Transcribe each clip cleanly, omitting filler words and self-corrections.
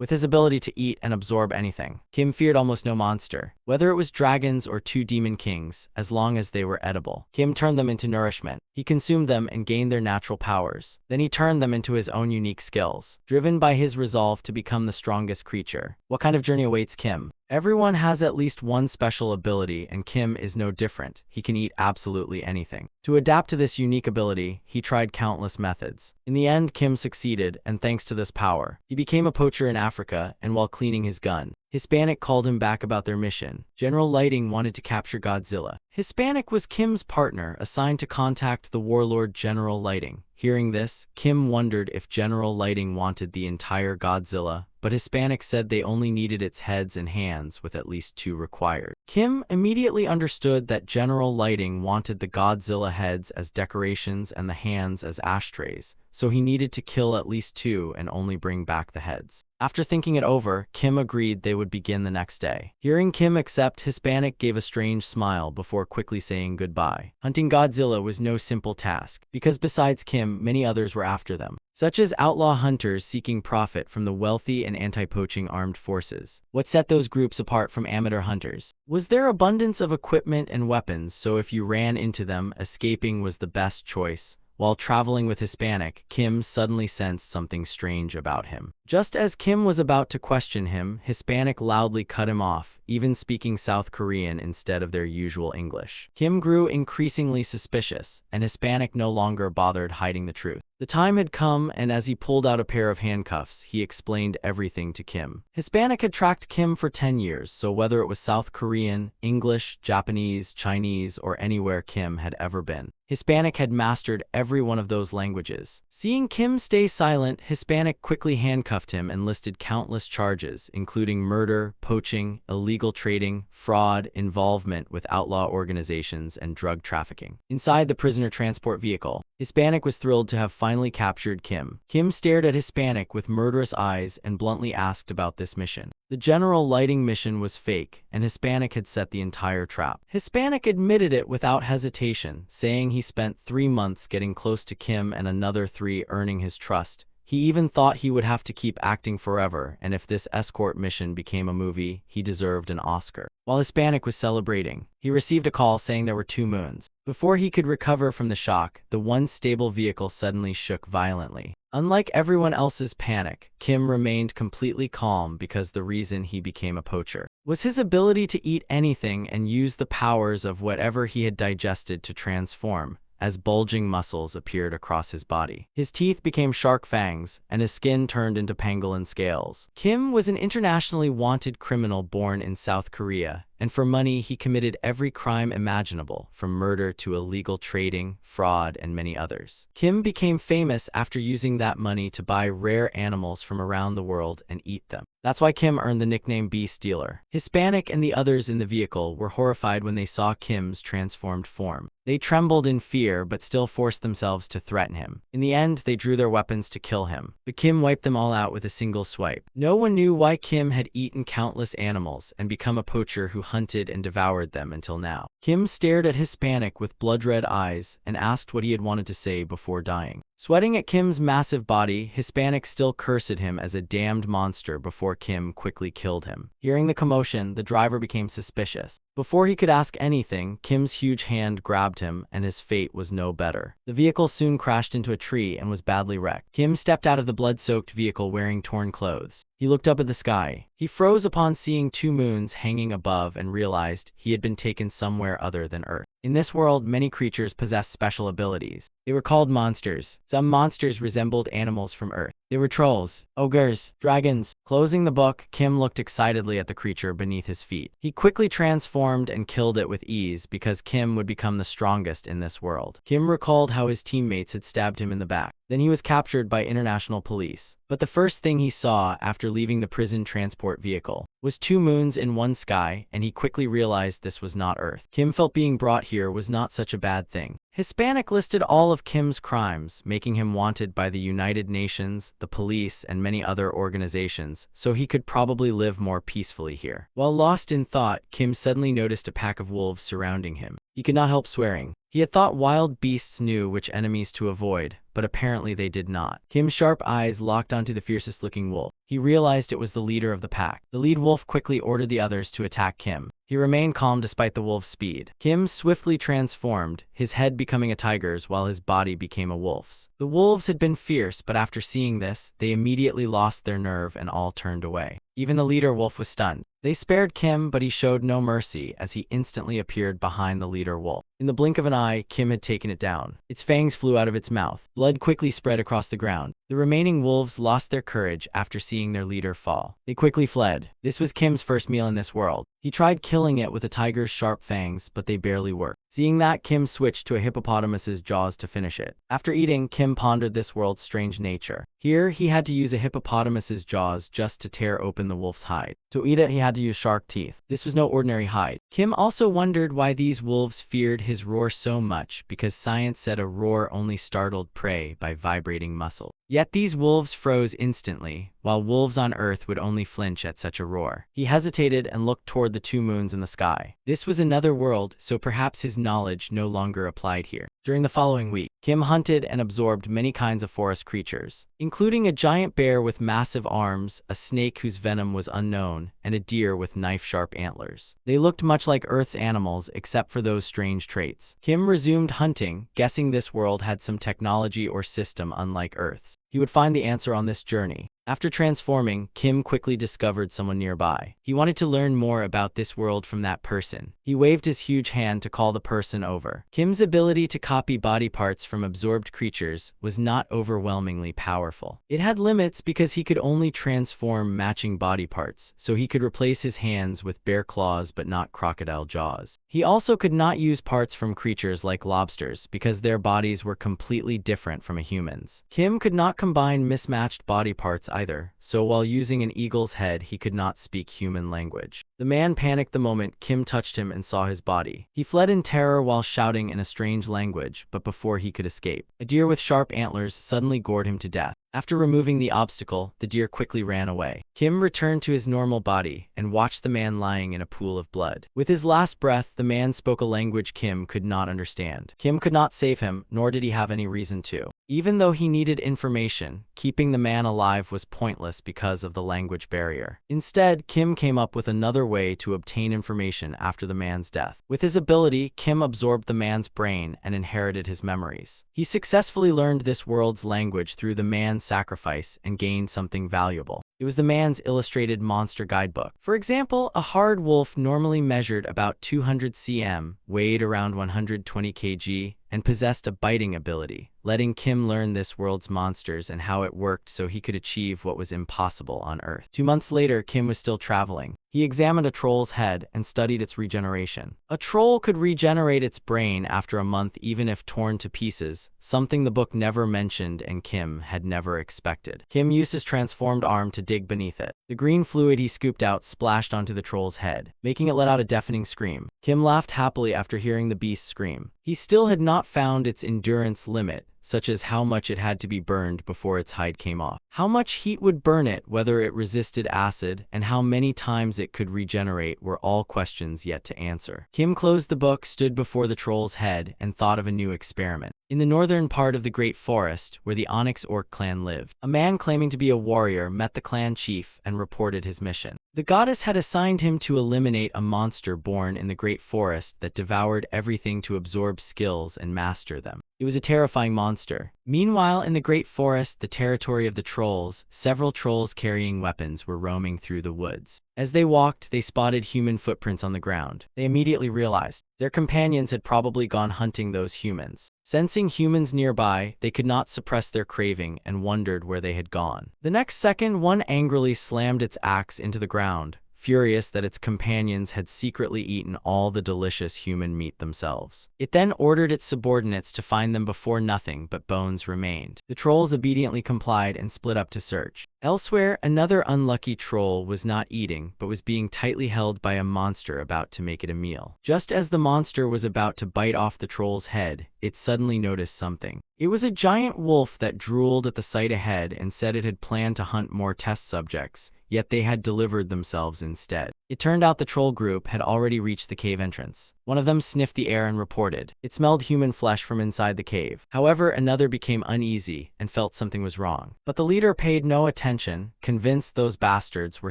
With his ability to eat and absorb anything, Kim feared almost no monster, whether it was dragons or two demon kings, as long as they were edible. Kim turned them into nourishment. He consumed them and gained their natural powers. Then he turned them into his own unique skills, driven by his resolve to become the strongest creature. What kind of journey awaits Kim? Everyone has at least one special ability, and Kim is no different. He can eat absolutely anything. To adapt to this unique ability, he tried countless methods. In the end, Kim succeeded, and thanks to this power, he became a poacher in Africa, and while cleaning his gun, Hispanic called him back about their mission. General Lighting wanted to capture Godzilla. Hispanic was Kim's partner, assigned to contact the warlord General Lighting. Hearing this, Kim wondered if General Lighting wanted the entire Godzilla, but Hispanic said they only needed its heads and hands, with at least 2 required. Kim immediately understood that General Lighting wanted the Godzilla heads as decorations and the hands as ashtrays, so he needed to kill at least 2 and only bring back the heads. After thinking it over, Kim agreed they would begin the next day. Hearing Kim accept, Hispanic gave a strange smile before quickly saying goodbye. Hunting Godzilla was no simple task, because besides Kim, many others were after them, such as outlaw hunters seeking profit from the wealthy and anti-poaching armed forces. What set those groups apart from amateur hunters was their abundance of equipment and weapons, so if you ran into them, escaping was the best choice. While traveling with Hispanic, Kim suddenly sensed something strange about him. Just as Kim was about to question him, Hispanic loudly cut him off, even speaking South Korean instead of their usual English. Kim grew increasingly suspicious, and Hispanic no longer bothered hiding the truth. The time had come, and as he pulled out a pair of handcuffs, he explained everything to Kim. Hispanic had tracked Kim for 10 years, so whether it was South Korean, English, Japanese, Chinese, or anywhere Kim had ever been, Hispanic had mastered every one of those languages. Seeing Kim stay silent, Hispanic quickly handcuffed him and listed countless charges, including murder, poaching, illegal trading, fraud, involvement with outlaw organizations, and drug trafficking. Inside the prisoner transport vehicle, Hispanic was thrilled to have finally captured Kim. Kim stared at Hispanic with murderous eyes and bluntly asked about this mission. The General Lighting mission was fake, and Hispanic had set the entire trap. Hispanic admitted it without hesitation, saying he spent 3 months getting close to Kim and another 3 earning his trust. He even thought he would have to keep acting forever, and if this escort mission became a movie, he deserved an Oscar. While Hispanic was celebrating, he received a call saying there were 2 moons. Before he could recover from the shock, the once stable vehicle suddenly shook violently. Unlike everyone else's panic, Kim remained completely calm because the reason he became a poacher was his ability to eat anything and use the powers of whatever he had digested to transform, as bulging muscles appeared across his body. His teeth became shark fangs, and his skin turned into pangolin scales. Kim was an internationally wanted criminal born in South Korea, and for money he committed every crime imaginable, from murder to illegal trading, fraud, and many others. Kim became famous after using that money to buy rare animals from around the world and eat them. That's why Kim earned the nickname Beast Dealer. Hispanic and the others in the vehicle were horrified when they saw Kim's transformed form. They trembled in fear but still forced themselves to threaten him. In the end, they drew their weapons to kill him, but Kim wiped them all out with a single swipe. No one knew why Kim had eaten countless animals and become a poacher who hunted and devoured them until now. Kim stared at Hispanic with blood-red eyes and asked what he had wanted to say before dying. Sweating at Kim's massive body, Hispanic still cursed him as a damned monster before Kim quickly killed him. Hearing the commotion, the driver became suspicious. Before he could ask anything, Kim's huge hand grabbed him, and his fate was no better. The vehicle soon crashed into a tree and was badly wrecked. Kim stepped out of the blood-soaked vehicle wearing torn clothes. He looked up at the sky. He froze upon seeing 2 moons hanging above and realized he had been taken somewhere other than Earth. In this world, many creatures possessed special abilities. They were called monsters. Some monsters resembled animals from Earth. They were trolls, ogres, dragons. Closing the book, Kim looked excitedly at the creature beneath his feet. He quickly transformed and killed it with ease because Kim would become the strongest in this world. Kim recalled how his teammates had stabbed him in the back. Then he was captured by international police. But the first thing he saw after leaving the prison transport vehicle was 2 moons in one sky, and he quickly realized this was not Earth. Kim felt being brought here was not such a bad thing. Hispanic listed all of Kim's crimes, making him wanted by the United Nations, the police, and many other organizations, so he could probably live more peacefully here. While lost in thought, Kim suddenly noticed a pack of wolves surrounding him. He could not help swearing. He had thought wild beasts knew which enemies to avoid, but apparently they did not. Kim's sharp eyes locked onto the fiercest-looking wolf. He realized it was the leader of the pack. The lead wolf quickly ordered the others to attack Kim. He remained calm despite the wolf's speed. Kim swiftly transformed, his head becoming a tiger's while his body became a wolf's. The wolves had been fierce, but after seeing this, they immediately lost their nerve and all turned away. Even the leader wolf was stunned. They spared Kim, but he showed no mercy as he instantly appeared behind the leader wolf. In the blink of an eye, Kim had taken it down. Its fangs flew out of its mouth. Blood quickly spread across the ground. The remaining wolves lost their courage after seeing their leader fall. They quickly fled. This was Kim's first meal in this world. He tried killing it with a tiger's sharp fangs, but they barely worked. Seeing that, Kim switched to a hippopotamus's jaws to finish it. After eating, Kim pondered this world's strange nature. Here, he had to use a hippopotamus's jaws just to tear open the wolf's hide. To eat it, he had to use shark teeth. This was no ordinary hide. Kim also wondered why these wolves feared his roar so much, because science said a roar only startled prey by vibrating muscle. Yet these wolves froze instantly, while wolves on Earth would only flinch at such a roar. He hesitated and looked toward the two moons in the sky. This was another world, so perhaps his knowledge no longer applied here. During the following week, Kim hunted and absorbed many kinds of forest creatures, including a giant bear with massive arms, a snake whose venom was unknown, and a deer with knife-sharp antlers. They looked much like Earth's animals except for those strange traits. Kim resumed hunting, guessing this world had some technology or system unlike Earth's. He would find the answer on this journey. After transforming, Kim quickly discovered someone nearby. He wanted to learn more about this world from that person. He waved his huge hand to call the person over. Kim's ability to copy body parts from absorbed creatures was not overwhelmingly powerful. It had limits because he could only transform matching body parts, so he could replace his hands with bear claws but not crocodile jaws. He also could not use parts from creatures like lobsters because their bodies were completely different from a human's. Kim could not combine mismatched body parts either, so while using an eagle's head, he could not speak human language. The man panicked the moment Kim touched him and saw his body. He fled in terror while shouting in a strange language, but before he could escape, a deer with sharp antlers suddenly gored him to death. After removing the obstacle, the deer quickly ran away. Kim returned to his normal body and watched the man lying in a pool of blood. With his last breath, the man spoke a language Kim could not understand. Kim could not save him, nor did he have any reason to. Even though he needed information, keeping the man alive was pointless because of the language barrier. Instead, Kim came up with another way to obtain information after the man's death. With his ability, Kim absorbed the man's brain and inherited his memories. He successfully learned this world's language through the man's sacrifice and gained something valuable. It was the man's illustrated monster guidebook. For example, a hard wolf normally measured about 200 cm, weighed around 120 kg, and possessed a biting ability, letting Kim learn this world's monsters and how it worked so he could achieve what was impossible on Earth. 2 months later, Kim was still traveling. He examined a troll's head and studied its regeneration. A troll could regenerate its brain after a month even if torn to pieces, something the book never mentioned and Kim had never expected. Kim used his transformed arm to dig beneath it. The green fluid he scooped out splashed onto the troll's head, making it let out a deafening scream. Kim laughed happily after hearing the beast scream. He still had not found its endurance limit, such as how much it had to be burned before its hide came off. How much heat would burn it, whether it resisted acid, and how many times it could regenerate were all questions yet to answer. Kim closed the book, stood before the troll's head, and thought of a new experiment. In the northern part of the Great Forest, where the Onyx Orc clan lived, a man claiming to be a warrior met the clan chief and reported his mission. The goddess had assigned him to eliminate a monster born in the Great Forest that devoured everything to absorb skills and master them. It was a terrifying monster. Meanwhile, in the Great Forest, the territory of the trolls, several trolls carrying weapons were roaming through the woods. As they walked, they spotted human footprints on the ground. They immediately realized their companions had probably gone hunting those humans. Sensing humans nearby, they could not suppress their craving and wondered where they had gone. The next second, one angrily slammed its axe into the ground, furious that its companions had secretly eaten all the delicious human meat themselves. It then ordered its subordinates to find them before nothing but bones remained. The trolls obediently complied and split up to search. Elsewhere, another unlucky troll was not eating, but was being tightly held by a monster about to make it a meal. Just as the monster was about to bite off the troll's head, it suddenly noticed something. It was a giant wolf that drooled at the sight ahead and said it had planned to hunt more test subjects, yet they had delivered themselves instead. It turned out the troll group had already reached the cave entrance. One of them sniffed the air and reported. It smelled human flesh from inside the cave. However, another became uneasy and felt something was wrong. But the leader paid no attention, convinced those bastards were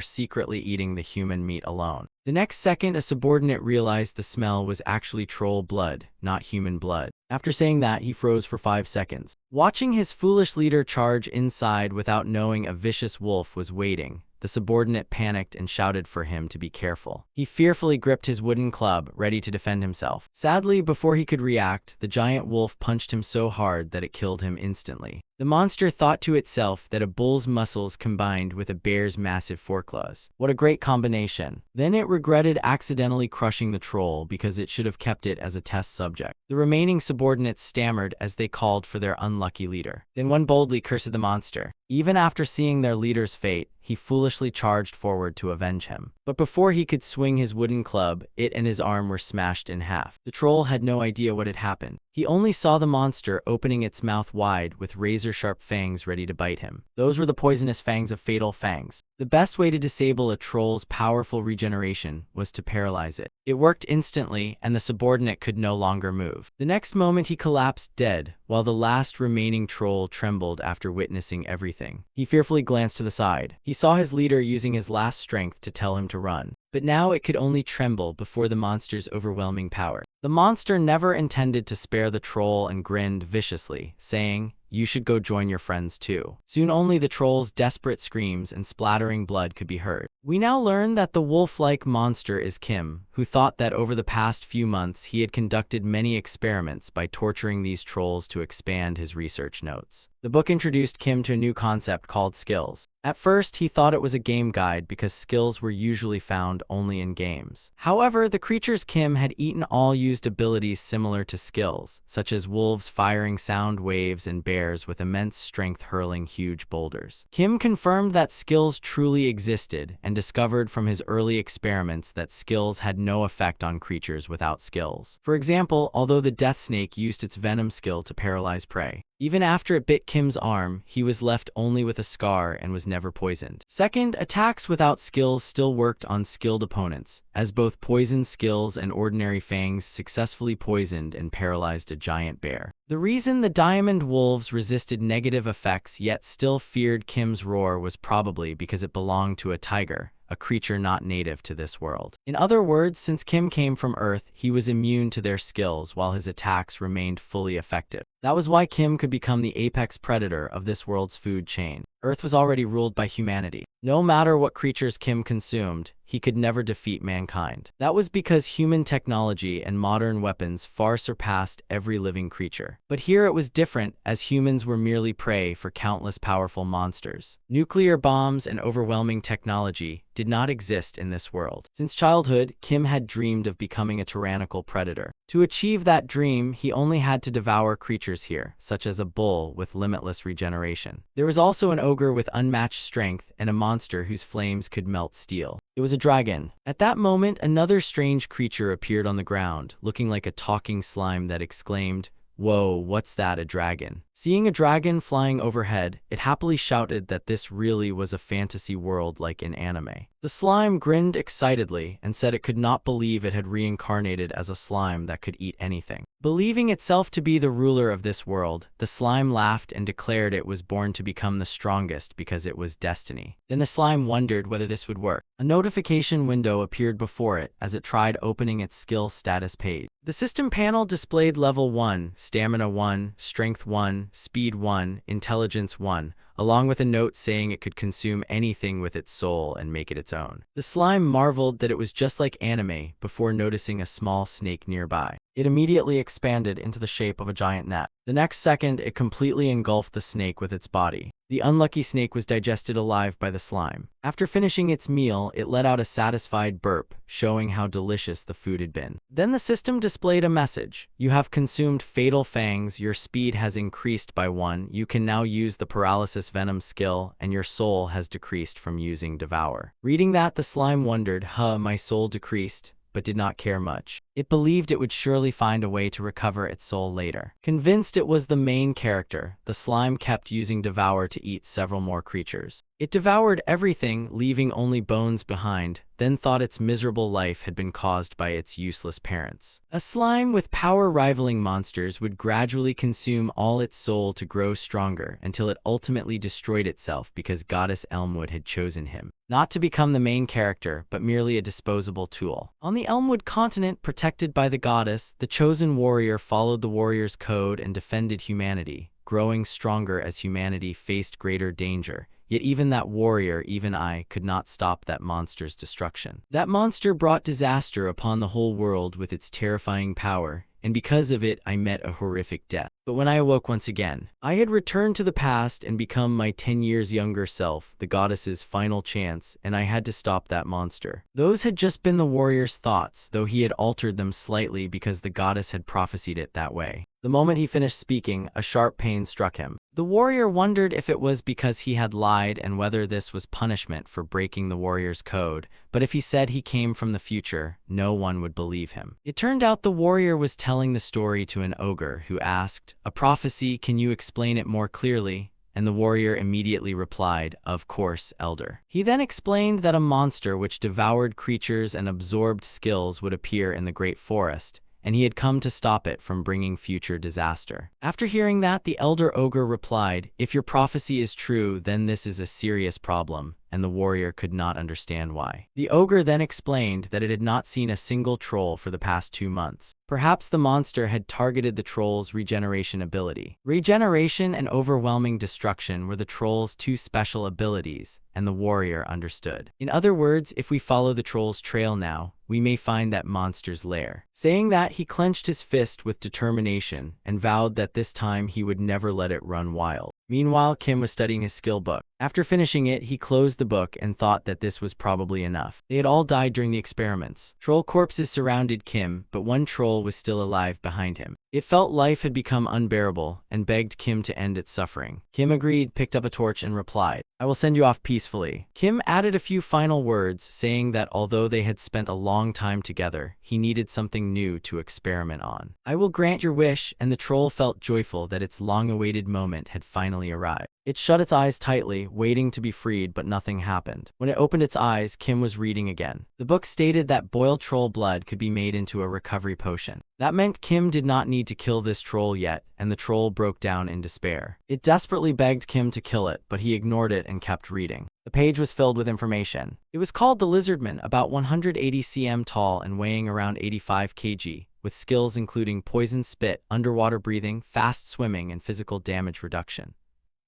secretly eating the human meat alone. The next second, a subordinate realized the smell was actually troll blood, not human blood. After saying that, he froze for 5 seconds. Watching his foolish leader charge inside without knowing a vicious wolf was waiting, the subordinate panicked and shouted for him to be careful. He fearfully gripped his wooden club, ready to defend himself. Sadly, before he could react, the giant wolf punched him so hard that it killed him instantly. The monster thought to itself that a bull's muscles combined with a bear's massive foreclaws. What a great combination. Then it regretted accidentally crushing the troll because it should have kept it as a test subject. The remaining subordinates stammered as they called for their unlucky leader. Then one boldly cursed the monster. Even after seeing their leader's fate, he foolishly charged forward to avenge him. But before he could swing his wooden club, it and his arm were smashed in half. The troll had no idea what had happened. He only saw the monster opening its mouth wide with razor-sharp fangs ready to bite him. Those were the poisonous fangs of Fatal Fangs. The best way to disable a troll's powerful regeneration was to paralyze it. It worked instantly, and the subordinate could no longer move. The next moment he collapsed dead, while the last remaining troll trembled after witnessing everything. He fearfully glanced to the side. He saw his leader using his last strength to tell him to run. But now it could only tremble before the monster's overwhelming power. The monster never intended to spare the troll and grinned viciously, saying, "You should go join your friends too." Soon only the troll's desperate screams and splattering blood could be heard. We now learn that the wolf-like monster is Kim, who thought that over the past few months he had conducted many experiments by torturing these trolls to expand his research notes. The book introduced Kim to a new concept called skills. At first, he thought it was a game guide because skills were usually found only in games. However, the creatures Kim had eaten all used abilities similar to skills, such as wolves firing sound waves and bears with immense strength hurling huge boulders. Kim confirmed that skills truly existed and discovered from his early experiments that skills had no effect on creatures without skills. For example, although the death snake used its venom skill to paralyze prey, even after it bit Kim's arm, he was left only with a scar and was never poisoned. Second, attacks without skills still worked on skilled opponents, as both poison skills and ordinary fangs successfully poisoned and paralyzed a giant bear. The reason the diamond wolves resisted negative effects yet still feared Kim's roar was probably because it belonged to a tiger, a creature not native to this world. In other words, since Kim came from Earth, he was immune to their skills while his attacks remained fully effective. That was why Kim could become the apex predator of this world's food chain. Earth was already ruled by humanity. No matter what creatures Kim consumed, he could never defeat mankind. That was because human technology and modern weapons far surpassed every living creature. But here it was different, as humans were merely prey for countless powerful monsters. Nuclear bombs and overwhelming technology did not exist in this world. Since childhood, Kim had dreamed of becoming a tyrannical predator. To achieve that dream, he only had to devour creatures here, such as a bull with limitless regeneration. There was also an ogre with unmatched strength and a monster whose flames could melt steel. It was a dragon. At that moment, another strange creature appeared on the ground, looking like a talking slime that exclaimed, "Whoa, what's that, a dragon?" Seeing a dragon flying overhead, it happily shouted that this really was a fantasy world like in anime. The slime grinned excitedly and said it could not believe it had reincarnated as a slime that could eat anything. Believing itself to be the ruler of this world, the slime laughed and declared it was born to become the strongest because it was destiny. Then the slime wondered whether this would work. A notification window appeared before it as it tried opening its skill status page. The system panel displayed level 1, stamina 1, strength 1, speed 1, intelligence 1, along with a note saying it could consume anything with its soul and make it its own. The slime marveled that it was just like anime before noticing a small snake nearby. It immediately expanded into the shape of a giant net. The next second, it completely engulfed the snake with its body. The unlucky snake was digested alive by the slime. After finishing its meal, it let out a satisfied burp, showing how delicious the food had been. Then the system displayed a message. You have consumed fatal fangs, your speed has increased by 1, you can now use the paralysis venom skill, and your soul has decreased from using devour. Reading that, the slime wondered, my soul decreased, but did not care much. It believed it would surely find a way to recover its soul later. Convinced it was the main character, the slime kept using Devour to eat several more creatures. It devoured everything, leaving only bones behind, then thought its miserable life had been caused by its useless parents. A slime with power-rivaling monsters would gradually consume all its soul to grow stronger until it ultimately destroyed itself because Goddess Elmwood had chosen him. Not to become the main character, but merely a disposable tool. On the Elmwood continent, protected by the goddess, the chosen warrior followed the warrior's code and defended humanity, growing stronger as humanity faced greater danger. Yet even that warrior, even I, could not stop that monster's destruction. That monster brought disaster upon the whole world with its terrifying power, and because of it, I met a horrific death. But when I awoke once again, I had returned to the past and become my 10 years younger self, the goddess's final chance, and I had to stop that monster. Those had just been the warrior's thoughts, though he had altered them slightly because the goddess had prophesied it that way. The moment he finished speaking, a sharp pain struck him. The warrior wondered if it was because he had lied and whether this was punishment for breaking the warrior's code, but if he said he came from the future, no one would believe him. It turned out the warrior was telling the story to an ogre who asked, "A prophecy, can you explain it more clearly?" And the warrior immediately replied, "Of course, elder." He then explained that a monster which devoured creatures and absorbed skills would appear in the great forest, and he had come to stop it from bringing future disaster. After hearing that, the elder ogre replied, "If your prophecy is true, then this is a serious problem," and the warrior could not understand why. The ogre then explained that it had not seen a single troll for the past 2 months. Perhaps the monster had targeted the troll's regeneration ability. Regeneration and overwhelming destruction were the troll's 2 special abilities, and the warrior understood. In other words, if we follow the troll's trail now, we may find that monster's lair. Saying that, he clenched his fist with determination and vowed that this time he would never let it run wild. Meanwhile, Kim was studying his skill book. After finishing it, he closed the book and thought that this was probably enough. They had all died during the experiments. Troll corpses surrounded Kim, but one troll was still alive behind him. It felt life had become unbearable and begged Kim to end its suffering. Kim agreed, picked up a torch, and replied, "I will send you off peacefully." Kim added a few final words, saying that although they had spent a long time together, he needed something new to experiment on. "I will grant your wish," and the troll felt joyful that its long-awaited moment had finally arrived. It shut its eyes tightly, waiting to be freed, but nothing happened. When it opened its eyes, Kim was reading again. The book stated that boiled troll blood could be made into a recovery potion. That meant Kim did not need to kill this troll yet, and the troll broke down in despair. It desperately begged Kim to kill it, but he ignored it and kept reading. The page was filled with information. It was called the Lizardman, about 180 cm tall and weighing around 85 kg, with skills including poison spit, underwater breathing, fast swimming, and physical damage reduction.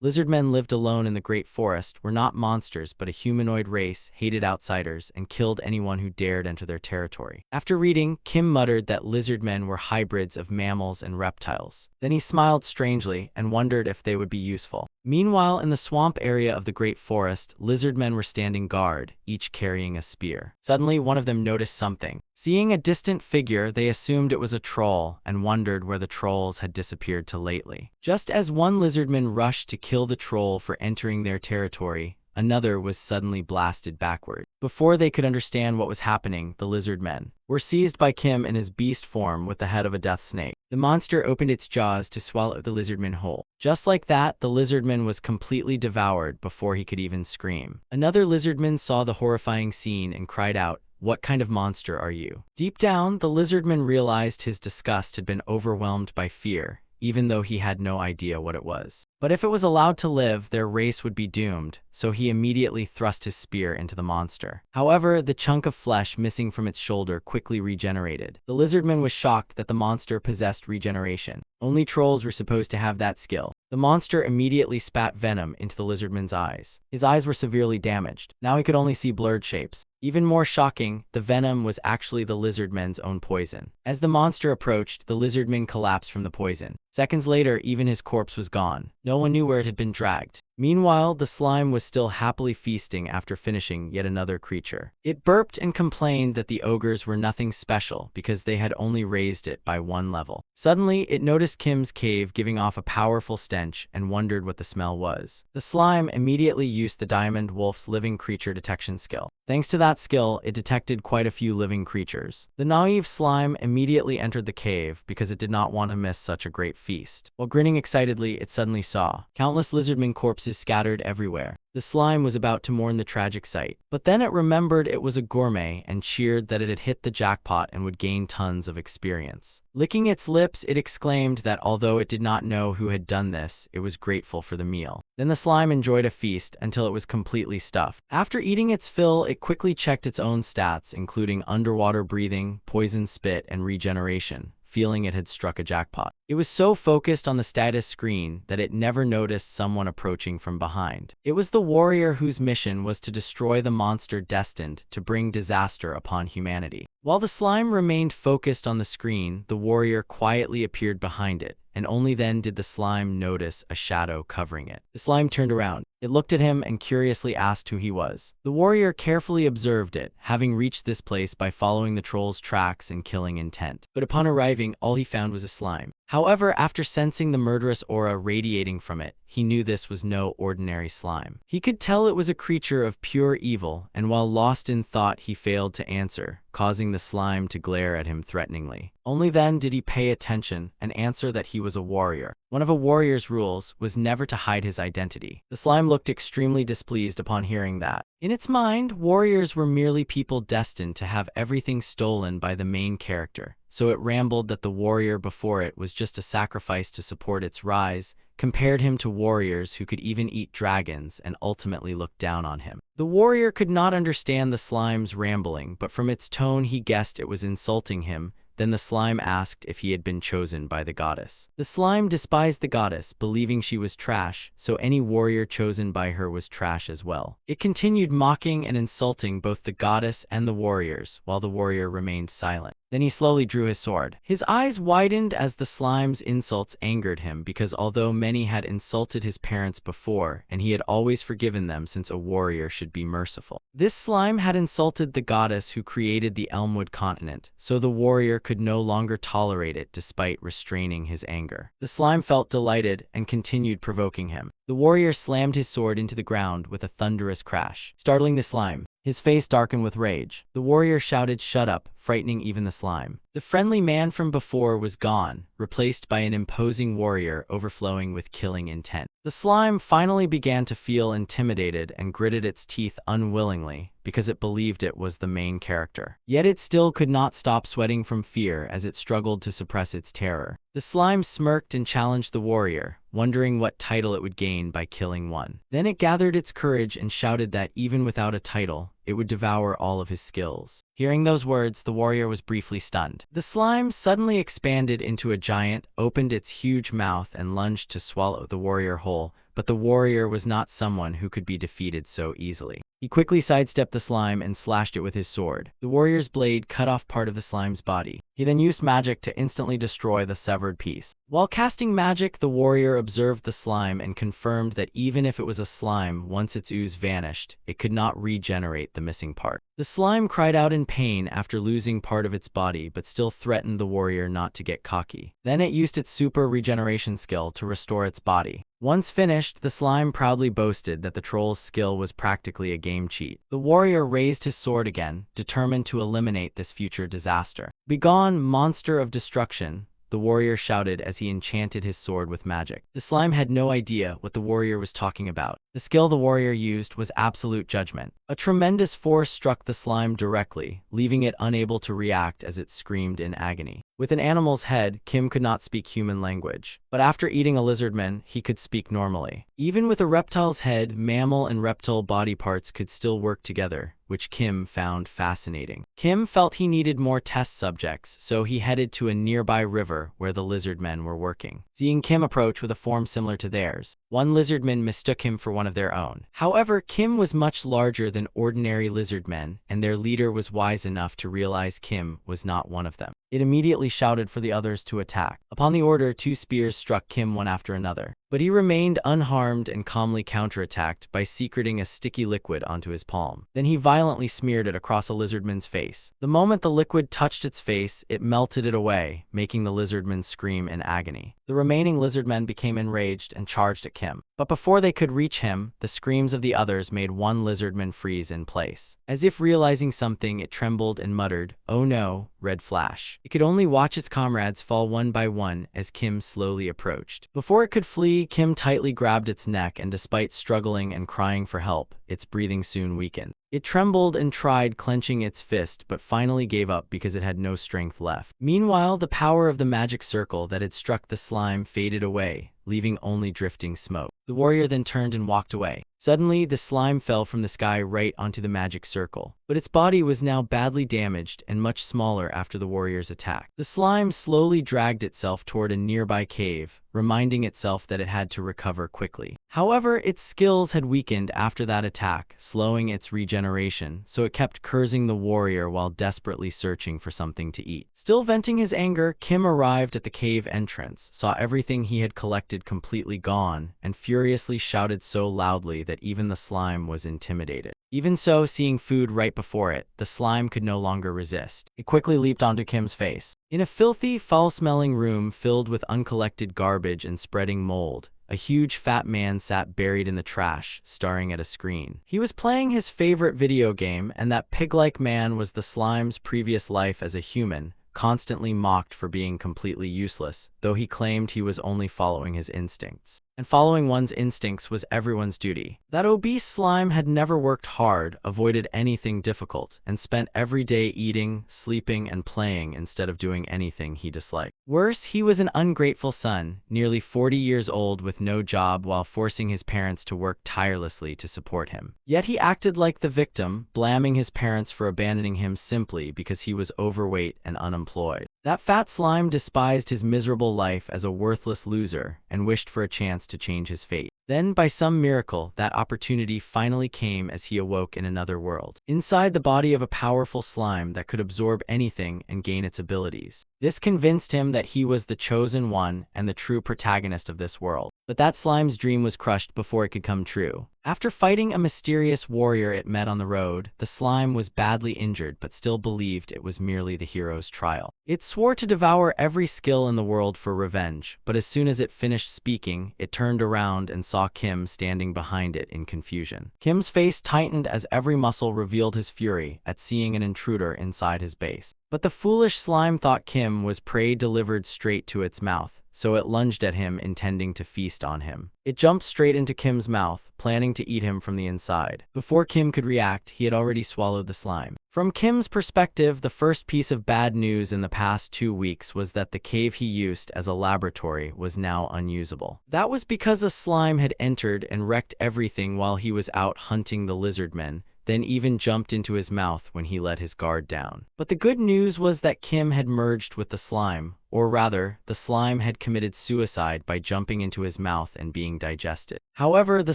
Lizardmen lived alone in the Great Forest, were not monsters but a humanoid race, hated outsiders, and killed anyone who dared enter their territory. After reading, Kim muttered that lizardmen were hybrids of mammals and reptiles. Then he smiled strangely and wondered if they would be useful. Meanwhile, in the swamp area of the Great Forest, lizardmen were standing guard, each carrying a spear. Suddenly, one of them noticed something. Seeing a distant figure, they assumed it was a troll and wondered where the trolls had disappeared to lately. Just as one lizardman rushed to kill the troll for entering their territory, another was suddenly blasted backward. Before they could understand what was happening, the lizardmen were seized by Kim in his beast form with the head of a death snake. The monster opened its jaws to swallow the lizardman whole. Just like that, the lizardman was completely devoured before he could even scream. Another lizardman saw the horrifying scene and cried out, "What kind of monster are you?" Deep down, the lizardman realized his disgust had been overwhelmed by fear, even though he had no idea what it was. But if it was allowed to live, their race would be doomed, so he immediately thrust his spear into the monster. However, the chunk of flesh missing from its shoulder quickly regenerated. The lizardman was shocked that the monster possessed regeneration. Only trolls were supposed to have that skill. The monster immediately spat venom into the lizardman's eyes. His eyes were severely damaged. Now he could only see blurred shapes. Even more shocking, the venom was actually the lizardmen's own poison. As the monster approached, the lizardman collapsed from the poison. Seconds later, even his corpse was gone. No one knew where it had been dragged. Meanwhile, the slime was still happily feasting after finishing yet another creature. It burped and complained that the ogres were nothing special because they had only raised it by one level. Suddenly, it noticed Kim's cave giving off a powerful stench and wondered what the smell was. The slime immediately used the Diamond Wolf's living creature detection skill. Thanks to that skill, it detected quite a few living creatures. The naive slime immediately entered the cave because it did not want to miss such a great feast. While grinning excitedly, it suddenly saw countless lizardman corpses scattered everywhere. The slime was about to mourn the tragic sight, but then it remembered it was a gourmet and cheered that it had hit the jackpot and would gain tons of experience. Licking its lips, it exclaimed that although it did not know who had done this, it was grateful for the meal. Then the slime enjoyed a feast until it was completely stuffed. After eating its fill, it quickly checked its own stats, including underwater breathing, poison spit, and regeneration, feeling it had struck a jackpot. It was so focused on the status screen that it never noticed someone approaching from behind. It was the warrior whose mission was to destroy the monster destined to bring disaster upon humanity. While the slime remained focused on the screen, the warrior quietly appeared behind it, and only then did the slime notice a shadow covering it. The slime turned around. It looked at him and curiously asked who he was. The warrior carefully observed it, having reached this place by following the troll's tracks and killing intent. But upon arriving, all he found was a slime. However, after sensing the murderous aura radiating from it, he knew this was no ordinary slime. He could tell it was a creature of pure evil, and while lost in thought, he failed to answer, causing the slime to glare at him threateningly. Only then did he pay attention and answer that he was a warrior. One of a warrior's rules was never to hide his identity. The slime looked extremely displeased upon hearing that. In its mind, warriors were merely people destined to have everything stolen by the main character, so it rambled that the warrior before it was just a sacrifice to support its rise, compared him to warriors who could even eat dragons, and ultimately looked down on him. The warrior could not understand the slime's rambling, but from its tone he guessed it was insulting him. Then the slime asked if he had been chosen by the goddess. The slime despised the goddess, believing she was trash, so any warrior chosen by her was trash as well. It continued mocking and insulting both the goddess and the warriors, while the warrior remained silent. Then he slowly drew his sword. His eyes widened as the slime's insults angered him because although many had insulted his parents before, and he had always forgiven them since a warrior should be merciful, this slime had insulted the goddess who created the Elmwood continent, so the warrior could no longer tolerate it despite restraining his anger. The slime felt delighted and continued provoking him. The warrior slammed his sword into the ground with a thunderous crash, startling the slime. His face darkened with rage. The warrior shouted, "Shut up," frightening even the slime. The friendly man from before was gone, replaced by an imposing warrior overflowing with killing intent. The slime finally began to feel intimidated and gritted its teeth unwillingly because it believed it was the main character. Yet it still could not stop sweating from fear as it struggled to suppress its terror. The slime smirked and challenged the warrior, wondering what title it would gain by killing one. Then it gathered its courage and shouted that even without a title, it would devour all of his skills. Hearing those words, the warrior was briefly stunned. The slime suddenly expanded into a giant, opened its huge mouth and lunged to swallow the warrior whole, but the warrior was not someone who could be defeated so easily. He quickly sidestepped the slime and slashed it with his sword. The warrior's blade cut off part of the slime's body. He then used magic to instantly destroy the severed piece. While casting magic, the warrior observed the slime and confirmed that even if it was a slime, once its ooze vanished, it could not regenerate the missing part. The slime cried out in pain after losing part of its body, but still threatened the warrior not to get cocky. Then it used its super regeneration skill to restore its body. Once finished, the slime proudly boasted that the troll's skill was practically a game cheat. The warrior raised his sword again, determined to eliminate this future disaster. "Begone, monster of destruction," the warrior shouted as he enchanted his sword with magic. The slime had no idea what the warrior was talking about. The skill the warrior used was absolute judgment. A tremendous force struck the slime directly, leaving it unable to react as it screamed in agony. With an animal's head, Kim could not speak human language. But after eating a lizardman, he could speak normally. Even with a reptile's head, mammal and reptile body parts could still work together, which Kim found fascinating. Kim felt he needed more test subjects, so he headed to a nearby river where the lizardmen were working. Seeing Kim approach with a form similar to theirs, One lizardman mistook him for one of their own. However, Kim was much larger than ordinary lizardmen, and their leader was wise enough to realize Kim was not one of them. It immediately shouted for the others to attack. Upon the order, 2 spears struck Kim one after another. But he remained unharmed and calmly counterattacked by secreting a sticky liquid onto his palm. Then he violently smeared it across a lizardman's face. The moment the liquid touched its face, it melted it away, making the lizardman scream in agony. The remaining lizardmen became enraged and charged at Kim. But before they could reach him, the screams of the others made one lizardman freeze in place. As if realizing something, it trembled and muttered, "Oh no," red flash. It could only watch its comrades fall one by one as Kim slowly approached. Before it could flee, Kim tightly grabbed its neck, and despite struggling and crying for help, its breathing soon weakened. It trembled and tried clenching its fist, but finally gave up because it had no strength left. Meanwhile, the power of the magic circle that had struck the slime faded away, leaving only drifting smoke. The warrior then turned and walked away. Suddenly, the slime fell from the sky right onto the magic circle. But its body was now badly damaged and much smaller after the warrior's attack. The slime slowly dragged itself toward a nearby cave, reminding itself that it had to recover quickly. However, its skills had weakened after that attack, slowing its regeneration, so it kept cursing the warrior while desperately searching for something to eat. Still venting his anger, Kim arrived at the cave entrance, saw everything he had collected completely gone, and furiously shouted so loudly that even the slime was intimidated. Even so, seeing food right before it, the slime could no longer resist. It quickly leaped onto Kim's face. In a filthy, foul-smelling room filled with uncollected garbage and spreading mold, a huge fat man sat buried in the trash, staring at a screen. He was playing his favorite video game, and that pig-like man was the slime's previous life as a human, constantly mocked for being completely useless, though he claimed he was only following his instincts. And following one's instincts was everyone's duty. That obese slime had never worked hard, avoided anything difficult, and spent every day eating, sleeping, and playing instead of doing anything he disliked. Worse, he was an ungrateful son, nearly 40 years old with no job while forcing his parents to work tirelessly to support him. Yet he acted like the victim, blaming his parents for abandoning him simply because he was overweight and unemployed. That fat slime despised his miserable life as a worthless loser and wished for a chance to change his fate. Then, by some miracle, that opportunity finally came as he awoke in another world, inside the body of a powerful slime that could absorb anything and gain its abilities. This convinced him that he was the chosen one and the true protagonist of this world. But that slime's dream was crushed before it could come true. After fighting a mysterious warrior it met on the road, the slime was badly injured but still believed it was merely the hero's trial. It swore to devour every skill in the world for revenge, but as soon as it finished speaking, it turned around and saw Kim standing behind it in confusion. Kim's face tightened as every muscle revealed his fury at seeing an intruder inside his base. But the foolish slime thought Kim was prey delivered straight to its mouth, so it lunged at him intending to feast on him. It jumped straight into Kim's mouth, planning to eat him from the inside. Before Kim could react, he had already swallowed the slime. From Kim's perspective, the first piece of bad news in the past 2 weeks was that the cave he used as a laboratory was now unusable. That was because a slime had entered and wrecked everything while he was out hunting the lizardmen, then even jumped into his mouth when he let his guard down. But the good news was that Kim had merged with the slime, or rather, the slime had committed suicide by jumping into his mouth and being digested. However, the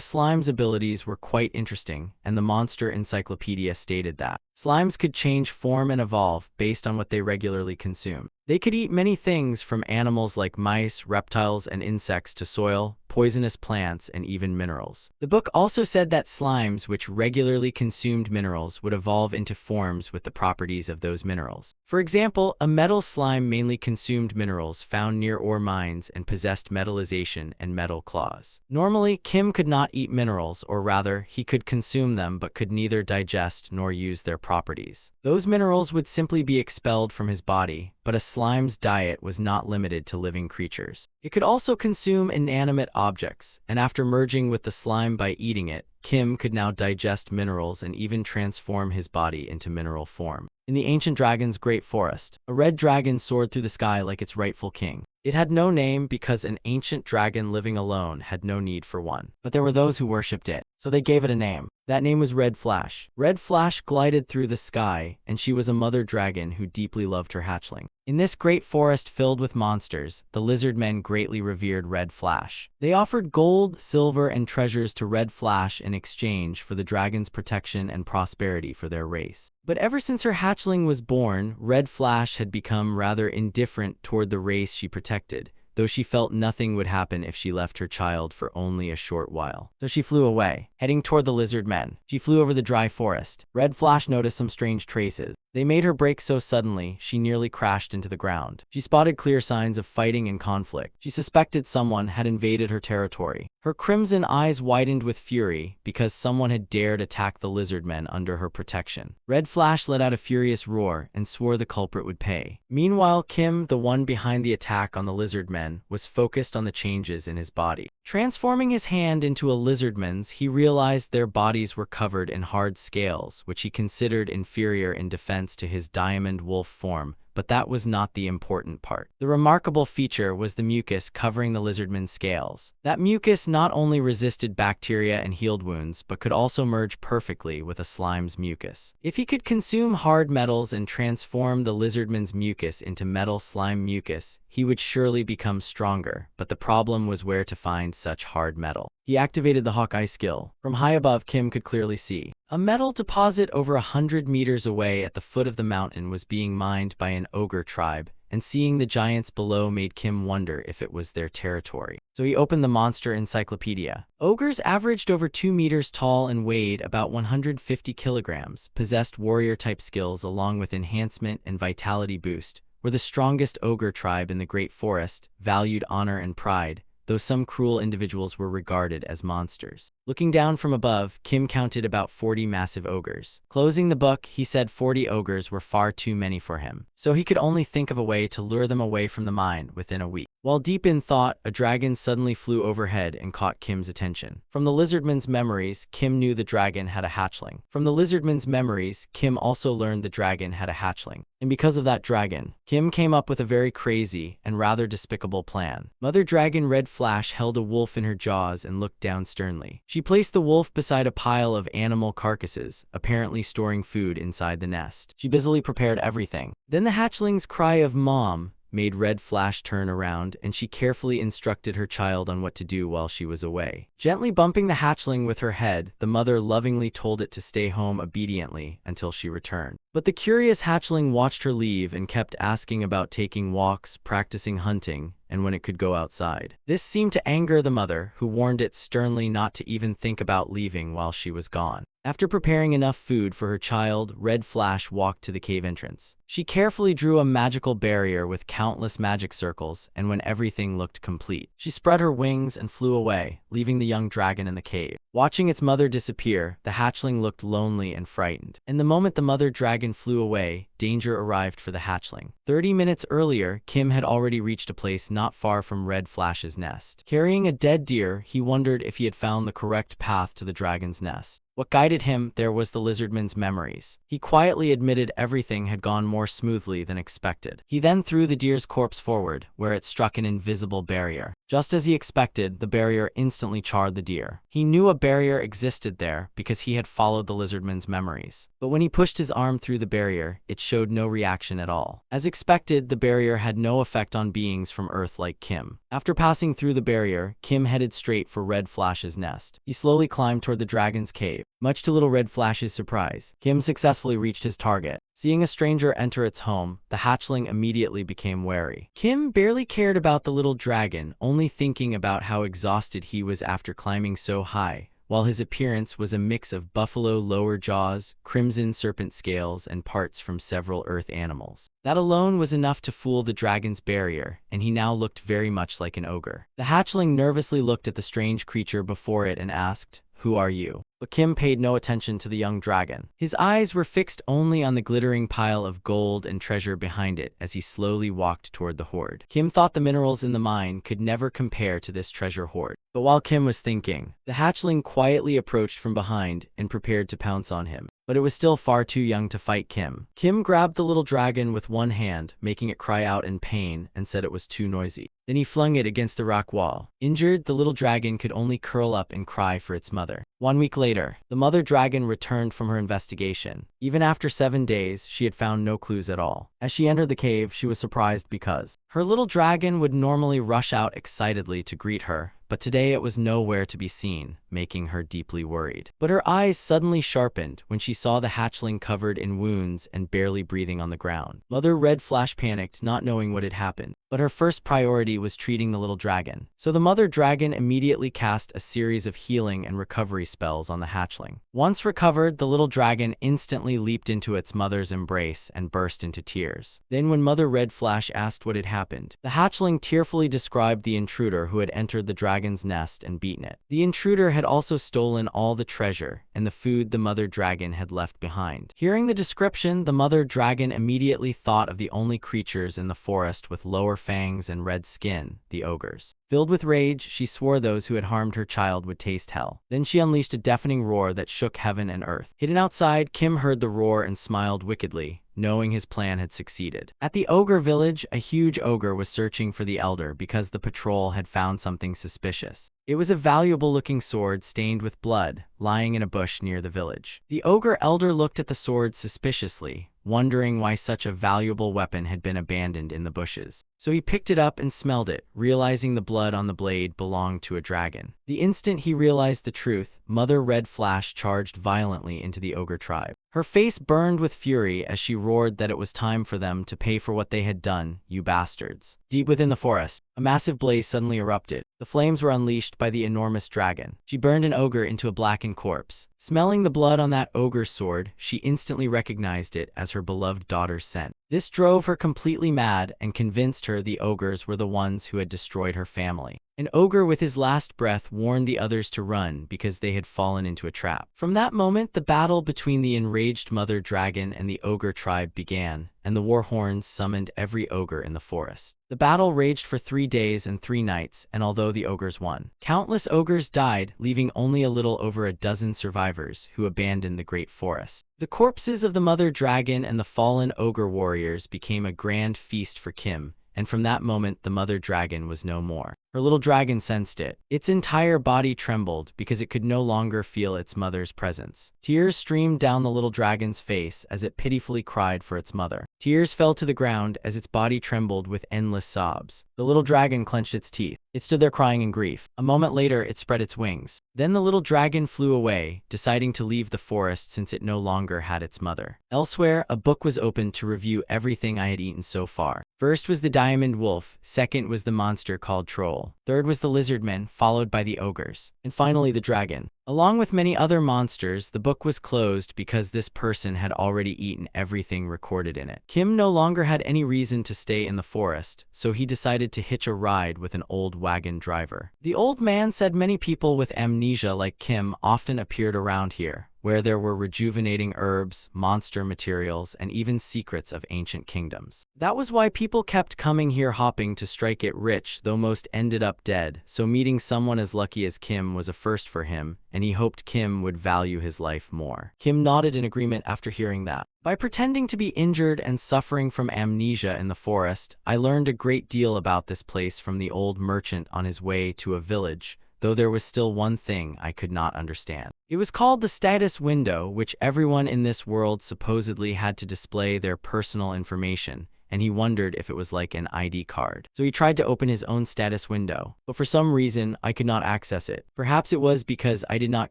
slime's abilities were quite interesting, and the Monster Encyclopedia stated that slimes could change form and evolve based on what they regularly consume. They could eat many things from animals like mice, reptiles, and insects to soil, poisonous plants, and even minerals. The book also said that slimes which regularly consumed minerals would evolve into forms with the properties of those minerals. For example, a metal slime mainly consumed minerals found near ore mines and possessed metallization and metal claws. Normally, Kim could not eat minerals, or rather, he could consume them but could neither digest nor use their properties. Those minerals would simply be expelled from his body, but a slime's diet was not limited to living creatures. It could also consume inanimate objects, and after merging with the slime by eating it, Kim could now digest minerals and even transform his body into mineral form. In the ancient dragon's great forest, a red dragon soared through the sky like its rightful king. It had no name because an ancient dragon living alone had no need for one. But there were those who worshipped it. so they gave it a name. That name was Red Flash. Red Flash glided through the sky, and she was a mother dragon who deeply loved her hatchling. In this great forest filled with monsters, the lizard men greatly revered Red Flash. They offered gold, silver, and treasures to Red Flash in exchange for the dragon's protection and prosperity for their race. But ever since her hatchling was born, Red Flash had become rather indifferent toward the race she protected, though she felt nothing would happen if she left her child for only a short while. So she flew away, heading toward the lizard men. She flew over the dry forest. Red Flash noticed some strange traces. They made her brake so suddenly, she nearly crashed into the ground. She spotted clear signs of fighting and conflict. She suspected someone had invaded her territory. Her crimson eyes widened with fury because someone had dared attack the lizard men under her protection. Red Flash let out a furious roar and swore the culprit would pay. Meanwhile, Kim, the one behind the attack on the lizard men, was focused on the changes in his body. Transforming his hand into a lizardman's, he realized their bodies were covered in hard scales, which he considered inferior in defense to his diamond wolf form, but that was not the important part. The remarkable feature was the mucus covering the lizardman's scales. That mucus not only resisted bacteria and healed wounds, but could also merge perfectly with a slime's mucus. If he could consume hard metals and transform the lizardman's mucus into metal slime mucus, he would surely become stronger, but the problem was where to find such hard metal. He activated the Hawkeye skill. From high above, Kim could clearly see. A metal deposit over 100 meters away at the foot of the mountain was being mined by an ogre tribe, and seeing the giants below made Kim wonder if it was their territory. So he opened the monster encyclopedia. Ogres averaged over 2 meters tall and weighed about 150 kilograms, possessed warrior-type skills along with enhancement and vitality boost, were the strongest ogre tribe in the Great Forest, valued honor and pride, though some cruel individuals were regarded as monsters. Looking down from above, Kim counted about 40 massive ogres. Closing the book, he said 40 ogres were far too many for him, so he could only think of a way to lure them away from the mine within a week. While deep in thought, a dragon suddenly flew overhead and caught Kim's attention. From the lizardman's memories, Kim knew the dragon had a hatchling. From the lizardman's memories, Kim also learned the dragon had a hatchling. And because of that dragon, Kim came up with a very crazy and rather despicable plan. Mother Dragon Red Flash held a wolf in her jaws and looked down sternly. She placed the wolf beside a pile of animal carcasses, apparently storing food inside the nest. She busily prepared everything. Then the hatchling's cry of "Mom" made Red Flash turn around, and she carefully instructed her child on what to do while she was away. Gently bumping the hatchling with her head, the mother lovingly told it to stay home obediently until she returned. But the curious hatchling watched her leave and kept asking about taking walks, practicing hunting, and when it could go outside. This seemed to anger the mother, who warned it sternly not to even think about leaving while she was gone. After preparing enough food for her child, Red Flash walked to the cave entrance. She carefully drew a magical barrier with countless magic circles, and when everything looked complete, she spread her wings and flew away, leaving the young dragon in the cave. Watching its mother disappear, the hatchling looked lonely and frightened. And the moment the mother dragon flew away, danger arrived for the hatchling. 30 minutes earlier, Kim had already reached a place not far from Red Flash's nest. Carrying a dead deer, he wondered if he had found the correct path to the dragon's nest. What guided him there was the lizardman's memories. He quietly admitted everything had gone more smoothly than expected. He then threw the deer's corpse forward, where it struck an invisible barrier. Just as he expected, the barrier instantly charred the deer. He knew a barrier existed there because he had followed the lizardman's memories. But when he pushed his arm through the barrier, it showed no reaction at all. As expected, the barrier had no effect on beings from Earth like Kim. After passing through the barrier, Kim headed straight for Red Flash's nest. He slowly climbed toward the dragon's cave. Much to little Red Flash's surprise, Kim successfully reached his target. Seeing a stranger enter its home, the hatchling immediately became wary. Kim barely cared about the little dragon, only thinking about how exhausted he was after climbing so high, while his appearance was a mix of buffalo lower jaws, crimson serpent scales, and parts from several earth animals. That alone was enough to fool the dragon's barrier, and he now looked very much like an ogre. The hatchling nervously looked at the strange creature before it and asked, "Who are you?" But Kim paid no attention to the young dragon. His eyes were fixed only on the glittering pile of gold and treasure behind it as he slowly walked toward the hoard. Kim thought the minerals in the mine could never compare to this treasure hoard. But while Kim was thinking, the hatchling quietly approached from behind and prepared to pounce on him. But it was still far too young to fight Kim. Kim grabbed the little dragon with one hand, making it cry out in pain, and said it was too noisy. Then he flung it against the rock wall. Injured, the little dragon could only curl up and cry for its mother. 1 week later, the mother dragon returned from her investigation. Even after 7 days, she had found no clues at all. As she entered the cave, she was surprised because her little dragon would normally rush out excitedly to greet her, but today it was nowhere to be seen, making her deeply worried. But her eyes suddenly sharpened when she saw the hatchling covered in wounds and barely breathing on the ground. Mother Red Flash panicked, not knowing what had happened, but her first priority was treating the little dragon. So the mother dragon immediately cast a series of healing and recovery spells on the hatchling. Once recovered, the little dragon instantly leaped into its mother's embrace and burst into tears. Then when Mother Red Flash asked what had happened, the hatchling tearfully described the intruder who had entered the dragon's nest and beaten it. The intruder had also stolen all the treasure and the food the mother dragon had left behind. Hearing the description, the mother dragon immediately thought of the only creatures in the forest with lower fangs and red skin, the ogres. Filled with rage, she swore those who had harmed her child would taste hell. Then she unleashed a deafening roar that shook heaven and earth. Hidden outside, Kim heard the roar and smiled wickedly, knowing his plan had succeeded. At the ogre village, a huge ogre was searching for the elder because the patrol had found something suspicious. It was a valuable-looking sword stained with blood, lying in a bush near the village. The ogre elder looked at the sword suspiciously, wondering why such a valuable weapon had been abandoned in the bushes. So he picked it up and smelled it, realizing the blood on the blade belonged to a dragon. The instant he realized the truth, Mother Red Flash charged violently into the ogre tribe. Her face burned with fury as she roared that it was time for them to pay for what they had done, you bastards. Deep within the forest, a massive blaze suddenly erupted. The flames were unleashed by the enormous dragon. She burned an ogre into a blackened corpse. Smelling the blood on that ogre's sword, she instantly recognized it as her beloved daughter's scent. This drove her completely mad and convinced her the ogres were the ones who had destroyed her family. An ogre with his last breath warned the others to run because they had fallen into a trap. From that moment, the battle between the enraged mother dragon and the ogre tribe began, and the war horns summoned every ogre in the forest. The battle raged for 3 days and 3 nights, and although the ogres won, countless ogres died, leaving only a little over a dozen survivors who abandoned the great forest. The corpses of the mother dragon and the fallen ogre warriors became a grand feast for Kim, and from that moment the mother dragon was no more. Her little dragon sensed it. Its entire body trembled because it could no longer feel its mother's presence. Tears streamed down the little dragon's face as it pitifully cried for its mother. Tears fell to the ground as its body trembled with endless sobs. The little dragon clenched its teeth. It stood there crying in grief. A moment later, it spread its wings. Then the little dragon flew away, deciding to leave the forest since it no longer had its mother. Elsewhere, a book was opened to review everything I had eaten so far. First was the diamond wolf, second was the monster called troll, third was the lizardmen, followed by the ogres, and finally the dragon. Along with many other monsters, the book was closed because this person had already eaten everything recorded in it. Kim no longer had any reason to stay in the forest, so he decided to hitch a ride with an old wagon driver. The old man said many people with amnesia like Kim often appeared around here, where there were rejuvenating herbs, monster materials, and even secrets of ancient kingdoms. That was why people kept coming here hoping to strike it rich, though most ended up dead, so meeting someone as lucky as Kim was a first for him, and he hoped Kim would value his life more. Kim nodded in agreement after hearing that. By pretending to be injured and suffering from amnesia in the forest, I learned a great deal about this place from the old merchant on his way to a village, though there was still one thing I could not understand. It was called the status window, which everyone in this world supposedly had to display their personal information, and he wondered if it was like an ID card. So he tried to open his own status window, but for some reason, I could not access it. Perhaps it was because I did not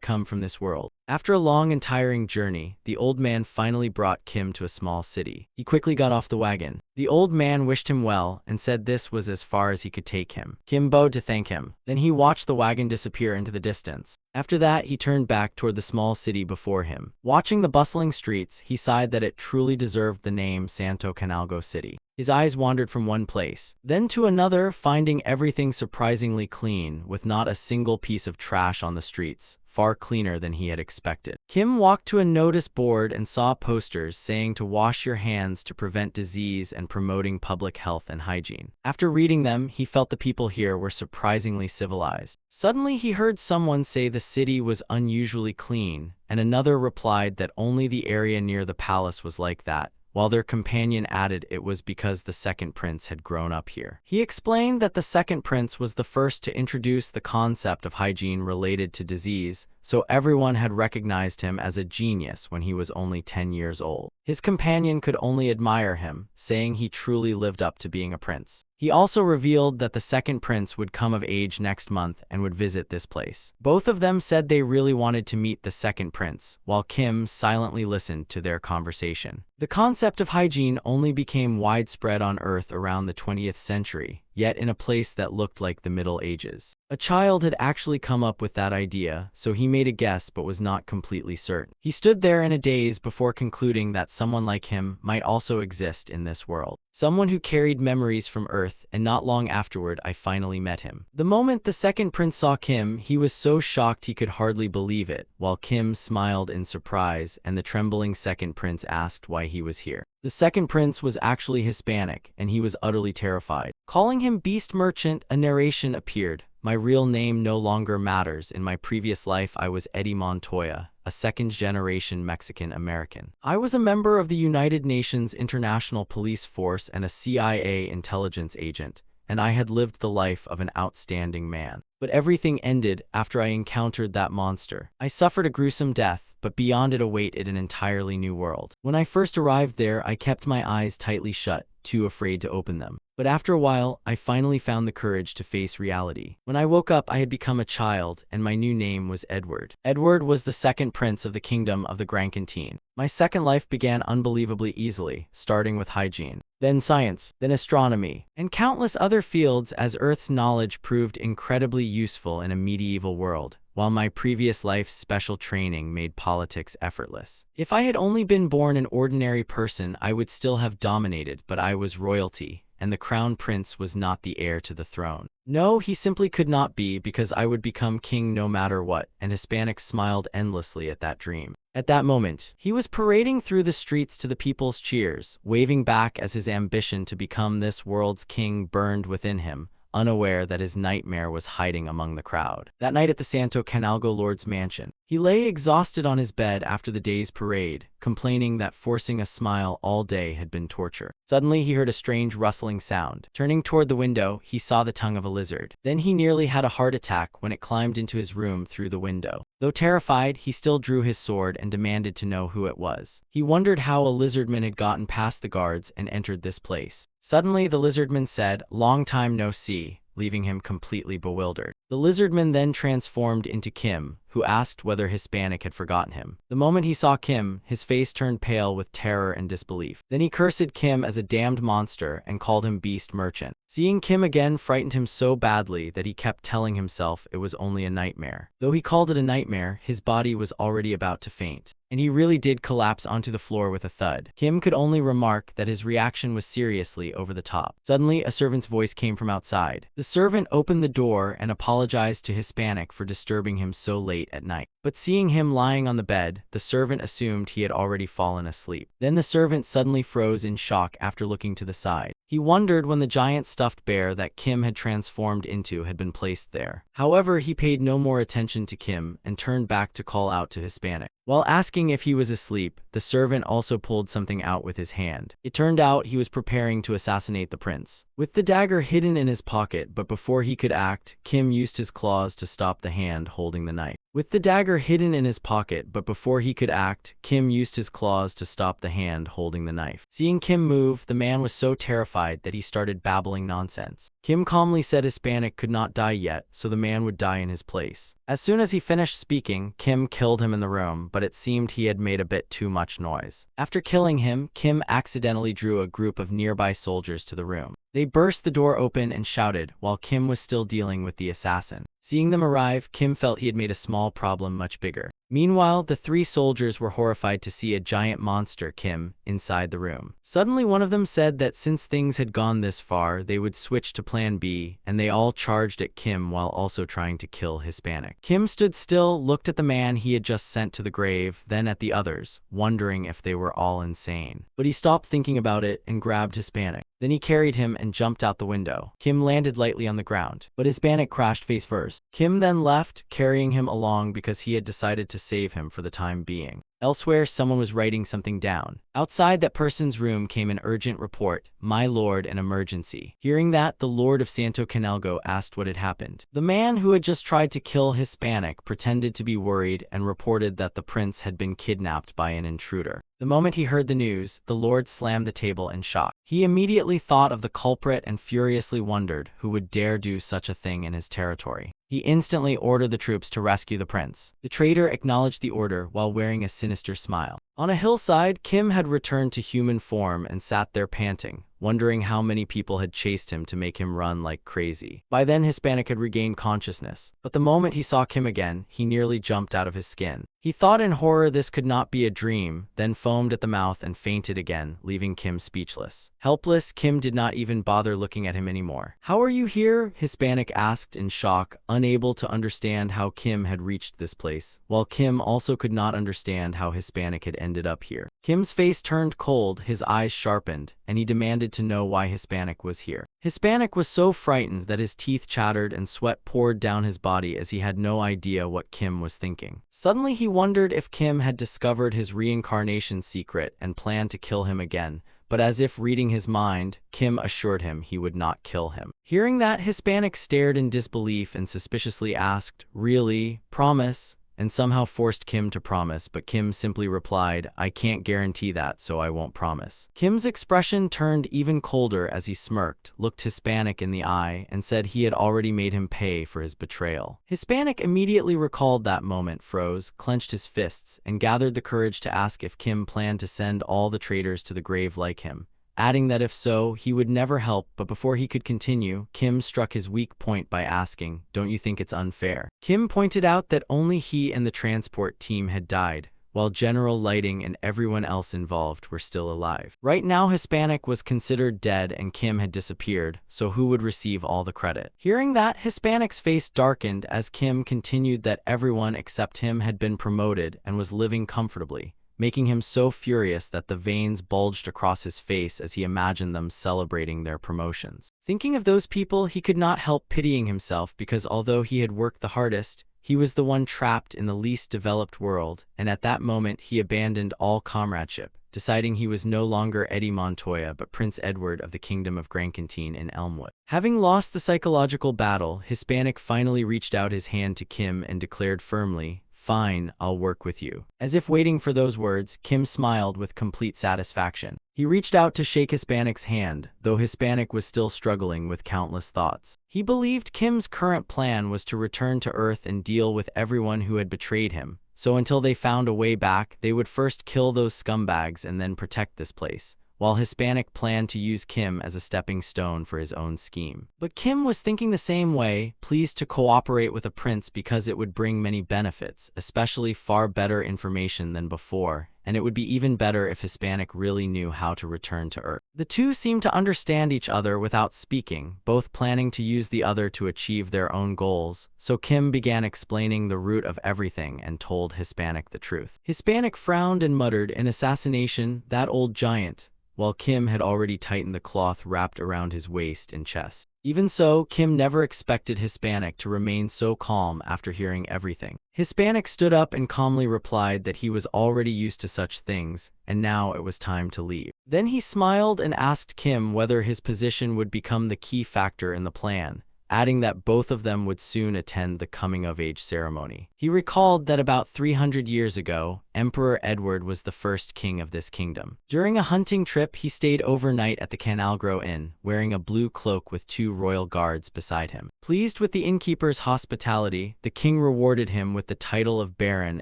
come from this world. After a long and tiring journey, the old man finally brought Kim to a small city. He quickly got off the wagon. The old man wished him well and said this was as far as he could take him. Kim bowed to thank him. Then he watched the wagon disappear into the distance. After that, he turned back toward the small city before him. Watching the bustling streets, he sighed that it truly deserved the name Santo Canalgo City. His eyes wandered from one place, then to another, finding everything surprisingly clean, with not a single piece of trash on the streets, far cleaner than he had expected. Kim walked to a notice board and saw posters saying to wash your hands to prevent disease and promoting public health and hygiene. After reading them, he felt the people here were surprisingly civilized. Suddenly, he heard someone say the city was unusually clean, and another replied that only the area near the palace was like that, while their companion added it was because the second prince had grown up here. He explained that the second prince was the first to introduce the concept of hygiene related to disease, so everyone had recognized him as a genius when he was only 10 years old. His companion could only admire him, saying he truly lived up to being a prince. He also revealed that the second prince would come of age next month and would visit this place. Both of them said they really wanted to meet the second prince, while Kim silently listened to their conversation. The concept of hygiene only became widespread on Earth around the 20th century, yet in a place that looked like the Middle Ages. A child had actually come up with that idea, so he made a guess but was not completely certain. He stood there in a daze before concluding that someone like him might also exist in this world. Someone who carried memories from Earth, and not long afterward I finally met him. The moment the second prince saw Kim, he was so shocked he could hardly believe it, while Kim smiled in surprise and the trembling second prince asked why he was here. The second prince was actually Hispanic, and he was utterly terrified. Calling him Beast Merchant, a narration appeared. My real name no longer matters. In my previous life, I was Eddie Montoya, a second-generation Mexican-American. I was a member of the United Nations International Police Force and a CIA intelligence agent, and I had lived the life of an outstanding man. But everything ended after I encountered that monster. I suffered a gruesome death, but beyond it awaited an entirely new world. When I first arrived there, I kept my eyes tightly shut, too afraid to open them. But after a while, I finally found the courage to face reality. When I woke up, I had become a child, and my new name was Edward. Edward was the second prince of the kingdom of the Grankantine. My second life began unbelievably easily, starting with hygiene, then science, then astronomy, and countless other fields as Earth's knowledge proved incredibly useful in a medieval world, while my previous life's special training made politics effortless. If I had only been born an ordinary person, I would still have dominated, but I was royalty, and the crown prince was not the heir to the throne. No, he simply could not be, because I would become king no matter what, and Hispanic smiled endlessly at that dream. At that moment, he was parading through the streets to the people's cheers, waving back as his ambition to become this world's king burned within him, unaware that his nightmare was hiding among the crowd. That night at the Santo Canalgo Lord's mansion, he lay exhausted on his bed after the day's parade, complaining that forcing a smile all day had been torture. Suddenly, he heard a strange rustling sound. Turning toward the window, he saw the tongue of a lizard. Then he nearly had a heart attack when it climbed into his room through the window. Though terrified, he still drew his sword and demanded to know who it was. He wondered how a lizardman had gotten past the guards and entered this place. Suddenly, the lizardman said, "Long time no see," leaving him completely bewildered. The lizardman then transformed into Kim, who asked whether Hispanic had forgotten him. The moment he saw Kim, his face turned pale with terror and disbelief. Then he cursed Kim as a damned monster and called him Beast Merchant. Seeing Kim again frightened him so badly that he kept telling himself it was only a nightmare. Though he called it a nightmare, his body was already about to faint, and he really did collapse onto the floor with a thud. Kim could only remark that his reaction was seriously over the top. Suddenly, a servant's voice came from outside. The servant opened the door and apologized to Hispanic for disturbing him so late at night. But seeing him lying on the bed, the servant assumed he had already fallen asleep. Then the servant suddenly froze in shock after looking to the side. He wondered when the giant stuffed bear that Kim had transformed into had been placed there. However, he paid no more attention to Kim and turned back to call out to Hispanic. While asking if he was asleep, the servant also pulled something out with his hand. It turned out he was preparing to assassinate the prince. With the dagger hidden in his pocket, but before he could act, Kim used his claws to stop the hand holding the knife. With the dagger hidden in his pocket, but before he could act, Kim used his claws to stop the hand holding the knife. Seeing Kim move, the man was so terrified that he started babbling nonsense. Kim calmly said Hispanic could not die yet, so the man would die in his place. As soon as he finished speaking, Kim killed him in the room, but it seemed he had made a bit too much noise. After killing him, Kim accidentally drew a group of nearby soldiers to the room. They burst the door open and shouted, while Kim was still dealing with the assassin. Seeing them arrive, Kim felt he had made a small problem much bigger. Meanwhile, the three soldiers were horrified to see a giant monster, Kim, inside the room. Suddenly, one of them said that since things had gone this far, they would switch to plan B, and they all charged at Kim while also trying to kill Hispanic. Kim stood still, looked at the man he had just sent to the grave, then at the others, wondering if they were all insane. But he stopped thinking about it and grabbed Hispanic. Then he carried him and jumped out the window. Kim landed lightly on the ground, but Hispanic crashed face first. Kim then left, carrying him along because he had decided to save him for the time being. Elsewhere, someone was writing something down. Outside that person's room came an urgent report. "My lord, an emergency." Hearing that, the lord of Santo Canalgo asked what had happened. The man who had just tried to kill Hispanic pretended to be worried and reported that the prince had been kidnapped by an intruder. The moment he heard the news, the lord slammed the table in shock. He immediately thought of the culprit and furiously wondered who would dare do such a thing in his territory. He instantly ordered the troops to rescue the prince. The traitor acknowledged the order while wearing a sinister smile. On a hillside, Kim had returned to human form and sat there panting, wondering how many people had chased him to make him run like crazy. By then, Hispanic had regained consciousness, but the moment he saw Kim again, he nearly jumped out of his skin. He thought in horror this could not be a dream, then foamed at the mouth and fainted again, leaving Kim speechless. Helpless, Kim did not even bother looking at him anymore. "How are you here?" Hispanic asked in shock, unable to understand how Kim had reached this place, while Kim also could not understand how Hispanic had ended up here. Kim's face turned cold, his eyes sharpened, and he demanded to know why Hispanic was here. Hispanic was so frightened that his teeth chattered and sweat poured down his body as he had no idea what Kim was thinking. Suddenly he wondered if Kim had discovered his reincarnation secret and planned to kill him again, but as if reading his mind, Kim assured him he would not kill him. Hearing that, Hispanic stared in disbelief and suspiciously asked, "Really? Promise?" and somehow forced Kim to promise, but Kim simply replied, "I can't guarantee that, so I won't promise." Kim's expression turned even colder as he smirked, looked Hispanic in the eye, and said he had already made him pay for his betrayal. Hispanic immediately recalled that moment, froze, clenched his fists, and gathered the courage to ask if Kim planned to send all the traitors to the grave like him, adding that if so, he would never help. But before he could continue, Kim struck his weak point by asking, "Don't you think it's unfair?" Kim pointed out that only he and the transport team had died, while General Lighting and everyone else involved were still alive. Right now, Hispanic was considered dead and Kim had disappeared, so who would receive all the credit? Hearing that, Hispanic's face darkened as Kim continued that everyone except him had been promoted and was living comfortably, making him so furious that the veins bulged across his face as he imagined them celebrating their promotions. Thinking of those people, he could not help pitying himself because although he had worked the hardest, he was the one trapped in the least developed world, and at that moment he abandoned all comradeship, deciding he was no longer Eddie Montoya but Prince Edward of the Kingdom of Grancantine in Elmwood. Having lost the psychological battle, Hispanic finally reached out his hand to Kim and declared firmly, "Fine, I'll work with you." As if waiting for those words, Kim smiled with complete satisfaction. He reached out to shake Hispanic's hand, though Hispanic was still struggling with countless thoughts. He believed Kim's current plan was to return to Earth and deal with everyone who had betrayed him, so until they found a way back, they would first kill those scumbags and then protect this place, while Hispanic planned to use Kim as a stepping stone for his own scheme. But Kim was thinking the same way, pleased to cooperate with a prince because it would bring many benefits, especially far better information than before, and it would be even better if Hispanic really knew how to return to Earth. The two seemed to understand each other without speaking, both planning to use the other to achieve their own goals, so Kim began explaining the root of everything and told Hispanic the truth. Hispanic frowned and muttered, "An assassination, that old giant," while Kim had already tightened the cloth wrapped around his waist and chest. Even so, Kim never expected Hispanic to remain so calm after hearing everything. Hispanic stood up and calmly replied that he was already used to such things, and now it was time to leave. Then he smiled and asked Kim whether his position would become the key factor in the plan, adding that both of them would soon attend the coming-of-age ceremony. He recalled that about 300 years ago, Emperor Edward was the first king of this kingdom. During a hunting trip, he stayed overnight at the Canalgro Inn, wearing a blue cloak with 2 royal guards beside him. Pleased with the innkeeper's hospitality, the king rewarded him with the title of Baron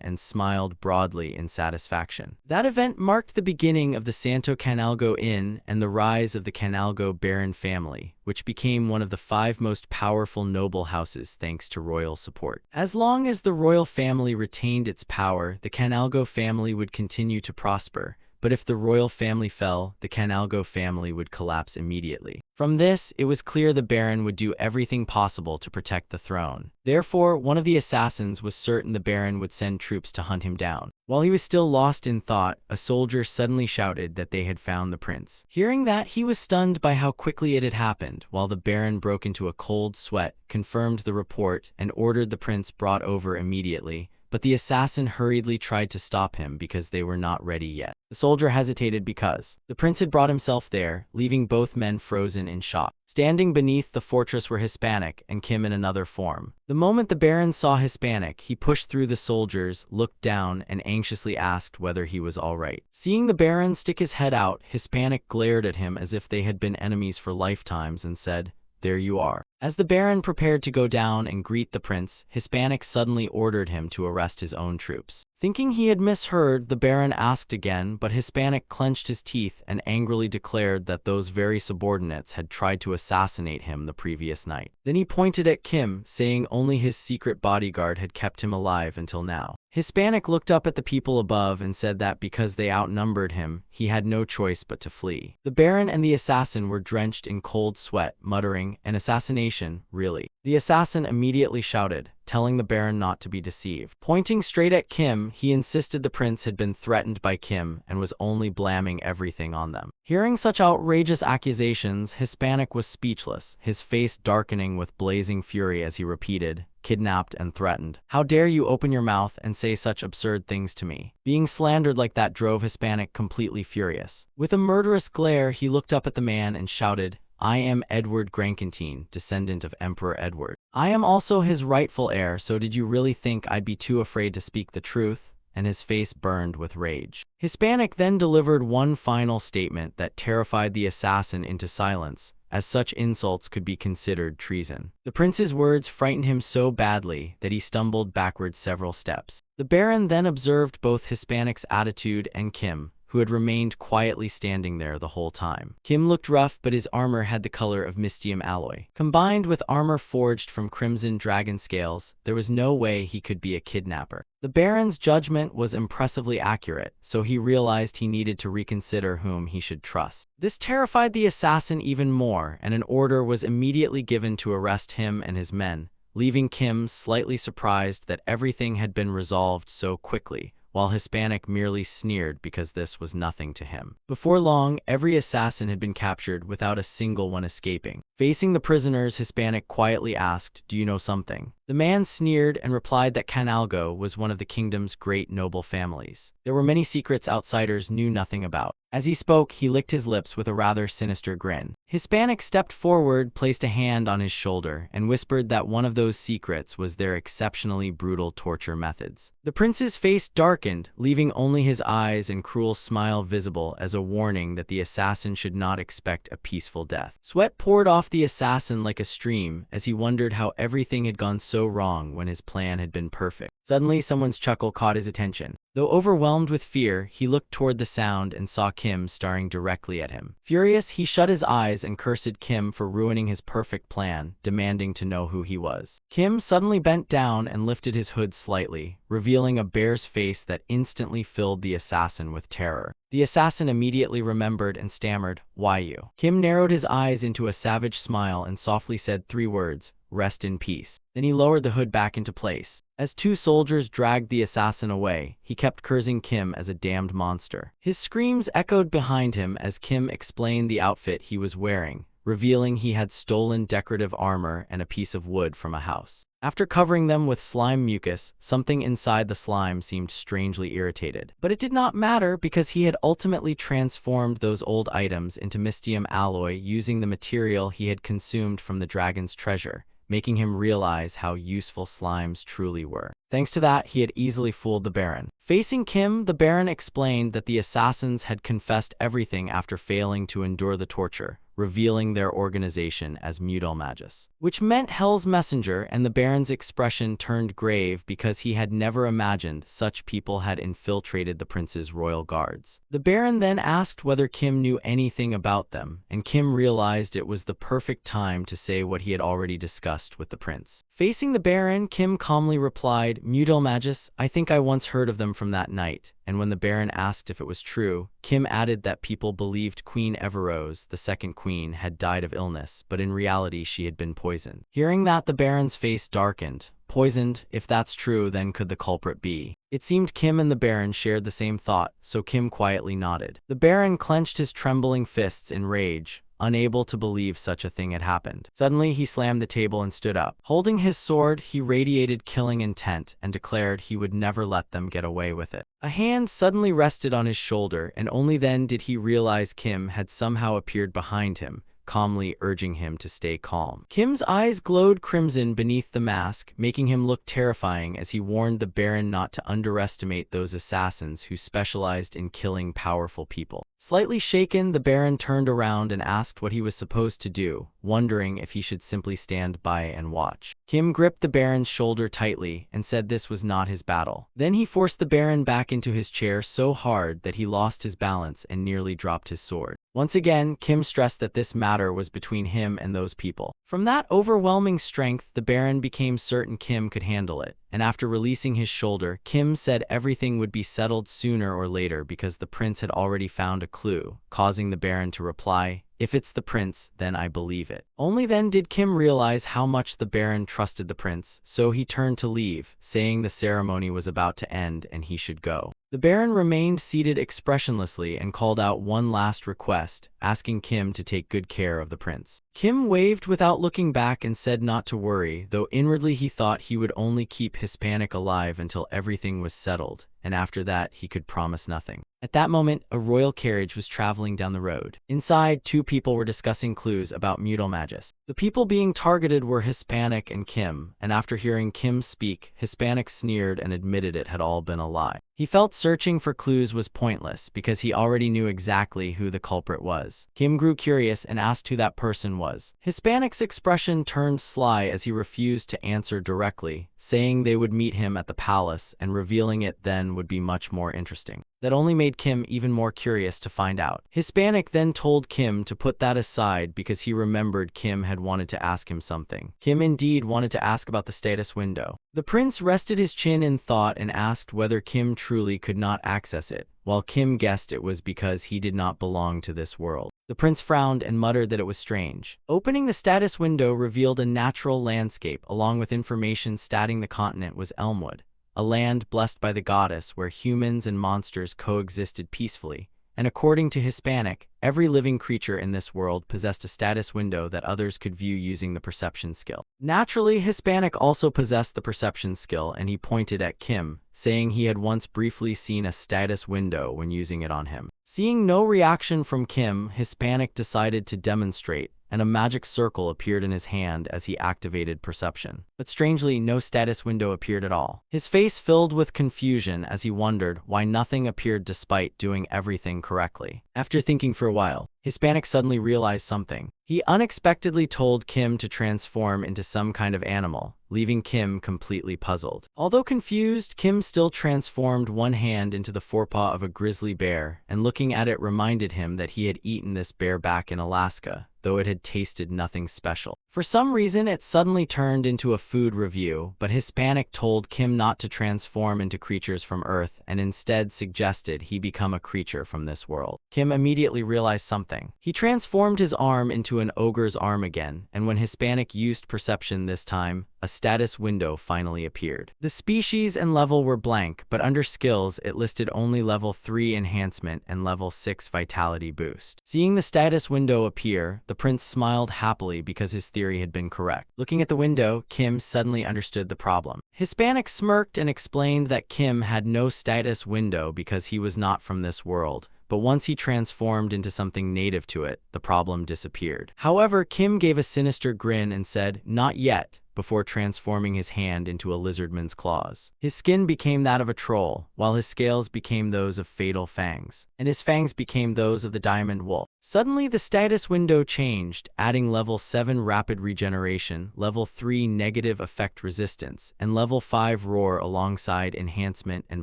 and smiled broadly in satisfaction. That event marked the beginning of the Santo Canalgo Inn and the rise of the Canalgo Baron family, which became one of the 5 most powerful noble houses thanks to royal support. As long as the royal family retained its power, the Canalgo family would continue to prosper, but if the royal family fell, the Canalgo family would collapse immediately. From this, it was clear the Baron would do everything possible to protect the throne. Therefore, one of the assassins was certain the Baron would send troops to hunt him down. While he was still lost in thought, a soldier suddenly shouted that they had found the prince. Hearing that, he was stunned by how quickly it had happened, while the Baron broke into a cold sweat, confirmed the report, and ordered the prince brought over immediately. But the assassin hurriedly tried to stop him because they were not ready yet. The soldier hesitated because the prince had brought himself there, leaving both men frozen in shock. Standing beneath the fortress were Hispanic and Kim in another form. The moment the Baron saw Hispanic, he pushed through the soldiers, looked down, and anxiously asked whether he was all right. Seeing the Baron stick his head out, Hispanic glared at him as if they had been enemies for lifetimes and said, "There you are." As the Baron prepared to go down and greet the prince, Hispanic suddenly ordered him to arrest his own troops. Thinking he had misheard, the Baron asked again, but Hispanic clenched his teeth and angrily declared that those very subordinates had tried to assassinate him the previous night. Then he pointed at Kim, saying only his secret bodyguard had kept him alive until now. Hispanic looked up at the people above and said that because they outnumbered him, he had no choice but to flee. The Baron and the assassin were drenched in cold sweat, muttering, "An assassination, really?" The assassin immediately shouted, telling the Baron not to be deceived. Pointing straight at Kim, he insisted the prince had been threatened by Kim and was only blaming everything on them. Hearing such outrageous accusations, Hispanic was speechless, his face darkening with blazing fury as he repeated, "Kidnapped and threatened. How dare you open your mouth and say such absurd things to me?" Being slandered like that drove Hispanic completely furious. With a murderous glare, he looked up at the man and shouted, "I am Edward Grankentine, descendant of Emperor Edward. I am also his rightful heir, so did you really think I'd be too afraid to speak the truth?" And his face burned with rage. Hispanic then delivered one final statement that terrified the assassin into silence, as such insults could be considered treason. The prince's words frightened him so badly that he stumbled backward several steps. The Baron then observed both Hispanic's attitude and Kim, who had remained quietly standing there the whole time. Kim looked rough, but his armor had the color of mystium alloy. Combined with armor forged from crimson dragon scales, there was no way he could be a kidnapper. The Baron's judgment was impressively accurate, so he realized he needed to reconsider whom he should trust. This terrified the assassin even more, and an order was immediately given to arrest him and his men, leaving Kim slightly surprised that everything had been resolved so quickly, while Hispanic merely sneered because this was nothing to him. Before long, every assassin had been captured without a single one escaping. Facing the prisoners, Hispanic quietly asked, "Do you know something?" The man sneered and replied that Canalgo was one of the kingdom's great noble families. There were many secrets outsiders knew nothing about. As he spoke, he licked his lips with a rather sinister grin. Hispanic stepped forward, placed a hand on his shoulder, and whispered that one of those secrets was their exceptionally brutal torture methods. The prince's face darkened, leaving only his eyes and cruel smile visible as a warning that the assassin should not expect a peaceful death. Sweat poured off the assassin like a stream as he wondered how everything had gone so wrong when his plan had been perfect. Suddenly, someone's chuckle caught his attention. Though overwhelmed with fear, he looked toward the sound and saw Kim staring directly at him. Furious, he shut his eyes and cursed Kim for ruining his perfect plan, demanding to know who he was. Kim suddenly bent down and lifted his hood slightly, revealing a bear's face that instantly filled the assassin with terror. The assassin immediately remembered and stammered, "Why you?" Kim narrowed his eyes into a savage smile and softly said 3 words, "Rest in peace." Then he lowered the hood back into place. As 2 soldiers dragged the assassin away, he kept cursing Kim as a damned monster. His screams echoed behind him as Kim explained the outfit he was wearing, revealing he had stolen decorative armor and a piece of wood from a house. After covering them with slime mucus, something inside the slime seemed strangely irritated. But it did not matter because he had ultimately transformed those old items into mystium alloy using the material he had consumed from the dragon's treasure, making him realize how useful slimes truly were. Thanks to that, he had easily fooled the Baron. Facing Kim, the Baron explained that the assassins had confessed everything after failing to endure the torture, revealing their organization as Mudelmagus, which meant Hell's Messenger, and the Baron's expression turned grave because he had never imagined such people had infiltrated the prince's royal guards. The Baron then asked whether Kim knew anything about them, and Kim realized it was the perfect time to say what he had already discussed with the prince. Facing the Baron, Kim calmly replied, "Mudelmagus, I think I once heard of them from that night." And when the Baron asked if it was true, Kim added that people believed Queen Everose, the second queen queen had died of illness, but in reality she had been poisoned. Hearing that, the Baron's face darkened. Poisoned? If that's true, then could the culprit be? It seemed Kim and the Baron shared the same thought, so Kim quietly nodded. The Baron clenched his trembling fists in rage, unable to believe such a thing had happened. Suddenly, he slammed the table and stood up. Holding his sword, he radiated killing intent and declared he would never let them get away with it. A hand suddenly rested on his shoulder, and only then did he realize Kim had somehow appeared behind him, calmly urging him to stay calm. Kim's eyes glowed crimson beneath the mask, making him look terrifying as he warned the Baron not to underestimate those assassins who specialized in killing powerful people. Slightly shaken, the Baron turned around and asked what he was supposed to do, wondering if he should simply stand by and watch. Kim gripped the Baron's shoulder tightly and said this was not his battle. Then he forced the Baron back into his chair so hard that he lost his balance and nearly dropped his sword. Once again, Kim stressed that this matter was between him and those people. From that overwhelming strength, the Baron became certain Kim could handle it, and after releasing his shoulder, Kim said everything would be settled sooner or later because the prince had already found a clue, causing the Baron to reply, "If it's the prince, then I believe it." Only then did Kim realize how much the Baron trusted the prince, so he turned to leave, saying the ceremony was about to end and he should go. The Baron remained seated expressionlessly and called out one last request, asking Kim to take good care of the prince. Kim waved without looking back and said not to worry, though inwardly he thought he would only keep Hispanic alive until everything was settled, and after that he could promise nothing. At that moment, a royal carriage was traveling down the road. Inside, two people were discussing clues about Mutal Magus. The people being targeted were Hispanic and Kim, and after hearing Kim speak, Hispanic sneered and admitted it had all been a lie. He felt searching for clues was pointless because he already knew exactly who the culprit was. Kim grew curious and asked who that person was. Hispanic's expression turned sly as he refused to answer directly, saying they would meet him at the palace and revealing it then would be much more interesting. That only made Kim even more curious to find out. Hispanic then told Kim to put that aside because he remembered Kim had wanted to ask him something. Kim indeed wanted to ask about the status window. The prince rested his chin in thought and asked whether Kim truly could not access it, while Kim guessed it was because he did not belong to this world. The prince frowned and muttered that it was strange. Opening the status window revealed a natural landscape along with information stating the continent was Elmwood, a land blessed by the goddess where humans and monsters coexisted peacefully, and according to Hispanic, every living creature in this world possessed a status window that others could view using the perception skill. Naturally, Hispanic also possessed the perception skill, and he pointed at Kim, saying he had once briefly seen a status window when using it on him. Seeing no reaction from Kim, Hispanic decided to demonstrate, and a magic circle appeared in his hand as he activated perception. But strangely, no status window appeared at all. His face filled with confusion as he wondered why nothing appeared despite doing everything correctly. After thinking for a while, Hispanic suddenly realized something. He unexpectedly told Kim to transform into some kind of animal, leaving Kim completely puzzled. Although confused, Kim still transformed one hand into the forepaw of a grizzly bear, and looking at it reminded him that he had eaten this bear back in Alaska, though it had tasted nothing special. For some reason, it suddenly turned into a food review, but Hispanic told Kim not to transform into creatures from Earth and instead suggested he become a creature from this world. Kim immediately realized something. He transformed his arm into an ogre's arm again, and when Hispanic used perception this time, a status window finally appeared. The species and level were blank, but under skills it listed only level 3 enhancement and level 6 vitality boost. Seeing the status window appear, the prince smiled happily because his theory had been correct. Looking at the window, Kim suddenly understood the problem. Hispanic smirked and explained that Kim had no status window because he was not from this world, but once he transformed into something native to it, the problem disappeared. However, Kim gave a sinister grin and said, "Not yet," before transforming his hand into a lizardman's claws. His skin became that of a troll, while his scales became those of fatal fangs, and his fangs became those of the diamond wolf. Suddenly, the status window changed, adding level 7 rapid regeneration, level 3 negative effect resistance, and level 5 roar alongside enhancement and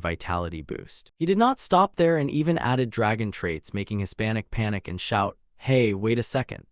vitality boost. He did not stop there and even added dragon traits, making Hispanic panic and shout, "Hey, wait a second."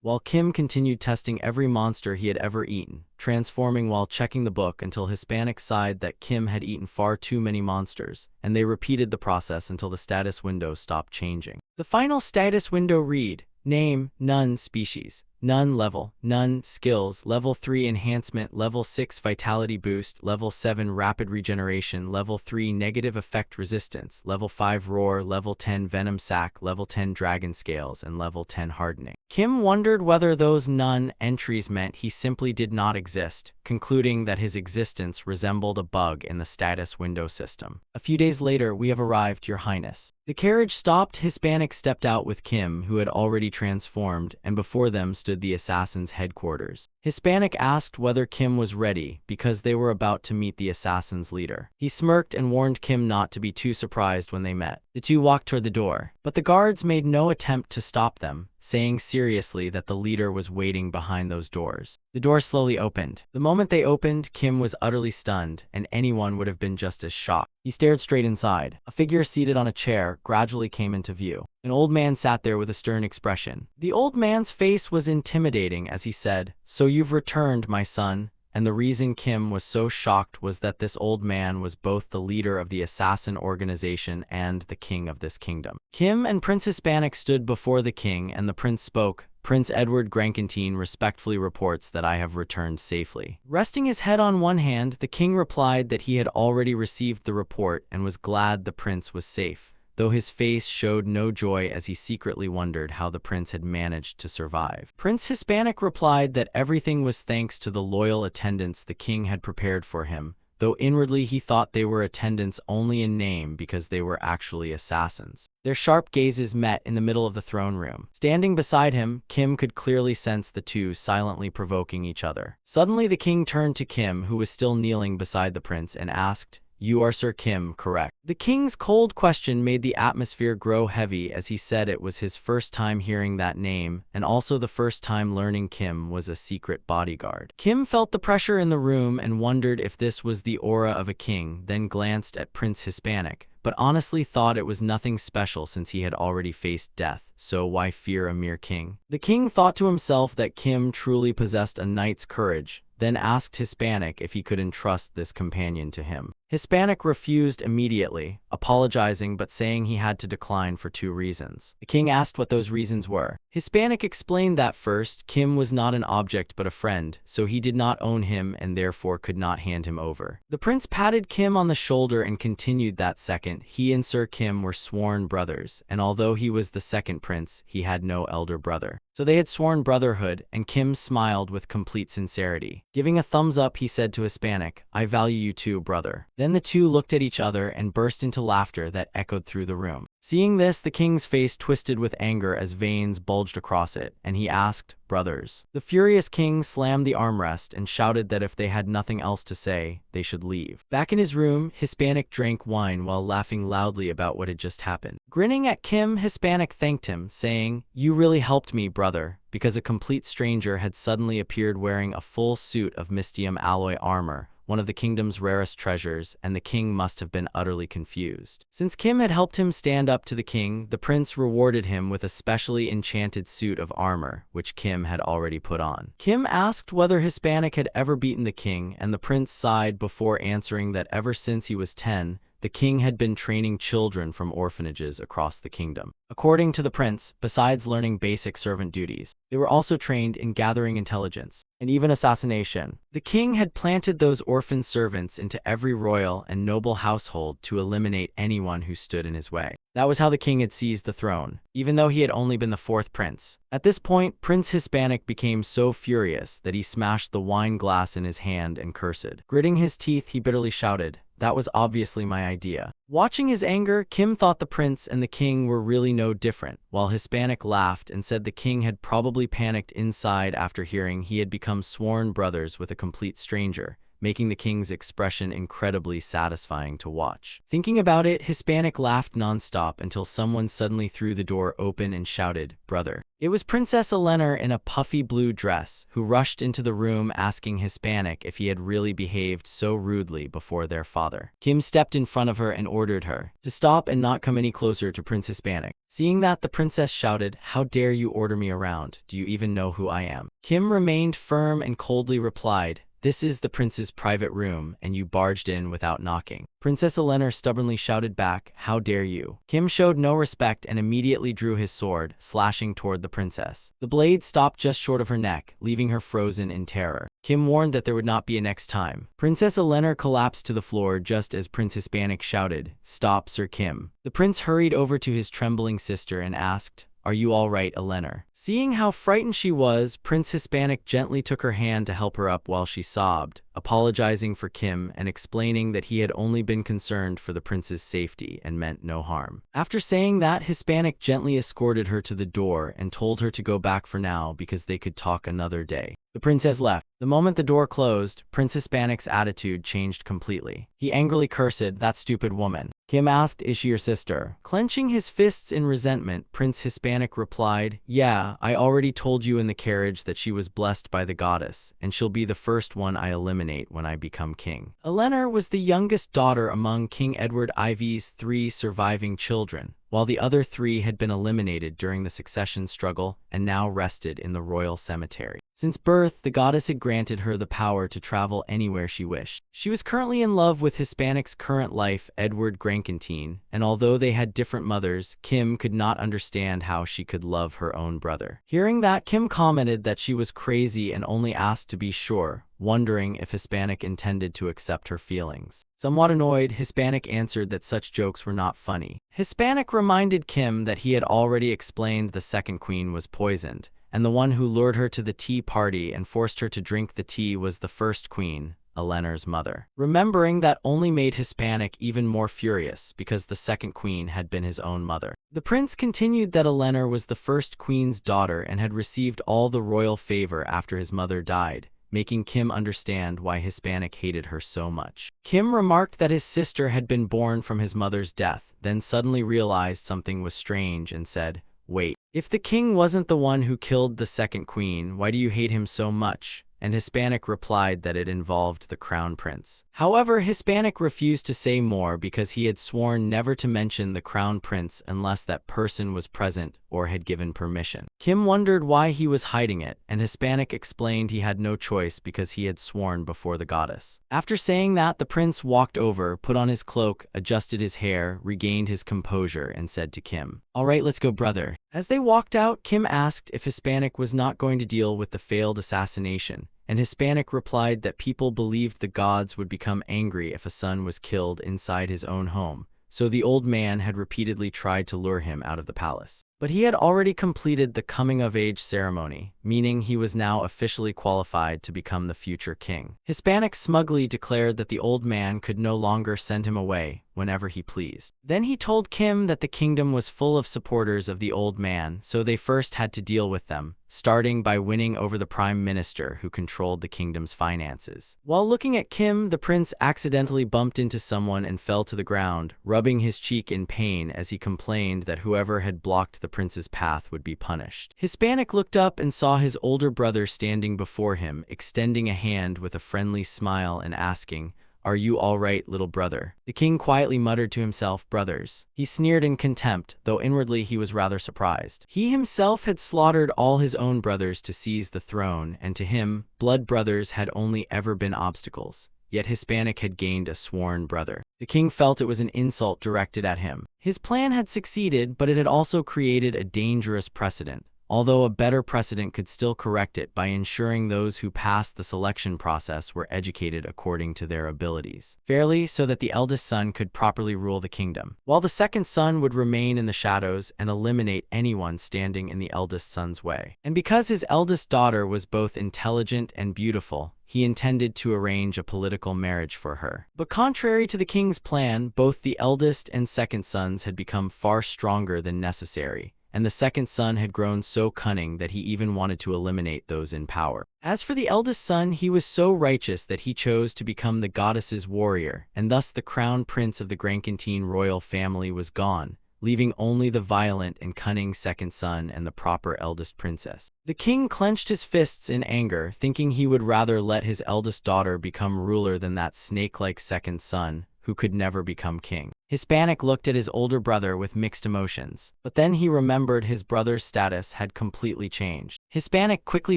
While Kim continued testing every monster he had ever eaten, transforming while checking the book until Hispanic sighed that Kim had eaten far too many monsters, and they repeated the process until the status window stopped changing. The final status window read, Name, none. Species, none. Level, none. Skills, level 3 enhancement, level 6 vitality boost, level 7 rapid regeneration, level 3 negative effect resistance, level 5 roar, level 10 venom sac, level 10 dragon scales, and level 10 hardening. Kim wondered whether those none entries meant he simply did not exist, concluding that his existence resembled a bug in the status window system. A few days later, we have arrived, Your Highness. The carriage stopped. Hispanic stepped out with Kim, who had already transformed, and before them stood the assassin's headquarters. Hispanic asked whether Kim was ready, because they were about to meet the assassin's leader. He smirked and warned Kim not to be too surprised when they met. The two walked toward the door, but the guards made no attempt to stop them, saying seriously that the leader was waiting behind those doors. The door slowly opened. The moment they opened, Kim was utterly stunned, and anyone would have been just as shocked. He stared straight inside. A figure seated on a chair gradually came into view. An old man sat there with a stern expression. The old man's face was intimidating as he said, "So you've returned, my son." And the reason Kim was so shocked was that this old man was both the leader of the assassin organization and the king of this kingdom. Kim and Prince Hispanic stood before the king, and the prince spoke. Prince Edward Grankentine respectfully reports that I have returned safely. Resting his head on one hand, the king replied that he had already received the report and was glad the prince was safe, though his face showed no joy as he secretly wondered how the prince had managed to survive. Prince Hispanic replied that everything was thanks to the loyal attendants the king had prepared for him, though inwardly he thought they were attendants only in name because they were actually assassins. Their sharp gazes met in the middle of the throne room. Standing beside him, Kim could clearly sense the two silently provoking each other. Suddenly the king turned to Kim, who was still kneeling beside the prince, and asked, "You are Sir Kim, correct?" The king's cold question made the atmosphere grow heavy as he said it was his first time hearing that name, and also the first time learning Kim was a secret bodyguard. Kim felt the pressure in the room and wondered if this was the aura of a king, then glanced at Prince Hispanic, but honestly thought it was nothing special since he had already faced death, so why fear a mere king? The king thought to himself that Kim truly possessed a knight's courage, then asked Hispanic if he could entrust this companion to him. Hispanic refused immediately, apologizing but saying he had to decline for 2 reasons. The king asked what those reasons were. Hispanic explained that first, Kim was not an object but a friend, so he did not own him and therefore could not hand him over. The prince patted Kim on the shoulder and continued that second, he and Sir Kim were sworn brothers, and although he was the second prince, he had no elder brother. So they had sworn brotherhood, and Kim smiled with complete sincerity. Giving a thumbs up, he said to Hispanic, "I value you too, brother." Then the two looked at each other and burst into laughter that echoed through the room. Seeing this, the king's face twisted with anger as veins bulged across it, and he asked, "Brothers?" The furious king slammed the armrest and shouted that if they had nothing else to say, they should leave. Back in his room, Hispanic drank wine while laughing loudly about what had just happened. Grinning at Kim, Hispanic thanked him, saying, "You really helped me, brother," because a complete stranger had suddenly appeared wearing a full suit of mystium alloy armor, one of the kingdom's rarest treasures, and the king must have been utterly confused. Since Kim had helped him stand up to the king, the prince rewarded him with a specially enchanted suit of armor, which Kim had already put on. Kim asked whether Hispanic had ever beaten the king, and the prince sighed before answering that ever since he was 10, the king had been training children from orphanages across the kingdom. According to the prince, besides learning basic servant duties, they were also trained in gathering intelligence, and even assassination. The king had planted those orphan servants into every royal and noble household to eliminate anyone who stood in his way. That was how the king had seized the throne, even though he had only been the 4th prince. At this point, Prince Hispanic became so furious that he smashed the wine glass in his hand and cursed. Gritting his teeth, he bitterly shouted, "That was obviously my idea." Watching his anger, Kim thought the prince and the king were really no different, while Hispanic laughed and said the king had probably panicked inside after hearing he had become sworn brothers with a complete stranger, making the king's expression incredibly satisfying to watch. Thinking about it, Hispanic laughed nonstop until someone suddenly threw the door open and shouted, "Brother." It was Princess Eleanor in a puffy blue dress, who rushed into the room asking Hispanic if he had really behaved so rudely before their father. Kim stepped in front of her and ordered her to stop and not come any closer to Prince Hispanic. Seeing that, the princess shouted, "How dare you order me around? Do you even know who I am?" Kim remained firm and coldly replied, "This is the prince's private room, and you barged in without knocking." Princess Eleanor stubbornly shouted back, "How dare you?" Kim showed no respect and immediately drew his sword, slashing toward the princess. The blade stopped just short of her neck, leaving her frozen in terror. Kim warned that there would not be a next time. Princess Eleanor collapsed to the floor just as Prince Hispanic shouted, "Stop, Sir Kim." The prince hurried over to his trembling sister and asked, "Are you all right, Eleanor?" Seeing how frightened she was, Prince Hispanic gently took her hand to help her up while she sobbed, apologizing for Kim and explaining that he had only been concerned for the prince's safety and meant no harm. After saying that, Hispanic gently escorted her to the door and told her to go back for now because they could talk another day. The princess left. The moment the door closed, Prince Hispanic's attitude changed completely. He angrily cursed, "That stupid woman." Kim asked, "Is she your sister?" Clenching his fists in resentment, Prince Hispanic replied, "Yeah, I already told you in the carriage that she was blessed by the goddess, and she'll be the first one I eliminate when I become king." Eleanor was the youngest daughter among King Edward IV's 3 surviving children, while the other 3 had been eliminated during the succession struggle and now rested in the royal cemetery. Since birth, the goddess had granted her the power to travel anywhere she wished. She was currently in love with Hispanic's current life, Edward Grankentine, and although they had different mothers, Kim could not understand how she could love her own brother. Hearing that, Kim commented that she was crazy and only asked to be sure, wondering if Hispanic intended to accept her feelings. Somewhat annoyed, Hispanic answered that such jokes were not funny. Hispanic reminded Kim that he had already explained the second queen was poisoned, and the one who lured her to the tea party and forced her to drink the tea was the first queen, Eleanor's mother. Remembering that only made Hispanic even more furious because the second queen had been his own mother. The prince continued that Eleanor was the first queen's daughter and had received all the royal favor after his mother died, making Kim understand why Hispanic hated her so much. Kim remarked that his sister had been born from his mother's death, then suddenly realized something was strange and said, "Wait, if the king wasn't the one who killed the second queen, why do you hate him so much?" And Hispanic replied that it involved the crown prince. However, Hispanic refused to say more because he had sworn never to mention the crown prince unless that person was present or had given permission. Kim wondered why he was hiding it, and Hispanic explained he had no choice because he had sworn before the goddess. After saying that, the prince walked over, put on his cloak, adjusted his hair, regained his composure, and said to Kim, "All right, let's go, brother." As they walked out, Kim asked if Hispanic was not going to deal with the failed assassination, and Hispanic replied that people believed the gods would become angry if a son was killed inside his own home, so the old man had repeatedly tried to lure him out of the palace. But he had already completed the coming-of-age ceremony, meaning he was now officially qualified to become the future king. Hispanic smugly declared that the old man could no longer send him away whenever he pleased. Then he told Kim that the kingdom was full of supporters of the old man, so they first had to deal with them, starting by winning over the prime minister who controlled the kingdom's finances. While looking at Kim, the prince accidentally bumped into someone and fell to the ground, rubbing his cheek in pain as he complained that whoever had blocked the prince's path would be punished. Hispanic looked up and saw his older brother standing before him, extending a hand with a friendly smile and asking, "Are you all right, little brother?" The king quietly muttered to himself, "Brothers." He sneered in contempt, though inwardly he was rather surprised. He himself had slaughtered all his own brothers to seize the throne, and to him, blood brothers had only ever been obstacles. Yet Hispanic had gained a sworn brother. The king felt it was an insult directed at him. His plan had succeeded, but it had also created a dangerous precedent, although a better precedent could still correct it by ensuring those who passed the selection process were educated according to their abilities fairly so that the eldest son could properly rule the kingdom, while the second son would remain in the shadows and eliminate anyone standing in the eldest son's way. And because his eldest daughter was both intelligent and beautiful, he intended to arrange a political marriage for her. But contrary to the king's plan, both the eldest and second sons had become far stronger than necessary, and the second son had grown so cunning that he even wanted to eliminate those in power. As for the eldest son, he was so righteous that he chose to become the goddess's warrior, and thus the crown prince of the Grankentine royal family was gone, leaving only the violent and cunning second son and the proper eldest princess. The king clenched his fists in anger, thinking he would rather let his eldest daughter become ruler than that snake-like second son, who could never become king. Hispanic looked at his older brother with mixed emotions, but then he remembered his brother's status had completely changed. Hispanic quickly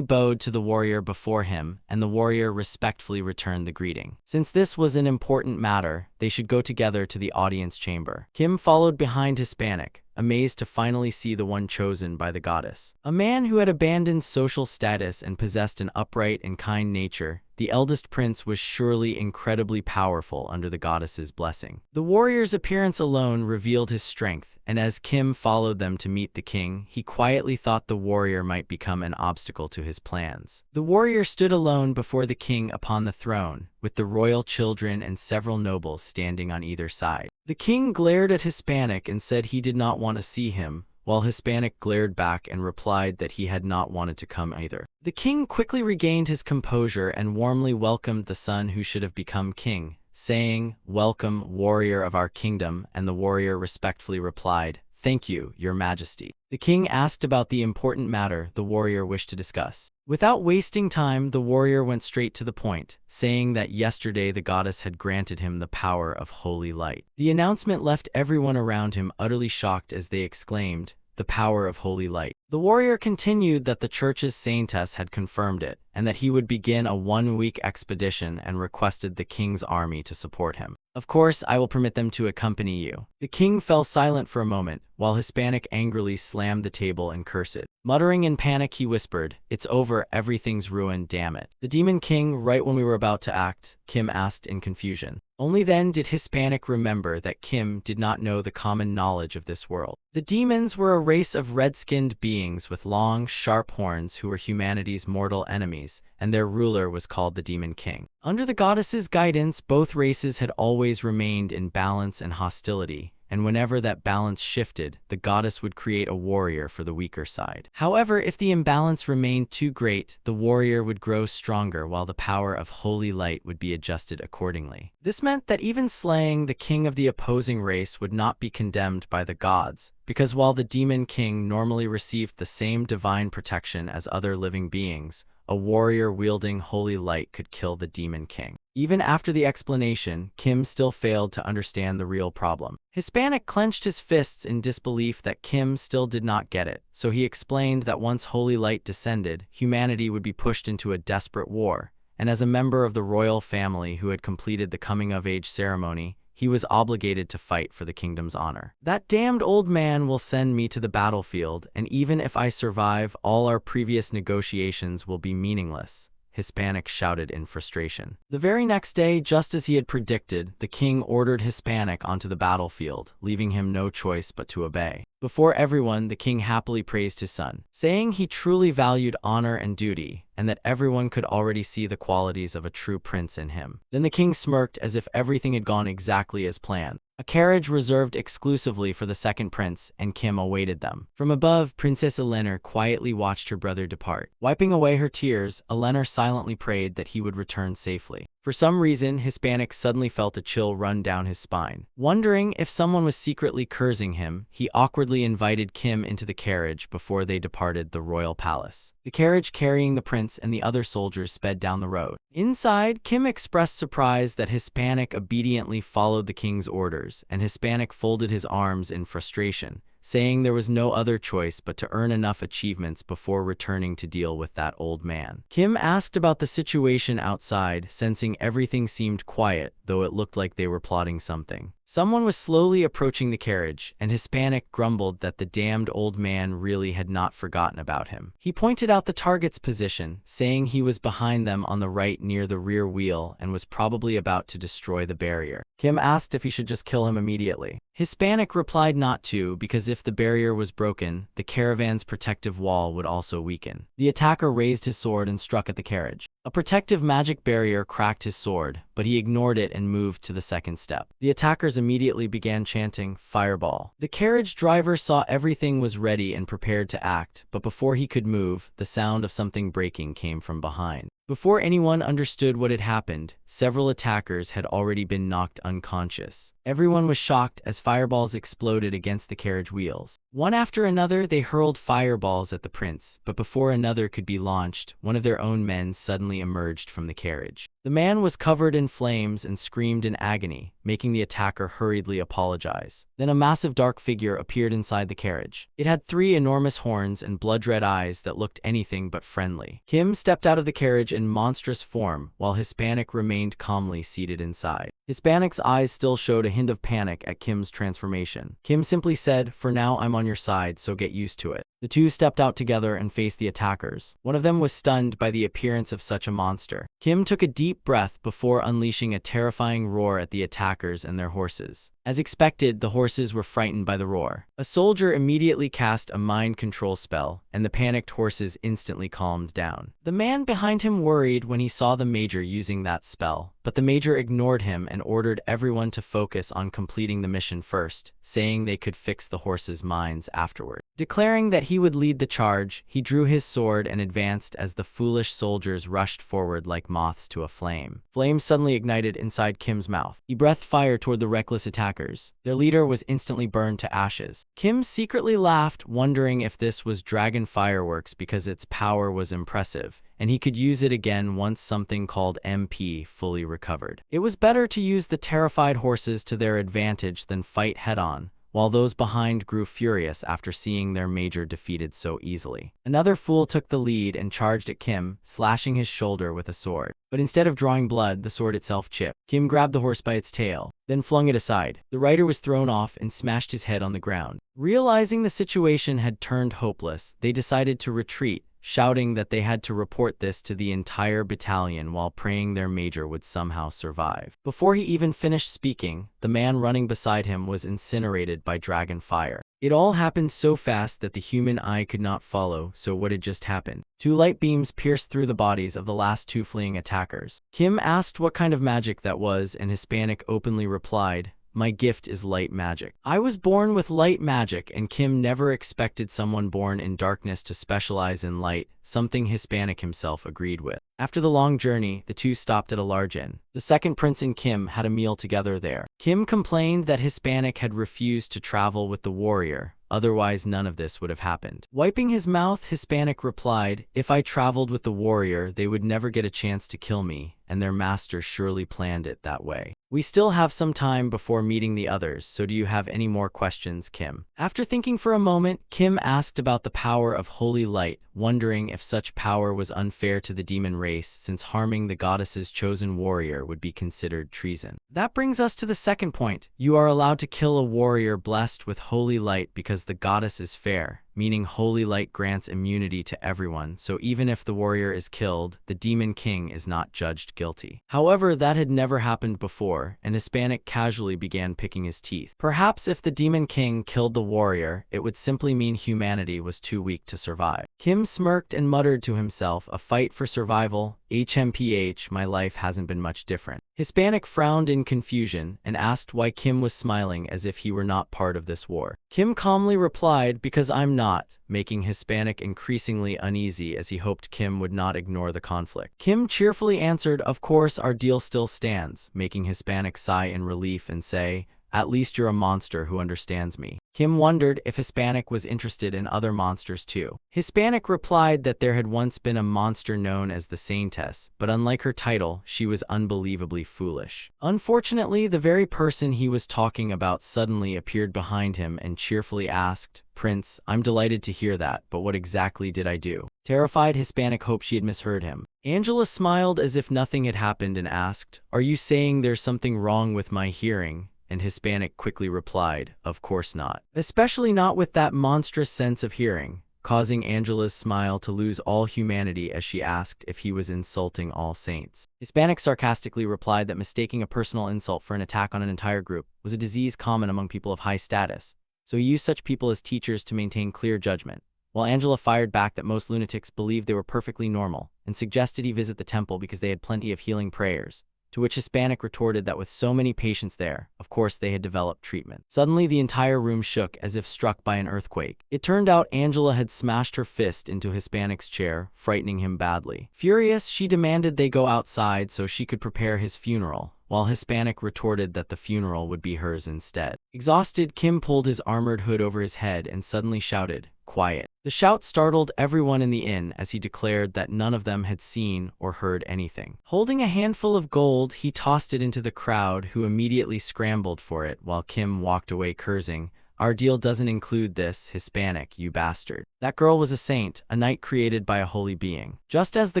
bowed to the warrior before him, and the warrior respectfully returned the greeting. Since this was an important matter, they should go together to the audience chamber. Kim followed behind Hispanic, amazed to finally see the one chosen by the goddess. A man who had abandoned social status and possessed an upright and kind nature, the eldest prince was surely incredibly powerful under the goddess's blessing. The warrior's appearance alone revealed his strength, and as Kim followed them to meet the king, he quietly thought the warrior might become an obstacle to his plans. The warrior stood alone before the king upon the throne, with the royal children and several nobles standing on either side. The king glared at Hispanic and said he did not want to see him, while Hispanic glared back and replied that he had not wanted to come either. The king quickly regained his composure and warmly welcomed the son who should have become king, saying, "Welcome, warrior of our kingdom," and the warrior respectfully replied, "Thank you, your majesty." The king asked about the important matter the warrior wished to discuss. Without wasting time, the warrior went straight to the point, saying that yesterday the goddess had granted him the power of holy light. The announcement left everyone around him utterly shocked as they exclaimed, "The power of holy light." The warrior continued that the church's saintess had confirmed it, and that he would begin a 1-week expedition and requested the king's army to support him. "Of course, I will permit them to accompany you." The king fell silent for a moment, while Hispanic angrily slammed the table and cursed. Muttering in panic, he whispered, "It's over, everything's ruined, damn it." "The demon king, right when we were about to act?" Kim asked in confusion. Only then did Hispanic remember that Kim did not know the common knowledge of this world. The demons were a race of red-skinned beings with long, sharp horns who were humanity's mortal enemies, and their ruler was called the Demon King. Under the goddess's guidance, both races had always remained in balance and hostility, and whenever that balance shifted, the goddess would create a warrior for the weaker side. However, if the imbalance remained too great, the warrior would grow stronger while the power of holy light would be adjusted accordingly. This meant that even slaying the king of the opposing race would not be condemned by the gods, because while the demon king normally received the same divine protection as other living beings, a warrior wielding holy light could kill the demon king. Even after the explanation, Kim still failed to understand the real problem. Hispanic clenched his fists in disbelief that Kim still did not get it, so he explained that once holy light descended, humanity would be pushed into a desperate war, and as a member of the royal family who had completed the coming-of-age ceremony, he was obligated to fight for the kingdom's honor. "That damned old man will send me to the battlefield, and even if I survive, all our previous negotiations will be meaningless," Hispanic shouted in frustration. The very next day, just as he had predicted, the king ordered Hispanic onto the battlefield, leaving him no choice but to obey. Before everyone, the king happily praised his son, saying he truly valued honor and duty, and that everyone could already see the qualities of a true prince in him. Then the king smirked as if everything had gone exactly as planned. A carriage reserved exclusively for the second prince and Kim awaited them. From above, Princess Eleanor quietly watched her brother depart. Wiping away her tears, Eleanor silently prayed that he would return safely. For some reason, Hispanic suddenly felt a chill run down his spine. Wondering if someone was secretly cursing him, he awkwardly invited Kim into the carriage before they departed the royal palace. The carriage carrying the prince and the other soldiers sped down the road. Inside, Kim expressed surprise that Hispanic obediently followed the king's orders, and Hispanic folded his arms in frustration, saying there was no other choice but to earn enough achievements before returning to deal with that old man. Kim asked about the situation outside, sensing everything seemed quiet, though it looked like they were plotting something. Someone was slowly approaching the carriage, and Hispanic grumbled that the damned old man really had not forgotten about him. He pointed out the target's position, saying he was behind them on the right near the rear wheel and was probably about to destroy the barrier. Kim asked if he should just kill him immediately. Hispanic replied not to, because if the barrier was broken, the caravan's protective wall would also weaken. The attacker raised his sword and struck at the carriage. A protective magic barrier cracked his sword, but he ignored it and moved to the second step. The attackers immediately began chanting, "Fireball." The carriage driver saw everything was ready and prepared to act, but before he could move, the sound of something breaking came from behind. Before anyone understood what had happened, several attackers had already been knocked unconscious. Everyone was shocked as fireballs exploded against the carriage wheels. One after another, they hurled fireballs at the prince, but before another could be launched, one of their own men suddenly emerged from the carriage. The The man was covered in flames and screamed in agony, making the attacker hurriedly apologize. Then a massive dark figure appeared inside the carriage. It had 3 enormous horns and blood-red eyes that looked anything but friendly. Kim stepped out of the carriage in monstrous form, while Hispanic remained calmly seated inside. Hispanic's eyes still showed a hint of panic at Kim's transformation. Kim simply said, "For now I'm on your side, so get used to it." The two stepped out together and faced the attackers. One of them was stunned by the appearance of such a monster. Kim took a deep breath before unleashing a terrifying roar at the attackers and their horses. As expected, the horses were frightened by the roar. A soldier immediately cast a mind control spell, and the panicked horses instantly calmed down. The man behind him worried when he saw the major using that spell, but the major ignored him and ordered everyone to focus on completing the mission first, saying they could fix the horses' minds afterward. Declaring that he would lead the charge, he drew his sword and advanced as the foolish soldiers rushed forward like moths to a flame. Flames suddenly ignited inside Kim's mouth. He breathed fire toward the reckless attackers. Their leader was instantly burned to ashes. Kim secretly laughed, wondering if this was dragon fireworks because its power was impressive, and he could use it again once something called MP fully recovered. It was better to use the terrified horses to their advantage than fight head-on, while those behind grew furious after seeing their major defeated so easily. Another fool took the lead and charged at Kim, slashing his shoulder with a sword. But instead of drawing blood, the sword itself chipped. Kim grabbed the horse by its tail, then flung it aside. The rider was thrown off and smashed his head on the ground. Realizing the situation had turned hopeless, they decided to retreat, shouting that they had to report this to the entire battalion while praying their major would somehow survive. Before he even finished speaking, the man running beside him was incinerated by dragon fire. It all happened so fast that the human eye could not follow, so what had just happened? 2 light beams pierced through the bodies of the last 2 fleeing attackers. Kim asked what kind of magic that was, and Hispanic openly replied, "My gift is light magic. I was born with light magic," and Kim never expected someone born in darkness to specialize in light, something Hispanic himself agreed with. After the long journey, the two stopped at a large inn. The second prince and Kim had a meal together there. Kim complained that Hispanic had refused to travel with the warrior, otherwise none of this would have happened. Wiping his mouth, Hispanic replied, "If I traveled with the warrior, they would never get a chance to kill me, and their master surely planned it that way. We still have some time before meeting the others, so do you have any more questions, Kim?" After thinking for a moment, Kim asked about the power of holy light, wondering if such power was unfair to the demon race, since harming the goddess's chosen warrior would be considered treason. That brings us to the second point. You are allowed to kill a warrior blessed with holy light because the goddess is fair, meaning holy light grants immunity to everyone, so even if the warrior is killed, the demon king is not judged guilty. However, that had never happened before, and Hispanic casually began picking his teeth. Perhaps if the demon king killed the warrior, it would simply mean humanity was too weak to survive. Kim smirked and muttered to himself, "A fight for survival? HMPH, my life hasn't been much different." Hispanic frowned in confusion and asked why Kim was smiling as if he were not part of this war. Kim calmly replied, "Because I'm not," making Hispanic increasingly uneasy as he hoped Kim would not ignore the conflict. Kim cheerfully answered, "Of course, our deal still stands," making Hispanic sigh in relief and say, "At least you're a monster who understands me." Kim wondered if Hispanic was interested in other monsters too. Hispanic replied that there had once been a monster known as the Saintess, but unlike her title, she was unbelievably foolish. Unfortunately, the very person he was talking about suddenly appeared behind him and cheerfully asked, "Prince, I'm delighted to hear that, but what exactly did I do?" Terrified, Hispanic hoped she had misheard him. Angela smiled as if nothing had happened and asked, "Are you saying there's something wrong with my hearing?" And Hispanic quickly replied, "Of course not. Especially not with that monstrous sense of hearing," causing Angela's smile to lose all humanity as she asked if he was insulting all saints. Hispanic sarcastically replied that mistaking a personal insult for an attack on an entire group was a disease common among people of high status, so he used such people as teachers to maintain clear judgment. While Angela fired back that most lunatics believed they were perfectly normal and suggested he visit the temple because they had plenty of healing prayers. To which Hispanic retorted that with so many patients there, of course they had developed treatment. Suddenly, the entire room shook as if struck by an earthquake. It turned out Angela had smashed her fist into Hispanic's chair, frightening him badly. Furious, she demanded they go outside so she could prepare his funeral, while Hispanic retorted that the funeral would be hers instead. Exhausted, Kim pulled his armored hood over his head and suddenly shouted, quiet. The shout startled everyone in the inn as he declared that none of them had seen or heard anything. Holding a handful of gold, he tossed it into the crowd, who immediately scrambled for it while Kim walked away cursing, "Our deal doesn't include this, Hispanic, you bastard." That girl was a saint, a knight created by a holy being. Just as the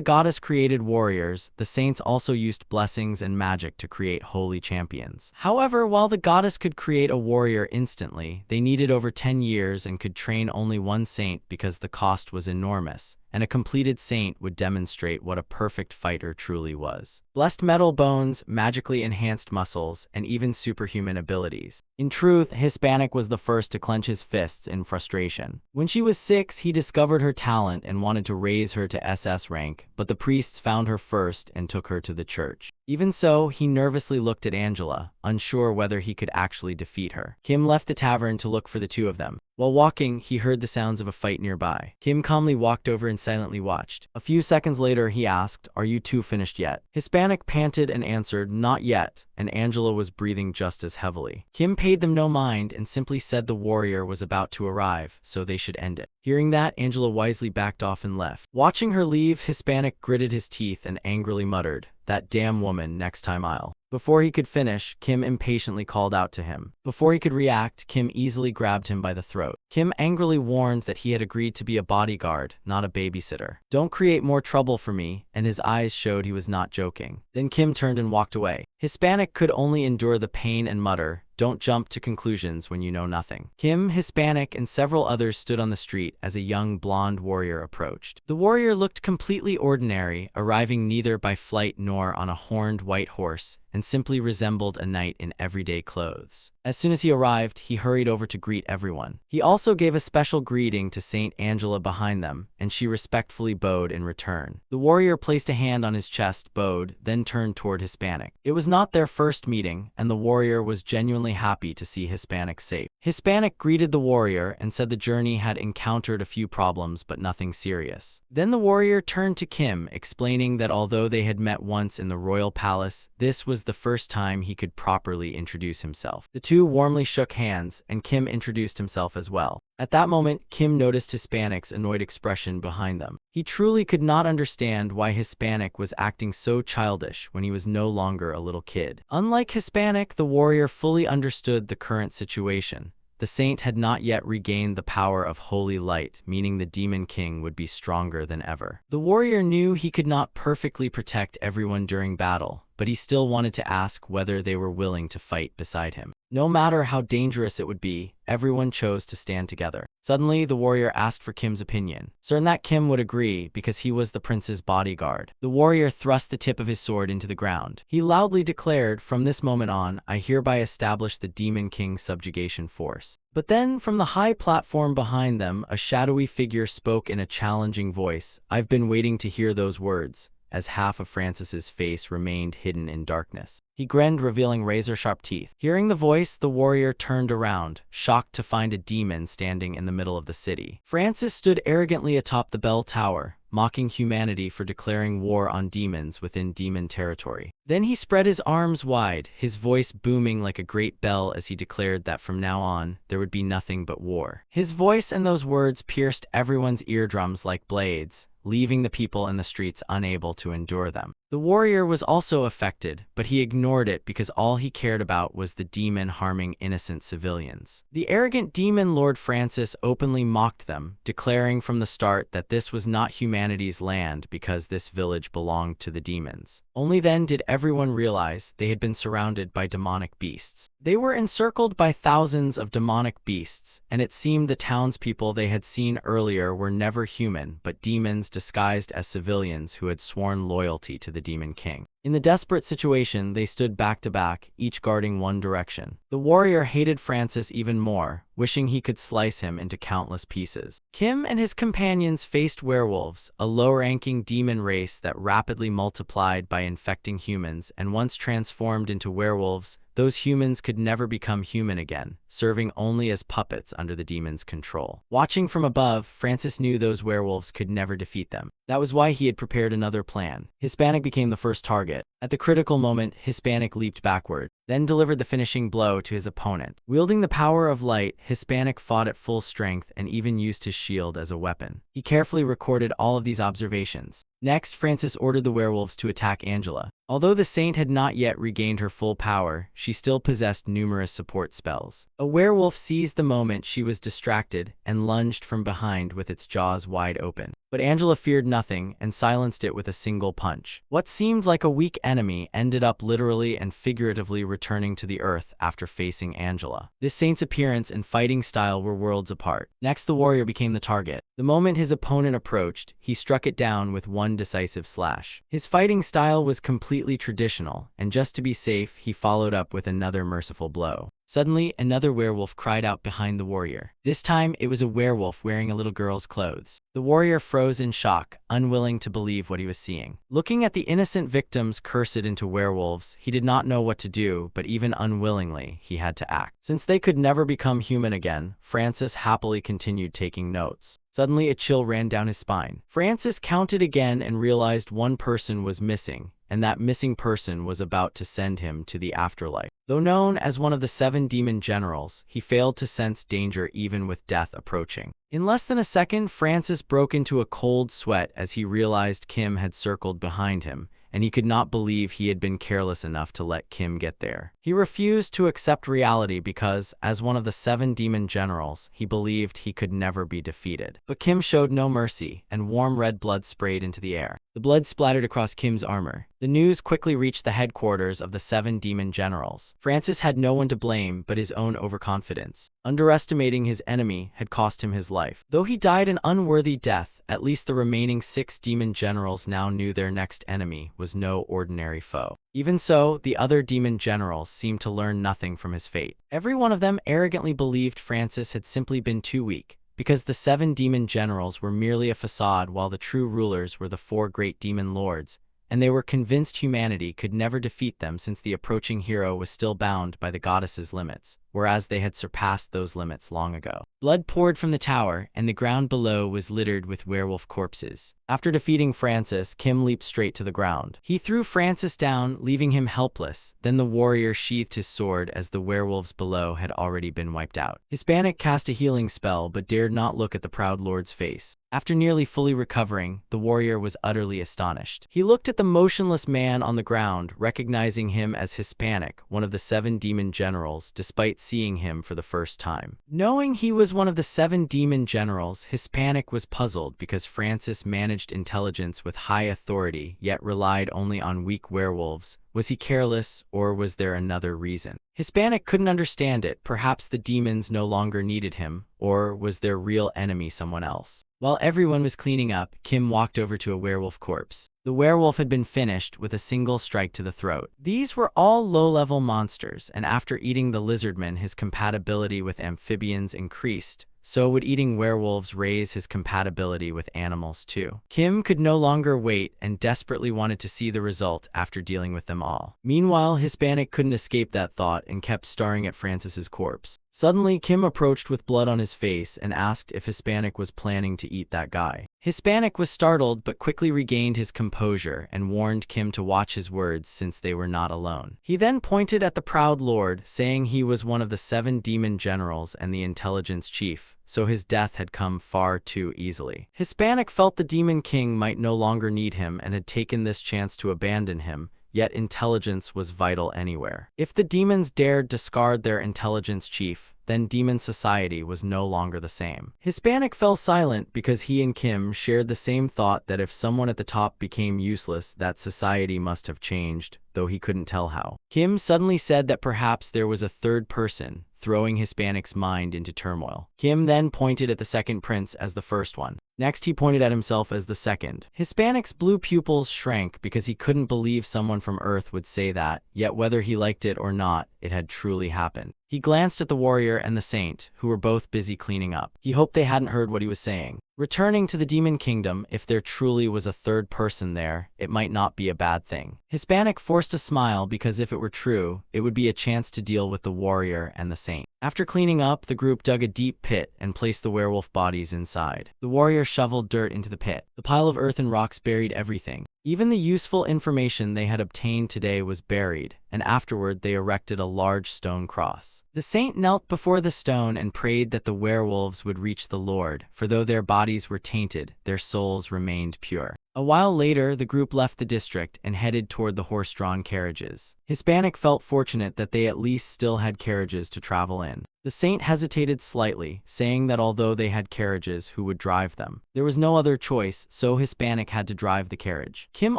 goddess created warriors, the saints also used blessings and magic to create holy champions. However, while the goddess could create a warrior instantly, they needed over 10 years and could train only one saint because the cost was enormous, and a completed saint would demonstrate what a perfect fighter truly was. Blessed metal bones, magically enhanced muscles, and even superhuman abilities. In truth, Hispanic was the first to clench his fists in frustration. When she was 6, he discovered her talent and wanted to raise her to SS rank, but the priests found her first and took her to the church. Even so, he nervously looked at Angela, unsure whether he could actually defeat her. Kim left the tavern to look for the two of them. While walking, he heard the sounds of a fight nearby. Kim calmly walked over and silently watched. A few seconds later, he asked, "Are you two finished yet?" Hispanic panted and answered, "Not yet," and Angela was breathing just as heavily. Kim paid them no mind and simply said the warrior was about to arrive, so they should end it. Hearing that, Angela wisely backed off and left. Watching her leave, Hispanic gritted his teeth and angrily muttered, "That damn woman, next time I'll..." Before he could finish, Kim impatiently called out to him. Before he could react, Kim easily grabbed him by the throat. Kim angrily warned that he had agreed to be a bodyguard, not a babysitter. "Don't create more trouble for me," and his eyes showed he was not joking. Then Kim turned and walked away. Hispanic could only endure the pain and mutter, "Don't jump to conclusions when you know nothing." Kim, Hispanic, and several others stood on the street as a young blonde warrior approached. The warrior looked completely ordinary, arriving neither by flight nor on a horned white horse, and simply resembled a knight in everyday clothes. As soon as he arrived, he hurried over to greet everyone. He also gave a special greeting to Saint Angela behind them, and she respectfully bowed in return. The warrior placed a hand on his chest, bowed, then turned toward Hispanic. It was not their first meeting, and the warrior was genuinely happy to see Hispanic safe. Hispanic greeted the warrior and said the journey had encountered a few problems but nothing serious. Then the warrior turned to Kim, explaining that although they had met once in the royal palace, this was the first time he could properly introduce himself. The two warmly shook hands, and Kim introduced himself as well. At that moment, Kim noticed Hispanic's annoyed expression behind them. He truly could not understand why Hispanic was acting so childish when he was no longer a little kid. Unlike Hispanic, the warrior fully understood the current situation. The saint had not yet regained the power of holy light, meaning the demon king would be stronger than ever. The warrior knew he could not perfectly protect everyone during battle, but he still wanted to ask whether they were willing to fight beside him. No matter how dangerous it would be, everyone chose to stand together. Suddenly, the warrior asked for Kim's opinion, certain that Kim would agree because he was the prince's bodyguard. The warrior thrust the tip of his sword into the ground. He loudly declared, "From this moment on, I hereby establish the Demon King's subjugation force." But then, from the high platform behind them, a shadowy figure spoke in a challenging voice. "I've been waiting to hear those words," as half of Francis's face remained hidden in darkness. He grinned, revealing razor-sharp teeth. Hearing the voice, the warrior turned around, shocked to find a demon standing in the middle of the city. Francis stood arrogantly atop the bell tower, mocking humanity for declaring war on demons within demon territory. Then he spread his arms wide, his voice booming like a great bell as he declared that from now on, there would be nothing but war. His voice and those words pierced everyone's eardrums like blades, leaving the people in the streets unable to endure them. The warrior was also affected, but he ignored it because all he cared about was the demon harming innocent civilians. The arrogant demon Lord Francis openly mocked them, declaring from the start that this was not humanity's land because this village belonged to the demons. Only then did everyone realize they had been surrounded by demonic beasts. They were encircled by thousands of demonic beasts, and it seemed the townspeople they had seen earlier were never human but demons disguised as civilians who had sworn loyalty to the Demon King. In the desperate situation, they stood back to back, each guarding one direction. The warrior hated Francis even more, wishing he could slice him into countless pieces. Kim and his companions faced werewolves, a low-ranking demon race that rapidly multiplied by infecting humans, and once transformed into werewolves, those humans could never become human again, serving only as puppets under the demon's control. Watching from above, Francis knew those werewolves could never defeat them. That was why he had prepared another plan. Hispanic became the first target. target. At the critical moment, Hispanic leaped backward, then delivered the finishing blow to his opponent. Wielding the power of light, Hispanic fought at full strength and even used his shield as a weapon. He carefully recorded all of these observations. Next, Francis ordered the werewolves to attack Angela. Although the saint had not yet regained her full power, she still possessed numerous support spells. A werewolf seized the moment she was distracted and lunged from behind with its jaws wide open. But Angela feared nothing and silenced it with a single punch. What seemed like a weak enemy ended up literally and figuratively returning to the earth after facing Angela. This saint's appearance and fighting style were worlds apart. Next, the warrior became the target. The moment his opponent approached, he struck it down with one decisive slash. His fighting style was completely traditional, and just to be safe, he followed up with another merciful blow. Suddenly, another werewolf cried out behind the warrior. This time, it was a werewolf wearing a little girl's clothes. The warrior froze in shock, unwilling to believe what he was seeing. Looking at the innocent victims cursed into werewolves, he did not know what to do, but even unwillingly, he had to act. Since they could never become human again, Francis happily continued taking notes. Suddenly, a chill ran down his spine. Francis counted again and realized one person was missing, and that missing person was about to send him to the afterlife. Though known as one of the 7 demon generals, he failed to sense danger even with death approaching. In less than a second, Francis broke into a cold sweat as he realized Kim had circled behind him, and he could not believe he had been careless enough to let Kim get there. He refused to accept reality because, as one of the 7 demon generals, he believed he could never be defeated. But Kim showed no mercy, and warm red blood sprayed into the air. The blood splattered across Kim's armor. The news quickly reached the headquarters of the 7 demon generals. Francis had no one to blame but his own overconfidence. Underestimating his enemy had cost him his life. Though he died an unworthy death, at least the remaining 6 demon generals now knew their next enemy was no ordinary foe. Even so, the other demon generals seemed to learn nothing from his fate. Every one of them arrogantly believed Francis had simply been too weak, because the 7 demon generals were merely a facade while the true rulers were the 4 great demon lords, and they were convinced humanity could never defeat them since the approaching hero was still bound by the goddess's limits, whereas they had surpassed those limits long ago. Blood poured from the tower, and the ground below was littered with werewolf corpses. After defeating Francis, Kim leaped straight to the ground. He threw Francis down, leaving him helpless. Then the warrior sheathed his sword as the werewolves below had already been wiped out. Hispanic cast a healing spell but dared not look at the proud lord's face. After nearly fully recovering, the warrior was utterly astonished. He looked at the motionless man on the ground, recognizing him as Hispanic, one of the 7 demon generals, despite seeing him for the first time. Knowing he was one of the 7 demon generals, Hispanic was puzzled because Francis managed intelligence with high authority, yet relied only on weak werewolves. Was he careless, or was there another reason? Hispanic couldn't understand it. Perhaps the demons no longer needed him, or was their real enemy someone else? While everyone was cleaning up, Kim walked over to a werewolf corpse. The werewolf had been finished with a single strike to the throat. These were all low-level monsters, and after eating the lizardmen, his compatibility with amphibians increased. So would eating werewolves raise his compatibility with animals too? Kim could no longer wait and desperately wanted to see the result after dealing with them all. Meanwhile, Hispanic couldn't escape that thought and kept staring at Francis's corpse. Suddenly, Kim approached with blood on his face and asked if Hispanic was planning to eat that guy. Hispanic was startled but quickly regained his composure and warned Kim to watch his words since they were not alone. He then pointed at the proud lord, saying he was one of the 7 demon generals and the intelligence chief, so his death had come far too easily. Hispanic felt the demon king might no longer need him and had taken this chance to abandon him, yet intelligence was vital anywhere. If the demons dared discard their intelligence chief, then demon society was no longer the same. Hispanic fell silent because he and Kim shared the same thought that if someone at the top became useless, that society must have changed, though he couldn't tell how. Kim suddenly said that perhaps there was a third person, throwing Hispanic's mind into turmoil. Kim then pointed at the second prince as the first one. Next, he pointed at himself as the second. Hispanic's blue pupils shrank because he couldn't believe someone from Earth would say that, yet whether he liked it or not, it had truly happened. He glanced at the warrior and the saint, who were both busy cleaning up. He hoped they hadn't heard what he was saying. Returning to the demon kingdom, if there truly was a third person there, it might not be a bad thing. Hispanic forced a smile because if it were true, it would be a chance to deal with the warrior and the saint. After cleaning up, the group dug a deep pit and placed the werewolf bodies inside. The warrior shoveled dirt into the pit. The pile of earth and rocks buried everything. Even the useful information they had obtained today was buried, and afterward they erected a large stone cross. The saint knelt before the stone and prayed that the werewolves would reach the Lord, for though their bodies were tainted, their souls remained pure. A while later, the group left the district and headed toward the horse-drawn carriages. Hispanic felt fortunate that they at least still had carriages to travel in. The saint hesitated slightly, saying that although they had carriages, who would drive them? There was no other choice, so Hispanic had to drive the carriage. Kim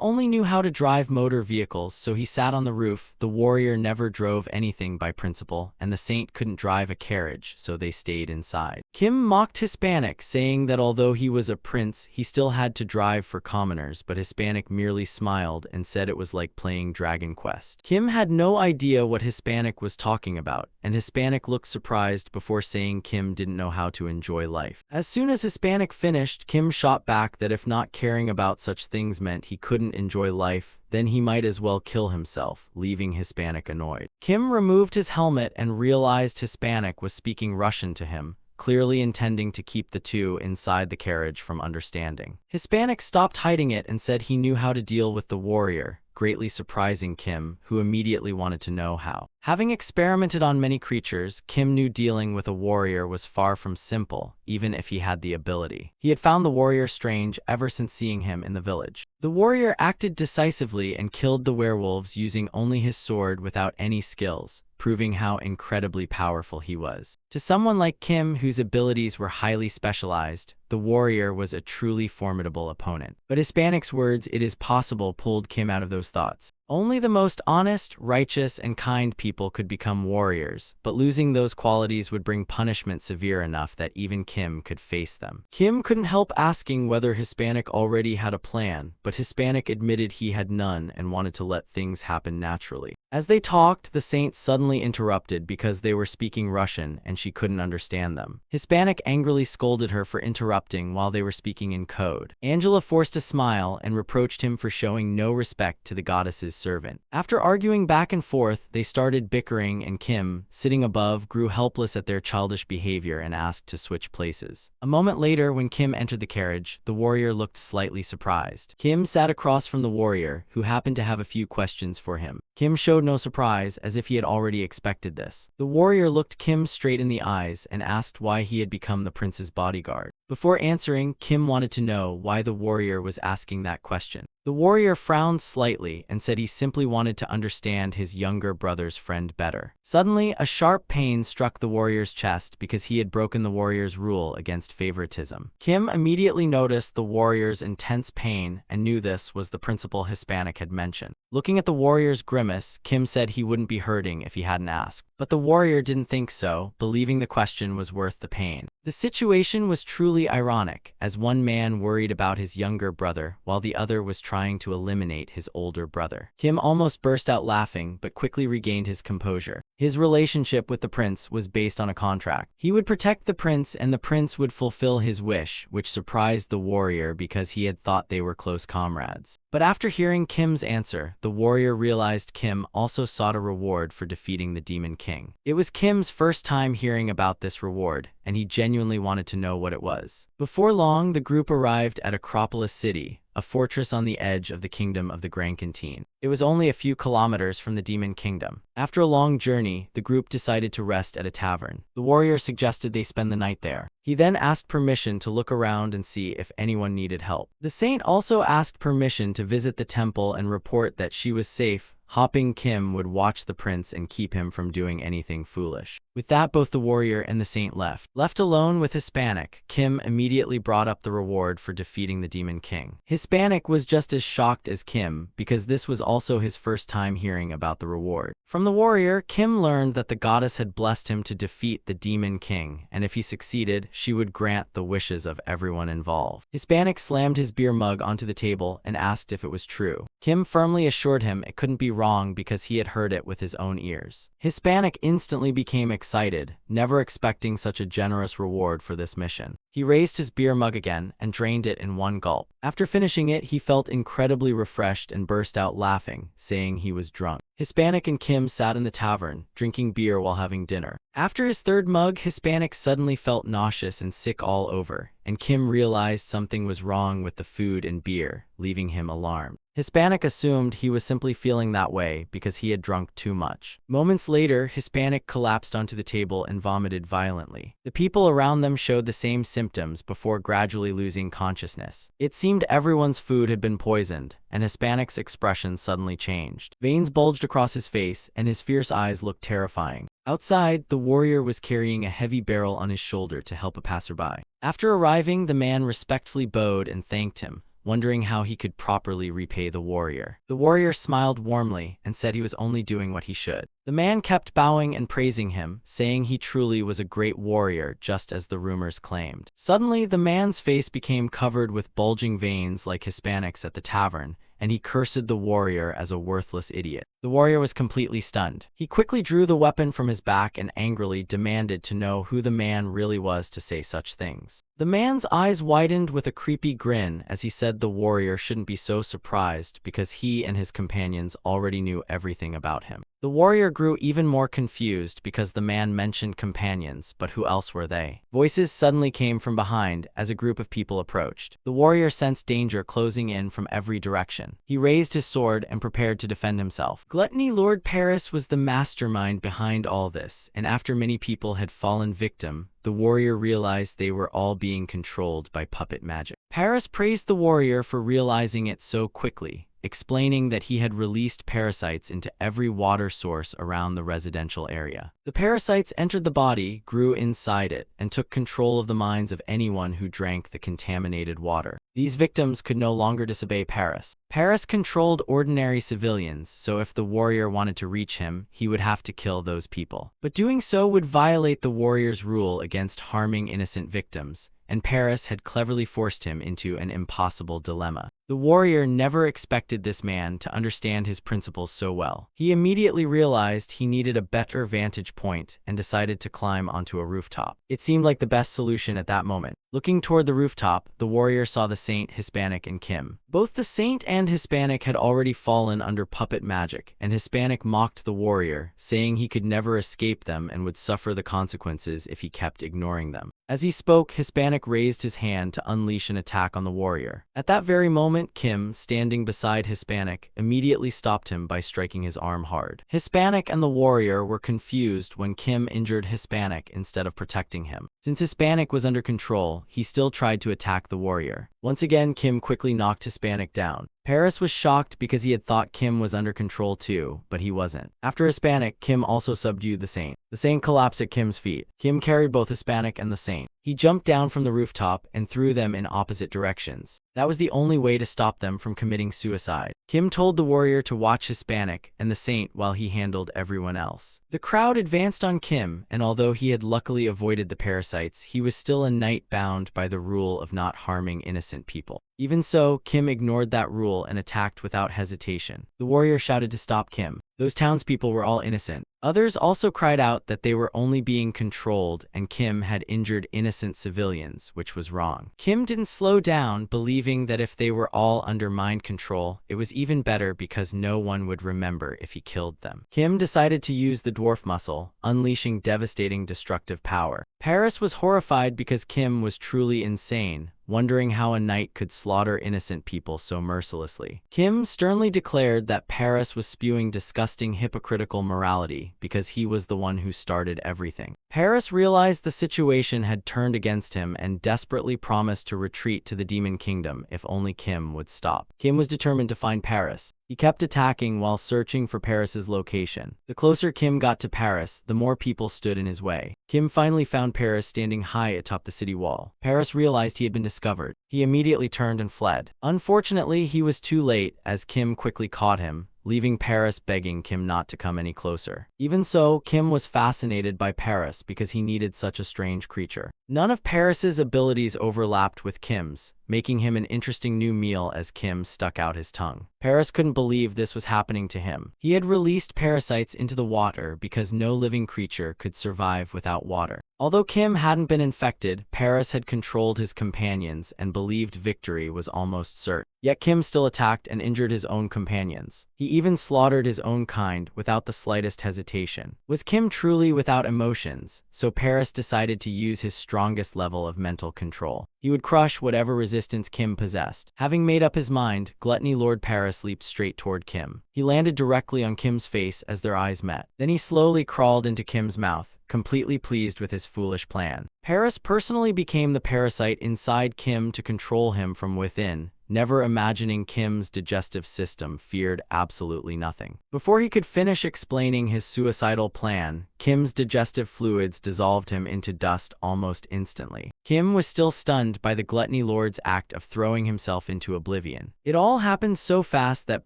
only knew how to drive motor vehicles, so he sat on the roof. The warrior never drove anything by principle, and the saint couldn't drive a carriage, so they stayed inside. Kim mocked Hispanic, saying that although he was a prince, he still had to drive for commoners, but Hispanic merely smiled and said it was like playing Dragon Quest. Kim had no idea what Hispanic was talking about, and Hispanic looked surprised before saying Kim didn't know how to enjoy life. As soon as Hispanic finished, Kim shot back that if not caring about such things meant he couldn't enjoy life, then he might as well kill himself, leaving Hispanic annoyed. Kim removed his helmet and realized Hispanic was speaking Russian to him, clearly intending to keep the two inside the carriage from understanding. Hispanic stopped hiding it and said he knew how to deal with the warrior, greatly surprising Kim, who immediately wanted to know how. Having experimented on many creatures, Kim knew dealing with a warrior was far from simple, even if he had the ability. He had found the warrior strange ever since seeing him in the village. The warrior acted decisively and killed the werewolves using only his sword without any skills, proving how incredibly powerful he was. To someone like Kim, whose abilities were highly specialized, the warrior was a truly formidable opponent. But Hispanic's words, "it is possible," pulled Kim out of those thoughts. Only the most honest, righteous, and kind people could become warriors, but losing those qualities would bring punishment severe enough that even Kim could face them. Kim couldn't help asking whether Hispanic already had a plan, but Hispanic admitted he had none and wanted to let things happen naturally. As they talked, the saint suddenly interrupted because they were speaking Russian and she couldn't understand them. Hispanic angrily scolded her for interrupting while they were speaking in code. Angela forced a smile and reproached him for showing no respect to the goddess's servant. After arguing back and forth, they started bickering and Kim, sitting above, grew helpless at their childish behavior and asked to switch places. A moment later, when Kim entered the carriage, the warrior looked slightly surprised. Kim sat across from the warrior, who happened to have a few questions for him. Kim showed no surprise, as if he had already expected this. The warrior looked Kim straight in the eyes and asked why he had become the prince's bodyguard. Before answering, Kim wanted to know why the warrior was asking that question. The warrior frowned slightly and said he simply wanted to understand his younger brother's friend better. Suddenly, a sharp pain struck the warrior's chest because he had broken the warrior's rule against favoritism. Kim immediately noticed the warrior's intense pain and knew this was the principle Hispanic had mentioned. Looking at the warrior's grimace, Kim said he wouldn't be hurting if he hadn't asked. But the warrior didn't think so, believing the question was worth the pain. The situation was truly ironic, as one man worried about his younger brother while the other was trying to eliminate his older brother. Kim almost burst out laughing, but quickly regained his composure. His relationship with the prince was based on a contract. He would protect the prince and the prince would fulfill his wish, which surprised the warrior because he had thought they were close comrades. But after hearing Kim's answer, the warrior realized Kim also sought a reward for defeating the Demon King. It was Kim's first time hearing about this reward, and he genuinely wanted to know what it was. Before long, the group arrived at Acropolis City, a fortress on the edge of the kingdom of the Grand Canteen. It was only a few kilometers from the Demon Kingdom. After a long journey, the group decided to rest at a tavern. The warrior suggested they spend the night there. He then asked permission to look around and see if anyone needed help. The saint also asked permission to visit the temple and report that she was safe. Hopping Kim would watch the prince and keep him from doing anything foolish. With that, both the warrior and the saint left. Left alone with Hispanic, Kim immediately brought up the reward for defeating the Demon King. Hispanic was just as shocked as Kim, because this was also his first time hearing about the reward. From the warrior, Kim learned that the goddess had blessed him to defeat the Demon King, and if he succeeded, she would grant the wishes of everyone involved. Hispanic slammed his beer mug onto the table and asked if it was true. Kim firmly assured him it couldn't be wrong because he had heard it with his own ears. Hispanic instantly became excited, never expecting such a generous reward for this mission. He raised his beer mug again and drained it in one gulp. After finishing it, he felt incredibly refreshed and burst out laughing, saying he was drunk. Hispanic and Kim sat in the tavern, drinking beer while having dinner. After his third mug, Hispanic suddenly felt nauseous and sick all over, and Kim realized something was wrong with the food and beer, leaving him alarmed. Hispanic assumed he was simply feeling that way because he had drunk too much. Moments later, Hispanic collapsed onto the table and vomited violently. The people around them showed the same symptoms before gradually losing consciousness. It seemed everyone's food had been poisoned, and Hispanic's expression suddenly changed. Veins bulged across his face, and his fierce eyes looked terrifying. Outside, the warrior was carrying a heavy barrel on his shoulder to help a passerby. After arriving, the man respectfully bowed and thanked him, wondering how he could properly repay the warrior. The warrior smiled warmly and said he was only doing what he should. The man kept bowing and praising him, saying he truly was a great warrior, just as the rumors claimed. Suddenly, the man's face became covered with bulging veins like Hispanic's at the tavern, and he cursed the warrior as a worthless idiot. The warrior was completely stunned. He quickly drew the weapon from his back and angrily demanded to know who the man really was to say such things. The man's eyes widened with a creepy grin as he said the warrior shouldn't be so surprised because he and his companions already knew everything about him. The warrior grew even more confused because the man mentioned companions, but who else were they? Voices suddenly came from behind as a group of people approached. The warrior sensed danger closing in from every direction. He raised his sword and prepared to defend himself. Gluttony Lord Paris was the mastermind behind all this, and after many people had fallen victim, the warrior realized they were all being controlled by puppet magic. Paris praised the warrior for realizing it so quickly, explaining that he had released parasites into every water source around the residential area. The parasites entered the body, grew inside it, and took control of the minds of anyone who drank the contaminated water. These victims could no longer disobey Paris. Paris controlled ordinary civilians, so if the warrior wanted to reach him, he would have to kill those people. But doing so would violate the warrior's rule against harming innocent victims, and Paris had cleverly forced him into an impossible dilemma. The warrior never expected this man to understand his principles so well. He immediately realized he needed a better vantage point and decided to climb onto a rooftop. It seemed like the best solution at that moment. Looking toward the rooftop, the warrior saw the saint, Hispanic, and Kim. Both the saint and Hispanic had already fallen under puppet magic, and Hispanic mocked the warrior, saying he could never escape them and would suffer the consequences if he kept ignoring them. As he spoke, Hispanic raised his hand to unleash an attack on the warrior. At that very moment, Kim, standing beside Hispanic, immediately stopped him by striking his arm hard. Hispanic and the warrior were confused when Kim injured Hispanic instead of protecting him. Since Hispanic was under control, he still tried to attack the warrior. Once again, Kim quickly knocked Hispanic down. Paris was shocked because he had thought Kim was under control too, but he wasn't. After Hispanic, Kim also subdued the saint. The saint collapsed at Kim's feet. Kim carried both Hispanic and the saint. He jumped down from the rooftop and threw them in opposite directions. That was the only way to stop them from committing suicide. Kim told the warrior to watch Hispanic and the saint while he handled everyone else. The crowd advanced on Kim, and although he had luckily avoided the parasites, he was still a knight bound by the rule of not harming innocent people. Even so, Kim ignored that rule and attacked without hesitation. The warrior shouted to stop Kim. Those townspeople were all innocent. Others also cried out that they were only being controlled and Kim had injured innocent civilians, which was wrong. Kim didn't slow down, believing that if they were all under mind control, it was even better because no one would remember if he killed them. Kim decided to use the dwarf muscle, unleashing devastating destructive power. Paris was horrified because Kim was truly insane, wondering how a knight could slaughter innocent people so mercilessly. Kim sternly declared that Paris was spewing disgusting hypocritical morality because he was the one who started everything. Paris realized the situation had turned against him and desperately promised to retreat to the Demon Kingdom if only Kim would stop. Kim was determined to find Paris. He kept attacking while searching for Paris's location. The closer Kim got to Paris, the more people stood in his way. Kim finally found Paris standing high atop the city wall. Paris realized he had been discovered. He immediately turned and fled. Unfortunately, he was too late as Kim quickly caught him, leaving Paris begging Kim not to come any closer. Even so, Kim was fascinated by Paris because he needed such a strange creature. None of Paris's abilities overlapped with Kim's, making him an interesting new meal as Kim stuck out his tongue. Paris couldn't believe this was happening to him. He had released parasites into the water because no living creature could survive without water. Although Kim hadn't been infected, Paris had controlled his companions and believed victory was almost certain. Yet Kim still attacked and injured his own companions. He even slaughtered his own kind without the slightest hesitation. Was Kim truly without emotions? So Paris decided to use his strongest level of mental control. He would crush whatever resistance Kim possessed. Having made up his mind, Gluttony Lord Paris leaped straight toward Kim. He landed directly on Kim's face as their eyes met. Then he slowly crawled into Kim's mouth, completely pleased with his foolish plan. Paris personally became the parasite inside Kim to control him from within, never imagining Kim's digestive system feared absolutely nothing. Before he could finish explaining his suicidal plan, Kim's digestive fluids dissolved him into dust almost instantly. Kim was still stunned by the Gluttony Lord's act of throwing himself into oblivion. It all happened so fast that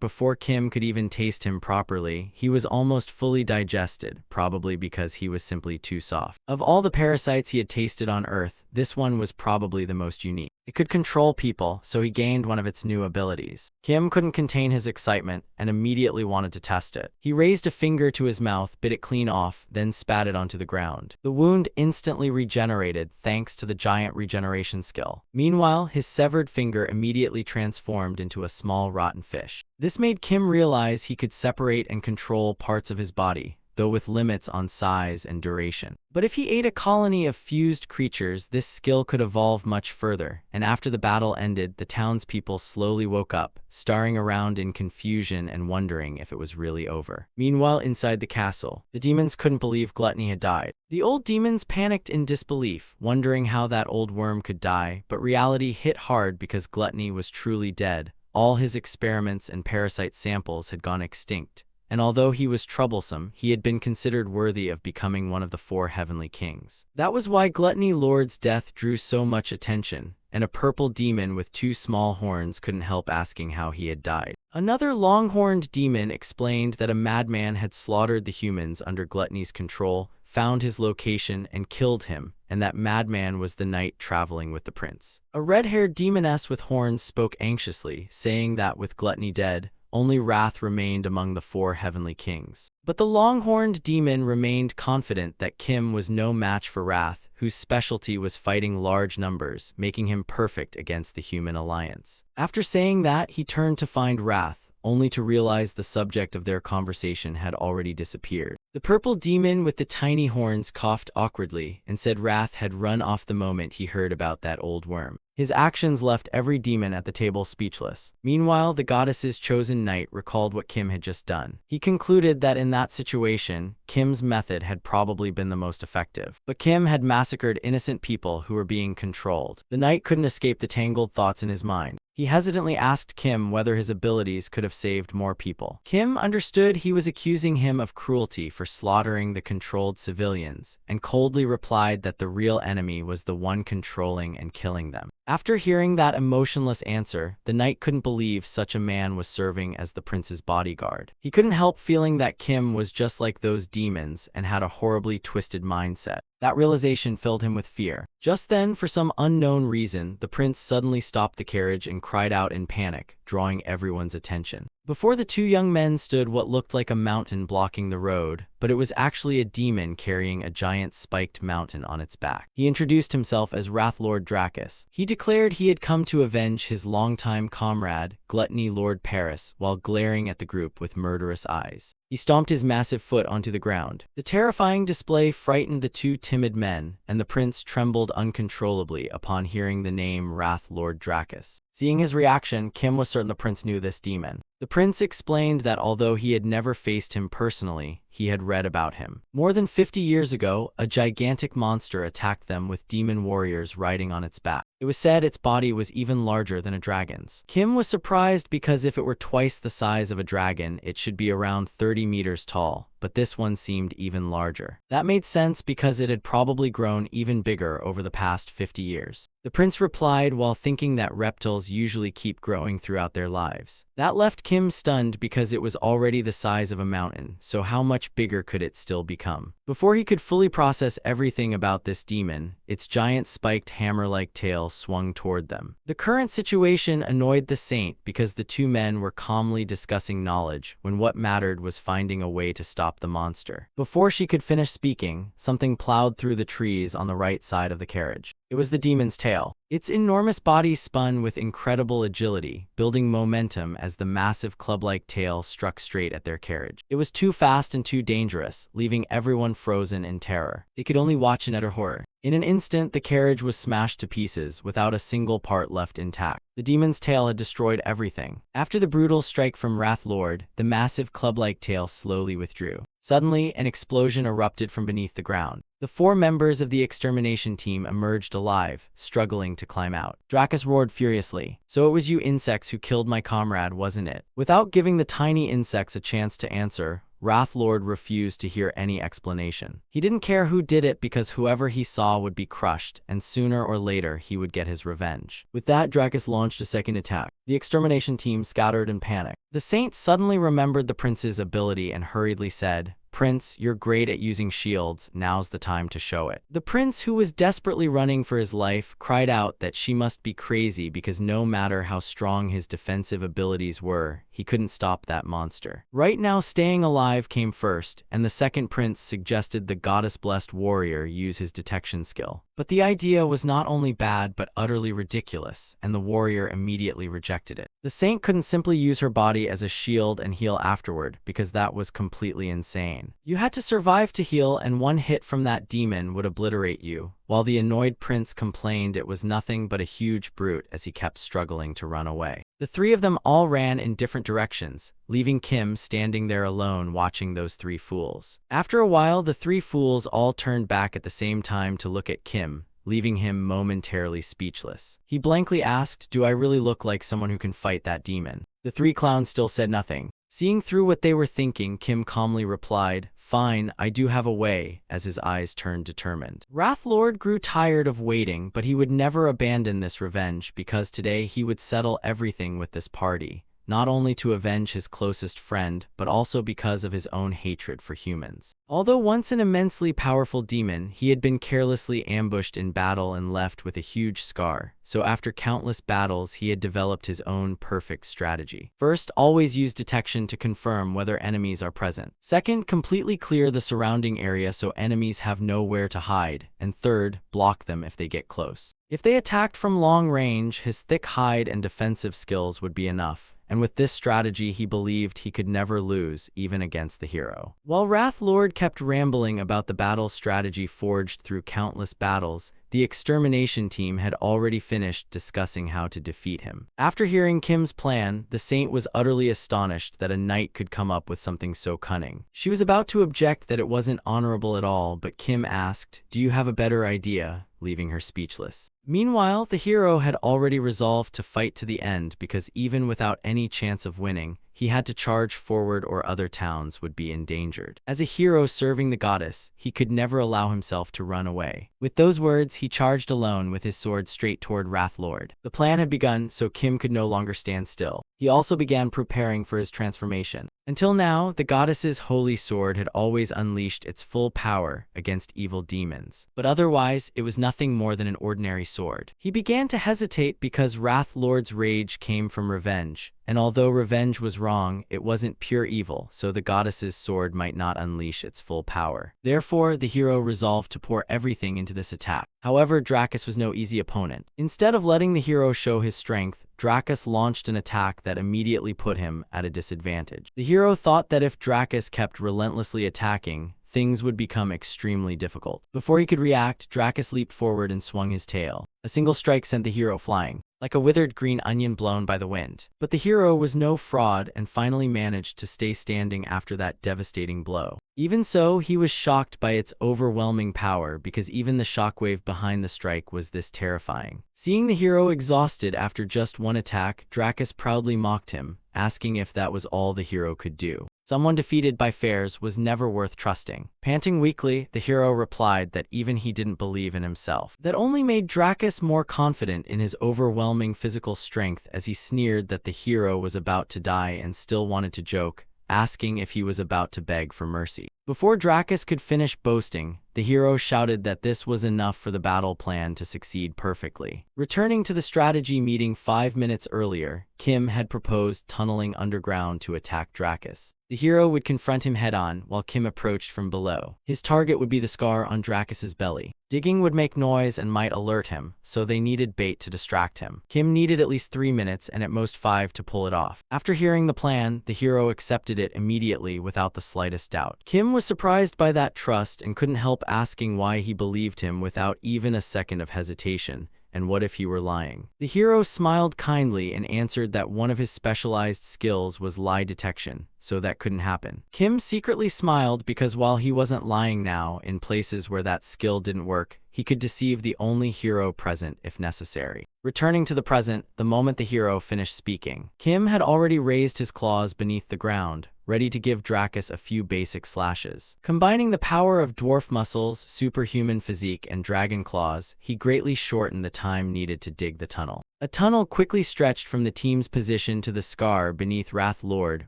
before Kim could even taste him properly, he was almost fully digested, probably because he was simply too soft. Of all the parasites he had tasted on Earth, this one was probably the most unique. It could control people, so he gained one of its new abilities. Kim couldn't contain his excitement and immediately wanted to test it. He raised a finger to his mouth, bit it clean off, then spat it onto the ground. The wound instantly regenerated thanks to the giant regeneration skill. Meanwhile, his severed finger immediately transformed into a small rotten fish. This made Kim realize he could separate and control parts of his body, though with limits on size and duration. But if he ate a colony of fused creatures, this skill could evolve much further, and after the battle ended, the townspeople slowly woke up, staring around in confusion and wondering if it was really over. Meanwhile, inside the castle, the demons couldn't believe Gluttony had died. The old demons panicked in disbelief, wondering how that old worm could die, but reality hit hard because Gluttony was truly dead. All his experiments and parasite samples had gone extinct. And although he was troublesome, he had been considered worthy of becoming one of the 4 heavenly kings. That was why Gluttony Lord's death drew so much attention, and a purple demon with 2 small horns couldn't help asking how he had died. Another long-horned demon explained that a madman had slaughtered the humans under Gluttony's control, found his location, and killed him, and that madman was the knight traveling with the prince. A red-haired demoness with horns spoke anxiously, saying that with Gluttony dead, only Wrath remained among the 4 heavenly kings. But the long-horned demon remained confident that Kim was no match for Wrath, whose specialty was fighting large numbers, making him perfect against the human alliance. After saying that, he turned to find Wrath, only to realize the subject of their conversation had already disappeared. The purple demon with the tiny horns coughed awkwardly and said Wrath had run off the moment he heard about that old worm. His actions left every demon at the table speechless. Meanwhile, the goddess's chosen knight recalled what Kim had just done. He concluded that in that situation, Kim's method had probably been the most effective. But Kim had massacred innocent people who were being controlled. The knight couldn't escape the tangled thoughts in his mind. He hesitantly asked Kim whether his abilities could have saved more people. Kim understood he was accusing him of cruelty for slaughtering the controlled civilians, and coldly replied that the real enemy was the one controlling and killing them. After hearing that emotionless answer, the knight couldn't believe such a man was serving as the prince's bodyguard. He couldn't help feeling that Kim was just like those demons and had a horribly twisted mindset. That realization filled him with fear. Just then, for some unknown reason, the prince suddenly stopped the carriage and cried out in panic, drawing everyone's attention. Before the 2 young men stood what looked like a mountain blocking the road, but it was actually a demon carrying a giant spiked mountain on its back. He introduced himself as Wrath Lord Dracus. He declared he had come to avenge his longtime comrade, Gluttony Lord Paris, while glaring at the group with murderous eyes. He stomped his massive foot onto the ground. The terrifying display frightened the 2 timid men, and the prince trembled uncontrollably upon hearing the name Wrath Lord Dracus. Seeing his reaction, Kim was certain the prince knew this demon. The prince explained that although he had never faced him personally, he had read about him. More than 50 years ago, a gigantic monster attacked them with demon warriors riding on its back. It was said its body was even larger than a dragon's. Kim was surprised because if it were twice the size of a dragon, it should be around 30 meters tall, but this one seemed even larger. That made sense because it had probably grown even bigger over the past 50 years. The prince replied while thinking that reptiles usually keep growing throughout their lives. That left Kim stunned because it was already the size of a mountain, so how much bigger could it still become? Before he could fully process everything about this demon, its giant spiked hammer-like tail swung toward them. The current situation annoyed the saint because the two men were calmly discussing knowledge when what mattered was finding a way to stop the monster. Before she could finish speaking, something plowed through the trees on the right side of the carriage. It was the demon's tail. Its enormous body spun with incredible agility, building momentum as the massive club-like tail struck straight at their carriage. It was too fast and too dangerous, leaving everyone frozen in terror. They could only watch in utter horror. In an instant, the carriage was smashed to pieces, without a single part left intact. The demon's tail had destroyed everything. After the brutal strike from Wrath Lord, the massive club-like tail slowly withdrew. Suddenly, an explosion erupted from beneath the ground. The 4 members of the extermination team emerged alive, struggling to climb out. Dracus roared furiously. "So it was you insects who killed my comrade, wasn't it?" Without giving the tiny insects a chance to answer, Wrath Lord refused to hear any explanation. He didn't care who did it because whoever he saw would be crushed, and sooner or later he would get his revenge. With that, Dracus launched a second attack. The extermination team scattered in panic. The saint suddenly remembered the prince's ability and hurriedly said, "Prince, you're great at using shields, now's the time to show it." The prince, who was desperately running for his life, cried out that she must be crazy because no matter how strong his defensive abilities were, he couldn't stop that monster. Right now, staying alive came first, and the second prince suggested the goddess-blessed warrior use his detection skill. But the idea was not only bad but utterly ridiculous, and the warrior immediately rejected it. The saint couldn't simply use her body as a shield and heal afterward, because that was completely insane. You had to survive to heal, and one hit from that demon would obliterate you. While the annoyed prince complained it was nothing but a huge brute as he kept struggling to run away. The 3 of them all ran in different directions, leaving Kim standing there alone watching those 3 fools. After a while, the 3 fools all turned back at the same time to look at Kim, leaving him momentarily speechless. He blankly asked, "Do I really look like someone who can fight that demon?" The 3 clowns still said nothing. Seeing through what they were thinking, Kim calmly replied, "Fine, I do have a way," as his eyes turned determined. Wrath Lord grew tired of waiting, but he would never abandon this revenge because today he would settle everything with this party, not only to avenge his closest friend, but also because of his own hatred for humans. Although once an immensely powerful demon, he had been carelessly ambushed in battle and left with a huge scar, so after countless battles he had developed his own perfect strategy. First, always use detection to confirm whether enemies are present. Second, completely clear the surrounding area so enemies have nowhere to hide. And third, block them if they get close. If they attacked from long range, his thick hide and defensive skills would be enough. And with this strategy, he believed he could never lose, even against the hero. While Wrath Lord kept rambling about the battle strategy forged through countless battles, the extermination team had already finished discussing how to defeat him. After hearing Kim's plan, the saint was utterly astonished that a knight could come up with something so cunning. She was about to object that it wasn't honorable at all, but Kim asked, "Do you have a better idea?" leaving her speechless. Meanwhile, the hero had already resolved to fight to the end because even without any chance of winning, he had to charge forward or other towns would be endangered. As a hero serving the goddess, he could never allow himself to run away. With those words, he charged alone with his sword straight toward Wrath Lord. The plan had begun, so Kim could no longer stand still. He also began preparing for his transformation. Until now, the goddess's holy sword had always unleashed its full power against evil demons. But otherwise, it was nothing more than an ordinary sword. He began to hesitate because Wrath Lord's rage came from revenge. And although revenge was wrong, it wasn't pure evil, so the goddess's sword might not unleash its full power. Therefore, the hero resolved to pour everything into this attack. However, Dracus was no easy opponent. Instead of letting the hero show his strength, Dracus launched an attack that immediately put him at a disadvantage. The hero thought that if Dracus kept relentlessly attacking, things would become extremely difficult. Before he could react, Dracus leaped forward and swung his tail. A single strike sent the hero flying, like a withered green onion blown by the wind. But the hero was no fraud and finally managed to stay standing after that devastating blow. Even so, he was shocked by its overwhelming power because even the shockwave behind the strike was this terrifying. Seeing the hero exhausted after just one attack, Dracus proudly mocked him, asking if that was all the hero could do. Someone defeated by fairs was never worth trusting. Panting weakly, the hero replied that even he didn't believe in himself. That only made Dracus more confident in his overwhelming physical strength as he sneered that the hero was about to die and still wanted to joke, asking if he was about to beg for mercy. Before Dracus could finish boasting, the hero shouted that this was enough for the battle plan to succeed perfectly. Returning to the strategy meeting 5 minutes earlier, Kim had proposed tunneling underground to attack Dracus. The hero would confront him head-on while Kim approached from below. His target would be the scar on Dracus's belly. Digging would make noise and might alert him, so they needed bait to distract him. Kim needed at least 3 minutes and at most 5 to pull it off. After hearing the plan, the hero accepted it immediately without the slightest doubt. Kim was surprised by that trust and couldn't help asking why he believed him without even a second of hesitation. And what if he were lying? The hero smiled kindly and answered that one of his specialized skills was lie detection, so that couldn't happen. Kim secretly smiled because while he wasn't lying now, in places where that skill didn't work, he could deceive the only hero present if necessary. Returning to the present, the moment the hero finished speaking, Kim had already raised his claws beneath the ground, ready to give Dracus a few basic slashes. Combining the power of dwarf muscles, superhuman physique, and dragon claws, he greatly shortened the time needed to dig the tunnel. A tunnel quickly stretched from the team's position to the scar beneath Wrath Lord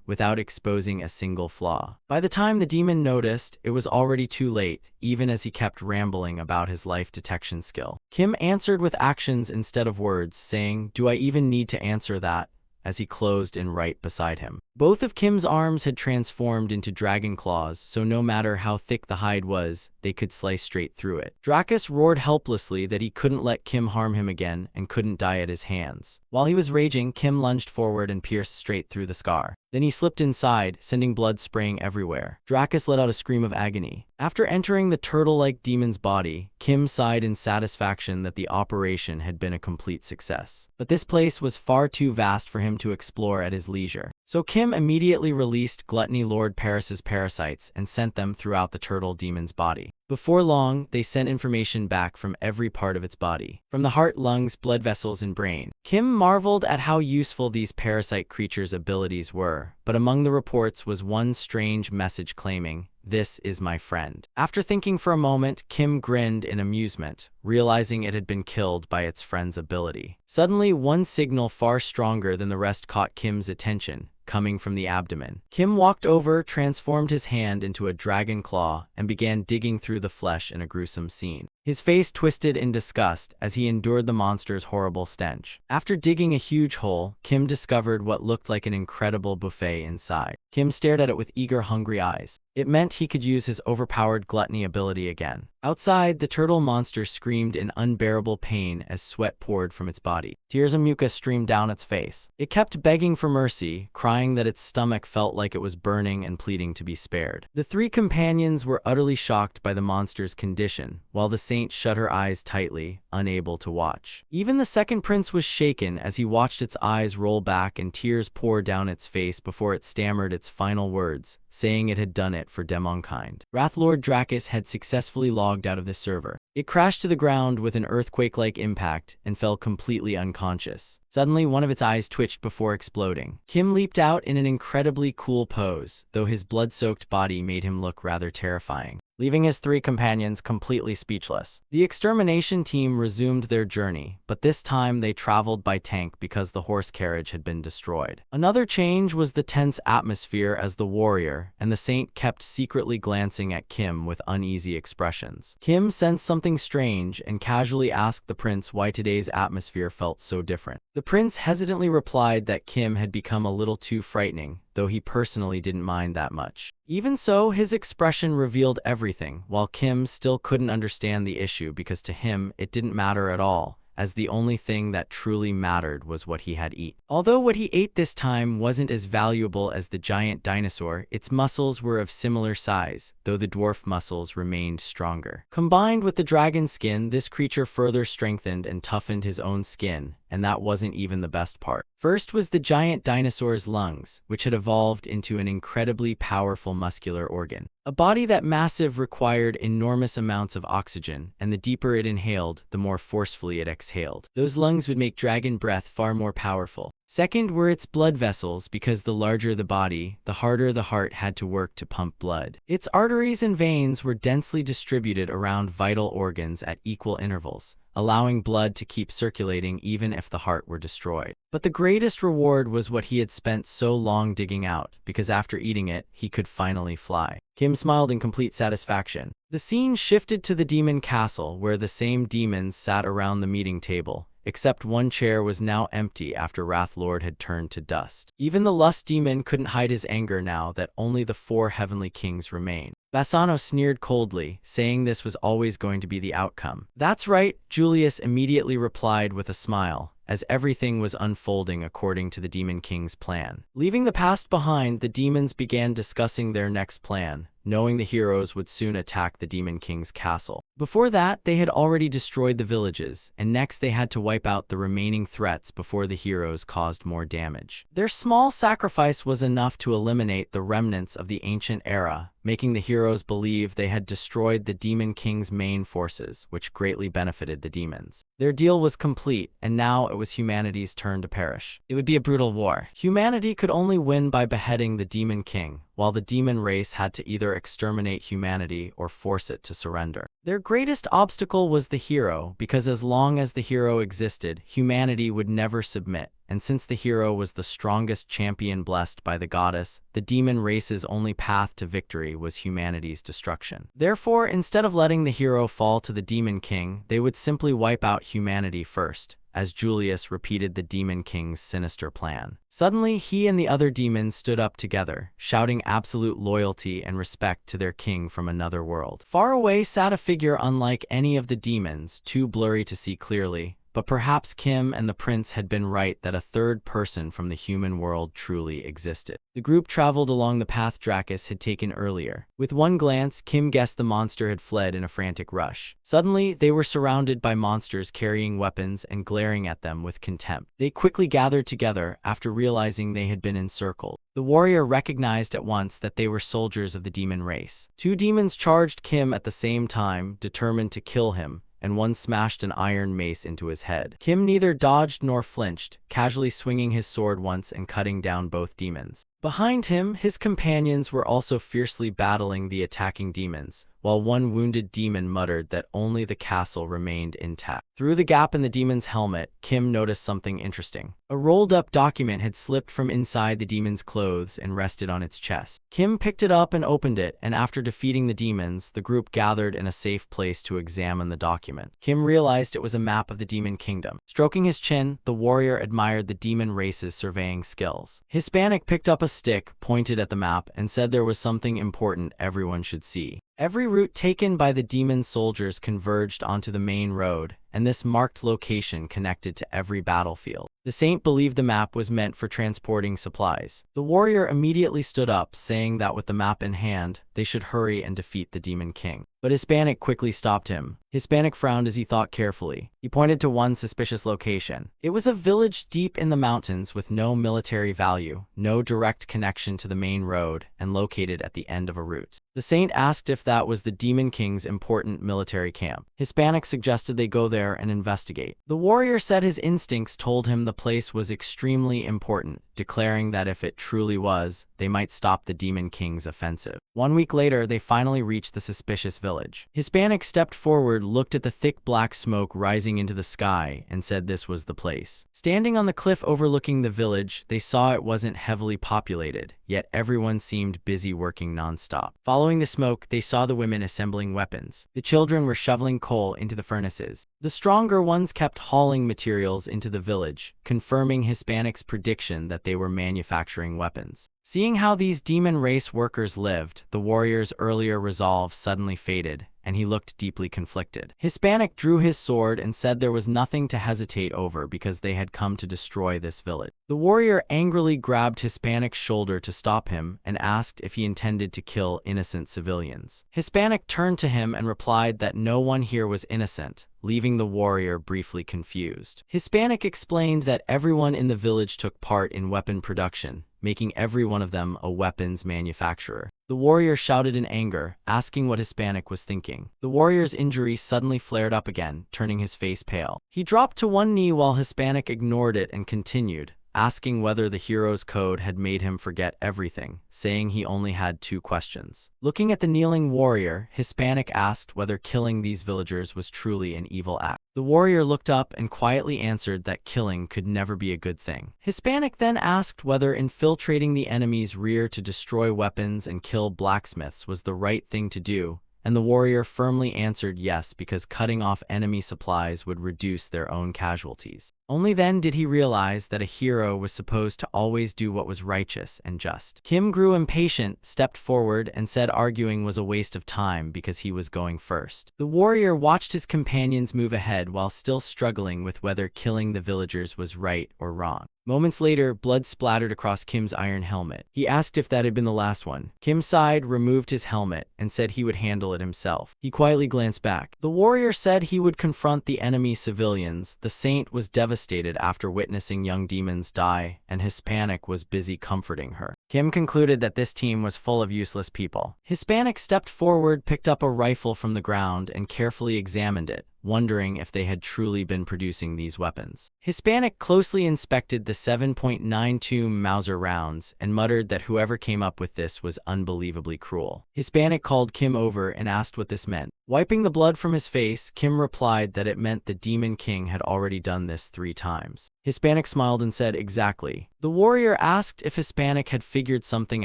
without exposing a single flaw. By the time the demon noticed, it was already too late, even as he kept rambling about his life detection skill. Kim answered with actions instead of words, saying, "Do I even need to answer that?" as he closed in right beside him. Both of Kim's arms had transformed into dragon claws, so no matter how thick the hide was, they could slice straight through it. Dracus roared helplessly that he couldn't let Kim harm him again and couldn't die at his hands. While he was raging, Kim lunged forward and pierced straight through the scar. Then he slipped inside, sending blood spraying everywhere. Dracus let out a scream of agony. After entering the turtle-like demon's body, Kim sighed in satisfaction that the operation had been a complete success. But this place was far too vast for him to explore at his leisure. So Kim immediately released Gluttony Lord Paris's parasites and sent them throughout the turtle demon's body. Before long, they sent information back from every part of its body, from the heart, lungs, blood vessels, and brain. Kim marveled at how useful these parasite creatures' abilities were, but among the reports was one strange message claiming, "This is my friend." After thinking for a moment, Kim grinned in amusement, realizing it had been killed by its friend's ability. Suddenly, one signal far stronger than the rest caught Kim's attention, coming from the abdomen. Kim walked over, transformed his hand into a dragon claw, and began digging through the flesh in a gruesome scene. His face twisted in disgust as he endured the monster's horrible stench. After digging a huge hole, Kim discovered what looked like an incredible buffet inside. Kim stared at it with eager, hungry eyes. It meant he could use his overpowered gluttony ability again. Outside, the turtle monster screamed in unbearable pain as sweat poured from its body. Tears of mucus streamed down its face. It kept begging for mercy, crying that its stomach felt like it was burning and pleading to be spared. The three companions were utterly shocked by the monster's condition, while the saint shut her eyes tightly, unable to watch. Even the second prince was shaken as he watched its eyes roll back and tears pour down its face before it stammered its final words, saying it had done it for Demonkind. Wrathlord Dracus had successfully logged out of the server. It crashed to the ground with an earthquake-like impact and fell completely unconscious. Suddenly, one of its eyes twitched before exploding. Kim leaped out in an incredibly cool pose, though his blood-soaked body made him look rather terrifying, leaving his three companions completely speechless. The extermination team resumed their journey, but this time they traveled by tank because the horse carriage had been destroyed. Another change was the tense atmosphere as the warrior and the saint kept secretly glancing at Kim with uneasy expressions. Kim sensed something strange and casually asked the prince why today's atmosphere felt so different. The prince hesitantly replied that Kim had become a little too frightening, though he personally didn't mind that much. Even so, his expression revealed everything, while Kim still couldn't understand the issue because to him it didn't matter at all, as the only thing that truly mattered was what he had eaten. Although what he ate this time wasn't as valuable as the giant dinosaur, its muscles were of similar size, though the dwarf muscles remained stronger. Combined with the dragon skin, this creature further strengthened and toughened his own skin, and that wasn't even the best part. First was the giant dinosaur's lungs, which had evolved into an incredibly powerful muscular organ. A body that massive required enormous amounts of oxygen, and the deeper it inhaled, the more forcefully it exhaled. Those lungs would make dragon breath far more powerful. Second were its blood vessels, because the larger the body, the harder the heart had to work to pump blood. Its arteries and veins were densely distributed around vital organs at equal intervals, allowing blood to keep circulating even if the heart were destroyed. But the greatest reward was what he had spent so long digging out, because after eating it, he could finally fly. Kim smiled in complete satisfaction. The scene shifted to the demon castle, where the same demons sat around the meeting table, except one chair was now empty after Wrathlord had turned to dust. Even the lust demon couldn't hide his anger now that only the 4 heavenly kings remained. Bassano sneered coldly, saying this was always going to be the outcome. "That's right," Julius immediately replied with a smile, as everything was unfolding according to the Demon King's plan. Leaving the past behind, the demons began discussing their next plan, knowing the heroes would soon attack the Demon King's castle. Before that, they had already destroyed the villages, and next they had to wipe out the remaining threats before the heroes caused more damage. Their small sacrifice was enough to eliminate the remnants of the ancient era, making the heroes believe they had destroyed the Demon King's main forces, which greatly benefited the demons. Their deal was complete, and now it was humanity's turn to perish. It would be a brutal war. Humanity could only win by beheading the Demon King, while the demon race had to either exterminate humanity or force it to surrender. Their greatest obstacle was the hero, because as long as the hero existed, humanity would never submit. And since the hero was the strongest champion blessed by the goddess, the demon race's only path to victory was humanity's destruction. Therefore, instead of letting the hero fall to the Demon King, they would simply wipe out humanity first, as Julius repeated the Demon King's sinister plan. Suddenly, he and the other demons stood up together, shouting absolute loyalty and respect to their king from another world. Far away sat a figure unlike any of the demons, too blurry to see clearly. But perhaps Kim and the prince had been right that a third person from the human world truly existed. The group traveled along the path Drakus had taken earlier. With one glance, Kim guessed the monster had fled in a frantic rush. Suddenly, they were surrounded by monsters carrying weapons and glaring at them with contempt. They quickly gathered together after realizing they had been encircled. The warrior recognized at once that they were soldiers of the demon race. 2 demons charged Kim at the same time, determined to kill him, and one smashed an iron mace into his head. Kim neither dodged nor flinched, casually swinging his sword once and cutting down both demons. Behind him, his companions were also fiercely battling the attacking demons, while one wounded demon muttered that only the castle remained intact. Through the gap in the demon's helmet, Kim noticed something interesting. A rolled-up document had slipped from inside the demon's clothes and rested on its chest. Kim picked it up and opened it, and after defeating the demons, the group gathered in a safe place to examine the document. Kim realized it was a map of the Demon Kingdom. Stroking his chin, the warrior admired the demon race's surveying skills. Hispanic picked up a stick, pointed at the map, and said there was something important everyone should see. Every route taken by the demon soldiers converged onto the main road, and this marked location connected to every battlefield. The saint believed the map was meant for transporting supplies. The warrior immediately stood up, saying that with the map in hand, they should hurry and defeat the Demon King. But Hispanic quickly stopped him. Hispanic frowned as he thought carefully. He pointed to one suspicious location. It was a village deep in the mountains with no military value, no direct connection to the main road, and located at the end of a route. The saint asked if that was the Demon King's important military camp. Hispanic suggested they go there and investigate. The warrior said his instincts told him the place was extremely important, declaring that if it truly was, they might stop the Demon King's offensive. 1 week later, they finally reached the suspicious village. Hispanic stepped forward, looked at the thick black smoke rising into the sky, and said this was the place. Standing on the cliff overlooking the village, they saw it wasn't heavily populated, yet everyone seemed busy working non-stop. Following the smoke, they saw the women assembling weapons. The children were shoveling coal into the furnaces. The stronger ones kept hauling materials into the village, confirming Hispanic's prediction that they were manufacturing weapons. Seeing how these demon race workers lived, the warrior's earlier resolve suddenly faded, and he looked deeply conflicted. Hispanic drew his sword and said there was nothing to hesitate over because they had come to destroy this village. The warrior angrily grabbed Hispanic's shoulder to stop him and asked if he intended to kill innocent civilians. Hispanic turned to him and replied that no one here was innocent, leaving the warrior briefly confused. Hispanic explained that everyone in the village took part in weapon production, making every one of them a weapons manufacturer. The warrior shouted in anger, asking what Hispanic was thinking. The warrior's injury suddenly flared up again, turning his face pale. He dropped to one knee while Hispanic ignored it and continued, asking whether the hero's code had made him forget everything, saying he only had 2 questions. Looking at the kneeling warrior, Hispanic asked whether killing these villagers was truly an evil act. The warrior looked up and quietly answered that killing could never be a good thing. Hispanic then asked whether infiltrating the enemy's rear to destroy weapons and kill blacksmiths was the right thing to do, and the warrior firmly answered yes because cutting off enemy supplies would reduce their own casualties. Only then did he realize that a hero was supposed to always do what was righteous and just. Kim grew impatient, stepped forward, and said arguing was a waste of time because he was going first. The warrior watched his companions move ahead while still struggling with whether killing the villagers was right or wrong. Moments later, blood splattered across Kim's iron helmet. He asked if that had been the last one. Kim sighed, removed his helmet, and said he would handle it himself. He quietly glanced back. The warrior said he would confront the enemy civilians. The saint was devastated after witnessing young demons die, and Hispanic was busy comforting her. Kim concluded that this team was full of useless people. Hispanic stepped forward, picked up a rifle from the ground, and carefully examined it, wondering if they had truly been producing these weapons. Hispanic closely inspected the 7.92 Mauser rounds and muttered that whoever came up with this was unbelievably cruel. Hispanic called Kim over and asked what this meant. Wiping the blood from his face, Kim replied that it meant the Demon King had already done this 3 times. Hispanic smiled and said, "Exactly." The warrior asked if Hispanic had figured something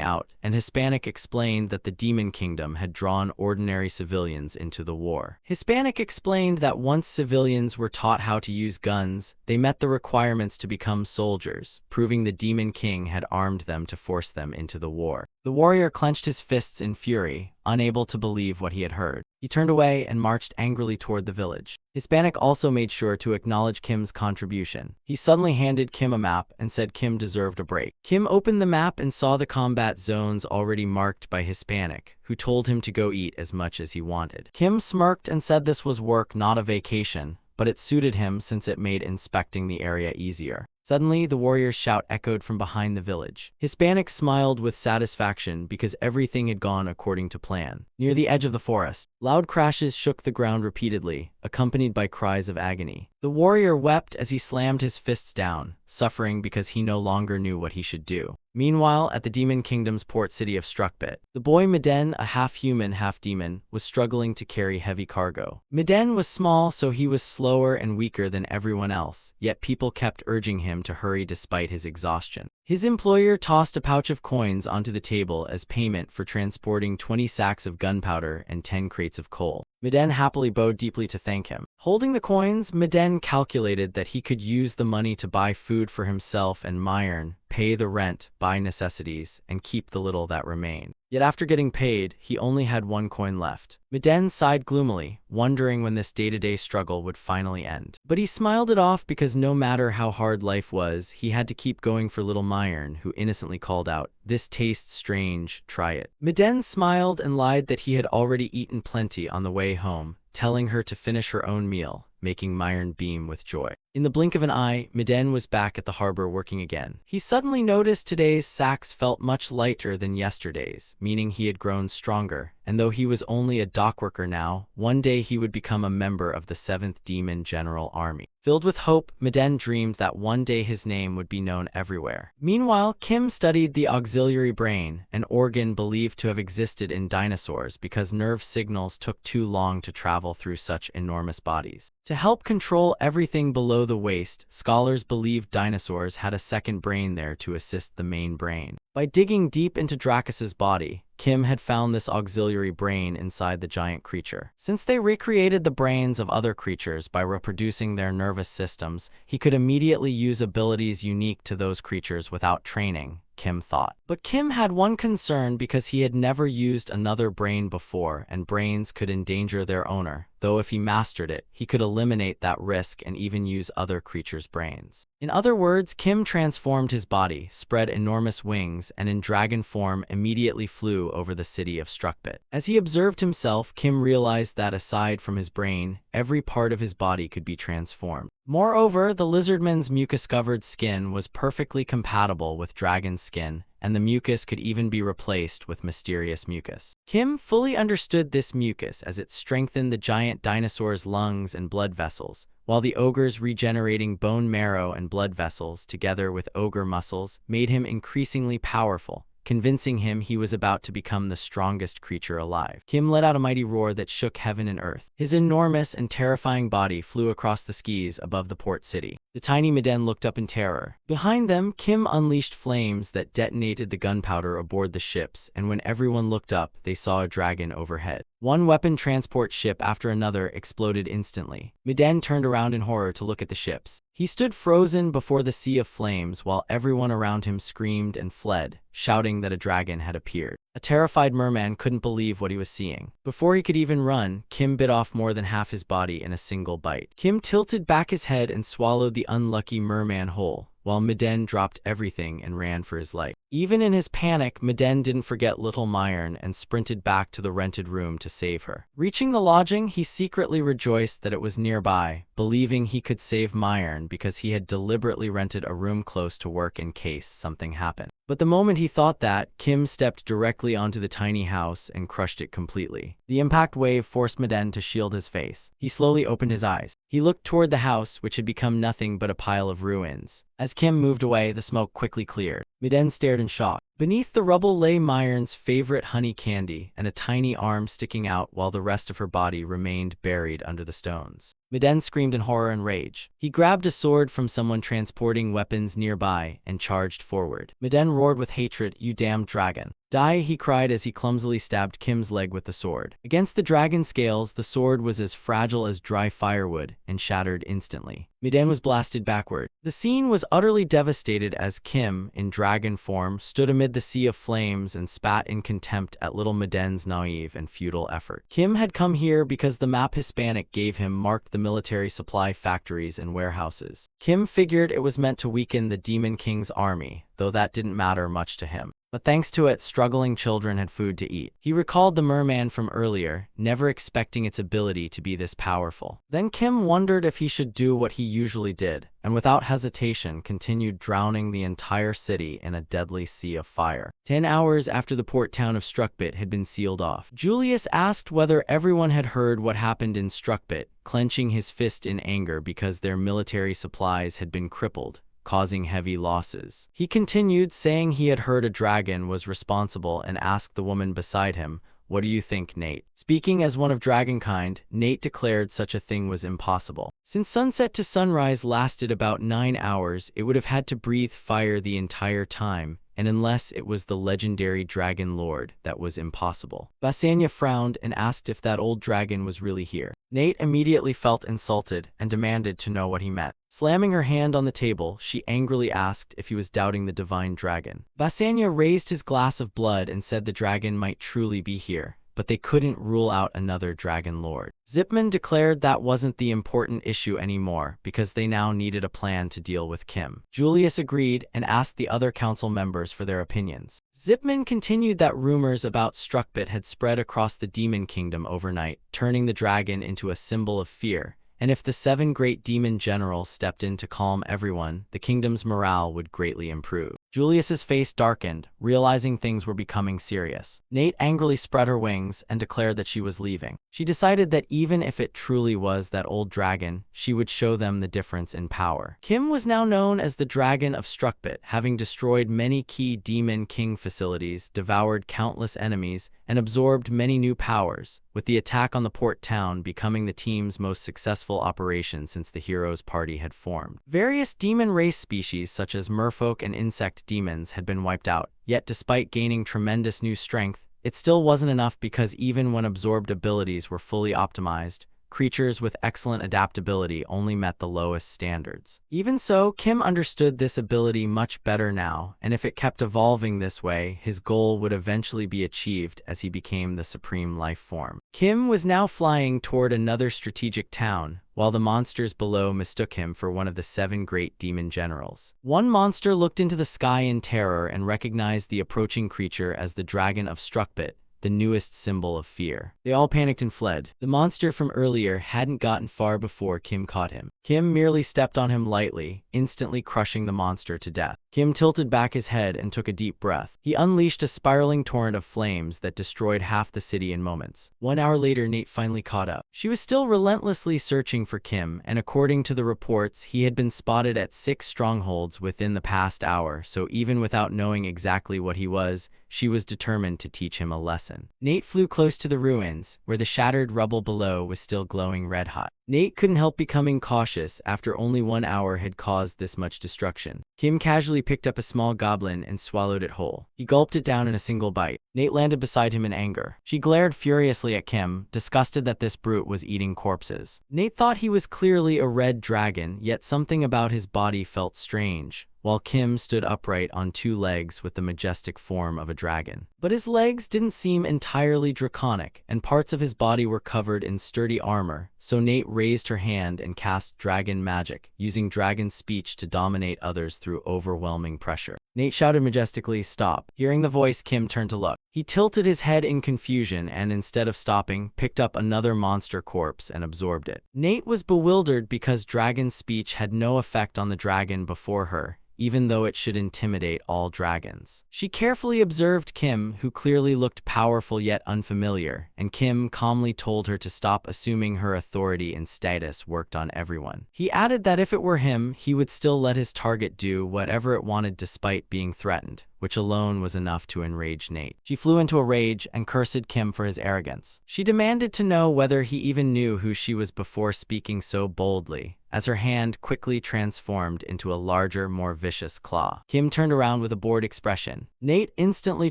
out, and Hispanic explained that the Demon Kingdom had drawn ordinary civilians into the war. Hispanic explained that once civilians were taught how to use guns, they met the requirements to become soldiers, proving the Demon King had armed them to force them into the war. The warrior clenched his fists in fury, unable to believe what he had heard. He turned away and marched angrily toward the village. Hispanic also made sure to acknowledge Kim's contribution. He suddenly handed Kim a map and said Kim deserved a break. Kim opened the map and saw the combat zones already marked by Hispanic, who told him to go eat as much as he wanted. Kim smirked and said this was work, not a vacation, but it suited him since it made inspecting the area easier. Suddenly, the warrior's shout echoed from behind the village. Hispanic smiled with satisfaction because everything had gone according to plan. Near the edge of the forest, loud crashes shook the ground repeatedly, accompanied by cries of agony. The warrior wept as he slammed his fists down, suffering because he no longer knew what he should do. Meanwhile, at the Demon Kingdom's port city of Struckbit, the boy Miden, a half-human, half-demon, was struggling to carry heavy cargo. Miden was small, so he was slower and weaker than everyone else, yet people kept urging him to hurry despite his exhaustion. His employer tossed a pouch of coins onto the table as payment for transporting 20 sacks of gunpowder and 10 crates of coal. Miden happily bowed deeply to thank him. Holding the coins, Miden calculated that he could use the money to buy food for himself and Myron, pay the rent, buy necessities, and keep the little that remained. Yet after getting paid, he only had 1 coin left. Miden sighed gloomily, wondering when this day-to-day struggle would finally end. But he smiled it off because no matter how hard life was, he had to keep going for little Myron, who innocently called out, "This tastes strange, try it." Miden smiled and lied that he had already eaten plenty on the way home, telling her to finish her own meal, making Myron beam with joy. In the blink of an eye, Miden was back at the harbor working again. He suddenly noticed today's sacks felt much lighter than yesterday's, meaning he had grown stronger, and though he was only a dockworker now, one day he would become a member of the 7th Demon General Army. Filled with hope, Miden dreamed that one day his name would be known everywhere. Meanwhile, Kim studied the auxiliary brain, an organ believed to have existed in dinosaurs because nerve signals took too long to travel through such enormous bodies. To help control everything below the waist, scholars believed dinosaurs had a second brain there to assist the main brain. By digging deep into Dracus's body, Kim had found this auxiliary brain inside the giant creature. Since they recreated the brains of other creatures by reproducing their nervous systems, he could immediately use abilities unique to those creatures without training, Kim thought. But Kim had one concern because he had never used another brain before, and brains could endanger their owner, though if he mastered it, he could eliminate that risk and even use other creatures' brains. In other words, Kim transformed his body, spread enormous wings, and in dragon form immediately flew over the city of Struckbit. As he observed himself, Kim realized that aside from his brain, every part of his body could be transformed. Moreover, the lizardman's mucus-covered skin was perfectly compatible with dragon skin, and the mucus could even be replaced with mysterious mucus. Kim fully understood this mucus as it strengthened the giant dinosaur's lungs and blood vessels, while the ogre's regenerating bone marrow and blood vessels, together with ogre muscles, made him increasingly powerful, convincing him he was about to become the strongest creature alive. Kim let out a mighty roar that shook heaven and earth. His enormous and terrifying body flew across the skies above the port city. The tiny Miden looked up in terror. Behind them, Kim unleashed flames that detonated the gunpowder aboard the ships, and when everyone looked up, they saw a dragon overhead. One weapon transport ship after another exploded instantly. Miden turned around in horror to look at the ships. He stood frozen before the sea of flames while everyone around him screamed and fled, shouting that a dragon had appeared. A terrified merman couldn't believe what he was seeing. Before he could even run, Kim bit off more than half his body in a single bite. Kim tilted back his head and swallowed the unlucky merman whole, while Miden dropped everything and ran for his life. Even in his panic, Miden didn't forget little Myron and sprinted back to the rented room to save her. Reaching the lodging, he secretly rejoiced that it was nearby, believing he could save Myron because he had deliberately rented a room close to work in case something happened. But the moment he thought that, Kim stepped directly onto the tiny house and crushed it completely. The impact wave forced Miden to shield his face. He slowly opened his eyes. He looked toward the house, which had become nothing but a pile of ruins. As Kim moved away, the smoke quickly cleared. Miden stared in shock. Beneath the rubble lay Myron's favorite honey candy and a tiny arm sticking out while the rest of her body remained buried under the stones. Miden screamed in horror and rage. He grabbed a sword from someone transporting weapons nearby and charged forward. Miden roared with hatred, "You damned dragon. Die," he cried as he clumsily stabbed Kim's leg with the sword. Against the dragon scales, the sword was as fragile as dry firewood and shattered instantly. Miden was blasted backward. The scene was utterly devastated as Kim, in dragon form, stood amid the sea of flames and spat in contempt at little Miden's naive and futile effort. Kim had come here because the map Hispanic gave him marked the military supply factories and warehouses. Kim figured it was meant to weaken the Demon King's army, though that didn't matter much to him. But thanks to it, struggling children had food to eat. He recalled the merman from earlier, never expecting its ability to be this powerful. Then Kim wondered if he should do what he usually did, and without hesitation continued drowning the entire city in a deadly sea of fire. 10 hours after the port town of Struckbit had been sealed off, Julius asked whether everyone had heard what happened in Struckbit, clenching his fist in anger because their military supplies had been crippled, causing heavy losses. He continued, saying he had heard a dragon was responsible, and asked the woman beside him, "What do you think, Nate?" Speaking as one of dragonkind, Nate declared such a thing was impossible. Since sunset to sunrise lasted about 9 hours, it would have had to breathe fire the entire time, and unless it was the legendary Dragon Lord, that was impossible. Basanya frowned and asked if that old dragon was really here. Nate immediately felt insulted and demanded to know what he meant. Slamming her hand on the table, she angrily asked if he was doubting the divine dragon. Basanya raised his glass of blood and said the dragon might truly be here, but they couldn't rule out another Dragon Lord. Zipman declared that wasn't the important issue anymore because they now needed a plan to deal with Kim. Julius agreed and asked the other council members for their opinions. Zipman continued that rumors about Struckbit had spread across the Demon Kingdom overnight, turning the dragon into a symbol of fear, and if the 7 great demon generals stepped in to calm everyone, the kingdom's morale would greatly improve. Julius's face darkened, realizing things were becoming serious. Nate angrily spread her wings and declared that she was leaving. She decided that even if it truly was that old dragon, she would show them the difference in power. Kim was now known as the Dragon of Struckbit, having destroyed many key Demon King facilities, devoured countless enemies, and absorbed many new powers, with the attack on the port town becoming the team's most successful operation since the heroes' party had formed. Various demon race species such as merfolk and insect demons had been wiped out, yet despite gaining tremendous new strength, it still wasn't enough because even when absorbed abilities were fully optimized, creatures with excellent adaptability only met the lowest standards. Even so, Kim understood this ability much better now, and if it kept evolving this way, his goal would eventually be achieved as he became the supreme life form. Kim was now flying toward another strategic town, while the monsters below mistook him for one of the 7 great demon generals. One monster looked into the sky in terror and recognized the approaching creature as the Dragon of Struckbit, the newest symbol of fear. They all panicked and fled. The monster from earlier hadn't gotten far before Kim caught him. Kim merely stepped on him lightly, instantly crushing the monster to death. Kim tilted back his head and took a deep breath. He unleashed a spiraling torrent of flames that destroyed half the city in moments. 1 hour later, Nate finally caught up. She was still relentlessly searching for Kim, and according to the reports, he had been spotted at 6 strongholds within the past hour, so even without knowing exactly what he was, she was determined to teach him a lesson. Nate flew close to the ruins, where the shattered rubble below was still glowing red-hot. Nate couldn't help becoming cautious after only 1 hour had caused this much destruction. Kim casually picked up a small goblin and swallowed it whole. He gulped it down in a single bite. Nate landed beside him in anger. She glared furiously at Kim, disgusted that this brute was eating corpses. Nate thought he was clearly a red dragon, yet something about his body felt strange, while Kim stood upright on 2 legs with the majestic form of a dragon. But his legs didn't seem entirely draconic, and parts of his body were covered in sturdy armor, so Nate raised her hand and cast dragon magic, using dragon speech to dominate others through overwhelming pressure. Nate shouted majestically, "Stop." Hearing the voice, Kim turned to look. He tilted his head in confusion and, instead of stopping, picked up another monster corpse and absorbed it. Nate was bewildered because dragon speech had no effect on the dragon before her, even though it should intimidate all dragons. She carefully observed Kim, who clearly looked powerful yet unfamiliar, and Kim calmly told her to stop assuming her authority and status worked on everyone. He added that if it were him, he would still let his target do whatever it wanted despite being threatened, which alone was enough to enrage Nate. She flew into a rage and cursed Kim for his arrogance. She demanded to know whether he even knew who she was before speaking so boldly, as her hand quickly transformed into a larger, more vicious claw. Kim turned around with a bored expression. Nate instantly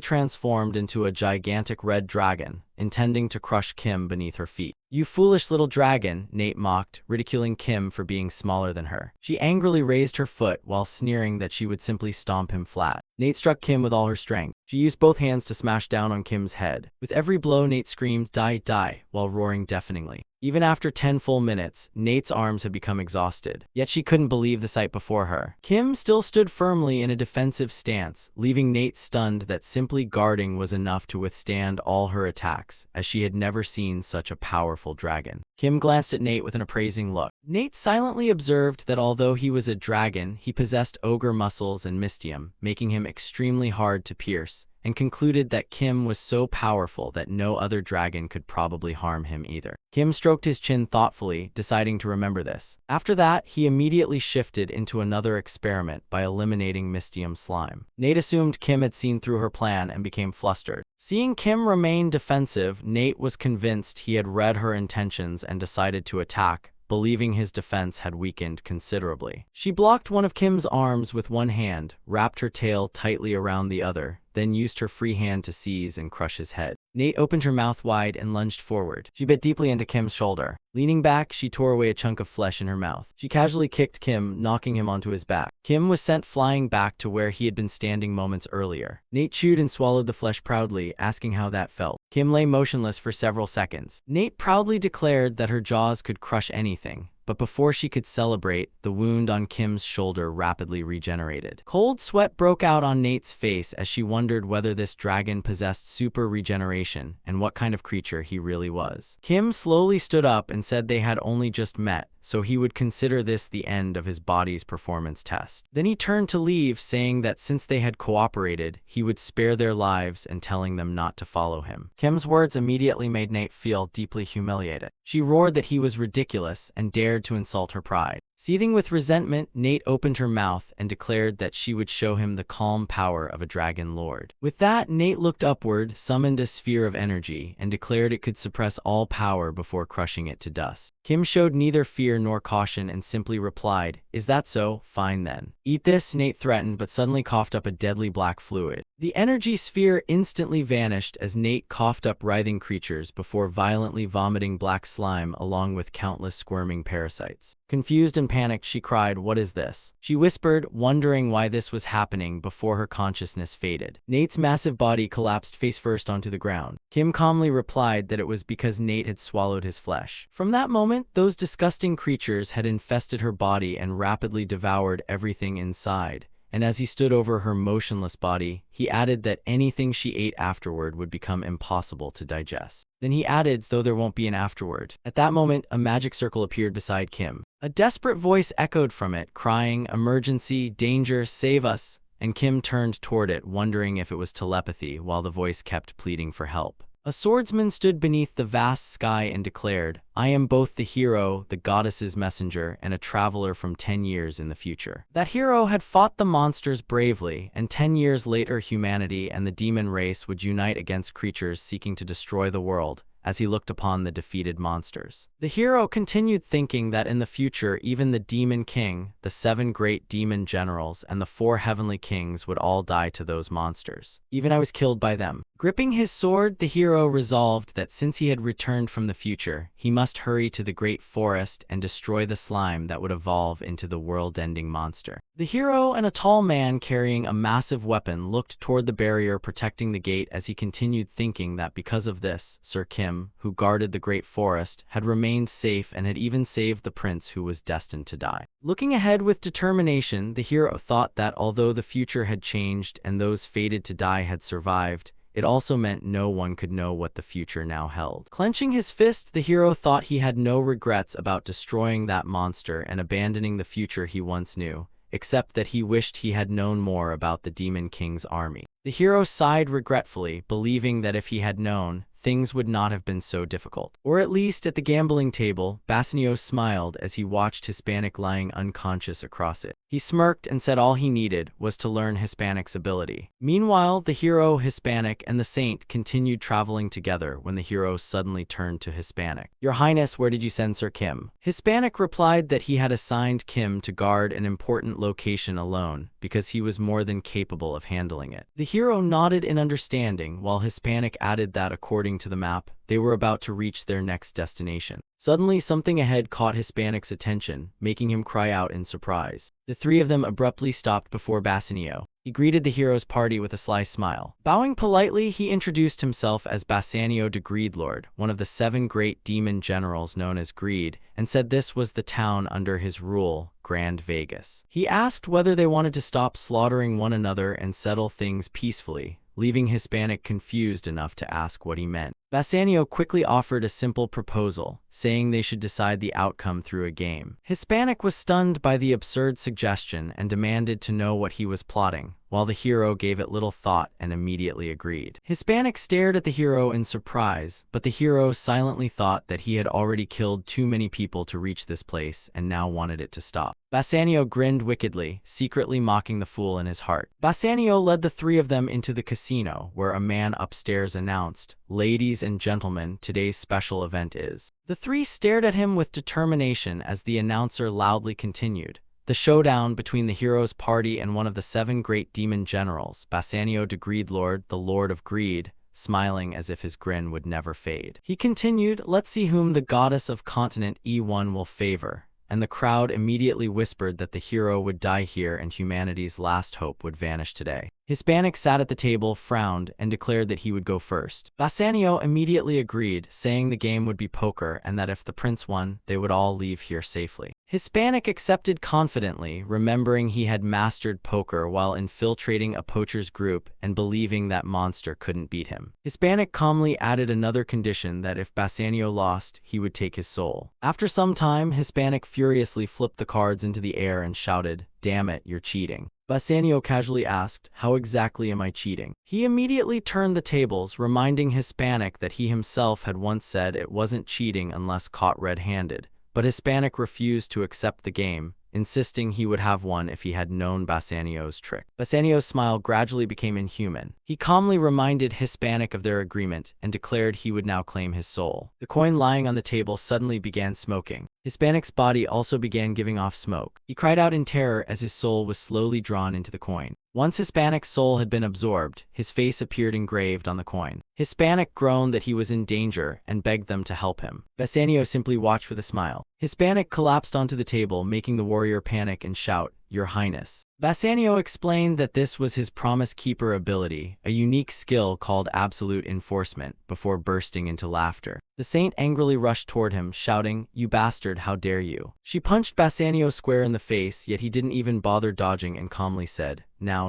transformed into a gigantic red dragon, intending to crush Kim beneath her feet. "You foolish little dragon," Nate mocked, ridiculing Kim for being smaller than her. She angrily raised her foot while sneering that she would simply stomp him flat. Nate struck Kim with all her strength. She used both hands to smash down on Kim's head. With every blow, Nate screamed, "Die, die," while roaring deafeningly. Even after 10 full minutes, Nate's arms had become exhausted. Yet she couldn't believe the sight before her. Kim still stood firmly in a defensive stance, leaving Nate stunned that simply guarding was enough to withstand all her attacks, as she had never seen such a powerful dragon. Kim glanced at Nate with an appraising look. Nate silently observed that although he was a dragon, he possessed ogre muscles and mystium, making him extremely hard to pierce, and concluded that Kim was so powerful that no other dragon could probably harm him either. Kim stroked his chin thoughtfully, deciding to remember this. After that, he immediately shifted into another experiment by eliminating mystium slime. Nate assumed Kim had seen through her plan and became flustered. Seeing Kim remain defensive, Nate was convinced he had read her intentions and decided to attack, believing his defense had weakened considerably. She blocked one of Kim's arms with one hand, wrapped her tail tightly around the other, then used her free hand to seize and crush his head. Nate opened her mouth wide and lunged forward. She bit deeply into Kim's shoulder. Leaning back, she tore away a chunk of flesh in her mouth. She casually kicked Kim, knocking him onto his back. Kim was sent flying back to where he had been standing moments earlier. Nate chewed and swallowed the flesh proudly, asking how that felt. Kim lay motionless for several seconds. Nate proudly declared that her jaws could crush anything, but before she could celebrate, the wound on Kim's shoulder rapidly regenerated. Cold sweat broke out on Nate's face as she wondered whether this dragon possessed super regeneration and what kind of creature he really was. Kim slowly stood up and said they had only just met, so he would consider this the end of his body's performance test. Then he turned to leave, saying that since they had cooperated, he would spare their lives and telling them not to follow him. Kim's words immediately made Nate feel deeply humiliated. She roared that he was ridiculous and dared to insult her pride. Seething with resentment, Nate opened her mouth and declared that she would show him the calm power of a dragon lord. With that, Nate looked upward, summoned a sphere of energy, and declared it could suppress all power before crushing it to dust. Kim showed neither fear nor caution and simply replied, "Is that so? Fine then. Eat this," Nate threatened, but suddenly coughed up a deadly black fluid. The energy sphere instantly vanished as Nate coughed up writhing creatures before violently vomiting black slime along with countless squirming parasites. Confused and panicked, she cried, "What is this?" She whispered, wondering why this was happening before her consciousness faded. Nate's massive body collapsed face first onto the ground. Kim calmly replied that it was because Nate had swallowed his flesh. From that moment, those disgusting creatures had infested her body and rapidly devoured everything inside. And as he stood over her motionless body, he added that anything she ate afterward would become impossible to digest. Then he added, "Though there won't be an afterward." At that moment, a magic circle appeared beside Kim. A desperate voice echoed from it, crying, "Emergency, danger, save us," and Kim turned toward it, wondering if it was telepathy, while the voice kept pleading for help. A swordsman stood beneath the vast sky and declared, "I am both the hero, the goddess's messenger, and a traveler from 10 years in the future." That hero had fought the monsters bravely, and 10 years later humanity and the demon race would unite against creatures seeking to destroy the world. As he looked upon the defeated monsters, the hero continued thinking that in the future even the Demon King, the 7 great demon generals, and the 4 heavenly kings would all die to those monsters. Even I was killed by them. Gripping his sword, the hero resolved that since he had returned from the future, he must hurry to the great forest and destroy the slime that would evolve into the world-ending monster. The hero and a tall man carrying a massive weapon looked toward the barrier protecting the gate as he continued thinking that because of this, Sir Kim, who guarded the great forest, had remained safe and had even saved the prince who was destined to die. Looking ahead with determination, the hero thought that although the future had changed and those fated to die had survived, it also meant no one could know what the future now held. Clenching his fist, the hero thought he had no regrets about destroying that monster and abandoning the future he once knew, except that he wished he had known more about the Demon King's army. The hero sighed regretfully, believing that if he had known, things would not have been so difficult. Or at least at the gambling table, Bassanio smiled as he watched Hispanic lying unconscious across it. He smirked and said all he needed was to learn Hispanic's ability. Meanwhile, the hero, Hispanic, and the saint continued traveling together when the hero suddenly turned to Hispanic. "Your Highness, where did you send Sir Kim?" Hispanic replied that he had assigned Kim to guard an important location alone, because he was more than capable of handling it. The hero nodded in understanding, while Hispanic added that according to the map, they were about to reach their next destination. Suddenly, something ahead caught Hispanic's attention, making him cry out in surprise. The 3 of them abruptly stopped before Bassanio. He greeted the hero's party with a sly smile. Bowing politely, he introduced himself as Bassanio de Greedlord, one of the 7 great demon generals known as Greed, and said this was the town under his rule, Grand Vegas. He asked whether they wanted to stop slaughtering one another and settle things peacefully, leaving Hispanic confused enough to ask what he meant. Bassanio quickly offered a simple proposal, saying they should decide the outcome through a game. Hispanic was stunned by the absurd suggestion and demanded to know what he was plotting, while the hero gave it little thought and immediately agreed. Hispanic stared at the hero in surprise, but the hero silently thought that he had already killed too many people to reach this place and now wanted it to stop. Bassanio grinned wickedly, secretly mocking the fool in his heart. Bassanio led the 3 of them into the casino, where a man upstairs announced, "Ladies and gentlemen, today's special event is." The 3 stared at him with determination as the announcer loudly continued. The showdown between the hero's party and one of the 7 great demon generals, Bassanio de Greedlord, the Lord of Greed, smiling as if his grin would never fade. He continued, "Let's see whom the goddess of continent E1 will favor." And the crowd immediately whispered that the hero would die here and humanity's last hope would vanish today. Hispanic sat at the table, frowned, and declared that he would go first. Bassanio immediately agreed, saying the game would be poker and that if the prince won, they would all leave here safely. Hispanic accepted confidently, remembering he had mastered poker while infiltrating a poacher's group and believing that monster couldn't beat him. Hispanic calmly added another condition that if Bassanio lost, he would take his soul. After some time, Hispanic furiously flipped the cards into the air and shouted, "Damn it, you're cheating." Bassanio casually asked, "How exactly am I cheating?" He immediately turned the tables, reminding Hispanic that he himself had once said it wasn't cheating unless caught red-handed. But Hispanic refused to accept the game, insisting he would have won if he had known Bassanio's trick. Bassanio's smile gradually became inhuman. He calmly reminded Hispanic of their agreement and declared he would now claim his soul. The coin lying on the table suddenly began smoking. Hispanic's body also began giving off smoke. He cried out in terror as his soul was slowly drawn into the coin. Once Hispanic's soul had been absorbed, his face appeared engraved on the coin. Hispanic groaned that he was in danger and begged them to help him. Bassanio simply watched with a smile. Hispanic collapsed onto the table, making the warrior panic and shout, "Your Highness." Bassanio explained that this was his Promise Keeper ability, a unique skill called absolute enforcement, before bursting into laughter. The saint angrily rushed toward him, shouting, "You bastard, how dare you!" She punched Bassanio square in the face, yet he didn't even bother dodging and calmly said, Now.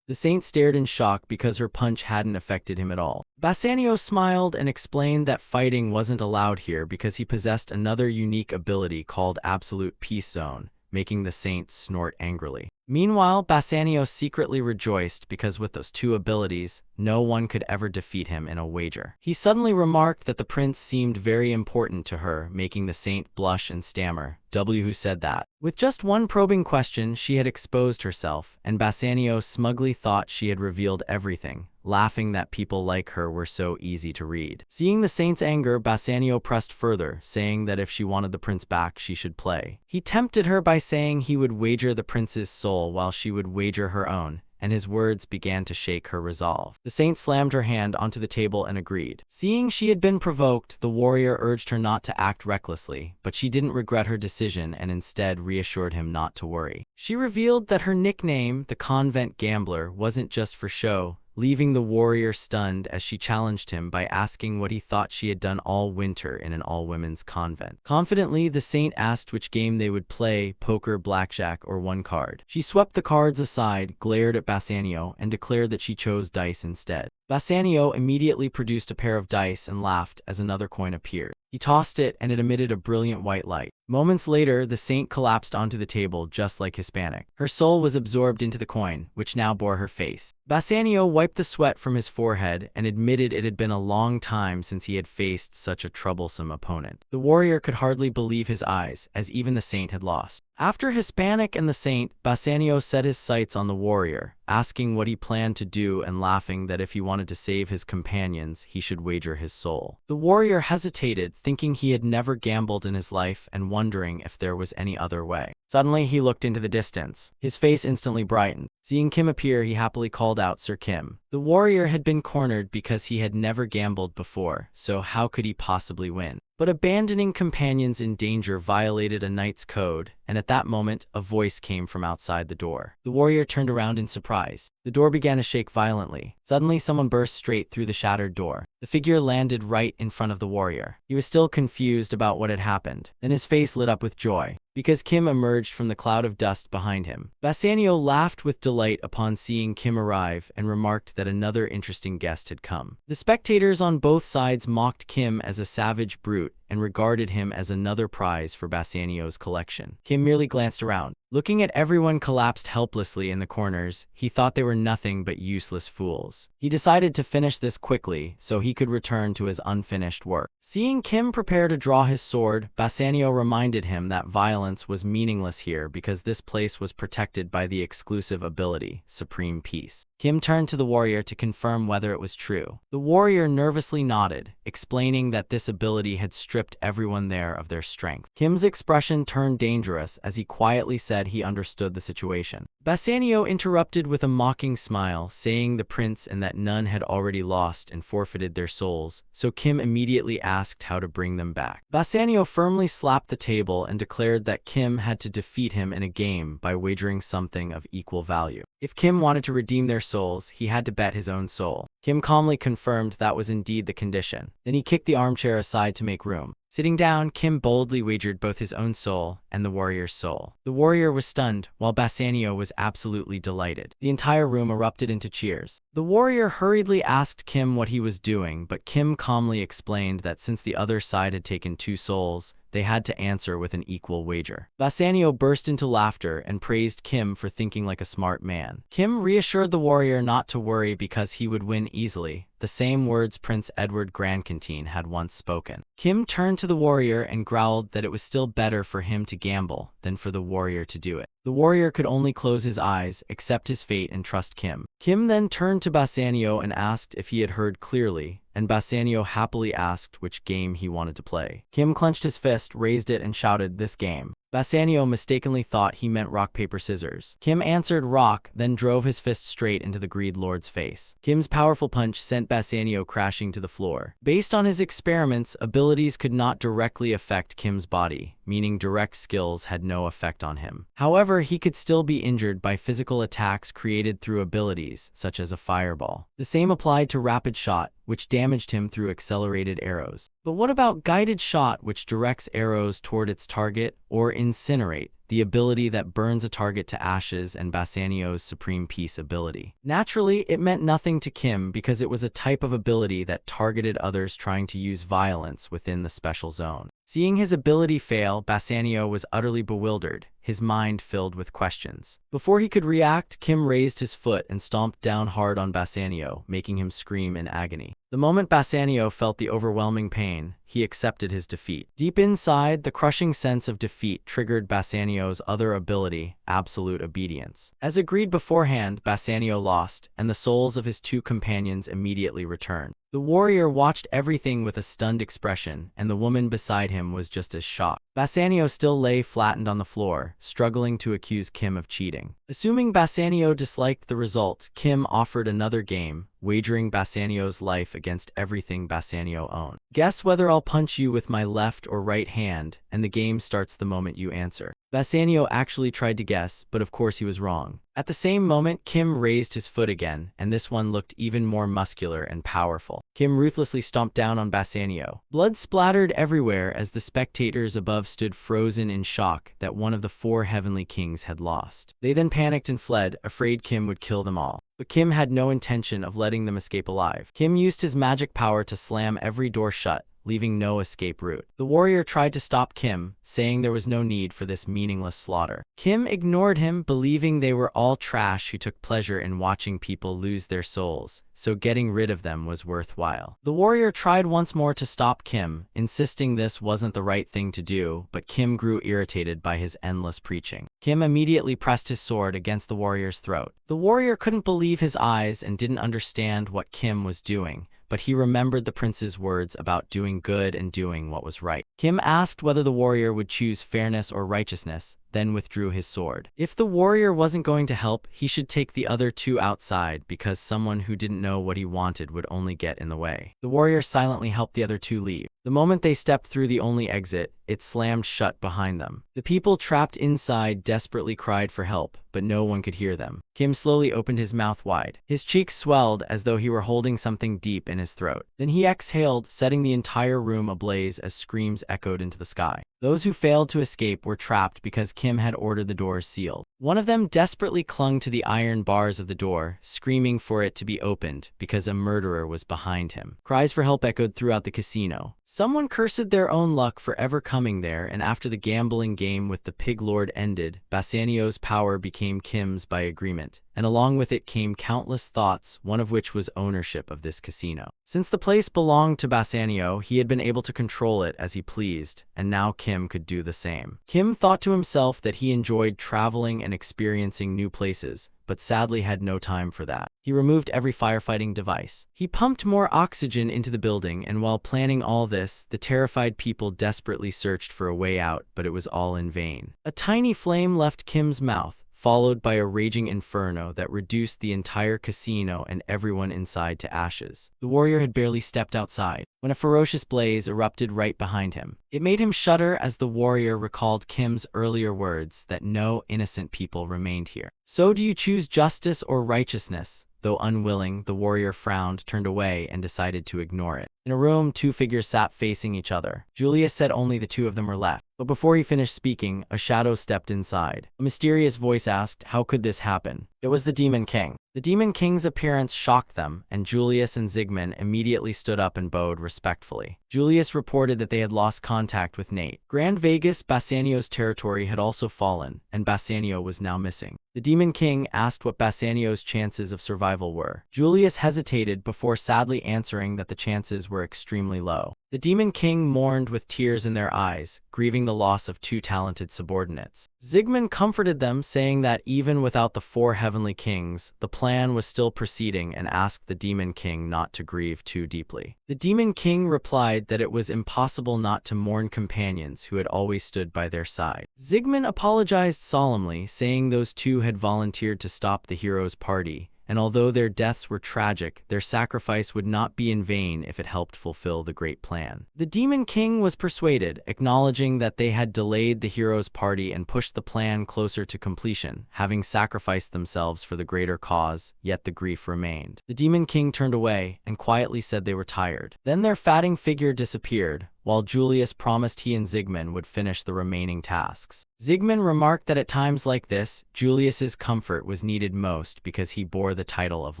The saint stared in shock because her punch hadn't affected him at all. Bassanio smiled and explained that fighting wasn't allowed here because he possessed another unique ability called Absolute Peace Zone, making the saint snort angrily. Meanwhile, Bassanio secretly rejoiced because with those two abilities, no one could ever defeat him in a wager. He suddenly remarked that the prince seemed very important to her, making the saint blush and stammer. Who said that? With just one probing question, she had exposed herself, and Bassanio smugly thought she had revealed everything, laughing that people like her were so easy to read. Seeing the saint's anger, Bassanio pressed further, saying that if she wanted the prince back, she should play. He tempted her by saying he would wager the prince's soul while she would wager her own, and his words began to shake her resolve. The saint slammed her hand onto the table and agreed. Seeing she had been provoked, the warrior urged her not to act recklessly, but she didn't regret her decision and instead reassured him not to worry. She revealed that her nickname, the Convent Gambler, wasn't just for show, leaving the warrior stunned as she challenged him by asking what he thought she had done all winter in an all-women's convent. Confidently, the saint asked which game they would play, poker, blackjack, or one card. She swept the cards aside, glared at Bassanio, and declared that she chose dice instead. Bassanio immediately produced a pair of dice and laughed as another coin appeared. He tossed it, and it emitted a brilliant white light. Moments later, the saint collapsed onto the table just like Hispanic. Her soul was absorbed into the coin, which now bore her face. Bassanio wiped the sweat from his forehead and admitted it had been a long time since he had faced such a troublesome opponent. The warrior could hardly believe his eyes, as even the saint had lost. After Hispanic and the saint, Bassanio set his sights on the warrior, asking what he planned to do and laughing that if he wanted to save his companions, he should wager his soul. The warrior hesitated, thinking he had never gambled in his life and wondering if there was any other way. Suddenly, he looked into the distance. His face instantly brightened. Seeing Kim appear, he happily called out, "Sir Kim." The warrior had been cornered because he had never gambled before, so how could he possibly win? But abandoning companions in danger violated a knight's code, and at that moment, a voice came from outside the door. The warrior turned around in surprise. The door began to shake violently. Suddenly, someone burst straight through the shattered door. The figure landed right in front of the warrior. He was still confused about what had happened. Then his face lit up with joy, because Kim emerged from the cloud of dust behind him. Bassanio laughed with delight upon seeing Kim arrive and remarked that another interesting guest had come. The spectators on both sides mocked Kim as a savage brute and regarded him as another prize for Bassanio's collection. Kim merely glanced around. Looking at everyone collapsed helplessly in the corners, he thought they were nothing but useless fools. He decided to finish this quickly so he could return to his unfinished work. Seeing Kim prepare to draw his sword, Bassanio reminded him that violence was meaningless here because this place was protected by the exclusive ability, Supreme Peace. Kim turned to the warrior to confirm whether it was true. The warrior nervously nodded, explaining that this ability had stripped everyone there of their strength. Kim's expression turned dangerous as he quietly said he understood the situation. Bassanio interrupted with a mocking smile, saying the prince and that none had already lost and forfeited their souls, so Kim immediately asked how to bring them back. Bassanio firmly slapped the table and declared that Kim had to defeat him in a game by wagering something of equal value. If Kim wanted to redeem their souls, he had to bet his own soul. Kim calmly confirmed that was indeed the condition. Then he kicked the armchair aside to make room. Sitting down, Kim boldly wagered both his own soul and the warrior's soul. The warrior was stunned, while Bassanio was absolutely delighted. The entire room erupted into cheers. The warrior hurriedly asked Kim what he was doing, but Kim calmly explained that since the other side had taken 2 souls, they had to answer with an equal wager. Bassanio burst into laughter and praised Kim for thinking like a smart man. Kim reassured the warrior not to worry because he would win easily, the same words Prince Edward Grandcantine had once spoken. Kim turned to the warrior and growled that it was still better for him to gamble than for the warrior to do it. The warrior could only close his eyes, accept his fate, and trust Kim. Kim then turned to Bassanio and asked if he had heard clearly, and Bassanio happily asked which game he wanted to play. Kim clenched his fist, raised it, and shouted, "This game." Bassanio mistakenly thought he meant rock, paper, scissors. Kim answered rock, then drove his fist straight into the greed lord's face. Kim's powerful punch sent Bassanio crashing to the floor. Based on his experiments, abilities could not directly affect Kim's body, meaning direct skills had no effect on him. However, he could still be injured by physical attacks created through abilities, such as a fireball. The same applied to rapid shot, which damaged him through accelerated arrows. But what about guided shot, which directs arrows toward its target, or incinerate, the ability that burns a target to ashes, and Bassanio's Supreme Peace ability. Naturally, it meant nothing to Kim because it was a type of ability that targeted others trying to use violence within the special zone. Seeing his ability fail, Bassanio was utterly bewildered, his mind filled with questions. Before he could react, Kim raised his foot and stomped down hard on Bassanio, making him scream in agony. The moment Bassanio felt the overwhelming pain, he accepted his defeat. Deep inside, the crushing sense of defeat triggered Bassanio's other ability, absolute obedience. As agreed beforehand, Bassanio lost, and the souls of his two companions immediately returned. The warrior watched everything with a stunned expression, and the woman beside him was just as shocked. Bassanio still lay flattened on the floor, struggling to accuse Kim of cheating. Assuming Bassanio disliked the result, Kim offered another game, wagering Bassanio's life against everything Bassanio owned. Guess whether I'll punch you with my left or right hand, and the game starts the moment you answer. Bassanio actually tried to guess, but of course he was wrong. At the same moment, Kim raised his foot again, and this one looked even more muscular and powerful. Kim ruthlessly stomped down on Bassanio. Blood splattered everywhere as the spectators above stood frozen in shock that one of the four heavenly kings had lost. They then panicked and fled, afraid Kim would kill them all. But Kim had no intention of letting them escape alive. Kim used his magic power to slam every door shut, leaving no escape route. The warrior tried to stop Kim, saying there was no need for this meaningless slaughter. Kim ignored him, believing they were all trash who took pleasure in watching people lose their souls, so getting rid of them was worthwhile. The warrior tried once more to stop Kim, insisting this wasn't the right thing to do, but Kim grew irritated by his endless preaching. Kim immediately pressed his sword against the warrior's throat. The warrior couldn't believe his eyes and didn't understand what Kim was doing, but he remembered the prince's words about doing good and doing what was right. Kim asked whether the warrior would choose fairness or righteousness, then withdrew his sword. If the warrior wasn't going to help, he should take the other two outside because someone who didn't know what he wanted would only get in the way. The warrior silently helped the other two leave. The moment they stepped through the only exit, it slammed shut behind them. The people trapped inside desperately cried for help, but no one could hear them. Kim slowly opened his mouth wide. His cheeks swelled as though he were holding something deep in his throat. Then he exhaled, setting the entire room ablaze as screams echoed into the sky. Those who failed to escape were trapped because Kim had ordered the doors sealed. One of them desperately clung to the iron bars of the door, screaming for it to be opened because a murderer was behind him. Cries for help echoed throughout the casino. Someone cursed their own luck for ever coming there, and after the gambling game with the pig lord ended, Bassanio's power became Kim's by agreement, and along with it came countless thoughts, one of which was ownership of this casino. Since the place belonged to Bassanio, he had been able to control it as he pleased, and now Kim could do the same. Kim thought to himself that he enjoyed traveling and experiencing new places, but sadly had no time for that. He removed every firefighting device. He pumped more oxygen into the building, and while planning all this, the terrified people desperately searched for a way out, but it was all in vain. A tiny flame left Kim's mouth, followed by a raging inferno that reduced the entire casino and everyone inside to ashes. The warrior had barely stepped outside when a ferocious blaze erupted right behind him. It made him shudder as the warrior recalled Kim's earlier words that no innocent people remained here. So do you choose justice or righteousness? Though unwilling, the warrior frowned, turned away, and decided to ignore it. In a room, two figures sat facing each other. Julius said only the two of them were left. But before he finished speaking, a shadow stepped inside. A mysterious voice asked, "How could this happen?" It was the Demon King. The Demon King's appearance shocked them, and Julius and Zygmunt immediately stood up and bowed respectfully. Julius reported that they had lost contact with Nate. Grand Vegas, Bassanio's territory, had also fallen, and Bassanio was now missing. The Demon King asked what Bassanio's chances of survival were. Julius hesitated before sadly answering that the chances were extremely low. The Demon King mourned with tears in their eyes, grieving the loss of two talented subordinates. Zygmunt comforted them, saying that even without the four heavenly kings, the plan was still proceeding, and asked the Demon King not to grieve too deeply. The Demon King replied that it was impossible not to mourn companions who had always stood by their side. Zygmunt apologized solemnly, saying those two had volunteered to stop the hero's party, and although their deaths were tragic, their sacrifice would not be in vain if it helped fulfill the great plan. The Demon King was persuaded, acknowledging that they had delayed the hero's party and pushed the plan closer to completion, having sacrificed themselves for the greater cause, yet the grief remained. The Demon King turned away and quietly said they were tired. Then their fatting figure disappeared, while Julius promised he and Siegmund would finish the remaining tasks. Siegmund remarked that at times like this, Julius's comfort was needed most because he bore the title of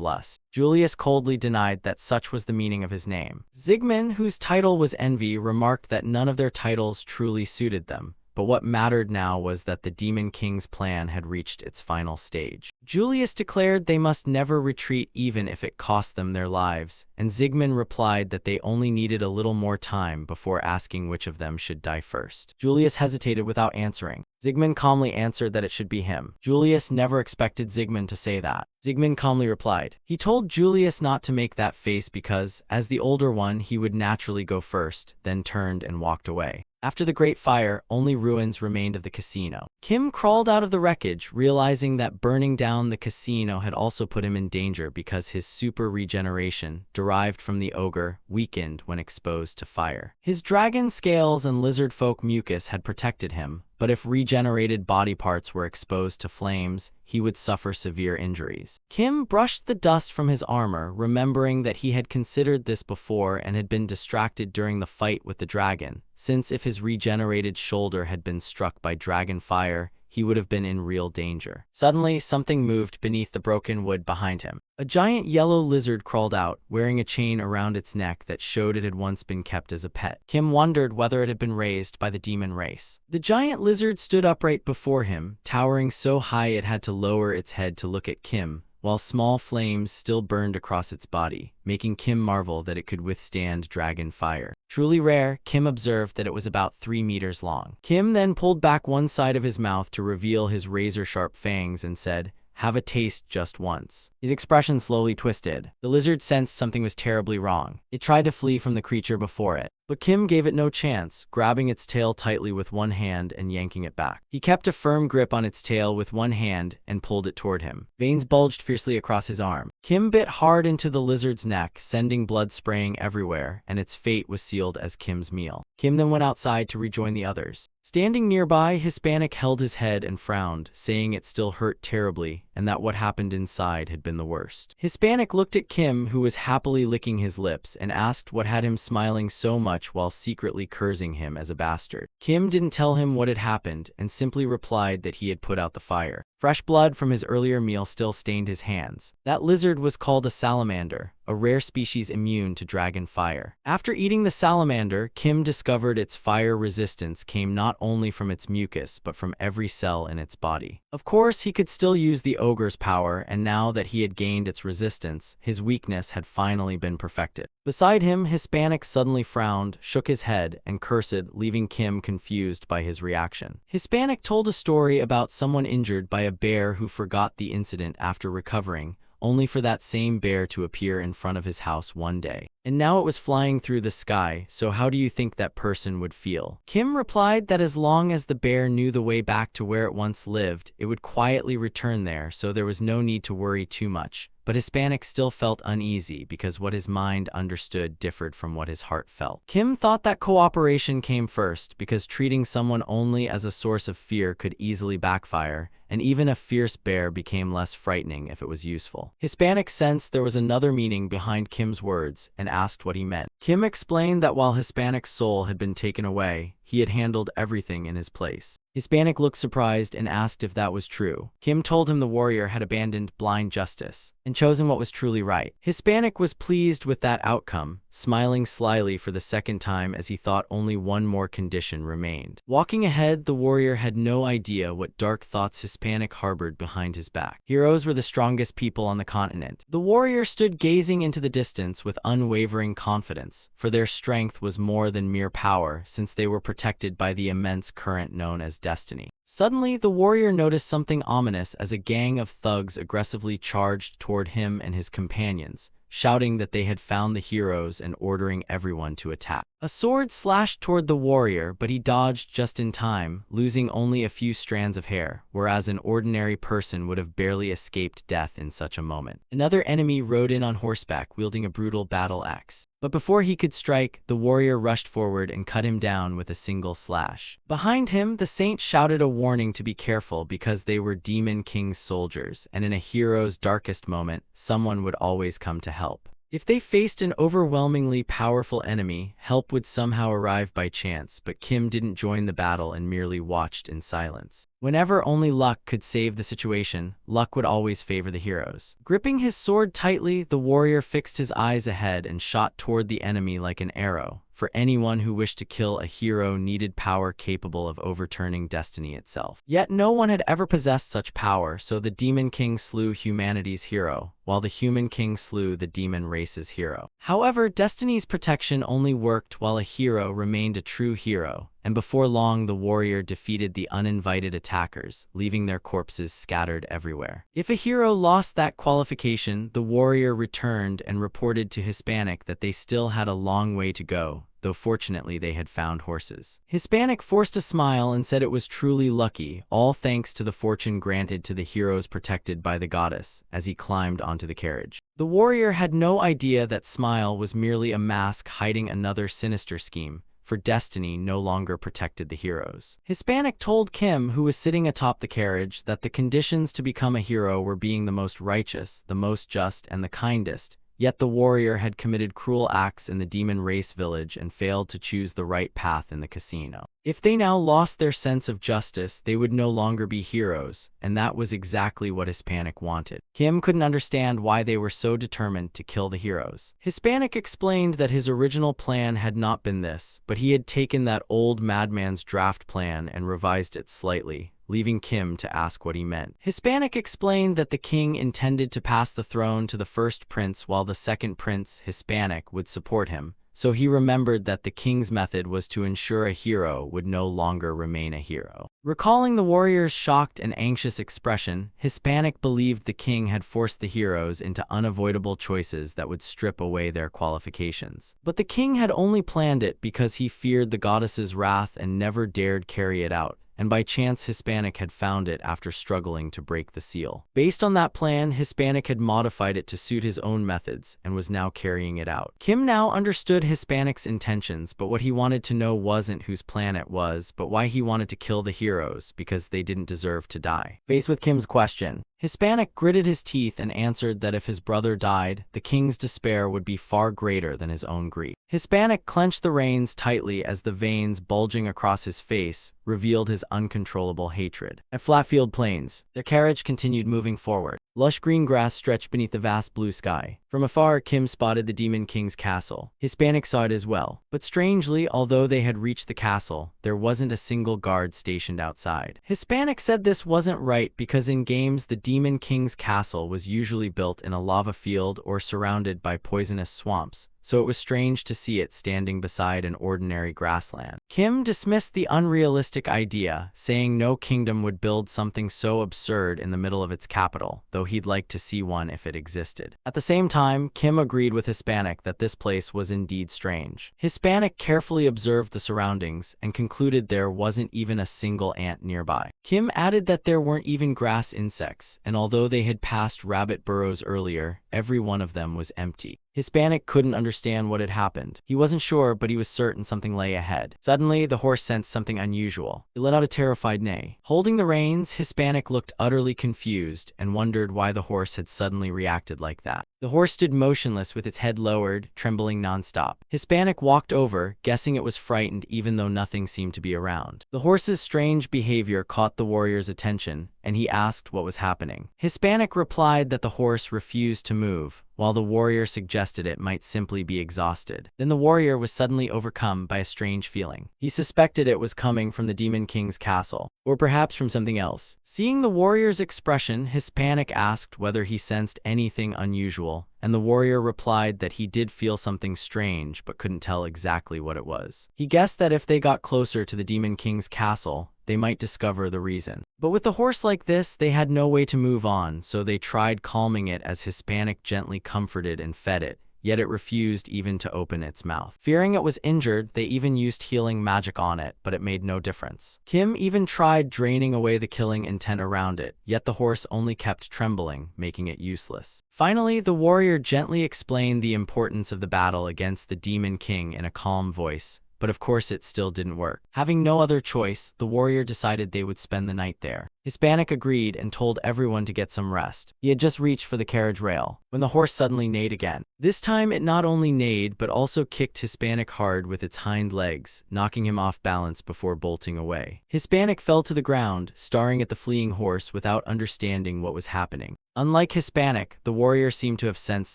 Lust. Julius coldly denied that such was the meaning of his name. Siegmund, whose title was Envy, remarked that none of their titles truly suited them, but what mattered now was that the Demon King's plan had reached its final stage. Julius declared they must never retreat even if it cost them their lives, and Siegmund replied that they only needed a little more time before asking which of them should die first. Julius hesitated without answering. Siegmund calmly answered that it should be him. Julius never expected Siegmund to say that. Siegmund calmly replied. He told Julius not to make that face because, as the older one, he would naturally go first, then turned and walked away. After the Great Fire, only ruins remained of the casino. Kim crawled out of the wreckage, realizing that burning down the casino had also put him in danger because his super regeneration, derived from the ogre, weakened when exposed to fire. His dragon scales and lizard folk mucus had protected him, but if regenerated body parts were exposed to flames, he would suffer severe injuries. Kim brushed the dust from his armor, remembering that he had considered this before and had been distracted during the fight with the dragon, since if his regenerated shoulder had been struck by dragon fire, he would have been in real danger. Suddenly, something moved beneath the broken wood behind him. A giant yellow lizard crawled out, wearing a chain around its neck that showed it had once been kept as a pet. Kim wondered whether it had been raised by the demon race. The giant lizard stood upright before him, towering so high it had to lower its head to look at Kim, while small flames still burned across its body, making Kim marvel that it could withstand dragon fire. Truly rare, Kim observed that it was about 3 meters long. Kim then pulled back one side of his mouth to reveal his razor-sharp fangs and said, "Have a taste just once." His expression slowly twisted. The lizard sensed something was terribly wrong. It tried to flee from the creature before it, but Kim gave it no chance, grabbing its tail tightly with one hand and yanking it back. He kept a firm grip on its tail with one hand and pulled it toward him. Veins bulged fiercely across his arm. Kim bit hard into the lizard's neck, sending blood spraying everywhere, and its fate was sealed as Kim's meal. Kim then went outside to rejoin the others. Standing nearby, Hispanic held his head and frowned, saying it still hurt terribly, and that what happened inside had been the worst. Hispanic looked at Kim, who was happily licking his lips, and asked what had him smiling so much while secretly cursing him as a bastard. Kim didn't tell him what had happened, and simply replied that he had put out the fire. Fresh blood from his earlier meal still stained his hands. That lizard was called a salamander, a rare species immune to dragon fire. After eating the salamander, Kim discovered its fire resistance came not only from its mucus but from every cell in its body. Of course, he could still use the ogre's power, and now that he had gained its resistance, his weakness had finally been perfected. Beside him, Hispanic suddenly frowned, shook his head, and cursed, leaving Kim confused by his reaction. Hispanic told a story about someone injured by a bear who forgot the incident after recovering, only for that same bear to appear in front of his house one day. And now it was flying through the sky, so how do you think that person would feel? Kim replied that as long as the bear knew the way back to where it once lived, it would quietly return there, so there was no need to worry too much. But Hispanic still felt uneasy because what his mind understood differed from what his heart felt. Kim thought that cooperation came first because treating someone only as a source of fear could easily backfire, and even a fierce bear became less frightening if it was useful. Hispanic sensed there was another meaning behind Kim's words and asked what he meant. Kim explained that while Hispanic's soul had been taken away, he had handled everything in his place. Hispanic looked surprised and asked if that was true. Kim told him the warrior had abandoned blind justice and chosen what was truly right. Hispanic was pleased with that outcome, smiling slyly for the second time as he thought only one more condition remained. Walking ahead, the warrior had no idea what dark thoughts Hispanic harbored behind his back. Heroes were the strongest people on the continent. The warrior stood gazing into the distance with unwavering confidence, for their strength was more than mere power, since they were protected by the immense current known as destiny. Suddenly, the warrior noticed something ominous as a gang of thugs aggressively charged toward him and his companions, shouting that they had found the heroes and ordering everyone to attack. A sword slashed toward the warrior, but he dodged just in time, losing only a few strands of hair, whereas an ordinary person would have barely escaped death in such a moment. Another enemy rode in on horseback, wielding a brutal battle axe. But before he could strike, the warrior rushed forward and cut him down with a single slash. Behind him, the saint shouted a warning to be careful because they were Demon King's soldiers, and in a hero's darkest moment, someone would always come to help. If they faced an overwhelmingly powerful enemy, help would somehow arrive by chance, but Kim didn't join the battle and merely watched in silence. Whenever only luck could save the situation, luck would always favor the heroes. Gripping his sword tightly, the warrior fixed his eyes ahead and shot toward the enemy like an arrow. For anyone who wished to kill a hero needed power capable of overturning destiny itself. Yet no one had ever possessed such power, so the Demon King slew humanity's hero, while the Human King slew the demon race's hero. However, destiny's protection only worked while a hero remained a true hero, and before long the warrior defeated the uninvited attackers, leaving their corpses scattered everywhere. If a hero lost that qualification, the warrior returned and reported to Hispanic that they still had a long way to go, though fortunately they had found horses. Hispanic forced a smile and said it was truly lucky, all thanks to the fortune granted to the heroes protected by the goddess, as he climbed onto the carriage. The warrior had no idea that smile was merely a mask hiding another sinister scheme, for destiny no longer protected the heroes. Hispanic told Kim, who was sitting atop the carriage, that the conditions to become a hero were being the most righteous, the most just, and the kindest, yet the warrior had committed cruel acts in the demon race village and failed to choose the right path in the casino. If they now lost their sense of justice, they would no longer be heroes, and that was exactly what Hispanic wanted. Kim couldn't understand why they were so determined to kill the heroes. Hispanic explained that his original plan had not been this, but he had taken that old madman's draft plan and revised it slightly, leaving Kim to ask what he meant. Hispanic explained that the king intended to pass the throne to the first prince while the second prince, Hispanic, would support him, so he remembered that the king's method was to ensure a hero would no longer remain a hero. Recalling the warrior's shocked and anxious expression, Hispanic believed the king had forced the heroes into unavoidable choices that would strip away their qualifications. But the king had only planned it because he feared the goddess's wrath and never dared carry it out, and by chance Hispanic had found it after struggling to break the seal. Based on that plan, Hispanic had modified it to suit his own methods and was now carrying it out. Kim now understood Hispanic's intentions, but what he wanted to know wasn't whose plan it was, but why he wanted to kill the heroes, because they didn't deserve to die. Faced with Kim's question, Hispanic gritted his teeth and answered that if his brother died, the king's despair would be far greater than his own grief. Hispanic clenched the reins tightly as the veins bulging across his face revealed his uncontrollable hatred. At Flatfield Plains, their carriage continued moving forward. Lush green grass stretched beneath the vast blue sky. From afar, Kim spotted the Demon King's castle. Hispanic saw it as well. But strangely, although they had reached the castle, there wasn't a single guard stationed outside. Hispanic said this wasn't right because in games the Demon King's castle was usually built in a lava field or surrounded by poisonous swamps, so it was strange to see it standing beside an ordinary grassland. Kim dismissed the unrealistic idea, saying no kingdom would build something so absurd in the middle of its capital, though he'd like to see one if it existed. At the same time, Kim agreed with Hispanic that this place was indeed strange. Hispanic carefully observed the surroundings and concluded there wasn't even a single ant nearby. Kim added that there weren't even grass insects, and although they had passed rabbit burrows earlier, every one of them was empty. Hispanic couldn't understand what had happened. He wasn't sure, but he was certain something lay ahead. Suddenly, the horse sensed something unusual. It let out a terrified neigh. Holding the reins, Hispanic looked utterly confused and wondered why the horse had suddenly reacted like that. The horse stood motionless with its head lowered, trembling nonstop. Hispanic walked over, guessing it was frightened even though nothing seemed to be around. The horse's strange behavior caught the warrior's attention, and he asked what was happening. Hispanic replied that the horse refused to move, while the warrior suggested it might simply be exhausted. Then the warrior was suddenly overcome by a strange feeling. He suspected it was coming from the Demon King's castle, or perhaps from something else. Seeing the warrior's expression, Hispanic asked whether he sensed anything unusual, and the warrior replied that he did feel something strange but couldn't tell exactly what it was. He guessed that if they got closer to the Demon King's castle, they might discover the reason. But with a horse like this, they had no way to move on, so they tried calming it as Hispanic gently comforted and fed it, yet it refused even to open its mouth. Fearing it was injured, they even used healing magic on it, but it made no difference. Kim even tried draining away the killing intent around it, yet the horse only kept trembling, making it useless. Finally, the warrior gently explained the importance of the battle against the Demon King in a calm voice, but of course it still didn't work. Having no other choice, the warrior decided they would spend the night there. Hispanic agreed and told everyone to get some rest. He had just reached for the carriage rail when the horse suddenly neighed again. This time it not only neighed but also kicked Hispanic hard with its hind legs, knocking him off balance before bolting away. Hispanic fell to the ground, staring at the fleeing horse without understanding what was happening. Unlike Hispanic, the warrior seemed to have sensed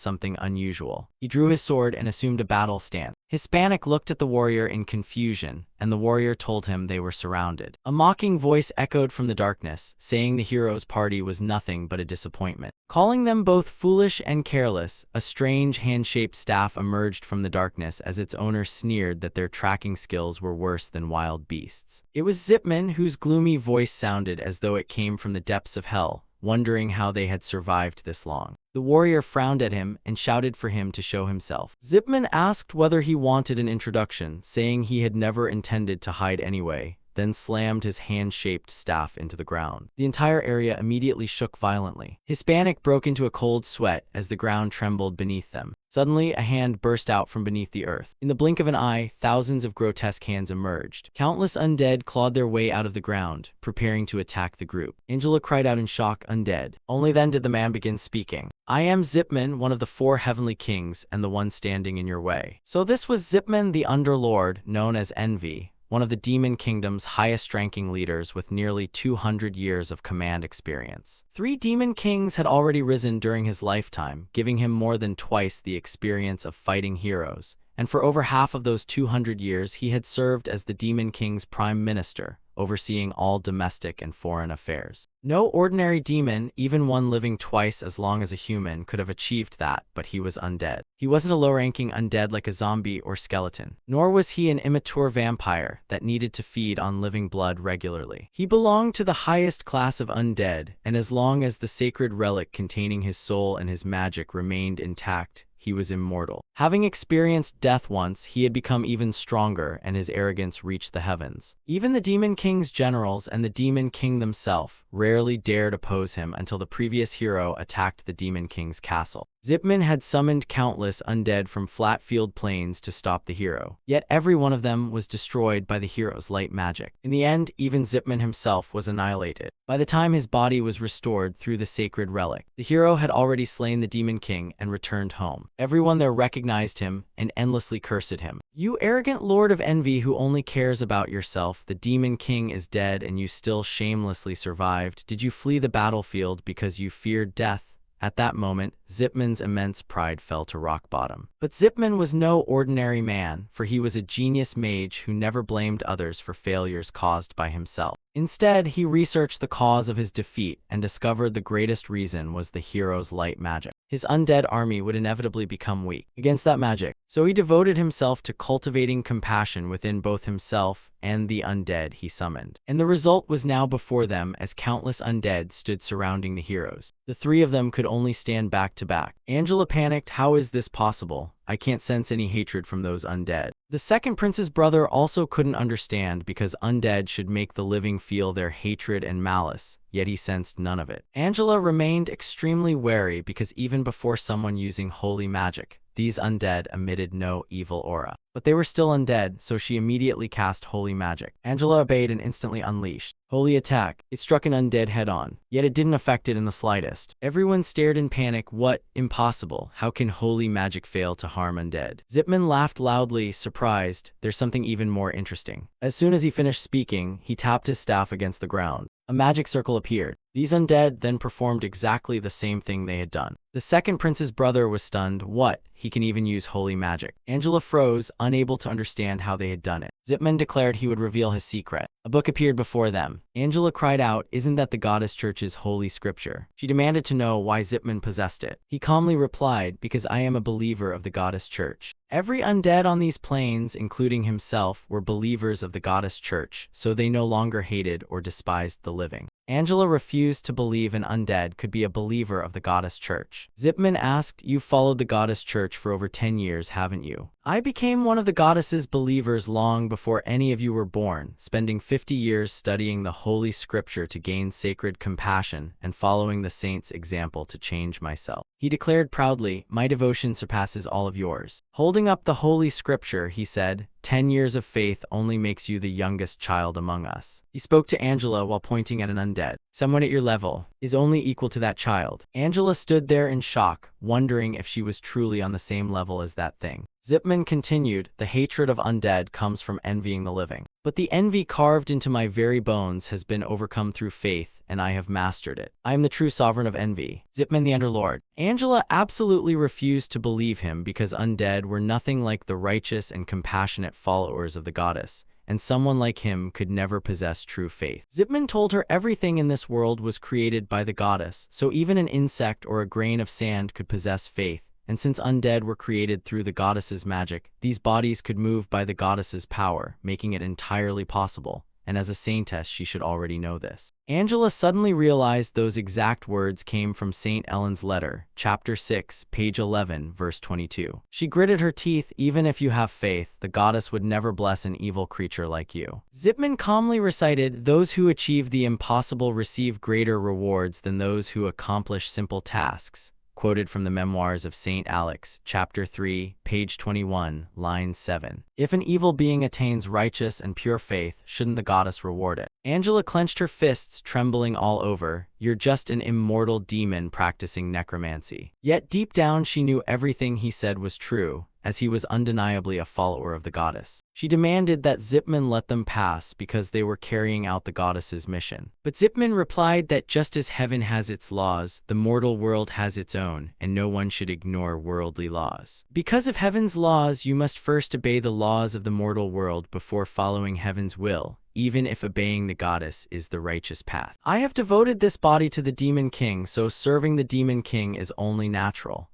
something unusual. He drew his sword and assumed a battle stance. Hispanic looked at the warrior in confusion, and the warrior told him they were surrounded. A mocking voice echoed from the darkness, saying the hero's party was nothing but a disappointment. Calling them both foolish and careless, a strange hand-shaped staff emerged from the darkness as its owner sneered that their tracking skills were worse than wild beasts. It was Zipman, whose gloomy voice sounded as though it came from the depths of hell, wondering how they had survived this long. The warrior frowned at him and shouted for him to show himself. Zipman asked whether he wanted an introduction, saying he had never intended to hide anyway, then slammed his hand-shaped staff into the ground. The entire area immediately shook violently. Hispanic broke into a cold sweat as the ground trembled beneath them. Suddenly, a hand burst out from beneath the earth. In the blink of an eye, thousands of grotesque hands emerged. Countless undead clawed their way out of the ground, preparing to attack the group. Angela cried out in shock, "Undead." Only then did the man begin speaking. "I am Zipman, one of the 4 heavenly kings, and the one standing in your way." So this was Zipman the Underlord, known as Envy, one of the Demon Kingdom's highest-ranking leaders with nearly 200 years of command experience. 3 Demon Kings had already risen during his lifetime, giving him more than twice the experience of fighting heroes, and for over half of those 200 years he had served as the Demon King's prime minister, overseeing all domestic and foreign affairs. No ordinary demon, even one living twice as long as a human, could have achieved that, but he was undead. He wasn't a low-ranking undead like a zombie or skeleton, nor was he an immature vampire that needed to feed on living blood regularly. He belonged to the highest class of undead, and as long as the sacred relic containing his soul and his magic remained intact, he was immortal. Having experienced death once, he had become even stronger, and his arrogance reached the heavens. Even the Demon King's generals and the Demon King themselves rarely dared oppose him until the previous hero attacked the Demon King's castle. Zipman had summoned countless undead from flat-field plains to stop the hero, yet every one of them was destroyed by the hero's light magic. In the end, even Zipman himself was annihilated. By the time his body was restored through the sacred relic, the hero had already slain the Demon King and returned home. Everyone there recognized him and endlessly cursed him. "You arrogant Lord of Envy who only cares about yourself, the Demon King is dead and you still shamelessly survived. Did you flee the battlefield because you feared death?" At that moment, Zipman's immense pride fell to rock bottom. But Zipman was no ordinary man, for he was a genius mage who never blamed others for failures caused by himself. Instead, he researched the cause of his defeat and discovered the greatest reason was the hero's light magic. His undead army would inevitably become weak against that magic, so he devoted himself to cultivating compassion within both himself and the undead he summoned. And the result was now before them as countless undead stood surrounding the heroes. The 3 of them could only stand back to back. Angela panicked, "How is this possible? I can't sense any hatred from those undead." The second prince's brother also couldn't understand because undead should make the living feel their hatred and malice, yet he sensed none of it. Angela remained extremely wary because even before someone using holy magic, these undead emitted no evil aura. But they were still undead, so she immediately cast Holy Magic. Angela obeyed and instantly unleashed Holy Attack. It struck an undead head-on, yet it didn't affect it in the slightest. Everyone stared in panic. "What? Impossible. How can Holy Magic fail to harm undead?" Zipman laughed loudly, surprised. "There's something even more interesting." As soon as he finished speaking, he tapped his staff against the ground. A magic circle appeared. These undead then performed exactly the same thing they had done. The second prince's brother was stunned. "What? He can even use holy magic." Angela froze, unable to understand how they had done it. Zipman declared he would reveal his secret. A book appeared before them. Angela cried out, "Isn't that the Goddess Church's holy scripture?" She demanded to know why Zipman possessed it. He calmly replied, "Because I am a believer of the Goddess Church." Every undead on these plains, including himself, were believers of the Goddess Church, so they no longer hated or despised the living. Angela refused to believe an undead could be a believer of the Goddess Church. Zipman asked, "You've followed the Goddess Church for over 10 years, haven't you? I became one of the goddess's believers long before any of you were born, spending 50 years studying the holy scripture to gain sacred compassion and following the saint's example to change myself. He declared proudly, my devotion surpasses all of yours. Holding up the holy scripture, he said, 10 years of faith only makes you the youngest child among us. He spoke to Angela while pointing at an undead. Someone at your level is only equal to that child. Angela stood there in shock, wondering if she was truly on the same level as that thing. Zipman continued, the hatred of undead comes from envying the living. But the envy carved into my very bones has been overcome through faith, and I have mastered it. I am the true sovereign of envy. Zipman the Underlord. Angela absolutely refused to believe him because undead were nothing like the righteous and compassionate followers of the goddess, and someone like him could never possess true faith. Zipman told her everything in this world was created by the goddess, so even an insect or a grain of sand could possess faith. And since undead were created through the goddess's magic, these bodies could move by the goddess's power, making it entirely possible. And as a saintess, she should already know this. Angela suddenly realized those exact words came from Saint Ellen's letter, chapter 6, page 11, verse 22. She gritted her teeth, even if you have faith, the goddess would never bless an evil creature like you. Zipman calmly recited, those who achieve the impossible receive greater rewards than those who accomplish simple tasks. Quoted from the Memoirs of Saint Alex, chapter 3, page 21, line 7. If an evil being attains righteous and pure faith, shouldn't the goddess reward it? Angela clenched her fists, trembling all over. You're just an immortal demon practicing necromancy. Yet deep down she knew everything he said was true, as he was undeniably a follower of the goddess. She demanded that Zipman let them pass because they were carrying out the goddess's mission. But Zipman replied that just as heaven has its laws, the mortal world has its own, and no one should ignore worldly laws. Because of heaven's laws, you must first obey the laws of the mortal world before following heaven's will, even if obeying the goddess is the righteous path. I have devoted this body to the Demon King, so serving the Demon King is only natural.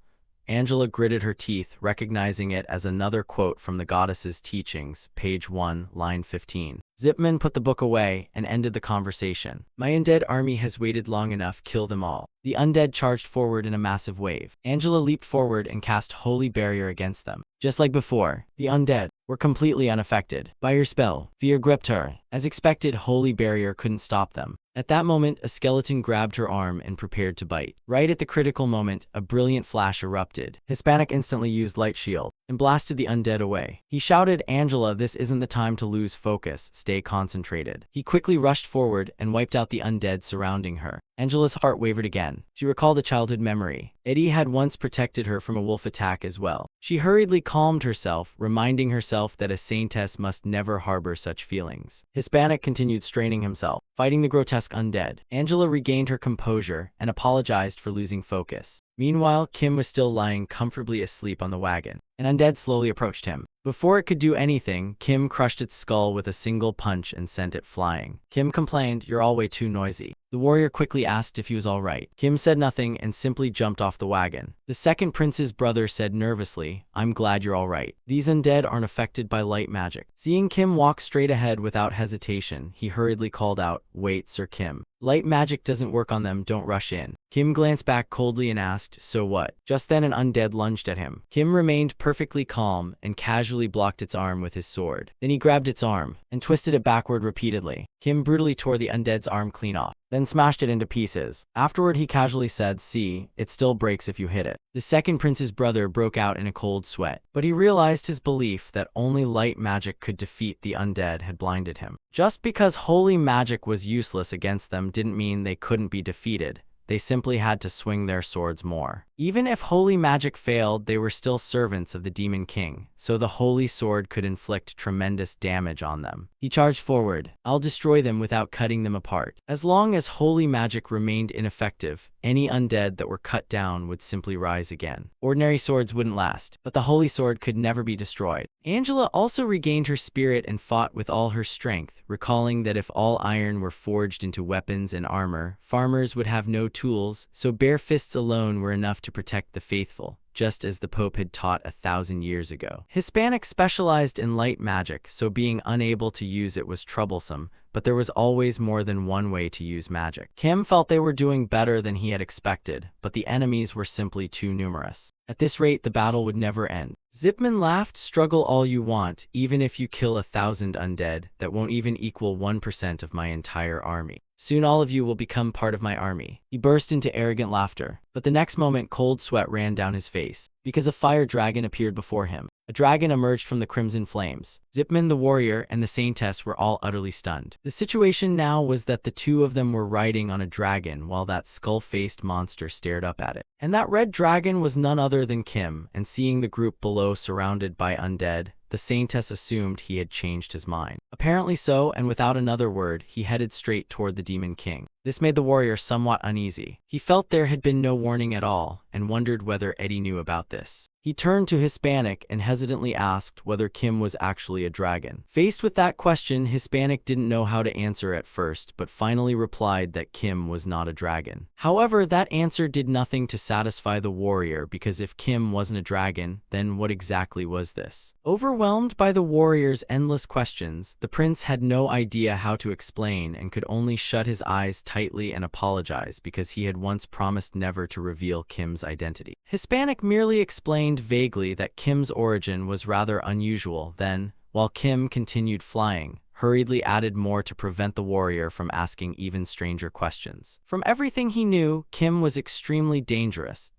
Angela gritted her teeth, recognizing it as another quote from the goddess's teachings, page 1, line 15. Zipman put the book away and ended the conversation. My undead army has waited long enough, kill them all. The undead charged forward in a massive wave. Angela leaped forward and cast Holy Barrier against them. Just like before, the undead were completely unaffected by her spell. Fear gripped her. As expected, Holy Barrier couldn't stop them. At that moment, a skeleton grabbed her arm and prepared to bite. Right at the critical moment, a brilliant flash erupted. Hispanic instantly used Light Shield and blasted the undead away. He shouted, Angela, this isn't the time to lose focus, stay concentrated. He quickly rushed forward and wiped out the undead surrounding her. Angela's heart wavered again. She recalled a childhood memory. Eddie had once protected her from a wolf attack as well. She hurriedly calmed herself, reminding herself that a saintess must never harbor such feelings. Hispanic continued straining himself, fighting the grotesque undead. Angela regained her composure and apologized for losing focus. Meanwhile, Kim was still lying comfortably asleep on the wagon. An undead slowly approached him. Before it could do anything, Kim crushed its skull with a single punch and sent it flying. Kim complained, you're all way too noisy. The warrior quickly asked if he was all right. Kim said nothing and simply jumped off the wagon. The second prince's brother said nervously, I'm glad you're all right. These undead aren't affected by light magic. Seeing Kim walk straight ahead without hesitation, he hurriedly called out, wait, Sir Kim. Light magic doesn't work on them, don't rush in. Kim glanced back coldly and asked, so what? Just then an undead lunged at him. Kim remained perfectly calm and casually blocked its arm with his sword. Then he grabbed its arm and twisted it backward repeatedly. Kim brutally tore the undead's arm clean off, then smashed it into pieces. Afterward he casually said, see, it still breaks if you hit it. The second prince's brother broke out in a cold sweat, but he realized his belief that only light magic could defeat the undead had blinded him. Just because holy magic was useless against them didn't mean they couldn't be defeated. They simply had to swing their swords more. Even if holy magic failed, they were still servants of the Demon King, so the holy sword could inflict tremendous damage on them. He charged forward. I'll destroy them without cutting them apart. As long as holy magic remained ineffective, any undead that were cut down would simply rise again. Ordinary swords wouldn't last, but the holy sword could never be destroyed. Angela also regained her spirit and fought with all her strength, recalling that if all iron were forged into weapons and armor, farmers would have no tools, so bare fists alone were enough to protect the faithful. just as the Pope had taught 1,000 years ago. Hispanic specialized in light magic, so being unable to use it was troublesome, but there was always more than one way to use magic. Kim felt they were doing better than he had expected, but the enemies were simply too numerous. At this rate, the battle would never end. Zipman laughed, "Struggle all you want, even if you kill 1,000 undead, that won't even equal 1% of my entire army. Soon all of you will become part of my army." He burst into arrogant laughter, but the next moment cold sweat ran down his face, because a fire dragon appeared before him. A dragon emerged from the crimson flames. Zipman the warrior and the saintess were all utterly stunned. The situation now was that the two of them were riding on a dragon while that skull-faced monster stared up at it. And that red dragon was none other than Kim, and seeing the group below surrounded by undead, the saintess assumed he had changed his mind. Apparently so, and without another word, he headed straight toward the Demon King. This made the warrior somewhat uneasy. He felt there had been no warning at all, and wondered whether Eddie knew about this. He turned to Hispanic and hesitantly asked whether Kim was actually a dragon. Faced with that question, Hispanic didn't know how to answer at first, but finally replied that Kim was not a dragon. However, that answer did nothing to satisfy the warrior, because if Kim wasn't a dragon, then what exactly was this? Overwhelmed by the warrior's endless questions, the prince had no idea how to explain and could only shut his eyes tightly and apologize because he had once promised never to reveal Kim's identity. Hispanic merely explained vaguely that Kim's origin was rather unusual, then, while Kim continued flying, hurriedly added more to prevent the warrior from asking even stranger questions. From everything he knew, Kim was extremely dangerous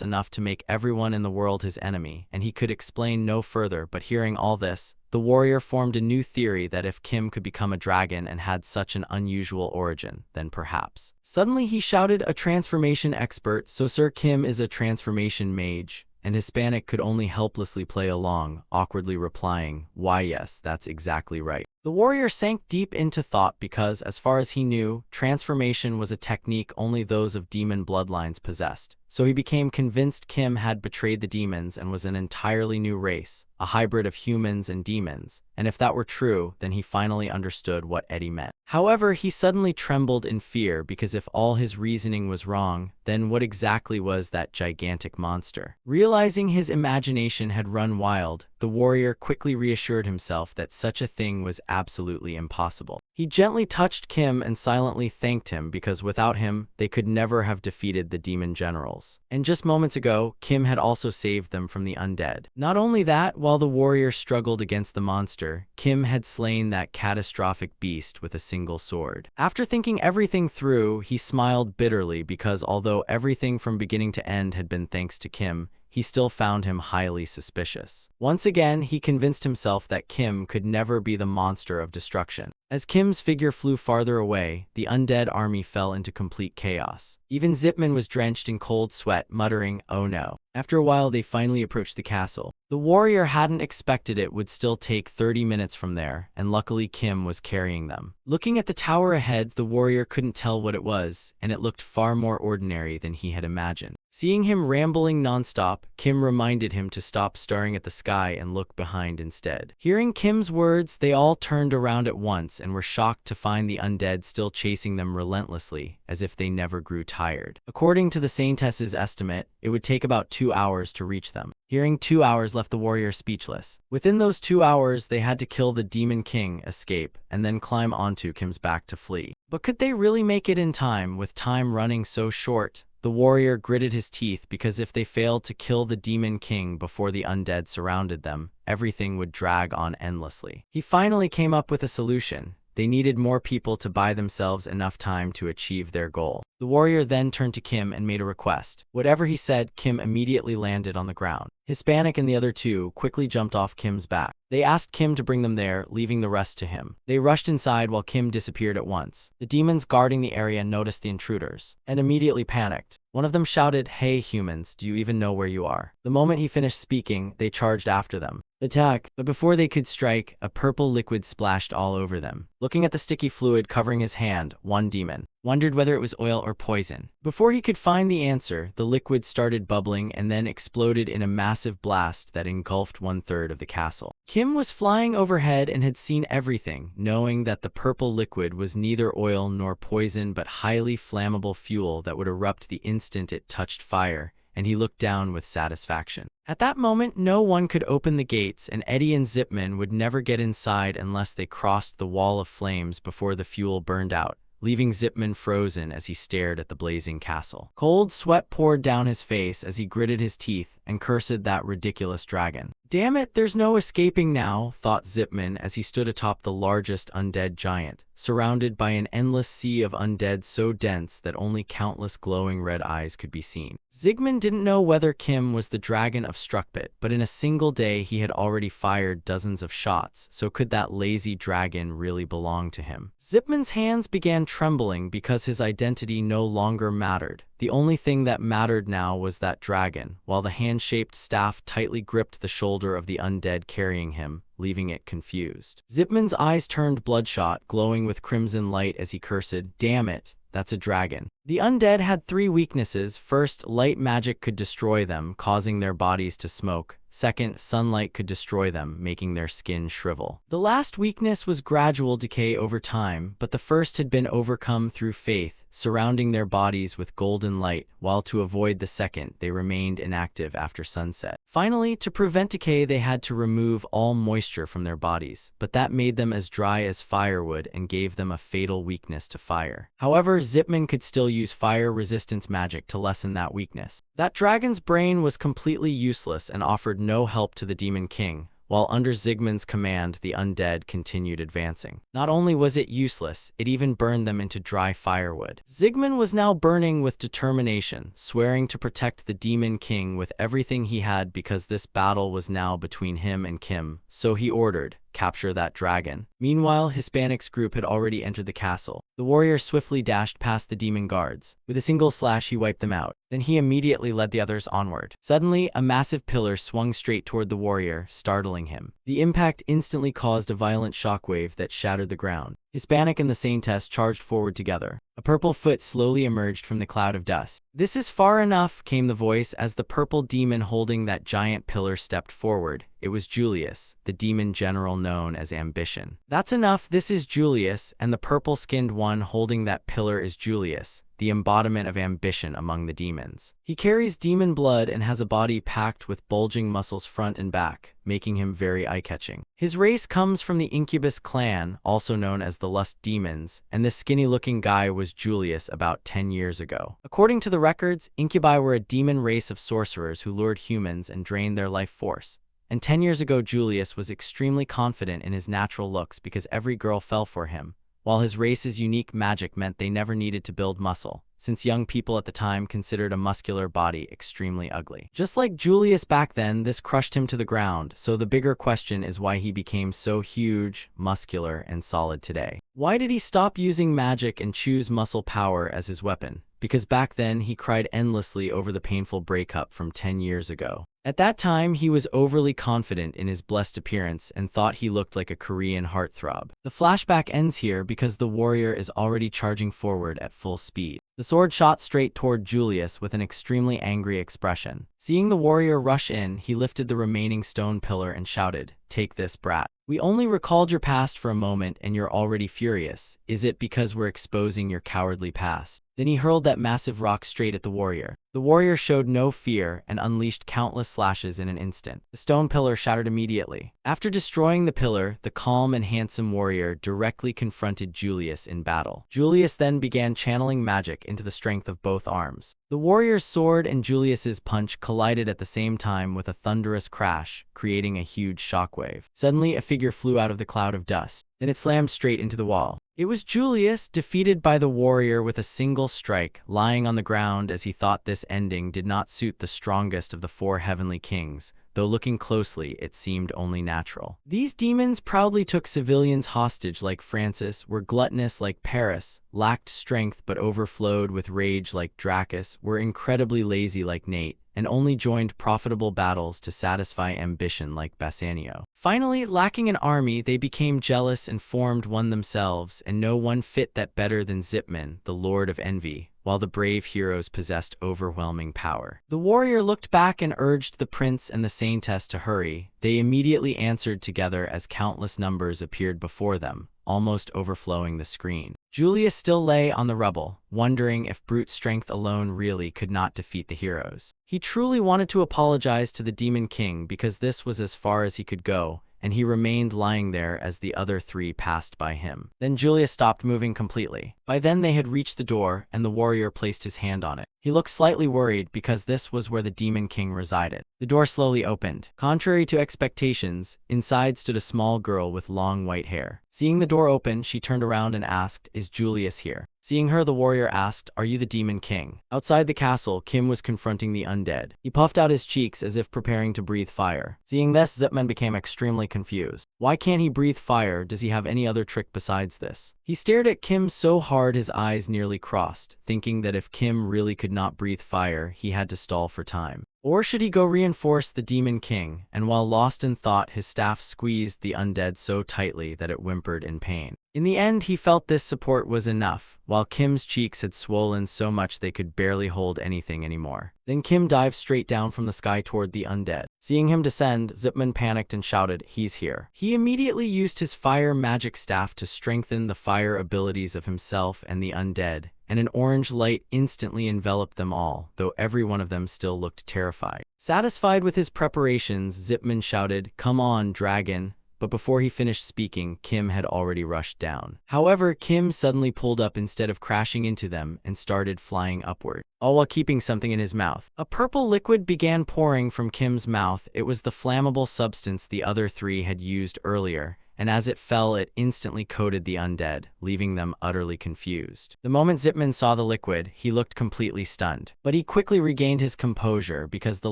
enough to make everyone in the world his enemy, and he could explain no further. But hearing all this, the warrior formed a new theory that if Kim could become a dragon and had such an unusual origin, then perhaps. Suddenly he shouted, "A transformation expert, so Sir Kim is a transformation mage?" And Hispanic could only helplessly play along, awkwardly replying, "Why yes, that's exactly right." The warrior sank deep into thought because, as far as he knew, transformation was a technique only those of demon bloodlines possessed. So he became convinced Kim had betrayed the demons and was an entirely new race, a hybrid of humans and demons, and if that were true, then he finally understood what Eddie meant. However, he suddenly trembled in fear because if all his reasoning was wrong, then what exactly was that gigantic monster? Realizing his imagination had run wild, the warrior quickly reassured himself that such a thing was absolutely impossible. He gently touched Kim and silently thanked him because without him, they could never have defeated the demon generals. And just moments ago, Kim had also saved them from the undead. Not only that, while the warrior struggled against the monster, Kim had slain that catastrophic beast with a single sword. After thinking everything through, he smiled bitterly because although everything from beginning to end had been thanks to Kim, he still found him highly suspicious. Once again, he convinced himself that Kim could never be the monster of destruction. As Kim's figure flew farther away, the undead army fell into complete chaos. Even Zipman was drenched in cold sweat, muttering, "Oh no." After a while, they finally approached the castle. The warrior hadn't expected it would still take 30 minutes from there, and luckily Kim was carrying them. Looking at the tower ahead, the warrior couldn't tell what it was, and it looked far more ordinary than he had imagined. Seeing him rambling nonstop, Kim reminded him to stop staring at the sky and look behind instead. Hearing Kim's words, they all turned around at once and were shocked to find the undead still chasing them relentlessly, as if they never grew tired. According to the Saintess's estimate, it would take about 2 hours to reach them. Hearing 2 hours left the warrior speechless. Within those 2 hours, they had to kill the Demon King, escape, and then climb onto Kim's back to flee. But could they really make it in time, with time running so short? The warrior gritted his teeth because if they failed to kill the Demon King before the undead surrounded them, everything would drag on endlessly. He finally came up with a solution. They needed more people to buy themselves enough time to achieve their goal. The warrior then turned to Kim and made a request. Whatever he said, Kim immediately landed on the ground. Hispanic and the other two quickly jumped off Kim's back. They asked Kim to bring them there, leaving the rest to him. They rushed inside while Kim disappeared at once. The demons guarding the area noticed the intruders and immediately panicked. One of them shouted, "Hey humans, do you even know where you are?" The moment he finished speaking, they charged after them. "Attack!" But before they could strike, a purple liquid splashed all over them. Looking at the sticky fluid covering his hand, one demon wondered whether it was oil or poison. Before he could find the answer, the liquid started bubbling and then exploded in a massive blast that engulfed 1/3 of the castle. Kim was flying overhead and had seen everything, knowing that the purple liquid was neither oil nor poison but highly flammable fuel that would erupt the instant it touched fire, and he looked down with satisfaction. At that moment, no one could open the gates, and Eddie and Zipman would never get inside unless they crossed the wall of flames before the fuel burned out, leaving Zipman frozen as he stared at the blazing castle. Cold sweat poured down his face as he gritted his teeth and cursed that ridiculous dragon. "Damn it, there's no escaping now," thought Zipman as he stood atop the largest undead giant, surrounded by an endless sea of undead so dense that only countless glowing red eyes could be seen. Zygmunt didn't know whether Kim was the dragon of Struckbit, but in a single day he had already fired dozens of shots, so could that lazy dragon really belong to him? Zipman's hands began trembling because his identity no longer mattered. The only thing that mattered now was that dragon, while the hand-shaped staff tightly gripped the shoulder of the undead carrying him, leaving it confused. Zipman's eyes turned bloodshot, glowing with crimson light as he cursed, "Damn it, that's a dragon." The undead had 3 weaknesses. First, light magic could destroy them, causing their bodies to smoke. Second, sunlight could destroy them, making their skin shrivel. The last weakness was gradual decay over time, but the first had been overcome through faith, surrounding their bodies with golden light, while to avoid the second, they remained inactive after sunset. Finally, to prevent decay, they had to remove all moisture from their bodies, but that made them as dry as firewood and gave them a fatal weakness to fire. However, Zipman could still use fire resistance magic to lessen that weakness. That dragon's brain was completely useless and offered no help to the Demon King, while under Zygmunt's command the undead continued advancing. Not only was it useless, it even burned them into dry firewood. Zygmunt was now burning with determination, swearing to protect the Demon King with everything he had because this battle was now between him and Kim, so he ordered, "Capture that dragon." Meanwhile, Hispanic's group had already entered the castle. The warrior swiftly dashed past the demon guards. With a single slash, he wiped them out. Then he immediately led the others onward. Suddenly, a massive pillar swung straight toward the warrior, startling him. The impact instantly caused a violent shockwave that shattered the ground. Hispanic and the Saintess charged forward together. A purple foot slowly emerged from the cloud of dust. "This is far enough," came the voice as the purple demon holding that giant pillar stepped forward. It was Julius, the demon general known as Ambition. "That's enough, this is Julius, and the purple-skinned one holding that pillar is Julius, the embodiment of ambition among the demons. He carries demon blood and has a body packed with bulging muscles front and back, making him very eye-catching. His race comes from the Incubus clan, also known as the Lust Demons, and this skinny-looking guy was Julius about 10 years ago. According to the records, Incubi were a demon race of sorcerers who lured humans and drained their life force. And 10 years ago, Julius was extremely confident in his natural looks because every girl fell for him, while his race's unique magic meant they never needed to build muscle, since young people at the time considered a muscular body extremely ugly. Just like Julius back then, this crushed him to the ground, so the bigger question is why he became so huge, muscular, and solid today. Why did he stop using magic and choose muscle power as his weapon? Because back then, he cried endlessly over the painful breakup from 10 years ago. At that time, he was overly confident in his blessed appearance and thought he looked like a Korean heartthrob. The flashback ends here because the warrior is already charging forward at full speed. The sword shot straight toward Julius with an extremely angry expression. Seeing the warrior rush in, he lifted the remaining stone pillar and shouted, "Take this, brat. We only recalled your past for a moment and you're already furious. Is it because we're exposing your cowardly past?" Then he hurled that massive rock straight at the warrior. The warrior showed no fear and unleashed countless slashes in an instant. The stone pillar shattered immediately. After destroying the pillar, the calm and handsome warrior directly confronted Julius in battle. Julius then began channeling magic into the strength of both arms. The warrior's sword and Julius's punch collided at the same time with a thunderous crash, creating a huge shockwave. Suddenly, a figure flew out of the cloud of dust. Then it slammed straight into the wall. It was Julius, defeated by the warrior with a single strike, lying on the ground as he thought this ending did not suit the strongest of the 4 heavenly kings, though looking closely it seemed only natural. These demons proudly took civilians hostage like Francis, were gluttonous like Paris, lacked strength but overflowed with rage like Dracus, were incredibly lazy like Nate, and only joined profitable battles to satisfy ambition like Bassanio. Finally, lacking an army, they became jealous and formed one themselves, and no one fit that better than Zipman, the Lord of Envy, while the brave heroes possessed overwhelming power. The warrior looked back and urged the prince and the saintess to hurry. They immediately answered together as countless numbers appeared before them, almost overflowing the screen. Julius still lay on the rubble, wondering if brute strength alone really could not defeat the heroes. He truly wanted to apologize to the Demon King because this was as far as he could go, and he remained lying there as the other three passed by him. Then Julius stopped moving completely. By then they had reached the door, and the warrior placed his hand on it. He looked slightly worried because this was where the Demon King resided. The door slowly opened. Contrary to expectations, inside stood a small girl with long white hair. Seeing the door open, she turned around and asked, "Is Julius here?" Seeing her, the warrior asked, "Are you the Demon King?" Outside the castle, Kim was confronting the undead. He puffed out his cheeks as if preparing to breathe fire. Seeing this, Zipman became extremely confused. Why can't he breathe fire? Does he have any other trick besides this? He stared at Kim so hard his eyes nearly crossed, thinking that if Kim really could not breathe fire, he had to stall for time. Or should he go reinforce the Demon King? And while lost in thought, his staff squeezed the undead so tightly that it whimpered in pain. In the end, he felt this support was enough, while Kim's cheeks had swollen so much they could barely hold anything anymore. Then Kim dived straight down from the sky toward the undead. Seeing him descend, Zipman panicked and shouted, "He's here." He immediately used his fire magic staff to strengthen the fire abilities of himself and the undead, and an orange light instantly enveloped them all, though every one of them still looked terrified. Satisfied with his preparations, Zipman shouted, "Come on, dragon." But before he finished speaking, Kim had already rushed down. However, Kim suddenly pulled up instead of crashing into them and started flying upward, all while keeping something in his mouth. A purple liquid began pouring from Kim's mouth. It was the flammable substance the other three had used earlier, and as it fell, it instantly coated the undead, leaving them utterly confused. The moment Zipman saw the liquid, he looked completely stunned. But he quickly regained his composure because the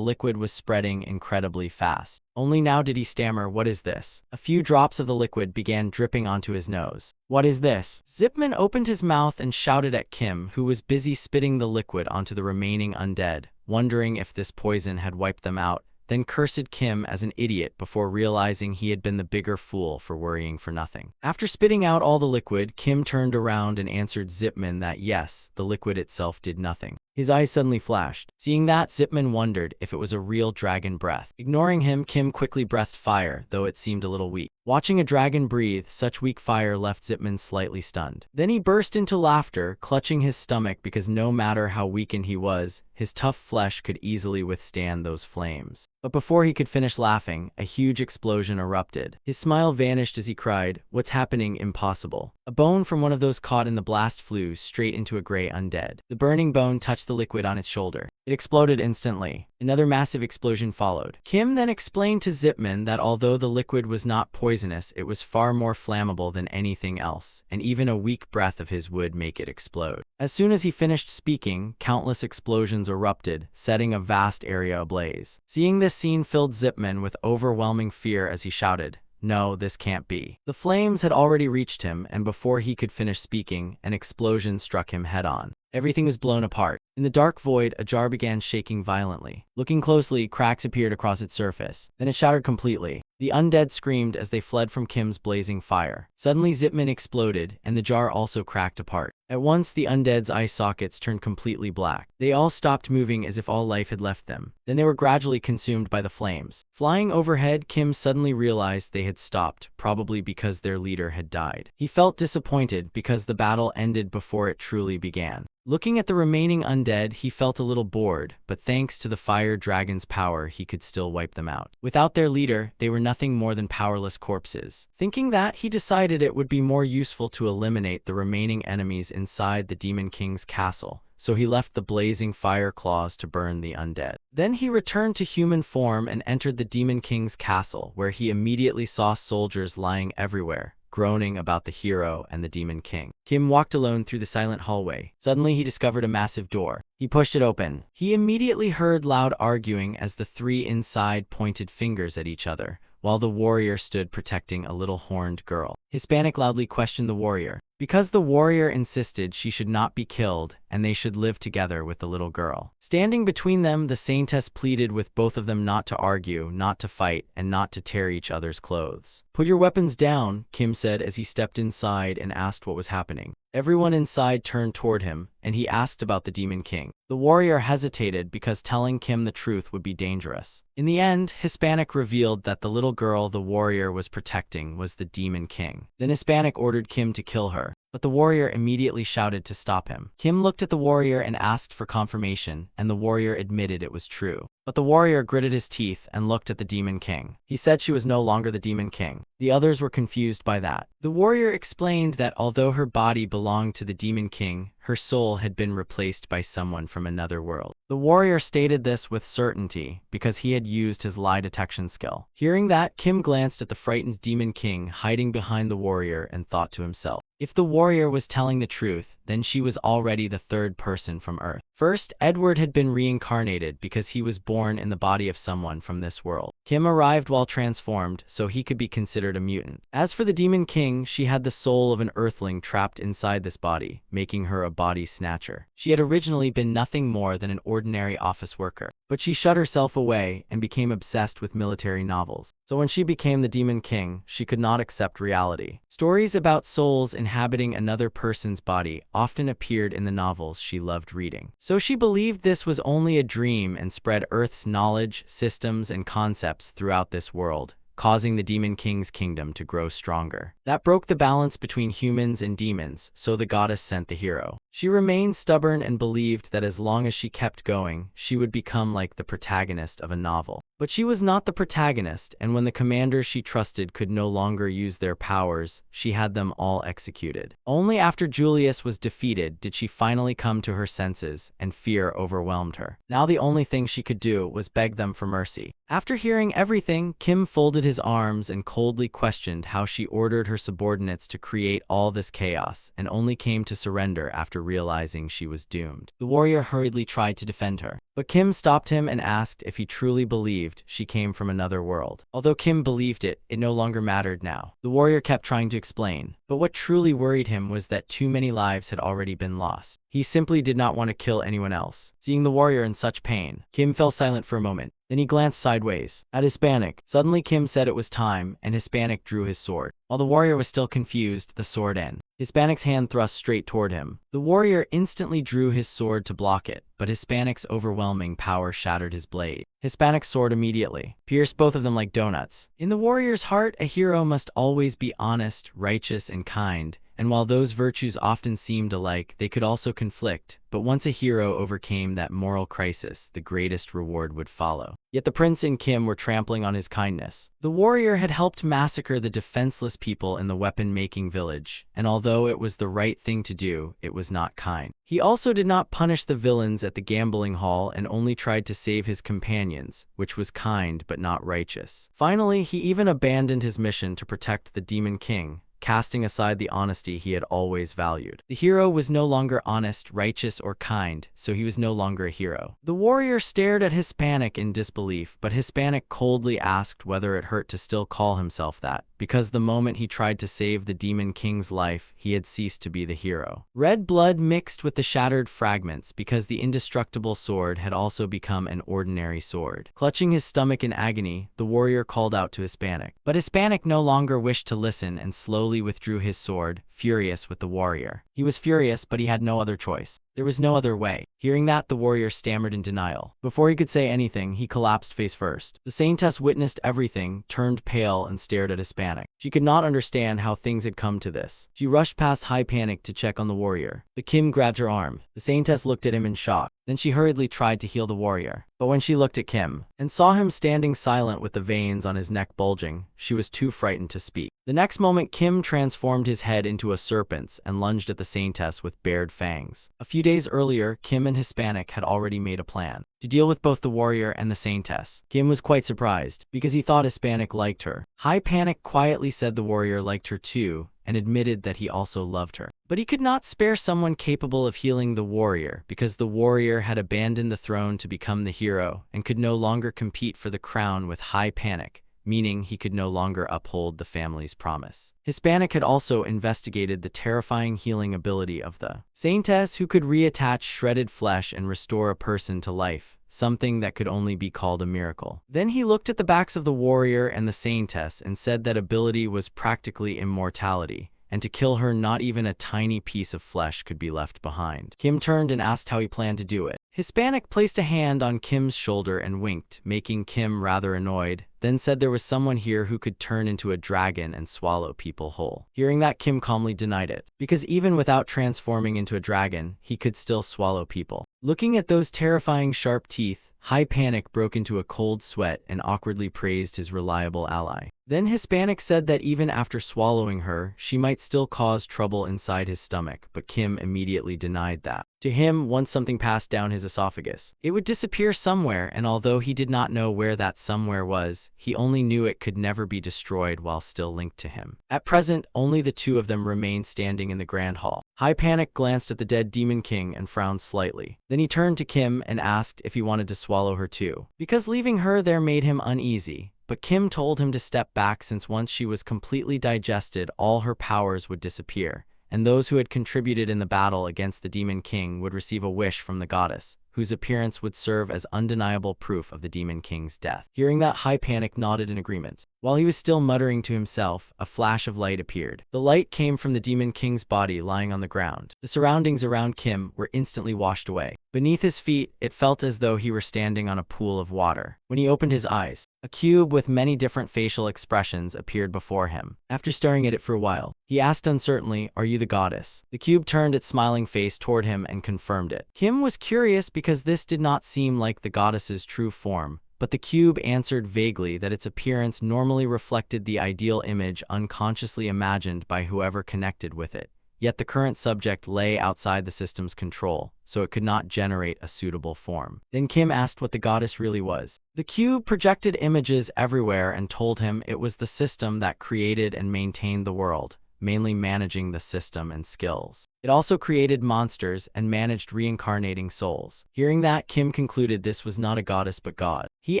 liquid was spreading incredibly fast. Only now did he stammer, "What is this?" A few drops of the liquid began dripping onto his nose. "What is this?" Zipman opened his mouth and shouted at Kim, who was busy spitting the liquid onto the remaining undead, wondering if this poison had wiped them out, then cursed Kim as an idiot before realizing he had been the bigger fool for worrying for nothing. After spitting out all the liquid, Kim turned around and answered Zipman that yes, the liquid itself did nothing. His eyes suddenly flashed. Seeing that, Zipman wondered if it was a real dragon breath. Ignoring him, Kim quickly breathed fire, though it seemed a little weak. Watching a dragon breathe such weak fire left Zipman slightly stunned. Then he burst into laughter, clutching his stomach because no matter how weakened he was, his tough flesh could easily withstand those flames. But before he could finish laughing, a huge explosion erupted. His smile vanished as he cried, "What's happening? Impossible." A bone from one of those caught in the blast flew straight into a gray undead. The burning bone touched the liquid on its shoulder. It exploded instantly. Another massive explosion followed. Kim then explained to Zipman that although the liquid was not poisonous, it was far more flammable than anything else, and even a weak breath of his would make it explode. As soon as he finished speaking, countless explosions erupted, setting a vast area ablaze. Seeing this scene filled Zipman with overwhelming fear as he shouted, "No, this can't be." The flames had already reached him, and before he could finish speaking, an explosion struck him head-on. Everything was blown apart. In the dark void, a jar began shaking violently. Looking closely, cracks appeared across its surface. Then it shattered completely. The undead screamed as they fled from Kim's blazing fire. Suddenly, Zipman exploded, and the jar also cracked apart. At once, the undead's eye sockets turned completely black. They all stopped moving as if all life had left them. Then they were gradually consumed by the flames. Flying overhead, Kim suddenly realized they had stopped, probably because their leader had died. He felt disappointed because the battle ended before it truly began. Looking at the remaining undead, he felt a little bored, but thanks to the fire dragon's power, he could still wipe them out. Without their leader, they were nothing more than powerless corpses. Thinking that, he decided it would be more useful to eliminate the remaining enemies inside the Demon King's castle, so he left the blazing fire claws to burn the undead. Then he returned to human form and entered the Demon King's castle, where he immediately saw soldiers lying everywhere, groaning about the hero and the Demon King. Kim walked alone through the silent hallway. Suddenly, he discovered a massive door. He pushed it open. He immediately heard loud arguing as the three inside pointed fingers at each other, while the warrior stood protecting a little horned girl. Hispanic loudly questioned the warrior, because the warrior insisted she should not be killed and they should live together with the little girl. Standing between them, the saintess pleaded with both of them not to argue, not to fight, and not to tear each other's clothes. "Put your weapons down," Kim said as he stepped inside and asked what was happening. Everyone inside turned toward him, and he asked about the Demon King. The warrior hesitated because telling Kim the truth would be dangerous. In the end, Hispanic revealed that the little girl the warrior was protecting was the Demon King. Then Hispanic ordered Kim to kill her. but the warrior immediately shouted to stop him. Kim looked at the warrior and asked for confirmation, and the warrior admitted it was true. But the warrior gritted his teeth and looked at the Demon King. He said she was no longer the Demon King. The others were confused by that. The warrior explained that although her body belonged to the Demon King, her soul had been replaced by someone from another world. The warrior stated this with certainty because he had used his lie detection skill. Hearing that, Kim glanced at the frightened Demon King hiding behind the warrior and thought to himself, if the warrior was telling the truth, then she was already the third person from Earth. First, Edward had been reincarnated because he was born in the body of someone from this world. Kim arrived while transformed, so he could be considered a mutant. As for the Demon King, she had the soul of an earthling trapped inside this body, making her a body snatcher. She had originally been nothing more than an ordinary office worker, but she shut herself away and became obsessed with military novels. So when she became the Demon King, she could not accept reality. Stories about souls inhabiting another person's body often appeared in the novels she loved reading. So she believed this was only a dream and spread Earth's knowledge, systems, and concepts throughout this world, causing the Demon King's kingdom to grow stronger. That broke the balance between humans and demons, so the goddess sent the hero. She remained stubborn and believed that as long as she kept going, she would become like the protagonist of a novel. But she was not the protagonist, and when the commanders she trusted could no longer use their powers, she had them all executed. Only after Julius was defeated did she finally come to her senses, and fear overwhelmed her. Now the only thing she could do was beg them for mercy. After hearing everything, Kim folded his arms and coldly questioned how she ordered her subordinates to create all this chaos, and only came to surrender after realizing she was doomed. The warrior hurriedly tried to defend her, but Kim stopped him and asked if he truly believed she came from another world. Although Kim believed it, it no longer mattered now. The warrior kept trying to explain, but what truly worried him was that too many lives had already been lost. He simply did not want to kill anyone else. Seeing the warrior in such pain, Kim fell silent for a moment. Then he glanced sideways at Hispanic. Suddenly Kim said it was time, and Hispanic drew his sword. While the warrior was still confused, the sword in Hispanic's hand thrust straight toward him. The warrior instantly drew his sword to block it, but Hispanic's overwhelming power shattered his blade. Hispanic's sword immediately pierced both of them like donuts. In the warrior's heart, a hero must always be honest, righteous, and kind. And while those virtues often seemed alike, they could also conflict. But once a hero overcame that moral crisis, the greatest reward would follow. Yet the prince and Kim were trampling on his kindness. The warrior had helped massacre the defenseless people in the weapon-making village, and although it was the right thing to do, it was not kind. He also did not punish the villains at the gambling hall and only tried to save his companions, which was kind but not righteous. Finally, he even abandoned his mission to protect the Demon King, casting aside the honesty he had always valued. The hero was no longer honest, righteous, or kind, so he was no longer a hero. The warrior stared at Hispanic in disbelief, but Hispanic coldly asked whether it hurt to still call himself that, because the moment he tried to save the Demon King's life, he had ceased to be the hero. Red blood mixed with the shattered fragments because the indestructible sword had also become an ordinary sword. Clutching his stomach in agony, the warrior called out to Hispanic. But Hispanic no longer wished to listen and slowly withdrew his sword, furious with the warrior. He was furious, but he had no other choice. There was no other way. Hearing that, the warrior stammered in denial. Before he could say anything, he collapsed face first. The saintess witnessed everything, turned pale, and stared at Hispanic. She could not understand how things had come to this. She rushed past High Panic to check on the warrior. But Kim grabbed her arm. The saintess looked at him in shock. Then she hurriedly tried to heal the warrior. But when she looked at Kim and saw him standing silent with the veins on his neck bulging, she was too frightened to speak. The next moment, Kim transformed his head into a serpent's and lunged at the saintess with bared fangs. A few days earlier, Kim and Hispanic had already made a plan to deal with both the warrior and the saintess. Kim was quite surprised because he thought Hispanic liked her. High Panic quietly said the warrior liked her too, and admitted that he also loved her. But he could not spare someone capable of healing the warrior because the warrior had abandoned the throne to become the hero and could no longer compete for the crown with High Panic, meaning he could no longer uphold the family's promise. Hispanic had also investigated the terrifying healing ability of the saintess, who could reattach shredded flesh and restore a person to life, something that could only be called a miracle. Then he looked at the backs of the warrior and the saintess and said that ability was practically immortality, and to kill her not even a tiny piece of flesh could be left behind. Kim turned and asked how he planned to do it. Hispanic placed a hand on Kim's shoulder and winked, making Kim rather annoyed, then said there was someone here who could turn into a dragon and swallow people whole. Hearing that, Kim calmly denied it, because even without transforming into a dragon, he could still swallow people. Looking at those terrifying sharp teeth, Hispanic broke into a cold sweat and awkwardly praised his reliable ally. Then Hispanic said that even after swallowing her, she might still cause trouble inside his stomach, but Kim immediately denied that. To him, once something passed down his esophagus, it would disappear somewhere, and although he did not know where that somewhere was, he only knew it could never be destroyed while still linked to him. At present, only the two of them remained standing in the Grand Hall. Hispanic glanced at the dead Demon King and frowned slightly. Then he turned to Kim and asked if he wanted to swallow her too, because leaving her there made him uneasy. But Kim told him to step back, since once she was completely digested, all her powers would disappear, and those who had contributed in the battle against the Demon King would receive a wish from the goddess, whose appearance would serve as undeniable proof of the Demon King's death. Hearing that, Hispanic nodded in agreement. While he was still muttering to himself, a flash of light appeared. The light came from the Demon King's body lying on the ground. The surroundings around Kim were instantly washed away. Beneath his feet, it felt as though he were standing on a pool of water. When he opened his eyes, a cube with many different facial expressions appeared before him. After staring at it for a while, he asked uncertainly, "Are you the goddess?" The cube turned its smiling face toward him and confirmed it. Kim was curious because this did not seem like the goddess's true form, but the cube answered vaguely that its appearance normally reflected the ideal image unconsciously imagined by whoever connected with it. Yet the current subject lay outside the system's control, so it could not generate a suitable form. Then Kim asked what the goddess really was. The cube projected images everywhere and told him it was the system that created and maintained the world, mainly managing the system and skills. It also created monsters and managed reincarnating souls. Hearing that, Kim concluded this was not a goddess but God. He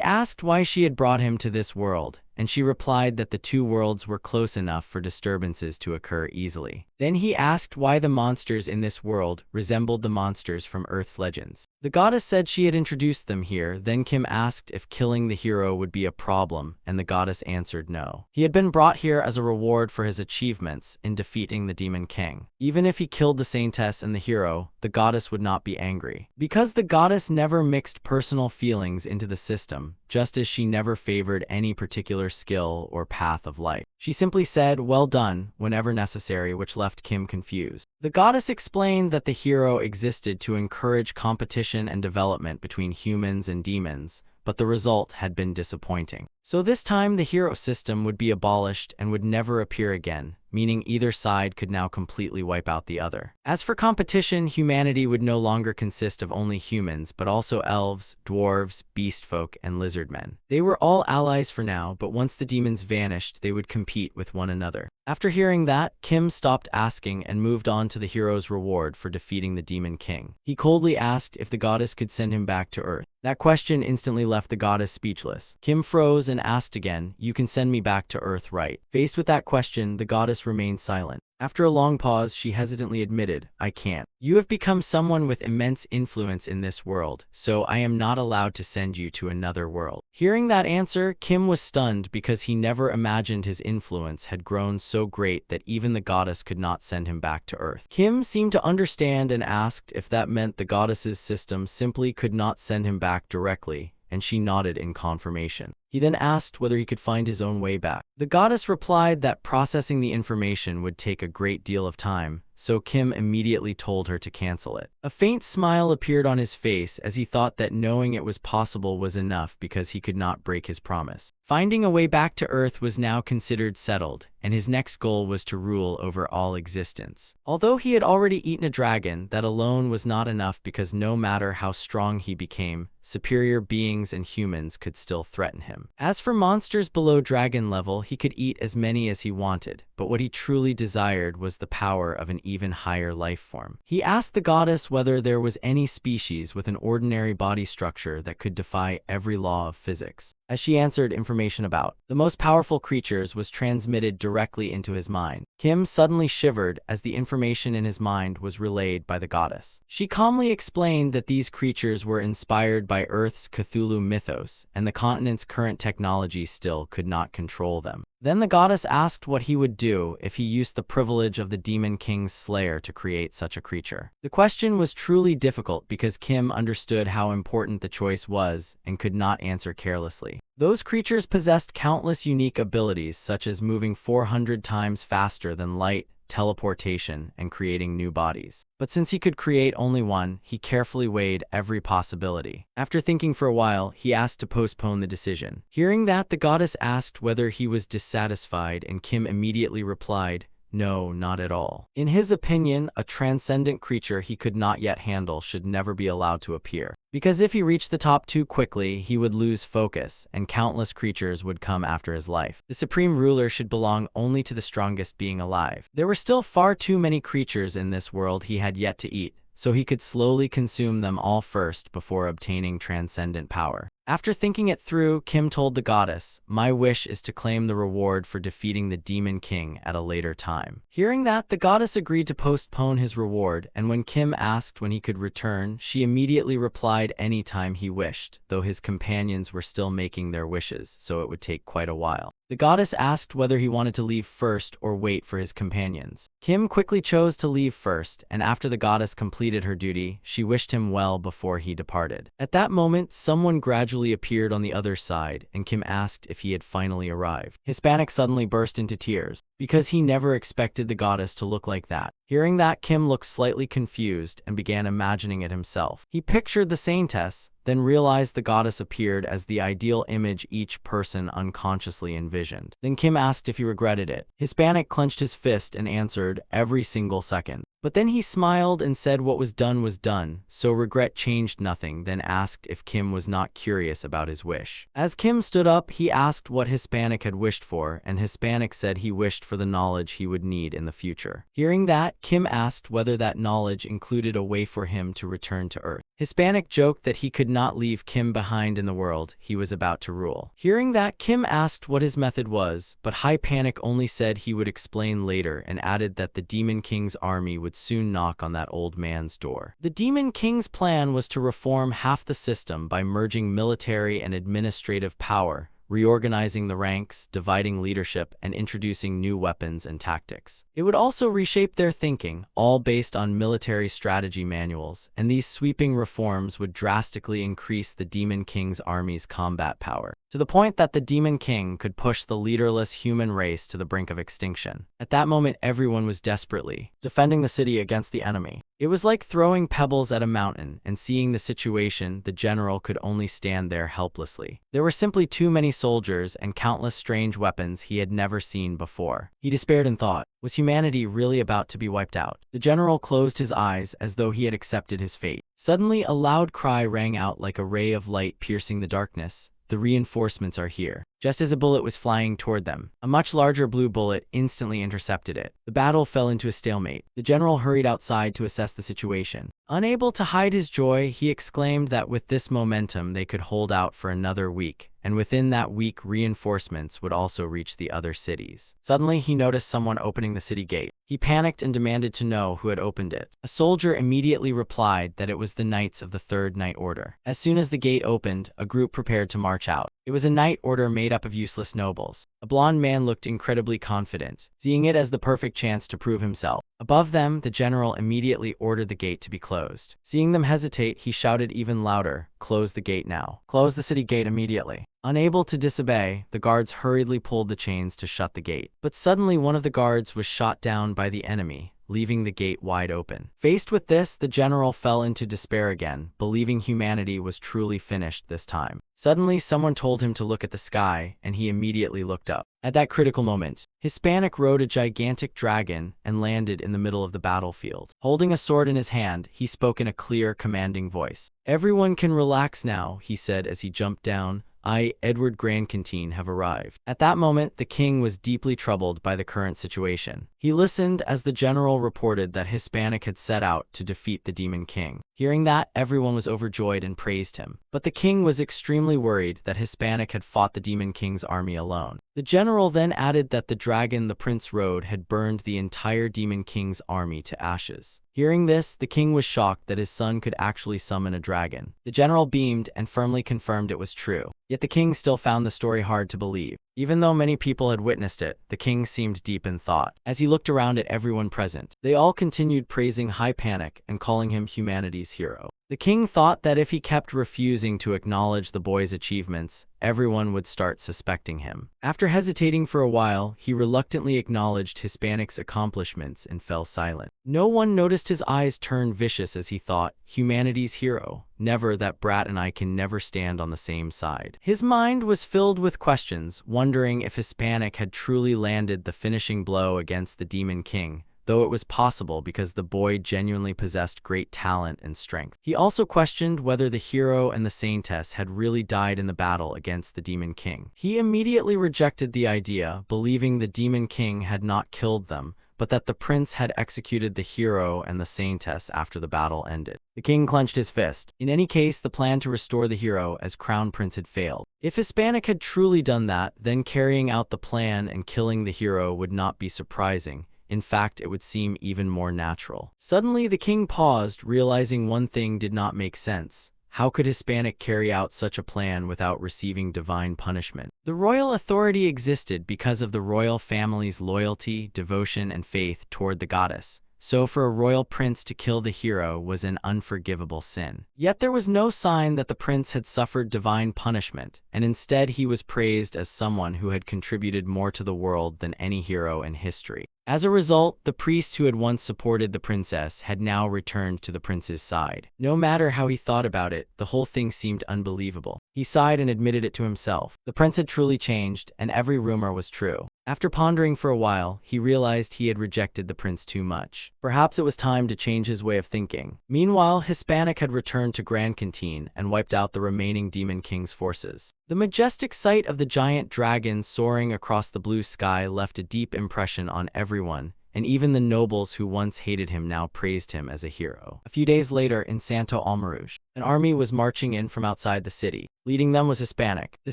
asked why she had brought him to this world, and she replied that the two worlds were close enough for disturbances to occur easily. Then he asked why the monsters in this world resembled the monsters from Earth's legends. The goddess said she had introduced them here. Then Kim asked if killing the hero would be a problem, and the goddess answered no. He had been brought here as a reward for his achievements in defeating the Demon King. Even if he killed the saintess and the hero, the goddess would not be angry, because the goddess never mixed personal feelings into the system, just as she never favored any particular skill or path of life. She simply said, "Well done," whenever necessary, which left Kim confused. The goddess explained that the hero existed to encourage competition and development between humans and demons, but the result had been disappointing. So this time the hero system would be abolished and would never appear again, meaning either side could now completely wipe out the other. As for competition, humanity would no longer consist of only humans, but also elves, dwarves, beastfolk, and lizardmen. They were all allies for now, but once the demons vanished, they would compete with one another. After hearing that, Kim stopped asking and moved on to the hero's reward for defeating the Demon King. He coldly asked if the goddess could send him back to Earth. That question instantly left the goddess speechless. Kim froze and asked again, "You can send me back to Earth, right?" Faced with that question, the goddess remained silent. After a long pause, she hesitantly admitted, "I can't. You have become someone with immense influence in this world, so I am not allowed to send you to another world." Hearing that answer, Kim was stunned because he never imagined his influence had grown so great that even the goddess could not send him back to Earth. Kim seemed to understand and asked if that meant the goddess's system simply could not send him back directly, and she nodded in confirmation. He then asked whether he could find his own way back. The goddess replied that processing the information would take a great deal of time, so Kim immediately told her to cancel it. A faint smile appeared on his face as he thought that knowing it was possible was enough because he could not break his promise. Finding a way back to Earth was now considered settled, and his next goal was to rule over all existence. Although he had already eaten a dragon, that alone was not enough because no matter how strong he became, superior beings and humans could still threaten him. As for monsters below dragon level, he could eat as many as he wanted, but what he truly desired was the power of an even higher life form. He asked the goddess whether there was any species with an ordinary body structure that could defy every law of physics. As she answered, information about the most powerful creatures was transmitted directly into his mind. Kim suddenly shivered as the information in his mind was relayed by the goddess. She calmly explained that these creatures were inspired by Earth's Cthulhu mythos and the continent's current current technology still could not control them. Then the goddess asked what he would do if he used the privilege of the Demon King's slayer to create such a creature. The question was truly difficult because Kim understood how important the choice was and could not answer carelessly. Those creatures possessed countless unique abilities such as moving 400 times faster than light, teleportation, and creating new bodies. But since he could create only one, he carefully weighed every possibility. After thinking for a while, he asked to postpone the decision. Hearing that, the goddess asked whether he was dissatisfied, and Kim immediately replied, "No, not at all." In his opinion, a transcendent creature he could not yet handle should never be allowed to appear. Because if he reached the top too quickly, he would lose focus, and countless creatures would come after his life. The supreme ruler should belong only to the strongest being alive. There were still far too many creatures in this world he had yet to eat, so he could slowly consume them all first before obtaining transcendent power. After thinking it through, Kim told the goddess, "My wish is to claim the reward for defeating the Demon King at a later time." Hearing that, the goddess agreed to postpone his reward, and when Kim asked when he could return, she immediately replied any time he wished, though his companions were still making their wishes, so it would take quite a while. The goddess asked whether he wanted to leave first or wait for his companions. Kim quickly chose to leave first, and after the goddess completed her duty, she wished him well before he departed. At that moment, someone gradually appeared on the other side, and Kim asked if he had finally arrived. Hispanic suddenly burst into tears, because he never expected the goddess to look like that. Hearing that, Kim looked slightly confused and began imagining it himself. He pictured the saintess, then realized the goddess appeared as the ideal image each person unconsciously envisioned. Then Kim asked if he regretted it. Hispanic clenched his fist and answered, "Every single second." But then he smiled and said what was done, so regret changed nothing, then asked if Kim was not curious about his wish. As Kim stood up, he asked what Hispanic had wished for, and Hispanic said he wished for the knowledge he would need in the future. Hearing that, Kim asked whether that knowledge included a way for him to return to Earth. Hispanic joked that he could not leave Kim behind in the world he was about to rule. Hearing that, Kim asked what his method was, but Hispanic only said he would explain later and added that the Demon King's army would soon knock on that old man's door. The Demon King's plan was to reform half the system by merging military and administrative power, reorganizing the ranks, dividing leadership, and introducing new weapons and tactics. It would also reshape their thinking, all based on military strategy manuals, and these sweeping reforms would drastically increase the Demon King's army's combat power, to the point that the Demon King could push the leaderless human race to the brink of extinction. At that moment, everyone was desperately defending the city against the enemy. It was like throwing pebbles at a mountain, and seeing the situation, the general could only stand there helplessly. There were simply too many soldiers and countless strange weapons he had never seen before. He despaired and thought, was humanity really about to be wiped out? The general closed his eyes as though he had accepted his fate. Suddenly, a loud cry rang out like a ray of light piercing the darkness. "The reinforcements are here." Just as a bullet was flying toward them, a much larger blue bullet instantly intercepted it. The battle fell into a stalemate. The general hurried outside to assess the situation. Unable to hide his joy, he exclaimed that with this momentum they could hold out for another week, and within that week reinforcements would also reach the other cities. Suddenly he noticed someone opening the city gate. He panicked and demanded to know who had opened it. A soldier immediately replied that it was the Knights of the Third Night Order. As soon as the gate opened, a group prepared to march out. It was a night order made up of useless nobles. A blond man looked incredibly confident, seeing it as the perfect chance to prove himself. Above them, the general immediately ordered the gate to be closed. Seeing them hesitate, he shouted even louder, "Close the gate now. Close the city gate immediately." Unable to disobey, the guards hurriedly pulled the chains to shut the gate. But suddenly one of the guards was shot down by the enemy, leaving the gate wide open. Faced with this, the general fell into despair again, believing humanity was truly finished this time. Suddenly, someone told him to look at the sky, and he immediately looked up. At that critical moment, Hispanic rode a gigantic dragon and landed in the middle of the battlefield. Holding a sword in his hand, he spoke in a clear, commanding voice. "Everyone can relax now," he said as he jumped down. "I, Edward Grandcantine, have arrived." At that moment, the king was deeply troubled by the current situation. He listened as the general reported that Hispanic had set out to defeat the Demon King. Hearing that, everyone was overjoyed and praised him. But the king was extremely worried that Hispanic had fought the Demon King's army alone. The general then added that the dragon the prince rode had burned the entire Demon King's army to ashes. Hearing this, the king was shocked that his son could actually summon a dragon. The general beamed and firmly confirmed it was true. Yet the king still found the story hard to believe. Even though many people had witnessed it, the king seemed deep in thought. As he looked around at everyone present, they all continued praising Hispanic and calling him humanity's hero. The king thought that if he kept refusing to acknowledge the boy's achievements, everyone would start suspecting him. After hesitating for a while, he reluctantly acknowledged Hispanic's accomplishments and fell silent. No one noticed his eyes turn vicious as he thought, humanity's hero. Never, that brat and I can never stand on the same side. His mind was filled with questions, wondering if Hispanic had truly landed the finishing blow against the Demon King, though it was possible because the boy genuinely possessed great talent and strength. He also questioned whether the hero and the saintess had really died in the battle against the Demon King. He immediately rejected the idea, believing the Demon King had not killed them, but that the prince had executed the hero and the saintess after the battle ended. The king clenched his fist. In any case, the plan to restore the hero as crown prince had failed. If Hispanic had truly done that, then carrying out the plan and killing the hero would not be surprising. In fact, it would seem even more natural. Suddenly, the king paused, realizing one thing did not make sense. How could Hispanic carry out such a plan without receiving divine punishment? The royal authority existed because of the royal family's loyalty, devotion, and faith toward the goddess. So for a royal prince to kill the hero was an unforgivable sin. Yet there was no sign that the prince had suffered divine punishment, and instead he was praised as someone who had contributed more to the world than any hero in history. As a result, the priest who had once supported the princess had now returned to the prince's side. No matter how he thought about it, the whole thing seemed unbelievable. He sighed and admitted it to himself. The prince had truly changed, and every rumor was true. After pondering for a while, he realized he had rejected the prince too much. Perhaps it was time to change his way of thinking. Meanwhile, Hispanic had returned to Grand Canteen and wiped out the remaining Demon King's forces. The majestic sight of the giant dragon soaring across the blue sky left a deep impression on everyone, and even the nobles who once hated him now praised him as a hero. A few days later, in Santo Almarouge, an army was marching in from outside the city. Leading them was Hispanic. The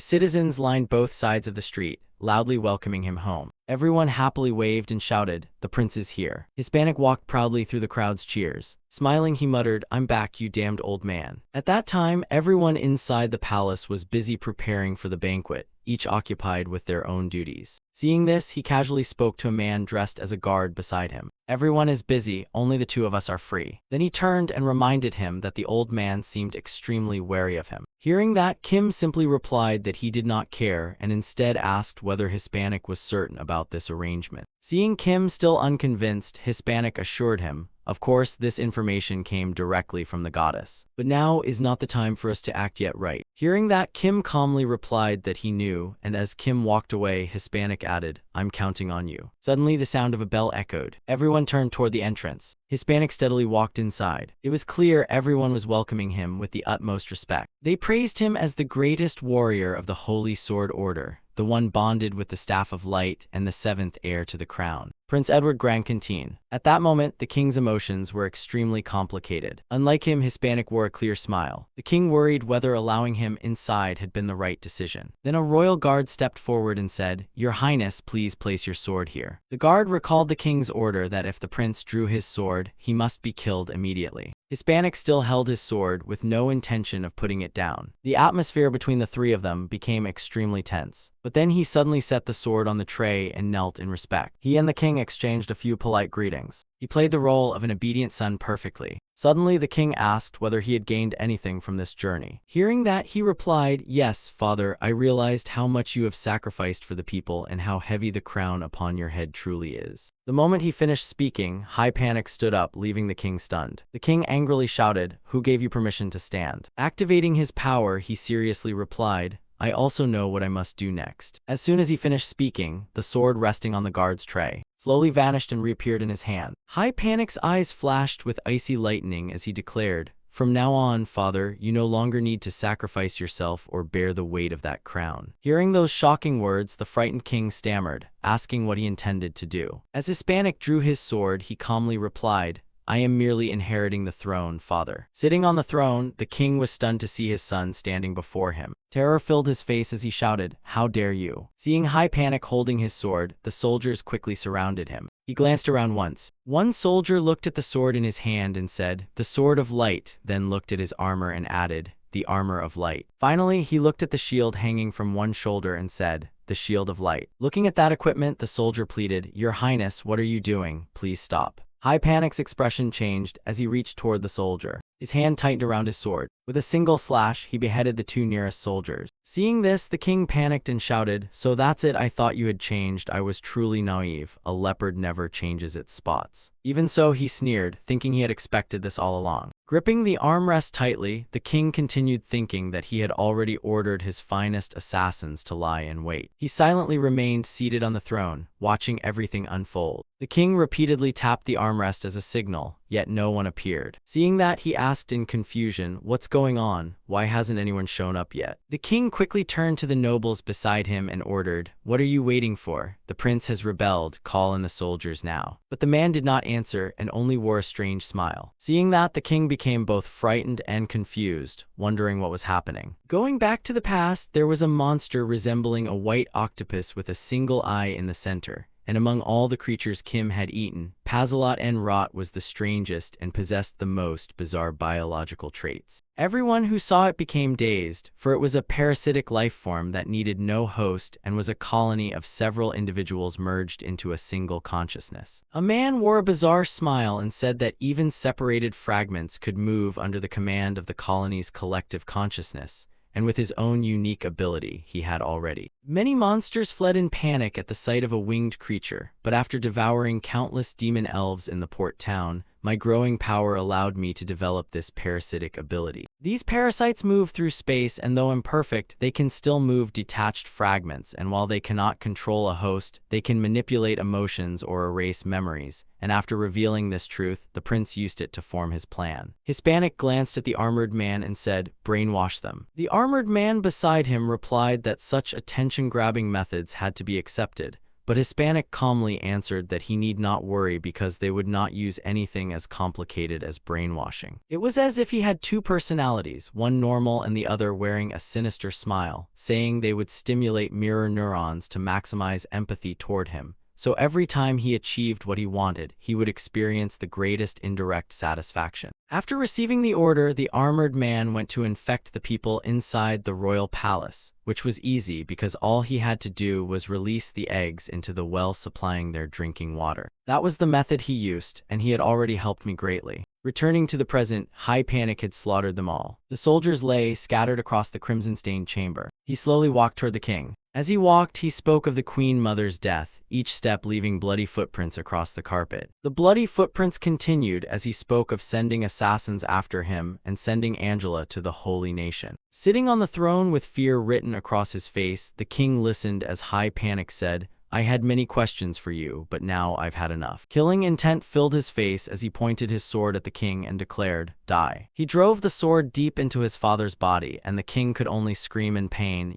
citizens lined both sides of the street, loudly welcoming him home. Everyone happily waved and shouted, "The prince is here." Hispanic walked proudly through the crowd's cheers. Smiling, he muttered, "I'm back, you damned old man." At that time, everyone inside the palace was busy preparing for the banquet, each occupied with their own duties. Seeing this, he casually spoke to a man dressed as a guard beside him. "Everyone is busy, only the two of us are free." Then he turned and reminded him that the old man seemed extremely wary of him. Hearing that, Kim simply replied that he did not care and instead asked whether Hispanic was certain about this arrangement. Seeing Kim still unconvinced, Hispanic assured him, "Of course, this information came directly from the goddess. But now is not the time for us to act yet, right?" Hearing that, Kim calmly replied that he knew, and as Kim walked away, Hispanic added, "I'm counting on you." Suddenly, the sound of a bell echoed. Everyone turned toward the entrance. Hispanic steadily walked inside. It was clear everyone was welcoming him with the utmost respect. They praised him as the greatest warrior of the Holy Sword Order, the one bonded with the Staff of Light and the seventh heir to the crown, Prince Edward Grand Canteen. At that moment, the king's emotions were extremely complicated. Unlike him, Hispanic wore a clear smile. The king worried whether allowing him inside had been the right decision. Then a royal guard stepped forward and said, "Your Highness, please place your sword here." The guard recalled the king's order that if the prince drew his sword, he must be killed immediately. Hispanic still held his sword with no intention of putting it down. The atmosphere between the three of them became extremely tense. But then he suddenly set the sword on the tray and knelt in respect. He and the king exchanged a few polite greetings. He played the role of an obedient son perfectly. Suddenly, the king asked whether he had gained anything from this journey. Hearing that, he replied, "Yes, father, I realized how much you have sacrificed for the people and how heavy the crown upon your head truly is." The moment he finished speaking, Hispanic stood up, leaving the king stunned. The king angrily shouted, "Who gave you permission to stand?" Activating his power, he seriously replied, "I also know what I must do next." As soon as he finished speaking, the sword resting on the guard's tray slowly vanished and reappeared in his hand. Hipanic's eyes flashed with icy lightning as he declared, "From now on, father, you no longer need to sacrifice yourself or bear the weight of that crown." Hearing those shocking words, the frightened king stammered, asking what he intended to do. As Hispanic drew his sword, he calmly replied, "I am merely inheriting the throne, father." Sitting on the throne, the king was stunned to see his son standing before him. Terror filled his face as he shouted, "How dare you!" Seeing High Panic holding his sword, the soldiers quickly surrounded him. He glanced around once. One soldier looked at the sword in his hand and said, "The sword of light," then looked at his armor and added, "The armor of light." Finally, he looked at the shield hanging from one shoulder and said, "The shield of light." Looking at that equipment, the soldier pleaded, "Your Highness, what are you doing? Please stop." High Panic's expression changed as he reached toward the soldier. His hand tightened around his sword. With a single slash, he beheaded the two nearest soldiers. Seeing this, the king panicked and shouted, "So that's it, I thought you had changed. I was truly naive. A leopard never changes its spots." Even so, he sneered, thinking he had expected this all along. Gripping the armrest tightly, the king continued, thinking that he had already ordered his finest assassins to lie in wait. He silently remained seated on the throne, watching everything unfold. The king repeatedly tapped the armrest as a signal, yet no one appeared. Seeing that, he asked in confusion, "What's going on? Why hasn't anyone shown up yet?" The king quickly turned to the nobles beside him and ordered, "What are you waiting for? The prince has rebelled. Call in the soldiers now." But the man did not answer and only wore a strange smile. Seeing that, the king became both frightened and confused, wondering what was happening. Going back to the past, there was a monster resembling a white octopus with a single eye in the center. And among all the creatures Kim had eaten, Pazalot and Rot was the strangest and possessed the most bizarre biological traits. Everyone who saw it became dazed, for it was a parasitic life form that needed no host and was a colony of several individuals merged into a single consciousness. A man wore a bizarre smile and said that even separated fragments could move under the command of the colony's collective consciousness. And with his own unique ability he had already. Many monsters fled in panic at the sight of a winged creature, but after devouring countless demon elves in the port town, my growing power allowed me to develop this parasitic ability. These parasites move through space, and though imperfect, they can still move detached fragments, and while they cannot control a host, they can manipulate emotions or erase memories. And after revealing this truth, the prince used it to form his plan. Hispanic glanced at the armored man and said, "Brainwash them." The armored man beside him replied that such attention-grabbing methods had to be accepted. But Hispanic calmly answered that he need not worry because they would not use anything as complicated as brainwashing. It was as if he had two personalities, one normal and the other wearing a sinister smile, saying they would stimulate mirror neurons to maximize empathy toward him. So every time he achieved what he wanted, he would experience the greatest indirect satisfaction. After receiving the order, the armored man went to infect the people inside the royal palace, which was easy because all he had to do was release the eggs into the well supplying their drinking water. That was the method he used, and he had already helped me greatly. Returning to the present, High Panic had slaughtered them all. The soldiers lay scattered across the crimson-stained chamber. He slowly walked toward the king. As he walked, he spoke of the Queen Mother's death, each step leaving bloody footprints across the carpet. The bloody footprints continued as he spoke of sending assassins after him and sending Angela to the Holy Nation. Sitting on the throne with fear written across his face, the king listened as High Panic said, "I had many questions for you, but now I've had enough." Killing intent filled his face as he pointed his sword at the king and declared, "Die." He drove the sword deep into his father's body, and the king could only scream in pain,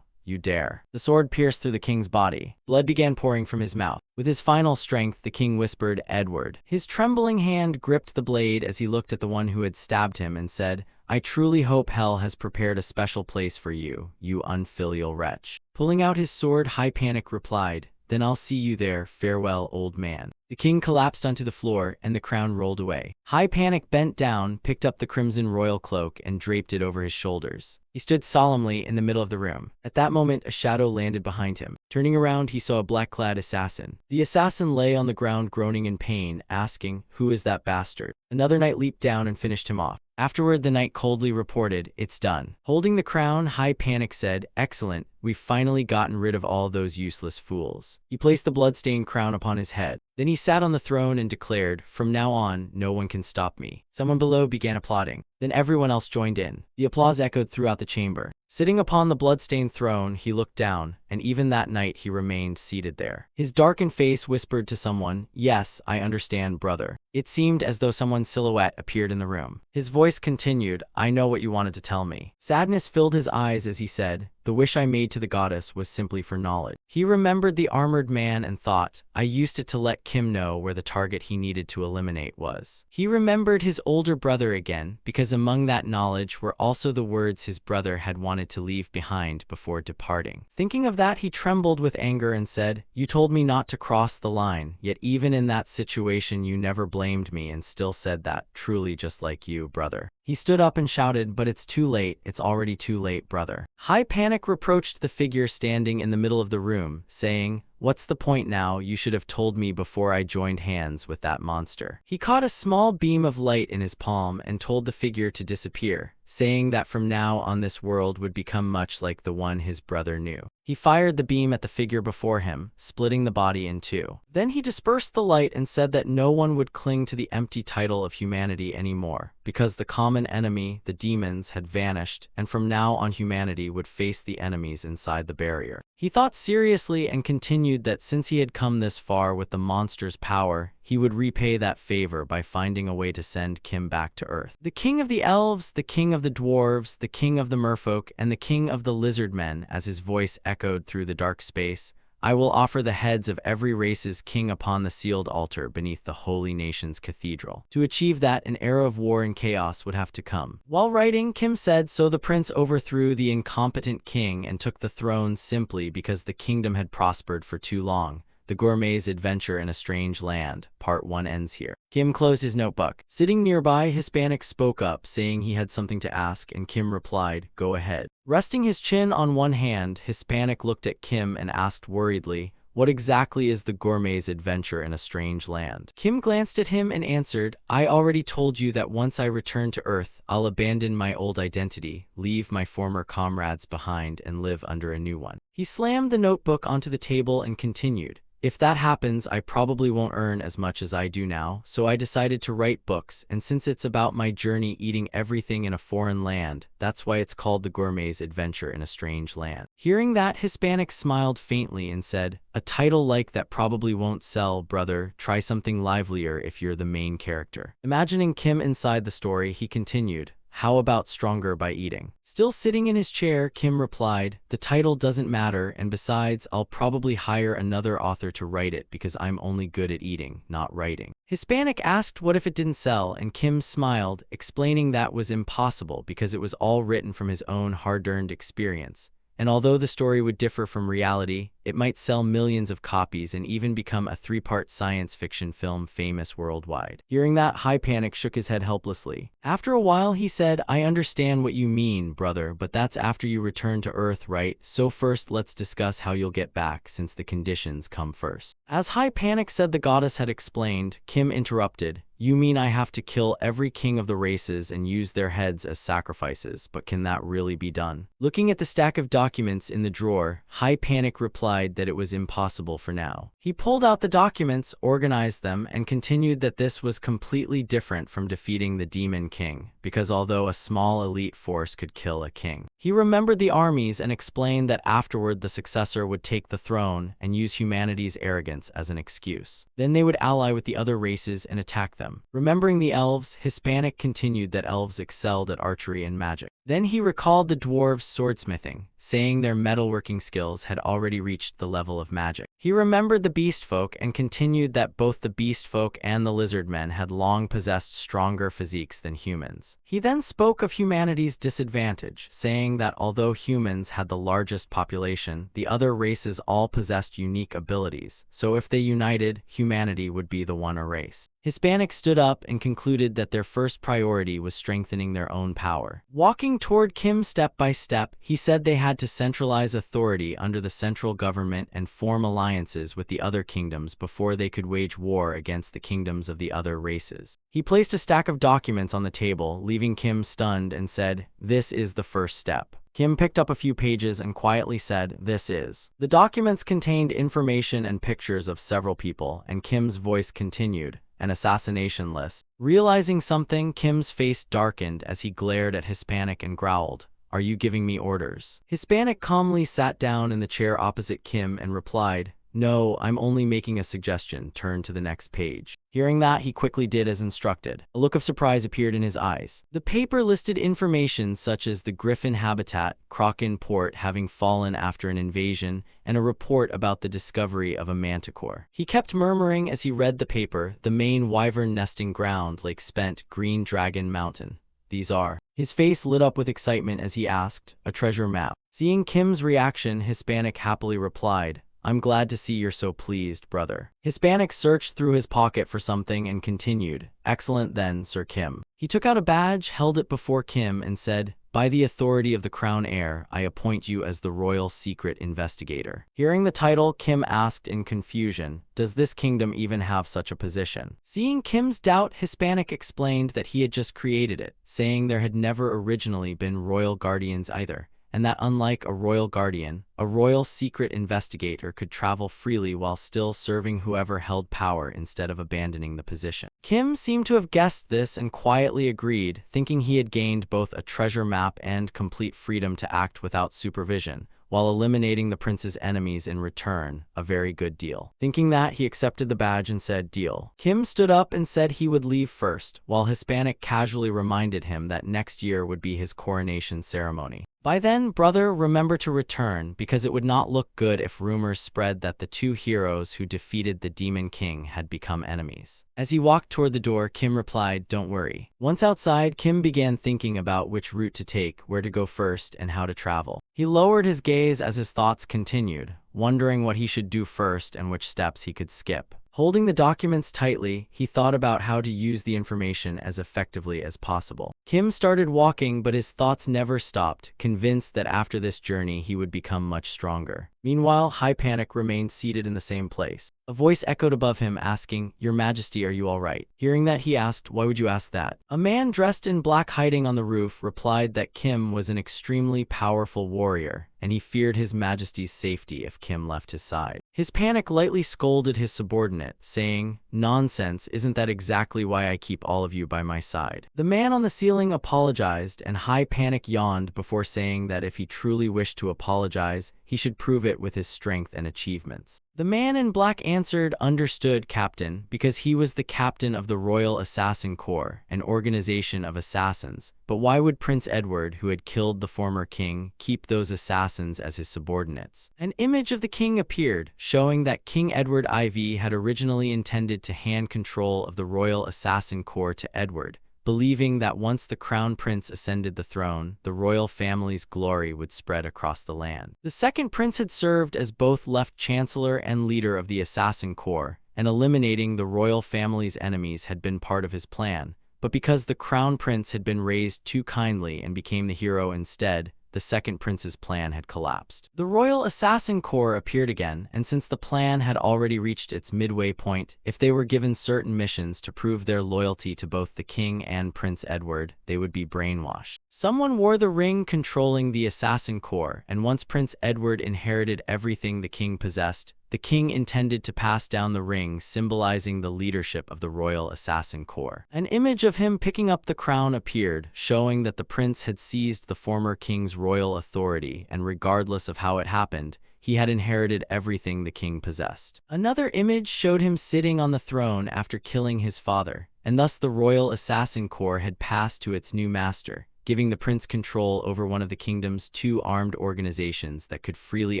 You dare." The sword pierced through the king's body. Blood began pouring from his mouth. With his final strength, the king whispered, "Edward." His trembling hand gripped the blade as he looked at the one who had stabbed him and said, "I truly hope hell has prepared a special place for you, you unfilial wretch." Pulling out his sword, High Panic replied, "Then I'll see you there. Farewell, old man." The king collapsed onto the floor, and the crown rolled away. High Panic bent down, picked up the crimson royal cloak, and draped it over his shoulders. He stood solemnly in the middle of the room. At that moment, a shadow landed behind him. Turning around, he saw a black-clad assassin. The assassin lay on the ground groaning in pain, asking, "Who is that bastard?" Another knight leaped down and finished him off. Afterward, the knight coldly reported, "It's done." Holding the crown, High Panic said, "Excellent, we've finally gotten rid of all those useless fools." He placed the blood-stained crown upon his head. Then he sat on the throne and declared, "From now on, no one can stop me." Someone below began applauding. Then everyone else joined in. The applause echoed throughout the chamber. Sitting upon the blood-stained throne, he looked down, and even that night he remained seated there. His darkened face whispered to someone, "Yes, I understand, brother." It seemed as though someone's silhouette appeared in the room. His voice continued, I know what you wanted to tell me. Sadness filled his eyes as he said, the wish I made to the goddess was simply for knowledge. He remembered the armored man and thought, I used it to let Kim know where the target he needed to eliminate was. He remembered his older brother again, because among that knowledge were also the words his brother had wanted to leave behind before departing. Thinking of that, he trembled with anger and said, you told me not to cross the line, yet even in that situation you never blamed me and still said that, truly just like you, brother. He stood up and shouted, but it's too late, it's already too late, brother. High Panic reproached the figure standing in the middle of the room, saying, what's the point now? You should have told me before I joined hands with that monster. He caught a small beam of light in his palm and told the figure to disappear, saying that from now on this world would become much like the one his brother knew. He fired the beam at the figure before him, splitting the body in two. Then he dispersed the light and said that no one would cling to the empty title of humanity anymore, because the common enemy, the demons, had vanished, and from now on humanity would face the enemies inside the barrier. He thought seriously and continued that since he had come this far with the monster's power, he would repay that favor by finding a way to send Kim back to Earth. The king of the elves, the king of the dwarves, the king of the merfolk, and the king of the lizard men, as his voice echoed through the dark space, I will offer the heads of every race's king upon the sealed altar beneath the holy nation's cathedral. To achieve that, an era of war and chaos would have to come. While writing, Kim said, so the prince overthrew the incompetent king and took the throne simply because the kingdom had prospered for too long. The Gourmet's Adventure in a Strange Land, Part 1 ends here. Kim closed his notebook. Sitting nearby, Hispanic spoke up, saying he had something to ask, and Kim replied, go ahead. Resting his chin on one hand, Hispanic looked at Kim and asked worriedly, what exactly is the Gourmet's Adventure in a Strange Land? Kim glanced at him and answered, I already told you that once I return to Earth, I'll abandon my old identity, leave my former comrades behind, and live under a new one. He slammed the notebook onto the table and continued, if that happens, I probably won't earn as much as I do now, so I decided to write books, and since it's about my journey eating everything in a foreign land, that's why it's called The Gourmet's Adventure in a Strange Land. Hearing that, Hispanic smiled faintly and said, a title like that probably won't sell, brother. Try something livelier if you're the main character. Imagining Kim inside the story, he continued, how about Stronger by Eating? Still sitting in his chair, Kim replied, the title doesn't matter, and besides, I'll probably hire another author to write it because I'm only good at eating, not writing. Hispanic asked what if it didn't sell, and Kim smiled, explaining that was impossible because it was all written from his own hard-earned experience. And although the story would differ from reality, it might sell millions of copies and even become a 3-part science fiction film famous worldwide. Hearing that, High Panic shook his head helplessly. After a while, he said, I understand what you mean, brother, but that's after you return to Earth, right? So first, let's discuss how you'll get back, since the conditions come first. As High Panic said the goddess had explained, Kim interrupted, you mean I have to kill every king of the races and use their heads as sacrifices, but can that really be done? Looking at the stack of documents in the drawer, High Panic replied that it was impossible for now. He pulled out the documents, organized them, and continued that this was completely different from defeating the Demon King, because although a small elite force could kill a king, he remembered the armies and explained that afterward the successor would take the throne and use humanity's arrogance as an excuse. Then they would ally with the other races and attack them. Remembering the elves, Hispanic continued that elves excelled at archery and magic. Then he recalled the dwarves' swordsmithing, saying their metalworking skills had already reached the level of magic. He remembered the beast folk and continued that both the beast folk and the lizard men had long possessed stronger physiques than humans. He then spoke of humanity's disadvantage, saying that although humans had the largest population, the other races all possessed unique abilities, so if they united, humanity would be the one erased. Hispanic stood up and concluded that their first priority was strengthening their own power. Walking toward Kim step by step, he said they had to centralize authority under the central government and form alliances with the other kingdoms before they could wage war against the kingdoms of the other races. He placed a stack of documents on the table, leaving Kim stunned, and said, "This is the first step." Kim picked up a few pages and quietly said, "This is." The documents contained information and pictures of several people, and Kim's voice continued, "An assassination list." Realizing something, Kim's face darkened as he glared at Hispanic and growled, "Are you giving me orders?" Hispanic calmly sat down in the chair opposite Kim and replied, "No, I'm only making a suggestion. Turn to the next page." Hearing that, he quickly did as instructed. A look of surprise appeared in his eyes. The paper listed information such as the griffin habitat, Kraken port having fallen after an invasion, and a report about the discovery of a manticore. He kept murmuring as he read the paper, the main wyvern nesting ground, Lake Spent, Green Dragon Mountain. These are. His face lit up with excitement as he asked, a treasure map. Seeing Kim's reaction, Hispanic happily replied, I'm glad to see you're so pleased, brother. Hispanic searched through his pocket for something and continued, excellent then, Sir Kim. He took out a badge, held it before Kim, and said, by the authority of the Crown Heir, I appoint you as the Royal Secret Investigator. Hearing the title, Kim asked in confusion, does this kingdom even have such a position? Seeing Kim's doubt, Hispanic explained that he had just created it, saying there had never originally been royal guardians either, and that unlike a royal guardian, a royal secret investigator could travel freely while still serving whoever held power instead of abandoning the position. Kim seemed to have guessed this and quietly agreed, thinking he had gained both a treasure map and complete freedom to act without supervision, while eliminating the prince's enemies in return, a very good deal. Thinking that, he accepted the badge and said, deal. Kim stood up and said he would leave first, while Hispanic casually reminded him that next year would be his coronation ceremony. By then, brother, remember to return, because it would not look good if rumors spread that the two heroes who defeated the Demon King had become enemies. As he walked toward the door, Kim replied, don't worry. Once outside, Kim began thinking about which route to take, where to go first, and how to travel. He lowered his gaze as his thoughts continued, wondering what he should do first and which steps he could skip. Holding the documents tightly, he thought about how to use the information as effectively as possible. Kim started walking, but his thoughts never stopped, convinced that after this journey he would become much stronger. Meanwhile, Hispanic remained seated in the same place. A voice echoed above him asking, Your Majesty, are you all right? Hearing that, he asked, why would you ask that? A man dressed in black hiding on the roof replied that Kim was an extremely powerful warrior, and he feared His Majesty's safety if Kim left his side. Hispanic lightly scolded his subordinate, saying, nonsense, isn't that exactly why I keep all of you by my side? The man on the ceiling apologized, and Hispanic yawned before saying that if he truly wished to apologize, he should prove it with his strength and achievements. The man in black answered, understood, Captain, because he was the captain of the Royal Assassin Corps, an organization of assassins. But why would Prince Edward, who had killed the former king, keep those assassins as his subordinates? An image of the king appeared, showing that King Edward IV had originally intended to hand control of the Royal Assassin Corps to Edward, believing that once the crown prince ascended the throne, the royal family's glory would spread across the land. The second prince had served as both left chancellor and leader of the Assassin Corps, and eliminating the royal family's enemies had been part of his plan, but because the crown prince had been raised too kindly and became the hero instead, the second prince's plan had collapsed. The Royal Assassin Corps appeared again, and since the plan had already reached its midway point, if they were given certain missions to prove their loyalty to both the king and Prince Edward, they would be brainwashed. Someone wore the ring controlling the Assassin Corps, and once Prince Edward inherited everything the king possessed, the king intended to pass down the ring, symbolizing the leadership of the Royal Assassin Corps. An image of him picking up the crown appeared, showing that the prince had seized the former king's royal authority, and regardless of how it happened, he had inherited everything the king possessed. Another image showed him sitting on the throne after killing his father, and thus the Royal Assassin Corps had passed to its new master, giving the prince control over one of the kingdom's two armed organizations that could freely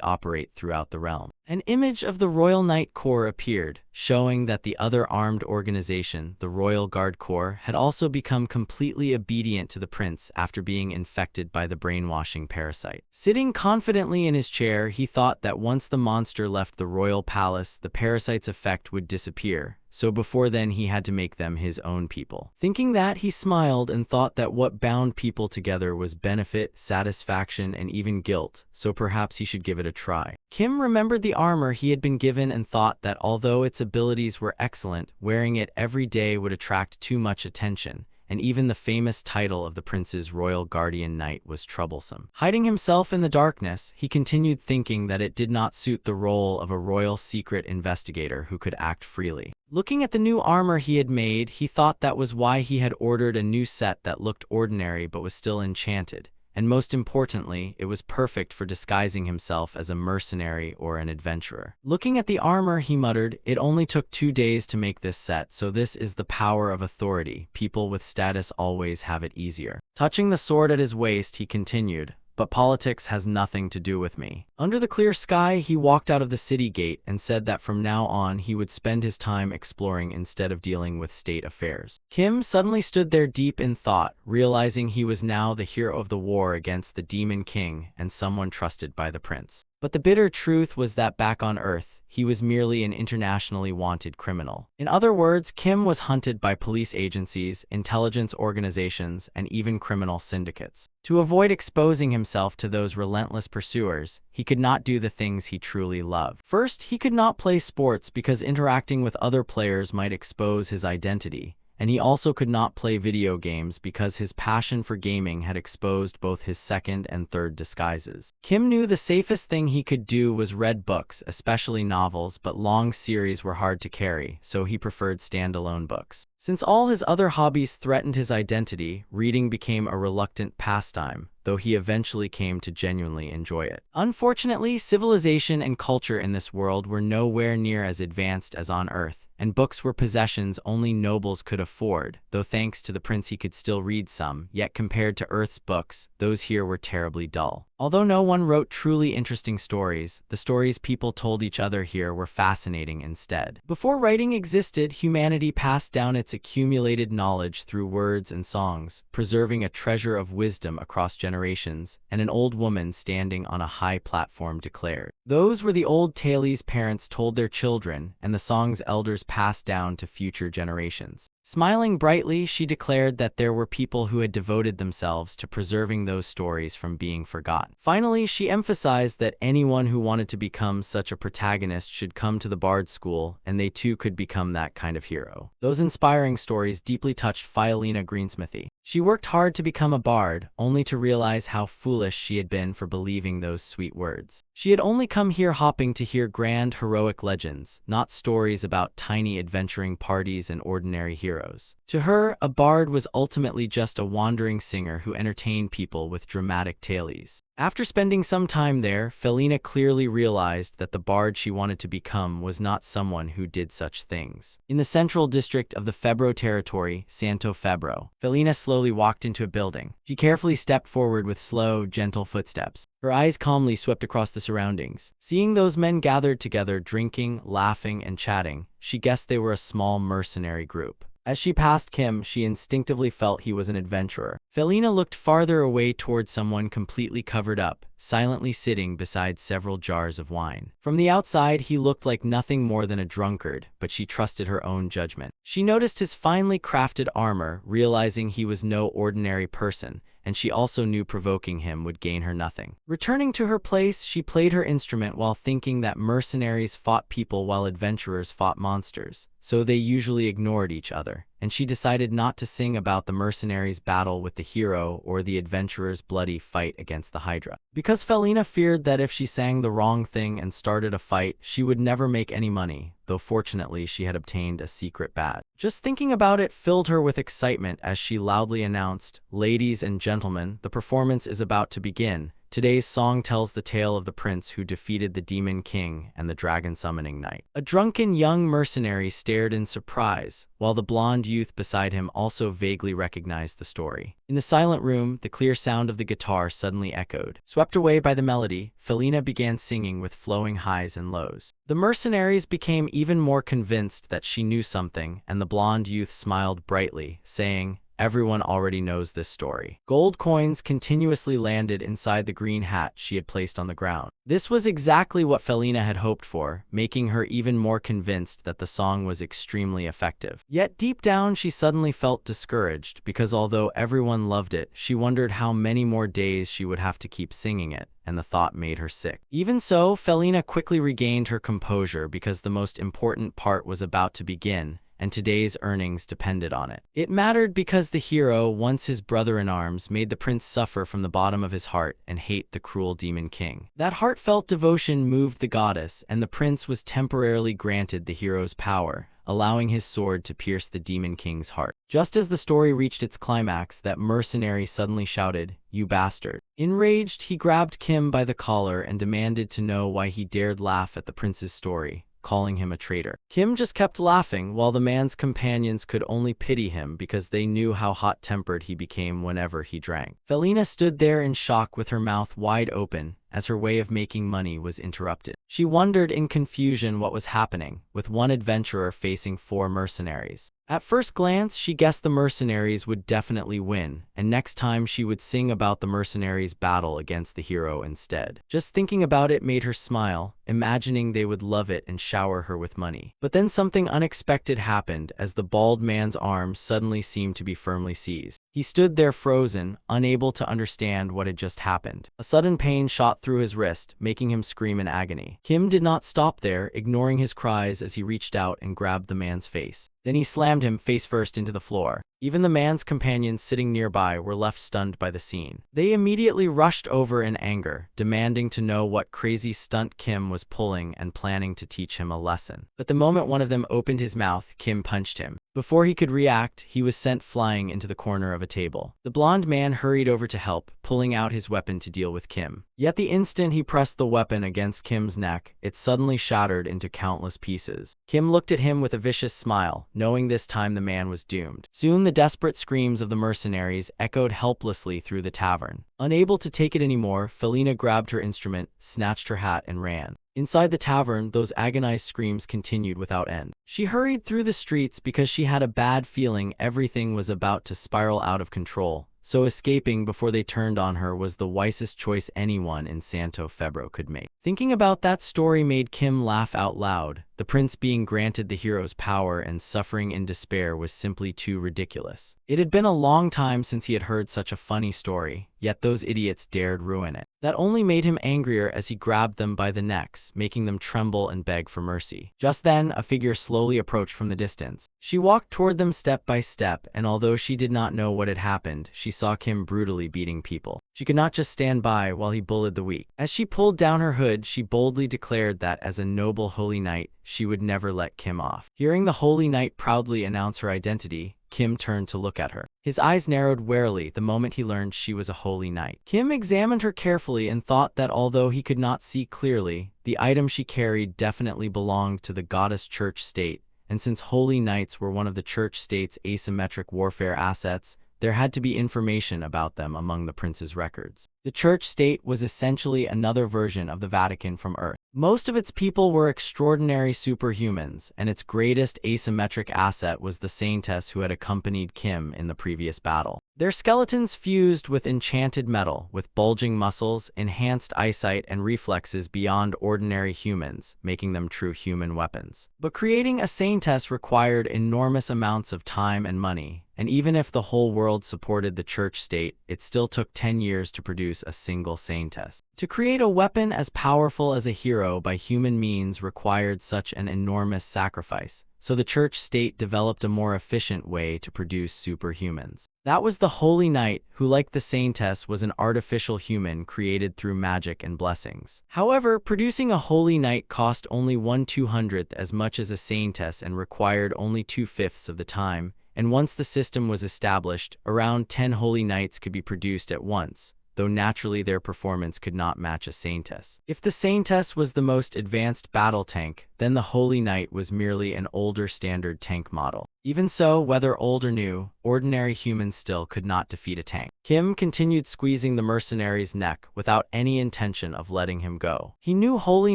operate throughout the realm. An image of the Royal Knight Corps appeared, showing that the other armed organization, the Royal Guard Corps, had also become completely obedient to the prince after being infected by the brainwashing parasite. Sitting confidently in his chair, he thought that once the monster left the royal palace, the parasite's effect would disappear, so before then he had to make them his own people. Thinking that, he smiled and thought that what bound people together was benefit, satisfaction, and even guilt, so perhaps he should give it a try. Kim remembered the armor he had been given and thought that although its abilities were excellent, wearing it every day would attract too much attention, and even the famous title of the prince's royal guardian knight was troublesome. Hiding himself in the darkness, he continued thinking that it did not suit the role of a royal secret investigator who could act freely. Looking at the new armor he had made, he thought that was why he had ordered a new set that looked ordinary but was still enchanted, and most importantly, it was perfect for disguising himself as a mercenary or an adventurer. Looking at the armor, he muttered, "It only took 2 days to make this set, so this is the power of authority. People with status always have it easier." Touching the sword at his waist, he continued, "But politics has nothing to do with me." Under the clear sky, he walked out of the city gate and said that from now on he would spend his time exploring instead of dealing with state affairs. Kim suddenly stood there deep in thought, realizing he was now the hero of the war against the Demon King and someone trusted by the prince. But the bitter truth was that back on Earth, he was merely an internationally wanted criminal. In other words, Kim was hunted by police agencies, intelligence organizations, and even criminal syndicates. To avoid exposing himself to those relentless pursuers, he could not do the things he truly loved. First, he could not play sports because interacting with other players might expose his identity. And he also could not play video games because his passion for gaming had exposed both his second and third disguises. Kim knew the safest thing he could do was read books, especially novels, but long series were hard to carry, so he preferred standalone books. Since all his other hobbies threatened his identity, reading became a reluctant pastime, though he eventually came to genuinely enjoy it. Unfortunately, civilization and culture in this world were nowhere near as advanced as on Earth, and books were possessions only nobles could afford, though thanks to the prince he could still read some, yet compared to Earth's books, those here were terribly dull. Although no one wrote truly interesting stories, the stories people told each other here were fascinating instead. Before writing existed, humanity passed down its accumulated knowledge through words and songs, preserving a treasure of wisdom across generations, and an old woman standing on a high platform declared. Those were the old tales parents told their children, and the songs elders passed down to future generations. Smiling brightly, she declared that there were people who had devoted themselves to preserving those stories from being forgotten. Finally, she emphasized that anyone who wanted to become such a protagonist should come to the Bard School, and they too could become that kind of hero. Those inspiring stories deeply touched Phialina Greensmithy. She worked hard to become a bard, only to realize how foolish she had been for believing those sweet words. She had only come here hopping to hear grand heroic legends, not stories about tiny adventuring parties and ordinary heroes. To her, a bard was ultimately just a wandering singer who entertained people with dramatic tales. After spending some time there, Phialina clearly realized that the bard she wanted to become was not someone who did such things. In the central district of the Febro territory, Santo Febro, Phialina slowly walked into a building. She carefully stepped forward with slow, gentle footsteps. Her eyes calmly swept across the surroundings. Seeing those men gathered together, drinking, laughing, and chatting, she guessed they were a small mercenary group. As she passed Kim, she instinctively felt he was an adventurer. Phialina looked farther away toward someone completely covered up, silently sitting beside several jars of wine. From the outside, he looked like nothing more than a drunkard, but she trusted her own judgment. She noticed his finely crafted armor, realizing he was no ordinary person, and she also knew provoking him would gain her nothing. Returning to her place, she played her instrument while thinking that mercenaries fought people while adventurers fought monsters, so they usually ignored each other, and she decided not to sing about the mercenaries' battle with the hero or the adventurer's bloody fight against the Hydra. Because Phialina feared that if she sang the wrong thing and started a fight, she would never make any money, though fortunately she had obtained a secret badge. Just thinking about it filled her with excitement as she loudly announced, "Ladies and gentlemen, the performance is about to begin. Today's song tells the tale of the prince who defeated the Demon King and the Dragon Summoning Knight." A drunken young mercenary stared in surprise, while the blonde youth beside him also vaguely recognized the story. In the silent room, the clear sound of the guitar suddenly echoed. Swept away by the melody, Phialina began singing with flowing highs and lows. The mercenaries became even more convinced that she knew something, and the blonde youth smiled brightly, saying, "Everyone already knows this story." Gold coins continuously landed inside the green hat she had placed on the ground. This was exactly what Phialina had hoped for, making her even more convinced that the song was extremely effective. Yet deep down she suddenly felt discouraged, because although everyone loved it, she wondered how many more days she would have to keep singing it, and the thought made her sick. Even so, Phialina quickly regained her composure because the most important part was about to begin, and today's earnings depended on it. It mattered because the hero, once his brother-in-arms, made the prince suffer from the bottom of his heart and hate the cruel Demon King. That heartfelt devotion moved the goddess, and the prince was temporarily granted the hero's power, allowing his sword to pierce the Demon King's heart. Just as the story reached its climax, that mercenary suddenly shouted, "You bastard." Enraged, he grabbed Kim by the collar and demanded to know why he dared laugh at the prince's story, calling him a traitor. Kim just kept laughing, while the man's companions could only pity him because they knew how hot-tempered he became whenever he drank. Felina stood there in shock with her mouth wide open as her way of making money was interrupted. She wondered in confusion what was happening, with one adventurer facing 4 mercenaries. At first glance, she guessed the mercenaries would definitely win, and next time she would sing about the mercenaries' battle against the hero instead. Just thinking about it made her smile, imagining they would love it and shower her with money. But then something unexpected happened as the bald man's arm suddenly seemed to be firmly seized. He stood there frozen, unable to understand what had just happened. A sudden pain shot through his wrist, making him scream in agony. Kim did not stop there, ignoring his cries as he reached out and grabbed the man's face. Then he slammed him face first into the floor. Even the man's companions sitting nearby were left stunned by the scene. They immediately rushed over in anger, demanding to know what crazy stunt Kim was pulling and planning to teach him a lesson. But the moment one of them opened his mouth, Kim punched him. Before he could react, he was sent flying into the corner of a table. The blonde man hurried over to help, pulling out his weapon to deal with Kim. Yet the instant he pressed the weapon against Kim's neck, it suddenly shattered into countless pieces. Kim looked at him with a vicious smile, knowing this time the man was doomed. Soon the desperate screams of the mercenaries echoed helplessly through the tavern. Unable to take it anymore, Felina grabbed her instrument, snatched her hat, and ran. Inside the tavern, those agonized screams continued without end. She hurried through the streets because she had a bad feeling everything was about to spiral out of control, so escaping before they turned on her was the wisest choice anyone in Santo Febro could make. Thinking about that story made Kim laugh out loud. The prince being granted the hero's power and suffering in despair was simply too ridiculous. It had been a long time since he had heard such a funny story, yet those idiots dared ruin it. That only made him angrier as he grabbed them by the necks, making them tremble and beg for mercy. Just then, a figure slowly approached from the distance. She walked toward them step by step, and although she did not know what had happened, she saw Kim brutally beating people. She could not just stand by while he bullied the weak. As she pulled down her hood, she boldly declared that as a noble holy knight, she would never let Kim off. Hearing the holy knight proudly announce her identity, Kim turned to look at her. His eyes narrowed warily the moment he learned she was a holy knight. Kim examined her carefully and thought that although he could not see clearly, the item she carried definitely belonged to the goddess church state, and since holy knights were one of the church state's asymmetric warfare assets, there had to be information about them among the prince's records. The church state was essentially another version of the Vatican from Earth. Most of its people were extraordinary superhumans, and its greatest asymmetric asset was the saintess who had accompanied Kim in the previous battle. Their skeletons fused with enchanted metal, with bulging muscles, enhanced eyesight, and reflexes beyond ordinary humans, making them true human weapons. But creating a saintess required enormous amounts of time and money, and even if the whole world supported the church state, it still took 10 years to produce a single saintess. To create a weapon as powerful as a hero by human means required such an enormous sacrifice, so the church state developed a more efficient way to produce superhumans. That was the holy knight, who like the saintess was an artificial human created through magic and blessings. However, producing a holy knight cost only 1/200th as much as a saintess and required only 2/5 of the time, and once the system was established, around 10 holy knights could be produced at once, though naturally their performance could not match a saintess. If the saintess was the most advanced battle tank, then the holy knight was merely an older standard tank model. Even so, whether old or new, ordinary humans still could not defeat a tank. Kim continued squeezing the mercenary's neck without any intention of letting him go. He knew holy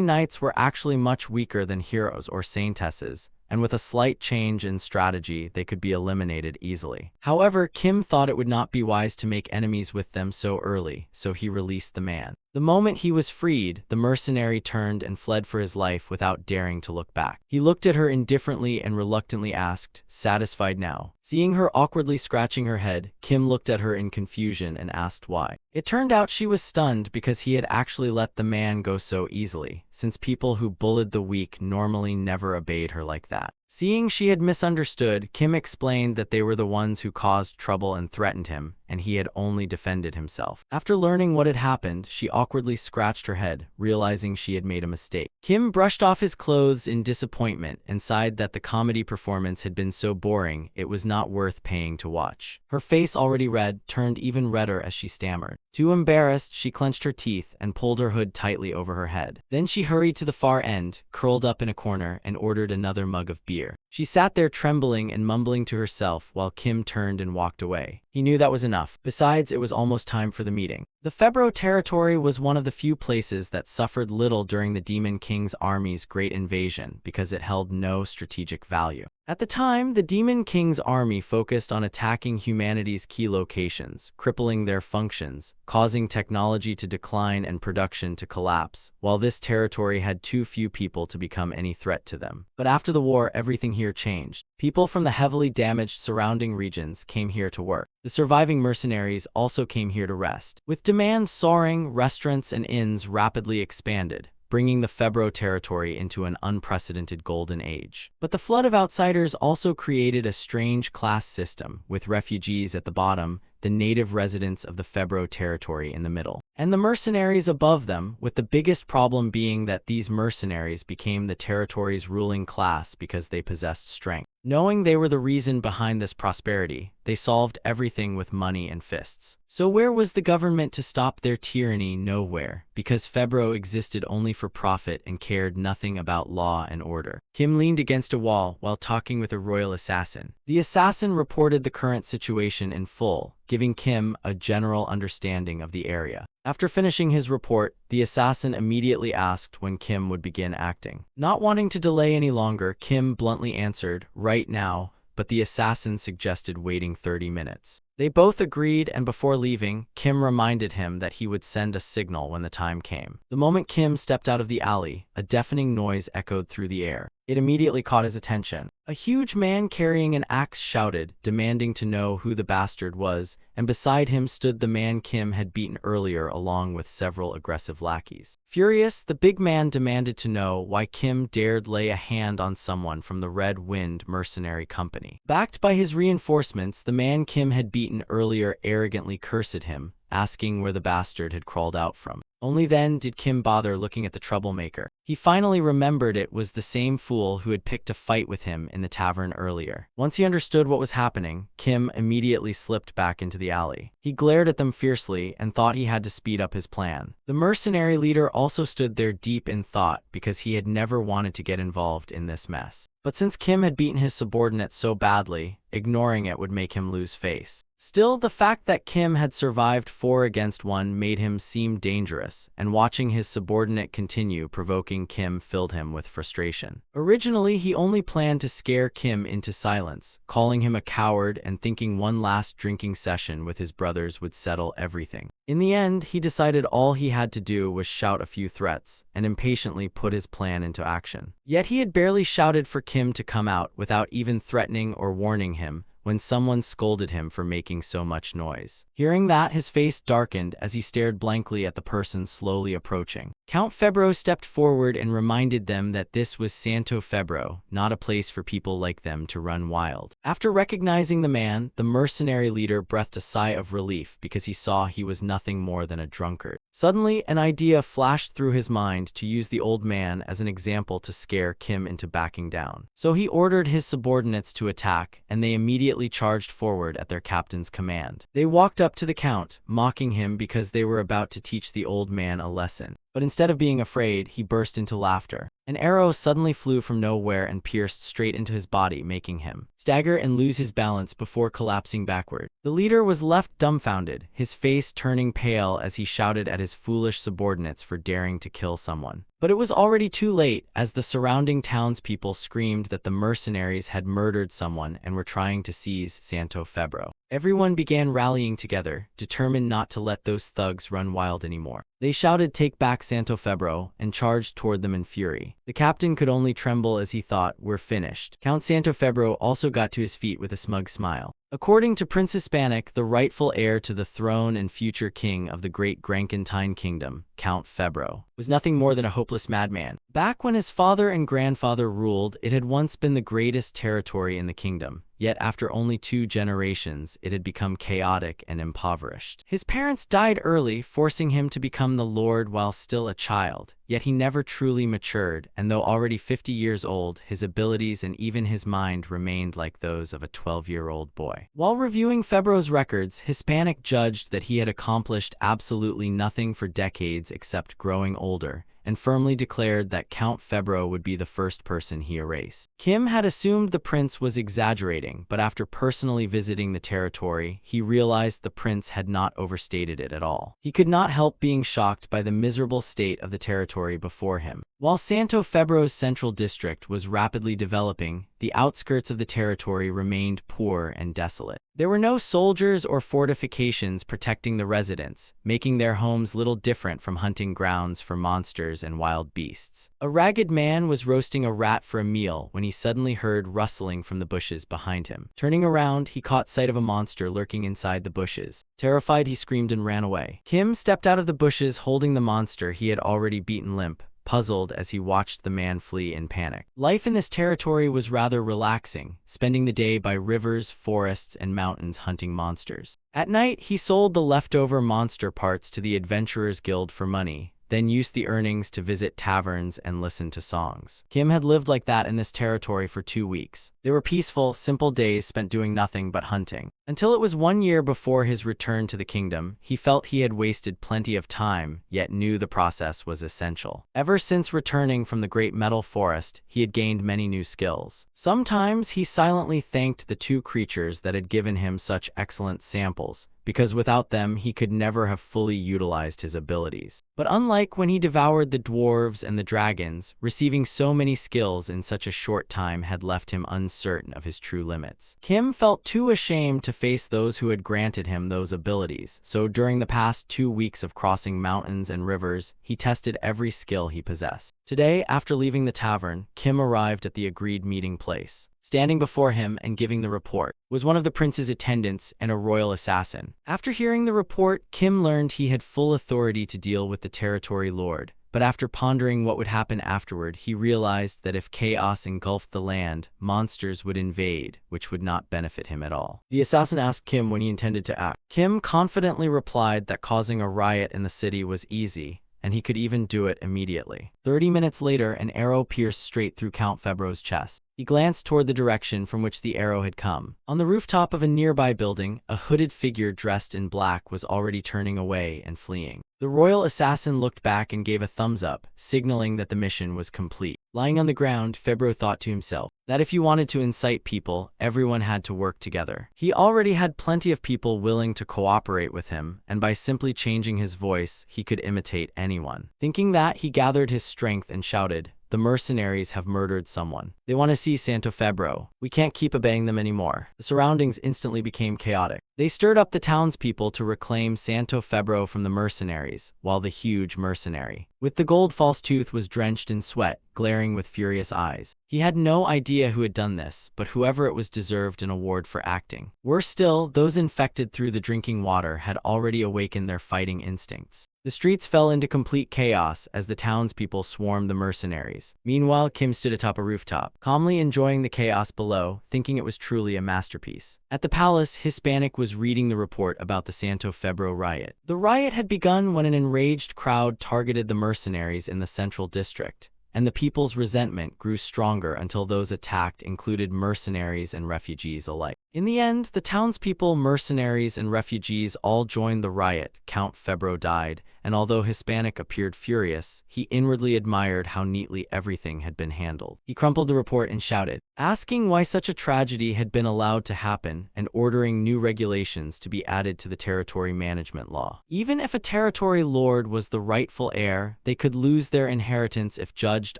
knights were actually much weaker than heroes or saintesses, and with a slight change in strategy, they could be eliminated easily. However, Kim thought it would not be wise to make enemies with them so early, so he released the man. The moment he was freed, the mercenary turned and fled for his life without daring to look back. He looked at her indifferently and reluctantly asked, "Satisfied now?" Seeing her awkwardly scratching her head, Kim looked at her in confusion and asked why. It turned out she was stunned because he had actually let the man go so easily, since people who bullied the weak normally never obeyed her like that. Seeing she had misunderstood, Kim explained that they were the ones who caused trouble and threatened him, and he had only defended himself. After learning what had happened, she awkwardly scratched her head, realizing she had made a mistake. Kim brushed off his clothes in disappointment and sighed that the comedy performance had been so boring it was not worth paying to watch. Her face, already red, turned even redder as she stammered. Too embarrassed, she clenched her teeth and pulled her hood tightly over her head. Then she hurried to the far end, curled up in a corner, and ordered another mug of beer. She sat there trembling and mumbling to herself while Kim turned and walked away. He knew that was enough. Besides, it was almost time for the meeting. The Febro territory was one of the few places that suffered little during the Demon King's army's great invasion because it held no strategic value. At the time, the Demon King's army focused on attacking humanity's key locations, crippling their functions, causing technology to decline and production to collapse, while this territory had too few people to become any threat to them. But after the war, everything here changed. People from the heavily damaged surrounding regions came here to work. The surviving mercenaries also came here to rest. With demand soaring, restaurants and inns rapidly expanded, bringing the Febro territory into an unprecedented golden age. But the flood of outsiders also created a strange class system, with refugees at the bottom, the native residents of the Febro territory in the middle, and the mercenaries above them, with the biggest problem being that these mercenaries became the territory's ruling class because they possessed strength. Knowing they were the reason behind this prosperity, they solved everything with money and fists. So where was the government to stop their tyranny? Nowhere, because Febro existed only for profit and cared nothing about law and order. Kim leaned against a wall while talking with a royal assassin. The assassin reported the current situation in full, giving Kim a general understanding of the area. After finishing his report, the assassin immediately asked when Kim would begin acting. Not wanting to delay any longer, Kim bluntly answered, "Right now," but the assassin suggested waiting 30 minutes. They both agreed, and before leaving, Kim reminded him that he would send a signal when the time came. The moment Kim stepped out of the alley, a deafening noise echoed through the air. It immediately caught his attention. A huge man carrying an axe shouted, demanding to know who the bastard was, and beside him stood the man Kim had beaten earlier along with several aggressive lackeys. Furious, the big man demanded to know why Kim dared lay a hand on someone from the Red Wind Mercenary Company. Backed by his reinforcements, the man Kim had beaten earlier arrogantly cursed him, asking where the bastard had crawled out from. Only then did Kim bother looking at the troublemaker. He finally remembered it was the same fool who had picked a fight with him in the tavern earlier. Once he understood what was happening, Kim immediately slipped back into the alley. He glared at them fiercely and thought he had to speed up his plan. The mercenary leader also stood there deep in thought because he had never wanted to get involved in this mess. But since Kim had beaten his subordinate so badly, ignoring it would make him lose face. Still, the fact that Kim had survived 4 against 1 made him seem dangerous, and watching his subordinate continue provoking Kim filled him with frustration. Originally, he only planned to scare Kim into silence, calling him a coward and thinking one last drinking session with his brothers would settle everything. In the end, he decided all he had to do was shout a few threats, and impatiently put his plan into action. Yet he had barely shouted for Kim to come out without even threatening or warning him, when someone scolded him for making so much noise. Hearing that, his face darkened as he stared blankly at the person slowly approaching. Count Febro stepped forward and reminded them that this was Santo Febro, not a place for people like them to run wild. After recognizing the man, the mercenary leader breathed a sigh of relief because he saw he was nothing more than a drunkard. Suddenly, an idea flashed through his mind to use the old man as an example to scare Kim into backing down. So he ordered his subordinates to attack, and they immediately charged forward at their captain's command. They walked up to the count, mocking him because they were about to teach the old man a lesson. But instead of being afraid, he burst into laughter. An arrow suddenly flew from nowhere and pierced straight into his body, making him stagger and lose his balance before collapsing backward. The leader was left dumbfounded, his face turning pale as he shouted at his foolish subordinates for daring to kill someone. But it was already too late, as the surrounding townspeople screamed that the mercenaries had murdered someone and were trying to seize Santo Febro. Everyone began rallying together, determined not to let those thugs run wild anymore. They shouted, "Take back Santo Febro," and charged toward them in fury. The captain could only tremble as he thought, "We're finished." Count Santo Febro also got to his feet with a smug smile. According to Prince Hispanic, the rightful heir to the throne and future king of the great Grankentine kingdom, Count Febro, was nothing more than a hopeless madman. Back when his father and grandfather ruled, it had once been the greatest territory in the kingdom. Yet after only 2 generations, it had become chaotic and impoverished. His parents died early, forcing him to become the lord while still a child. Yet he never truly matured, and though already 50 years old, his abilities and even his mind remained like those of a 12-year-old boy. While reviewing Febro's records, Hispanic judged that he had accomplished absolutely nothing for decades except growing older, and firmly declared that Count Febro would be the first person he erased. Kim had assumed the prince was exaggerating, but after personally visiting the territory, he realized the prince had not overstated it at all. He could not help being shocked by the miserable state of the territory before him. While Santo Febro's central district was rapidly developing, the outskirts of the territory remained poor and desolate. There were no soldiers or fortifications protecting the residents, making their homes little different from hunting grounds for monsters and wild beasts. A ragged man was roasting a rat for a meal when he suddenly heard rustling from the bushes behind him. Turning around, he caught sight of a monster lurking inside the bushes. Terrified, he screamed and ran away. Kim stepped out of the bushes holding the monster he had already beaten limp, puzzled as he watched the man flee in panic. Life in this territory was rather relaxing, spending the day by rivers, forests, and mountains hunting monsters. At night, he sold the leftover monster parts to the Adventurers Guild for money, then used the earnings to visit taverns and listen to songs. Kim had lived like that in this territory for 2 weeks. They were peaceful, simple days spent doing nothing but hunting. Until it was 1 year before his return to the kingdom, he felt he had wasted plenty of time, yet knew the process was essential. Ever since returning from the Great Metal Forest, he had gained many new skills. Sometimes he silently thanked the 2 creatures that had given him such excellent samples, because without them he could never have fully utilized his abilities. But unlike when he devoured the dwarves and the dragons, receiving so many skills in such a short time had left him uncertain of his true limits. Kim felt too ashamed to face those who had granted him those abilities, so during the past 2 weeks of crossing mountains and rivers, he tested every skill he possessed. Today, after leaving the tavern, Kim arrived at the agreed meeting place. Standing before him and giving the report was one of the prince's attendants and a royal assassin. After hearing the report, Kim learned he had full authority to deal with the territory lord. But after pondering what would happen afterward, he realized that if chaos engulfed the land, monsters would invade, which would not benefit him at all. The assassin asked Kim when he intended to act. Kim confidently replied that causing a riot in the city was easy, and he could even do it immediately. 30 minutes later, an arrow pierced straight through Count Febro's chest. He glanced toward the direction from which the arrow had come. On the rooftop of a nearby building, a hooded figure dressed in black was already turning away and fleeing. The royal assassin looked back and gave a thumbs up, signaling that the mission was complete. Lying on the ground, Febro thought to himself that if he wanted to incite people, everyone had to work together. He already had plenty of people willing to cooperate with him, and by simply changing his voice, he could imitate anyone. Thinking that, he gathered his strength and shouted, "The mercenaries have murdered someone. They want to see Santo Febro. We can't keep obeying them anymore." The surroundings instantly became chaotic. They stirred up the townspeople to reclaim Santo Febro from the mercenaries, while the huge mercenary with the gold false tooth was drenched in sweat, glaring with furious eyes. He had no idea who had done this, but whoever it was deserved an award for acting. Worse still, those infected through the drinking water had already awakened their fighting instincts. The streets fell into complete chaos as the townspeople swarmed the mercenaries. Meanwhile, Kim stood atop a rooftop, calmly enjoying the chaos below, thinking it was truly a masterpiece. At the palace, Hispanic was reading the report about the Santo Febro riot. The riot had begun when an enraged crowd targeted the mercenaries in the central district, and the people's resentment grew stronger until those attacked included mercenaries and refugees alike. In the end, the townspeople, mercenaries, and refugees all joined the riot. Count Febro died, and although Hispanic appeared furious, he inwardly admired how neatly everything had been handled. He crumpled the report and shouted, asking why such a tragedy had been allowed to happen and ordering new regulations to be added to the territory management law. Even if a territory lord was the rightful heir, they could lose their inheritance if judged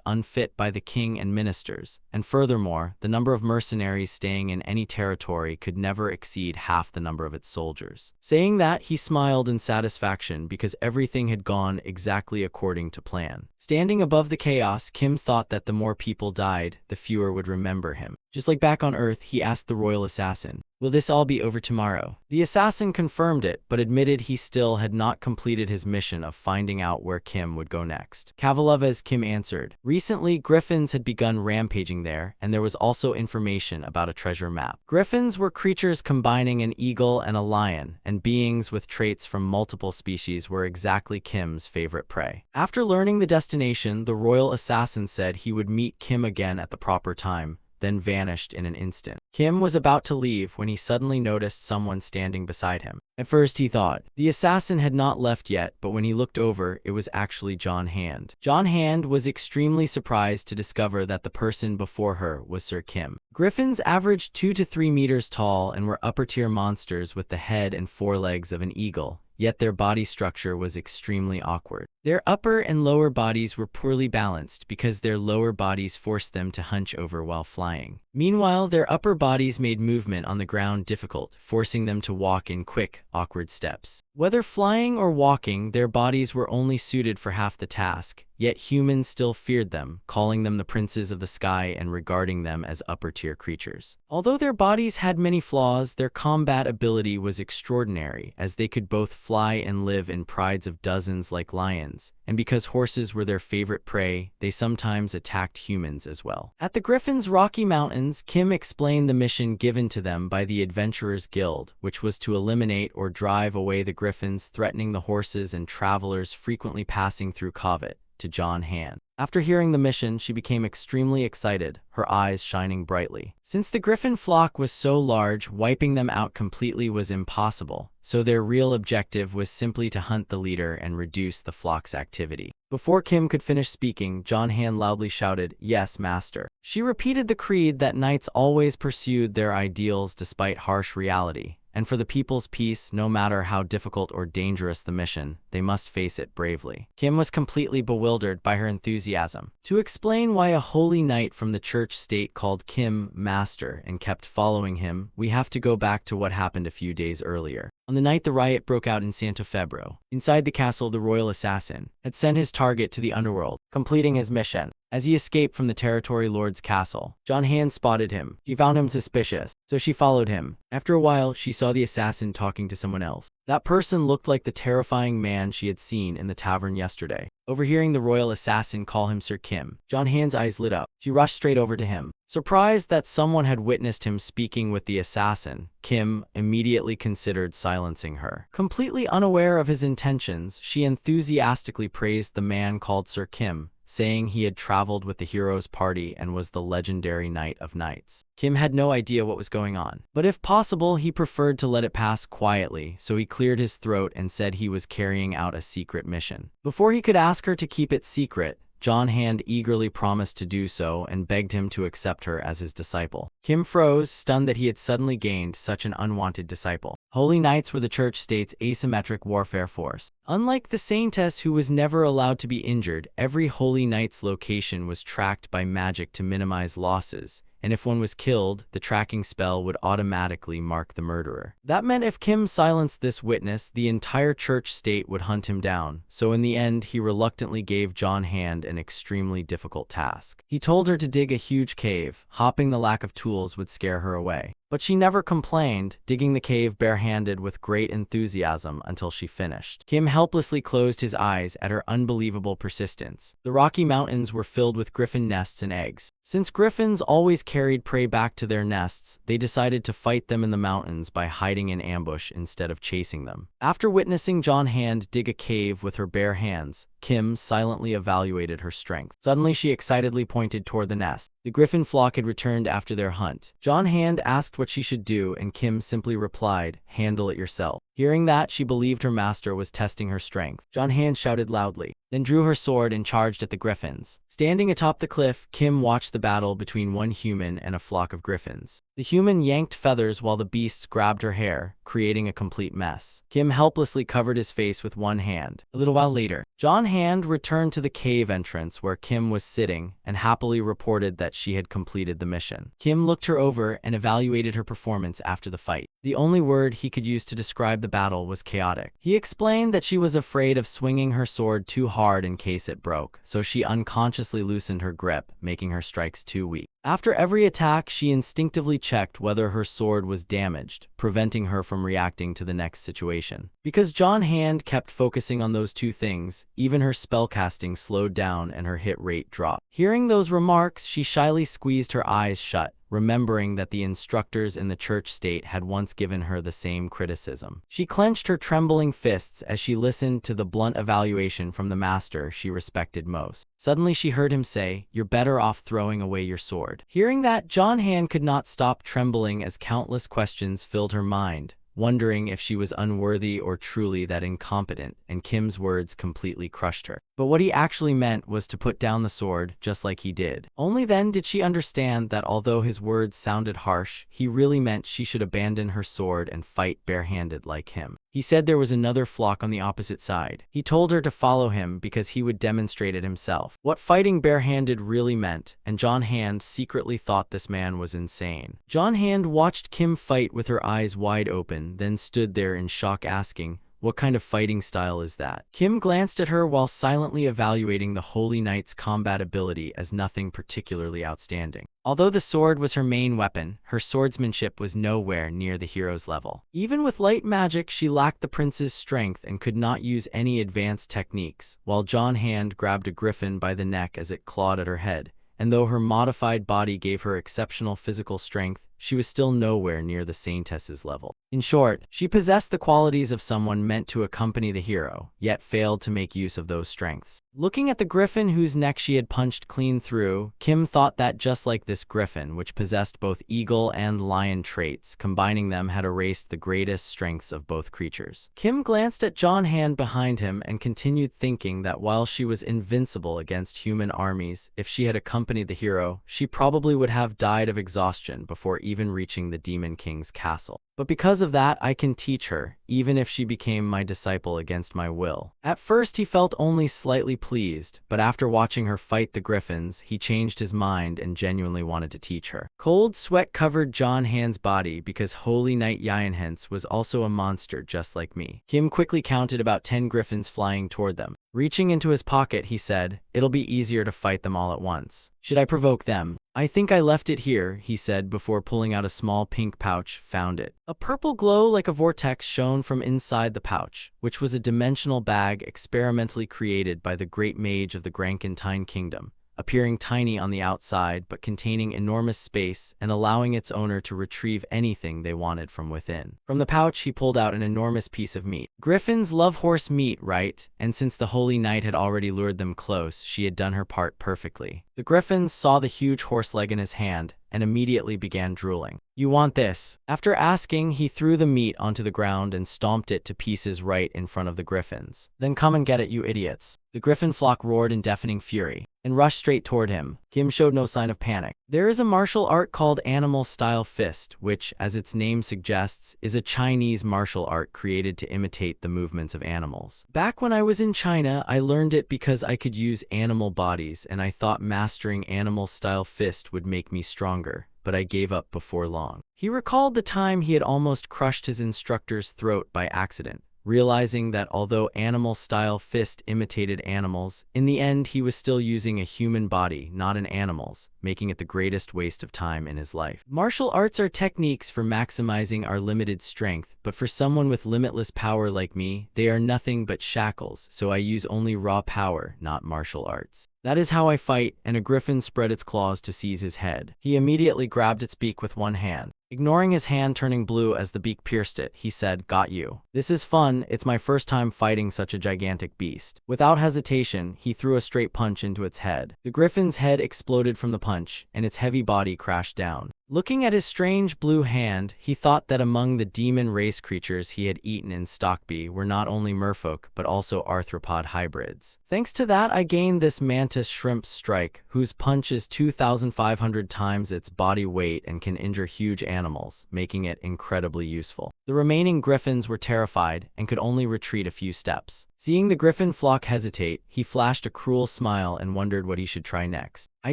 unfit by the king and ministers, and furthermore, the number of mercenaries staying in any territory could never exceed half the number of its soldiers. Saying that, he smiled in satisfaction because everything had gone exactly according to plan. Standing above the chaos, Kim thought that the more people died, the fewer would remember him. Just like back on Earth, he asked the royal assassin, "Will this all be over tomorrow?" The assassin confirmed it, but admitted he still had not completed his mission of finding out where Kim would go next. Kavalava's Kim answered. Recently, griffins had begun rampaging there, and there was also information about a treasure map. Griffins were creatures combining an eagle and a lion, and beings with traits from multiple species were exactly Kim's favorite prey. After learning the destination, the royal assassin said he would meet Kim again at the proper time, then vanished in an instant. Kim was about to leave when he suddenly noticed someone standing beside him. At first he thought the assassin had not left yet, but when he looked over, it was actually John Hand. John Hand was extremely surprised to discover that the person before her was Sir Kim. Griffins averaged 2 to 3 meters tall and were upper-tier monsters with the head and forelegs of an eagle. Yet their body structure was extremely awkward. Their upper and lower bodies were poorly balanced because their lower bodies forced them to hunch over while flying. Meanwhile, their upper bodies made movement on the ground difficult, forcing them to walk in quick, awkward steps. Whether flying or walking, their bodies were only suited for half the task, yet humans still feared them, calling them the princes of the sky and regarding them as upper-tier creatures. Although their bodies had many flaws, their combat ability was extraordinary, as they could both fly and live in prides of dozens like lions, and because horses were their favorite prey, they sometimes attacked humans as well. At the Griffins' Rocky Mountains, Kim explained the mission given to them by the Adventurers Guild, which was to eliminate or drive away the griffins threatening the horses and travelers frequently passing through Covet, to John Hand. After hearing the mission, she became extremely excited, her eyes shining brightly. Since the griffin flock was so large, wiping them out completely was impossible, so their real objective was simply to hunt the leader and reduce the flock's activity. Before Kim could finish speaking, John Hand loudly shouted, "Yes, master." She repeated the creed that knights always pursued their ideals despite harsh reality, and for the people's peace, no matter how difficult or dangerous the mission, they must face it bravely. Kim was completely bewildered by her enthusiasm. To explain why a holy knight from the church state called Kim master and kept following him, we have to go back to what happened a few days earlier. On the night the riot broke out in Santo Febro, inside the castle, the royal assassin had sent his target to the underworld, completing his mission. As he escaped from the territory lord's castle, John Hand spotted him. She found him suspicious, so she followed him. After a while, she saw the assassin talking to someone else. That person looked like the terrifying man she had seen in the tavern yesterday. Overhearing the royal assassin call him Sir Kim, John Hand's eyes lit up. She rushed straight over to him. Surprised that someone had witnessed him speaking with the assassin, Kim immediately considered silencing her. Completely unaware of his intentions, she enthusiastically praised the man called Sir Kim, saying he had traveled with the hero's party and was the legendary Knight of Knights. Kim had no idea what was going on, but if possible, he preferred to let it pass quietly, so he cleared his throat and said he was carrying out a secret mission. Before he could ask her to keep it secret, John Hand eagerly promised to do so and begged him to accept her as his disciple. Kim froze, stunned that he had suddenly gained such an unwanted disciple. Holy Knights were the church state's asymmetric warfare force. Unlike the Saintess, who was never allowed to be injured, every Holy Knight's location was tracked by magic to minimize losses, and if one was killed, the tracking spell would automatically mark the murderer. That meant if Kim silenced this witness, the entire church state would hunt him down, so in the end, he reluctantly gave John Hand an extremely difficult task. He told her to dig a huge cave. Hopping the lack of tools would scare her away. But she never complained, digging the cave barehanded with great enthusiasm until she finished. Kim helplessly closed his eyes at her unbelievable persistence. The Rocky Mountains were filled with griffin nests and eggs. Since griffins always carried prey back to their nests, they decided to fight them in the mountains by hiding in ambush instead of chasing them. After witnessing John Hand dig a cave with her bare hands, Kim silently evaluated her strength. Suddenly, she excitedly pointed toward the nest. The griffin flock had returned after their hunt. John Hand asked what she should do, and Kim simply replied, "Handle it yourself." Hearing that, she believed her master was testing her strength. John Hand shouted loudly, then drew her sword and charged at the griffins. Standing atop the cliff, Kim watched the battle between one human and a flock of griffins. The human yanked feathers while the beasts grabbed her hair, creating a complete mess. Kim helplessly covered his face with one hand. A little while later, John Hand returned to the cave entrance where Kim was sitting and happily reported that she had completed the mission. Kim looked her over and evaluated her performance after the fight. The only word he could use to describe the the battle was chaotic. He explained that she was afraid of swinging her sword too hard in case it broke, so she unconsciously loosened her grip, making her strikes too weak. After every attack, she instinctively checked whether her sword was damaged, preventing her from reacting to the next situation. Because John Hand kept focusing on those two things, even her spellcasting slowed down and her hit rate dropped. Hearing those remarks, she shyly squeezed her eyes shut, remembering that the instructors in the church state had once given her the same criticism. She clenched her trembling fists as she listened to the blunt evaluation from the master she respected most. Suddenly she heard him say, "You're better off throwing away your sword." Hearing that, John Hand could not stop trembling as countless questions filled her mind, wondering if she was unworthy or truly that incompetent, and Kim's words completely crushed her. But what he actually meant was to put down the sword, just like he did. Only then did she understand that although his words sounded harsh, he really meant she should abandon her sword and fight barehanded like him. He said there was another flock on the opposite side. He told her to follow him because he would demonstrate it himself. What fighting barehanded really meant, and John Hand secretly thought this man was insane. John Hand watched Kim fight with her eyes wide open, then stood there in shock asking, "What kind of fighting style is that?" Kim glanced at her while silently evaluating the Holy Knight's combat ability as nothing particularly outstanding. Although the sword was her main weapon, her swordsmanship was nowhere near the hero's level. Even with light magic, she lacked the prince's strength and could not use any advanced techniques, while John Hand grabbed a griffin by the neck as it clawed at her head. And though her modified body gave her exceptional physical strength, she was still nowhere near the saintess's level. In short, she possessed the qualities of someone meant to accompany the hero, yet failed to make use of those strengths. Looking at the griffin whose neck she had punched clean through, Kim thought that just like this griffin, which possessed both eagle and lion traits, combining them had erased the greatest strengths of both creatures. Kim glanced at John Hand behind him and continued thinking that while she was invincible against human armies, if she had accompanied the hero, she probably would have died of exhaustion before even reaching the Demon King's castle. But because of that, I can teach her, even if she became my disciple against my will. At first, he felt only slightly pleased, but after watching her fight the griffins, he changed his mind and genuinely wanted to teach her. Cold sweat covered John Hand's body because Holy Knight Yianhens was also a monster just like me. Kim quickly counted about 10 griffins flying toward them. Reaching into his pocket, he said, "It'll be easier to fight them all at once. Should I provoke them?" "I think I left it here," he said before pulling out a small pink pouch, found it. A purple glow like a vortex shone from inside the pouch, which was a dimensional bag experimentally created by the great mage of the Grankentine Kingdom, appearing tiny on the outside but containing enormous space and allowing its owner to retrieve anything they wanted from within. From the pouch, he pulled out an enormous piece of meat. Griffins love horse meat, right? And since the Holy Knight had already lured them close, she had done her part perfectly. The griffins saw the huge horse leg in his hand and immediately began drooling. "You want this?" After asking, he threw the meat onto the ground and stomped it to pieces right in front of the griffins. "Then come and get it, you idiots." The griffin flock roared in deafening fury and rushed straight toward him. Kim showed no sign of panic. There is a martial art called animal-style fist, which, as its name suggests, is a Chinese martial art created to imitate the movements of animals. Back when I was in China, I learned it because I could use animal bodies, and I thought mastering animal-style fist would make me stronger, but I gave up before long. He recalled the time he had almost crushed his instructor's throat by accident, realizing that although animal-style fist imitated animals, in the end he was still using a human body, not an animal's, making it the greatest waste of time in his life. Martial arts are techniques for maximizing our limited strength, but for someone with limitless power like me, they are nothing but shackles, so I use only raw power, not martial arts. That is how I fight, and a griffin spread its claws to seize his head. He immediately grabbed its beak with one hand. Ignoring his hand turning blue as the beak pierced it, he said, "Got you. This is fun, it's my first time fighting such a gigantic beast." Without hesitation, he threw a straight punch into its head. The griffin's head exploded from the punch, and its heavy body crashed down. Looking at his strange blue hand, he thought that among the demon race creatures he had eaten in Stockby were not only merfolk but also arthropod hybrids. Thanks to that, I gained this mantis shrimp strike, whose punch is 2,500 times its body weight and can injure huge animals, making it incredibly useful. The remaining griffins were terrified and could only retreat a few steps. Seeing the griffin flock hesitate, he flashed a cruel smile and wondered what he should try next. "I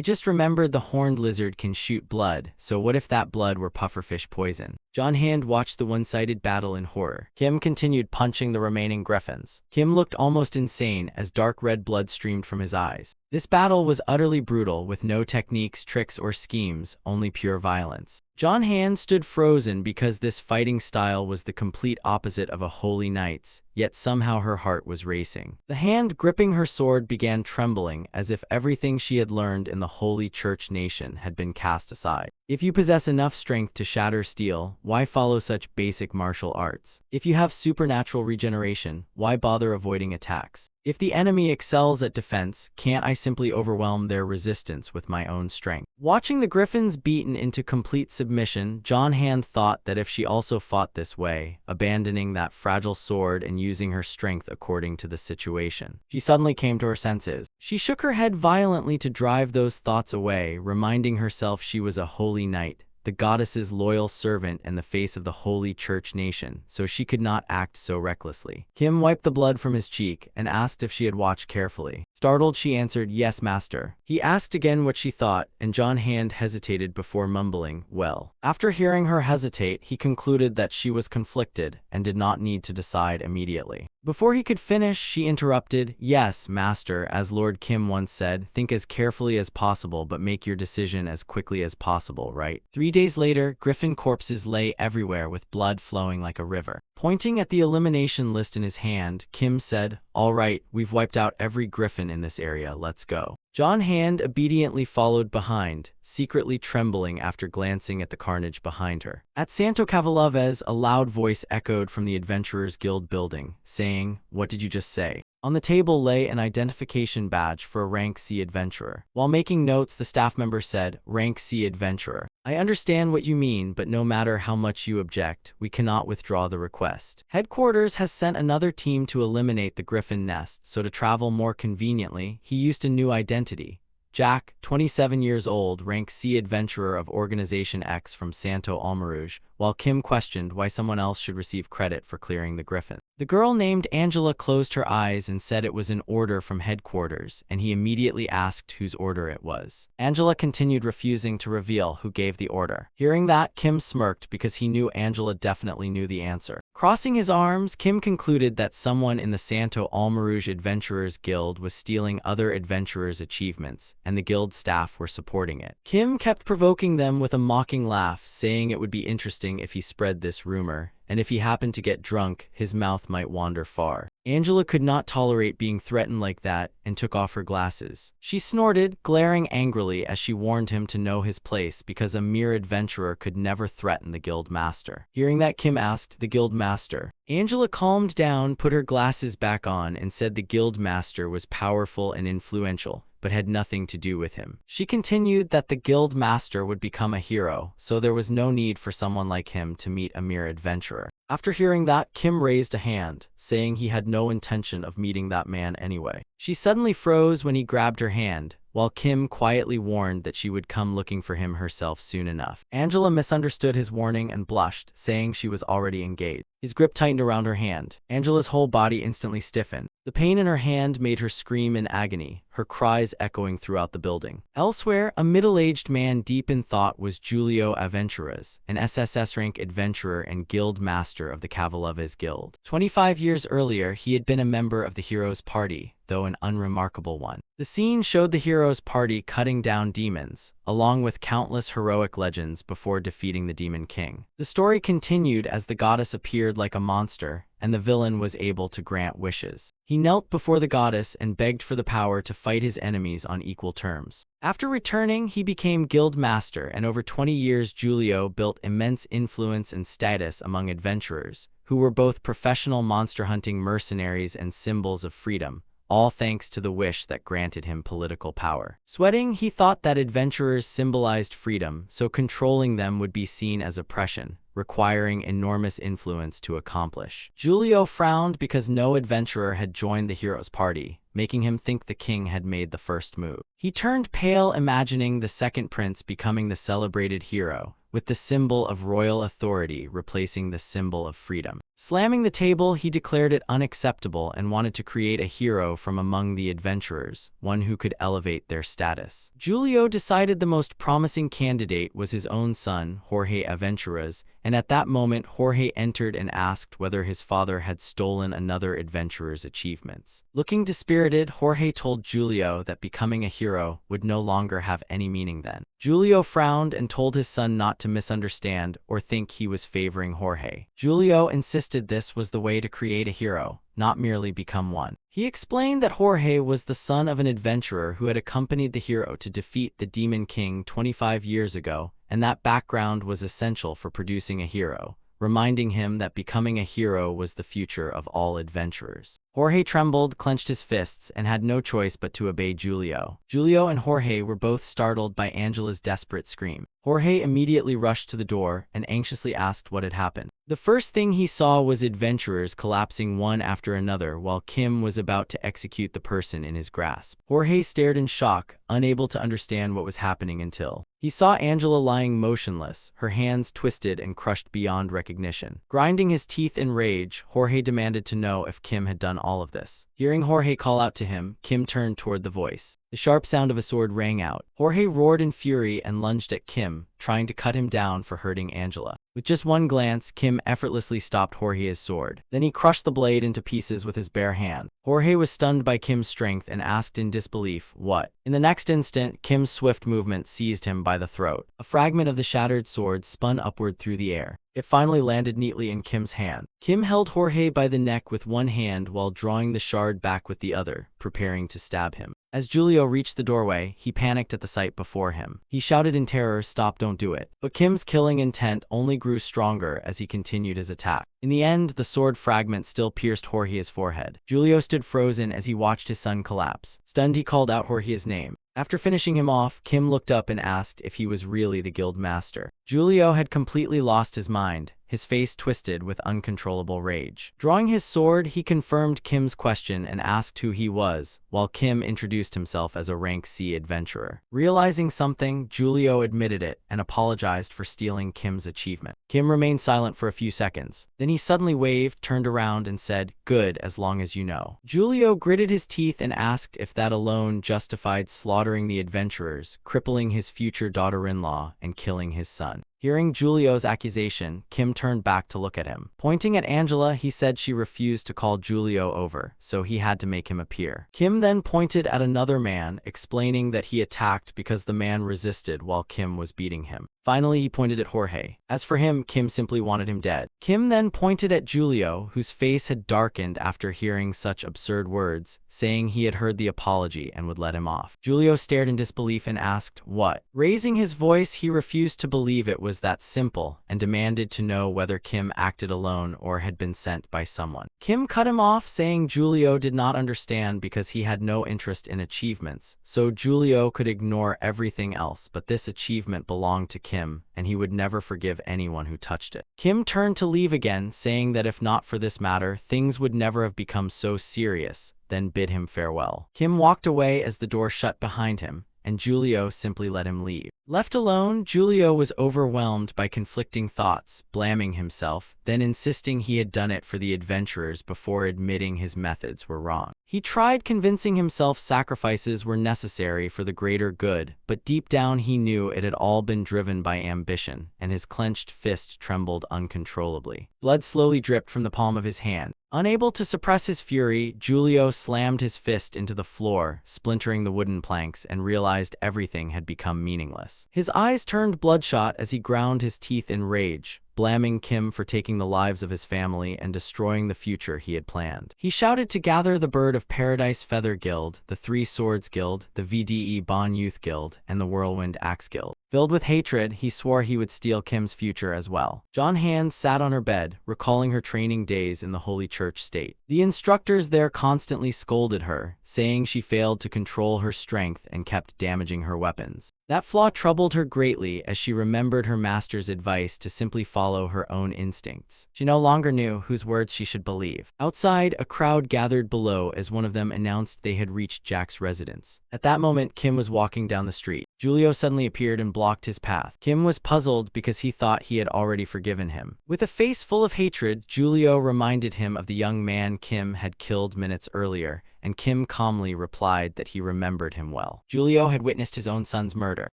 just remembered the horned lizard can shoot blood, so what if that blood were pufferfish poison? John Hand watched the one-sided battle in horror. Kim continued punching the remaining griffins. Kim looked almost insane as dark red blood streamed from his eyes. This battle was utterly brutal, with no techniques, tricks, or schemes, only pure violence. John Hand stood frozen because this fighting style was the complete opposite of a holy knight's, yet somehow her heart was racing. The hand gripping her sword began trembling as if everything she had learned in the Holy Church nation had been cast aside. If you possess enough strength to shatter steel, why follow such basic martial arts? If you have supernatural regeneration, why bother avoiding attacks? If the enemy excels at defense, can't I simply overwhelm their resistance with my own strength? Watching the griffins beaten into complete submission, John Hand thought that if she also fought this way, abandoning that fragile sword and using her strength according to the situation, she suddenly came to her senses. She shook her head violently to drive those thoughts away, reminding herself she was a holy knight, the goddess's loyal servant and the face of the Holy Church nation, so she could not act so recklessly. Kim wiped the blood from his cheek and asked if she had watched carefully. Startled, she answered, "Yes, master." He asked again what she thought, and John Hand hesitated before mumbling, "Well." After hearing her hesitate, he concluded that she was conflicted and did not need to decide immediately. Before he could finish, she interrupted, "Yes, master, as Lord Kim once said, think as carefully as possible but make your decision as quickly as possible, right?" 3 days later, griffin corpses lay everywhere with blood flowing like a river. Pointing at the elimination list in his hand, Kim said, "All right, we've wiped out every griffin in this area, let's go." John Hand obediently followed behind, secretly trembling after glancing at the carnage behind her. At Santo Cavalovez, a loud voice echoed from the Adventurers Guild building, saying, "What did you just say?" On the table lay an identification badge for a Rank C adventurer. While making notes, the staff member said, "Rank C adventurer. I understand what you mean, but no matter how much you object, we cannot withdraw the request. Headquarters has sent another team to eliminate the griffin nest, so to travel more conveniently, he used a new identity. Jack, 27 years old, Rank C adventurer of Organization X from Santo Almarouge," while Kim questioned why someone else should receive credit for clearing the griffin. The girl named Angela closed her eyes and said it was an order from headquarters, and he immediately asked whose order it was. Angela continued, refusing to reveal who gave the order. Hearing that, Kim smirked because he knew Angela definitely knew the answer. Crossing his arms, Kim concluded that someone in the Santo Almarouge Adventurers Guild was stealing other adventurers' achievements, and the guild staff were supporting it. Kim kept provoking them with a mocking laugh, saying it would be interesting if he spread this rumor, and if he happened to get drunk, his mouth might wander far. Angela could not tolerate being threatened like that and took off her glasses. She snorted, glaring angrily as she warned him to know his place because a mere adventurer could never threaten the guild master. Hearing that, Kim asked, "The guild master?" Angela calmed down, put her glasses back on, and said the guild master was powerful and influential, but had nothing to do with him. She continued that the guild master would become a hero, so there was no need for someone like him to meet a mere adventurer. After hearing that, Kim raised a hand, saying he had no intention of meeting that man anyway. She suddenly froze when he grabbed her hand, while Kim quietly warned that she would come looking for him herself soon enough. Angela misunderstood his warning and blushed, saying she was already engaged. His grip tightened around her hand. Angela's whole body instantly stiffened. The pain in her hand made her scream in agony, her cries echoing throughout the building. Elsewhere, a middle-aged man deep in thought was Julio Aventuras, an SSS rank adventurer and guild master of the Cavalovez Guild. 25 years earlier, he had been a member of the Heroes' Party, though an unremarkable one. The scene showed the Heroes' Party cutting down demons, along with countless heroic legends before defeating the Demon King. The story continued as the goddess appeared like a monster, and the villain was able to grant wishes. He knelt before the goddess and begged for the power to fight his enemies on equal terms. After returning, he became guild master, and over 20 years Julio built immense influence and status among adventurers, who were both professional monster hunting mercenaries and symbols of freedom, all thanks to the wish that granted him political power. Sweating, he thought that adventurers symbolized freedom, so controlling them would be seen as oppression, requiring enormous influence to accomplish. Julio frowned because no adventurer had joined the Heroes' Party, making him think the king had made the first move. He turned pale, imagining the second prince becoming the celebrated hero, with the symbol of royal authority replacing the symbol of freedom. Slamming the table, he declared it unacceptable and wanted to create a hero from among the adventurers, one who could elevate their status. Julio decided the most promising candidate was his own son, Jorge Aventuras, and at that moment Jorge entered and asked whether his father had stolen another adventurer's achievements. Looking dispirited, Jorge told Julio that becoming a hero would no longer have any meaning then. Julio frowned and told his son not to misunderstand or think he was favoring Jorge. Julio insisted this was the way to create a hero, not merely become one. He explained that Jorge was the son of an adventurer who had accompanied the hero to defeat the Demon King 25 years ago, and that background was essential for producing a hero, reminding him that becoming a hero was the future of all adventurers. Jorge trembled, clenched his fists, and had no choice but to obey Julio. Julio and Jorge were both startled by Angela's desperate scream. Jorge immediately rushed to the door and anxiously asked what had happened. The first thing he saw was adventurers collapsing one after another while Kim was about to execute the person in his grasp. Jorge stared in shock, unable to understand what was happening until he saw Angela lying motionless, her hands twisted and crushed beyond recognition. Grinding his teeth in rage, Jorge demanded to know if Kim had done all of this. Hearing Jorge call out to him, Kim turned toward the voice. The sharp sound of a sword rang out. Jorge roared in fury and lunged at Kim, trying to cut him down for hurting Angela. With just one glance, Kim effortlessly stopped Jorge's sword. Then he crushed the blade into pieces with his bare hand. Jorge was stunned by Kim's strength and asked in disbelief, "What?" In the next instant, Kim's swift movement seized him by the throat. A fragment of the shattered sword spun upward through the air. It finally landed neatly in Kim's hand. Kim held Jorge by the neck with one hand while drawing the shard back with the other, preparing to stab him. As Julio reached the doorway, he panicked at the sight before him. He shouted in terror, "Stop, don't do it." But Kim's killing intent only grew stronger as he continued his attack. In the end, the sword fragment still pierced Jorge's forehead. Julio stood frozen as he watched his son collapse. Stunned, he called out Jorge's name. After finishing him off, Kim looked up and asked if he was really the guild master. Julio had completely lost his mind, his face twisted with uncontrollable rage. Drawing his sword, he confirmed Kim's question and asked who he was, while Kim introduced himself as a rank C adventurer. Realizing something, Julio admitted it and apologized for stealing Kim's achievement. Kim remained silent for a few seconds. Then he suddenly waved, turned around, and said, "Good, as long as you know." Julio gritted his teeth and asked if that alone justified slaughtering the adventurers, crippling his future daughter-in-law, and killing his son. Hearing Julio's accusation, Kim turned back to look at him. Pointing at Angela, he said she refused to call Julio over, so he had to make him appear. Kim then pointed at another man, explaining that he attacked because the man resisted while Kim was beating him. Finally, he pointed at Jorge. As for him, Kim simply wanted him dead. Kim then pointed at Julio, whose face had darkened after hearing such absurd words, saying he had heard the apology and would let him off. Julio stared in disbelief and asked, "What?" Raising his voice, he refused to believe it was that simple and demanded to know whether Kim acted alone or had been sent by someone. Kim cut him off, saying Julio did not understand because he had no interest in achievements, so Julio could ignore everything else, but this achievement belonged to Kim, and he would never forgive anyone who touched it. Kim turned to leave again, saying that if not for this matter, things would never have become so serious, then bid him farewell. Kim walked away as the door shut behind him, and Julio simply let him leave. Left alone, Julio was overwhelmed by conflicting thoughts, blaming himself, then insisting he had done it for the adventurers before admitting his methods were wrong. He tried convincing himself sacrifices were necessary for the greater good, but deep down he knew it had all been driven by ambition, and his clenched fist trembled uncontrollably. Blood slowly dripped from the palm of his hand. Unable to suppress his fury, Julio slammed his fist into the floor, splintering the wooden planks, and realized everything had become meaningless. His eyes turned bloodshot as he ground his teeth in rage, blaming Kim for taking the lives of his family and destroying the future he had planned. He shouted to gather the Bird of Paradise Feather Guild, the Three Swords Guild, the VDE Bon Youth Guild, and the Whirlwind Axe Guild. Filled with hatred, he swore he would steal Kim's future as well. John Hand sat on her bed, recalling her training days in the Holy Church state. The instructors there constantly scolded her, saying she failed to control her strength and kept damaging her weapons. That flaw troubled her greatly as she remembered her master's advice to simply follow her own instincts. She no longer knew whose words she should believe. Outside, a crowd gathered below as one of them announced they had reached Jack's residence. At that moment, Kim was walking down the street. Julio suddenly appeared and blocked his path. Kim was puzzled because he thought he had already forgiven him. With a face full of hatred, Julio reminded him of the young man Kim had killed minutes earlier, and Kim calmly replied that he remembered him well. Julio had witnessed his own son's murder.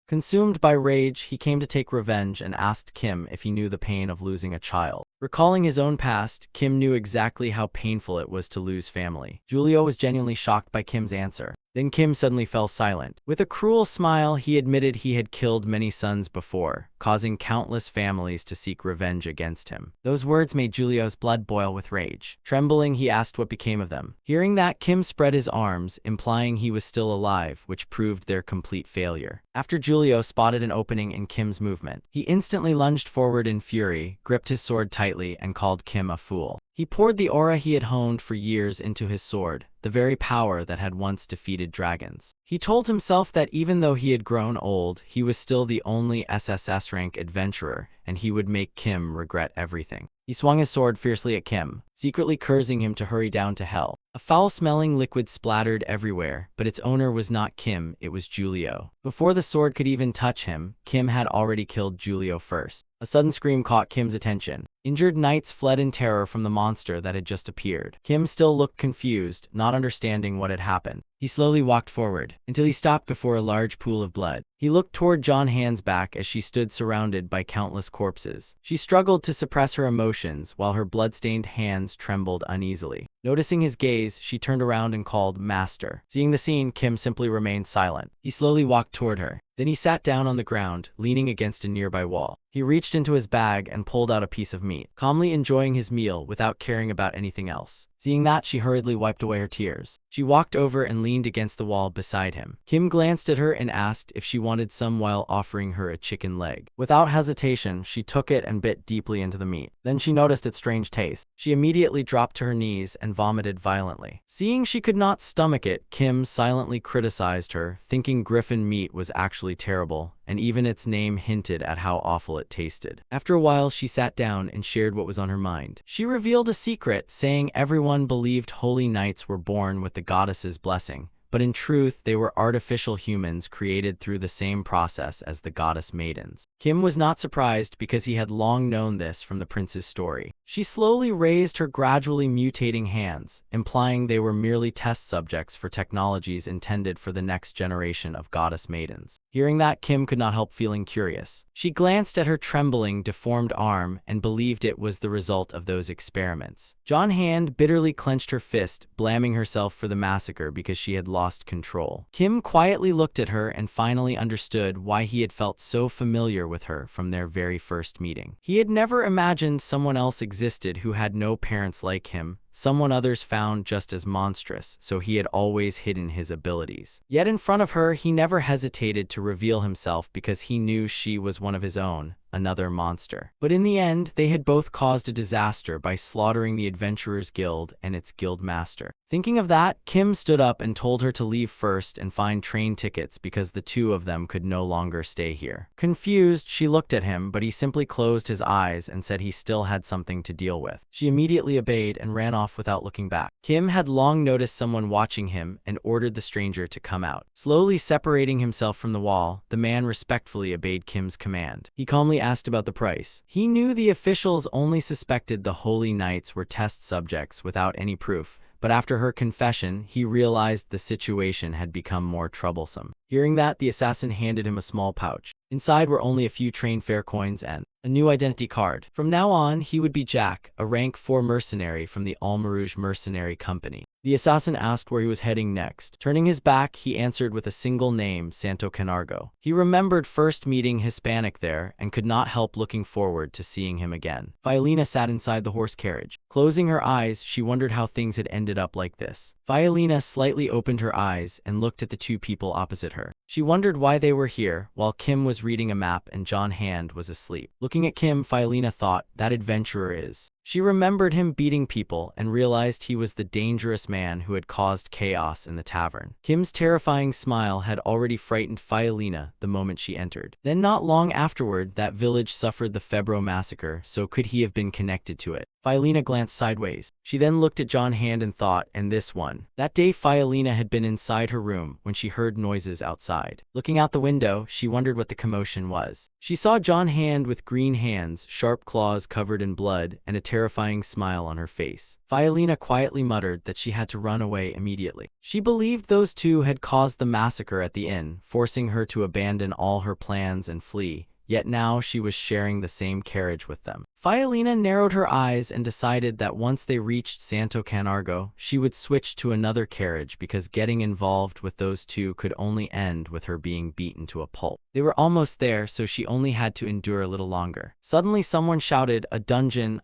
Consumed by rage, he came to take revenge and asked Kim if he knew the pain of losing a child. Recalling his own past, Kim knew exactly how painful it was to lose family. Julio was genuinely shocked by Kim's answer. Then Kim suddenly fell silent. With a cruel smile, he admitted he had killed many sons before, causing countless families to seek revenge against him. Those words made Julio's blood boil with rage. Trembling, he asked what became of them. Hearing that, Kim spread his arms, implying he was still alive, which proved their complete failure. After Julio spotted an opening in Kim's movement, he instantly lunged forward in fury, gripped his sword tightly, and called Kim a fool. He poured the aura he had honed for years into his sword, the very power that had once defeated dragons. He told himself that even though he had grown old, he was still the only SSS rank adventurer, and he would make Kim regret everything. He swung his sword fiercely at Kim, secretly cursing him to hurry down to hell. A foul-smelling liquid splattered everywhere, but its owner was not Kim, it was Julio. Before the sword could even touch him, Kim had already killed Julio first. A sudden scream caught Kim's attention. Injured knights fled in terror from the monster that had just appeared. Kim still looked confused, not understanding what had happened. He slowly walked forward, until he stopped before a large pool of blood. He looked toward John Han's back as she stood surrounded by countless corpses. She struggled to suppress her emotions while her blood-stained hands trembled uneasily. Noticing his gaze, she turned around and called, "Master." Seeing the scene, Kim simply remained silent. He slowly walked toward her. Then he sat down on the ground, leaning against a nearby wall. He reached into his bag and pulled out a piece of meat, calmly enjoying his meal without caring about anything else. Seeing that, she hurriedly wiped away her tears. She walked over and leaned against the wall beside him. Kim glanced at her and asked if she wanted some while offering her a chicken leg. Without hesitation, she took it and bit deeply into the meat. Then she noticed its strange taste. She immediately dropped to her knees and vomited violently. Seeing she could not stomach it, Kim silently criticized her, thinking griffin meat was actually terrible, and even its name hinted at how awful it tasted. After a while, she sat down and shared what was on her mind. She revealed a secret, saying everyone believed holy knights were born with the goddess's blessing, but in truth, they were artificial humans created through the same process as the goddess maidens. Kim was not surprised because he had long known this from the prince's story. She slowly raised her gradually mutating hands, implying they were merely test subjects for technologies intended for the next generation of goddess maidens. Hearing that, Kim could not help feeling curious. She glanced at her trembling, deformed arm and believed it was the result of those experiments. John Hand bitterly clenched her fist, blaming herself for the massacre because she had lost control. Kim quietly looked at her and finally understood why he had felt so familiar with her from their very first meeting. He had never imagined someone else existed who had no parents like him, someone others found just as monstrous, so he had always hidden his abilities. Yet in front of her, he never hesitated to reveal himself because he knew she was one of his own, another monster. But in the end, they had both caused a disaster by slaughtering the Adventurers Guild and its guild master. Thinking of that, Kim stood up and told her to leave first and find train tickets because the two of them could no longer stay here. Confused, she looked at him, but he simply closed his eyes and said he still had something to deal with. She immediately obeyed and ran off without looking back. Kim had long noticed someone watching him and ordered the stranger to come out. Slowly separating himself from the wall, the man respectfully obeyed Kim's command. He calmly asked about the price. He knew the officials only suspected the holy knights were test subjects without any proof, but after her confession, he realized the situation had become more troublesome. Hearing that, the assassin handed him a small pouch. Inside were only a few train fare coins and a new identity card. From now on, he would be Jack, a rank 4 mercenary from the Almarouge Mercenary Company. The assassin asked where he was heading next. Turning his back, he answered with a single name, Santo Canargo. He remembered first meeting Hispanic there and could not help looking forward to seeing him again. Violina sat inside the horse carriage. Closing her eyes, she wondered how things had ended up like this. Violina slightly opened her eyes and looked at the two people opposite her. She wondered why they were here, while Kim was reading a map and John Hand was asleep. Looking at Kim, Violina thought, that adventurer is She remembered him beating people and realized he was the dangerous man who had caused chaos in the tavern. Kim's terrifying smile had already frightened Fiolina the moment she entered. Then not long afterward, that village suffered the Febro massacre, so could he have been connected to it? Fiolina glanced sideways. She then looked at John Hand and thought, and this one. That day Fiolina had been inside her room when she heard noises outside. Looking out the window, she wondered what the commotion was. She saw John Hand with green hands, sharp claws covered in blood, and a terrifying smile on her face. Fiolina quietly muttered that she had to run away immediately. She believed those two had caused the massacre at the inn, forcing her to abandon all her plans and flee. Yet now she was sharing the same carriage with them. Fiolina narrowed her eyes and decided that once they reached Santo Canargo, she would switch to another carriage because getting involved with those two could only end with her being beaten to a pulp. They were almost there, so she only had to endure a little longer. Suddenly someone shouted, a dungeon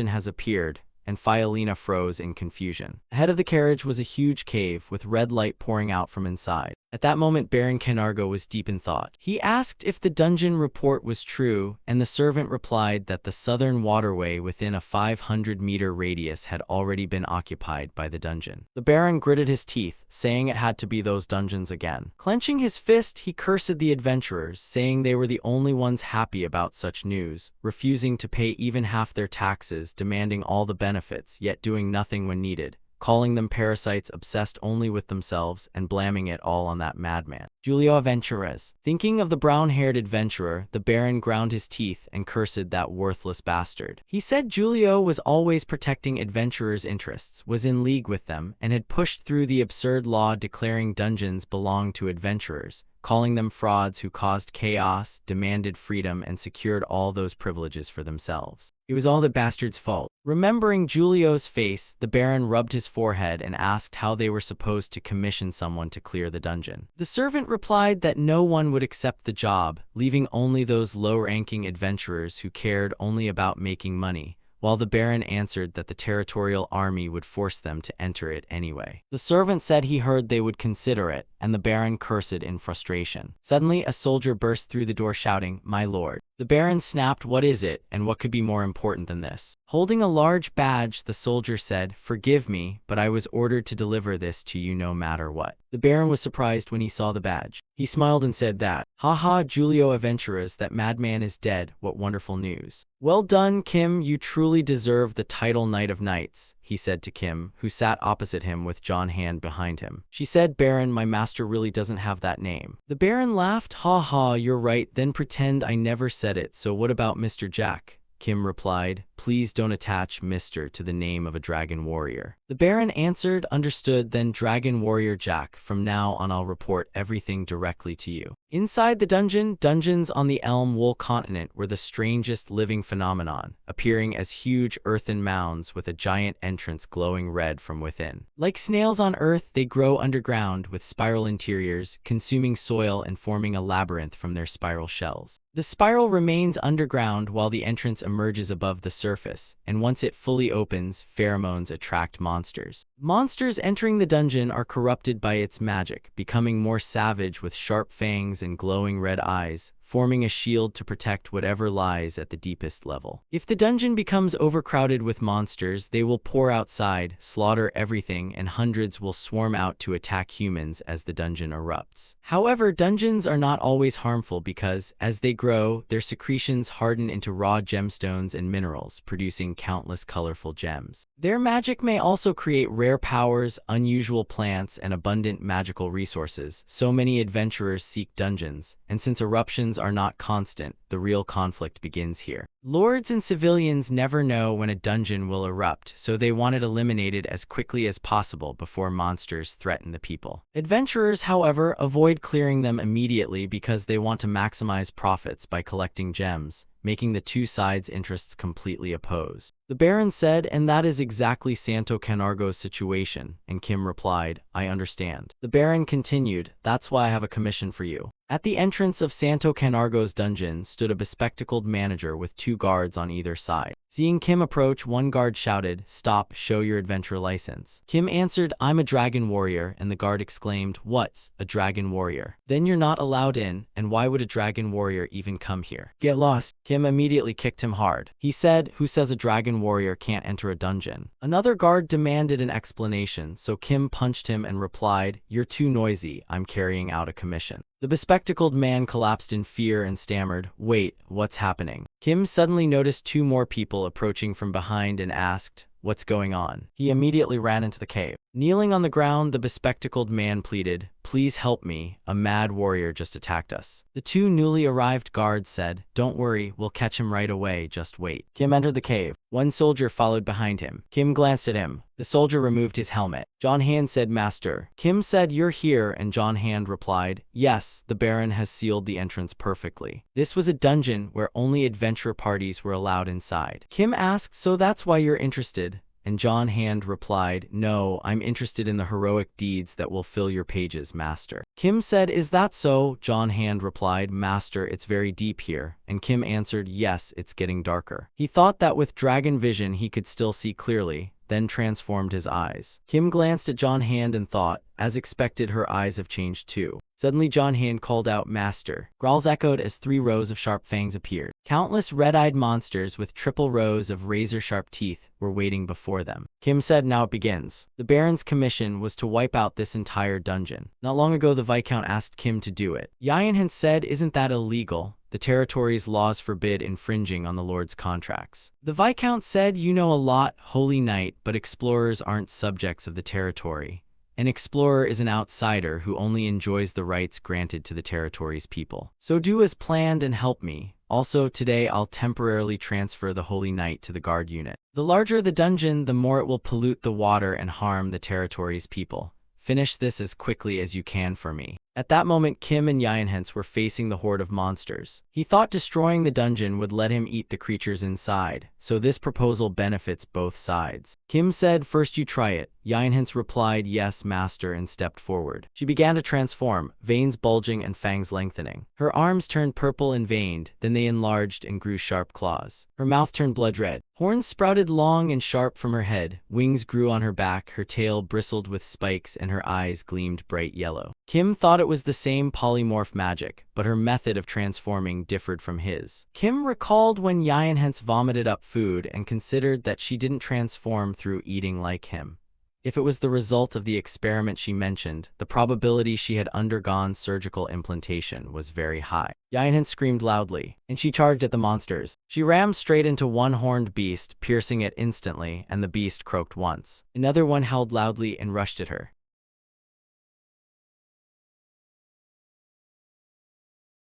has appeared, and Fiolina froze in confusion. Ahead of the carriage was a huge cave with red light pouring out from inside. At that moment, Baron Canargo was deep in thought. He asked if the dungeon report was true, and the servant replied that the southern waterway within a 500-meter radius had already been occupied by the dungeon. The Baron gritted his teeth, saying it had to be those dungeons again. Clenching his fist, he cursed the adventurers, saying they were the only ones happy about such news, refusing to pay even half their taxes, demanding all the benefits, yet doing nothing when needed, calling them parasites obsessed only with themselves and blaming it all on that madman. Julio Aventurez. Thinking of the brown-haired adventurer, the Baron ground his teeth and cursed that worthless bastard. He said Julio was always protecting adventurers' interests, was in league with them, and had pushed through the absurd law declaring dungeons belonged to adventurers, calling them frauds who caused chaos, demanded freedom, and secured all those privileges for themselves. It was all the bastard's fault. Remembering Julio's face, the Baron rubbed his forehead and asked how they were supposed to commission someone to clear the dungeon. The servant replied that no one would accept the job, leaving only those low-ranking adventurers who cared only about making money, while the Baron answered that the territorial army would force them to enter it anyway. The servant said he heard they would consider it, and the Baron cursed in frustration. Suddenly, a soldier burst through the door shouting, "My lord." The Baron snapped, "What is it, and what could be more important than this?" Holding a large badge, the soldier said, "Forgive me, but I was ordered to deliver this to you no matter what." The Baron was surprised when he saw the badge. He smiled and said that, "Haha, Julio Aventurez, that madman is dead, what wonderful news." "Well done, Kim, you truly deserve the title Knight of Knights," he said to Kim, who sat opposite him with John Hand behind him. She said, "Baron, my master really doesn't have that name." The Baron laughed, "Haha, you're right, then pretend I never said it, so what about Mr. Jack?" Kim replied, "Please don't attach Mr. to the name of a dragon warrior." The Baron answered, "Understood, then Dragon Warrior Jack. From now on I'll report everything directly to you." Inside the dungeons on the Elm Wool continent were the strangest living phenomenon, appearing as huge earthen mounds with a giant entrance glowing red from within. Like snails on Earth, they grow underground with spiral interiors, consuming soil and forming a labyrinth from their spiral shells. The spiral remains underground while the entrance emerges above the surface, and once it fully opens, pheromones attract monsters. Monsters entering the dungeon are corrupted by its magic, becoming more savage with sharp fangs and glowing red eyes, forming a shield to protect whatever lies at the deepest level. If the dungeon becomes overcrowded with monsters, they will pour outside, slaughter everything, and hundreds will swarm out to attack humans as the dungeon erupts. However, dungeons are not always harmful because, as they grow, their secretions harden into raw gemstones and minerals, producing countless colorful gems. Their magic may also create rare powers, unusual plants, and abundant magical resources. So many adventurers seek dungeons, and since eruptions are not constant, the real conflict begins here. Lords and civilians never know when a dungeon will erupt, so they want it eliminated as quickly as possible before monsters threaten the people. Adventurers, however, avoid clearing them immediately because they want to maximize profits by collecting gems, making the two sides' interests completely opposed. The Baron said, "And that is exactly Santo Canargo's situation," and Kim replied, "I understand." The Baron continued, "That's why I have a commission for you." At the entrance of Santo Canargo's dungeon stood a bespectacled manager with two guards on either side. Seeing Kim approach, one guard shouted, "Stop, show your adventure license." Kim answered, "I'm a dragon warrior," and the guard exclaimed, "What's a dragon warrior? Then you're not allowed in, and why would a dragon warrior even come here?" "Get lost." Kim Kim immediately kicked him hard. He said, "Who says a dragon warrior can't enter a dungeon?" Another guard demanded an explanation, so Kim punched him and replied, "You're too noisy, I'm carrying out a commission." The bespectacled man collapsed in fear and stammered, "Wait, what's happening?" Kim suddenly noticed two more people approaching from behind and asked, "What's going on?" He immediately ran into the cave. Kneeling on the ground, the bespectacled man pleaded, "Please help me, a mad warrior just attacked us." The two newly arrived guards said, "Don't worry, we'll catch him right away, just wait." Kim entered the cave. One soldier followed behind him. Kim glanced at him. The soldier removed his helmet. John Hand said, "Master." Kim said, "You're here," and John Hand replied, "Yes, the Baron has sealed the entrance perfectly." This was a dungeon where only adventure parties were allowed inside. Kim asked, "So that's why you're interested?" And John Hand replied, "No, I'm interested in the heroic deeds that will fill your pages, Master." Kim said, "Is that so?" John Hand replied, "Master, it's very deep here." And Kim answered, "Yes, it's getting darker." He thought that with dragon vision he could still see clearly, then transformed his eyes. Kim glanced at John Hand and thought, as expected, her eyes have changed too. Suddenly John Hand called out, "Master." Growls echoed as 3 rows of sharp fangs appeared. Countless red-eyed monsters with triple rows of razor-sharp teeth were waiting before them. Kim said, "Now it begins." The Baron's commission was to wipe out this entire dungeon. Not long ago the Viscount asked Kim to do it. Yyanhant said, "Isn't that illegal? The territory's laws forbid infringing on the Lord's contracts." The Viscount said, "You know a lot, Holy Knight, but explorers aren't subjects of the territory. An explorer is an outsider who only enjoys the rights granted to the territory's people. So do as planned and help me. Also, today I'll temporarily transfer the Holy Knight to the guard unit. The larger the dungeon, the more it will pollute the water and harm the territory's people. Finish this as quickly as you can for me." At that moment, Kim and Yyanhants were facing the horde of monsters. He thought destroying the dungeon would let him eat the creatures inside, so this proposal benefits both sides. Kim said, "First you try it." Yyanhants replied, "Yes, Master," and stepped forward. She began to transform, veins bulging and fangs lengthening. Her arms turned purple and veined, then they enlarged and grew sharp claws. Her mouth turned blood red. Horns sprouted long and sharp from her head, wings grew on her back, her tail bristled with spikes, and her eyes gleamed bright yellow. Kim thought it was the same polymorph magic, but her method of transforming differed from his. Kim recalled when Yyanhants vomited up food and considered that she didn't transform through eating like him. If it was the result of the experiment she mentioned, the probability she had undergone surgical implantation was very high. Yyanhant screamed loudly, and she charged at the monsters. She rammed straight into one horned beast, piercing it instantly, and the beast croaked once. Another one howled loudly and rushed at her.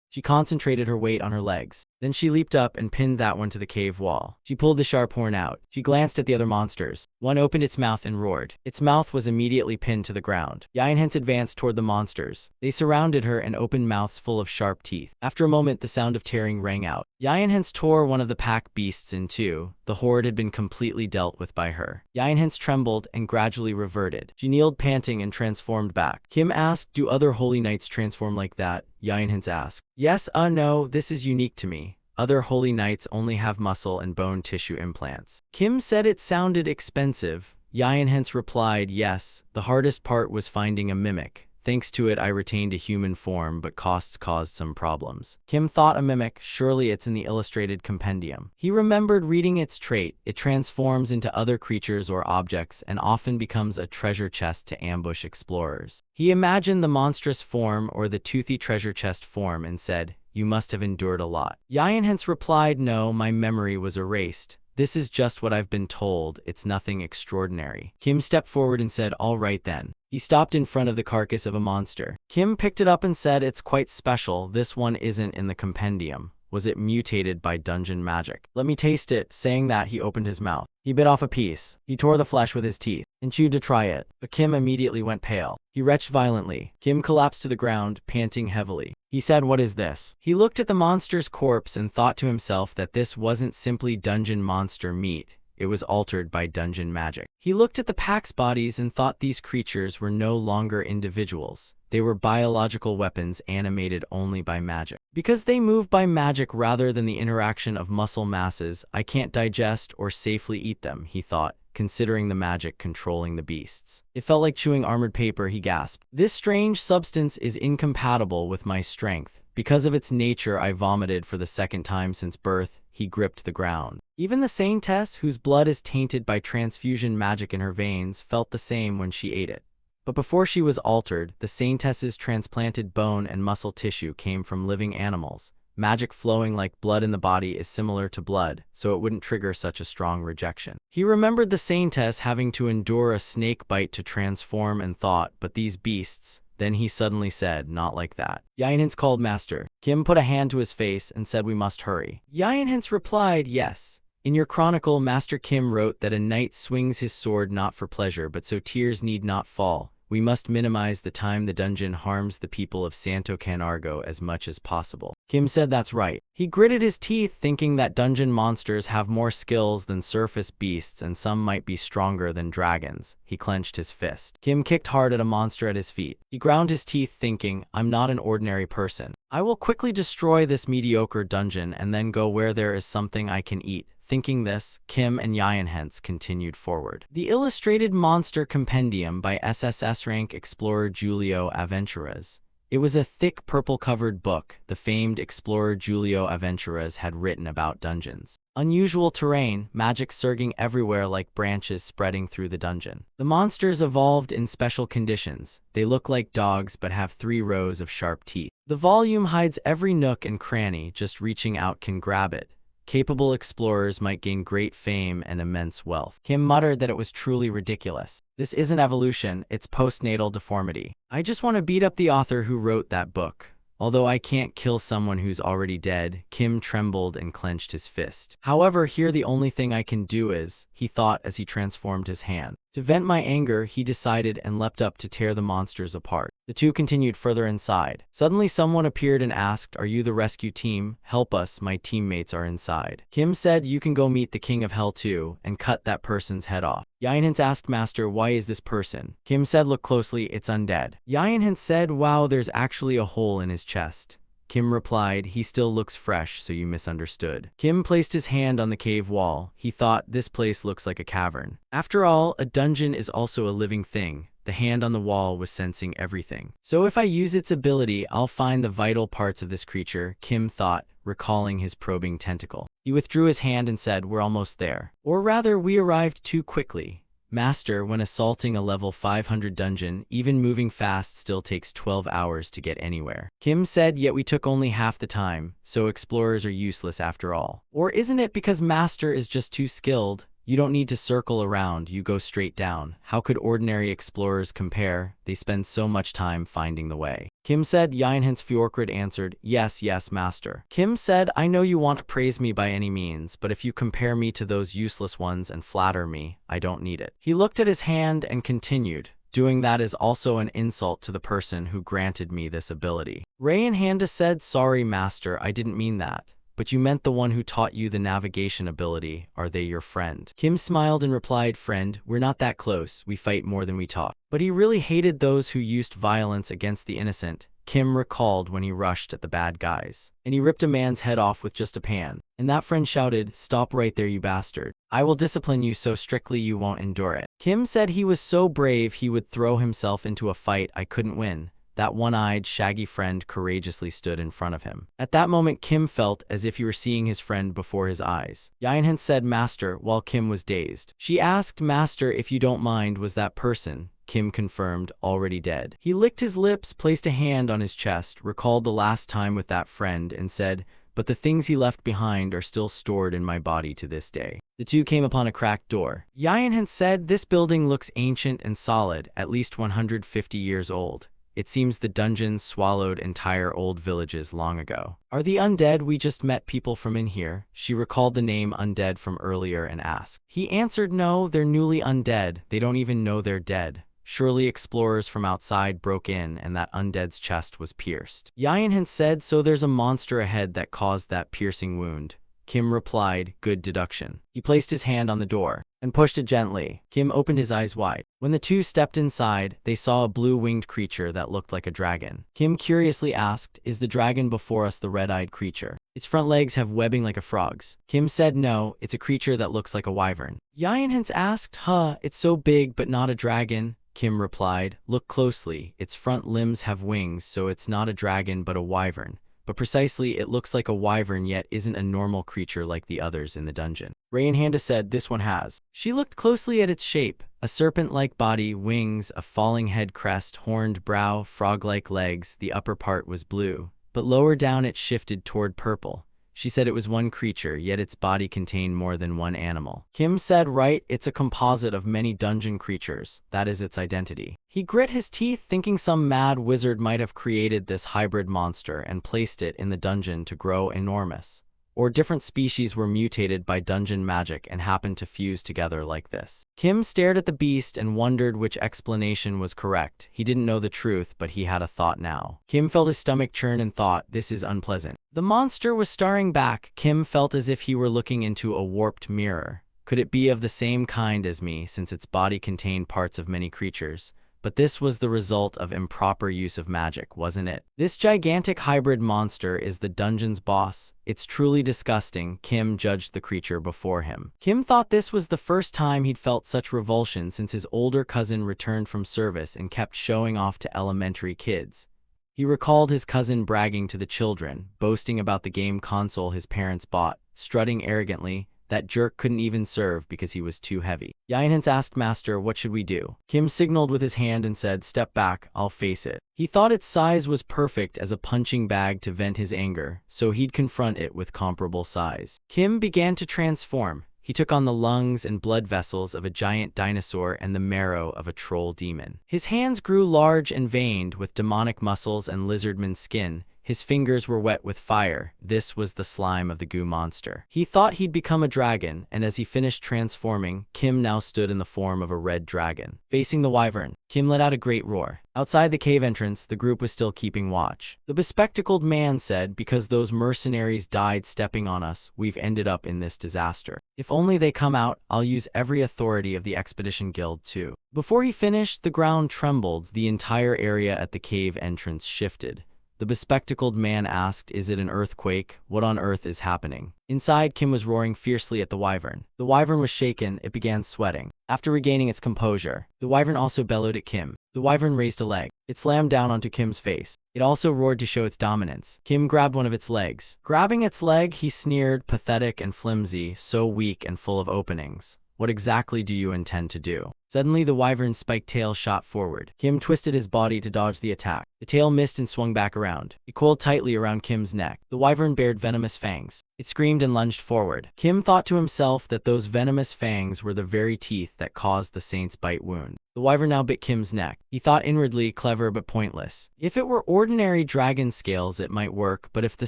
She concentrated her weight on her legs. Then she leaped up and pinned that one to the cave wall. She pulled the sharp horn out. She glanced at the other monsters. One opened its mouth and roared. Its mouth was immediately pinned to the ground. Yyanhants advanced toward the monsters. They surrounded her and opened mouths full of sharp teeth. After a moment, the sound of tearing rang out. Yyanhants tore one of the pack beasts in two. The horde had been completely dealt with by her. Yyanhants trembled and gradually reverted. She kneeled panting and transformed back. Kim asked, "Do other holy knights transform like that?" Yyanhants asked. "Yes, no, this is unique to me. Other holy knights only have muscle and bone tissue implants." Kim said it sounded expensive. Yyanhants replied, "Yes, the hardest part was finding a mimic. Thanks to it I retained a human form, but costs caused some problems." Kim thought, a mimic, surely it's in the illustrated compendium. He remembered reading its trait. It transforms into other creatures or objects and often becomes a treasure chest to ambush explorers. He imagined the monstrous form or the toothy treasure chest form and said, "You must have endured a lot." Yyanhants replied, "No, my memory was erased. This is just what I've been told. It's nothing extraordinary." Kim stepped forward and said, "All right then." He stopped in front of the carcass of a monster. Kim picked it up and said, "It's quite special. This one isn't in the compendium. Was it mutated by dungeon magic? Let me taste it." Saying that, he opened his mouth. He bit off a piece. He tore the flesh with his teeth and chewed to try it. But Kim immediately went pale. He retched violently. Kim collapsed to the ground, panting heavily. He said, "What is this?" He looked at the monster's corpse and thought to himself that this wasn't simply dungeon monster meat. It was altered by dungeon magic. He looked at the pack's bodies and thought these creatures were no longer individuals. They were biological weapons animated only by magic. Because they move by magic rather than the interaction of muscle masses, I can't digest or safely eat them, he thought, considering the magic controlling the beasts. It felt like chewing armored paper, he gasped. "This strange substance is incompatible with my strength. Because of its nature, I vomited for the second time since birth. He gripped the ground. Even the saintess, whose blood is tainted by transfusion magic in her veins, felt the same when she ate it. But before she was altered, the saintess's transplanted bone and muscle tissue came from living animals. Magic flowing like blood in the body is similar to blood, so it wouldn't trigger such a strong rejection. He remembered the saintess having to endure a snake bite to transform and thought, but these beasts. Then he suddenly said, not like that. Yinhins called Master. Kim put a hand to his face and said we must hurry. Yinhins replied, yes. In your chronicle, Master Kim wrote that a knight swings his sword not for pleasure but so tears need not fall. We must minimize the time the dungeon harms the people of Santo Canargo as much as possible. Kim said that's right. He gritted his teeth, thinking that dungeon monsters have more skills than surface beasts and some might be stronger than dragons. He clenched his fist. Kim kicked hard at a monster at his feet. He ground his teeth, thinking, I'm not an ordinary person. I will quickly destroy this mediocre dungeon and then go where there is something I can eat. Thinking this, Kim and Yinhins continued forward. The Illustrated Monster Compendium by SSS rank explorer Giulio Aventuras. It was a thick purple-covered book the famed explorer Giulio Aventuras had written about dungeons. Unusual terrain, magic surging everywhere like branches spreading through the dungeon. The monsters evolved in special conditions. They look like dogs but have 3 rows of sharp teeth. The volume hides every nook and cranny, just reaching out can grab it. Capable explorers might gain great fame and immense wealth. Kim muttered that it was truly ridiculous. This isn't evolution, it's postnatal deformity. I just want to beat up the author who wrote that book. Although I can't kill someone who's already dead, Kim trembled and clenched his fist. However, here the only thing I can do is, he thought as he transformed his hand. To vent my anger, he decided and leapt up to tear the monsters apart. The two continued further inside. Suddenly someone appeared and asked, are you the rescue team? Help us, my teammates are inside. Kim said you can go meet the King of Hell too, and cut that person's head off. Yinhins asked Master, why is this person? Kim said look closely, it's undead. Yinhins said wow, there's actually a hole in his chest. Kim replied, he still looks fresh, so you misunderstood. Kim placed his hand on the cave wall. He thought, this place looks like a cavern. After all, a dungeon is also a living thing. The hand on the wall was sensing everything. So if I use its ability, I'll find the vital parts of this creature, Kim thought, recalling his probing tentacle. He withdrew his hand and said, we're almost there. Or rather, we arrived too quickly. Master, when assaulting a level 500 dungeon, even moving fast still takes 12 hours to get anywhere. Kim said, yet we took only half the time, so explorers are useless after all. Or isn't it because Master is just too skilled? You don't need to circle around, you go straight down. How could ordinary explorers compare? They spend so much time finding the way. Kim said. Yinhins Fjorkrid answered, yes, Master. Kim said, I know you want to praise me by any means, but if you compare me to those useless ones and flatter me, I don't need it. He looked at his hand and continued, doing that is also an insult to the person who granted me this ability. Rayan Handa said, sorry, Master, I didn't mean that. But you meant the one who taught you the navigation ability. Are they your friend? Kim smiled and replied, friend, we're not that close. We fight more than we talk. But he really hated those who used violence against the innocent. Kim recalled when he rushed at the bad guys. And he ripped a man's head off with just a pan. And that friend shouted, stop right there, you bastard. I will discipline you so strictly you won't endure it. Kim said he was so brave he would throw himself into a fight I couldn't win. That one-eyed, shaggy friend courageously stood in front of him. At that moment, Kim felt as if he were seeing his friend before his eyes. Yinhins said, Master, while Kim was dazed. She asked, Master, if you don't mind, was that person? Kim confirmed, already dead. He licked his lips, placed a hand on his chest, recalled the last time with that friend, and said, but the things he left behind are still stored in my body to this day. The two came upon a cracked door. Yinhins said, this building looks ancient and solid, at least 150 years old. It seems the dungeons swallowed entire old villages long ago. Are the undead we just met people from in here? She recalled the name undead from earlier and asked. He answered, no, they're newly undead. They don't even know they're dead. Surely explorers from outside broke in and that undead's chest was pierced. Yinhins said, so there's a monster ahead that caused that piercing wound. Kim replied, good deduction. He placed his hand on the door and pushed it gently. Kim opened his eyes wide. When the two stepped inside, they saw a blue-winged creature that looked like a dragon. Kim curiously asked, is the dragon before us the red-eyed creature? Its front legs have webbing like a frog's. Kim said no, it's a creature that looks like a wyvern. Yinhins asked, it's so big but not a dragon. Kim replied, look closely, its front limbs have wings, so it's not a dragon but a wyvern. but precisely it looks like a wyvern yet isn't a normal creature like the others in the dungeon. Ray and Handa said this one has. She looked closely at its shape. A serpent-like body, wings, a falling head crest, horned brow, frog-like legs. The upper part was blue, but lower down it shifted toward purple. She said it was one creature, yet its body contained more than one animal. Kim said, right, it's a composite of many dungeon creatures. That is its identity. He grit his teeth, thinking some mad wizard might have created this hybrid monster and placed it in the dungeon to grow enormous. Or different species were mutated by dungeon magic and happened to fuse together like this. Kim stared at the beast and wondered which explanation was correct. He didn't know the truth, but he had a thought now. Kim felt his stomach churn and thought, this is unpleasant. The monster was staring back. Kim felt as if he were looking into a warped mirror. Could it be of the same kind as me, since its body contained parts of many creatures? But this was the result of improper use of magic, wasn't it? This gigantic hybrid monster is the dungeon's boss. It's truly disgusting, Kim judged the creature before him. Kim thought this was the first time he'd felt such revulsion since his older cousin returned from service and kept showing off to elementary kids. He recalled his cousin bragging to the children, boasting about the game console his parents bought, strutting arrogantly. That jerk couldn't even serve because he was too heavy. Yinhans asked Master, what should we do? Kim signaled with his hand and said, step back, I'll face it. He thought its size was perfect as a punching bag to vent his anger, so he'd confront it with comparable size. Kim began to transform. He took on the lungs and blood vessels of a giant dinosaur and the marrow of a troll demon. His hands grew large and veined with demonic muscles and lizardman skin. His fingers were wet with fire. This was the slime of the goo monster. He thought he'd become a dragon, and as he finished transforming, Kim now stood in the form of a red dragon. Facing the wyvern, Kim let out a great roar. Outside the cave entrance, the group was still keeping watch. The bespectacled man said, because those mercenaries died stepping on us, we've ended up in this disaster. If only they come out, I'll use every authority of the Expedition Guild too. Before he finished, the ground trembled. The entire area at the cave entrance shifted. The bespectacled man asked, is it an earthquake? What on earth is happening? Inside, Kim was roaring fiercely at the wyvern. The wyvern was shaken. It began sweating. After regaining its composure, the wyvern also bellowed at Kim. The wyvern raised a leg. It slammed down onto Kim's face. It also roared to show its dominance. Kim grabbed one of its legs. Grabbing its leg, he sneered, pathetic and flimsy, so weak and full of openings. What exactly do you intend to do? Suddenly, the wyvern's spiked tail shot forward. Kim twisted his body to dodge the attack. The tail missed and swung back around. It coiled tightly around Kim's neck. The wyvern bared venomous fangs. It screamed and lunged forward. Kim thought to himself that those venomous fangs were the very teeth that caused the saint's bite wound. The wyvern now bit Kim's neck. He thought inwardly, clever but pointless. If it were ordinary dragon scales, it might work, but if the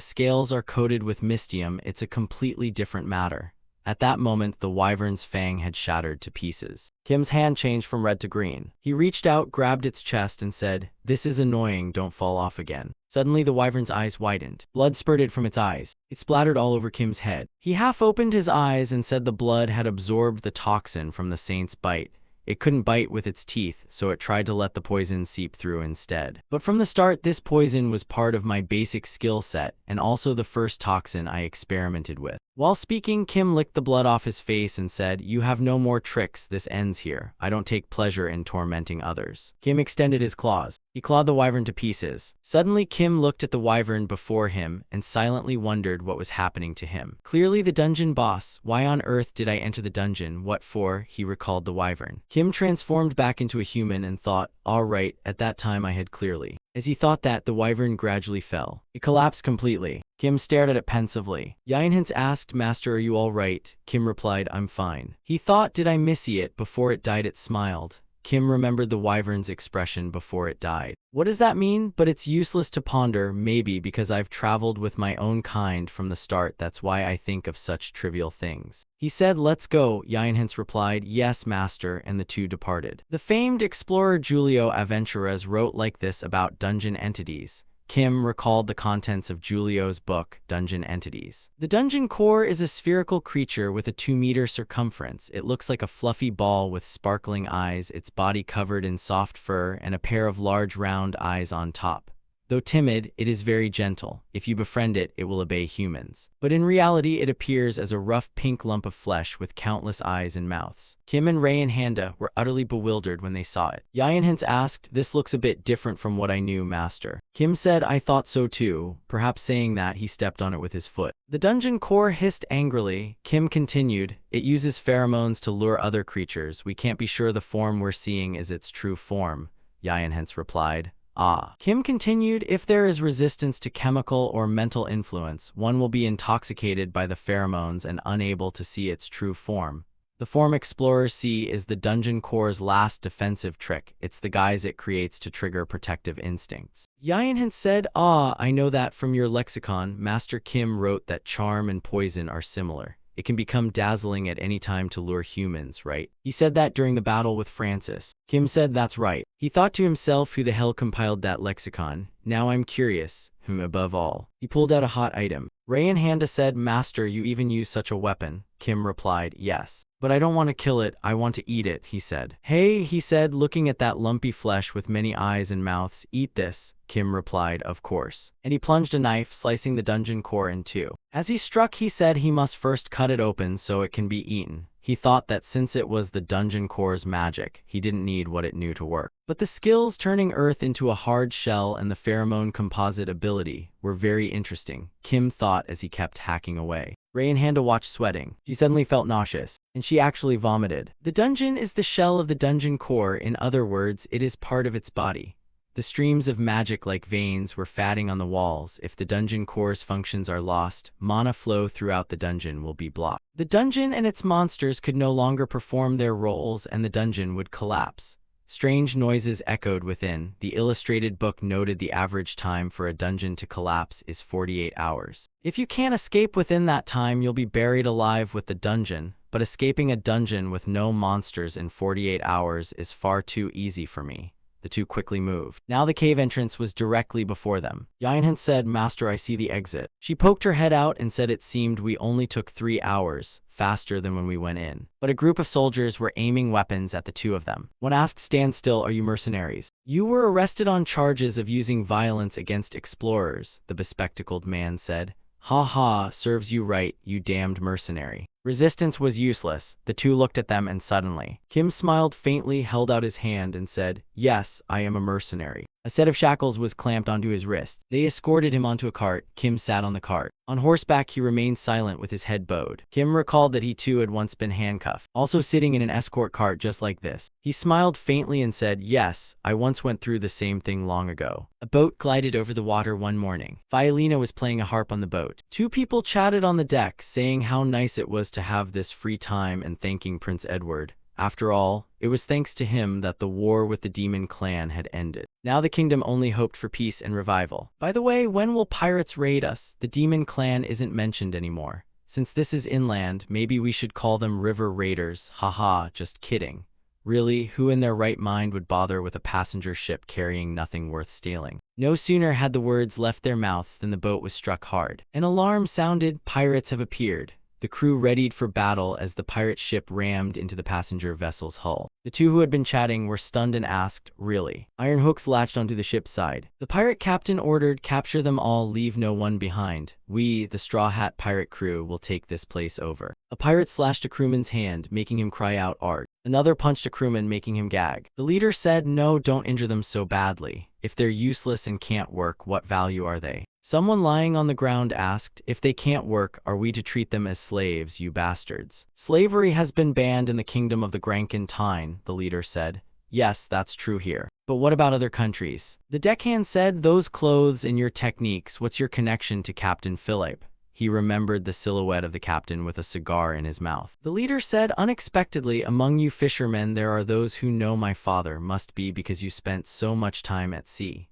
scales are coated with mystium, it's a completely different matter. At that moment, the wyvern's fang had shattered to pieces. Kim's hand changed from red to green. He reached out, grabbed its chest, and said, this is annoying, don't fall off again. Suddenly, the wyvern's eyes widened. Blood spurted from its eyes. It splattered all over Kim's head. He half opened his eyes and said the blood had absorbed the toxin from the saint's bite. It couldn't bite with its teeth, so it tried to let the poison seep through instead. But from the start, this poison was part of my basic skill set, and also the first toxin I experimented with. While speaking, Kim licked the blood off his face and said, you have no more tricks, this ends here. I don't take pleasure in tormenting others. Kim extended his claws. He clawed the wyvern to pieces. Suddenly, Kim looked at the wyvern before him and silently wondered what was happening to him. Clearly the dungeon boss. Why on earth did I enter the dungeon? What for? He recalled the wyvern. Kim transformed back into a human and thought, all right, at that time I had clearly. As he thought that, the wyvern gradually fell. It collapsed completely. Kim stared at it pensively. Yinhans asked, Master, are you all right? Kim replied, I'm fine. He thought, did I miss it? Before it died, it smiled. Kim remembered the wyvern's expression before it died. What does that mean? But it's useless to ponder, maybe because I've traveled with my own kind from the start, that's why I think of such trivial things. He said, let's go. Yinhans replied, yes, master, and the two departed. The famed explorer Julio Aventuras wrote like this about dungeon entities. Kim recalled the contents of Julio's book, Dungeon Entities. The dungeon core is a spherical creature with a 2-meter circumference. It looks like a fluffy ball with sparkling eyes, its body covered in soft fur, and a pair of large round eyes on top. Though timid, it is very gentle. If you befriend it, it will obey humans. But in reality, it appears as a rough pink lump of flesh with countless eyes and mouths. Kim and Ray and Handa were utterly bewildered when they saw it. Yinhans asked, "This looks a bit different from what I knew, master." Kim said, "I thought so too." Perhaps saying that, he stepped on it with his foot. The dungeon core hissed angrily. Kim continued, "It uses pheromones to lure other creatures. We can't be sure the form we're seeing is its true form," Yinhans replied. "Ah." Kim continued, "If there is resistance to chemical or mental influence, one will be intoxicated by the pheromones and unable to see its true form. The form explorers see is the dungeon core's last defensive trick. It's the guise it creates to trigger protective instincts." Yinhan said, "Ah, I know that from your lexicon." Master Kim wrote that charm and poison are similar. It can become dazzling at any time to lure humans, right? He said that during the battle with Francis. Kim said, "That's right." He thought to himself, who the hell compiled that lexicon? Now I'm curious. Above all. He pulled out a hot item. Ray and Handa said, "Master, you even use such a weapon?" Kim replied, "Yes. But I don't want to kill it, I want to eat it," he said. "Hey," he said, looking at that lumpy flesh with many eyes and mouths. "Eat this." Kim replied, "Of course." And he plunged a knife, slicing the dungeon core in two. As he struck, he said he must first cut it open so it can be eaten. He thought that since it was the dungeon core's magic, he didn't need what it knew to work. But the skills turning earth into a hard shell and the pheromone composite ability were very interesting, Kim thought as he kept hacking away. Ray and Handa watched sweating. She suddenly felt nauseous, and she actually vomited. The dungeon is the shell of the dungeon core. In other words, it is part of its body. The streams of magic like veins were fatting on the walls. If the dungeon core's functions are lost, mana flow throughout the dungeon will be blocked. The dungeon and its monsters could no longer perform their roles and the dungeon would collapse. Strange noises echoed within. The illustrated book noted the average time for a dungeon to collapse is 48 hours. If you can't escape within that time, you'll be buried alive with the dungeon. But escaping a dungeon with no monsters in 48 hours is far too easy for me. The two quickly moved. Now the cave entrance was directly before them. Yinhan said, "Master, I see the exit." She poked her head out and said, "It seemed we only took 3 hours, faster than when we went in." But a group of soldiers were aiming weapons at the two of them. One asked, "Stand still, are you mercenaries?" "You were arrested on charges of using violence against explorers," the bespectacled man said. "Ha ha, serves you right, you damned mercenary." Resistance was useless. The two looked at them and suddenly, Kim smiled faintly, held out his hand and said, "Yes, I am a mercenary." A set of shackles was clamped onto his wrist. They escorted him onto a cart. Kim sat on the cart. On horseback, he remained silent with his head bowed. Kim recalled that he too had once been handcuffed, also sitting in an escort cart just like this. He smiled faintly and said, "Yes, I once went through the same thing long ago." A boat glided over the water one morning. Violina was playing a harp on the boat. Two people chatted on the deck, saying how nice it was to have this free time and thanking Prince Edward. After all, it was thanks to him that the war with the demon clan had ended. Now the kingdom only hoped for peace and revival. "By the way, when will pirates raid us?" The demon clan isn't mentioned anymore. Since this is inland, maybe we should call them river raiders. Haha, just kidding. Really, who in their right mind would bother with a passenger ship carrying nothing worth stealing? No sooner had the words left their mouths than the boat was struck hard. An alarm sounded. Pirates have appeared. The crew readied for battle as the pirate ship rammed into the passenger vessel's hull. The two who had been chatting were stunned and asked, "Really?" Iron hooks latched onto the ship's side. The pirate captain ordered, "Capture them all, leave no one behind. We, the Straw Hat pirate crew, will take this place over." A pirate slashed a crewman's hand, making him cry out, "Art." Another punched a crewman, making him gag. The leader said, "No, don't injure them so badly. If they're useless and can't work, what value are they?" Someone lying on the ground asked, "If they can't work, are we to treat them as slaves, you bastards?" "Slavery has been banned in the kingdom of the Grankin Tyne," the leader said. "Yes, that's true here. But what about other countries?" The deckhand said, "Those clothes and your techniques, what's your connection to Captain Philip?" He remembered the silhouette of the captain with a cigar in his mouth. The leader said, "Unexpectedly, among you fishermen there are those who know my father. Must be because you spent so much time at sea."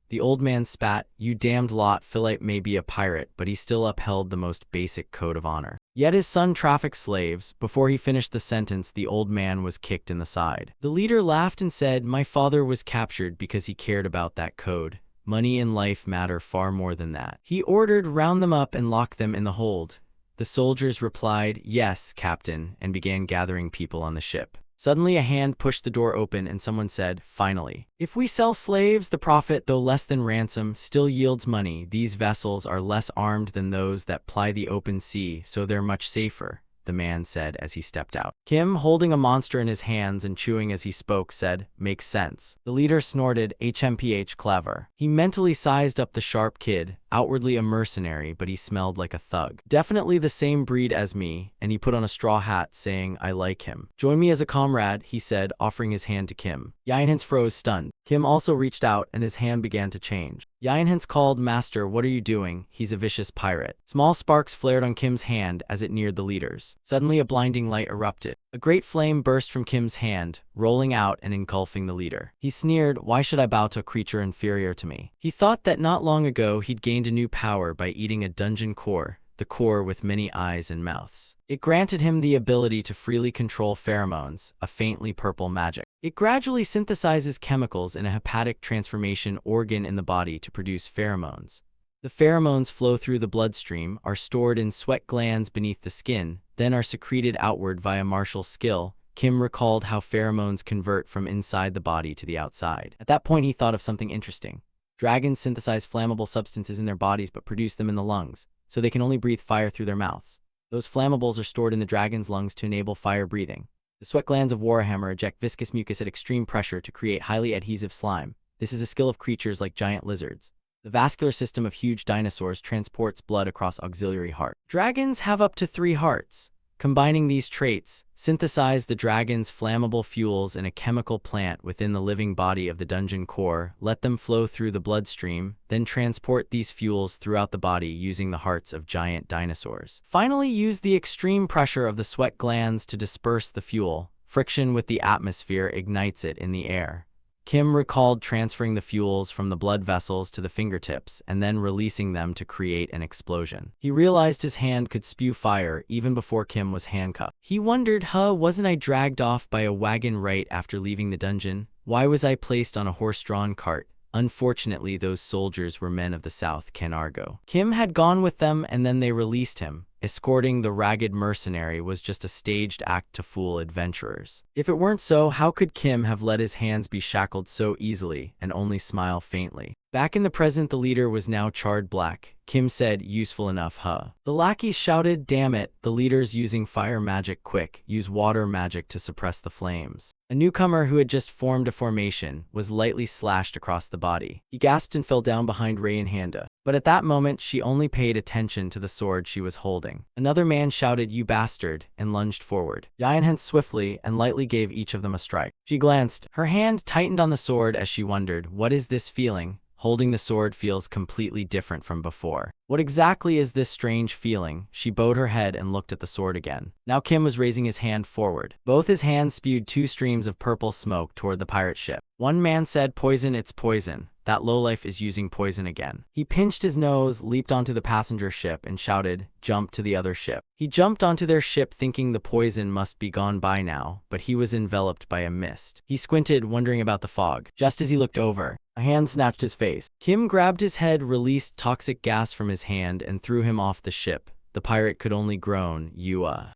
The old man spat, "You damned lot. Philip may be a pirate, but he still upheld the most basic code of honor. Yet his son trafficked slaves." Before he finished the sentence, the old man was kicked in the side. The leader laughed and said, "My father was captured because he cared about that code. Money and life matter far more than that." He ordered, "Round them up and lock them in the hold." The soldiers replied, "Yes, Captain," and began gathering people on the ship. Suddenly a hand pushed the door open and someone said, "Finally. If we sell slaves, the profit, though less than ransom, still yields money. These vessels are less armed than those that ply the open sea, so they're much safer," the man said as he stepped out. Kim, holding a monster in his hands and chewing as he spoke, said, "Makes sense." The leader snorted, "HMPH clever." He mentally sized up the sharp kid, outwardly a mercenary, but he smelled like a thug. "Definitely the same breed as me," and he put on a straw hat, saying, "I like him." "Join me as a comrade," he said, offering his hand to Kim. Yinhans froze, stunned. Kim also reached out, and his hand began to change. Yinhans called, "Master, what are you doing? He's a vicious pirate." Small sparks flared on Kim's hand as it neared the leaders. Suddenly a blinding light erupted. A great flame burst from Kim's hand, rolling out and engulfing the leader. He sneered, "Why should I bow to a creature inferior to me?" He thought that not long ago he'd gained a new power by eating a dungeon core, the core with many eyes and mouths. It granted him the ability to freely control pheromones, a faintly purple magic. It gradually synthesizes chemicals in a hepatic transformation organ in the body to produce pheromones. The pheromones flow through the bloodstream, are stored in sweat glands beneath the skin, then are secreted outward via martial skill. Kim recalled how pheromones convert from inside the body to the outside. At that point, he thought of something interesting. Dragons synthesize flammable substances in their bodies but produce them in the lungs, so they can only breathe fire through their mouths. Those flammables are stored in the dragon's lungs to enable fire breathing. The sweat glands of Warhammer eject viscous mucus at extreme pressure to create highly adhesive slime. This is a skill of creatures like giant lizards. The vascular system of huge dinosaurs transports blood across auxiliary heart. Dragons have up to 3 hearts. Combining these traits, synthesize the dragon's flammable fuels in a chemical plant within the living body of the dungeon core, let them flow through the bloodstream, then transport these fuels throughout the body using the hearts of giant dinosaurs. Finally, use the extreme pressure of the sweat glands to disperse the fuel. Friction with the atmosphere ignites it in the air. Kim recalled transferring the fuels from the blood vessels to the fingertips and then releasing them to create an explosion. He realized his hand could spew fire even before Kim was handcuffed. He wondered, wasn't I dragged off by a wagon right after leaving the dungeon? Why was I placed on a horse-drawn cart? Unfortunately, those soldiers were men of the South Canargo. Kim had gone with them and then they released him. Escorting the ragged mercenary was just a staged act to fool adventurers. If it weren't so, how could Kim have let his hands be shackled so easily and only smile faintly? Back in the present, the leader was now charred black. Kim said, "Useful enough, huh?" The lackeys shouted, "Damn it, the leader's using fire magic, quick, use water magic to suppress the flames." A newcomer who had just formed a formation was lightly slashed across the body. He gasped and fell down behind Ray and Handa. But at that moment, she only paid attention to the sword she was holding. Another man shouted, "You bastard," and lunged forward. Yinhans swiftly and lightly gave each of them a strike. She glanced. Her hand tightened on the sword as she wondered, what is this feeling? Holding the sword feels completely different from before. What exactly is this strange feeling? She bowed her head and looked at the sword again. Now Kim was raising his hand forward. Both his hands spewed 2 streams of purple smoke toward the pirate ship. One man said, "Poison, it's poison. That lowlife is using poison again." He pinched his nose, leaped onto the passenger ship, and shouted, "Jump to the other ship." He jumped onto their ship thinking the poison must be gone by now, but he was enveloped by a mist. He squinted, wondering about the fog. Just as he looked over, a hand snatched his face. Kim grabbed his head, released toxic gas from his hand, and threw him off the ship. The pirate could only groan,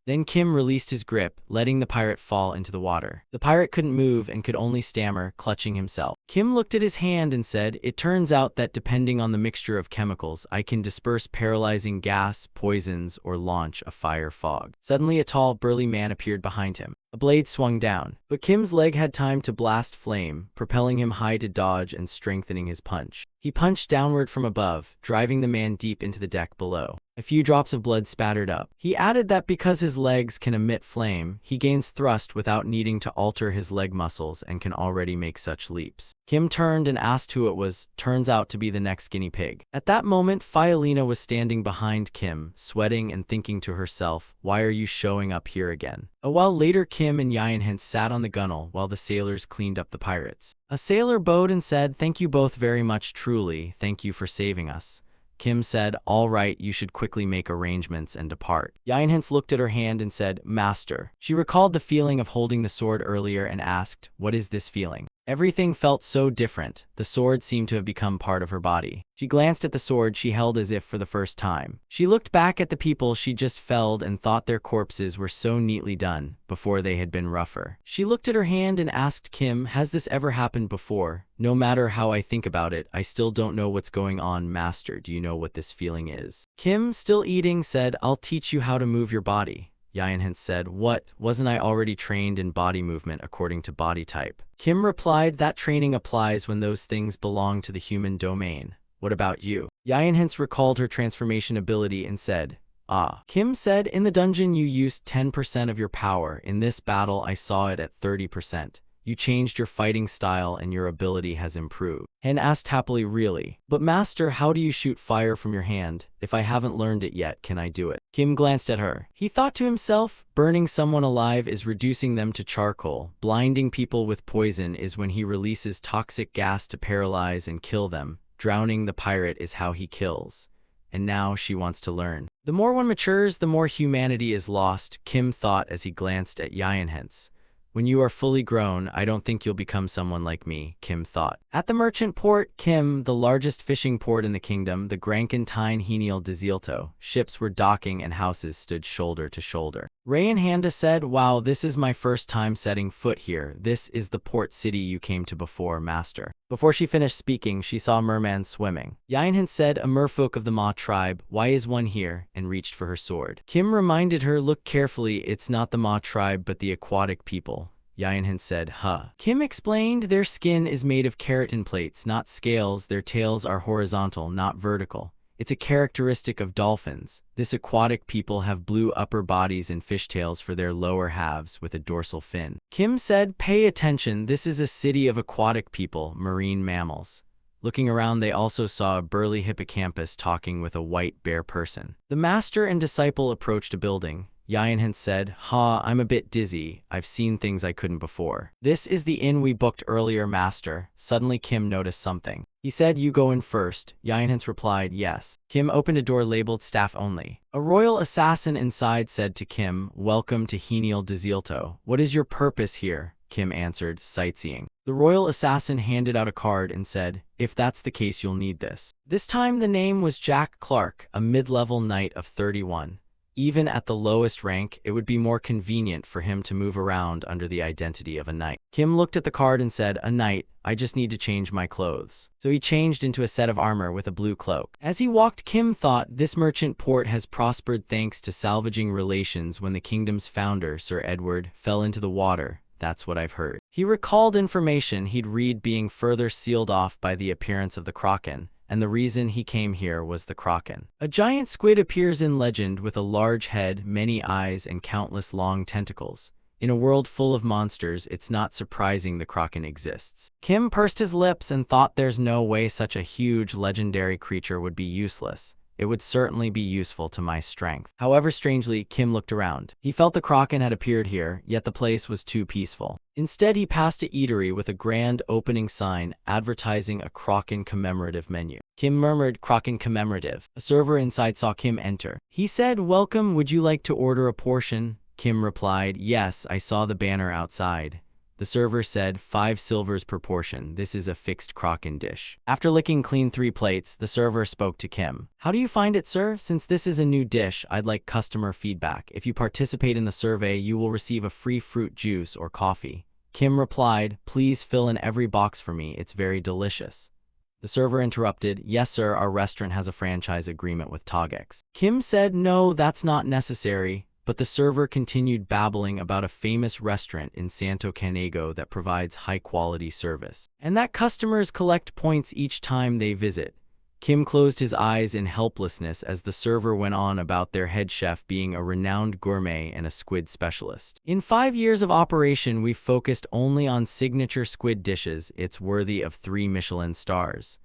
Then Kim released his grip, letting the pirate fall into the water. The pirate couldn't move and could only stammer, clutching himself. Kim looked at his hand and said, "It turns out that depending on the mixture of chemicals, I can disperse paralyzing gas, poisons, or launch a fire fog." Suddenly, a tall, burly man appeared behind him. A blade swung down, but Kim's leg had time to blast flame, propelling him high to dodge and strengthening his punch. He punched downward from above, driving the man deep into the deck below. A few drops of blood spattered up. He added that because his legs can emit flame, he gains thrust without needing to alter his leg muscles and can already make such leaps. Kim turned and asked who it was. Turns out to be the next guinea pig. At that moment, Fiolina was standing behind Kim, sweating and thinking to herself, "Why are you showing up here again?" A while later, Kim and Yinhans sat on the gunwale while the sailors cleaned up the pirates. A sailor bowed and said, "Thank you both very much, truly, thank you for saving us." Kim said, "All right, you should quickly make arrangements and depart." Yinhans looked at her hand and said, "Master." She recalled the feeling of holding the sword earlier and asked, "What is this feeling?" Everything felt so different. The sword seemed to have become part of her body. She glanced at the sword she held as if for the first time. She looked back at the people she just felled and thought their corpses were so neatly done before they had been rougher. She looked at her hand and asked Kim, has this ever happened before? No matter how I think about it, I still don't know what's going on, Master. Do you know what this feeling is? Kim, still eating, said, I'll teach you how to move your body. Yinhint said, what? Wasn't I already trained in body movement according to body type? Kim replied, that training applies when those things belong to the human domain. What about you? Yinhint recalled her transformation ability and said, ah. Kim said, in the dungeon you used 10% of your power. In this battle I saw it at 30%. You changed your fighting style and your ability has improved. Hen asked happily, really? But Master, how do you shoot fire from your hand? If I haven't learned it yet, can I do it? Kim glanced at her. He thought to himself, burning someone alive is reducing them to charcoal. Blinding people with poison is when he releases toxic gas to paralyze and kill them. Drowning the pirate is how he kills. And now she wants to learn. The more one matures, the more humanity is lost, Kim thought as he glanced at Yinhint's. When you are fully grown, I don't think you'll become someone like me, Kim thought. At the merchant port, Kim, the largest fishing port in the kingdom, the Grankin Tine Henial Desielto, ships were docking and houses stood shoulder to shoulder. Ray and Handa said, wow, this is my first time setting foot here. This is the port city you came to before, Master. Before she finished speaking, she saw a merman swimming. Yinhint said, a merfolk of the Ma tribe, why is one here? And reached for her sword. Kim reminded her, look carefully, it's not the Ma tribe but the aquatic people. Yinhint said, huh. Kim explained, their skin is made of keratin plates, not scales. Their tails are horizontal, not vertical. It's a characteristic of dolphins. This aquatic people have blue upper bodies and fishtails for their lower halves with a dorsal fin. Kim said, pay attention, this is a city of aquatic people, marine mammals. Looking around, they also saw a burly hippocampus talking with a white bear person. The master and disciple approached a building. Yinhint said, ha, I'm a bit dizzy. I've seen things I couldn't before. This is the inn we booked earlier, Master. Suddenly Kim noticed something. He said, you go in first. Yinhint replied, yes. Kim opened a door labeled staff only. A royal assassin inside said to Kim, welcome to Henial Desielto. What is your purpose here? Kim answered, sightseeing. The royal assassin handed out a card and said, if that's the case, you'll need this. This time the name was Jack Clark, a mid-level knight of 31. Even at the lowest rank, it would be more convenient for him to move around under the identity of a knight. Kim looked at the card and said, a knight, I just need to change my clothes. So he changed into a set of armor with a blue cloak. As he walked, Kim thought, this merchant port has prospered thanks to salvaging relations when the kingdom's founder, Sir Edward, fell into the water. That's what I've heard. He recalled information he'd read being further sealed off by the appearance of the Kraken. And the reason he came here was the Kraken. A giant squid appears in legend with a large head, many eyes, and countless long tentacles. In a world full of monsters, it's not surprising the Kraken exists. Kim pursed his lips and thought there's no way such a huge, legendary creature would be useless. It would certainly be useful to my strength. However, strangely, Kim looked around. He felt the Kraken had appeared here, yet the place was too peaceful. Instead, he passed an eatery with a grand opening sign advertising a Kraken commemorative menu. Kim murmured, Kraken commemorative. A server inside saw Kim enter. He said, welcome, would you like to order a portion? Kim replied, yes, I saw the banner outside. The server said, 5 silvers per portion. This is a fixed Kraken dish. After licking clean 3 plates, the server spoke to Kim. How do you find it, sir? Since this is a new dish, I'd like customer feedback. If you participate in the survey, you will receive a free fruit juice or coffee. Kim replied, please fill in every box for me. It's very delicious. The server interrupted, yes, sir, our restaurant has a franchise agreement with Togex. Kim said, no, that's not necessary. But the server continued babbling about a famous restaurant in Santo Canego that provides high-quality service, and that customers collect points each time they visit. Kim closed his eyes in helplessness as the server went on about their head chef being a renowned gourmet and a squid specialist. In 5 years of operation, we've focused only on signature squid dishes. It's worthy of 3 Michelin stars.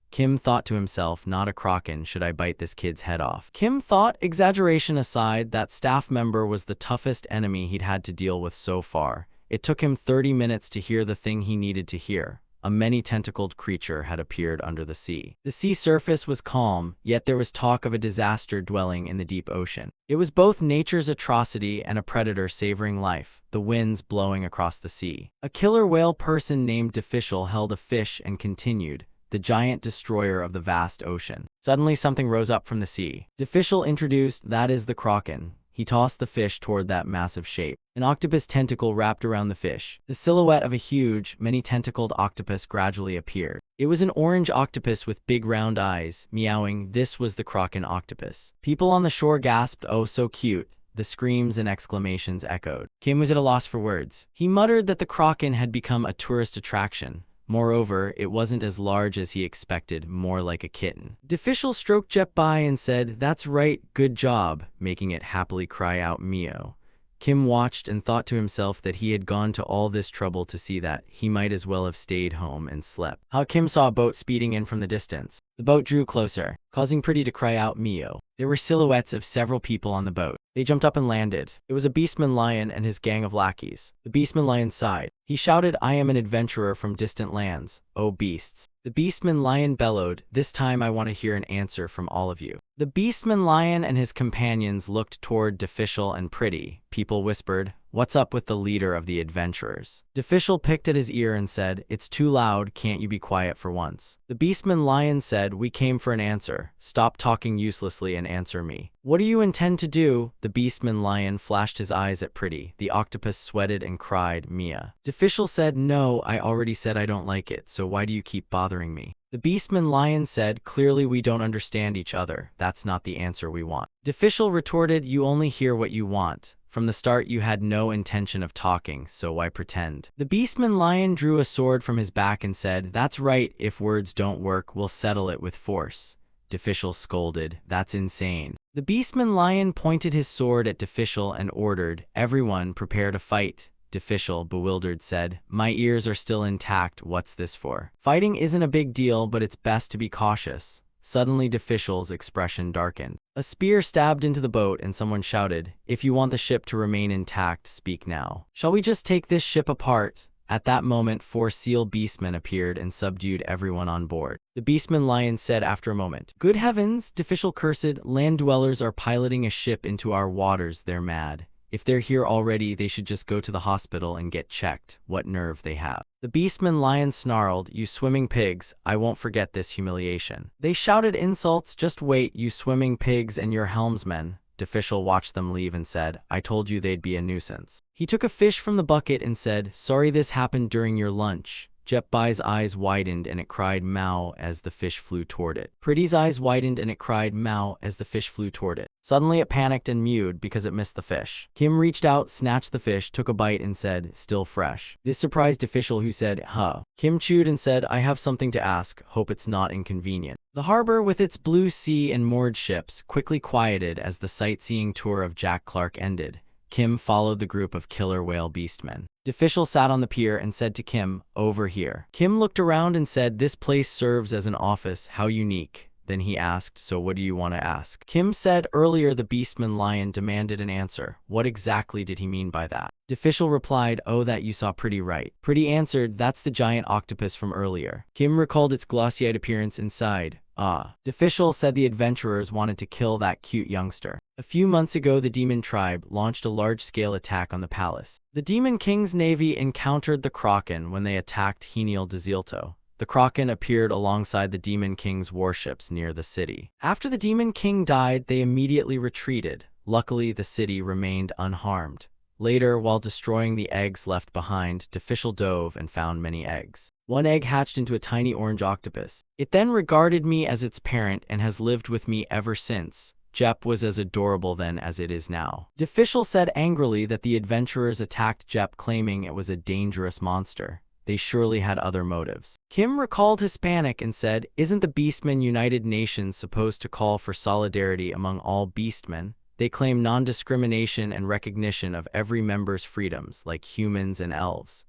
Kim thought to himself, not a Kraken, should I bite this kid's head off? Kim thought, exaggeration aside, that staff member was the toughest enemy he'd had to deal with so far. It took him 30 minutes to hear the thing he needed to hear. a many-tentacled creature had appeared under the sea. The sea surface was calm, yet there was talk of a disaster dwelling in the deep ocean. It was both nature's atrocity and a predator savoring life, the winds blowing across the sea. A killer whale person named Deficial held a fish and continued, the giant destroyer of the vast ocean. Suddenly something rose up from the sea. Deficial introduced, that is the kraken. He tossed the fish toward that massive shape. An octopus tentacle wrapped around the fish. The silhouette of a huge, many-tentacled octopus gradually appeared. It was an orange octopus with big round eyes, meowing. This was the kraken octopus. People on the shore gasped, "Oh, so cute." The screams and exclamations echoed. Kim was at a loss for words. He muttered that the kraken had become a tourist attraction. Moreover, it wasn't as large as he expected, more like a kitten. Deficial stroked Jep by and said, "That's right, good job," making it happily cry out meow. Kim watched and thought to himself that he had gone to all this trouble to see that. He might as well have stayed home and slept. Kim saw a boat speeding in from the distance. The boat drew closer, causing Pretty to cry out meow. There were silhouettes of several people on the boat. They jumped up and landed. It was a beastman lion and his gang of lackeys. The beastman lion sighed. He shouted, "I am an adventurer from distant lands, O beasts." The beastman lion bellowed, "This time I want to hear an answer from all of you." The beastman lion and his companions looked toward Deficial and Pretty. People whispered, "What's up with the leader of the adventurers?" Deficial picked at his ear and said, "It's too loud, can't you be quiet for once?" The beastman lion said, "We came for an answer. Stop talking uselessly and answer me. What do you intend to do?" The beastman lion flashed his eyes at Pretty. The octopus sweated and cried, "Mia." Deficial said, "No, I already said I don't like it, so why do you keep bothering me?" The beastman lion said, "Clearly we don't understand each other. That's not the answer we want." Deficial retorted, "You only hear what you want. From the start you had no intention of talking, so why pretend?" The beastman lion drew a sword from his back and said, "That's right, if words don't work, we'll settle it with force." Deficial scolded, "That's insane." The beastman lion pointed his sword at Deficial and ordered, "Everyone prepare to fight." Deficial, bewildered, said, "My ears are still intact, what's this for?" "Fighting isn't a big deal, but it's best to be cautious." Suddenly Deficial's expression darkened. A spear stabbed into the boat and someone shouted, "If you want the ship to remain intact, speak now. Shall we just take this ship apart?" At that moment 4 seal beastmen appeared and subdued everyone on board. The beastman lion said after a moment, "Good heavens," Deficial cursed, "land dwellers are piloting a ship into our waters, they're mad. If they're here already, they should just go to the hospital and get checked. What nerve they have." The beastman lion snarled, "You swimming pigs, I won't forget this humiliation." They shouted insults, "Just wait, you swimming pigs and your helmsmen." Deficial watched them leave and said, "I told you they'd be a nuisance." He took a fish from the bucket and said, "Sorry this happened during your lunch." Jetbai's eyes widened and it cried "Mao" as the fish flew toward it. Pretty's eyes widened and it cried "Mao" as the fish flew toward it. Suddenly it panicked and mewed because it missed the fish. Kim reached out, snatched the fish, took a bite and said, "Still fresh." This surprised Deficial, who said, "Huh." Kim chewed and said, "I have something to ask, hope it's not inconvenient." The harbor with its blue sea and moored ships quickly quieted as the sightseeing tour of Jack Clark ended. Kim followed the group of killer whale beastmen. Deficial sat on the pier and said to Kim, "Over here." Kim looked around and said, "This place serves as an office, how unique." Then he asked, "So what do you want to ask?" Kim said, "Earlier the beastman lion demanded an answer. What exactly did he mean by that?" Deficial replied, "Oh, that you saw Pretty right." Pretty answered, "That's the giant octopus from earlier." Kim recalled its glossy-eyed appearance inside. "Ah." Deficial said the adventurers wanted to kill that cute youngster. A few months ago the demon tribe launched a large-scale attack on the palace. The demon king's navy encountered the kraken when they attacked Heniel Dezilto. The kraken appeared alongside the demon king's warships near the city. After the demon king died, they immediately retreated. Luckily, the city remained unharmed. Later, while destroying the eggs left behind, Deficial dove and found many eggs. One egg hatched into a tiny orange octopus. It then regarded me as its parent and has lived with me ever since. Jep was as adorable then as it is now. Deficial said angrily that the adventurers attacked Jep, claiming it was a dangerous monster. They surely had other motives. Kim recalled Hispanic and said, "Isn't the Beastmen United Nations supposed to call for solidarity among all beastmen? They claim non-discrimination and recognition of every member's freedoms, like humans and elves."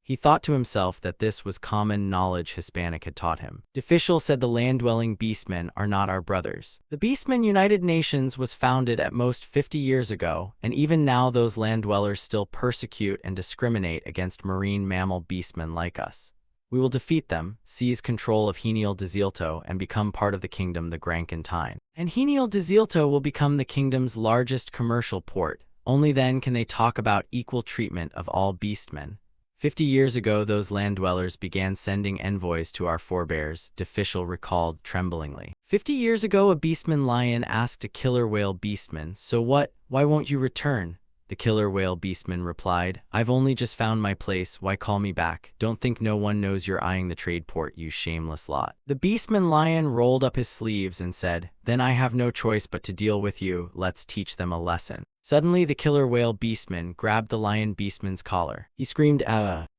He thought to himself that this was common knowledge Hispanic had taught him. Deficial said the land-dwelling beastmen are not our brothers. The Beastmen United Nations was founded at most 50 years ago, and even now those land-dwellers still persecute and discriminate against marine mammal beastmen like us. We will defeat them, seize control of Heniel Desielto, and become part of the kingdom the Grankentine. And Heniel Desielto will become the kingdom's largest commercial port. Only then can they talk about equal treatment of all beastmen. 50 years ago, those land dwellers began sending envoys to our forebears, Deficial recalled tremblingly. 50 years ago, a beastman lion asked a killer whale beastman, "So what? Why won't you return?" The killer whale beastman replied, "I've only just found my place, why call me back? Don't think no one knows you're eyeing the trade port, you shameless lot." The beastman lion rolled up his sleeves and said, "Then I have no choice but to deal with you, let's teach them a lesson." Suddenly, the killer whale beastman grabbed the lion beastman's collar. He screamed,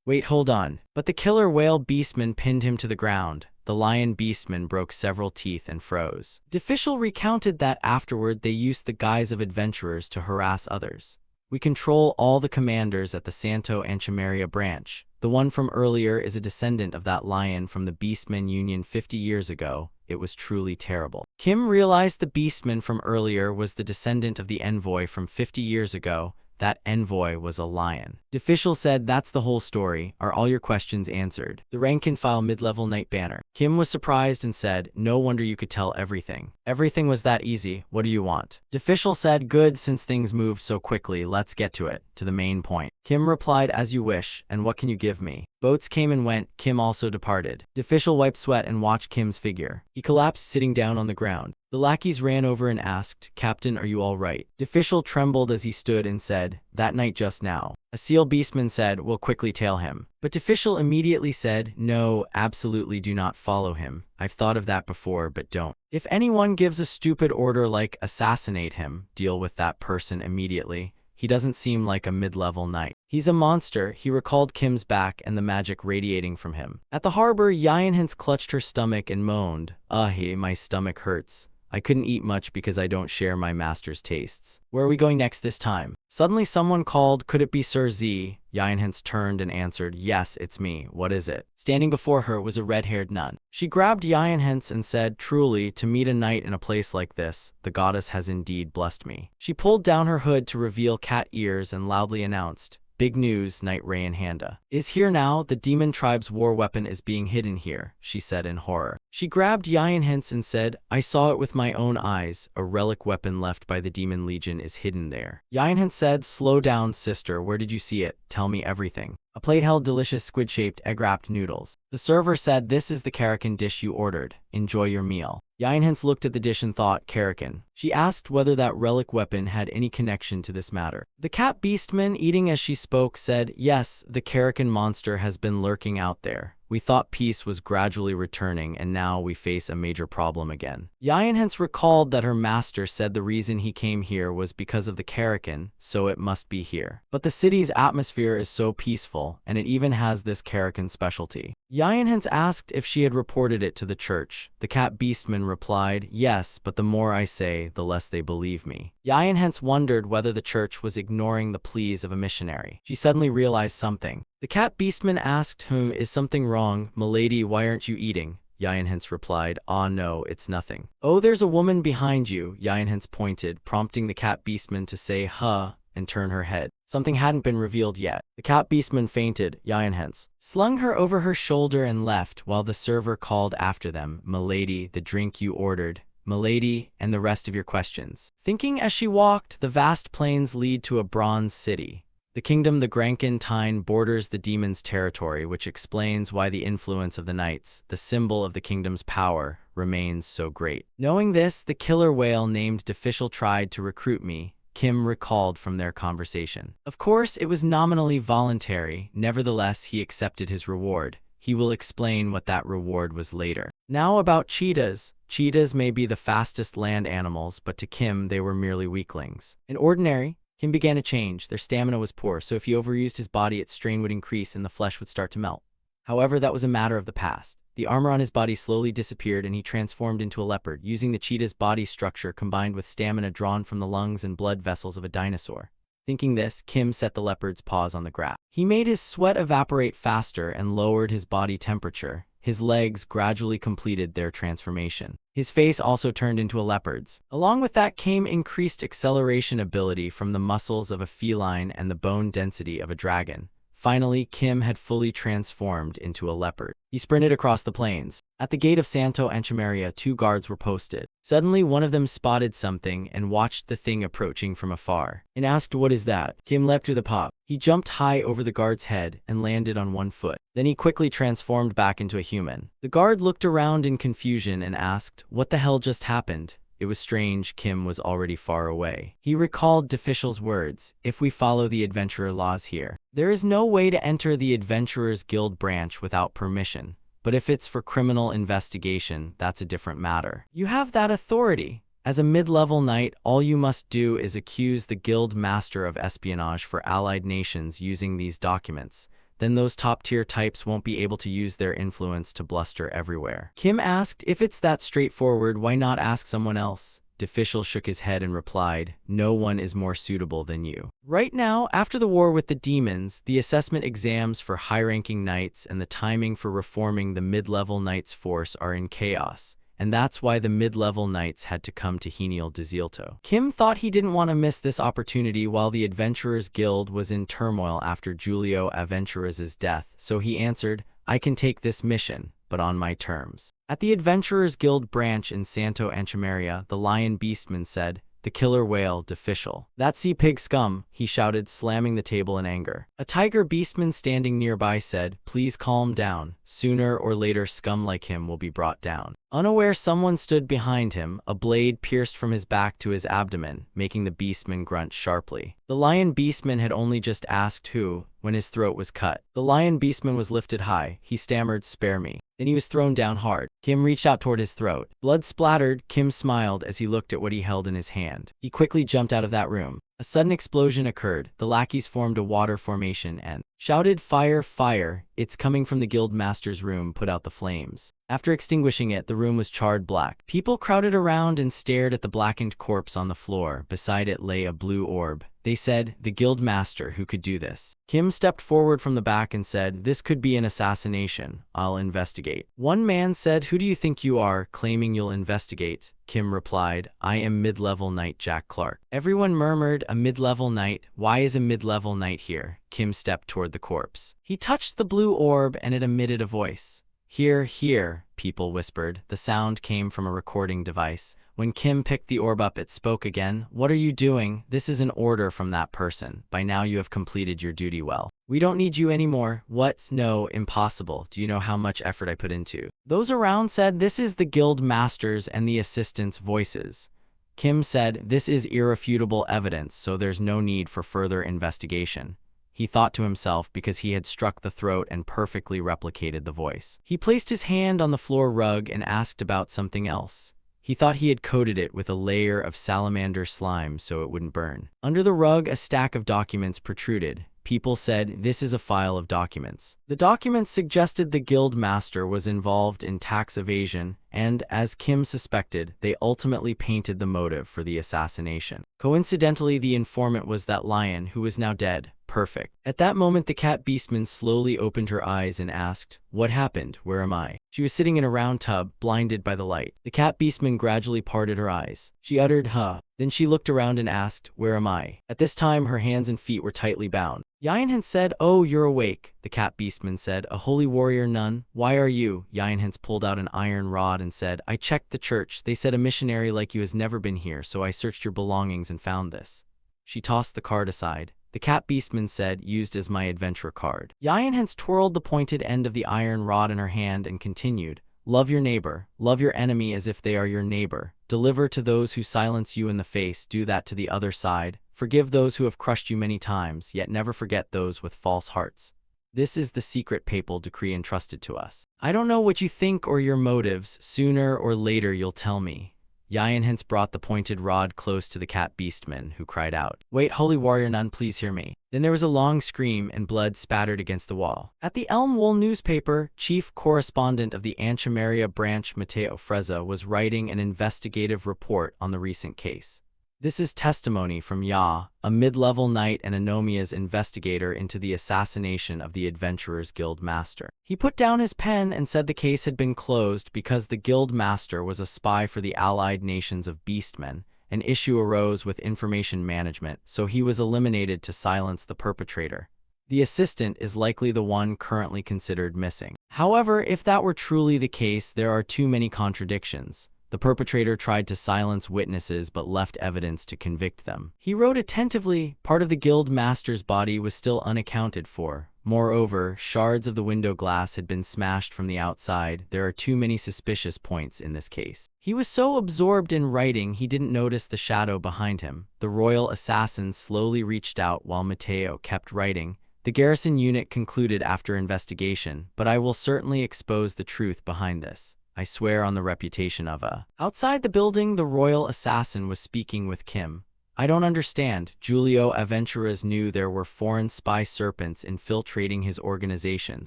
wait, hold on." But the killer whale beastman pinned him to the ground. The lion beastman broke several teeth and froze. Deficial recounted that afterward they used the guise of adventurers to harass others. "We control all the commanders at the Santo Anchimeria branch. The one from earlier is a descendant of that lion from the Beastmen Union 50 years ago. It was truly terrible." Kim realized the beastman from earlier was the descendant of the envoy from 50 years ago. That envoy was a lion. Deficial said, "That's the whole story. Are all your questions answered?" The rank and file mid-level knight banner. Kim was surprised and said, "No wonder you could tell everything. Everything was that easy. What do you want?" Deficial said, "Good, since things moved so quickly, let's get to it, to the main point." Kim replied, "As you wish, and what can you give me?" Boats came and went. Kim also departed. Deficial wiped sweat and watched Kim's figure. He collapsed sitting down on the ground. The lackeys ran over and asked, "Captain, are you all right?" Deficial trembled as he stood and said, "That night just now." A seal beastman said, "We'll quickly tail him." But Deficial immediately said, "No, absolutely do not follow him. I've thought of that before, but don't. If anyone gives a stupid order like assassinate him, deal with that person immediately. He doesn't seem like a mid-level knight. He's a monster." He recalled Kim's back and the magic radiating from him. At the harbor, Yinhans clutched her stomach and moaned, My stomach hurts. I couldn't eat much because I don't share my master's tastes. Where are we going next this time?" Suddenly someone called, "Could it be Sir Z?" Yinhans turned and answered, "Yes, it's me. What is it?" Standing before her was a red-haired nun. She grabbed Yinhans and said, "Truly, to meet a knight in a place like this, the goddess has indeed blessed me." She pulled down her hood to reveal cat ears and loudly announced, "Big news, Knight Rayanhanda is here now. The demon tribe's war weapon is being hidden here," she said in horror. She grabbed Yinhans and said, "I saw it with my own eyes. A relic weapon left by the demon legion is hidden there." Yinhans said, "Slow down, sister. Where did you see it? Tell me everything." A plate held delicious squid-shaped egg-wrapped noodles. The server said, "This is the Karakan dish you ordered. Enjoy your meal." Yinhans looked at the dish and thought, Karakan. She asked whether that relic weapon had any connection to this matter. The cat beastman, eating as she spoke, said, "Yes, the Karakan monster has been lurking out there. We thought peace was gradually returning, and now we face a major problem again." Yinhans recalled that her master said the reason he came here was because of the Karakan, so it must be here. But the city's atmosphere is so peaceful, and it even has this Karakan specialty. Yinhans asked if she had reported it to the church. The cat beastman replied, "Yes, but the more I say, the less they believe me." Yinhans wondered whether the church was ignoring the pleas of a missionary. She suddenly realized something. The cat beastman asked, "Is something wrong? Milady, why aren't you eating?" Yinhans replied, "Ah no, it's nothing." "Oh, there's a woman behind you," Yinhans pointed, prompting the cat beastman to say, "Huh," and turn her head. Something hadn't been revealed yet. The cat beastman fainted. Yinhans slung her over her shoulder and left, while the server called after them, "Milady, the drink you ordered. Milady, and the rest of your questions." Thinking as she walked, the vast plains lead to a bronze city. The kingdom the Grankentine borders the demon's territory, which explains why the influence of the knights, the symbol of the kingdom's power, remains so great. Knowing this, the killer whale named Deficial tried to recruit me, Kim recalled from their conversation. Of course, it was nominally voluntary. Nevertheless, he accepted his reward. He will explain what that reward was later. Now about cheetahs. Cheetahs may be the fastest land animals, but to Kim, they were merely weaklings. In ordinary, Kim began to change. Their stamina was poor, so if he overused his body, its strain would increase and the flesh would start to melt. However, that was a matter of the past. The armor on his body slowly disappeared and he transformed into a leopard, using the cheetah's body structure combined with stamina drawn from the lungs and blood vessels of a dinosaur. Thinking this, Kim set the leopard's paws on the grass. He made his sweat evaporate faster and lowered his body temperature. His legs gradually completed their transformation. His face also turned into a leopard's. Along with that came increased acceleration ability from the muscles of a feline and the bone density of a dragon. Finally, Kim had fully transformed into a leopard. He sprinted across the plains. At the gate of Santo Anchamaria, 2 guards were posted. Suddenly, one of them spotted something and watched the thing approaching from afar, and asked, "What is that?" Kim leapt to the pop. He jumped high over the guard's head and landed on 1 foot. Then he quickly transformed back into a human. The guard looked around in confusion and asked, "What the hell just happened?" It was strange, Kim was already far away. He recalled Defishel's words, "If we follow the adventurer laws here, there is no way to enter the Adventurers Guild branch without permission. But if it's for criminal investigation, that's a different matter. You have that authority. As a mid-level knight, all you must do is accuse the guild master of espionage for allied nations using these documents. Then those top-tier types won't be able to use their influence to bluster everywhere." Kim asked, "If it's that straightforward, why not ask someone else?" Defishel shook his head and replied, "No one is more suitable than you. Right now, after the war with the demons, the assessment exams for high-ranking knights and the timing for reforming the mid-level knights force are in chaos. And that's why the mid-level knights had to come to Heniel Desielto." Kim thought he didn't want to miss this opportunity while the Adventurers Guild was in turmoil after Giulio Aventuras's death, so he answered, "I can take this mission, but on my terms." At the Adventurers Guild branch in Santo Anchamaria, the lion beastman said, "The killer whale, Defishel. That sea pig scum," he shouted, slamming the table in anger. A tiger beastman standing nearby said, "Please calm down. Sooner or later scum like him will be brought down." Unaware, someone stood behind him. A blade pierced from his back to his abdomen, making the beastman grunt sharply. The lion beastman had only just asked who, when his throat was cut. The lion beastman was lifted high. He stammered, "Spare me." Then he was thrown down hard. Kim reached out toward his throat. Blood splattered. Kim smiled as he looked at what he held in his hand. He quickly jumped out of that room. A sudden explosion occurred. The lackeys formed a water formation and shouted, "Fire, fire! It's coming from the guild master's room. Put out the flames." After extinguishing it, the room was charred black. People crowded around and stared at the blackened corpse on the floor. Beside it lay a blue orb. They said, "The guild master, who could do this?" Kim stepped forward from the back and said, "This could be an assassination. I'll investigate." One man said, "Who do you think you are, claiming you'll investigate?" Kim replied, "I am mid-level knight Jack Clark." Everyone murmured, "A mid-level knight? Why is a mid-level knight here?" Kim stepped toward the corpse. He touched the blue orb and it emitted a voice. "Here, here," people whispered. The sound came from a recording device. When Kim picked the orb up, it spoke again. "What are you doing? This is an order from that person. By now you have completed your duty well. We don't need you anymore." "What? No, impossible. Do you know how much effort I put into?" Those around said, "This is the guild master's and the assistants' voices." Kim said, "This is irrefutable evidence, so there's no need for further investigation." He thought to himself, because he had struck the throat and perfectly replicated the voice. He placed his hand on the floor rug and asked about something else. He thought he had coated it with a layer of salamander slime so it wouldn't burn. Under the rug, a stack of documents protruded. People said, "This is a file of documents." The documents suggested the guild master was involved in tax evasion, and, as Kim suspected, they ultimately painted the motive for the assassination. Coincidentally, the informant was that lion, who was now dead. Perfect. At that moment, the cat beastman slowly opened her eyes and asked, "What happened? Where am I?" She was sitting in a round tub, blinded by the light. The cat beastman gradually parted her eyes. She uttered, "Huh." Then she looked around and asked, "Where am I?" At this time, her hands and feet were tightly bound. Yinhans said, "Oh, you're awake." The cat beastman said, "A holy warrior nun? Why are you?" Yinhans pulled out an iron rod and said, "I checked the church. They said a missionary like you has never been here, so I searched your belongings and found this." She tossed the card aside. The cat beastman said, "Used as my adventure card." Yinhans twirled the pointed end of the iron rod in her hand and continued, "Love your neighbor. Love your enemy as if they are your neighbor. Deliver to those who silence you in the face. Do that to the other side. Forgive those who have crushed you many times, yet never forget those with false hearts. This is the secret papal decree entrusted to us. I don't know what you think or your motives. Sooner or later you'll tell me." Yinhans brought the pointed rod close to the cat beastman, who cried out, "Wait, holy warrior nun, please hear me." Then there was a long scream and blood spattered against the wall. At the Elm Wool newspaper, chief correspondent of the Anchamaria branch Matteo Frezza was writing an investigative report on the recent case. This is testimony from Ya, a mid-level knight and Anomia's investigator into the assassination of the Adventurers Guild Master. He put down his pen and said the case had been closed because the Guild Master was a spy for the allied nations of beastmen. An issue arose with information management, so he was eliminated to silence the perpetrator. The assistant is likely the one currently considered missing. However, if that were truly the case, there are too many contradictions. The perpetrator tried to silence witnesses but left evidence to convict them. He wrote attentively, part of the guild master's body was still unaccounted for. Moreover, shards of the window glass had been smashed from the outside. There are too many suspicious points in this case. He was so absorbed in writing he didn't notice the shadow behind him. The royal assassin slowly reached out while Mateo kept writing. The garrison unit concluded after investigation, but I will certainly expose the truth behind this. I swear on the reputation of a. Outside the building, the royal assassin was speaking with Kim. I don't understand. Julio Aventuras knew there were foreign spy serpents infiltrating his organization,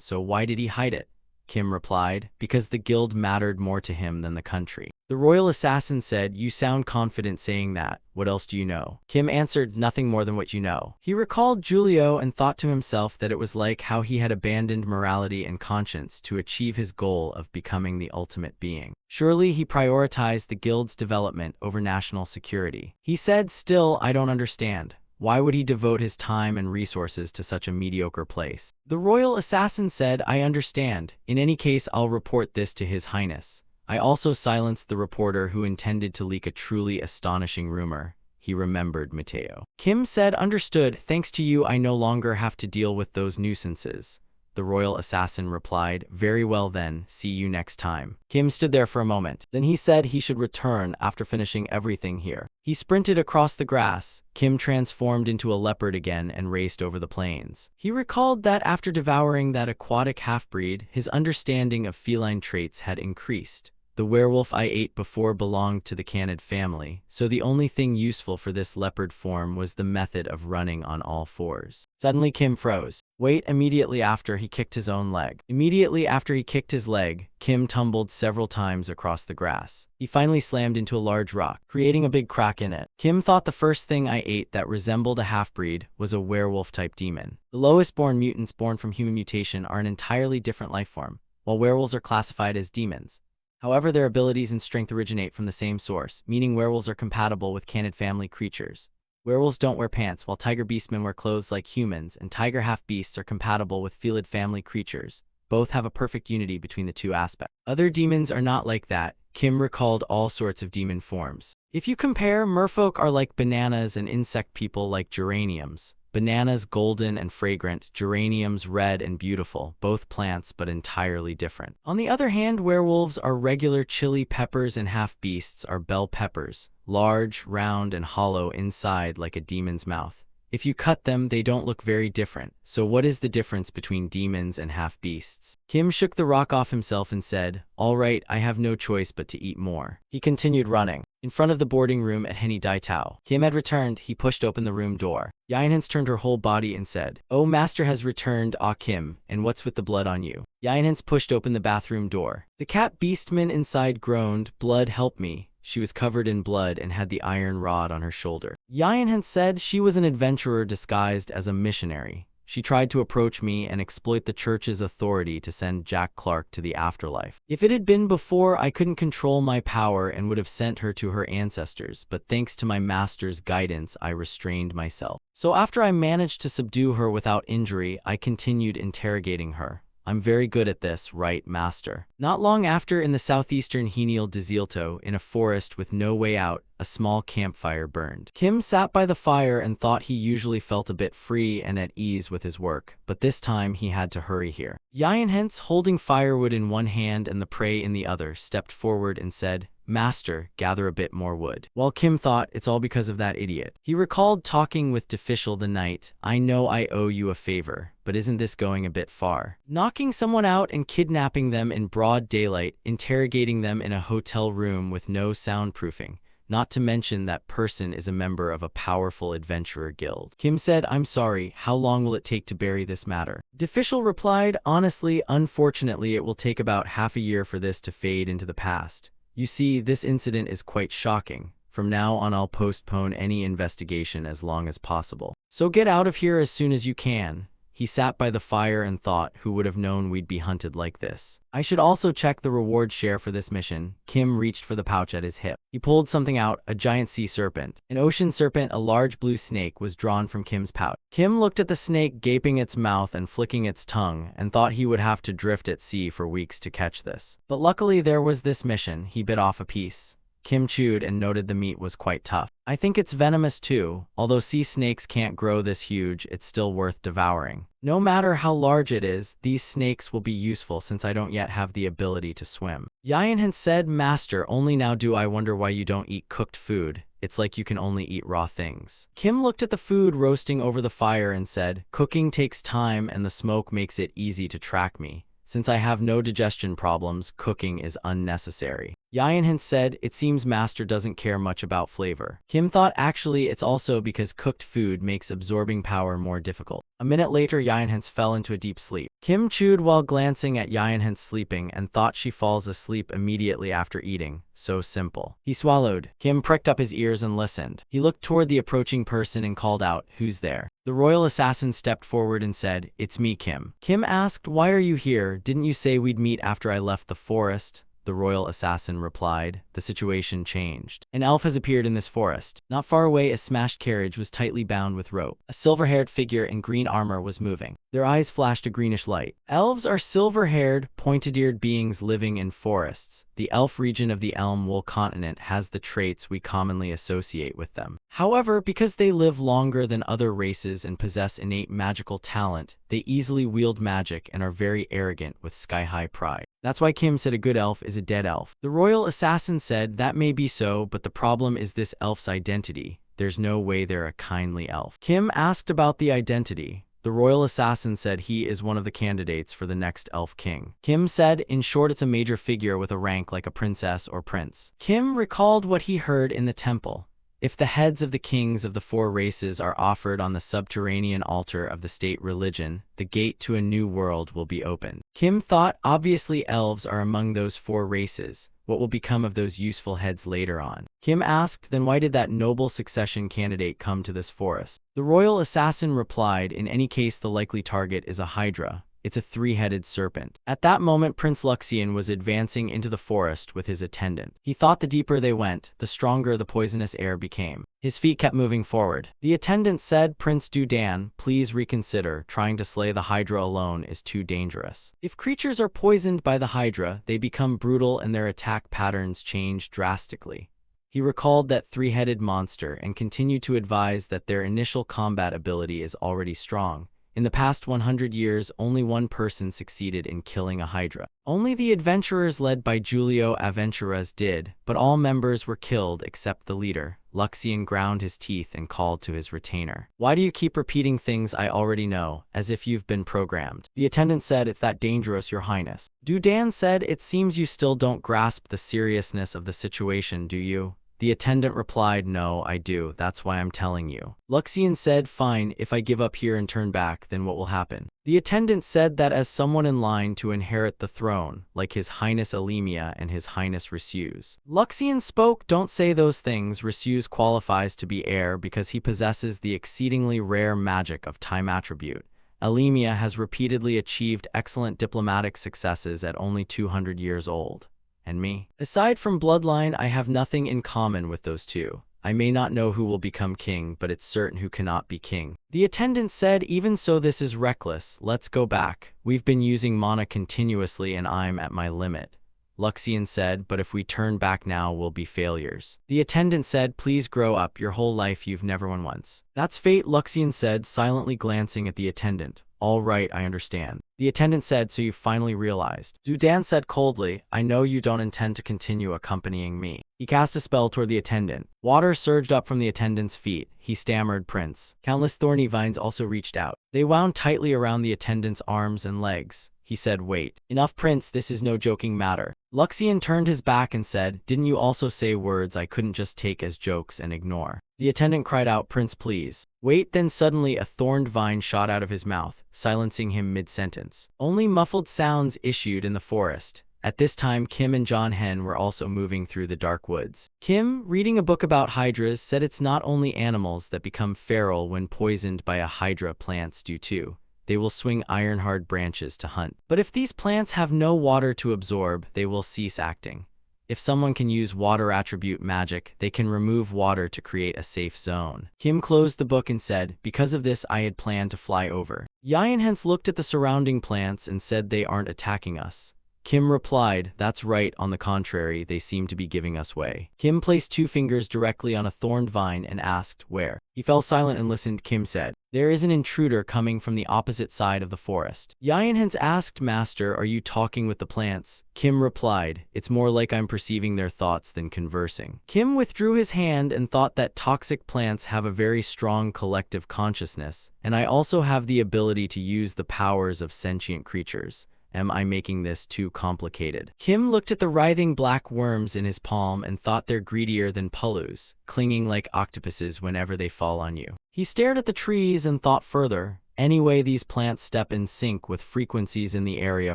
so why did he hide it? Kim replied, because the guild mattered more to him than the country. The royal assassin said, you sound confident saying that. What else do you know? Kim answered, nothing more than what you know. He recalled Julio and thought to himself that it was like how he had abandoned morality and conscience to achieve his goal of becoming the ultimate being. Surely he prioritized the guild's development over national security. He said, still, I don't understand. Why would he devote his time and resources to such a mediocre place? The royal assassin said, I understand. In any case, I'll report this to His Highness. I also silenced the reporter who intended to leak a truly astonishing rumor. He remembered Mateo. Kim said, understood. Thanks to you, I no longer have to deal with those nuisances. The royal assassin replied, very well then, see you next time. Kim stood there for a moment. Then he said he should return after finishing everything here. He sprinted across the grass. Kim transformed into a leopard again and raced over the plains. He recalled that after devouring that aquatic half-breed, his understanding of feline traits had increased. The werewolf I ate before belonged to the canid family, so the only thing useful for this leopard form was the method of running on all fours. Suddenly Kim froze. Wait, immediately after he kicked his own leg. Immediately after he kicked his leg, Kim tumbled several times across the grass. He finally slammed into a large rock, creating a big crack in it. Kim thought the first thing I ate that resembled a half-breed was a werewolf-type demon. The lowest-born mutants born from human mutation are an entirely different life form, while werewolves are classified as demons. However, their abilities and strength originate from the same source, meaning werewolves are compatible with canid family creatures. Werewolves don't wear pants, while tiger beastmen wear clothes like humans, and tiger half-beasts are compatible with felid family creatures. Both have a perfect unity between the two aspects. Other demons are not like that. Kim recalled all sorts of demon forms. If you compare, merfolk are like bananas and insect people like geraniums. Bananas golden and fragrant, geraniums red and beautiful, both plants but entirely different. On the other hand, werewolves are regular chili peppers and half-beasts are bell peppers, large, round, and hollow inside like a demon's mouth. If you cut them, they don't look very different. So what is the difference between demons and half-beasts? Kim shook the rock off himself and said, all right, I have no choice but to eat more. He continued running. In front of the boarding room at Henny Dai Tao, Kim had returned. He pushed open the room door. Yainhans turned her whole body and said, oh, master has returned, ah Kim, and what's with the blood on you? Yainhans pushed open the bathroom door. The cat beastman inside groaned, blood help me. She was covered in blood and had the iron rod on her shoulder. Yainhans said she was an adventurer disguised as a missionary. She tried to approach me and exploit the church's authority to send Jack Clark to the afterlife. If it had been before, I couldn't control my power and would have sent her to her ancestors, but thanks to my master's guidance, I restrained myself. So after I managed to subdue her without injury, I continued interrogating her. I'm very good at this, right, master? Not long after, in the southeastern Henial Desilto, in a forest with no way out, a small campfire burned. Kim sat by the fire and thought he usually felt a bit free and at ease with his work, but this time he had to hurry here. Yainhans, holding firewood in one hand and the prey in the other, stepped forward and said, Master, gather a bit more wood. While Kim thought, it's all because of that idiot. He recalled talking with Deficial the night. I know I owe you a favor, but isn't this going a bit far? Knocking someone out and kidnapping them in broad daylight, interrogating them in a hotel room with no soundproofing. Not to mention that person is a member of a powerful adventurer guild. Kim said, I'm sorry, how long will it take to bury this matter? Deficial replied, honestly, unfortunately, it will take about half a year for this to fade into the past. You see, this incident is quite shocking. From now on, I'll postpone any investigation as long as possible. So get out of here as soon as you can. He sat by the fire and thought, who would have known we'd be hunted like this? I should also check the reward share for this mission. Kim reached for the pouch at his hip. He pulled something out, a giant sea serpent. An ocean serpent, a large blue snake, was drawn from Kim's pouch. Kim looked at the snake, gaping its mouth and flicking its tongue, and thought he would have to drift at sea for weeks to catch this. But luckily there was this mission. He bit off a piece. Kim chewed and noted the meat was quite tough. I think it's venomous too. Although sea snakes can't grow this huge, it's still worth devouring. No matter how large it is, these snakes will be useful since I don't yet have the ability to swim. Yainhan said, Master, only now do I wonder why you don't eat cooked food. It's like you can only eat raw things. Kim looked at the food roasting over the fire and said, cooking takes time and the smoke makes it easy to track me. Since I have no digestion problems, cooking is unnecessary. Yainhan said, it seems Master doesn't care much about flavor. Kim thought actually it's also because cooked food makes absorbing power more difficult. A minute later, Yainhan fell into a deep sleep. Kim chewed while glancing at Yainhan sleeping and thought she falls asleep immediately after eating. So simple. He swallowed. Kim pricked up his ears and listened. He looked toward the approaching person and called out, who's there? The royal assassin stepped forward and said, it's me, Kim. Kim asked, why are you here? Didn't you say we'd meet after I left the forest? The royal assassin replied, the situation changed. An elf has appeared in this forest. Not far away, a smashed carriage was tightly bound with rope. A silver-haired figure in green armor was moving. Their eyes flashed a greenish light. Elves are silver-haired, pointed-eared beings living in forests. The elf region of the Elm Wool continent has the traits we commonly associate with them. However, because they live longer than other races and possess innate magical talent, they easily wield magic and are very arrogant with sky-high pride. That's why Kim said a good elf is a dead elf. The royal assassin said, that may be so, but the problem is this elf's identity. There's no way they're a kindly elf. Kim asked about the identity. The royal assassin said he is one of the candidates for the next elf king. Kim said, in short, it's a major figure with a rank like a princess or prince. Kim recalled what he heard in the temple. If the heads of the kings of the 4 races are offered on the subterranean altar of the state religion, the gate to a new world will be opened. Kim thought, obviously elves are among those 4 races. What will become of those useful heads later on? Kim asked, then why did that noble succession candidate come to this forest? The royal assassin replied, in any case the likely target is a hydra. It's a 3-headed serpent. At that moment, Prince Luxian was advancing into the forest with his attendant. He thought the deeper they went, the stronger the poisonous air became. His feet kept moving forward. The attendant said, Prince Dudan, please reconsider. Trying to slay the hydra alone is too dangerous. If creatures are poisoned by the hydra, they become brutal and their attack patterns change drastically. He recalled that 3-headed monster and continued to advise that their initial combat ability is already strong. In the past 100 years, only one person succeeded in killing a hydra. Only the adventurers led by Julio Aventuras did, but all members were killed except the leader. Luxian ground his teeth and called to his retainer. Why do you keep repeating things I already know, as if you've been programmed? The attendant said, it's that dangerous, Your Highness. Dudan said, it seems you still don't grasp the seriousness of the situation, do you? The attendant replied, no, I do. That's why I'm telling you. Luxian said, fine, if I give up here and turn back, then what will happen? The attendant said that as someone in line to inherit the throne, like His Highness Alemia and His Highness Risuse. Luxian spoke, don't say those things. Risuse qualifies to be heir because he possesses the exceedingly rare magic of time attribute. Alemia has repeatedly achieved excellent diplomatic successes at only 200 years old. And me? Aside from bloodline, I have nothing in common with those two. I may not know who will become king, but it's certain who cannot be king. The attendant said, even so this is reckless. Let's go back. We've been using mana continuously and I'm at my limit. Luxian said, but if we turn back now, we'll be failures. The attendant said, please grow up. Your whole life you've never won once. That's fate, Luxian said, silently glancing at the attendant. All right, I understand. The attendant said, so you finally realized. Dudan said coldly, I know you don't intend to continue accompanying me. He cast a spell toward the attendant. Water surged up from the attendant's feet. He stammered, Prince. Countless thorny vines also reached out. They wound tightly around the attendant's arms and legs. He said, wait. Enough, Prince, this is no joking matter. Luxian turned his back and said, didn't you also say words I couldn't just take as jokes and ignore? The attendant cried out, Prince, please. Wait, then suddenly a thorned vine shot out of his mouth, silencing him mid-sentence. Only muffled sounds issued in the forest. At this time, Kim and John Hen were also moving through the dark woods. Kim, reading a book about hydras, said it's not only animals that become feral when poisoned by a hydra, plants do too. they will swing iron-hard branches to hunt. But if these plants have no water to absorb, they will cease acting. If someone can use water attribute magic, they can remove water to create a safe zone. Kim closed the book and said, because of this I had planned to fly over. Yayan hence looked at the surrounding plants and said they aren't attacking us. Kim replied, that's right, on the contrary, they seem to be giving us way. Kim placed 2 fingers directly on a thorned vine and asked, where? He fell silent and listened. Kim said, there is an intruder coming from the opposite side of the forest. Yayan hence asked, Master, are you talking with the plants? Kim replied, it's more like I'm perceiving their thoughts than conversing. Kim withdrew his hand and thought that toxic plants have a very strong collective consciousness, and I also have the ability to use the powers of sentient creatures. Am I making this too complicated? Kim looked at the writhing black worms in his palm and thought they're greedier than pulus, clinging like octopuses whenever they fall on you. He stared at the trees and thought further. Anyway, these plants step in sync with frequencies in the area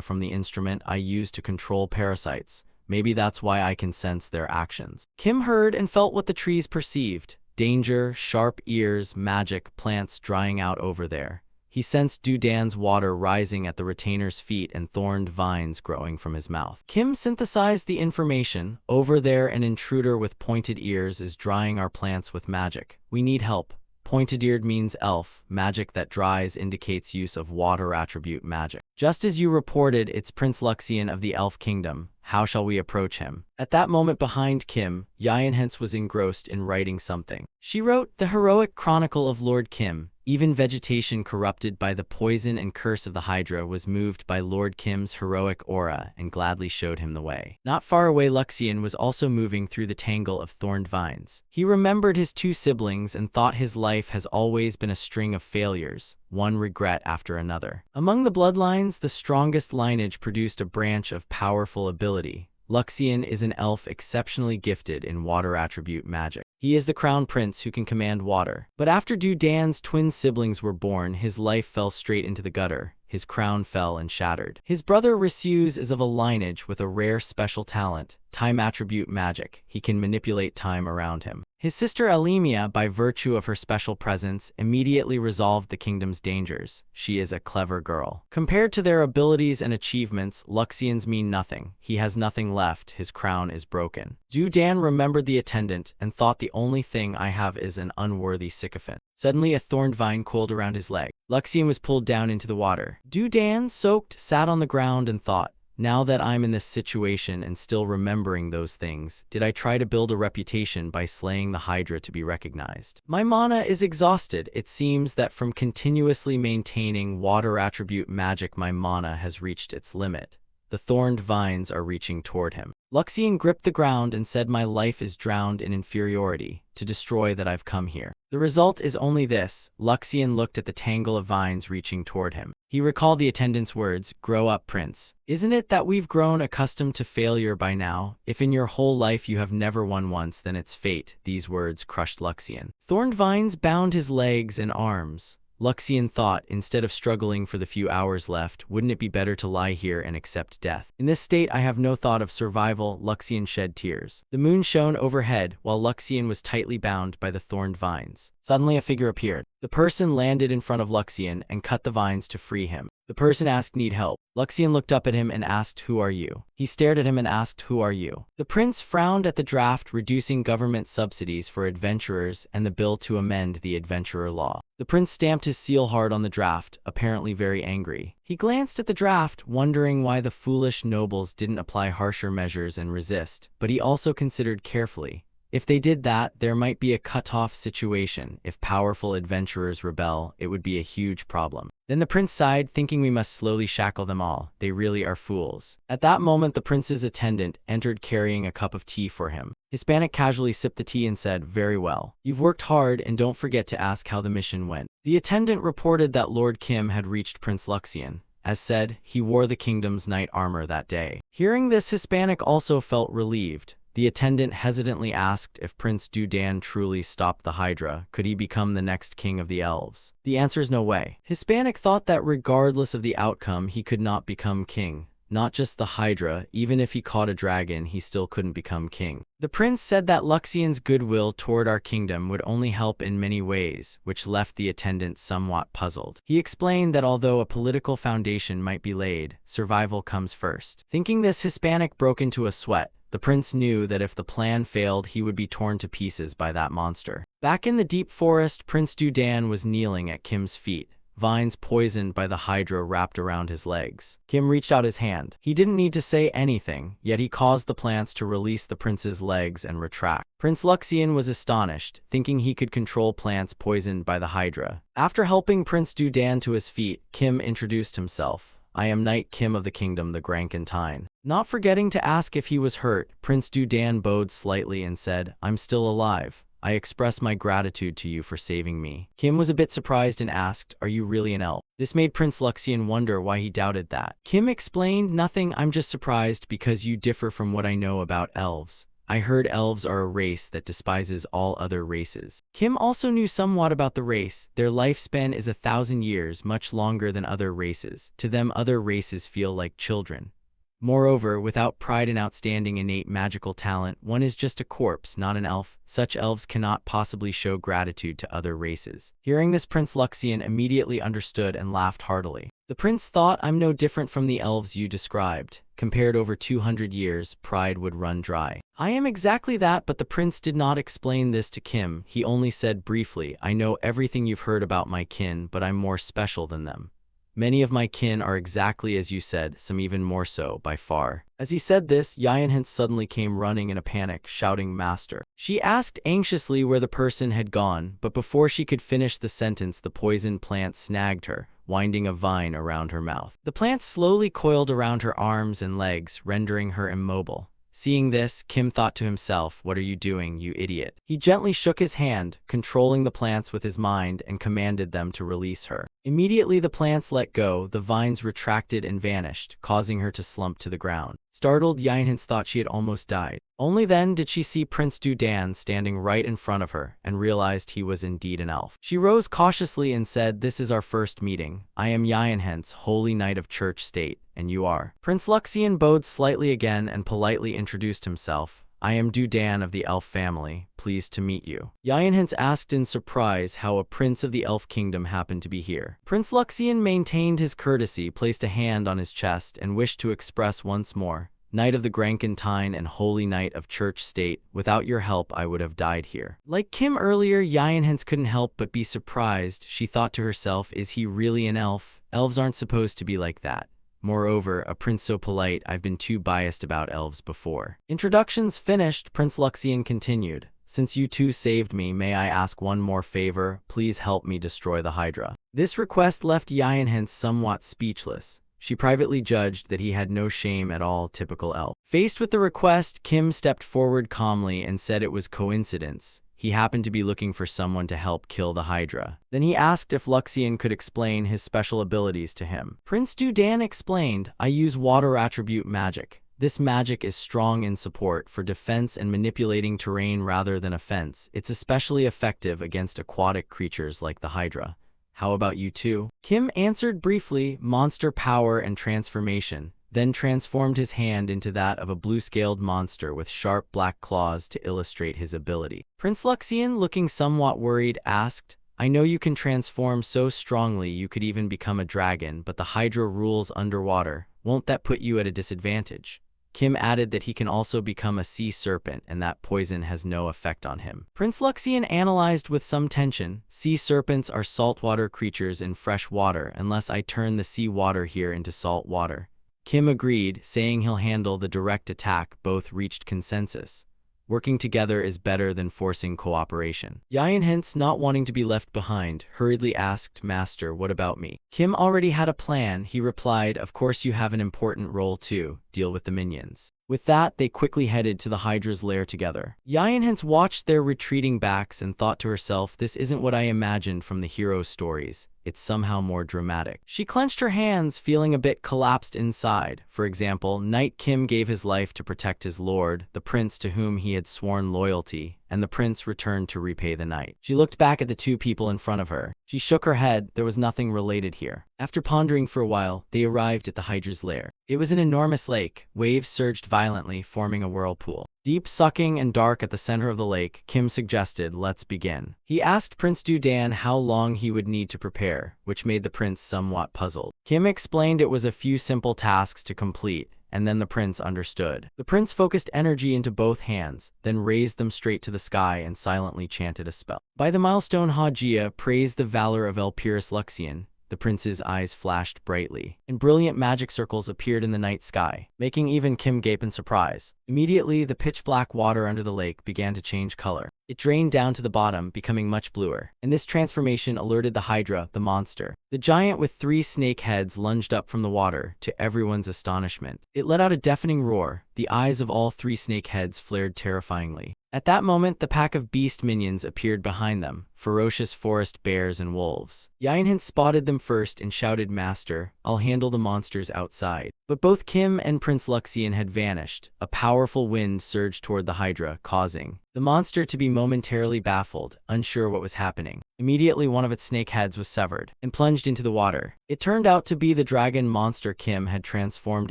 from the instrument I use to control parasites. Maybe that's why I can sense their actions. Kim heard and felt what the trees perceived. Danger, sharp ears, magic, plants drying out over there. He sensed Dudan's water rising at the retainer's feet and thorned vines growing from his mouth. Kim synthesized the information. Over there, an intruder with pointed ears is drying our plants with magic. We need help. Pointed-eared means elf. Magic that dries indicates use of water attribute magic. Just as you reported, it's Prince Luxian of the Elf Kingdom. How shall we approach him? At that moment behind Kim, Yayan hence was engrossed in writing something. She wrote, the heroic chronicle of Lord Kim. Even vegetation corrupted by the poison and curse of the Hydra was moved by Lord Kim's heroic aura and gladly showed him the way. Not far away, Luxian was also moving through the tangle of thorned vines. He remembered his 2 siblings and thought his life has always been a string of failures, one regret after another. Among the bloodlines, the strongest lineage produced a branch of powerful ability. Luxian is an elf exceptionally gifted in water attribute magic. He is the crown prince who can command water. But after Dudan's twin siblings were born, his life fell straight into the gutter. His crown fell and shattered. His brother Risuse is of a lineage with a rare special talent, time attribute magic. He can manipulate time around him. His sister Alemia, by virtue of her special presence, immediately resolved the kingdom's dangers. She is a clever girl. Compared to their abilities and achievements, Luxian's mean nothing. He has nothing left. His crown is broken. Dudan remembered the attendant and thought the only thing I have is an unworthy sycophant. Suddenly a thorned vine coiled around his leg. Luxian was pulled down into the water. Dudan, soaked, sat on the ground and thought, now that I'm in this situation and still remembering those things, did I try to build a reputation by slaying the Hydra to be recognized? My mana is exhausted. It seems that from continuously maintaining water attribute magic, my mana has reached its limit. The thorned vines are reaching toward him. Luxian gripped the ground and said, my life is drowned in inferiority, to destroy that I've come here. The result is only this. Luxian looked at the tangle of vines reaching toward him. He recalled the attendant's words, grow up, prince. Isn't it that we've grown accustomed to failure by now? If in your whole life you have never won once, then it's fate. These words crushed Luxian. Thorned vines bound his legs and arms. Luxian thought, instead of struggling for the few hours left, wouldn't it be better to lie here and accept death? In this state, I have no thought of survival. Luxian shed tears. The moon shone overhead, while Luxian was tightly bound by the thorned vines. Suddenly a figure appeared. The person landed in front of Luxian and cut the vines to free him. The person asked, need help. Luxian looked up at him and asked, who are you? He stared at him and asked, who are you? The prince frowned at the draft reducing government subsidies for adventurers and the bill to amend the adventurer law. The prince stamped his seal hard on the draft, apparently very angry. He glanced at the draft, wondering why the foolish nobles didn't apply harsher measures and resist, but he also considered carefully. If they did that, there might be a cut-off situation. If powerful adventurers rebel, it would be a huge problem. Then the prince sighed, thinking we must slowly shackle them all. They really are fools. At that moment, the prince's attendant entered carrying a cup of tea for him. Hispanic casually sipped the tea and said, very well. You've worked hard and don't forget to ask how the mission went. The attendant reported that Lord Kim had reached Prince Luxian. As said, he wore the kingdom's knight armor that day. Hearing this, Hispanic also felt relieved. The attendant hesitantly asked if Prince Dudan truly stopped the Hydra, could he become the next king of the elves? The answer is no way. Hispanic thought that regardless of the outcome, he could not become king. not just the Hydra. Even if he caught a dragon, he still couldn't become king. The prince said that Luxian's goodwill toward our kingdom would only help in many ways, which left the attendant somewhat puzzled. He explained that although a political foundation might be laid, survival comes first. Thinking this, Hispanic broke into a sweat. The prince knew that if the plan failed, he would be torn to pieces by that monster. Back in the deep forest, Prince Dudan was kneeling at Kim's feet, vines poisoned by the Hydra wrapped around his legs. Kim reached out his hand. He didn't need to say anything, yet he caused the plants to release the prince's legs and retract. Prince Luxian was astonished, thinking he could control plants poisoned by the Hydra. After helping Prince Dudan to his feet, Kim introduced himself. I am Knight Kim of the kingdom, the Grankantine. Not forgetting to ask if he was hurt, Prince Dudan bowed slightly and said, I'm still alive. I express my gratitude to you for saving me. Kim was a bit surprised and asked, are you really an elf? This made Prince Luxian wonder why he doubted that. Kim explained, nothing, I'm just surprised because you differ from what I know about elves. I heard elves are a race that despises all other races. Kim also knew somewhat about the race. Their lifespan is 1,000 years, much longer than other races. To them, other races feel like children. Moreover, without pride and outstanding innate magical talent, one is just a corpse, not an elf. Such elves cannot possibly show gratitude to other races. Hearing this, Prince Luxian immediately understood and laughed heartily. The prince thought, I'm no different from the elves you described. Compared over 200 years, pride would run dry. I am exactly that, but the prince did not explain this to Kim. He only said briefly, I know everything you've heard about my kin, but I'm more special than them. Many of my kin are exactly as you said, some even more so, by far. As he said this, Yionhint suddenly came running in a panic, shouting, Master. She asked anxiously where the person had gone, but before she could finish the sentence, the poison plant snagged her, winding a vine around her mouth. The plant slowly coiled around her arms and legs, rendering her immobile. Seeing this, Kim thought to himself, what are you doing, you idiot? He gently shook his hand, controlling the plants with his mind, and commanded them to release her. Immediately the plants let go, the vines retracted and vanished, causing her to slump to the ground. Startled, Yionhint thought she had almost died. Only then did she see Prince Dudan standing right in front of her, and realized he was indeed an elf. She rose cautiously and said, this is our first meeting. I am Yionhint, Holy Knight of Church State, and you are. Prince Luxian bowed slightly again and politely introduced himself. I am Dudan of the elf family, pleased to meet you. Yionhint asked in surprise how a prince of the elf kingdom happened to be here. Prince Luxian maintained his courtesy, placed a hand on his chest, and wished to express once more, Knight of the Grankantine and Holy Knight of Church State, without your help I would have died here. Like Kim earlier, Yionhint couldn't help but be surprised. She thought to herself, is he really an elf? Elves aren't supposed to be like that. Moreover, a prince so polite, I've been too biased about elves before. Introductions finished, Prince Luxian continued. Since you two saved me, may I ask one more favor? Please help me destroy the Hydra. This request left Yionhint somewhat speechless. She privately judged that he had no shame at all, typical elf. Faced with the request, Kim stepped forward calmly and said it was coincidence. He happened to be looking for someone to help kill the Hydra. Then he asked if Luxian could explain his special abilities to him. Prince Dudan explained, I use water attribute magic. This magic is strong in support for defense and manipulating terrain rather than offense. It's especially effective against aquatic creatures like the Hydra. How about you two? Kim answered briefly, monster power and transformation, then transformed his hand into that of a blue-scaled monster with sharp black claws to illustrate his ability. Prince Luxian, looking somewhat worried, asked, I know you can transform so strongly you could even become a dragon, but the Hydra rules underwater. Won't that put you at a disadvantage? Kim added that he can also become a sea serpent and that poison has no effect on him. Prince Luxian analyzed with some tension. Sea serpents are saltwater creatures in fresh water unless I turn the sea water here into salt water. Kim agreed, saying he'll handle the direct attack. Both reached consensus. Working together is better than forcing cooperation. Yionhint, not wanting to be left behind, hurriedly asked, Master, what about me? Kim already had a plan. He replied, of course you have an important role too. Deal with the minions. With that, they quickly headed to the Hydra's lair together. Yionhint watched their retreating backs and thought to herself, this isn't what I imagined from the hero stories. It's somehow more dramatic. She clenched her hands, feeling a bit collapsed inside. For example, Knight Kim gave his life to protect his lord, the prince to whom he had sworn loyalty, and the prince returned to repay the knight. She looked back at the two people in front of her. She shook her head. There was nothing related here. After pondering for a while, they arrived at the Hydra's lair. It was an enormous lake. Waves surged violently, forming a whirlpool. Deep, sucking, and dark at the center of the lake, Kim suggested, "Let's begin." He asked Prince Dudan how long he would need to prepare, which made the prince somewhat puzzled. Kim explained it was a few simple tasks to complete, and then the prince understood. The prince focused energy into both hands, then raised them straight to the sky and silently chanted a spell. By the milestone, Hajia praised the valor of Elpirus Luxian. The prince's eyes flashed brightly, and brilliant magic circles appeared in the night sky, making even Kim gape in surprise. Immediately, the pitch-black water under the lake began to change color. It drained down to the bottom, becoming much bluer, and this transformation alerted the Hydra, the monster. The giant with 3 snake heads lunged up from the water, to everyone's astonishment. It let out a deafening roar. The eyes of all 3 snake heads flared terrifyingly. At that moment, the pack of beast minions appeared behind them, ferocious forest bears and wolves. Yinhin spotted them first and shouted, "Master, I'll handle the monsters outside." But both Kim and Prince Luxian had vanished. A powerful wind surged toward the Hydra, causing the monster to be momentarily baffled, unsure what was happening. Immediately, one of its snake heads was severed and plunged into the water. It turned out to be the dragon monster Kim had transformed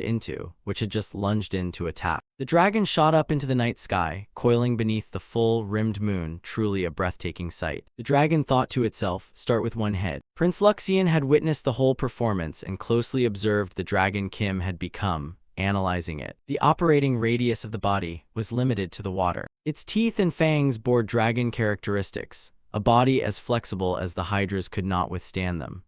into, which had just lunged in to attack. The dragon shot up into the night sky, coiling beneath the full-rimmed moon, truly a breathtaking sight. The dragon thought to itself, "Start with one head." Prince Luxian had witnessed the whole performance and closely observed the dragon Kim had become, analyzing it. The operating radius of the body was limited to the water. Its teeth and fangs bore dragon characteristics. A body as flexible as the Hydra's could not withstand them.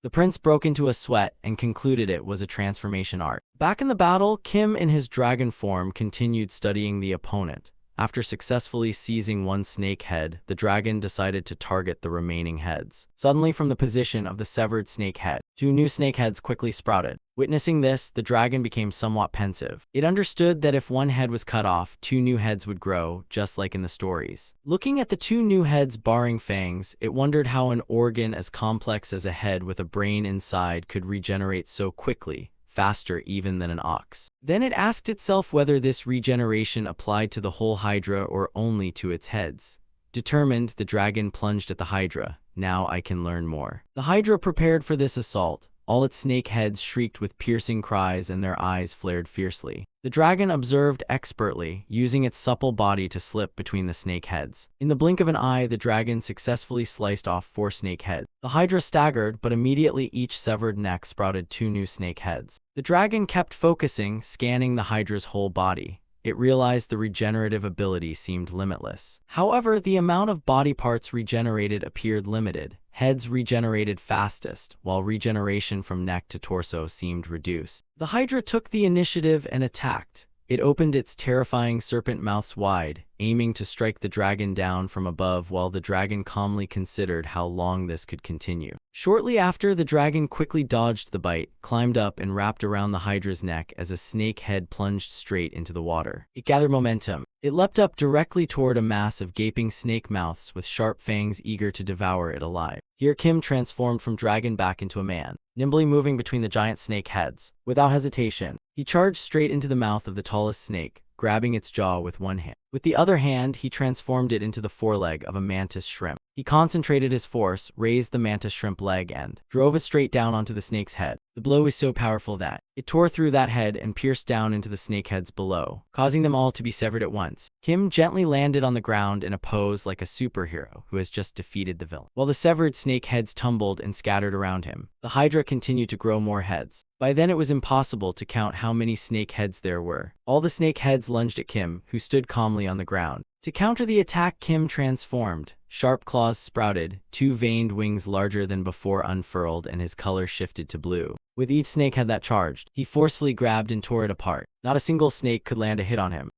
The prince broke into a sweat and concluded it was a transformation art. Back in the battle, Kim in his dragon form continued studying the opponent. After successfully seizing one snake head, the dragon decided to target the remaining heads. Suddenly, from the position of the severed snake head, 2 new snake heads quickly sprouted. Witnessing this, the dragon became somewhat pensive. It understood that if one head was cut off, 2 new heads would grow, just like in the stories. Looking at the 2 new heads barring fangs, it wondered how an organ as complex as a head with a brain inside could regenerate so quickly, faster even than an ox. Then it asked itself whether this regeneration applied to the whole Hydra or only to its heads. Determined, the dragon plunged at the Hydra. "Now I can learn more." The Hydra prepared for this assault. All its snake heads shrieked with piercing cries and their eyes flared fiercely. The dragon observed expertly, using its supple body to slip between the snake heads. In the blink of an eye, the dragon successfully sliced off 4 snake heads. The Hydra staggered, but immediately each severed neck sprouted 2 new snake heads. The dragon kept focusing, scanning the Hydra's whole body. It realized the regenerative ability seemed limitless. However, the amount of body parts regenerated appeared limited. Heads regenerated fastest, while regeneration from neck to torso seemed reduced. The Hydra took the initiative and attacked. It opened its terrifying serpent mouths wide, aiming to strike the dragon down from above while the dragon calmly considered how long this could continue. Shortly after, the dragon quickly dodged the bite, climbed up and wrapped around the Hydra's neck as a snake head plunged straight into the water. It gathered momentum. It leapt up directly toward a mass of gaping snake mouths with sharp fangs eager to devour it alive. Here Kim transformed from dragon back into a man, nimbly moving between the giant snake heads. Without hesitation, he charged straight into the mouth of the tallest snake, grabbing its jaw with one hand. With the other hand, he transformed it into the foreleg of a mantis shrimp. He concentrated his force, raised the mantis shrimp leg and drove it straight down onto the snake's head. The blow was so powerful that it tore through that head and pierced down into the snake heads below, causing them all to be severed at once. Kim gently landed on the ground in a pose like a superhero who has just defeated the villain. While the severed snake heads tumbled and scattered around him, the Hydra continued to grow more heads. By then it was impossible to count how many snake heads there were. All the snake heads lunged at Kim, who stood calmly on the ground. To counter the attack, Kim transformed. Sharp claws sprouted, 2 veined wings larger than before unfurled, and his color shifted to blue. With each snakehead that charged, he forcefully grabbed and tore it apart. Not a single snake could land a hit on him.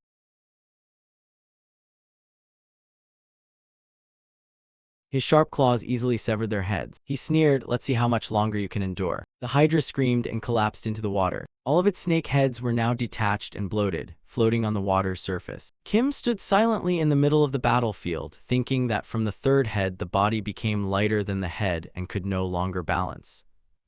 His sharp claws easily severed their heads. He sneered, "Let's see how much longer you can endure." The Hydra screamed and collapsed into the water. All of its snake heads were now detached and bloated, floating on the water's surface. Kim stood silently in the middle of the battlefield, thinking that from the 3rd head the body became lighter than the head and could no longer balance.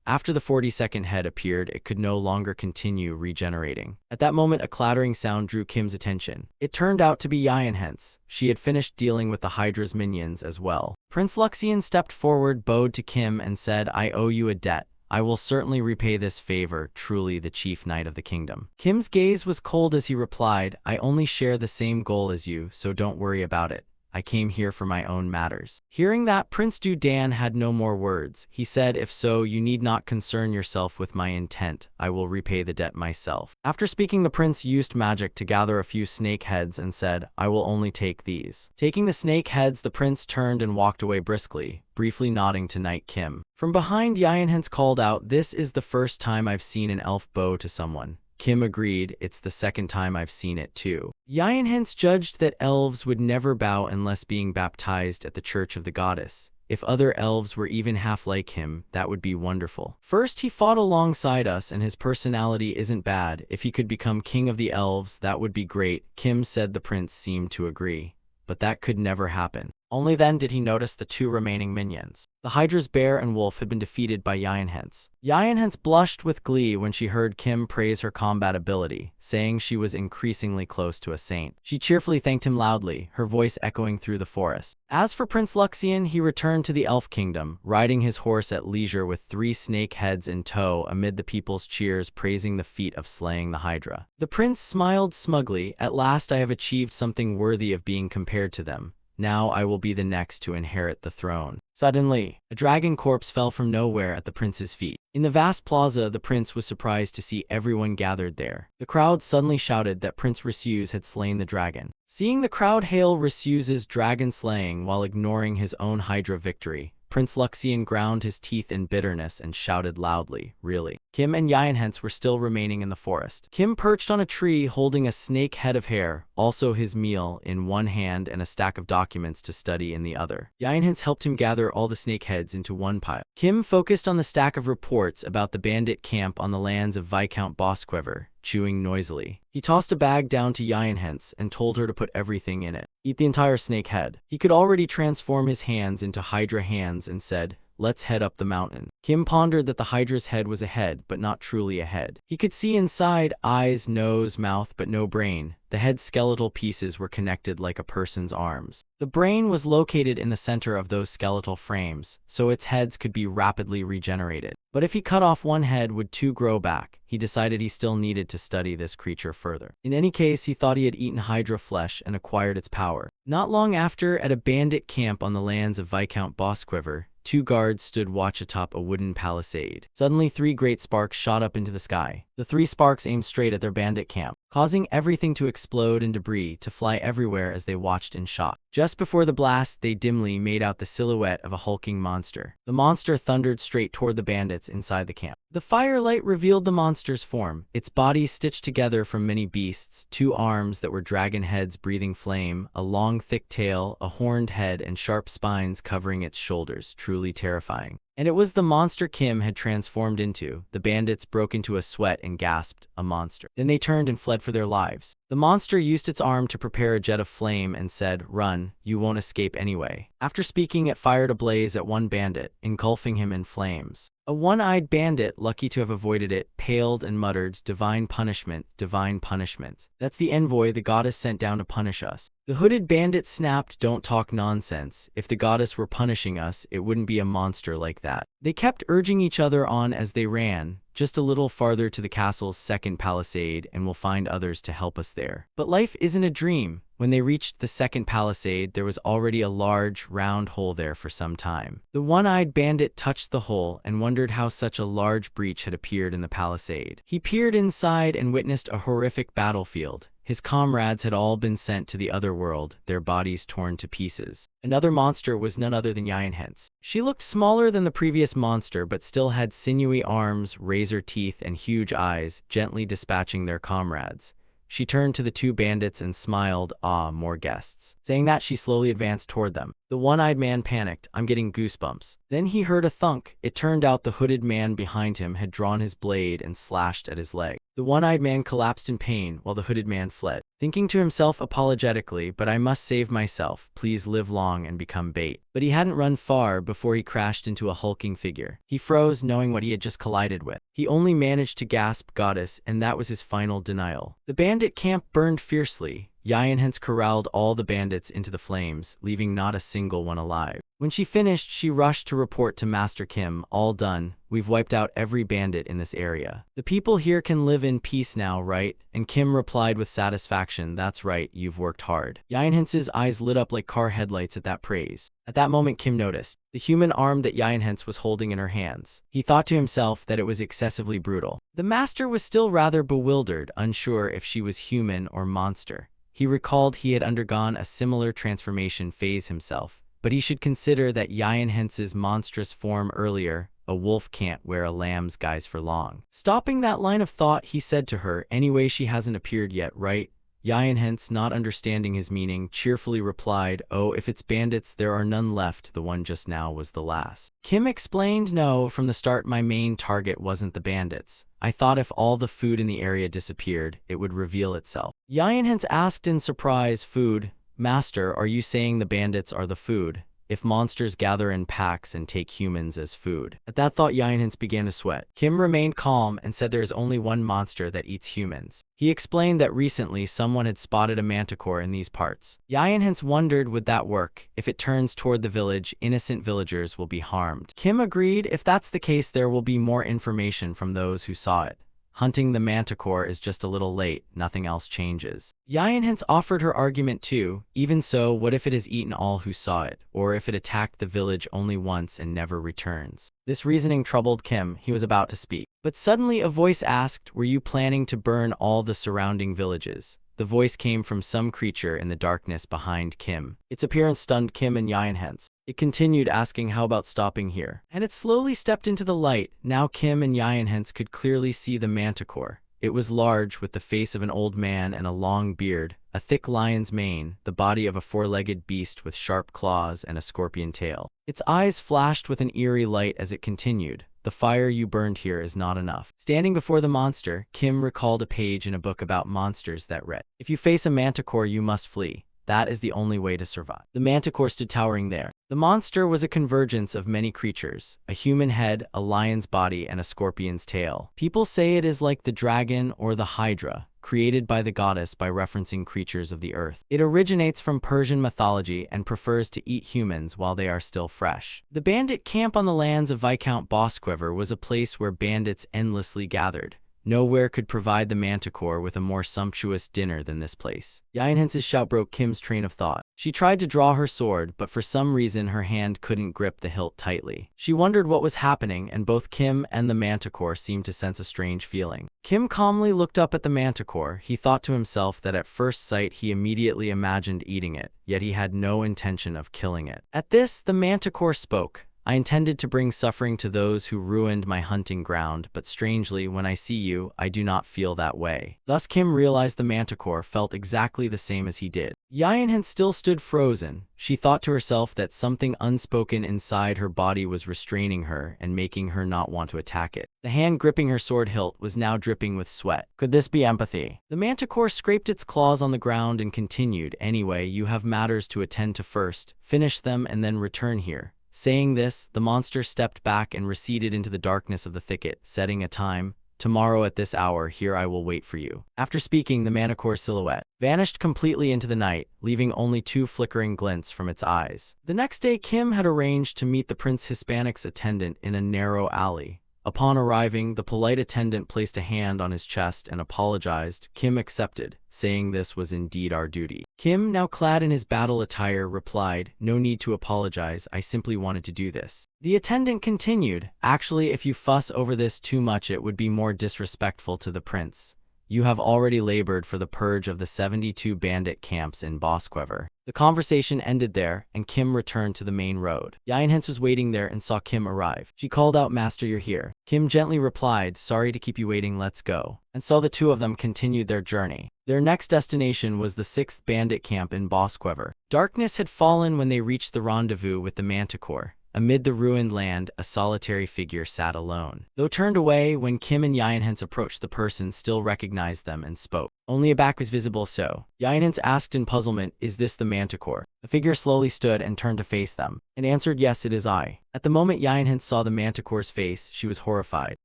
After the 42nd head appeared, it could no longer continue regenerating. At that moment, a clattering sound drew Kim's attention. It turned out to be Hence. She had finished dealing with the Hydra's minions as well. Prince Luxian stepped forward, bowed to Kim, and said, "I owe you a debt. I will certainly repay this favor, truly the chief knight of the kingdom." Kim's gaze was cold as he replied, "I only share the same goal as you, so don't worry about it. I came here for my own matters." Hearing that, Prince Dudan had no more words. He said, "If so, you need not concern yourself with my intent. I will repay the debt myself." After speaking, the prince used magic to gather a few snake heads and said, "I will only take these." Taking the snake heads, the prince turned and walked away briskly, briefly nodding to Knight Kim. From behind, Hence called out, "This is the first time I've seen an elf bow to someone." Kim agreed, "It's the second time I've seen it too." Hence judged that elves would never bow unless being baptized at the church of the goddess. If other elves were even half like him, that would be wonderful. First, he fought alongside us and his personality isn't bad. If he could become king of the elves, that would be great. Kim said. The prince seemed to agree. But that could never happen. Only then did he notice the two remaining minions. The Hydra's bear and wolf had been defeated by Hence. Hence blushed with glee when she heard Kim praise her combat ability, saying she was increasingly close to a saint. She cheerfully thanked him loudly, her voice echoing through the forest. As for Prince Luxian, he returned to the elf kingdom, riding his horse at leisure with 3 snake heads in tow amid the people's cheers praising the feat of slaying the Hydra. The prince smiled smugly. "At last I have achieved something worthy of being compared to them. Now I will be the next to inherit the throne." Suddenly, a dragon corpse fell from nowhere at the prince's feet. In the vast plaza, the prince was surprised to see everyone gathered there. The crowd suddenly shouted that Prince Risuse had slain the dragon. Seeing the crowd hail Risuse's dragon slaying while ignoring his own Hydra victory, Prince Luxian ground his teeth in bitterness and shouted loudly, "Really?" Kim and Hence were still remaining in the forest. Kim perched on a tree holding a snake head of hair, also his meal, in one hand and a stack of documents to study in the other. Hence helped him gather all the snake heads into one pile. Kim focused on the stack of reports about the bandit camp on the lands of Viscount Bosquiver, chewing noisily. He tossed a bag down to Hence and told her to put everything in it. "Eat the entire snake head." He could already transform his hands into Hydra hands and said, "Let's head up the mountain." Kim pondered that the Hydra's head was a head, but not truly a head. He could see inside, eyes, nose, mouth, but no brain. The head's skeletal pieces were connected like a person's arms. The brain was located in the center of those skeletal frames, so its heads could be rapidly regenerated. But if he cut off one head, would 2 grow back? He decided he still needed to study this creature further. In any case, he thought he had eaten Hydra flesh and acquired its power. Not long after, at a bandit camp on the lands of Viscount Bosquiver, 2 guards stood watch atop a wooden palisade. Suddenly, 3 great sparks shot up into the sky. The 3 sparks aimed straight at their bandit camp, causing everything to explode and debris to fly everywhere as they watched in shock. Just before the blast, they dimly made out the silhouette of a hulking monster. The monster thundered straight toward the bandits inside the camp. The firelight revealed the monster's form, its body stitched together from many beasts, 2 arms that were dragon heads breathing flame, a long thick tail, a horned head, and sharp spines covering its shoulders, truly terrifying. And it was the monster Kim had transformed into. The bandits broke into a sweat and gasped, "A monster." Then they turned and fled for their lives. The monster used its arm to prepare a jet of flame and said, "Run, you won't escape anyway." After speaking, it fired a blaze at one bandit, engulfing him in flames. A one-eyed bandit, lucky to have avoided it, paled and muttered, "Divine punishment, divine punishment. That's the envoy the goddess sent down to punish us." The hooded bandit snapped, "Don't talk nonsense. If the goddess were punishing us, it wouldn't be a monster like that." They kept urging each other on as they ran, "Just a little farther to the castle's second palisade and we'll find others to help us there." But life isn't a dream. When they reached the second palisade, there was already a large, round hole there for some time. The one-eyed bandit touched the hole and wondered how such a large breach had appeared in the palisade. He peered inside and witnessed a horrific battlefield. His comrades had all been sent to the other world, their bodies torn to pieces. Another monster was none other than Hence. She looked smaller than the previous monster but still had sinewy arms, razor teeth, and huge eyes, gently dispatching their comrades. She turned to the two bandits and smiled. Ah, more guests. Saying that, she slowly advanced toward them. The one-eyed man panicked. I'm getting goosebumps. Then he heard a thunk. It turned out the hooded man behind him had drawn his blade and slashed at his leg. The one-eyed man collapsed in pain while the hooded man fled, thinking to himself apologetically, but I must save myself, please live long and become bait. But he hadn't run far before he crashed into a hulking figure. He froze, knowing what he had just collided with. He only managed to gasp, "Goddess," and that was his final denial. The bandit camp burned fiercely. Yinhence corralled all the bandits into the flames, leaving not a single one alive. When she finished, she rushed to report to Master Kim, "All done. We've wiped out every bandit in this area. The people here can live in peace now, right?" And Kim replied with satisfaction, "That's right, you've worked hard." Yinhence's eyes lit up like car headlights at that praise. At that moment, Kim noticed the human arm that Yinhence was holding in her hands. He thought to himself that it was excessively brutal. The master was still rather bewildered, unsure if she was human or monster. He recalled he had undergone a similar transformation phase himself, but he should consider that Yinhence's monstrous form earlier. A wolf can't wear a lamb's guise for long. Stopping that line of thought, he said to her, "Anyway, she hasn't appeared yet, right?" Yinhence, not understanding his meaning, cheerfully replied, "Oh, if it's bandits, there are none left. The one just now was the last." Kim explained, "No, from the start my main target wasn't the bandits. I thought if all the food in the area disappeared, it would reveal itself." Yinhence asked in surprise, "Food? Master, are you saying the bandits are the food? If monsters gather in packs and take humans as food?" At that thought, Yinhence began to sweat. Kim remained calm and said there is only one monster that eats humans. He explained that recently someone had spotted a manticore in these parts. Yinhence wondered, would that work? If it turns toward the village, innocent villagers will be harmed. Kim agreed, if that's the case, there will be more information from those who saw it. Hunting the manticore is just a little late, nothing else changes. Yinhence offered her argument too. Even so, what if it has eaten all who saw it? Or if it attacked the village only once and never returns? This reasoning troubled Kim. He was about to speak, but suddenly a voice asked, "Were you planning to burn all the surrounding villages?" The voice came from some creature in the darkness behind Kim. Its appearance stunned Kim and Yinhence. It continued, asking, "How about stopping here?" And it slowly stepped into the light. Now Kim and Yinhence could clearly see the manticore. It was large, with the face of an old man and a long beard, a thick lion's mane, the body of a four-legged beast with sharp claws and a scorpion tail. Its eyes flashed with an eerie light as it continued, "The fire you burned here is not enough." Standing before the monster, Kim recalled a page in a book about monsters that read, "If you face a manticore, you must flee. That is the only way to survive." The manticore stood towering there. The monster was a convergence of many creatures, a human head, a lion's body, and a scorpion's tail. People say it is like the dragon or the hydra, created by the goddess by referencing creatures of the earth. It originates from Persian mythology and prefers to eat humans while they are still fresh. The bandit camp on the lands of Viscount Bosquiver was a place where bandits endlessly gathered. Nowhere could provide the manticore with a more sumptuous dinner than this place. Yinhence's shout broke Kim's train of thought. She tried to draw her sword, but for some reason her hand couldn't grip the hilt tightly. She wondered what was happening, and both Kim and the manticore seemed to sense a strange feeling. Kim calmly looked up at the manticore. He thought to himself that at first sight he immediately imagined eating it, yet he had no intention of killing it. At this, the manticore spoke. "I intended to bring suffering to those who ruined my hunting ground, but strangely, when I see you, I do not feel that way." Thus Kim realized the manticore felt exactly the same as he did. Yinhence still stood frozen. She thought to herself that something unspoken inside her body was restraining her and making her not want to attack it. The hand gripping her sword hilt was now dripping with sweat. Could this be empathy? The manticore scraped its claws on the ground and continued, "Anyway, you have matters to attend to first. Finish them and then return here." Saying this, the monster stepped back and receded into the darkness of the thicket, setting a time. "Tomorrow at this hour, here I will wait for you." After speaking, the manticore's silhouette vanished completely into the night, leaving only two flickering glints from its eyes. The next day, Kim had arranged to meet the Prince Hispanic's attendant in a narrow alley. Upon arriving, the polite attendant placed a hand on his chest and apologized. Kim accepted, saying this was indeed our duty. Kim, now clad in his battle attire, replied, "No need to apologize, I simply wanted to do this." The attendant continued, "Actually, if you fuss over this too much, it would be more disrespectful to the prince. You have already labored for the purge of the 72 bandit camps in Bosquever. The conversation ended there, and Kim returned to the main road. Yinhens was waiting there and saw Kim arrive. She called out, "Master, you're here." Kim gently replied, "Sorry to keep you waiting, let's go." And so the two of them continued their journey. Their next destination was the 6th bandit camp in Bosquever. Darkness had fallen when they reached the rendezvous with the Manticore. Amid the ruined land, a solitary figure sat alone. Though turned away, when Kim and Yinhens approached, the person still recognized them and spoke. Only a back was visible, so Yinhens asked in puzzlement, "Is this the Manticore?" The figure slowly stood and turned to face them, and answered, "Yes, it is I." At the moment Yinhens saw the Manticore's face, she was horrified.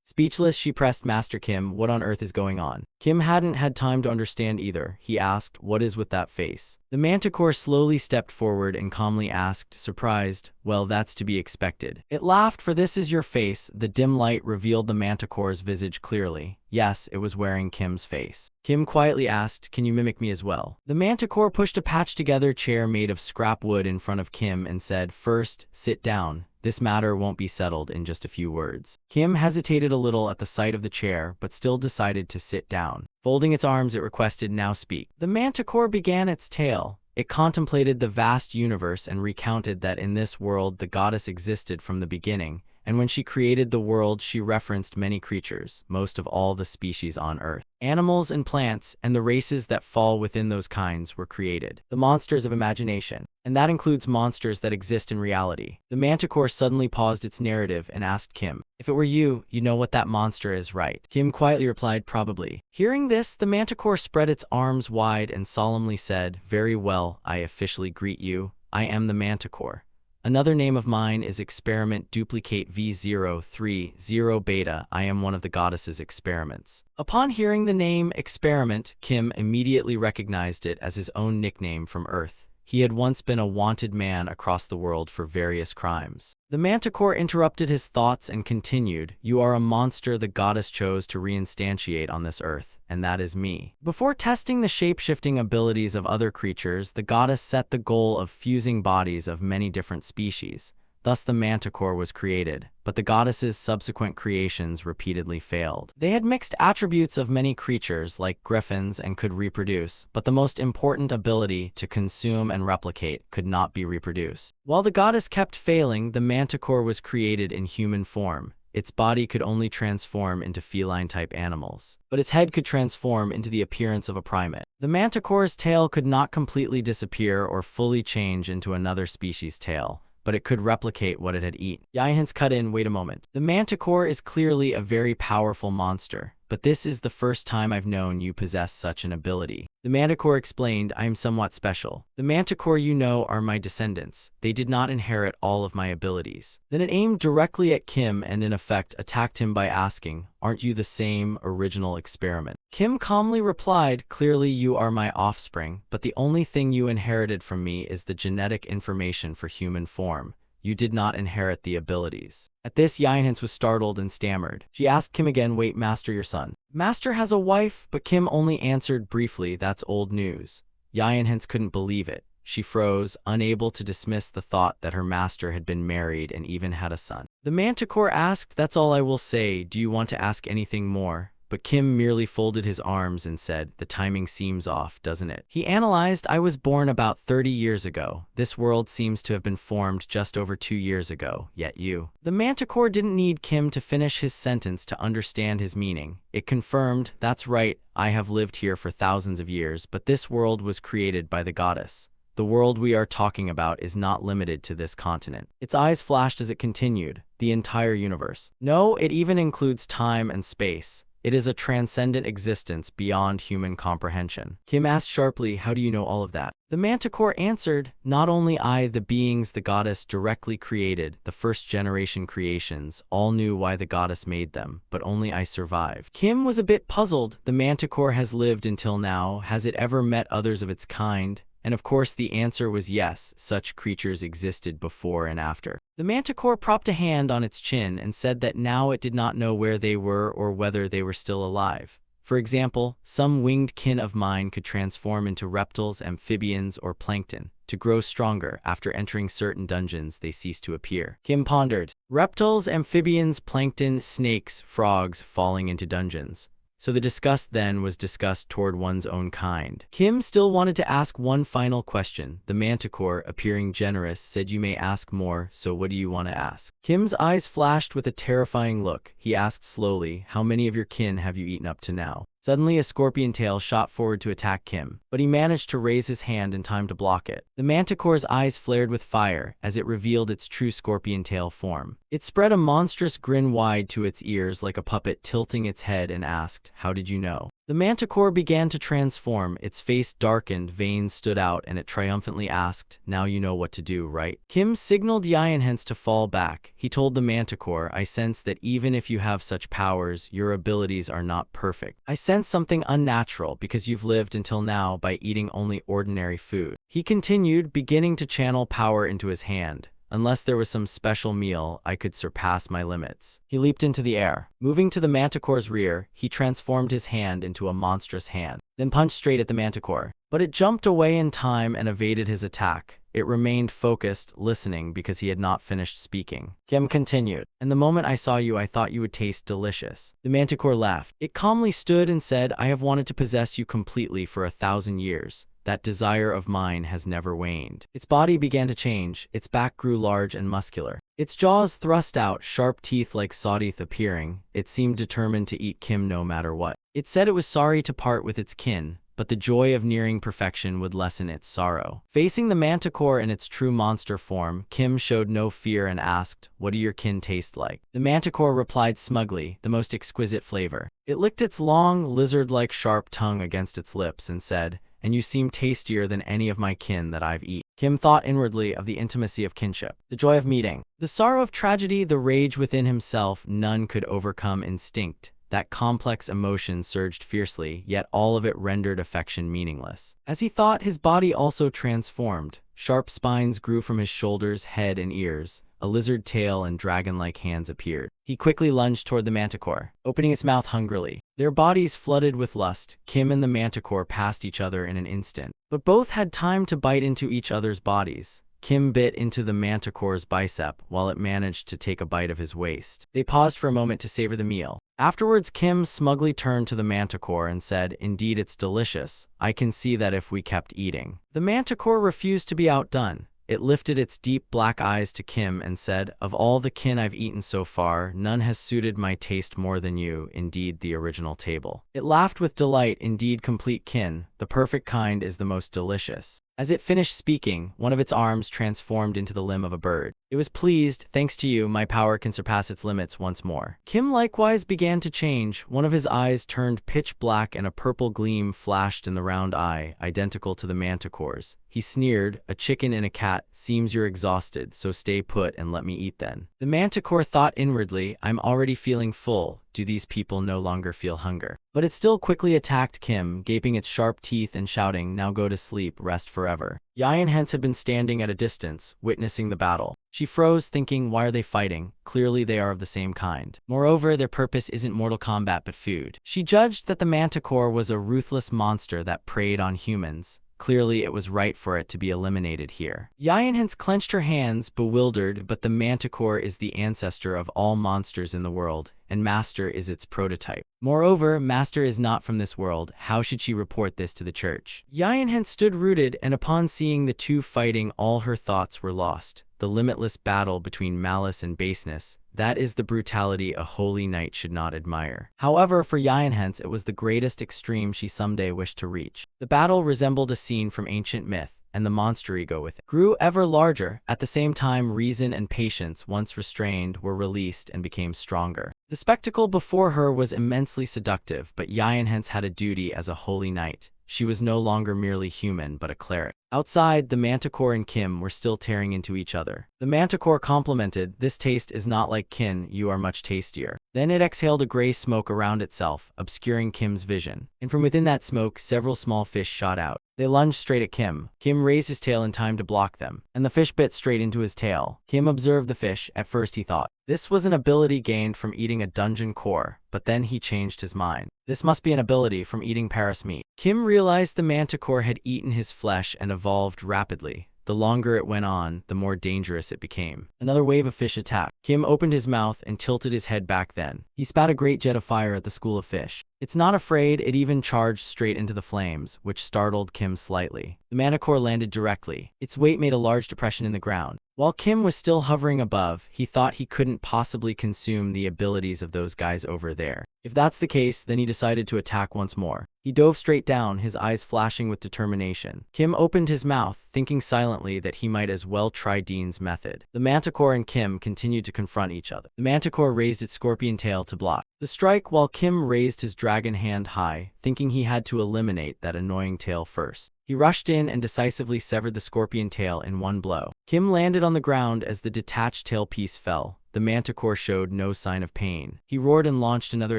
Speechless, she pressed, "Master Kim, what on earth is going on?" Kim hadn't had time to understand either. He asked, "What is with that face?" The Manticore slowly stepped forward and calmly asked, surprised, "Well, that's to be expected." It laughed, "For this is your face." The dim light revealed the Manticore's visage clearly. Yes, it was wearing Kim's face. Kim quietly asked, "Can you mimic me as well?" The Manticore pushed a patched-together chair made of scrap wood in front of Kim and said, "First, sit down. This matter won't be settled in just a few words." Kim hesitated a little at the sight of the chair, but still decided to sit down. Folding its arms, it requested, "Now speak." The Manticore began its tale. It contemplated the vast universe and recounted that in this world the goddess existed from the beginning, and when she created the world she referenced many creatures, most of all the species on Earth. Animals and plants, and the races that fall within those kinds were created. The monsters of imagination. And that includes monsters that exist in reality. The Manticore suddenly paused its narrative and asked Kim, "If it were you, you know what that monster is, right?" Kim quietly replied, "Probably." Hearing this, the Manticore spread its arms wide and solemnly said, "Very well, I officially greet you. I am the Manticore. Another name of mine is Experiment Duplicate V030 Beta. I am one of the goddess's experiments." Upon hearing the name Experiment, Kim immediately recognized it as his own nickname from Earth. He had once been a wanted man across the world for various crimes. The Manticore interrupted his thoughts and continued, "You are a monster the goddess chose to reinstantiate on this earth, and that is me." Before testing the shape-shifting abilities of other creatures, the goddess set the goal of fusing bodies of many different species. Thus the Manticore was created, but the goddess's subsequent creations repeatedly failed. They had mixed attributes of many creatures like griffins and could reproduce, but the most important ability, to consume and replicate, could not be reproduced. While the goddess kept failing, the Manticore was created in human form. Its body could only transform into feline-type animals, but its head could transform into the appearance of a primate. The Manticore's tail could not completely disappear or fully change into another species' tail, but it could replicate what it had eaten. Yinhens cut in, "Wait a moment. The Manticore is clearly a very powerful monster, but this is the first time I've known you possess such an ability." The Manticore explained, "I am somewhat special. The Manticore you know are my descendants. They did not inherit all of my abilities." Then it aimed directly at Kim and in effect attacked him by asking, "Aren't you the same original experiment?" Kim calmly replied, "Clearly you are my offspring, but the only thing you inherited from me is the genetic information for human form. You did not inherit the abilities." At this, Yinhens was startled and stammered. She asked Kim again, "Wait, Master, your son? Master has a wife?" But Kim only answered briefly, "That's old news." Yinhens couldn't believe it. She froze, unable to dismiss the thought that her master had been married and even had a son. The Manticore asked, "That's all I will say. Do you want to ask anything more?" But Kim merely folded his arms and said, "The timing seems off, doesn't it?" He analyzed, "I was born about 30 years ago. This world seems to have been formed just over 2 years ago, yet you." The Manticore didn't need Kim to finish his sentence to understand his meaning. It confirmed, "That's right, I have lived here for thousands of years, but this world was created by the goddess. The world we are talking about is not limited to this continent." Its eyes flashed as it continued, "The entire universe. No, it even includes time and space. It is a transcendent existence beyond human comprehension." Kim asked sharply, "How do you know all of that?" The Manticore answered, "Not only I, the beings the goddess directly created, the first-generation creations, all knew why the goddess made them, but only I survived." Kim was a bit puzzled. The Manticore has lived until now. Has it ever met others of its kind? And of course the answer was yes, such creatures existed before and after. The Manticore propped a hand on its chin and said that now it did not know where they were or whether they were still alive. For example, some winged kin of mine could transform into reptiles, amphibians, or plankton. To grow stronger, after entering certain dungeons, they cease to appear. Kim pondered. Reptiles, amphibians, plankton, snakes, frogs falling into dungeons. so the disgust then was disgust toward one's own kind. Kim still wanted to ask one final question. The manticore, appearing generous, said, "You may ask more, so what do you want to ask?" Kim's eyes flashed with a terrifying look. He asked slowly, "How many of your kin have you eaten up to now?" Suddenly, a scorpion tail shot forward to attack Kim, but he managed to raise his hand in time to block it. The manticore's eyes flared with fire as it revealed its true scorpion tail form. It spread a monstrous grin wide to its ears like a puppet, tilting its head, and asked, "How did you know?" The manticore began to transform. Its face darkened, veins stood out, and it triumphantly asked, "Now you know what to do, right?" Kim signaled Hens to fall back. He told the manticore, "I sense that even if you have such powers, your abilities are not perfect. I sense something unnatural because you've lived until now by eating only ordinary food." He continued, beginning to channel power into his hand. "Unless there was some special meal, I could surpass my limits." He leaped into the air. Moving to the manticore's rear, he transformed his hand into a monstrous hand, then punched straight at the manticore. But it jumped away in time and evaded his attack. It remained focused, listening because he had not finished speaking. Kim continued, "And the moment I saw you, I thought you would taste delicious." The manticore laughed. It calmly stood and said, "I have wanted to possess you completely for 1,000 years. That desire of mine has never waned." Its body began to change. Its back grew large and muscular. Its jaws thrust out, sharp teeth like sawteeth appearing. It seemed determined to eat Kim no matter what. It said it was sorry to part with its kin, but the joy of nearing perfection would lessen its sorrow. Facing the manticore in its true monster form, Kim showed no fear and asked, "What do your kin taste like?" The manticore replied smugly, "The most exquisite flavor." It licked its long, lizard-like sharp tongue against its lips and said, "And you seem tastier than any of my kin that I've eaten." Kim thought inwardly of the intimacy of kinship, the joy of meeting, the sorrow of tragedy, the rage within himself. None could overcome instinct. That complex emotion surged fiercely, yet all of it rendered affection meaningless. As he thought, his body also transformed. Sharp spines grew from his shoulders, head, and ears. A lizard tail and dragon-like hands appeared. He quickly lunged toward the manticore, opening its mouth hungrily. Their bodies flooded with lust. Kim and the manticore passed each other in an instant, but both had time to bite into each other's bodies. Kim bit into the manticore's bicep while it managed to take a bite of his waist. They paused for a moment to savor the meal. Afterwards, Kim smugly turned to the manticore and said, "Indeed, it's delicious. I can see that if we kept eating." The manticore refused to be outdone. It lifted its deep black eyes to Kim and said, "Of all the kin I've eaten so far, none has suited my taste more than you, indeed the original table." It laughed with delight. "Indeed, complete kin, the perfect kind is the most delicious." As it finished speaking, one of its arms transformed into the limb of a bird. It was pleased. "Thanks to you, my power can surpass its limits once more." Kim likewise began to change. One of his eyes turned pitch black and a purple gleam flashed in the round eye, identical to the manticore's. He sneered, "A chicken and a cat. Seems you're exhausted, so stay put and let me eat then." The manticore thought inwardly, "I'm already feeling full. Do these people no longer feel hunger?" But it still quickly attacked Kim, gaping its sharp teeth and shouting, "Now go to sleep, rest forever." Hens had been standing at a distance, witnessing the battle. She froze, thinking, why are they fighting? Clearly they are of the same kind. Moreover, their purpose isn't mortal combat but food. She judged that the manticore was a ruthless monster that preyed on humans. Clearly, it was right for it to be eliminated here. Hens clenched her hands, bewildered, but the manticore is the ancestor of all monsters in the world, and Master is its prototype. Moreover, Master is not from this world. How should she report this to the church? Hens stood rooted, and upon seeing the two fighting, all her thoughts were lost. The limitless battle between malice and baseness, that is the brutality a holy knight should not admire. However, for Hens, it was the greatest extreme she someday wished to reach. The battle resembled a scene from ancient myth, and the monster ego with it grew ever larger. At the same time, reason and patience, once restrained, were released and became stronger. The spectacle before her was immensely seductive, but Hens had a duty as a holy knight. She was no longer merely human, but a cleric. Outside, the manticore and Kim were still tearing into each other. The manticore complimented, "This taste is not like kin, you are much tastier." Then it exhaled a gray smoke around itself, obscuring Kim's vision. And from within that smoke, several small fish shot out. They lunged straight at Kim. Kim raised his tail in time to block them, and the fish bit straight into his tail. Kim observed the fish. At first he thought this was an ability gained from eating a dungeon core, but then he changed his mind. This must be an ability from eating Paris meat. Kim realized the manticore had eaten his flesh and evolved rapidly. the longer it went on, the more dangerous it became. Another wave of fish attacked. Kim opened his mouth and tilted his head back then. He spat a great jet of fire at the school of fish. It's not afraid, it even charged straight into the flames, which startled Kim slightly. The manticore landed directly. Its weight made a large depression in the ground. While Kim was still hovering above, he thought he couldn't possibly consume the abilities of those guys over there. If that's the case, then he decided to attack once more. He dove straight down, his eyes flashing with determination. Kim opened his mouth, thinking silently that he might as well try Dean's method. The manticore and Kim continued to confront each other. The manticore raised its scorpion tail to block the strike, while Kim raised his dragon hand high, thinking he had to eliminate that annoying tail first. He rushed in and decisively severed the scorpion tail in one blow. Kim landed on the ground as the detached tail piece fell. The manticore showed no sign of pain. He roared and launched another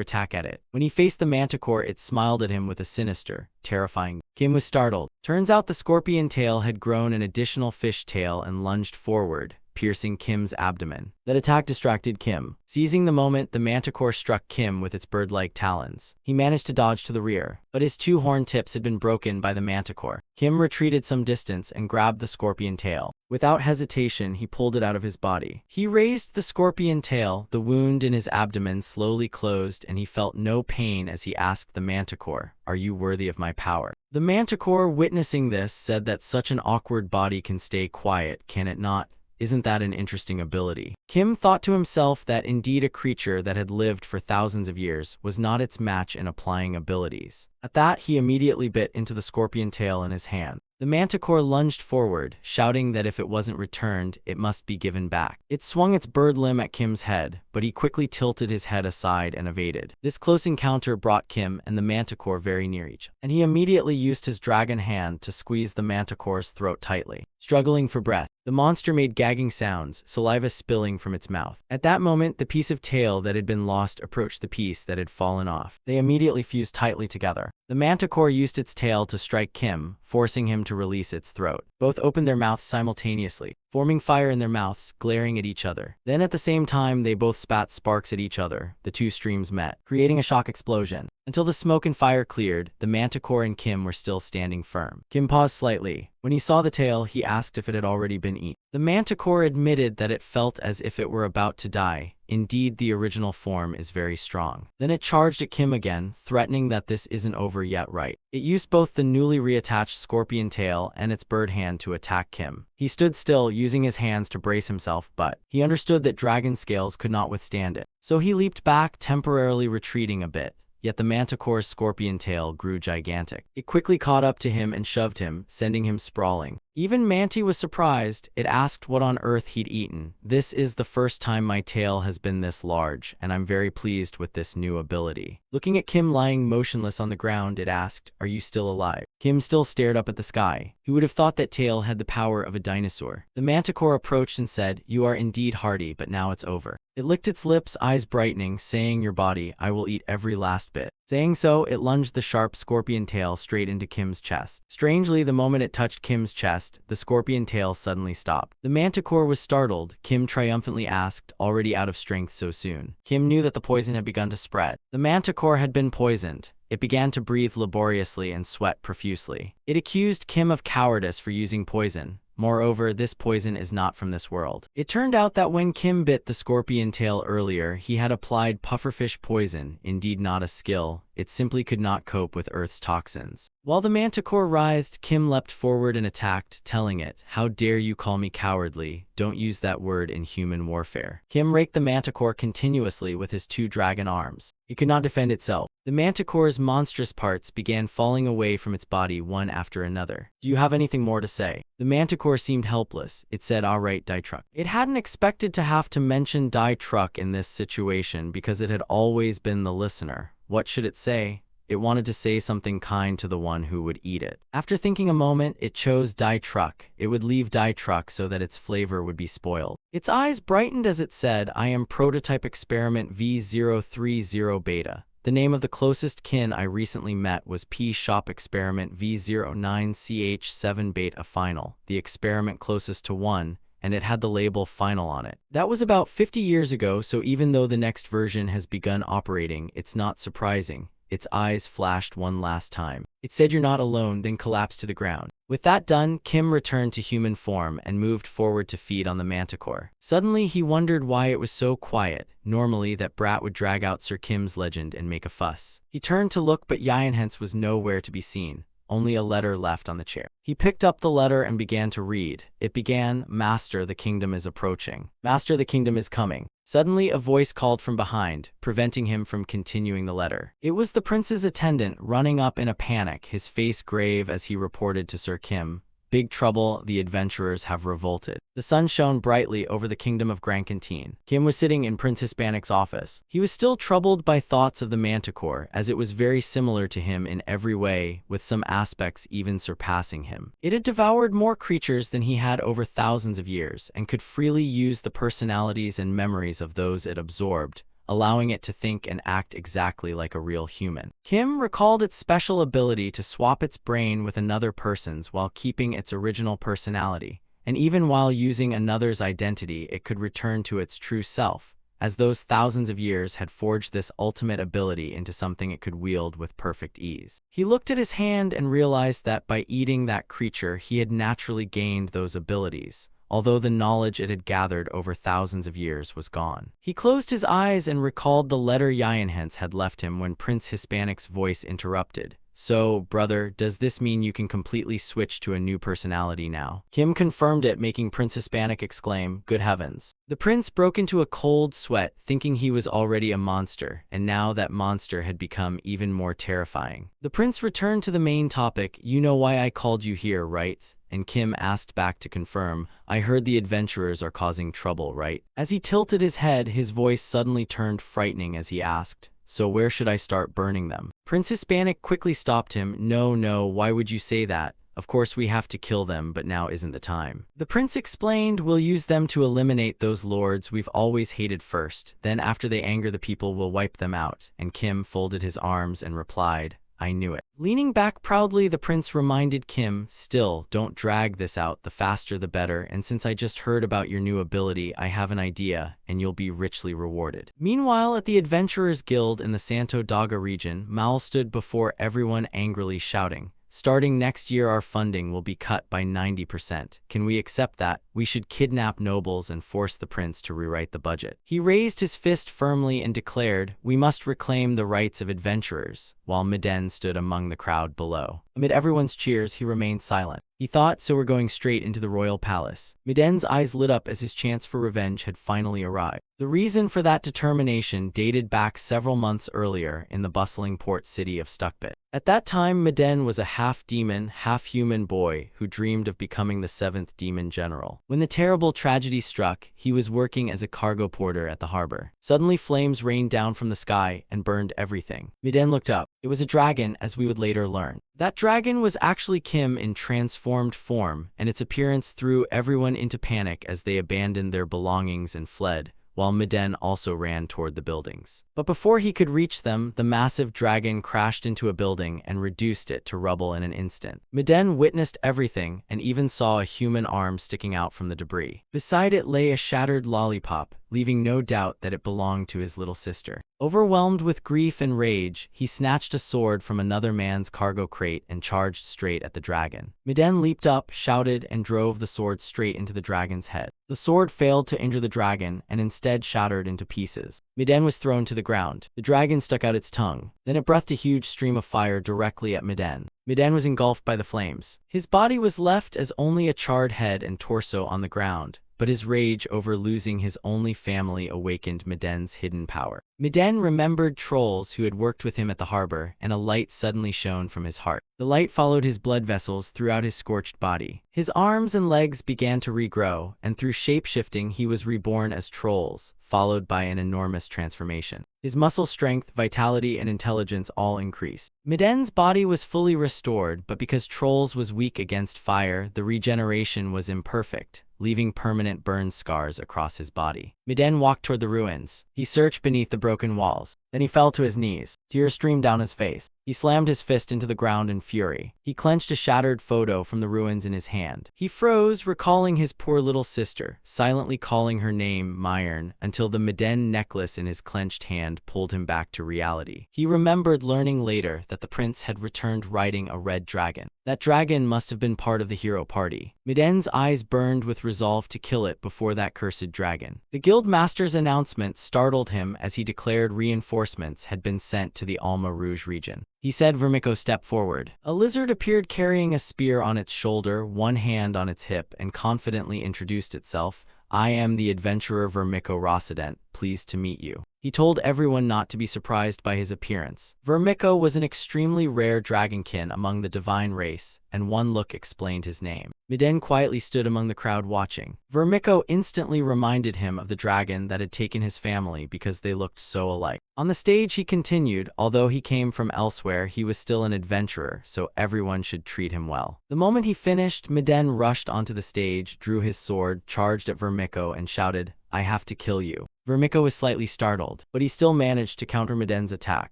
attack at it. When he faced the manticore, it smiled at him with a sinister, terrifying. Kim was startled. Turns out the scorpion tail had grown an additional fish tail and lunged forward, piercing Kim's abdomen. That attack distracted Kim. Seizing the moment, the manticore struck Kim with its bird-like talons. He managed to dodge to the rear, but his two horn tips had been broken by the manticore. Kim retreated some distance and grabbed the scorpion tail. Without hesitation, he pulled it out of his body. He raised the scorpion tail. The wound in his abdomen slowly closed, and he felt no pain as he asked the manticore, "Are you worthy of my power?" The manticore, witnessing this, said that such an awkward body can stay quiet, can it not? Isn't that an interesting ability? Kim thought to himself that indeed a creature that had lived for thousands of years was not its match in applying abilities. At that, he immediately bit into the scorpion tail in his hand. The manticore lunged forward, shouting that if it wasn't returned, it must be given back. It swung its bird limb at Kim's head, but he quickly tilted his head aside and evaded. This close encounter brought Kim and the manticore very near each other, and he immediately used his dragon hand to squeeze the manticore's throat tightly. Struggling for breath, the monster made gagging sounds, saliva spilling from its mouth. At that moment, the piece of tail that had been lost approached the piece that had fallen off. They immediately fused tightly together. The manticore used its tail to strike Kim, forcing him to release its throat. Both opened their mouths simultaneously, forming fire in their mouths, glaring at each other. Then at the same time, they both spat sparks at each other. The two streams met, creating a shock explosion. Until the smoke and fire cleared, the manticore and Kim were still standing firm. Kim paused slightly. When he saw the tail, he asked if it had already been eaten. The manticore admitted that it felt as if it were about to die. Indeed, the original form is very strong. Then it charged at Kim again, threatening that this isn't over yet, right? It used both the newly reattached scorpion tail and its bird hand to attack Kim. He stood still, using his hands to brace himself, but he understood that dragon scales could not withstand it. So he leaped back, temporarily retreating a bit. Yet the manticore's scorpion tail grew gigantic. It quickly caught up to him and shoved him, sending him sprawling. Even Manti was surprised. It asked what on earth he'd eaten. "This is the first time my tail has been this large, and I'm very pleased with this new ability." Looking at Kim lying motionless on the ground, it asked, "Are you still alive?" Kim still stared up at the sky. Who would have thought that tail had the power of a dinosaur? The manticore approached and said, "You are indeed hardy, but now it's over." It licked its lips, eyes brightening, saying, "Your body, I will eat every last bit." Saying so, it lunged the sharp scorpion tail straight into Kim's chest. Strangely, the moment it touched Kim's chest, the scorpion tail suddenly stopped. The manticore was startled. Kim triumphantly asked, "Already out of strength so soon?" Kim knew that the poison had begun to spread. The manticore had been poisoned. It began to breathe laboriously and sweat profusely. It accused Kim of cowardice for using poison. Moreover, this poison is not from this world. It turned out that when Kim bit the scorpion tail earlier, he had applied pufferfish poison, indeed not a skill. It simply could not cope with Earth's toxins. While the manticore writhed, Kim leapt forward and attacked, telling it, "How dare you call me cowardly? Don't use that word in human warfare." Kim raked the manticore continuously with his two dragon arms. It could not defend itself. The manticore's monstrous parts began falling away from its body one after another. "Do you have anything more to say?" The manticore seemed helpless. It said, "All right, Die Truck." It hadn't expected to have to mention Die Truck in this situation because it had always been the listener. What should it say? It wanted to say something kind to the one who would eat it. After thinking a moment, it chose Die Truck. It would leave Die Truck so that its flavor would be spoiled. Its eyes brightened as it said, "I am Prototype Experiment V030 Beta. The name of the closest kin I recently met was P-Shop Experiment V09CH7 Beta Final, the experiment closest to 1, and it had the label Final on it. That was about 50 years ago, so even though the next version has begun operating, it's not surprising. Its eyes flashed one last time. It said you're not alone, then collapsed to the ground. With that done, Kim returned to human form and moved forward to feed on the manticore. Suddenly, he wondered why it was so quiet. Normally, that brat would drag out Sir Kim's legend and make a fuss. He turned to look, but Hens was nowhere to be seen. Only a letter left on the chair. He picked up the letter and began to read. It began, "Master, the kingdom is approaching. Master, the kingdom is coming." Suddenly, a voice called from behind, preventing him from continuing the letter. It was the prince's attendant, running up in a panic, his face grave as he reported to Sir Kim, "Big trouble, the adventurers have revolted." The sun shone brightly over the kingdom of Grancantine. Kim was sitting in Prince Hispanic's office. He was still troubled by thoughts of the manticore, as it was very similar to him in every way, with some aspects even surpassing him. It had devoured more creatures than he had over thousands of years, and could freely use the personalities and memories of those it absorbed, allowing it to think and act exactly like a real human. Kim recalled its special ability to swap its brain with another person's while keeping its original personality, and even while using another's identity, it could return to its true self, as those thousands of years had forged this ultimate ability into something it could wield with perfect ease. He looked at his hand and realized that by eating that creature, he had naturally gained those abilities, although the knowledge it had gathered over thousands of years was gone. He closed his eyes and recalled the letter Hens had left him when Prince Hispanic's voice interrupted. "So, brother, does this mean you can completely switch to a new personality now?" Kim confirmed it, making Prince Hispanic exclaim, "Good heavens." The prince broke into a cold sweat, thinking he was already a monster, and now that monster had become even more terrifying. The prince returned to the main topic. "You know why I called you here, right?" And Kim asked back to confirm, "I heard the adventurers are causing trouble, right?" As he tilted his head, his voice suddenly turned frightening as he asked, "So where should I start burning them?" Prince Hispanic quickly stopped him. No, why would you say that? Of course we have to kill them, but now isn't the time." The prince explained, "We'll use them to eliminate those lords we've always hated first. Then after they anger the people, we'll wipe them out." And Kim folded his arms and replied, "I knew it." Leaning back proudly, the prince reminded Kim, "Still, don't drag this out, the faster the better, and since I just heard about your new ability, I have an idea, and you'll be richly rewarded." Meanwhile, at the Adventurers Guild in the Santo Daga region, Mal stood before everyone angrily shouting, "Starting next year, our funding will be cut by 90%. Can we accept that? We should kidnap nobles and force the prince to rewrite the budget." He raised his fist firmly and declared, "We must reclaim the rights of adventurers," while Miden stood among the crowd below. Amid everyone's cheers, he remained silent. He thought, "So we're going straight into the royal palace." Miden's eyes lit up as his chance for revenge had finally arrived. The reason for that determination dated back several months earlier in the bustling port city of Stuckbit. At that time, Miden was a half-demon, half-human boy who dreamed of becoming the 7th demon general. When the terrible tragedy struck, he was working as a cargo porter at the harbor. Suddenly, flames rained down from the sky and burned everything. Miden looked up. It was a dragon, as we would later learn. That dragon was actually Kim in transformed form, and its appearance threw everyone into panic as they abandoned their belongings and fled, while Miden also ran toward the buildings. But before he could reach them, the massive dragon crashed into a building and reduced it to rubble in an instant. Miden witnessed everything and even saw a human arm sticking out from the debris. Beside it lay a shattered lollipop, leaving no doubt that it belonged to his little sister. Overwhelmed with grief and rage, he snatched a sword from another man's cargo crate and charged straight at the dragon. Miden leaped up, shouted, and drove the sword straight into the dragon's head. The sword failed to injure the dragon and instead shattered into pieces. Miden was thrown to the ground. The dragon stuck out its tongue. Then it breathed a huge stream of fire directly at Miden. Miden was engulfed by the flames. His body was left as only a charred head and torso on the ground, but his rage over losing his only family awakened Miden's hidden power. Miden remembered trolls who had worked with him at the harbor, and a light suddenly shone from his heart. The light followed his blood vessels throughout his scorched body. His arms and legs began to regrow, and through shape-shifting he was reborn as trolls, followed by an enormous transformation. His muscle strength, vitality, and intelligence all increased. Miden's body was fully restored, but because Trolls was weak against fire, the regeneration was imperfect, leaving permanent burn scars across his body. Miden walked toward the ruins. He searched beneath the broken walls. Then he fell to his knees. Tears streamed down his face. He slammed his fist into the ground in fury. He clenched a shattered photo from the ruins in his hand. He froze, recalling his poor little sister, silently calling her name Myron, until the Miden necklace in his clenched hand pulled him back to reality. He remembered learning later that the prince had returned riding a red dragon. That dragon must have been part of the hero party. Miden's eyes burned with resolve to kill it before that cursed dragon. The guild master's announcement startled him as he declared reinforcements had been sent to the Alma Rouge region. He said, Vermiko, step forward. A lizard appeared carrying a spear on its shoulder, one hand on its hip, and confidently introduced itself. I am the adventurer Vermiko Rossident, pleased to meet you. He told everyone not to be surprised by his appearance. Vermiko was an extremely rare dragonkin among the divine race, and one look explained his name. Miden quietly stood among the crowd watching. Vermiko instantly reminded him of the dragon that had taken his family because they looked so alike. On the stage he continued, although he came from elsewhere, he was still an adventurer, so everyone should treat him well. The moment he finished, Miden rushed onto the stage, drew his sword, charged at Vermiko, and shouted, I have to kill you. Vermiko was slightly startled, but he still managed to counter Miden's attack,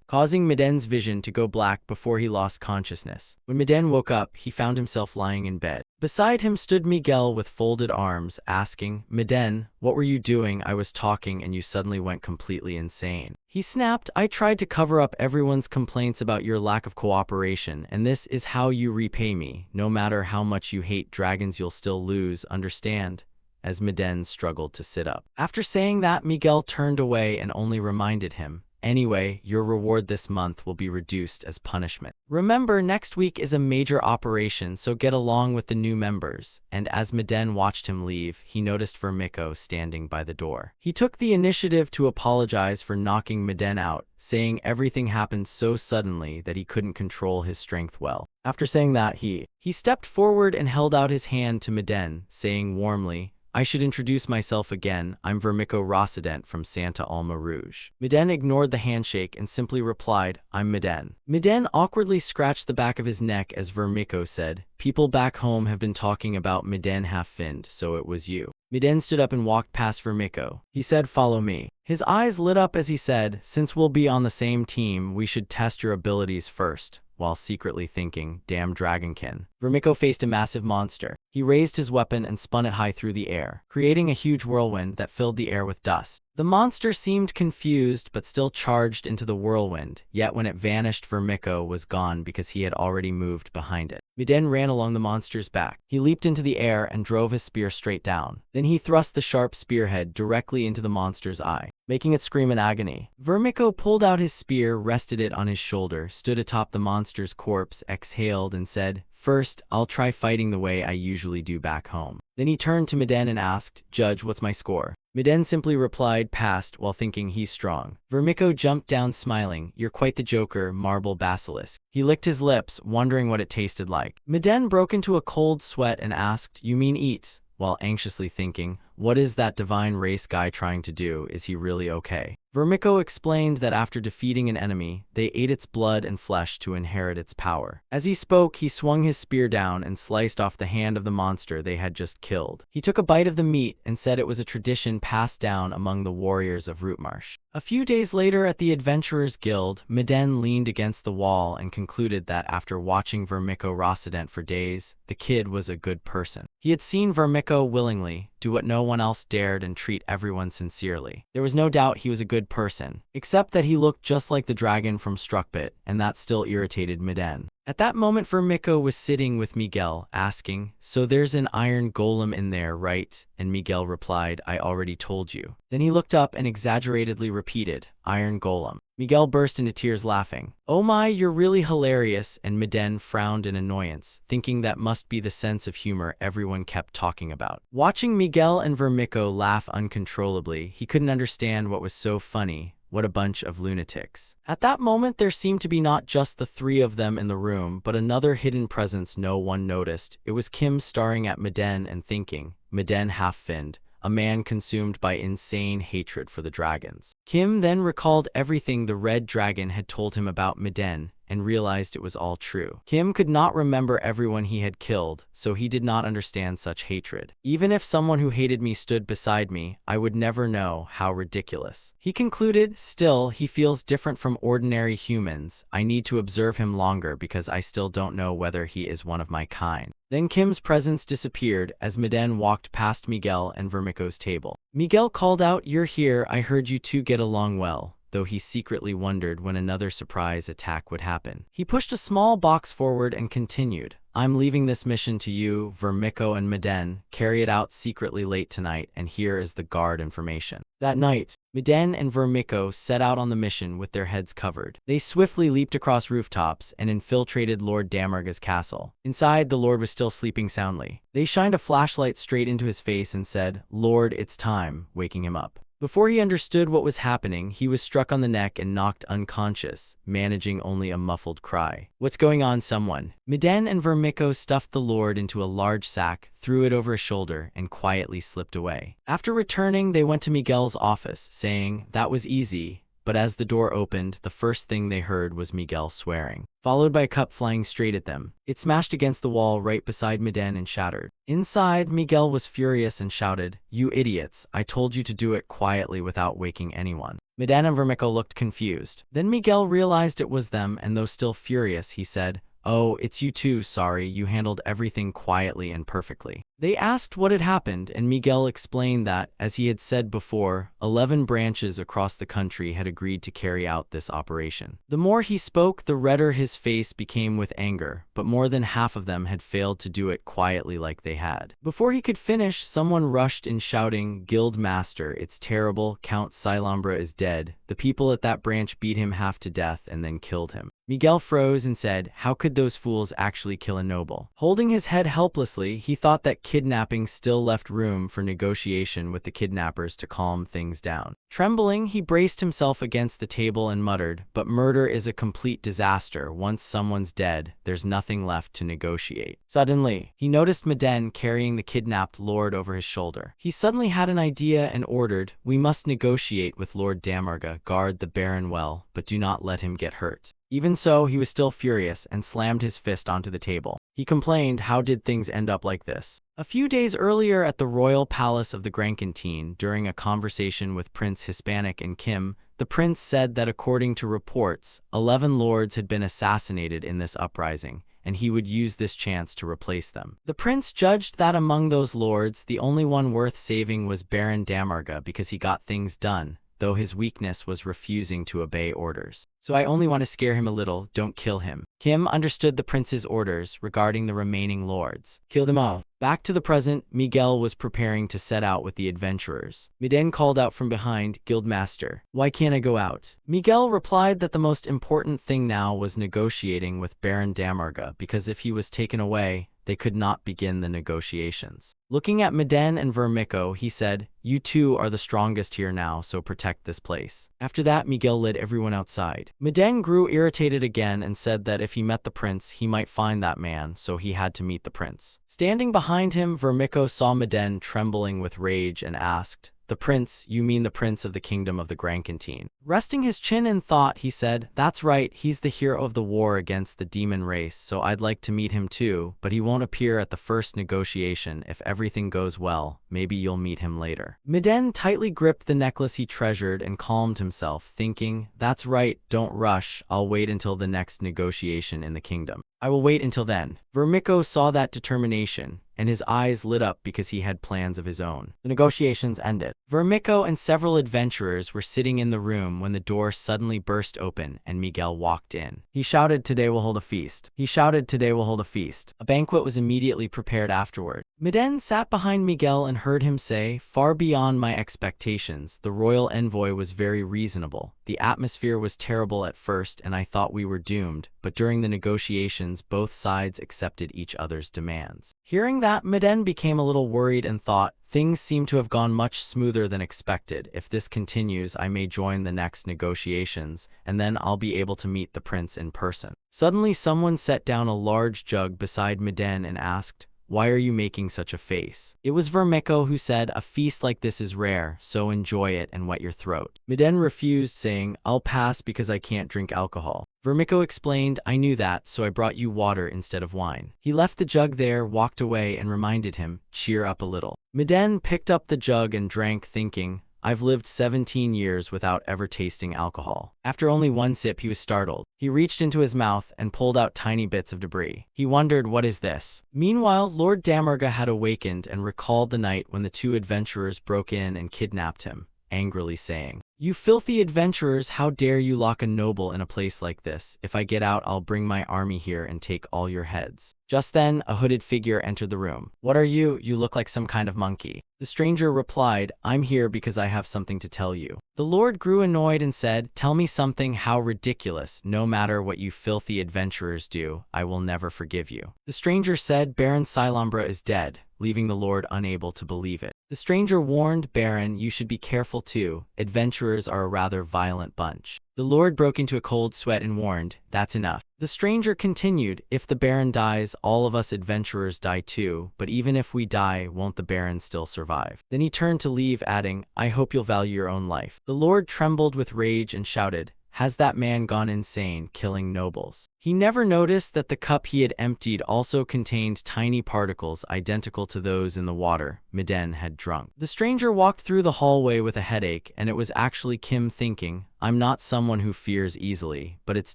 causing Miden's vision to go black before he lost consciousness. When Miden woke up, he found himself lying in bed. Beside him stood Miguel with folded arms, asking, Miden, what were you doing? I was talking and you suddenly went completely insane. He snapped, I tried to cover up everyone's complaints about your lack of cooperation, and this is how you repay me. No matter how much you hate dragons, you'll still lose, understand? As Miden struggled to sit up. After saying that, Miguel turned away and only reminded him, anyway, your reward this month will be reduced as punishment. Remember, next week is a major operation, so get along with the new members. And as Miden watched him leave, he noticed Vermiko standing by the door. He took the initiative to apologize for knocking Miden out, saying everything happened so suddenly that he couldn't control his strength well. After saying that, he stepped forward and held out his hand to Miden, saying warmly, I should introduce myself again. I'm Vermiko Rossident from Santa Alma Rouge. Miden ignored the handshake and simply replied, I'm Miden. Miden awkwardly scratched the back of his neck as Vermiko said, people back home have been talking about Miden half-finned, so it was you. Miden stood up and walked past Vermiko. He said, follow me. His eyes lit up as he said, since we'll be on the same team, we should test your abilities first. While secretly thinking, damn dragonkin. Vermiko faced a massive monster. He raised his weapon and spun it high through the air, creating a huge whirlwind that filled the air with dust. The monster seemed confused but still charged into the whirlwind, yet when it vanished, Vermiko was gone because he had already moved behind it. Miden ran along the monster's back. He leaped into the air and drove his spear straight down. Then he thrust the sharp spearhead directly into the monster's eye, making it scream in agony. Vermiko pulled out his spear, rested it on his shoulder, stood atop the monster's corpse, exhaled, and said, first, I'll try fighting the way I usually do back home. Then he turned to Miden and asked, Judge, what's my score? Miden simply replied, passed, while thinking he's strong. Vermiko jumped down smiling, you're quite the joker, marble basilisk. He licked his lips, wondering what it tasted like. Miden broke into a cold sweat and asked, you mean eat? While anxiously thinking, what is that divine race guy trying to do? Is he really okay? Vermiko explained that after defeating an enemy, they ate its blood and flesh to inherit its power. As he spoke, he swung his spear down and sliced off the hand of the monster they had just killed. He took a bite of the meat and said it was a tradition passed down among the warriors of Rootmarsh. A few days later at the Adventurers Guild, Miden leaned against the wall and concluded that after watching Vermiko Rossident for days, the kid was a good person. He had seen Vermiko willingly do what no one else dared and treat everyone sincerely. There was no doubt he was a good person, except that he looked just like the dragon from Struckbit, and that still irritated Miden. At that moment, Vermiko was sitting with Miguel, asking, so there's an iron golem in there, right? And Miguel replied, I already told you. Then he looked up and exaggeratedly repeated, iron golem. Miguel burst into tears laughing. Oh my, you're really hilarious, and Miden frowned in annoyance, thinking that must be the sense of humor everyone kept talking about. Watching Miguel and Vermiko laugh uncontrollably, he couldn't understand what was so funny. What a bunch of lunatics. At that moment, there seemed to be not just the three of them in the room, but another hidden presence no one noticed. It was Kim staring at Miden and thinking, Miden half-finned, a man consumed by insane hatred for the dragons. Kim then recalled everything the red dragon had told him about Miden, and realized it was all true. Kim could not remember everyone he had killed, so he did not understand such hatred. Even if someone who hated me stood beside me, I would never know. How ridiculous. He concluded. Still, he feels different from ordinary humans. I need to observe him longer because I still don't know whether he is one of my kind. Then Kim's presence disappeared as Miden walked past Miguel and Vermico's table. Miguel called out, "You're here. I heard you two get along well," though he secretly wondered when another surprise attack would happen. He pushed a small box forward and continued, "I'm leaving this mission to you, Vermico and Miden. Carry it out secretly late tonight, and here is the guard information." That night, Miden and Vermico set out on the mission with their heads covered. They swiftly leaped across rooftops and infiltrated Lord Damarga's castle. Inside, the Lord was still sleeping soundly. They shined a flashlight straight into his face and said, "Lord, it's time," waking him up. Before he understood what was happening, he was struck on the neck and knocked unconscious, managing only a muffled cry. "What's going on, someone?" Miden and Vermico stuffed the Lord into a large sack, threw it over his shoulder, and quietly slipped away. After returning, they went to Miguel's office, saying, "That was easy." But as the door opened, the first thing they heard was Miguel swearing, followed by a cup flying straight at them. It smashed against the wall right beside Miden and shattered. Inside, Miguel was furious and shouted, "You idiots, I told you to do it quietly without waking anyone." Miden and Vermico looked confused. Then Miguel realized it was them, and though still furious, he said, "Oh, it's you too. Sorry, you handled everything quietly and perfectly." They asked what had happened, and Miguel explained that, as he had said before, 11 branches across the country had agreed to carry out this operation. The more he spoke, the redder his face became with anger, but more than half of them had failed to do it quietly like they had. Before he could finish, someone rushed in shouting, "Guild Master, it's terrible. Count Silambra is dead. The people at that branch beat him half to death and then killed him." Miguel froze and said, "How could those fools actually kill a noble?" Holding his head helplessly, he thought that kidnapping still left room for negotiation with the kidnappers to calm things down. Trembling, he braced himself against the table and muttered, "But murder is a complete disaster. Once someone's dead, there's nothing left to negotiate." Suddenly, he noticed Miden carrying the kidnapped lord over his shoulder. He suddenly had an idea and ordered, "We must negotiate with Lord Damarga. Guard the Baron well, but do not let him get hurt." Even so, he was still furious and slammed his fist onto the table. He complained, how did things end up like this? A few days earlier at the royal palace of the Grankantine, during a conversation with Prince Hispanic and Kim, the prince said that according to reports, 11 lords had been assassinated in this uprising, and he would use this chance to replace them. The prince judged that among those lords, the only one worth saving was Baron Damarga because he got things done, though his weakness was refusing to obey orders. "So I only want to scare him a little, don't kill him." Kim understood the prince's orders regarding the remaining lords. "Kill them all." Back to the present, Miguel was preparing to set out with the adventurers. Miden called out from behind, "Guildmaster, why can't I go out?" Miguel replied that the most important thing now was negotiating with Baron Damarga, because if he was taken away, they could not begin the negotiations. Looking at Miden and Vermico, he said, "You two are the strongest here now, so protect this place." After that, Miguel led everyone outside. Miden grew irritated again and said that if he met the prince, he might find that man, so he had to meet the prince. Standing behind him, Vermico saw Miden trembling with rage and asked, "The prince, you mean the prince of the kingdom of the Grankantine?" Resting his chin in thought, he said, "That's right, he's the hero of the war against the demon race, so I'd like to meet him too, but he won't appear at the first negotiation. If everything goes well, maybe you'll meet him later." Miden tightly gripped the necklace he treasured and calmed himself, thinking, "That's right, don't rush, I'll wait until the next negotiation in the kingdom. I will wait until then." Vermico saw that determination, and his eyes lit up because he had plans of his own. The negotiations ended. Vermico and several adventurers were sitting in the room when the door suddenly burst open and Miguel walked in. He shouted, "Today we'll hold a feast." He shouted, "Today we'll hold a feast." A banquet was immediately prepared afterward. Miden sat behind Miguel and heard him say, "Far beyond my expectations, the royal envoy was very reasonable. The atmosphere was terrible at first and I thought we were doomed, but during the negotiations, both sides accepted each other's demands." Hearing that, Miden became a little worried and thought, "Things seem to have gone much smoother than expected. If this continues, I may join the next negotiations, and then I'll be able to meet the prince in person." Suddenly, someone set down a large jug beside Miden and asked, why are you making such a face? It was Vermiko who said, a feast like this is rare, so enjoy it and wet your throat. Miden refused, saying, I'll pass because I can't drink alcohol. Vermiko explained, I knew that, so I brought you water instead of wine. He left the jug there, walked away, and reminded him, cheer up a little. Miden picked up the jug and drank, thinking, I've lived 17 years without ever tasting alcohol. After only one sip, he was startled. He reached into his mouth and pulled out tiny bits of debris. He wondered, what is this? Meanwhile, Lord Damarga had awakened and recalled the night when the two adventurers broke in and kidnapped him, angrily saying, You filthy adventurers, how dare you lock a noble in a place like this? If I get out, I'll bring my army here and take all your heads. Just then, a hooded figure entered the room. What are you? You look like some kind of monkey. The stranger replied, I'm here because I have something to tell you. The Lord grew annoyed and said, Tell me something. How ridiculous. No matter what you filthy adventurers do, I will never forgive you. The stranger said, Baron Silambra is dead, leaving the Lord unable to believe it. The stranger warned, Baron, you should be careful too. Adventurers are a rather violent bunch. The Lord broke into a cold sweat and warned, That's enough. The stranger continued, If the Baron dies, all of us adventurers die too, but even if we die, won't the Baron still survive? Then he turned to leave, adding, I hope you'll value your own life. The Lord trembled with rage and shouted, Has that man gone insane, killing nobles? He never noticed that the cup he had emptied also contained tiny particles identical to those in the water Miden had drunk. The stranger walked through the hallway with a headache, and it was actually Kim thinking, I'm not someone who fears easily, but it's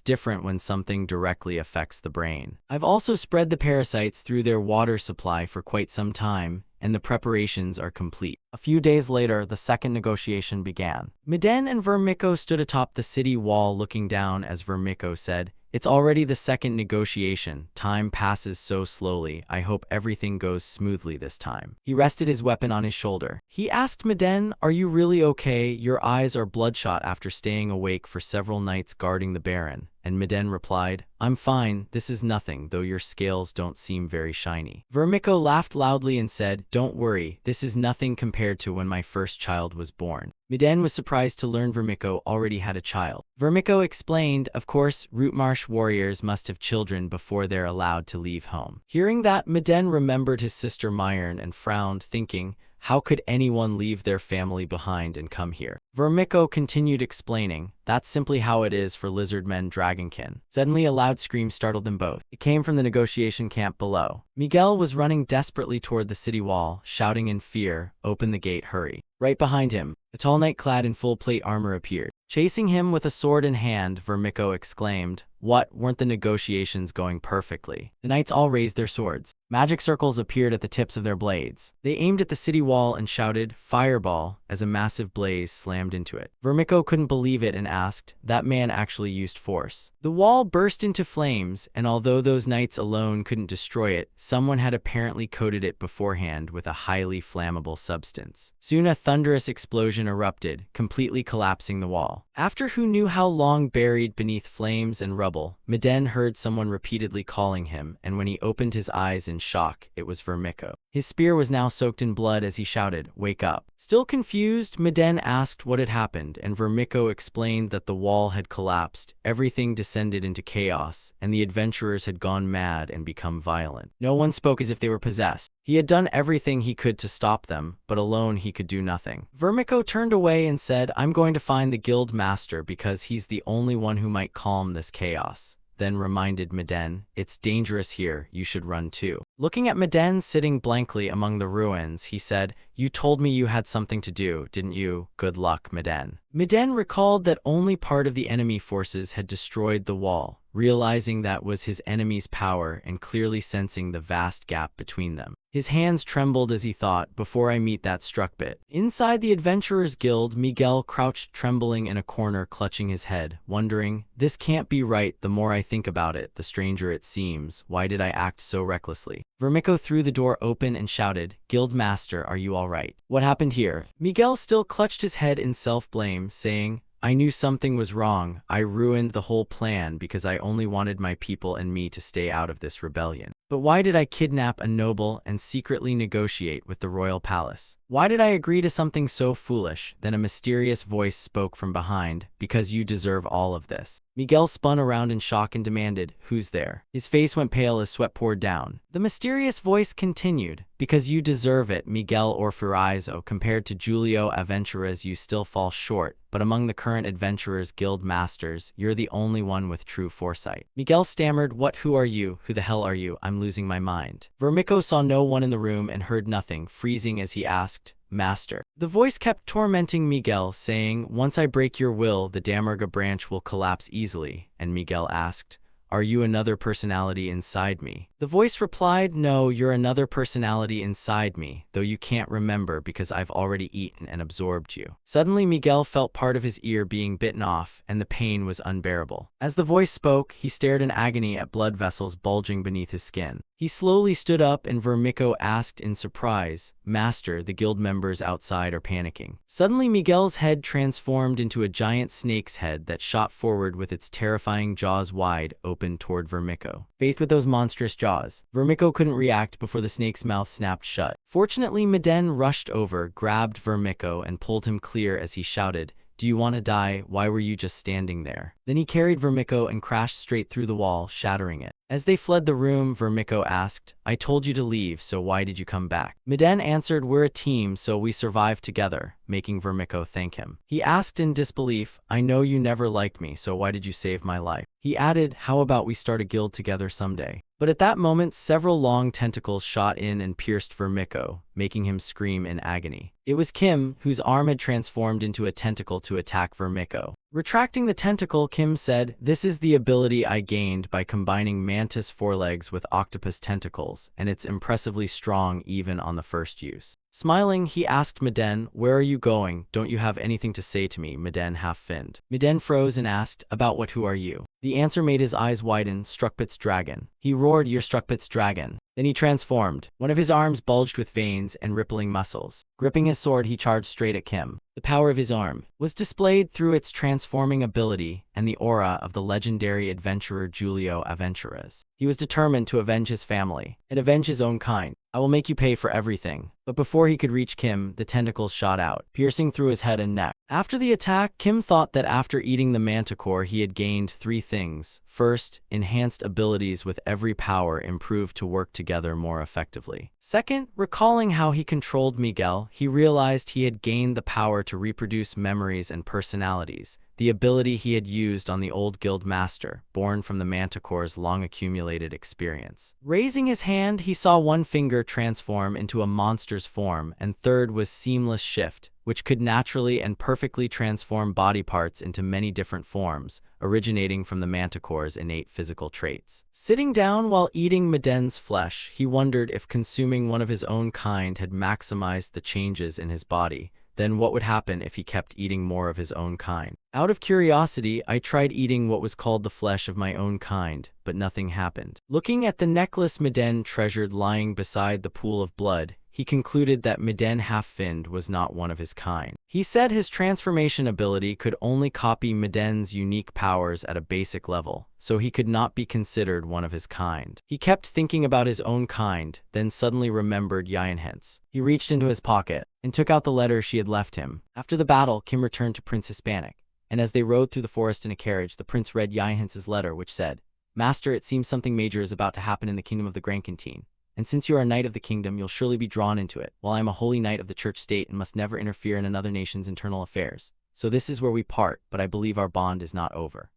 different when something directly affects the brain. I've also spread the parasites through their water supply for quite some time, and the preparations are complete. A few days later, the second negotiation began. Miden and Vermiko stood atop the city wall looking down as Vermiko said, It's already the second negotiation. Time passes so slowly. I hope everything goes smoothly this time. He rested his weapon on his shoulder. He asked Miden, Are you really okay? Your eyes are bloodshot after staying awake for several nights guarding the Baron. And Miden replied, I'm fine, this is nothing, though your scales don't seem very shiny. Vermiko laughed loudly and said, Don't worry, this is nothing compared to when my first child was born. Miden was surprised to learn Vermiko already had a child. Vermiko explained, Of course, Rootmarsh warriors must have children before they're allowed to leave home. Hearing that, Miden remembered his sister Myrn and frowned, thinking, How could anyone leave their family behind and come here? Vermiko continued explaining, That's simply how it is for lizardmen dragonkin. Suddenly a loud scream startled them both. It came from the negotiation camp below. Miguel was running desperately toward the city wall, shouting in fear, Open the gate, hurry. Right behind him, a tall knight clad in full plate armor appeared. Chasing him with a sword in hand, Vermiko exclaimed, What, weren't the negotiations going perfectly? The knights all raised their swords. Magic circles appeared at the tips of their blades. They aimed at the city wall and shouted, Fireball, as a massive blaze slammed into it. Vermiko couldn't believe it and asked, That man actually used force. The wall burst into flames, and although those knights alone couldn't destroy it, someone had apparently coated it beforehand with a highly flammable substance. Soon a thunderous explosion erupted, completely collapsing the wall. After who knew how long buried beneath flames and rubble, Miden heard someone repeatedly calling him, and when he opened his eyes in shock, it was Vermiko. His spear was now soaked in blood as he shouted, Wake up. Still confused, Miden asked what had happened, and Vermiko explained that the wall had collapsed, everything descended into chaos, and the adventurers had gone mad and become violent. No one spoke as if they were possessed. He had done everything he could to stop them, but alone he could do nothing. Vermiko turned away and said, I'm going to find the guild master because he's the only one who might calm this chaos. Then reminded Miden, It's dangerous here, you should run too. Looking at Miden sitting blankly among the ruins, he said, You told me you had something to do, didn't you? Good luck, Miden. Miden recalled that only part of the enemy forces had destroyed the wall, realizing that was his enemy's power and clearly sensing the vast gap between them. His hands trembled as he thought, Before I meet that struckbit. Inside the Adventurers Guild, Miguel crouched trembling in a corner clutching his head, wondering, This can't be right, the more I think about it, the stranger it seems, why did I act so recklessly? Vermiko threw the door open and shouted, Guild Master, are you all right? What happened here? Miguel still clutched his head in self-blame, saying, I knew something was wrong. I ruined the whole plan because I only wanted my people and me to stay out of this rebellion. But why did I kidnap a noble and secretly negotiate with the royal palace? Why did I agree to something so foolish?" Then a mysterious voice spoke from behind, "Because you deserve all of this." Miguel spun around in shock and demanded, "Who's there?" His face went pale as sweat poured down. The mysterious voice continued, "Because you deserve it, Miguel Orfuraizo. Compared to Julio Aventuras, you still fall short, but among the current Adventurers Guild Masters, you're the only one with true foresight." Miguel stammered, Who are you? Who the hell are you? I'm losing my mind." Vermico saw no one in the room and heard nothing, freezing as he asked, "Master." The voice kept tormenting Miguel, saying, "Once I break your will, the Damarga branch will collapse easily." And Miguel asked, "Are you another personality inside me?" The voice replied, "No, you're another personality inside me, though you can't remember because I've already eaten and absorbed you." Suddenly, Miguel felt part of his ear being bitten off, and the pain was unbearable. As the voice spoke, he stared in agony at blood vessels bulging beneath his skin. He slowly stood up and Vermico asked in surprise, "Master, the guild members outside are panicking." Suddenly, Miguel's head transformed into a giant snake's head that shot forward with its terrifying jaws wide open toward Vermico. Faced with those monstrous jaws, Vermico couldn't react before the snake's mouth snapped shut. Fortunately, Miden rushed over, grabbed Vermico, and pulled him clear as he shouted, "Do you want to die? Why were you just standing there?" Then he carried Vermico and crashed straight through the wall, shattering it. As they fled the room, Vermico asked, "I told you to leave, so why did you come back?" Miden answered, "We're a team, so we survived together," making Vermico thank him. He asked in disbelief, "I know you never liked me, so why did you save my life?" He added, "How about we start a guild together someday?" But at that moment, several long tentacles shot in and pierced Vermico, making him scream in agony. It was Kim, whose arm had transformed into a tentacle to attack Vermico. Retracting the tentacle, Kim said, "This is the ability I gained by combining mantis forelegs with octopus tentacles, and it's impressively strong even on the first use." Smiling, he asked Miden, "Where are you going? Don't you have anything to say to me?" Miden half-finned. Miden froze and asked, "About what? Who are you?" The answer made his eyes widen, "Struckpit's dragon." He roared, "You're Struckpit's dragon." Then he transformed. One of his arms bulged with veins and rippling muscles. Gripping his sword, he charged straight at Kim. The power of his arm was displayed through its transforming ability and the aura of the legendary adventurer Julio Aventuras. He was determined to avenge his family and avenge his own kind. "I will make you pay for everything." But before he could reach Kim, the tentacles shot out, piercing through his head and neck. After the attack, Kim thought that after eating the manticore, he had gained three things. First, enhanced abilities with every power improved to work together more effectively. Second, recalling how he controlled Miguel, he realized he had gained the power to reproduce memories and personalities, the ability he had used on the old guild master, born from the manticore's long-accumulated experience. Raising his hand, he saw one finger transform into a monster's form, and third was seamless shift, which could naturally and perfectly transform body parts into many different forms, originating from the manticore's innate physical traits. Sitting down while eating Miden's flesh, he wondered if consuming one of his own kind had maximized the changes in his body. Then what would happen if he kept eating more of his own kind? Out of curiosity, I tried eating what was called the flesh of my own kind, but nothing happened. Looking at the necklace Miden treasured lying beside the pool of blood, he concluded that Miden half-finned was not one of his kind. He said his transformation ability could only copy Miden's unique powers at a basic level, so he could not be considered one of his kind. He kept thinking about his own kind, then suddenly remembered Yianhens. He reached into his pocket and took out the letter she had left him. After the battle, Kim returned to Prince Hispanic, and as they rode through the forest in a carriage, the prince read Yianhens' letter, which said, "Master, it seems something major is about to happen in the kingdom of the Grand Canteen. And since you are a knight of the kingdom, you'll surely be drawn into it, while I am a holy knight of the church state and must never interfere in another nation's internal affairs. So this is where we part, but I believe our bond is not over.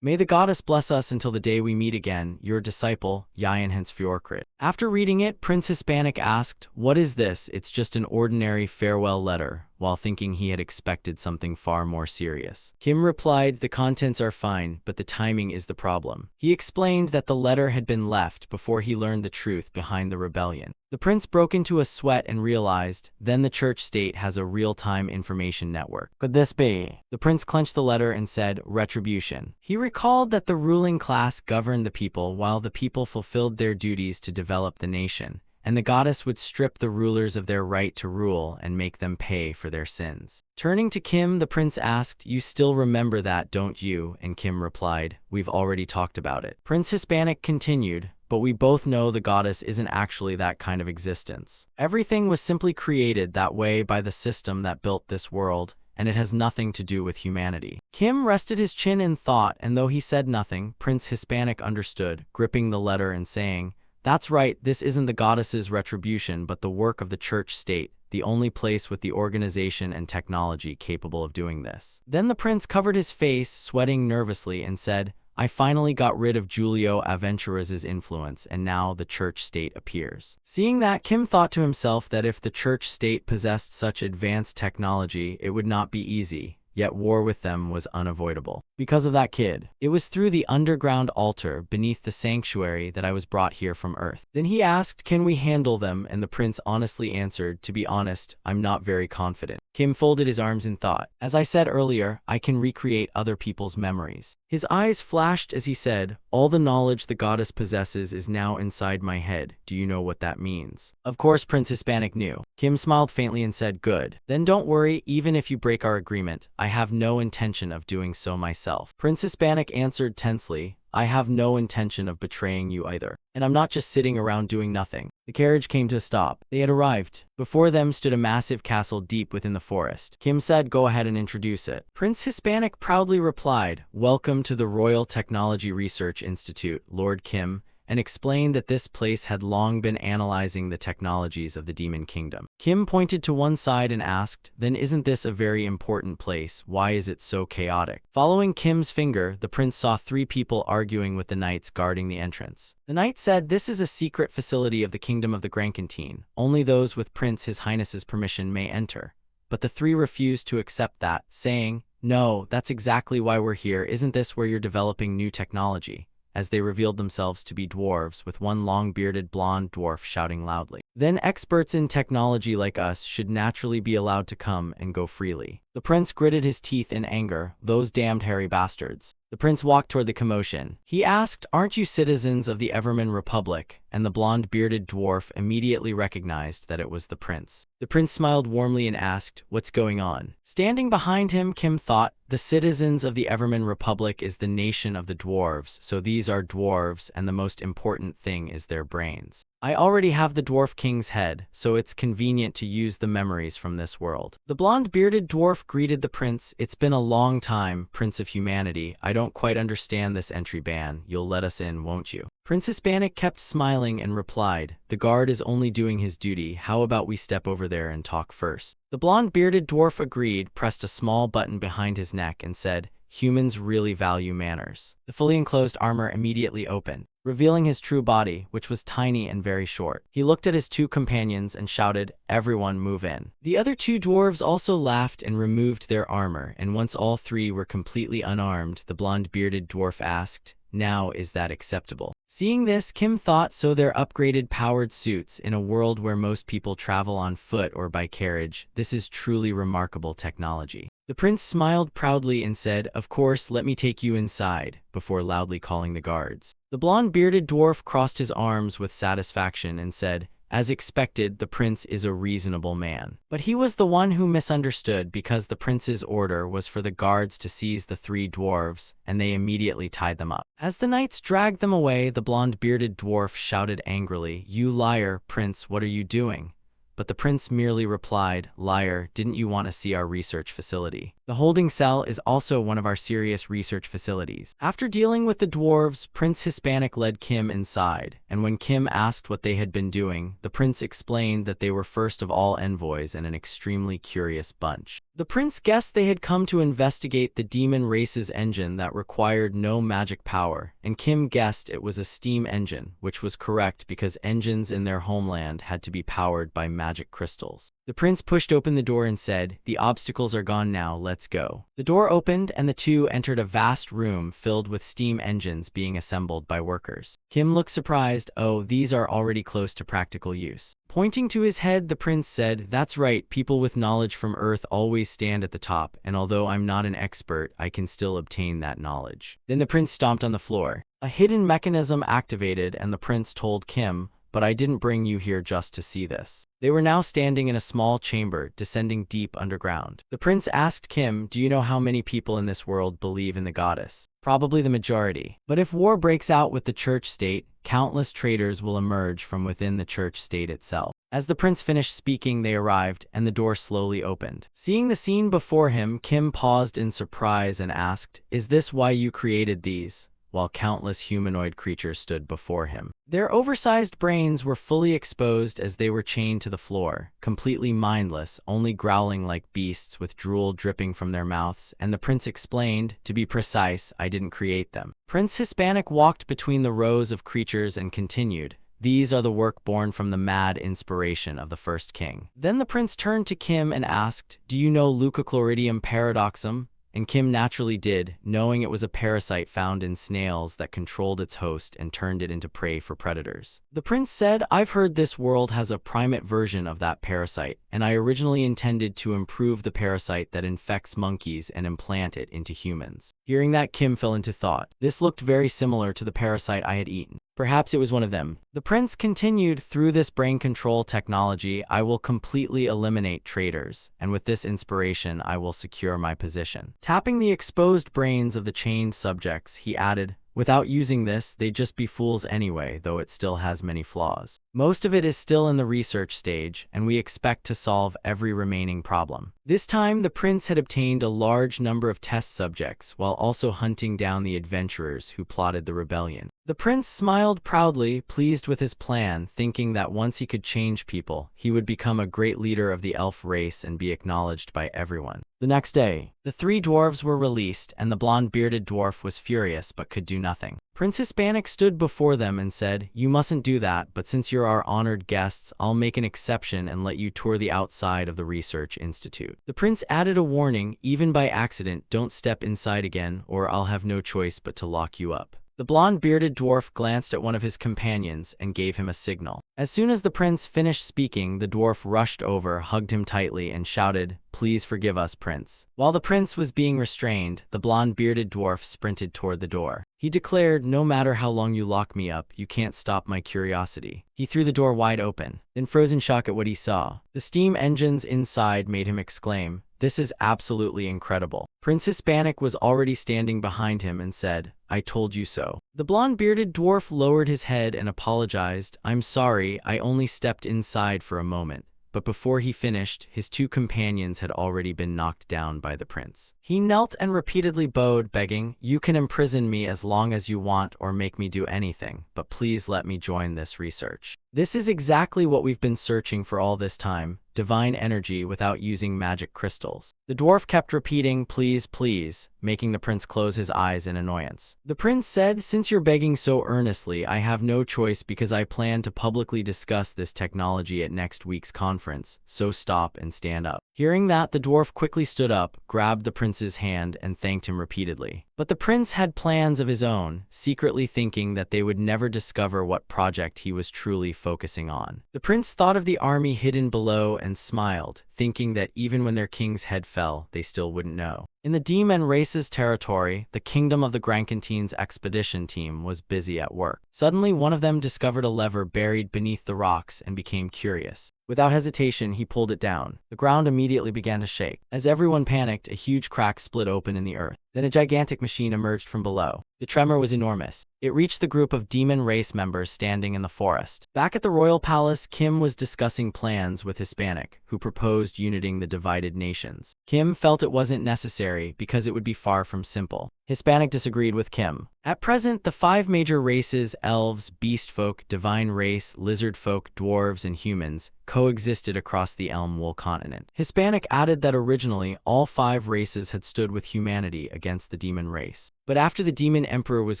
May the goddess bless us until the day we meet again, your disciple, Yianhens Fjorkrit." After reading it, Prince Hispanic asked, "What is this?" "It's just an ordinary farewell letter," while thinking he had expected something far more serious. Kim replied, "The contents are fine, but the timing is the problem." He explained that the letter had been left before he learned the truth behind the rebellion. The prince broke into a sweat and realized, then the church state has a real-time information network. Could this be? The prince clenched the letter and said, "Retribution." He recalled that the ruling class governed the people while the people fulfilled their duties to develop the nation, and the goddess would strip the rulers of their right to rule and make them pay for their sins. Turning to Kim, the prince asked, "You still remember that, don't you?" And Kim replied, "We've already talked about it." Prince Hispanic continued, "But we both know the goddess isn't actually that kind of existence. Everything was simply created that way by the system that built this world, and it has nothing to do with humanity." Kim rested his chin in thought, and though he said nothing, Prince Hispanic understood, gripping the letter and saying, "That's right, this isn't the goddess's retribution but the work of the church state, the only place with the organization and technology capable of doing this." Then the prince covered his face, sweating nervously, and said, "I finally got rid of Julio Aventuras' influence, and now the church state appears." Seeing that, Kim thought to himself that if the church state possessed such advanced technology, it would not be easy, yet war with them was unavoidable. Because of that kid. It was through the underground altar beneath the sanctuary that I was brought here from Earth. Then he asked, "Can we handle them?" And the prince honestly answered, "To be honest, I'm not very confident." Kim folded his arms in thought. "As I said earlier, I can recreate other people's memories." His eyes flashed as he said, "All the knowledge the goddess possesses is now inside my head. Do you know what that means?" Of course, Prince Hispanic knew. Kim smiled faintly and said, "Good. Then don't worry, even if you break our agreement, I have no intention of doing so myself." Prince Hispanic answered tensely, "I have no intention of betraying you either. And I'm not just sitting around doing nothing." The carriage came to a stop. They had arrived. Before them stood a massive castle deep within the forest. Kim said, "Go ahead and introduce it." Prince Hispanic proudly replied, "Welcome to the Royal Technology Research Institute, Lord Kim," and explained that this place had long been analyzing the technologies of the Demon Kingdom. Kim pointed to one side and asked, "Then isn't this a very important place? Why is it so chaotic?" Following Kim's finger, the prince saw 3 people arguing with the knights guarding the entrance. The knight said, "This is a secret facility of the Kingdom of the Grankantine. Only those with Prince His Highness's permission may enter." But the 3 refused to accept that, saying, "No, that's exactly why we're here. Isn't this where you're developing new technology?" As they revealed themselves to be dwarves, with one long-bearded blonde dwarf shouting loudly. "Then experts in technology like us should naturally be allowed to come and go freely." The prince gritted his teeth in anger. "Those damned hairy bastards." The prince walked toward the commotion. He asked, "Aren't you citizens of the Everman Republic?" And the blonde-bearded dwarf immediately recognized that it was the prince. The prince smiled warmly and asked, "What's going on?" Standing behind him, Kim thought, "The citizens of the Everman Republic is the nation of the dwarves, so these are dwarves, and the most important thing is their brains. I already have the Dwarf King's head, so it's convenient to use the memories from this world." The blonde-bearded dwarf greeted the prince. "It's been a long time, Prince of Humanity. I don't quite understand this entry ban. You'll let us in, won't you?" Prince Hispanic kept smiling and replied, "The guard is only doing his duty. How about we step over there and talk first?" The blonde-bearded dwarf agreed, pressed a small button behind his neck, and said, "Humans really value manners." The fully enclosed armor immediately opened, revealing his true body, which was tiny and very short. He looked at his 2 companions and shouted, "Everyone move in." The other 2 dwarves also laughed and removed their armor, and once all 3 were completely unarmed, the blonde-bearded dwarf asked, "Now is that acceptable?" Seeing this, Kim thought, so their upgraded powered suits in a world where most people travel on foot or by carriage. This is truly remarkable technology. The prince smiled proudly and said, "Of course, let me take you inside," before loudly calling the guards. The blonde-bearded dwarf crossed his arms with satisfaction and said, "As expected, the prince is a reasonable man." But he was the one who misunderstood, because the prince's order was for the guards to seize the 3 dwarves, and they immediately tied them up. As the knights dragged them away, the blonde-bearded dwarf shouted angrily, "You liar, prince, what are you doing?" But the prince merely replied, "Liar, didn't you want to see our research facility? The holding cell is also one of our serious research facilities." After dealing with the dwarves, Prince Hispanic led Kim inside, and when Kim asked what they had been doing, the prince explained that they were first of all envoys and an extremely curious bunch. The prince guessed they had come to investigate the demon race's engine that required no magic power, and Kim guessed it was a steam engine, which was correct because engines in their homeland had to be powered by magic crystals. The prince pushed open the door and said, "The obstacles are gone now, let's go." The door opened and the 2 entered a vast room filled with steam engines being assembled by workers. Kim looked surprised. "Oh, these are already close to practical use." Pointing to his head, the prince said, "That's right, people with knowledge from Earth always stand at the top, and although I'm not an expert, I can still obtain that knowledge." Then the prince stomped on the floor. A hidden mechanism activated, and the prince told Kim, but I didn't bring you here just to see this. They were now standing in a small chamber, descending deep underground. The prince asked Kim, do you know how many people in this world believe in the goddess? Probably the majority. But if war breaks out with the church-state, countless traitors will emerge from within the church-state itself. As the prince finished speaking, they arrived, and the door slowly opened. Seeing the scene before him, Kim paused in surprise and asked, is this why you created these? While countless humanoid creatures stood before him. Their oversized brains were fully exposed as they were chained to the floor, completely mindless, only growling like beasts with drool dripping from their mouths, and the prince explained, to be precise, I didn't create them. Prince Hispanic walked between the rows of creatures and continued, these are the work born from the mad inspiration of the first king. Then the prince turned to Kim and asked, do you know Leucochloridium paradoxum? And Kim naturally did, knowing it was a parasite found in snails that controlled its host and turned it into prey for predators. The prince said, I've heard this world has a primate version of that parasite, and I originally intended to improve the parasite that infects monkeys and implant it into humans. Hearing that, Kim fell into thought. This looked very similar to the parasite I had eaten. Perhaps it was one of them. The prince continued, through this brain control technology, I will completely eliminate traitors, and with this inspiration, I will secure my position. Tapping the exposed brains of the chained subjects, he added, without using this, they'd just be fools anyway, though it still has many flaws. Most of it is still in the research stage, and we expect to solve every remaining problem. This time, the prince had obtained a large number of test subjects, while also hunting down the adventurers who plotted the rebellion. The prince smiled proudly, pleased with his plan, thinking that once he could change people, he would become a great leader of the elf race and be acknowledged by everyone. The next day, the three dwarves were released, and the blonde-bearded dwarf was furious but could do nothing. Prince Hispanic stood before them and said, you mustn't do that, but since you're our honored guests, I'll make an exception and let you tour the outside of the research institute. The prince added a warning, even by accident, don't step inside again, or I'll have no choice but to lock you up. The blonde-bearded dwarf glanced at one of his companions and gave him a signal. As soon as the prince finished speaking, the dwarf rushed over, hugged him tightly, and shouted, please forgive us, prince. While the prince was being restrained, the blonde-bearded dwarf sprinted toward the door. He declared, no matter how long you lock me up, you can't stop my curiosity. He threw the door wide open, then froze in shock at what he saw. The steam engines inside made him exclaim, this is absolutely incredible. Prince Hispanic was already standing behind him and said, I told you so. The blonde-bearded dwarf lowered his head and apologized, I'm sorry, I only stepped inside for a moment. But before he finished, his two companions had already been knocked down by the prince. He knelt and repeatedly bowed, begging, you can imprison me as long as you want or make me do anything, but please let me join this research. This is exactly what we've been searching for all this time, divine energy without using magic crystals. The dwarf kept repeating, please, please, making the prince close his eyes in annoyance. The prince said, since you're begging so earnestly, I have no choice because I plan to publicly discuss this technology at next week's conference, so stop and stand up. Hearing that, the dwarf quickly stood up, grabbed the prince's hand, and thanked him repeatedly. But the prince had plans of his own, secretly thinking that they would never discover what project he was truly focusing on. The prince thought of the army hidden below and smiled, thinking that even when their king's head fell, they still wouldn't know. In the demon race's territory, the kingdom of the Grancantine's expedition team was busy at work. Suddenly, one of them discovered a lever buried beneath the rocks and became curious. Without hesitation, he pulled it down. The ground immediately began to shake. As everyone panicked, a huge crack split open in the earth. Then a gigantic machine emerged from below. The tremor was enormous. It reached the group of demon race members standing in the forest. Back at the royal palace, Kim was discussing plans with Hispanic, who proposed uniting the divided nations. Kim felt it wasn't necessary because it would be far from simple. Hispanic disagreed with Kim. At present, the 5 major races, elves, beast folk, divine race, lizard folk, dwarves, and humans, coexisted across the Elm Wool continent. Hispanic added that originally, all 5 races had stood with humanity against the demon race. But after the demon emperor was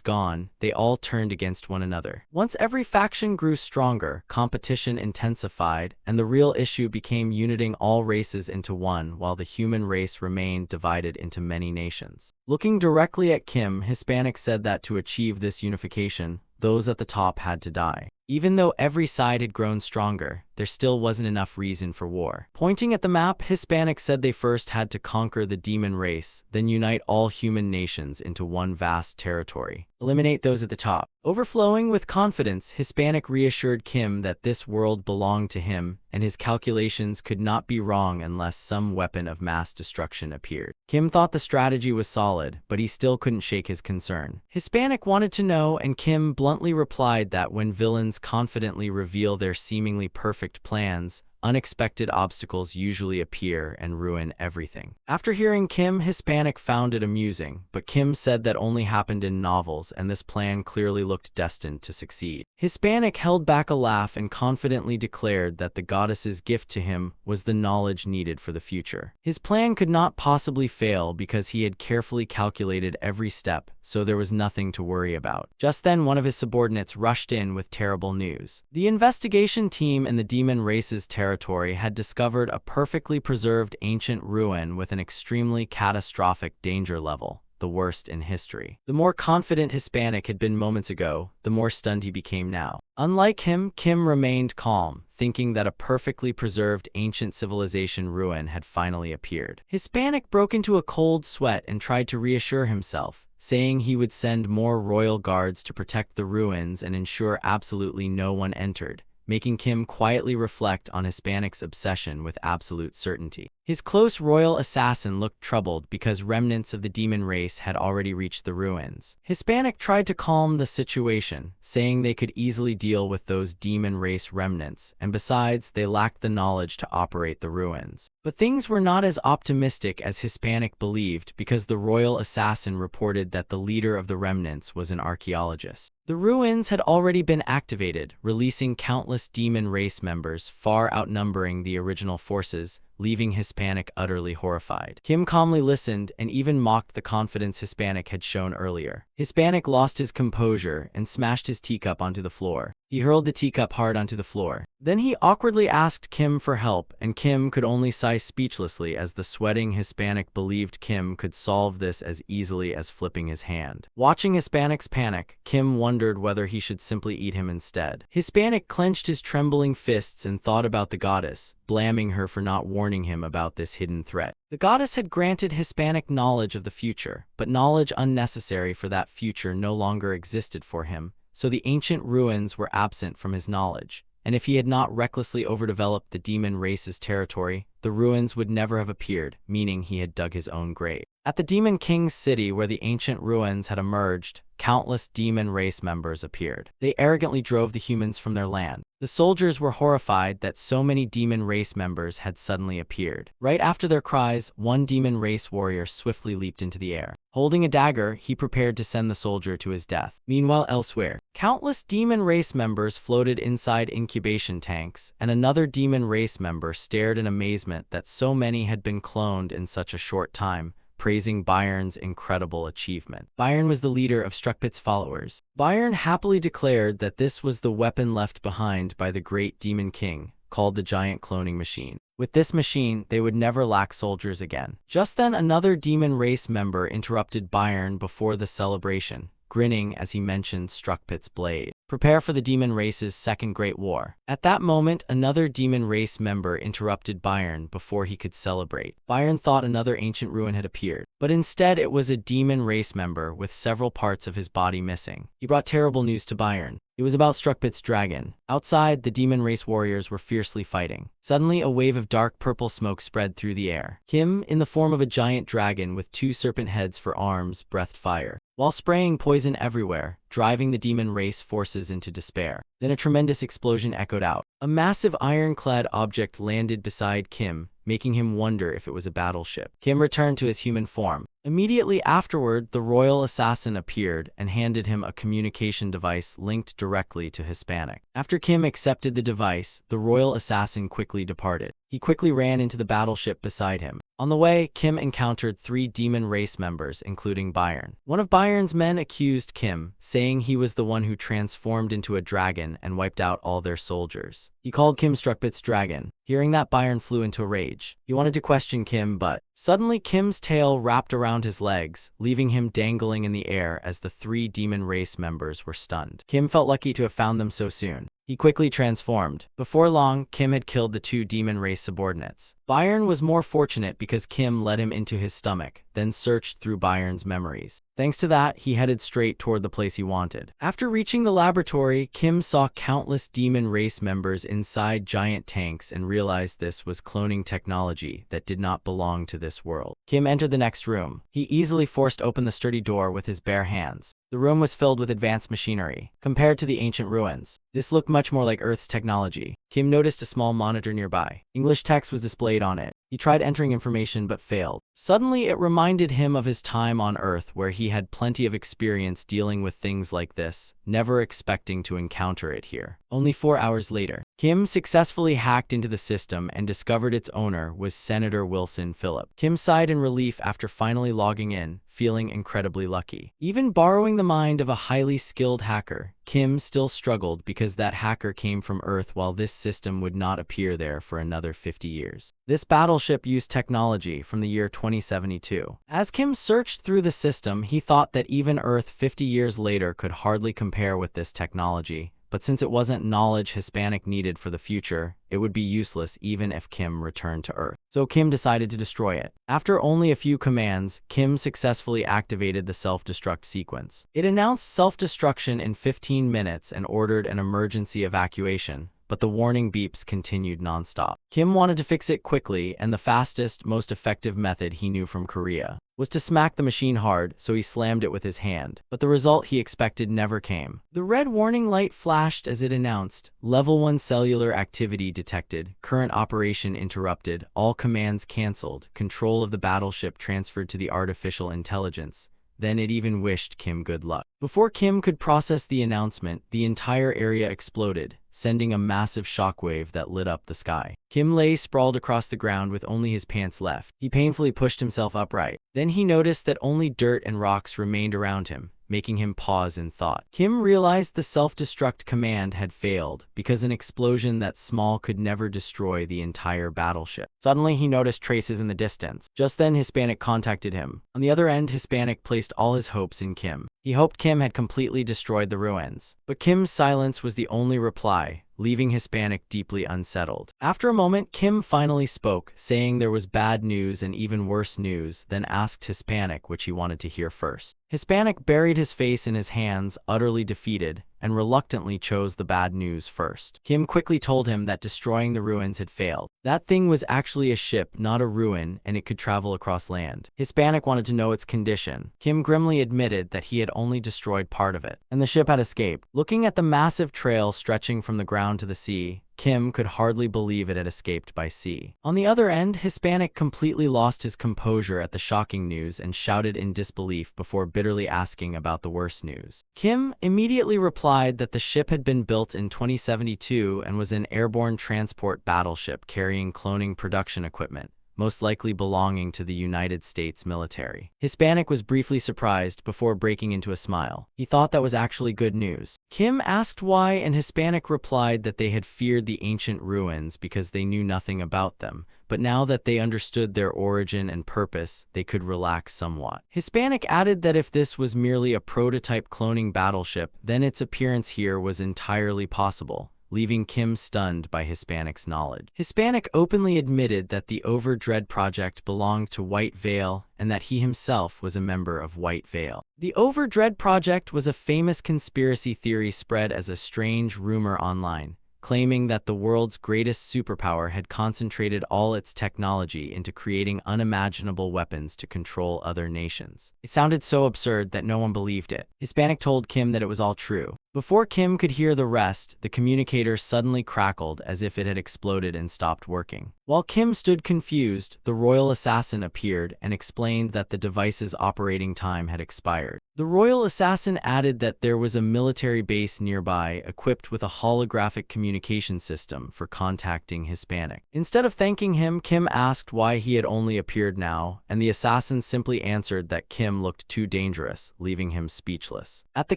gone, they all turned against one another. Once every faction grew stronger, competition intensified, and the real issue became uniting all races into one, while the human race remained divided into many nations. Looking directly at Kim, Hispanic said that to achieve this unification, those at the top had to die. Even though every side had grown stronger, there still wasn't enough reason for war. Pointing at the map, Hispanic said they first had to conquer the demon race, then unite all human nations into one vast territory. Eliminate those at the top. Overflowing with confidence, Hispanic reassured Kim that this world belonged to him, and his calculations could not be wrong unless some weapon of mass destruction appeared. Kim thought the strategy was solid, but he still couldn't shake his concern. Hispanic wanted to know, and Kim bluntly replied that when villains confidently reveal their seemingly perfect plans, unexpected obstacles usually appear and ruin everything. After hearing Kim, Hispanic found it amusing, but Kim said that only happened in novels, and this plan clearly looked destined to succeed. Hispanic held back a laugh and confidently declared that the goddess's gift to him was the knowledge needed for the future. His plan could not possibly fail because he had carefully calculated every step, so there was nothing to worry about. Just then, one of his subordinates rushed in with terrible news. The investigation team in the demon race's territory had discovered a perfectly preserved ancient ruin with an extremely catastrophic danger level, the worst in history. The more confident Hispanic had been moments ago, the more stunned he became now. Unlike him, Kim remained calm, thinking that a perfectly preserved ancient civilization ruin had finally appeared. Hispanic broke into a cold sweat and tried to reassure himself, saying he would send more royal guards to protect the ruins and ensure absolutely no one entered, making Kim quietly reflect on Hispanic's obsession with absolute certainty. His close royal assassin looked troubled because remnants of the demon race had already reached the ruins. Hispanic tried to calm the situation, saying they could easily deal with those demon race remnants, and besides, they lacked the knowledge to operate the ruins. But things were not as optimistic as Hispanic believed because the royal assassin reported that the leader of the remnants was an archaeologist. The ruins had already been activated, releasing countless demon race members, far outnumbering the original forces, leaving Hispanic utterly horrified. Kim calmly listened and even mocked the confidence Hispanic had shown earlier. Hispanic lost his composure and smashed his teacup onto the floor. He hurled the teacup hard onto the floor. Then he awkwardly asked Kim for help, and Kim could only sigh speechlessly as the sweating Hispanic believed Kim could solve this as easily as flipping his hand. Watching Hispanic's panic, Kim wondered whether he should simply eat him instead. Hispanic clenched his trembling fists and thought about the goddess, blaming her for not warning him about this hidden threat. The goddess had granted Hispanic knowledge of the future, but knowledge unnecessary for that future no longer existed for him, so the ancient ruins were absent from his knowledge, and if he had not recklessly overdeveloped the demon race's territory, the ruins would never have appeared, meaning he had dug his own grave. At the Demon King's city where the ancient ruins had emerged, countless demon race members appeared. They arrogantly drove the humans from their land. The soldiers were horrified that so many demon race members had suddenly appeared. Right after their cries, one demon race warrior swiftly leaped into the air. Holding a dagger, he prepared to send the soldier to his death. Meanwhile, elsewhere, countless demon race members floated inside incubation tanks, and another demon race member stared in amazement that so many had been cloned in such a short time, praising Bayern's incredible achievement. Bayern was the leader of Struckpit's followers. Bayern happily declared that this was the weapon left behind by the great Demon King, called the Giant Cloning Machine. With this machine, they would never lack soldiers again. Just then, another demon race member interrupted Bayern before the celebration, grinning as he mentioned Struckpit's blade. Prepare for the demon race's second great war. At that moment, another demon race member interrupted Bayern before he could celebrate. Bayern thought another ancient ruin had appeared, but instead it was a demon race member with several parts of his body missing. He brought terrible news to Bayern. It was about Struckpit's dragon. Outside, the demon race warriors were fiercely fighting. Suddenly, a wave of dark purple smoke spread through the air. Kim, in the form of a giant dragon with two serpent heads for arms, breathed fire, while spraying poison everywhere, driving the demon race forces into despair. Then a tremendous explosion echoed out. A massive ironclad object landed beside Kim, making him wonder if it was a battleship. Kim returned to his human form. Immediately afterward, the royal assassin appeared and handed him a communication device linked directly to Hispanic. After Kim accepted the device, the royal assassin quickly departed. He quickly ran into the battleship beside him. On the way, Kim encountered 3 demon race members, including Bayern. One of Bayern's men accused Kim, saying he was the one who transformed into a dragon and wiped out all their soldiers. He called Kim Struckpit's dragon. Hearing that, Bayern flew into a rage. He wanted to question Kim, but suddenly Kim's tail wrapped around his legs, leaving him dangling in the air as the 3 demon race members were stunned. Kim felt lucky to have found them so soon. He quickly transformed. Before long, Kim had killed the two demon race subordinates. Byron was more fortunate because Kim led him into his stomach, then searched through Byron's memories. Thanks to that, he headed straight toward the place he wanted. After reaching the laboratory, Kim saw countless demon race members inside giant tanks and realized this was cloning technology that did not belong to this world. Kim entered the next room. He easily forced open the sturdy door with his bare hands. The room was filled with advanced machinery. Compared to the ancient ruins, this looked much more like Earth's technology. Kim noticed a small monitor nearby. English text was displayed on it. He tried entering information but failed. Suddenly, it reminded him of his time on Earth where he had plenty of experience dealing with things like this, never expecting to encounter it here. Only 4 hours later, Kim successfully hacked into the system and discovered its owner was Senator Wilson Phillip. Kim sighed in relief after finally logging in, feeling incredibly lucky. Even borrowing the mind of a highly skilled hacker, Kim still struggled because that hacker came from Earth while this system would not appear there for another 50 years. This battleship used technology from the year 2072. As Kim searched through the system, he thought that even Earth 50 years later could hardly compare with this technology. But since it wasn't knowledge Hispanic needed for the future, it would be useless even if Kim returned to Earth. So Kim decided to destroy it. After only a few commands, Kim successfully activated the self-destruct sequence. It announced self-destruction in 15 minutes and ordered an emergency evacuation, but the warning beeps continued nonstop. Kim wanted to fix it quickly, and the fastest, most effective method he knew from Korea was to smack the machine hard, so he slammed it with his hand. But the result he expected never came. The red warning light flashed as it announced, Level 1 cellular activity detected, current operation interrupted, all commands cancelled, control of the battleship transferred to the artificial intelligence. Then it even wished Kim good luck. Before Kim could process the announcement, the entire area exploded, sending a massive shockwave that lit up the sky. Kim lay sprawled across the ground with only his pants left. He painfully pushed himself upright. Then he noticed that only dirt and rocks remained around him, making him pause in thought. Kim realized the self-destruct command had failed because an explosion that small could never destroy the entire battleship. Suddenly, he noticed traces in the distance. Just then, Hispanic contacted him. On the other end, Hispanic placed all his hopes in Kim. He hoped Kim had completely destroyed the ruins. But Kim's silence was the only reply, leaving Hispanic deeply unsettled. After a moment, Kim finally spoke, saying there was bad news and even worse news, then asked Hispanic which he wanted to hear first. Hispanic buried his face in his hands, utterly defeated, and reluctantly chose the bad news first. Kim quickly told him that destroying the ruins had failed. That thing was actually a ship, not a ruin, and it could travel across land. Hispanic wanted to know its condition. Kim grimly admitted that he had only destroyed part of it, and the ship had escaped. Looking at the massive trail stretching from the ground to the sea, Kim could hardly believe it had escaped by sea. On the other end, Hispanic completely lost his composure at the shocking news and shouted in disbelief before bitterly asking about the worst news. Kim immediately replied that the ship had been built in 2072 and was an airborne transport battleship carrying cloning production equipment, most likely belonging to the United States military. Hispanic was briefly surprised before breaking into a smile. He thought that was actually good news. Kim asked why, and Hispanic replied that they had feared the ancient ruins because they knew nothing about them, but now that they understood their origin and purpose, they could relax somewhat. Hispanic added that if this was merely a prototype cloning battleship, then its appearance here was entirely possible, leaving Kim stunned by Hispanic's knowledge. Hispanic openly admitted that the Overdread project belonged to White Veil and that he himself was a member of White Veil. The Overdread project was a famous conspiracy theory spread as a strange rumor online, claiming that the world's greatest superpower had concentrated all its technology into creating unimaginable weapons to control other nations. It sounded so absurd that no one believed it. Hispanic told Kim that it was all true. Before Kim could hear the rest, the communicator suddenly crackled as if it had exploded and stopped working. While Kim stood confused, the royal assassin appeared and explained that the device's operating time had expired. The royal assassin added that there was a military base nearby equipped with a holographic communication system for contacting Hispanic. Instead of thanking him, Kim asked why he had only appeared now, and the assassin simply answered that Kim looked too dangerous, leaving him speechless. At the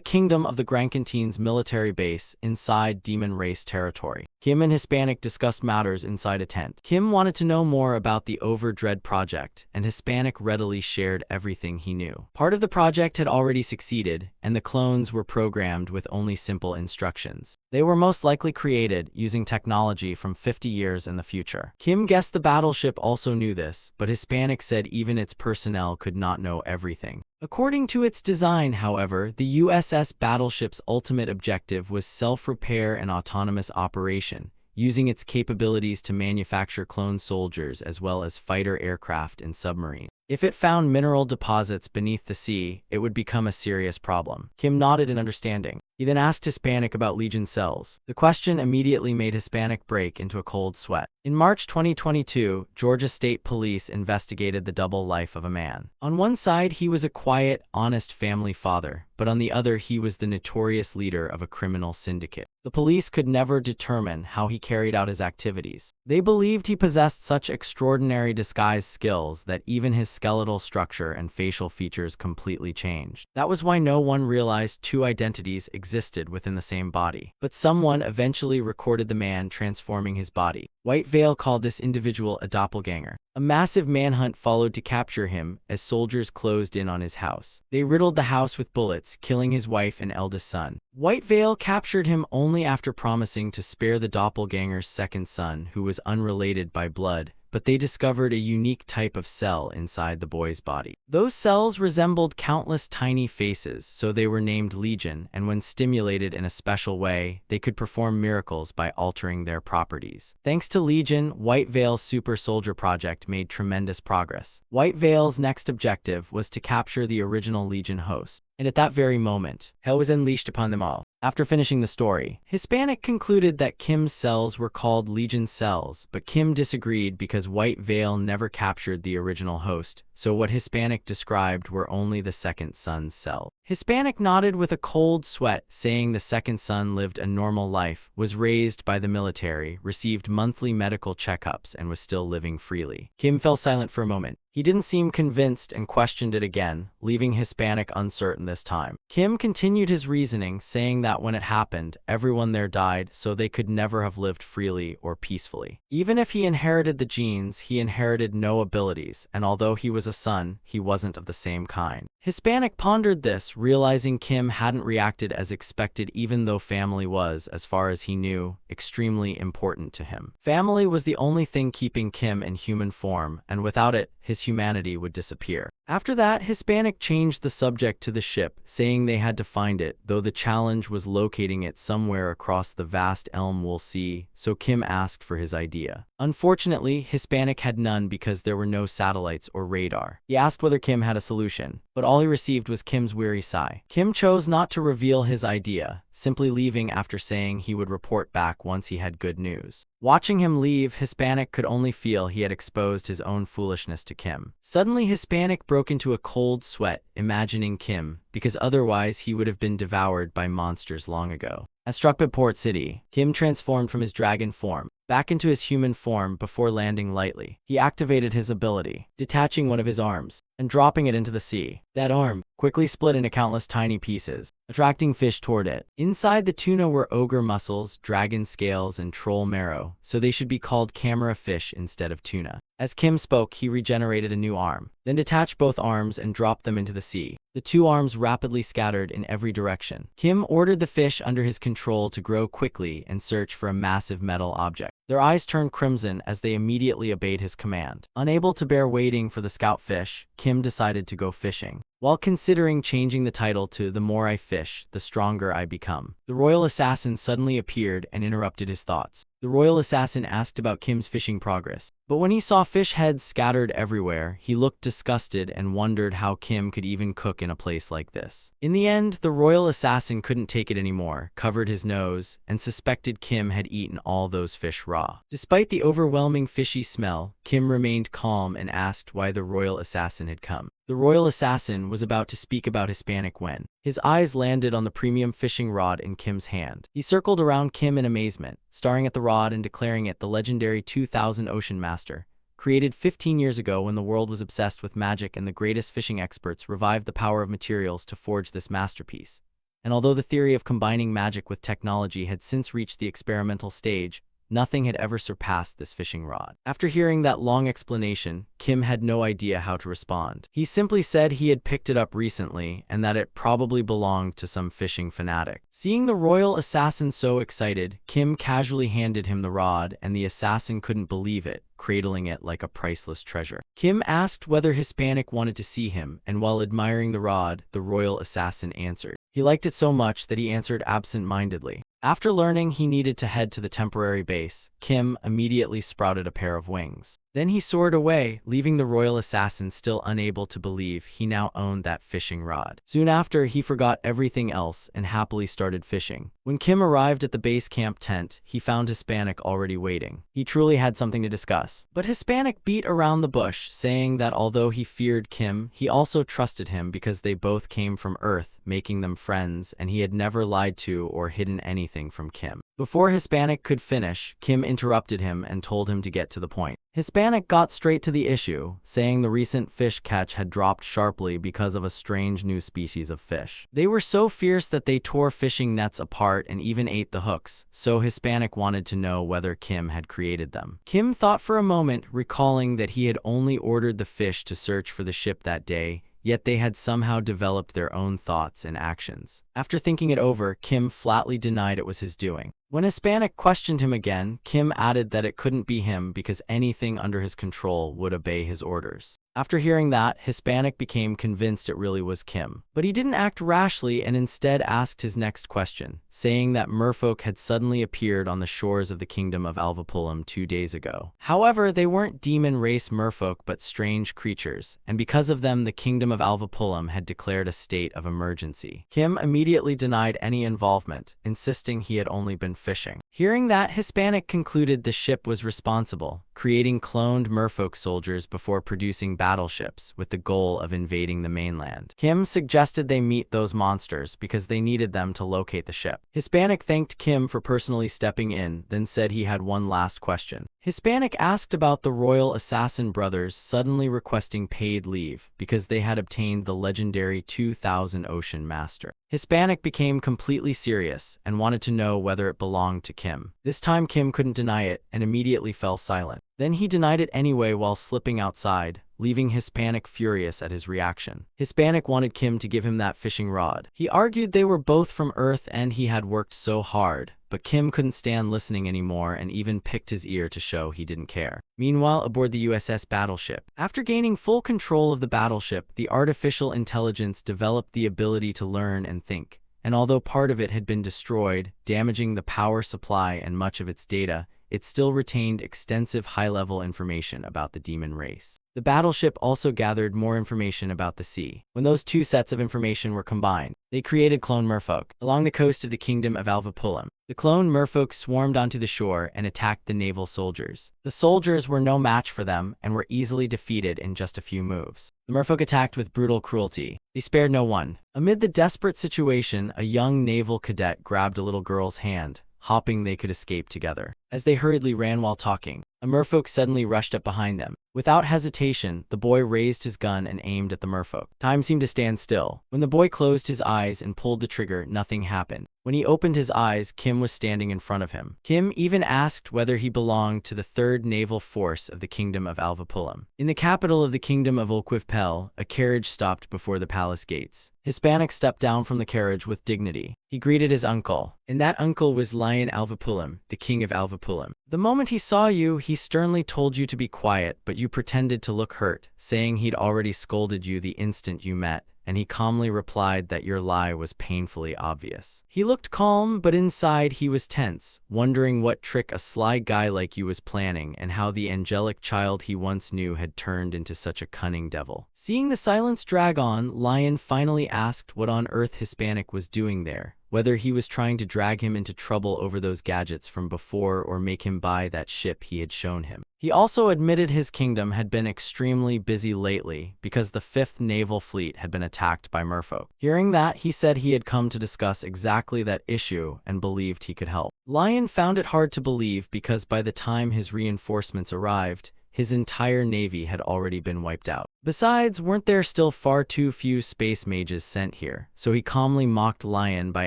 kingdom of the Grand Canteen Philippines military base inside demon race territory. Kim and Hispanic discussed matters inside a tent. Kim wanted to know more about the Overdread project, and Hispanic readily shared everything he knew. Part of the project had already succeeded, and the clones were programmed with only simple instructions. They were most likely created using technology from 50 years in the future. Kim guessed the battleship also knew this, but Hispanic said even its personnel could not know everything. According to its design, however, the USS Battleship's ultimate objective was self-repair and autonomous operation, using its capabilities to manufacture clone soldiers as well as fighter aircraft and submarines. If it found mineral deposits beneath the sea, it would become a serious problem. Kim nodded in understanding. He then asked Hispanic about Legion cells. The question immediately made Hispanic break into a cold sweat. In March 2022, Georgia State Police investigated the double life of a man. On one side, he was a quiet, honest family father, but on the other, he was the notorious leader of a criminal syndicate. The police could never determine how he carried out his activities. They believed he possessed such extraordinary disguise skills that even his skeletal structure and facial features completely changed. That was why no one realized two identities existed within the same body. But someone eventually recorded the man transforming his body. White Veil called this individual a doppelganger. A massive manhunt followed to capture him as soldiers closed in on his house. They riddled the house with bullets, killing his wife and eldest son. White Veil captured him only after promising to spare the doppelganger's second son, who was unrelated by blood, but they discovered a unique type of cell inside the boy's body. Those cells resembled countless tiny faces, so they were named Legion, and when stimulated in a special way, they could perform miracles by altering their properties. Thanks to Legion, White Veil's Super Soldier project made tremendous progress. White Veil's next objective was to capture the original Legion host. And at that very moment, hell was unleashed upon them all. After finishing the story, Hispanic concluded that Kim's cells were called Legion cells, but Kim disagreed because White Veil never captured the original host, so what Hispanic described were only the second son's cells. Hispanic nodded with a cold sweat, saying the second son lived a normal life, was raised by the military, received monthly medical checkups, and was still living freely. Kim fell silent for a moment. He didn't seem convinced and questioned it again, leaving Hispanic uncertain this time. Kim continued his reasoning, saying that when it happened, everyone there died, so they could never have lived freely or peacefully. Even if he inherited the genes, he inherited no abilities, and although he was a son, he wasn't of the same kind. Hispanic pondered this, realizing Kim hadn't reacted as expected even though family was, as far as he knew, extremely important to him. Family was the only thing keeping Kim in human form, and without it, his humanity would disappear. After that, Hispanic changed the subject to the ship, saying they had to find it, though the challenge was locating it somewhere across the vast Elmwool Sea, so Kim asked for his idea. Unfortunately, Hispanic had none because there were no satellites or radar. He asked whether Kim had a solution, but all he received was Kim's weary sigh. Kim chose not to reveal his idea, simply leaving after saying he would report back once he had good news. Watching him leave, Hispanic could only feel he had exposed his own foolishness to Kim. Suddenly, Hispanic broke into a cold sweat, imagining Kim, because otherwise he would have been devoured by monsters long ago. As struck by Port City, Kim transformed from his dragon form back into his human form before landing lightly. He activated his ability, detaching one of his arms and dropping it into the sea. That arm quickly split into countless tiny pieces, attracting fish toward it. Inside the tuna were ogre muscles, dragon scales, and troll marrow, so they should be called camera fish instead of tuna. As Kim spoke, he regenerated a new arm, then detached both arms and dropped them into the sea. The two arms rapidly scattered in every direction. Kim ordered the fish under his control to grow quickly and search for a massive metal object. Their eyes turned crimson as they immediately obeyed his command. Unable to bear waiting for the scout fish, Kim decided to go fishing. While considering changing the title to "The More I Fish, the Stronger I Become," the royal assassin suddenly appeared and interrupted his thoughts. The royal assassin asked about Kim's fishing progress, but when he saw fish heads scattered everywhere, he looked disgusted and wondered how Kim could even cook in a place like this. In the end, the royal assassin couldn't take it anymore, covered his nose, and suspected Kim had eaten all those fish raw. Despite the overwhelming fishy smell, Kim remained calm and asked why the royal assassin had come. The royal assassin was about to speak about Hispanic when his eyes landed on the premium fishing rod in Kim's hand. He circled around Kim in amazement, staring at the rod and declaring it the legendary 2000 Ocean Master, created 15 years ago when the world was obsessed with magic and the greatest fishing experts revived the power of materials to forge this masterpiece. and although the theory of combining magic with technology had since reached the experimental stage, nothing had ever surpassed this fishing rod. After hearing that long explanation, Kim had no idea how to respond. He simply said he had picked it up recently and that it probably belonged to some fishing fanatic. Seeing the royal assassin so excited, Kim casually handed him the rod, and the assassin couldn't believe it, cradling it like a priceless treasure. Kim asked whether Hispanic wanted to see him, and while admiring the rod, the royal assassin answered. He liked it so much that he answered absent-mindedly. After learning he needed to head to the temporary base, Kim immediately sprouted a pair of wings. Then he soared away, leaving the royal assassin still unable to believe he now owned that fishing rod. Soon after, he forgot everything else and happily started fishing. When Kim arrived at the base camp tent, he found Hispanic already waiting. He truly had something to discuss. But Hispanic beat around the bush, saying that although he feared Kim, he also trusted him because they both came from Earth, making them friends, and he had never lied to or hidden anything from Kim. Before Hispanic could finish, Kim interrupted him and told him to get to the point. Hispanic got straight to the issue, saying the recent fish catch had dropped sharply because of a strange new species of fish. They were so fierce that they tore fishing nets apart and even ate the hooks, so Hispanic wanted to know whether Kim had created them. Kim thought for a moment, recalling that he had only ordered the fish to search for the ship that day, yet they had somehow developed their own thoughts and actions. After thinking it over, Kim flatly denied it was his doing. When Hispanic questioned him again, Kim added that it couldn't be him because anything under his control would obey his orders. After hearing that, Hispanic became convinced it really was Kim. But he didn't act rashly and instead asked his next question, saying that merfolk had suddenly appeared on the shores of the kingdom of Alvapulam 2 days ago. However, they weren't demon race merfolk but strange creatures, and because of them the kingdom of Alvapulam had declared a state of emergency. Kim immediately denied any involvement, insisting he had only been fishing. Hearing that, Hispanic concluded the ship was responsible, creating cloned merfolk soldiers before producing battleships with the goal of invading the mainland. Kim suggested they meet those monsters because they needed them to locate the ship. Hispanic thanked Kim for personally stepping in, then said he had one last question. Hispanic asked about the royal assassin brothers suddenly requesting paid leave because they had obtained the legendary 2000 Ocean Master. Hispanic became completely serious and wanted to know whether it belonged to Kim. This time Kim couldn't deny it and immediately fell silent. Then he denied it anyway while slipping outside, leaving Hispanic furious at his reaction. Hispanic wanted Kim to give him that fishing rod. He argued they were both from Earth and he had worked so hard, but Kim couldn't stand listening anymore and even picked his ear to show he didn't care. Meanwhile, aboard the USS Battleship, after gaining full control of the battleship, the artificial intelligence developed the ability to learn and think. And although part of it had been destroyed, damaging the power supply and much of its data, it still retained extensive high-level information about the demon race. The battleship also gathered more information about the sea. When those two sets of information were combined, they created clone merfolk. Along the coast of the kingdom of Alvapulam, the clone merfolk swarmed onto the shore and attacked the naval soldiers. The soldiers were no match for them and were easily defeated in just a few moves. The merfolk attacked with brutal cruelty. They spared no one. Amid the desperate situation, a young naval cadet grabbed a little girl's hand, hoping they could escape together. As they hurriedly ran while talking, a merfolk suddenly rushed up behind them. Without hesitation, the boy raised his gun and aimed at the merfolk. Time seemed to stand still. When the boy closed his eyes and pulled the trigger, nothing happened. When he opened his eyes, Kim was standing in front of him. Kim even asked whether he belonged to the 3rd Naval Force of the Kingdom of Alvapulam. In the capital of the Kingdom of Olquivpel, a carriage stopped before the palace gates. Hispanic stepped down from the carriage with dignity. He greeted his uncle, and that uncle was Lion Alvapulam, the king of Alvapulam. The moment he saw you, he sternly told you to be quiet, but you pretended to look hurt, saying he'd already scolded you the instant you met, and he calmly replied that your lie was painfully obvious. He looked calm, but inside he was tense, wondering what trick a sly guy like you was planning and how the angelic child he once knew had turned into such a cunning devil. Seeing the silence drag on, Lion finally asked what on earth Hispanic was doing there, whether he was trying to drag him into trouble over those gadgets from before or make him buy that ship he had shown him. He also admitted his kingdom had been extremely busy lately because the 5th Naval Fleet had been attacked by merfolk. Hearing that, he said he had come to discuss exactly that issue and believed he could help. Lion found it hard to believe because by the time his reinforcements arrived, his entire navy had already been wiped out. Besides, weren't there still far too few space mages sent here? So he calmly mocked Lion by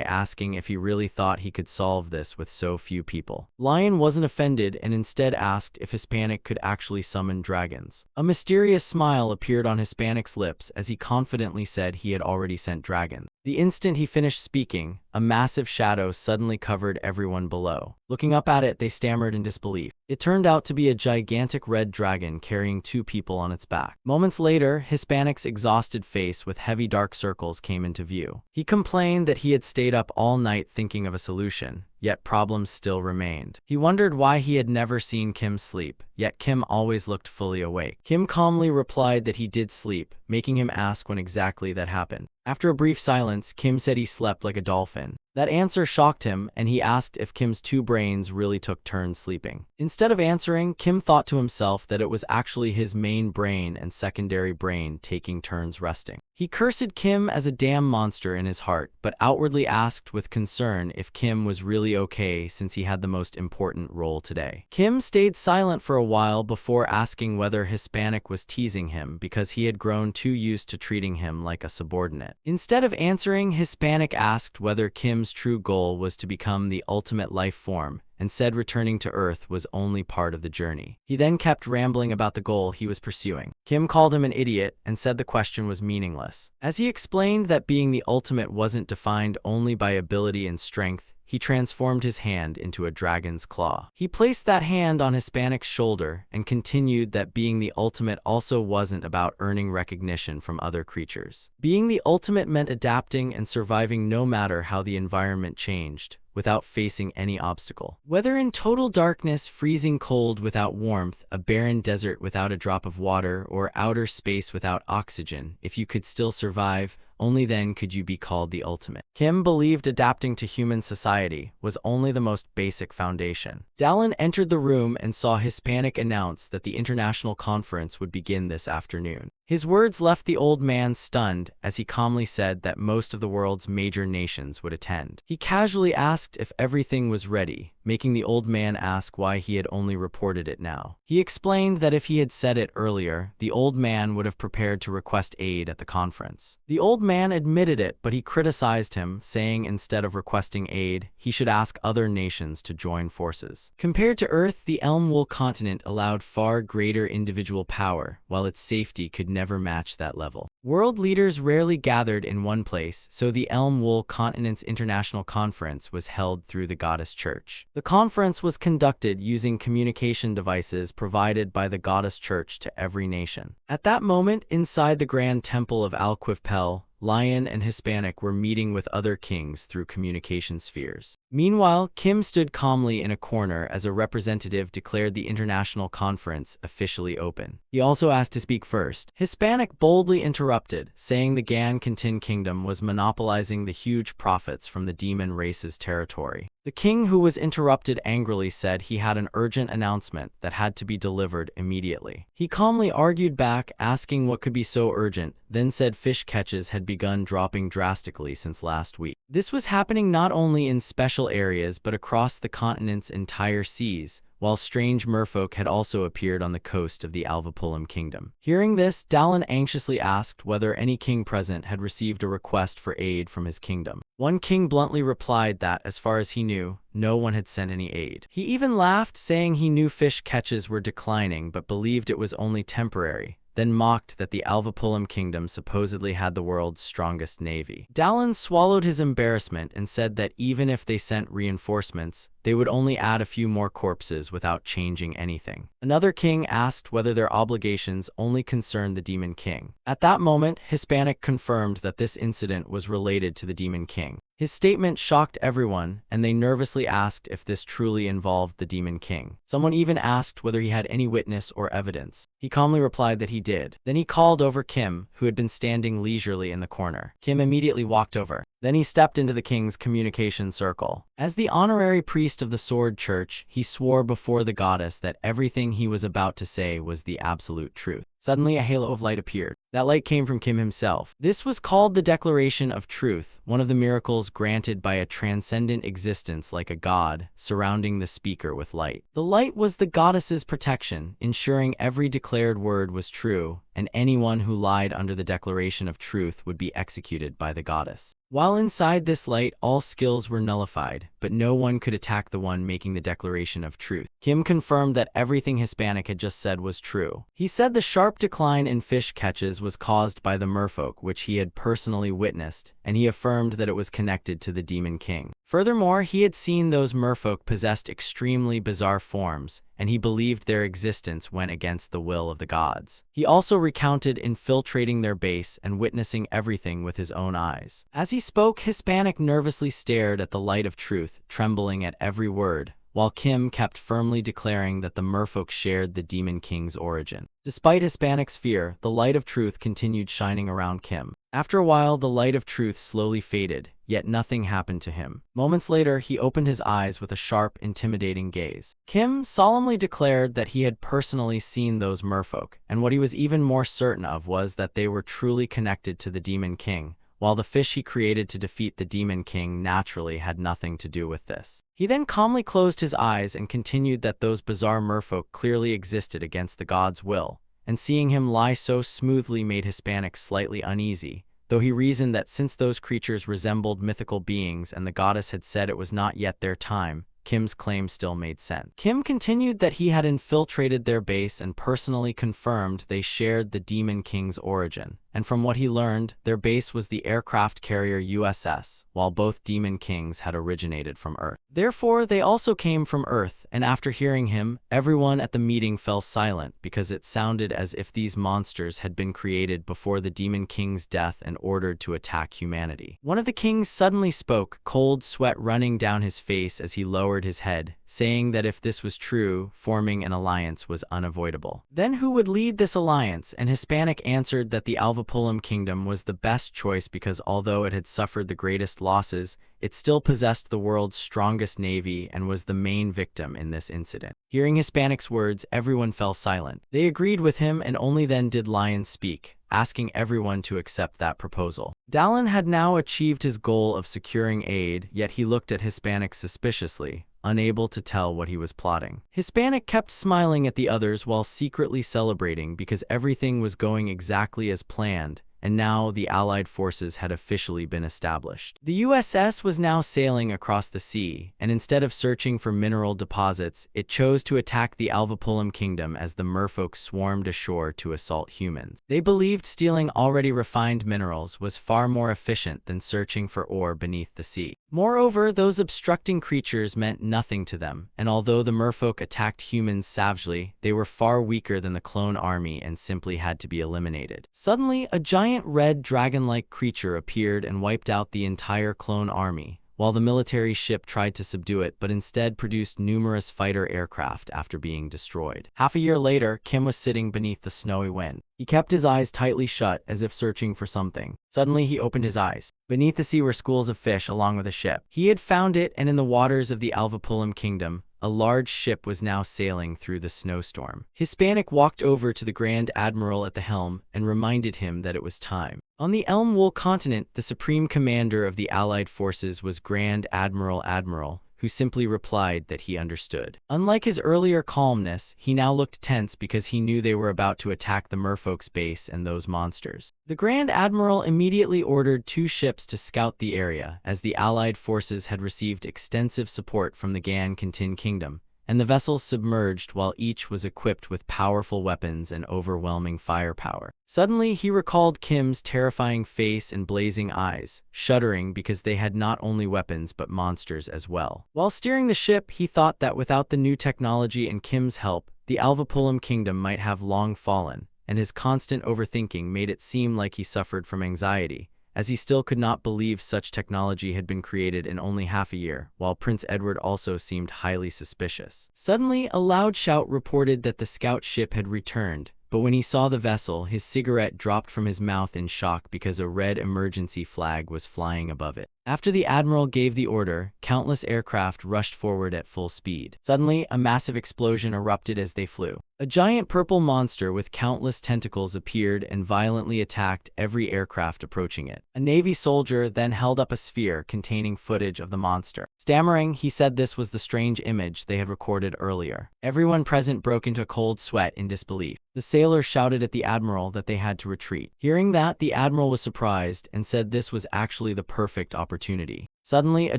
asking if he really thought he could solve this with so few people. Lion wasn't offended and instead asked if Hispanic could actually summon dragons. A mysterious smile appeared on Hispanic's lips as he confidently said he had already sent dragons. The instant he finished speaking, a massive shadow suddenly covered everyone below. Looking up at it, they stammered in disbelief. It turned out to be a gigantic red dragon carrying 2 people on its back. Moments later, Hispanic's exhausted face with heavy dark circles came into view. He complained that he had stayed up all night thinking of a solution, yet problems still remained. He wondered why he had never seen Kim sleep, yet Kim always looked fully awake. Kim calmly replied that he did sleep, making him ask when exactly that happened. After a brief silence, Kim said he slept like a dolphin. That answer shocked him, and he asked if Kim's 2 brains really took turns sleeping. Instead of answering, Kim thought to himself that it was actually his main brain and secondary brain taking turns resting. He cursed Kim as a damn monster in his heart, but outwardly asked with concern if Kim was really okay since he had the most important role today. Kim stayed silent for a while before asking whether Hispanic was teasing him because he had grown too used to treating him like a subordinate. Instead of answering, Hispanic asked whether Kim's true goal was to become the ultimate life form, and said returning to Earth was only part of the journey. He then kept rambling about the goal he was pursuing. Kim called him an idiot and said the question was meaningless. As he explained that being the ultimate wasn't defined only by ability and strength, he transformed his hand into a dragon's claw. He placed that hand on Hispanic's shoulder and continued that being the ultimate also wasn't about earning recognition from other creatures. Being the ultimate meant adapting and surviving no matter how the environment changed, without facing any obstacle. Whether in total darkness, freezing cold without warmth, a barren desert without a drop of water, or outer space without oxygen, if you could still survive, only then could you be called the ultimate. Kim believed adapting to human society was only the most basic foundation. Dallin entered the room and saw Hispanic announce that the international conference would begin this afternoon. His words left the old man stunned as he calmly said that most of the world's major nations would attend. He casually asked if everything was ready, making the old man ask why he had only reported it now. He explained that if he had said it earlier, the old man would have prepared to request aid at the conference. The old man admitted it, but he criticized him, saying instead of requesting aid, he should ask other nations to join forces. Compared to Earth, the Elmwool continent allowed far greater individual power, while its safety could never match that level. World leaders rarely gathered in one place, so the Elmwool continent's international conference was held through the Goddess Church. The conference was conducted using communication devices provided by the Goddess Church to every nation. At that moment, inside the Grand Temple of Alquipel, Lion and Hispanic were meeting with other kings through communication spheres. Meanwhile, Kim stood calmly in a corner as a representative declared the international conference officially open. He also asked to speak first. Hispanic boldly interrupted, saying the Gan-Kentin kingdom was monopolizing the huge profits from the demon race's territory. The king who was interrupted angrily said he had an urgent announcement that had to be delivered immediately. He calmly argued back, asking what could be so urgent, then said fish catches had begun dropping drastically since last week. This was happening not only in special areas but across the continent's entire seas, while strange merfolk had also appeared on the coast of the Alvapulam kingdom. Hearing this, Dallin anxiously asked whether any king present had received a request for aid from his kingdom. One king bluntly replied that, as far as he knew, no one had sent any aid. He even laughed, saying he knew fish catches were declining but believed it was only temporary, then mocked that the Alvapulam kingdom supposedly had the world's strongest navy. Dallin swallowed his embarrassment and said that even if they sent reinforcements, they would only add a few more corpses without changing anything. Another king asked whether their obligations only concerned the Demon King. At that moment, Hispanic confirmed that this incident was related to the Demon King. His statement shocked everyone, and they nervously asked if this truly involved the Demon King. Someone even asked whether he had any witness or evidence. He calmly replied that he did. Then he called over Kim, who had been standing leisurely in the corner. Kim immediately walked over. Then he stepped into the king's communication circle. As the honorary priest of the Sword Church, he swore before the goddess that everything he was about to say was the absolute truth. Suddenly, a halo of light appeared. That light came from Kim himself. This was called the Declaration of Truth, one of the miracles granted by a transcendent existence like a god, surrounding the speaker with light. The light was the goddess's protection, ensuring every declared word was true, and anyone who lied under the declaration of truth would be executed by the goddess. While inside this light, all skills were nullified, but no one could attack the one making the declaration of truth. Kim confirmed that everything Hispanic had just said was true. He said the sharp decline in fish catches was caused by the merfolk, which he had personally witnessed, and he affirmed that it was connected to the Demon King. Furthermore, he had seen those merfolk possessed extremely bizarre forms, and he believed their existence went against the will of the gods. He also recounted infiltrating their base and witnessing everything with his own eyes. As he spoke, Hispanic nervously stared at the light of truth, trembling at every word, while Kim kept firmly declaring that the merfolk shared the Demon King's origin. Despite Hispanic's fear, the light of truth continued shining around Kim. After a while, the light of truth slowly faded, yet nothing happened to him. Moments later, he opened his eyes with a sharp, intimidating gaze. Kim solemnly declared that he had personally seen those merfolk, and what he was even more certain of was that they were truly connected to the Demon King, while the fish he created to defeat the Demon King naturally had nothing to do with this. He then calmly closed his eyes and continued that those bizarre merfolk clearly existed against the god's will, and seeing him lie so smoothly made Hispanic slightly uneasy, though he reasoned that since those creatures resembled mythical beings and the goddess had said it was not yet their time, Kim's claim still made sense. Kim continued that he had infiltrated their base and personally confirmed they shared the Demon King's origin, and from what he learned, their base was the aircraft carrier USS, while both Demon Kings had originated from Earth. Therefore, they also came from Earth, and after hearing him, everyone at the meeting fell silent because it sounded as if these monsters had been created before the Demon King's death and ordered to attack humanity. One of the kings suddenly spoke, cold sweat running down his face as he lowered his head, saying that if this was true, forming an alliance was unavoidable. Then who would lead this alliance? And Hispanic answered that the Alvapulam Kingdom was the best choice because although it had suffered the greatest losses, it still possessed the world's strongest navy and was the main victim in this incident. Hearing Hispanic's words, everyone fell silent. They agreed with him, and only then did Lion speak, asking everyone to accept that proposal. Dallin had now achieved his goal of securing aid, yet he looked at Hispanic suspiciously, unable to tell what he was plotting. Hispanic kept smiling at the others while secretly celebrating because everything was going exactly as planned, and now the Allied forces had officially been established. The USS was now sailing across the sea, and instead of searching for mineral deposits, it chose to attack the Alvapulam Kingdom as the merfolk swarmed ashore to assault humans. They believed stealing already refined minerals was far more efficient than searching for ore beneath the sea. Moreover, those obstructing creatures meant nothing to them, and although the merfolk attacked humans savagely, they were far weaker than the clone army and simply had to be eliminated. Suddenly, a giant red dragon-like creature appeared and wiped out the entire clone army, while the military ship tried to subdue it but instead produced numerous fighter aircraft after being destroyed. Half a year later, Kim was sitting beneath the snowy wind. He kept his eyes tightly shut as if searching for something. Suddenly, he opened his eyes. Beneath the sea were schools of fish along with a ship. He had found it, and in the waters of the Alvapulam Kingdom, a large ship was now sailing through the snowstorm. Hispanic walked over to the Grand Admiral at the helm and reminded him that it was time. On the Elm Wool continent, the supreme commander of the Allied forces was Grand Admiral, who simply replied that he understood. Unlike his earlier calmness, he now looked tense because he knew they were about to attack the merfolk's base and those monsters. The Grand Admiral immediately ordered 2 ships to scout the area, as the Allied forces had received extensive support from the Gan-Kintin Kingdom, and the vessels submerged while each was equipped with powerful weapons and overwhelming firepower. Suddenly, he recalled Kim's terrifying face and blazing eyes, shuddering because they had not only weapons but monsters as well. While steering the ship, he thought that without the new technology and Kim's help, the Alvapulam Kingdom might have long fallen, and his constant overthinking made it seem like he suffered from anxiety, as he still could not believe such technology had been created in only half a year, while Prince Edward also seemed highly suspicious. Suddenly, a loud shout reported that the scout ship had returned, but when he saw the vessel, his cigarette dropped from his mouth in shock because a red emergency flag was flying above it. After the admiral gave the order, countless aircraft rushed forward at full speed. Suddenly, a massive explosion erupted as they flew. A giant purple monster with countless tentacles appeared and violently attacked every aircraft approaching it. A Navy soldier then held up a sphere containing footage of the monster. Stammering, he said this was the strange image they had recorded earlier. Everyone present broke into a cold sweat in disbelief. The sailor shouted at the admiral that they had to retreat. Hearing that, the admiral was surprised and said this was actually the perfect opportunity. Suddenly, a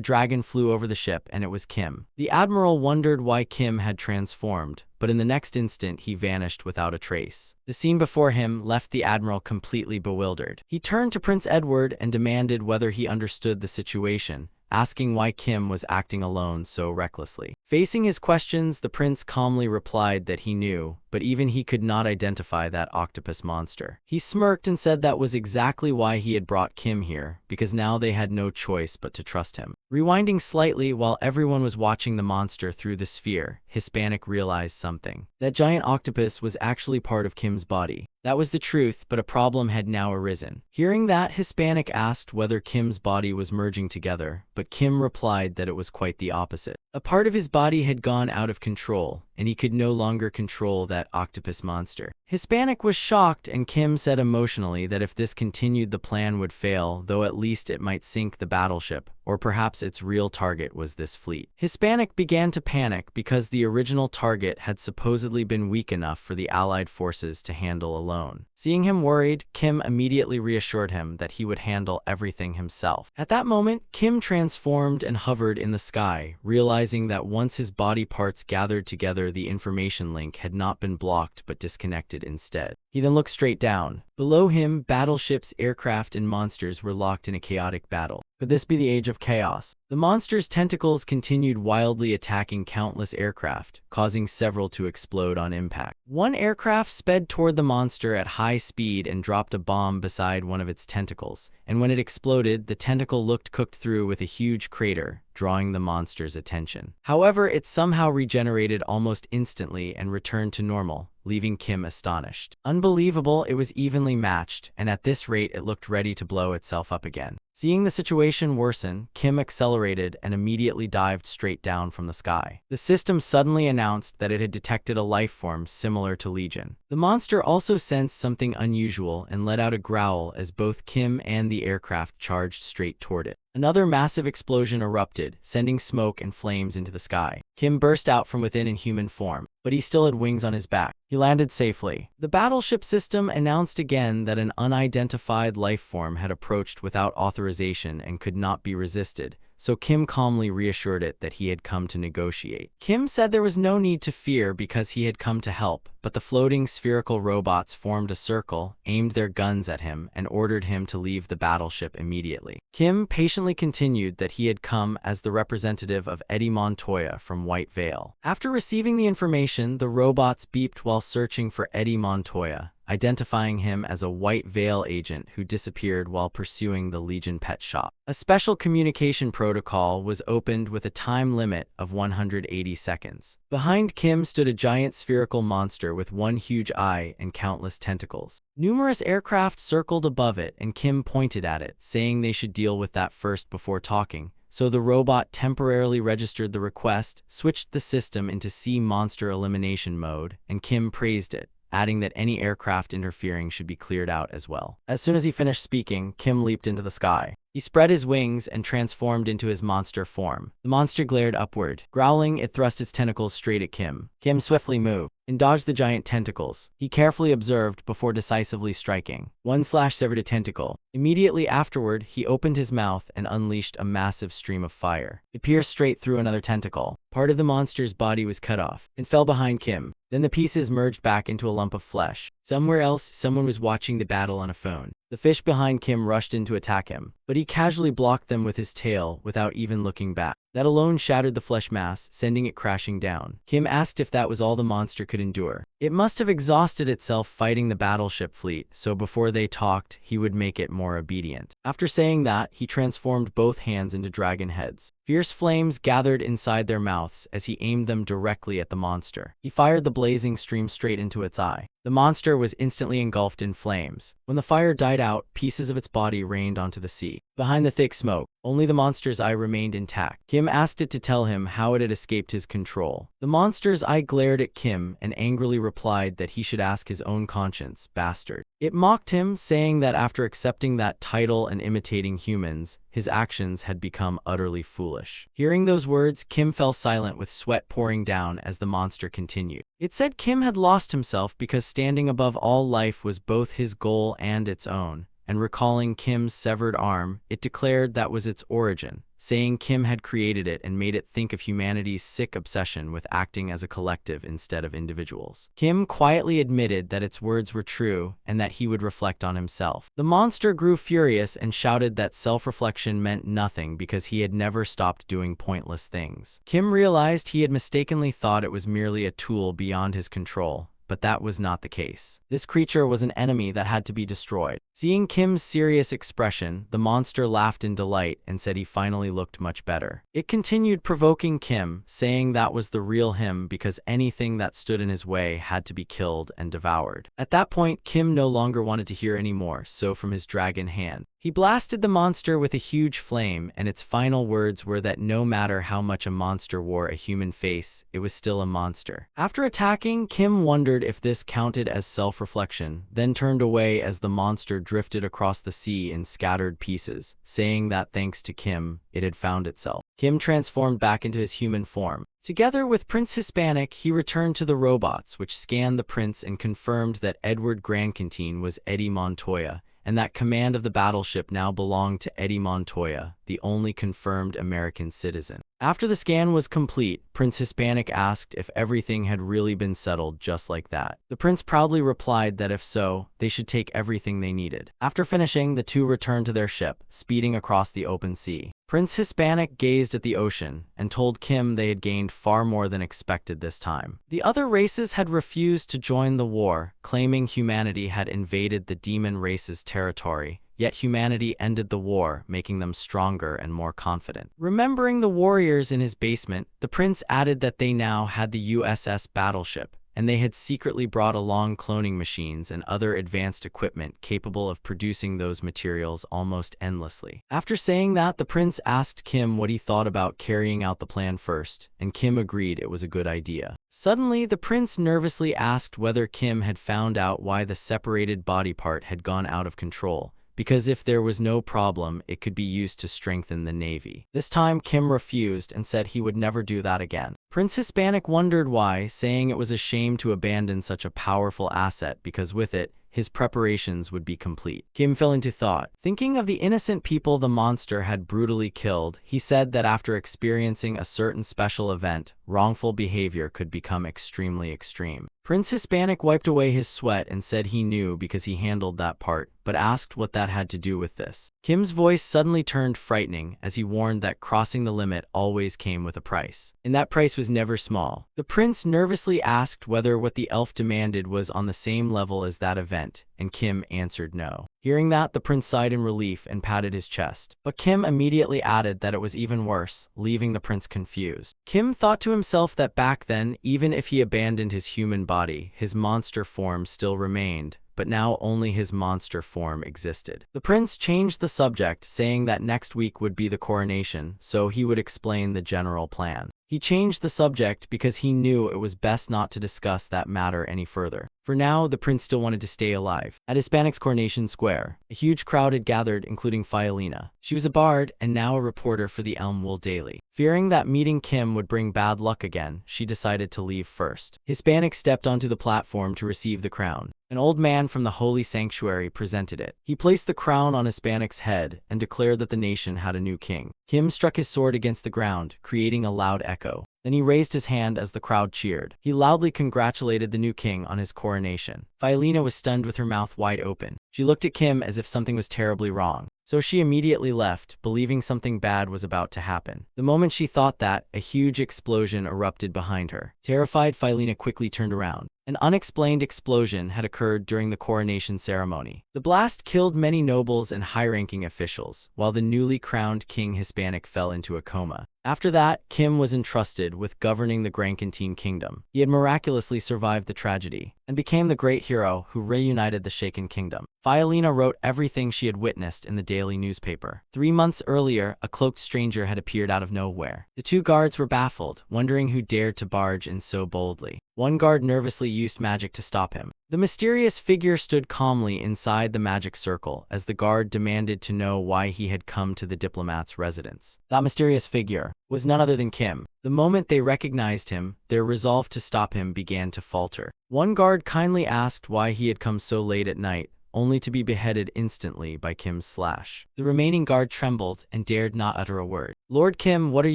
dragon flew over the ship, and it was Kim. The admiral wondered why Kim had transformed, but in the next instant he vanished without a trace. The scene before him left the admiral completely bewildered. He turned to Prince Edward and demanded whether he understood the situation, asking why Kim was acting alone so recklessly. Facing his questions, the prince calmly replied that he knew, but even he could not identify that octopus monster. He smirked and said that was exactly why he had brought Kim here, because now they had no choice but to trust him. Rewinding slightly while everyone was watching the monster through the sphere, Hispanic realized something. That giant octopus was actually part of Kim's body. That was the truth, but a problem had now arisen. Hearing that, Hispanic asked whether Kim's body was merging together, but Kim replied that it was quite the opposite. A part of his body had gone out of control, and he could no longer control that octopus monster. Hispanic was shocked, and Kim said emotionally that if this continued the plan would fail, though at least it might sink the battleship, or perhaps its real target was this fleet. Hispanic began to panic because the original target had supposedly been weak enough for the Allied forces to handle alone. Seeing him worried, Kim immediately reassured him that he would handle everything himself. At that moment, Kim transformed and hovered in the sky, realizing that once his body parts gathered together, the information link had not been blocked but disconnected instead. He then looked straight down. Below him, battleships, aircraft, and monsters were locked in a chaotic battle. Could this be the age of chaos? The monster's tentacles continued wildly attacking countless aircraft, causing several to explode on impact. One aircraft sped toward the monster at high speed and dropped a bomb beside one of its tentacles, and when it exploded, the tentacle looked cooked through with a huge crater, drawing the monster's attention. However, it somehow regenerated almost instantly and returned to normal, leaving Kim astonished. Unbelievable, it was evenly matched, and at this rate it looked ready to blow itself up again. Seeing the situation worsen, Kim accelerated and immediately dived straight down from the sky. The system suddenly announced that it had detected a life form similar to Legion. The monster also sensed something unusual and let out a growl as both Kim and the aircraft charged straight toward it. Another massive explosion erupted, sending smoke and flames into the sky. Kim burst out from within in human form, but he still had wings on his back. He landed safely. The battleship system announced again that an unidentified life form had approached without authorization and could not be resisted, so Kim calmly reassured it that he had come to negotiate. Kim said there was no need to fear because he had come to help, but the floating spherical robots formed a circle, aimed their guns at him, and ordered him to leave the battleship immediately. Kim patiently continued that he had come as the representative of Eddie Montoya from White Veil. After receiving the information, the robots beeped while searching for Eddie Montoya, identifying him as a White Veil agent who disappeared while pursuing the Legion pet shop. A special communication protocol was opened with a time limit of 180 seconds. Behind Kim stood a giant spherical monster with one huge eye and countless tentacles. Numerous aircraft circled above it, and Kim pointed at it, saying they should deal with that first before talking. So the robot temporarily registered the request, switched the system into sea monster elimination mode, and Kim praised it, adding that any aircraft interfering should be cleared out as well. As soon as he finished speaking, Kim leaped into the sky. He spread his wings and transformed into his monster form. The monster glared upward. Growling, it thrust its tentacles straight at Kim. Kim swiftly moved and dodged the giant tentacles. He carefully observed before decisively striking. One slash severed a tentacle. Immediately afterward, he opened his mouth and unleashed a massive stream of fire. It pierced straight through another tentacle. Part of the monster's body was cut off and fell behind Kim. Then the pieces merged back into a lump of flesh. Somewhere else, someone was watching the battle on a phone. The fish behind Kim rushed in to attack him, but he casually blocked them with his tail without even looking back. That alone shattered the flesh mass, sending it crashing down. Kim asked if that was all the monster could endure. It must have exhausted itself fighting the battleship fleet, so before they talked, he would make it more obedient. After saying that, he transformed both hands into dragon heads. Fierce flames gathered inside their mouths as he aimed them directly at the monster. He fired the blazing stream straight into its eye. The monster was instantly engulfed in flames. When the fire died out, pieces of its body rained onto the sea. Behind the thick smoke, only the monster's eye remained intact. Kim asked it to tell him how it had escaped his control. The monster's eye glared at Kim and angrily replied that he should ask his own conscience, bastard. It mocked him, saying that after accepting that title and imitating humans, his actions had become utterly foolish. Hearing those words, Kim fell silent with sweat pouring down as the monster continued. It said Kim had lost himself because standing above all life was both his goal and its own. And recalling Kim's severed arm, it declared that was its origin, saying Kim had created it and made it think of humanity's sick obsession with acting as a collective instead of individuals. Kim quietly admitted that its words were true and that he would reflect on himself. The monster grew furious and shouted that self-reflection meant nothing because he had never stopped doing pointless things. Kim realized he had mistakenly thought it was merely a tool beyond his control. But that was not the case. This creature was an enemy that had to be destroyed. Seeing Kim's serious expression, the monster laughed in delight and said he finally looked much better. It continued provoking Kim, saying that was the real him because anything that stood in his way had to be killed and devoured. At that point, Kim no longer wanted to hear any more, so from his dragon hand, he blasted the monster with a huge flame, and its final words were that no matter how much a monster wore a human face, it was still a monster. After attacking, Kim wondered if this counted as self-reflection, then turned away as the monster drifted across the sea in scattered pieces, saying that thanks to Kim, it had found itself. Kim transformed back into his human form. Together with Prince Hispanic, he returned to the robots, which scanned the prince and confirmed that Edward Grandcantine was Eddie Montoya, and that command of the battleship now belonged to Eddie Montoya, the only confirmed American citizen. After the scan was complete, Prince Hispanic asked if everything had really been settled just like that. The prince proudly replied that if so, they should take everything they needed. After finishing, the two returned to their ship, speeding across the open sea. Prince Hispanic gazed at the ocean and told Kim they had gained far more than expected this time. The other races had refused to join the war, claiming humanity had invaded the demon race's territory. Yet humanity ended the war, making them stronger and more confident. Remembering the warriors in his basement, the prince added that they now had the USS Battleship, and they had secretly brought along cloning machines and other advanced equipment capable of producing those materials almost endlessly. After saying that, the prince asked Kim what he thought about carrying out the plan first, and Kim agreed it was a good idea. Suddenly, the prince nervously asked whether Kim had found out why the separated body part had gone out of control, because if there was no problem, it could be used to strengthen the navy. This time, Kim refused and said he would never do that again. Prince Hispanic wondered why, saying it was a shame to abandon such a powerful asset because with it, his preparations would be complete. Kim fell into thought. Thinking of the innocent people the monster had brutally killed, he said that after experiencing a certain special event, wrongful behavior could become extremely extreme. Prince Hispanic wiped away his sweat and said he knew because he handled that part, but asked what that had to do with this. Kim's voice suddenly turned frightening as he warned that crossing the limit always came with a price. And that price was never small. The prince nervously asked whether what the elf demanded was on the same level as that event, and Kim answered no. Hearing that, the prince sighed in relief and patted his chest. But Kim immediately added that it was even worse, leaving the prince confused. Kim thought to himself that back then, even if he abandoned his human body, his monster form still remained, but now only his monster form existed. The prince changed the subject, saying that next week would be the coronation, so he would explain the general plan. He changed the subject because he knew it was best not to discuss that matter any further. For now, the prince still wanted to stay alive. At Hispanic's coronation square, a huge crowd had gathered, including Fiolina. She was a bard and now a reporter for the Elmwood Daily. Fearing that meeting Kim would bring bad luck again, she decided to leave first. Hispanic stepped onto the platform to receive the crown. An old man from the holy sanctuary presented it. He placed the crown on Hispanic's head and declared that the nation had a new king. Kim struck his sword against the ground, creating a loud echo. Then he raised his hand as the crowd cheered. He loudly congratulated the new king on his coronation. Fiolina was stunned with her mouth wide open. She looked at Kim as if something was terribly wrong. So she immediately left, believing something bad was about to happen. The moment she thought that, a huge explosion erupted behind her. Terrified, Fiolina quickly turned around. An unexplained explosion had occurred during the coronation ceremony. The blast killed many nobles and high-ranking officials, while the newly crowned King Hispanic fell into a coma. After that, Kim was entrusted with governing the Grankantine Kingdom. He had miraculously survived the tragedy and became the great hero who reunited the shaken kingdom. Fiolina wrote everything she had witnessed in the daily newspaper. 3 months earlier, a cloaked stranger had appeared out of nowhere. The 2 guards were baffled, wondering who dared to barge in so boldly. One guard nervously used magic to stop him. The mysterious figure stood calmly inside the magic circle as the guard demanded to know why he had come to the diplomat's residence. That mysterious figure was none other than Kim. The moment they recognized him, their resolve to stop him began to falter. One guard kindly asked why he had come so late at night, only to be beheaded instantly by Kim's slash. The remaining guard trembled and dared not utter a word. "Lord Kim, what are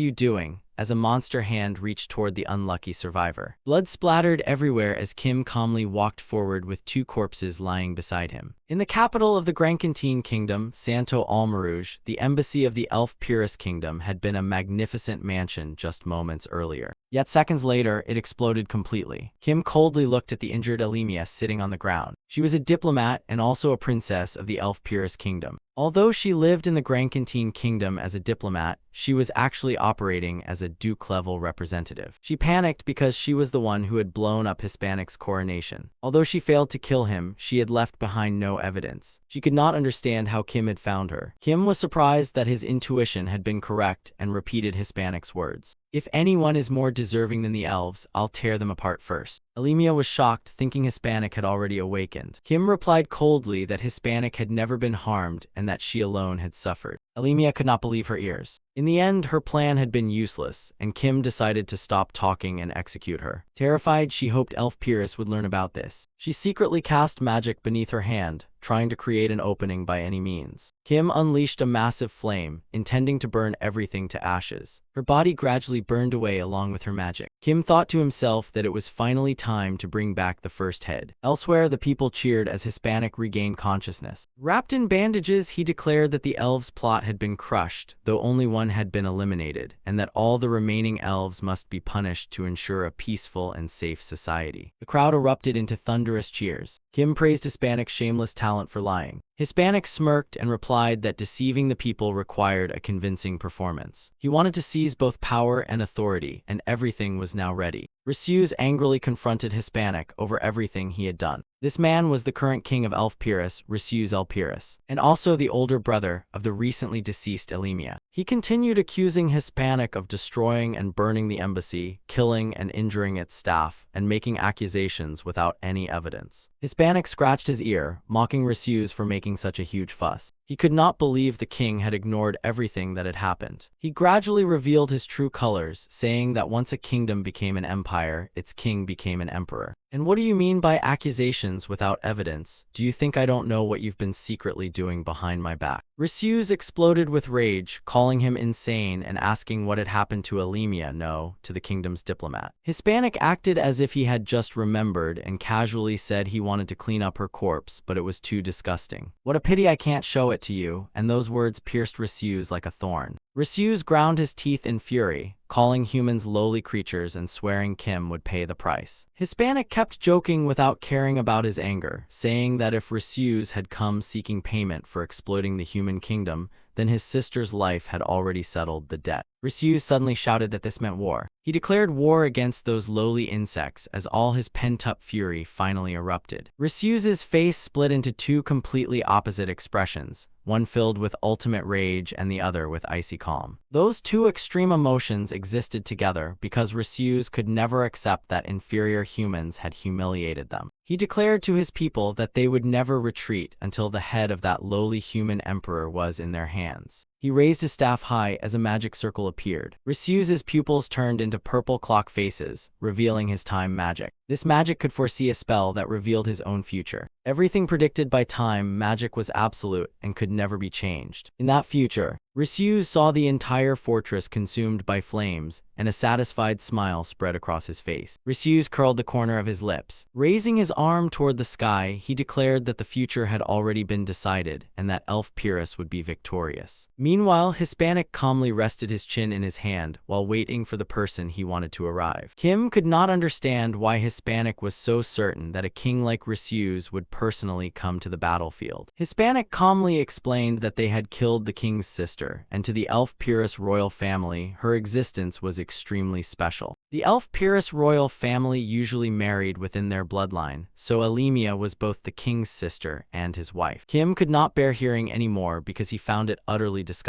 you doing?" as a monster hand reached toward the unlucky survivor. Blood splattered everywhere as Kim calmly walked forward with 2 corpses lying beside him. In the capital of the Grankantine Kingdom, Santo Almarouge, the embassy of the Elf Purus Kingdom had been a magnificent mansion just moments earlier. Yet seconds later, it exploded completely. Kim coldly looked at the injured Alimia sitting on the ground. She was a diplomat and also a princess of the Elf Purus Kingdom. Although she lived in the Grankantine Kingdom as a diplomat, she was actually operating as a Duke-level representative. She panicked because she was the one who had blown up Hispanic's coronation. Although she failed to kill him, she had left behind no evidence. She could not understand how Kim had found her. Kim was surprised that his intuition had been correct and repeated Hispanic's words. "If anyone is more deserving than the elves, I'll tear them apart first." Alimia was shocked, thinking Hispanic had already awakened. Kim replied coldly that Hispanic had never been harmed and that she alone had suffered. Alimia could not believe her ears. In the end, her plan had been useless, and Kim decided to stop talking and execute her. Terrified, she hoped Elf Pyrrhus would learn about this. She secretly cast magic beneath her hand, trying to create an opening by any means. Kim unleashed a massive flame, intending to burn everything to ashes. Her body gradually burned away along with her magic. Kim thought to himself that it was finally time to bring back the first head. Elsewhere, the people cheered as Hispanic regained consciousness. Wrapped in bandages, he declared that the elves' plot had been crushed, though only one had been eliminated, and that all the remaining elves must be punished to ensure a peaceful and safe society. The crowd erupted into thunderous cheers. Kim praised Hispanic's shameless talent for lying. Hispanic smirked and replied that deceiving the people required a convincing performance. He wanted to seize both power and authority, and everything was now ready. Receus angrily confronted Hispanic over everything he had done. This man was the current king of Elf Pyrrhus, Receus el Pyrrhus, and also the older brother of the recently deceased Alimia. He continued accusing Hispanic of destroying and burning the embassy, killing and injuring its staff, and making accusations without any evidence. Hispanic scratched his ear, mocking Receus for making such a huge fuss. He could not believe the king had ignored everything that had happened. He gradually revealed his true colors, saying that once a kingdom became an empire, its king became an emperor. "And what do you mean by accusations without evidence? Do you think I don't know what you've been secretly doing behind my back?" Receus exploded with rage, calling him insane and asking what had happened to Alimia, no, to the kingdom's diplomat. Hispanic acted as if he had just remembered and casually said he wanted to clean up her corpse, but it was too disgusting. "What a pity I can't show it to you," and those words pierced Receus like a thorn. Receus ground his teeth in fury, calling humans lowly creatures and swearing Kim would pay the price. Hispanic kept joking without caring about his anger, saying that if Receus had come seeking payment for exploiting the human kingdom, then his sister's life had already settled the debt. Receus suddenly shouted that this meant war. He declared war against those lowly insects as all his pent-up fury finally erupted. Receus's face split into 2 completely opposite expressions, one filled with ultimate rage and the other with icy calm. Those 2 extreme emotions existed together because Receus could never accept that inferior humans had humiliated them. He declared to his people that they would never retreat until the head of that lowly human emperor was in their hands. He raised his staff high as a magic circle appeared. Receus's pupils turned into purple clock faces, revealing his time magic. This magic could foresee a spell that revealed his own future. Everything predicted by time magic was absolute and could never be changed. In that future, Receus saw the entire fortress consumed by flames, and a satisfied smile spread across his face. Receus curled the corner of his lips. Raising his arm toward the sky, he declared that the future had already been decided and that Elf Pyrrhus would be victorious. Meanwhile, Hispanic calmly rested his chin in his hand while waiting for the person he wanted to arrive. Kim could not understand why Hispanic was so certain that a king like Receuse would personally come to the battlefield. Hispanic calmly explained that they had killed the king's sister, and to the Elf Pyrrhus royal family, her existence was extremely special. The Elf Pyrrhus royal family usually married within their bloodline, so Alemia was both the king's sister and his wife. Kim could not bear hearing any more because he found it utterly disgusting.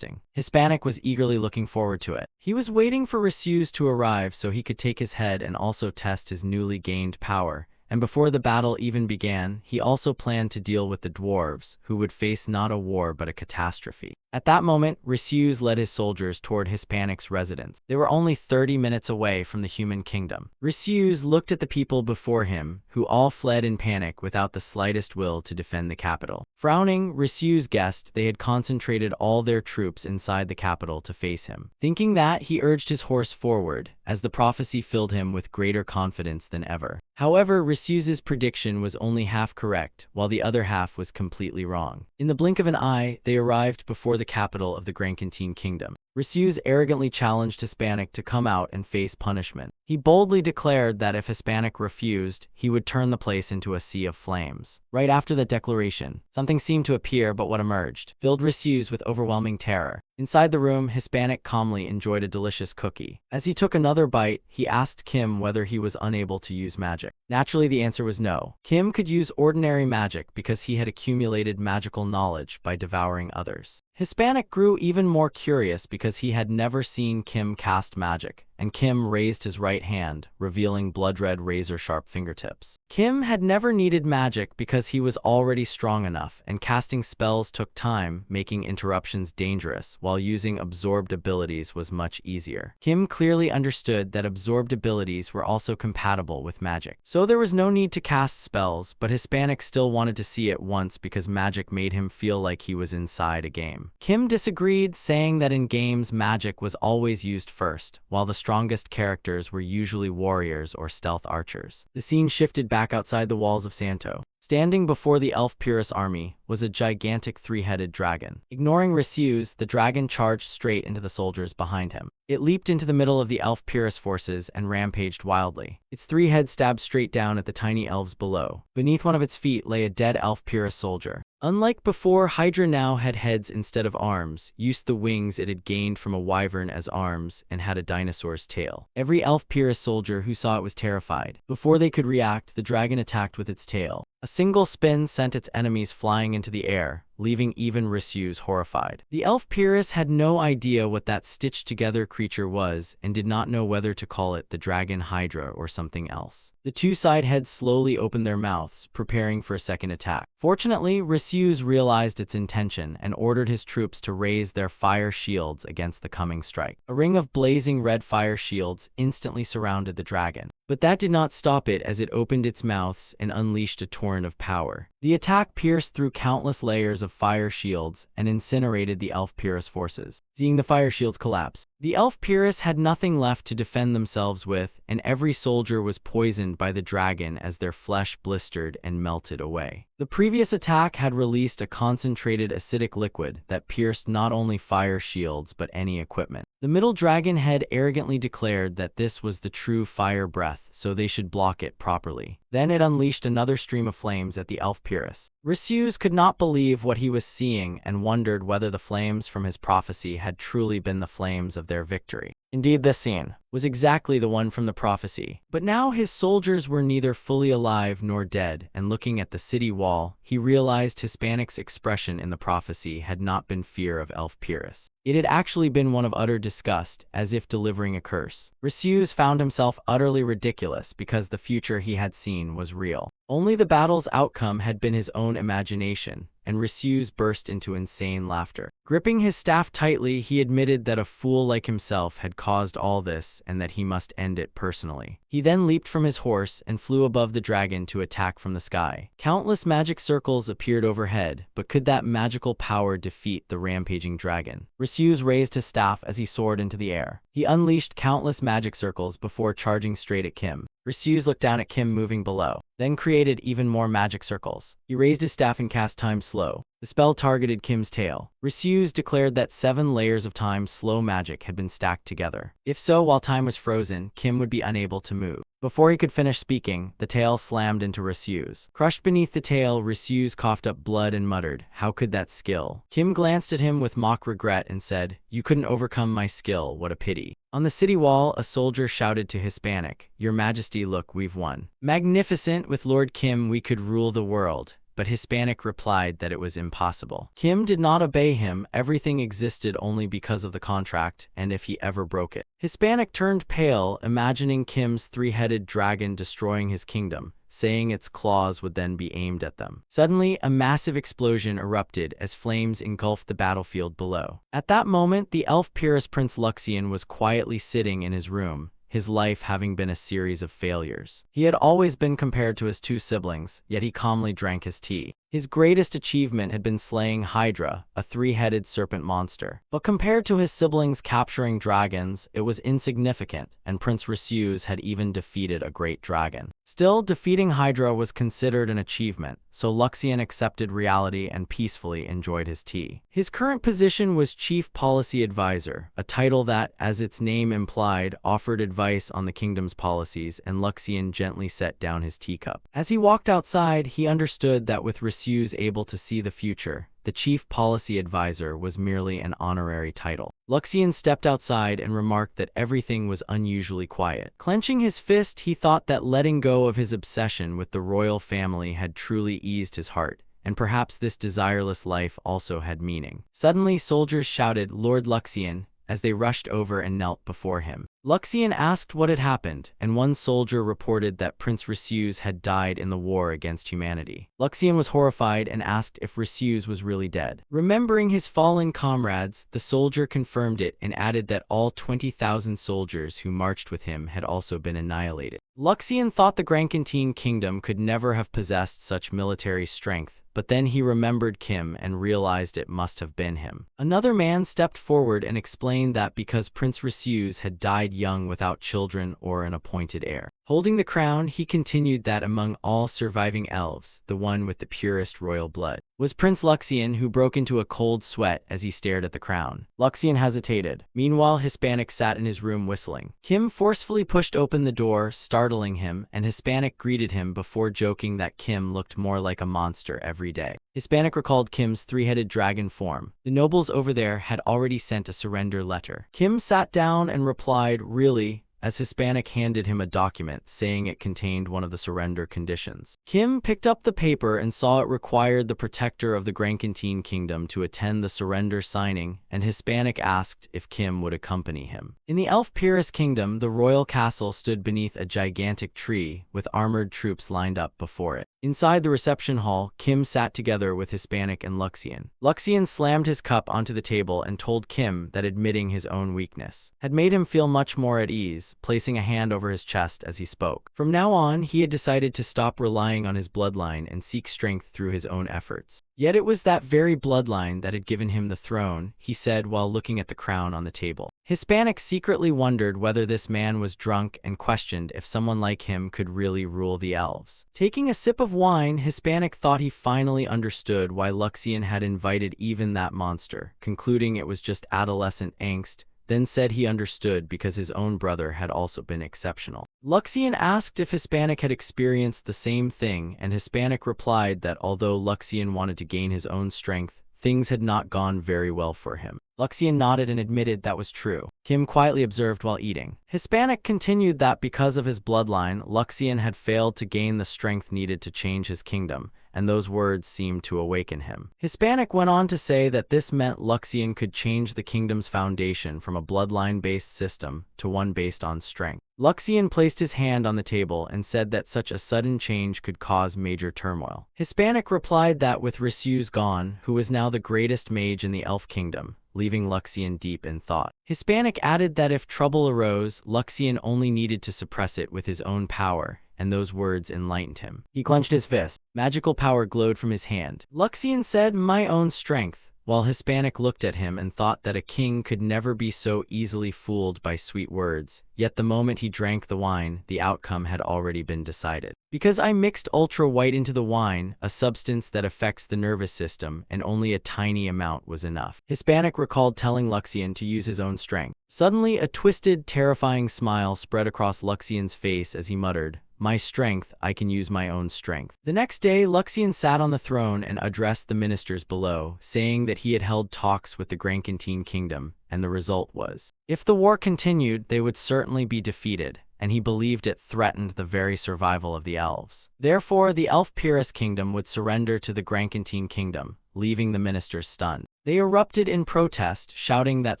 Hispanic was eagerly looking forward to it. He was waiting for Receuse to arrive so he could take his head and also test his newly gained power. And before the battle even began, he also planned to deal with the dwarves, who would face not a war but a catastrophe. At that moment, Receuse led his soldiers toward Hispanic's residence. They were only 30 minutes away from the human kingdom. Receuse looked at the people before him, who all fled in panic without the slightest will to defend the capital. Frowning, Receuse guessed they had concentrated all their troops inside the capital to face him. Thinking that, he urged his horse forward, as the prophecy filled him with greater confidence than ever. However, Receuse's prediction was only half correct, while the other half was completely wrong. In the blink of an eye, they arrived before the capital of the Grancantine Kingdom. Receuse arrogantly challenged Hispanic to come out and face punishment. He boldly declared that if Hispanic refused, he would turn the place into a sea of flames. Right after that declaration, something seemed to appear, but what emerged filled Receuse with overwhelming terror. Inside the room, Hispanic calmly enjoyed a delicious cookie. As he took another bite, he asked Kim whether he was unable to use magic. Naturally, the answer was no. Kim could use ordinary magic because he had accumulated magical knowledge by devouring others. Hispanic grew even more curious because he had never seen Kim cast magic, and Kim raised his right hand, revealing blood-red razor-sharp fingertips. Kim had never needed magic because he was already strong enough, and casting spells took time, making interruptions dangerous, while using absorbed abilities was much easier. Kim clearly understood that absorbed abilities were also compatible with magic. So there was no need to cast spells, but Hispanic still wanted to see it once because magic made him feel like he was inside a game. Kim disagreed, saying that in games magic was always used first, while the strongest characters were usually warriors or stealth archers. The scene shifted back outside the walls of Santo. Standing before the Elf Pyrrhus army was a gigantic three-headed dragon. Ignoring Receuse, the dragon charged straight into the soldiers behind him. It leaped into the middle of the Elf Pyrrhus forces and rampaged wildly. Its three heads stabbed straight down at the tiny elves below. Beneath one of its feet lay a dead Elf Pyrrhus soldier. Unlike before, Hydra now had heads instead of arms, used the wings it had gained from a wyvern as arms, and had a dinosaur's tail. Every Elf Pyrrhus soldier who saw it was terrified. Before they could react, the dragon attacked with its tail. A single spin sent its enemies flying into the air, leaving even Receuse horrified. The Elf Pyrrhus had no idea what that stitched-together creature was and did not know whether to call it the Dragon Hydra or something else. The two side heads slowly opened their mouths, preparing for a second attack. Fortunately, Receuse realized its intention and ordered his troops to raise their fire shields against the coming strike. A ring of blazing red fire shields instantly surrounded the dragon. But that did not stop it as it opened its mouths and unleashed a torrent of power. The attack pierced through countless layers of fire shields and incinerated the Elf Pyrrhus forces. Seeing the fire shields collapse, the Elf Pyrrhus had nothing left to defend themselves with, and every soldier was poisoned by the dragon as their flesh blistered and melted away. The previous attack had released a concentrated acidic liquid that pierced not only fire shields but any equipment. The middle dragon head arrogantly declared that this was the true fire breath, so they should block it properly. Then it unleashed another stream of flames at the Elf Pyrrhus. Receuse could not believe what he was seeing and wondered whether the flames from his prophecy had truly been the flames of their victory. Indeed, this scene was exactly the one from the prophecy. But now his soldiers were neither fully alive nor dead, and looking at the city wall, he realized Hispanic's expression in the prophecy had not been fear of Elf Pyrrhus. It had actually been one of utter disgust, as if delivering a curse. Receuse found himself utterly ridiculous because the future he had seen was real. Only the battle's outcome had been his own imagination, and Receuse burst into insane laughter. Gripping his staff tightly, he admitted that a fool like himself had caused all this and that he must end it personally. He then leaped from his horse and flew above the dragon to attack from the sky. Countless magic circles appeared overhead, but could that magical power defeat the rampaging dragon? Receuse raised his staff as he soared into the air. He unleashed countless magic circles before charging straight at Kim. Risu's looked down at Kim moving below, then created even more magic circles. He raised his staff and cast Time Slow. The spell targeted Kim's tail. Risu's declared that 7 layers of time slow magic had been stacked together. If so, while time was frozen, Kim would be unable to move. Before he could finish speaking, the tail slammed into Risu's. Crushed beneath the tail, Risu's coughed up blood and muttered, "How could that skill?" Kim glanced at him with mock regret and said, "You couldn't overcome my skill, what a pity." On the city wall, a soldier shouted to Hispanic, "Your Majesty, look, we've won. Magnificent, with Lord Kim we could rule the world." But Hispanic replied that it was impossible. Kim did not obey him, everything existed only because of the contract, and if he ever broke it. Hispanic turned pale, imagining Kim's 3-headed dragon destroying his kingdom, saying its claws would then be aimed at them. Suddenly, a massive explosion erupted as flames engulfed the battlefield below. At that moment, the elf peeress Prince Luxian was quietly sitting in his room, his life having been a series of failures. He had always been compared to his 2 siblings, yet he calmly drank his tea. His greatest achievement had been slaying Hydra, a 3-headed serpent monster. But compared to his siblings capturing dragons, it was insignificant, and Prince Risu's had even defeated a great dragon. Still, defeating Hydra was considered an achievement, so Luxian accepted reality and peacefully enjoyed his tea. His current position was Chief Policy Advisor, a title that, as its name implied, offered advice on the kingdom's policies, and Luxian gently set down his teacup. As he walked outside, he understood that with Risu's able to see the future, the Chief Policy Advisor was merely an honorary title. Luxian stepped outside and remarked that everything was unusually quiet. Clenching his fist, he thought that letting go of his obsession with the royal family had truly eased his heart, and perhaps this desireless life also had meaning. Suddenly, soldiers shouted, "Lord Luxian," as they rushed over and knelt before him. Luxian asked what had happened, and one soldier reported that Prince Risu's had died in the war against humanity. Luxian was horrified and asked if Risu's was really dead. Remembering his fallen comrades, the soldier confirmed it and added that all 20,000 soldiers who marched with him had also been annihilated. Luxian thought the Grankantine kingdom could never have possessed such military strength, but then he remembered Kim and realized it must have been him. Another man stepped forward and explained that because Prince Risu's had died young without children or an appointed heir. Holding the crown, he continued that among all surviving elves, the one with the purest royal blood was Prince Luxian, who broke into a cold sweat as he stared at the crown. Luxian hesitated. Meanwhile, Hispanic sat in his room whistling. Kim forcefully pushed open the door, startling him, and Hispanic greeted him before joking that Kim looked more like a monster every day. Hispanic recalled Kim's 3-headed dragon form. The nobles over there had already sent a surrender letter. Kim sat down and replied, "Really?" as Hispanic handed him a document saying it contained one of the surrender conditions. Kim picked up the paper and saw it required the protector of the Grankantine kingdom to attend the surrender signing, and Hispanic asked if Kim would accompany him. In the Elf Pyrrhus kingdom, the royal castle stood beneath a gigantic tree, with armored troops lined up before it. Inside the reception hall, Kim sat together with Hispanic and Luxian. Luxian slammed his cup onto the table and told Kim that admitting his own weakness had made him feel much more at ease, placing a hand over his chest as he spoke. From now on, he had decided to stop relying on his bloodline and seek strength through his own efforts. Yet it was that very bloodline that had given him the throne, he said while looking at the crown on the table. Hispanic secretly wondered whether this man was drunk and questioned if someone like him could really rule the elves. Taking a sip of wine, Hispanic thought he finally understood why Luxian had invited even that monster, concluding it was just adolescent angst, then said he understood because his own brother had also been exceptional. Luxian asked if Hispanic had experienced the same thing, and Hispanic replied that although Luxian wanted to gain his own strength, things had not gone very well for him. Luxian nodded and admitted that was true. Kim quietly observed while eating. Hispanic continued that because of his bloodline, Luxian had failed to gain the strength needed to change his kingdom, and those words seemed to awaken him. Hispanic went on to say that this meant Luxian could change the kingdom's foundation from a bloodline-based system to one based on strength. Luxian placed his hand on the table and said that such a sudden change could cause major turmoil. Hispanic replied that with Risu's gone, who was now the greatest mage in the elf kingdom, leaving Luxian deep in thought. Hispanic added that if trouble arose, Luxian only needed to suppress it with his own power, and those words enlightened him. He clenched his fist. Magical power glowed from his hand. Luxian said, "My own strength. while Hispanic looked at him and thought that a king could never be so easily fooled by sweet words, yet the moment he drank the wine, the outcome had already been decided. Because I mixed ultra white into the wine, a substance that affects the nervous system, and only a tiny amount was enough. Hispanic recalled telling Luxian to use his own strength. Suddenly, a twisted, terrifying smile spread across Luxian's face as he muttered, "My strength, I can use my own strength." The next day, Luxian sat on the throne and addressed the ministers below, saying that he had held talks with the Grankantine kingdom, and the result was, if the war continued, they would certainly be defeated, and he believed it threatened the very survival of the elves. Therefore, the elf Pyrrhus kingdom would surrender to the Grankantine kingdom, leaving the ministers stunned. They erupted in protest, shouting that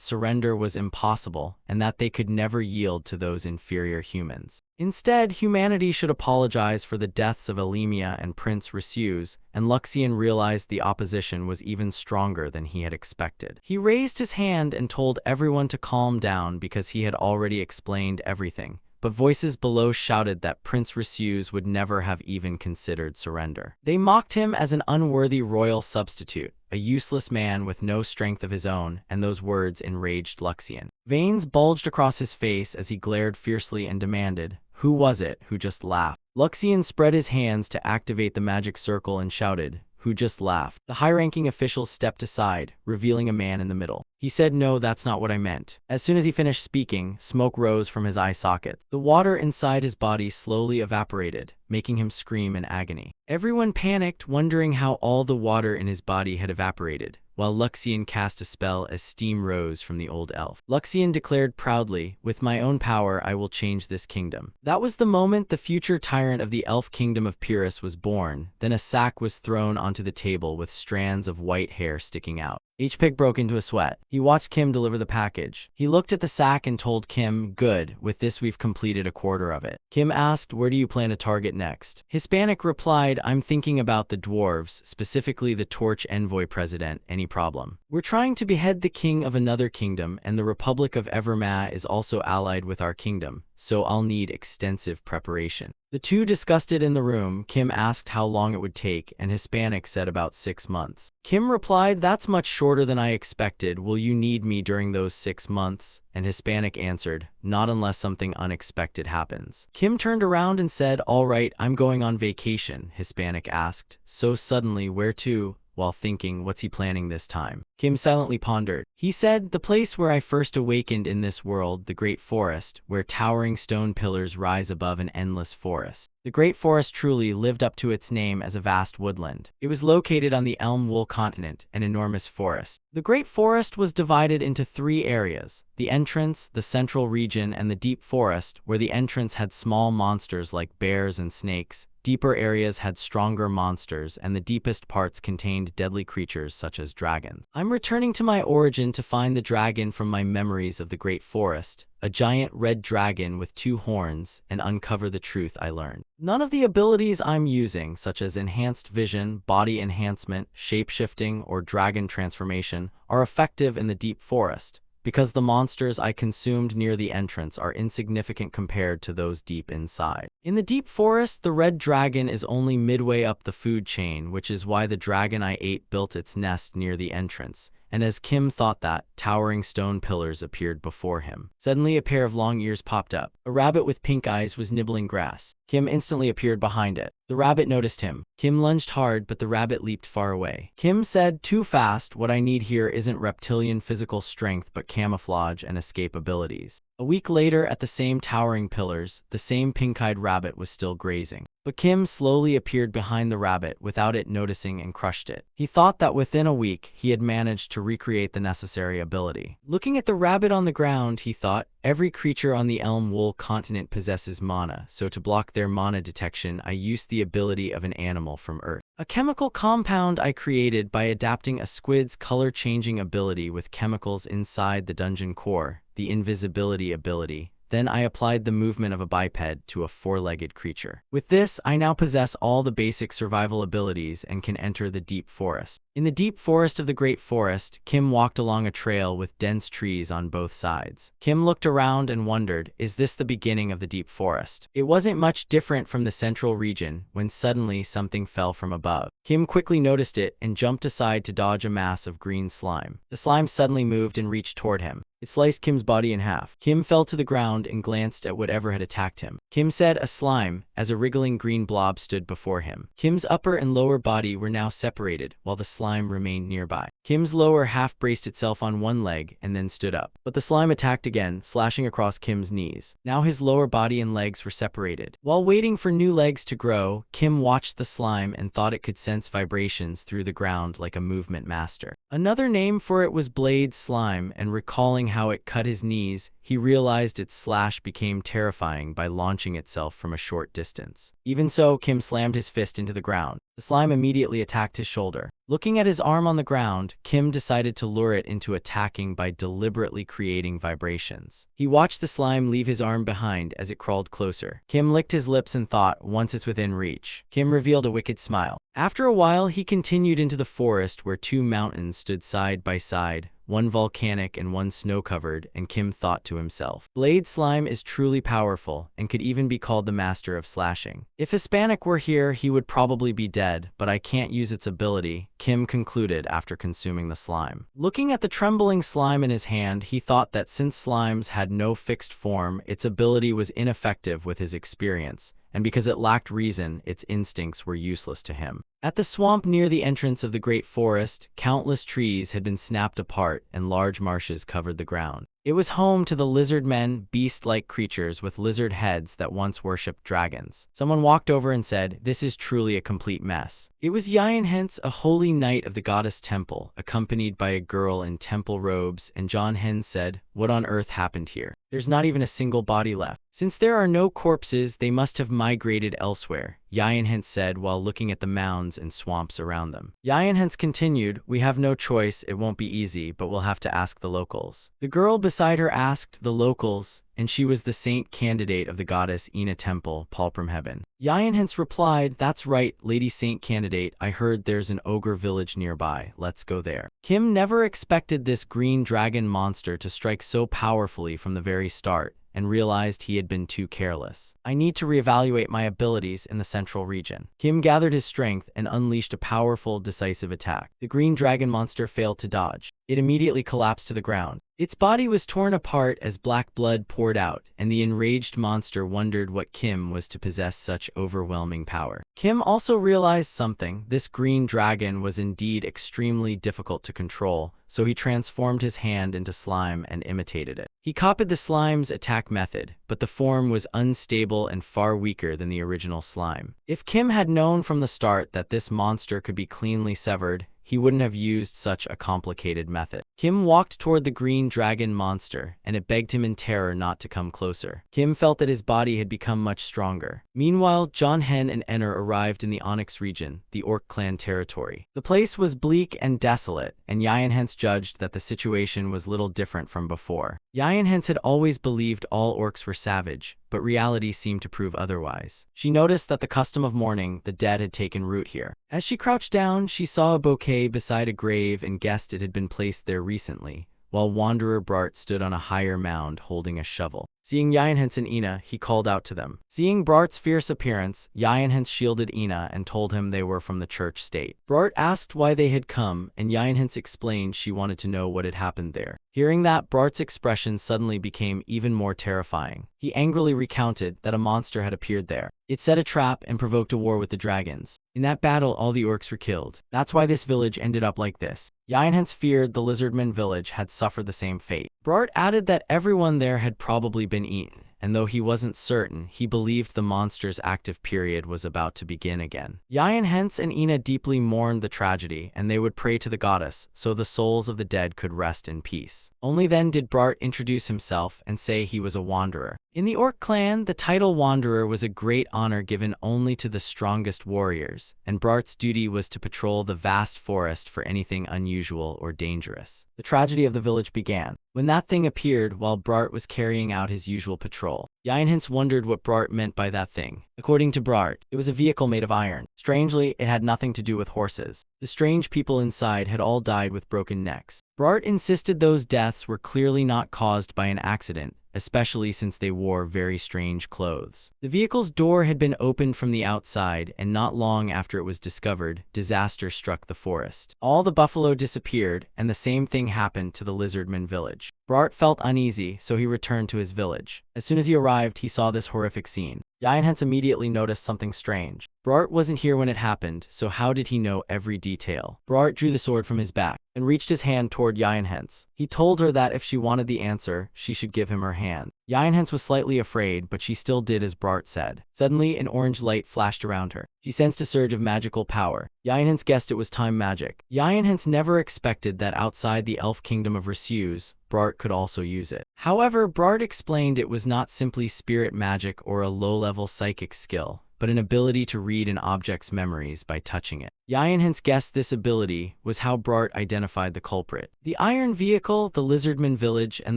surrender was impossible and that they could never yield to those inferior humans. Instead, humanity should apologize for the deaths of Elimia and Prince Risues, and Luxian realized the opposition was even stronger than he had expected. He raised his hand and told everyone to calm down because he had already explained everything. But voices below shouted that Prince Risues would never have even considered surrender. They mocked him as an unworthy royal substitute, a useless man with no strength of his own, and those words enraged Luxian. Veins bulged across his face as he glared fiercely and demanded, "Who was it who just laughed?" Luxian spread his hands to activate the magic circle and shouted, "Who just laughed?" The high-ranking officials stepped aside, revealing a man in the middle. He said, "No, that's not what I meant." As soon as he finished speaking, smoke rose from his eye sockets. The water inside his body slowly evaporated, making him scream in agony. Everyone panicked, wondering how all the water in his body had evaporated, while Luxian cast a spell as steam rose from the old elf. Luxian declared proudly, "With my own power, I will change this kingdom." That was the moment the future tyrant of the elf kingdom of Pyrrhus was born. Then a sack was thrown onto the table with strands of white hair sticking out. H-Pig broke into a sweat. He watched Kim deliver the package. He looked at the sack and told Kim, "Good, with this we've completed a quarter of it." Kim asked, "Where do you plan to target next?" Hispanic replied, "I'm thinking about the dwarves, specifically the Torch Envoy President. Any problem? We're trying to behead the king of another kingdom, and the Republic of Everma is also allied with our kingdom, so I'll need extensive preparation." The two discussed it in the room. Kim asked how long it would take, and Hispanic said about 6 months. Kim replied, "That's much shorter than I expected. Will you need me during those 6 months? And Hispanic answered, "Not unless something unexpected happens." Kim turned around and said, "All right, I'm going on vacation." Hispanic asked, "So suddenly, where to?" While thinking, what's he planning this time? Kim silently pondered. He said, "The place where I first awakened in this world, the Great Forest, where towering stone pillars rise above an endless forest." The Great Forest truly lived up to its name as a vast woodland. It was located on the Elm Wool continent, an enormous forest. The Great Forest was divided into 3 areas: the entrance, the central region, and the deep forest, where the entrance had small monsters like bears and snakes. Deeper areas had stronger monsters, and the deepest parts contained deadly creatures such as dragons. I'm returning to my origin to find the dragon from my memories of the Great Forest, a giant red dragon with 2 horns, and uncover the truth I learned. None of the abilities I'm using, such as enhanced vision, body enhancement, shapeshifting, or dragon transformation, are effective in the deep forest, because the monsters I consumed near the entrance are insignificant compared to those deep inside. In the deep forest, the red dragon is only midway up the food chain, which is why the dragon I ate built its nest near the entrance. And as Kim thought that, towering stone pillars appeared before him. Suddenly, a pair of long ears popped up. A rabbit with pink eyes was nibbling grass. Kim instantly appeared behind it. The rabbit noticed him. Kim lunged hard, but the rabbit leaped far away. Kim said, "Too fast. What I need here isn't reptilian physical strength, but camouflage and escape abilities." A week later, at the same towering pillars, the same pink-eyed rabbit was still grazing. But Kim slowly appeared behind the rabbit without it noticing and crushed it. He thought that within a week, he had managed to recreate the necessary ability. Looking at the rabbit on the ground, he thought, every creature on the Elm Wool continent possesses mana, so to block their mana detection, I used the ability of an animal from Earth. A chemical compound I created by adapting a squid's color-changing ability with chemicals inside the dungeon core, the invisibility ability, Then I applied the movement of a biped to a four-legged creature. With this, I now possess all the basic survival abilities and can enter the deep forest. In the deep forest of the Great Forest, Kim walked along a trail with dense trees on both sides. Kim looked around and wondered, is this the beginning of the deep forest? It wasn't much different from the central region when suddenly something fell from above. Kim quickly noticed it and jumped aside to dodge a mass of green slime. The slime suddenly moved and reached toward him. It sliced Kim's body in half. Kim fell to the ground and glanced at whatever had attacked him. Kim said, "A slime," as a wriggling green blob stood before him. Kim's upper and lower body were now separated, while the slime remained nearby. Kim's lower half braced itself on one leg and then stood up. But the slime attacked again, slashing across Kim's knees. Now his lower body and legs were separated. While waiting for new legs to grow, Kim watched the slime and thought it could sense vibrations through the ground like a movement master. Another name for it was blade slime, and recalling how it cut his knees, he realized its slash became terrifying by launching itself from a short distance. Even so, Kim slammed his fist into the ground. The slime immediately attacked his shoulder. Looking at his arm on the ground, Kim decided to lure it into attacking by deliberately creating vibrations. He watched the slime leave his arm behind as it crawled closer. Kim licked his lips and thought, once it's within reach. Kim revealed a wicked smile. After a while, he continued into the forest where two mountains stood side by side, one volcanic and one snow-covered, and Kim thought to himself, Blade Slime is truly powerful and could even be called the master of slashing. If Hispanic were here, he would probably be dead, but I can't use its ability, Kim concluded after consuming the slime. Looking at the trembling slime in his hand, he thought that since slimes had no fixed form, its ability was ineffective with his experience, and because it lacked reason, its instincts were useless to him. At the swamp near the entrance of the Great Forest, countless trees had been snapped apart and large marshes covered the ground. It was home to the lizard men, beast-like creatures with lizard heads that once worshipped dragons. Someone walked over and said, "This is truly a complete mess." It was Hens, a holy knight of the goddess temple, accompanied by a girl in temple robes, and Hens said, "What on earth happened here? There's not even a single body left. Since there are no corpses, they must have migrated elsewhere," Hens said while looking at the mounds and swamps around them. Hens continued, "We have no choice, it won't be easy, but we'll have to ask the locals." The girl beside her asked the locals, and she was the saint candidate of the goddess Ina temple, Palpramheben. Hens replied, "That's right, Lady Saint candidate, I heard there's an ogre village nearby, let's go there." Kim never expected this green dragon monster to strike so powerfully from the very start, and realized he had been too careless. "I need to reevaluate my abilities in the central region." Kim gathered his strength and unleashed a powerful, decisive attack. The green dragon monster failed to dodge. It immediately collapsed to the ground. Its body was torn apart as black blood poured out, and the enraged monster wondered what Kim was to possess such overwhelming power. Kim also realized something. This green dragon was indeed extremely difficult to control, so he transformed his hand into slime and imitated it. He copied the slime's attack method, but the form was unstable and far weaker than the original slime. If Kim had known from the start that this monster could be cleanly severed, he wouldn't have used such a complicated method. Kim walked toward the green dragon monster, and it begged him in terror not to come closer. Kim felt that his body had become much stronger. Meanwhile, Hen and Enner arrived in the Onyx region, the Orc clan territory. The place was bleak and desolate, and Hens judged that the situation was little different from before. Hens had always believed all orcs were savage, but reality seemed to prove otherwise. She noticed that the custom of mourning the dead had taken root here. As she crouched down, she saw a bouquet beside a grave and guessed it had been placed there recently, while Wanderer Bart stood on a higher mound holding a shovel. Seeing Hens and Ina, he called out to them. Seeing Bart's fierce appearance, Hens shielded Ina and told him they were from the church state. Bart asked why they had come, and Hens explained she wanted to know what had happened there. Hearing that, Bart's expression suddenly became even more terrifying. He angrily recounted that a monster had appeared there. It set a trap and provoked a war with the dragons. In that battle, all the orcs were killed. That's why this village ended up like this. Hens feared the Lizardman village had suffered the same fate. Bart added that everyone there had probably been eaten, and though he wasn't certain, he believed the monster's active period was about to begin again. Hens and Ina deeply mourned the tragedy, and they would pray to the goddess so the souls of the dead could rest in peace. Only then did Bart introduce himself and say he was a wanderer. In the Orc clan, the title Wanderer was a great honor given only to the strongest warriors, and Bart's duty was to patrol the vast forest for anything unusual or dangerous. The tragedy of the village began. when that thing appeared while Bart was carrying out his usual patrol. Yinhans wondered what Bart meant by that thing. According to Bart, it was a vehicle made of iron. Strangely, it had nothing to do with horses. The strange people inside had all died with broken necks. Bart insisted those deaths were clearly not caused by an accident, especially since they wore very strange clothes. The vehicle's door had been opened from the outside, and not long after it was discovered, disaster struck the forest. All the buffalo disappeared, and the same thing happened to the lizardman village. Bart felt uneasy, so he returned to his village. As soon as he arrived, he saw this horrific scene. Yinhans immediately noticed something strange. Bart wasn't here when it happened, so how did he know every detail? Bart drew the sword from his back and reached his hand toward Yinhans. He told her that if she wanted the answer, she should give him her hand. Yinhans was slightly afraid, but she still did as Bart said. Suddenly, an orange light flashed around her. She sensed a surge of magical power. Yinhans guessed it was time magic. Yinhans never expected that outside the elf kingdom of Risuse, Bart could also use it. However, Bart explained it was not simply spirit magic or a low-level psychic skill, but an ability to read an object's memories by touching it. Yinhans guessed this ability was how Bart identified the culprit. The iron vehicle, the lizardman village, and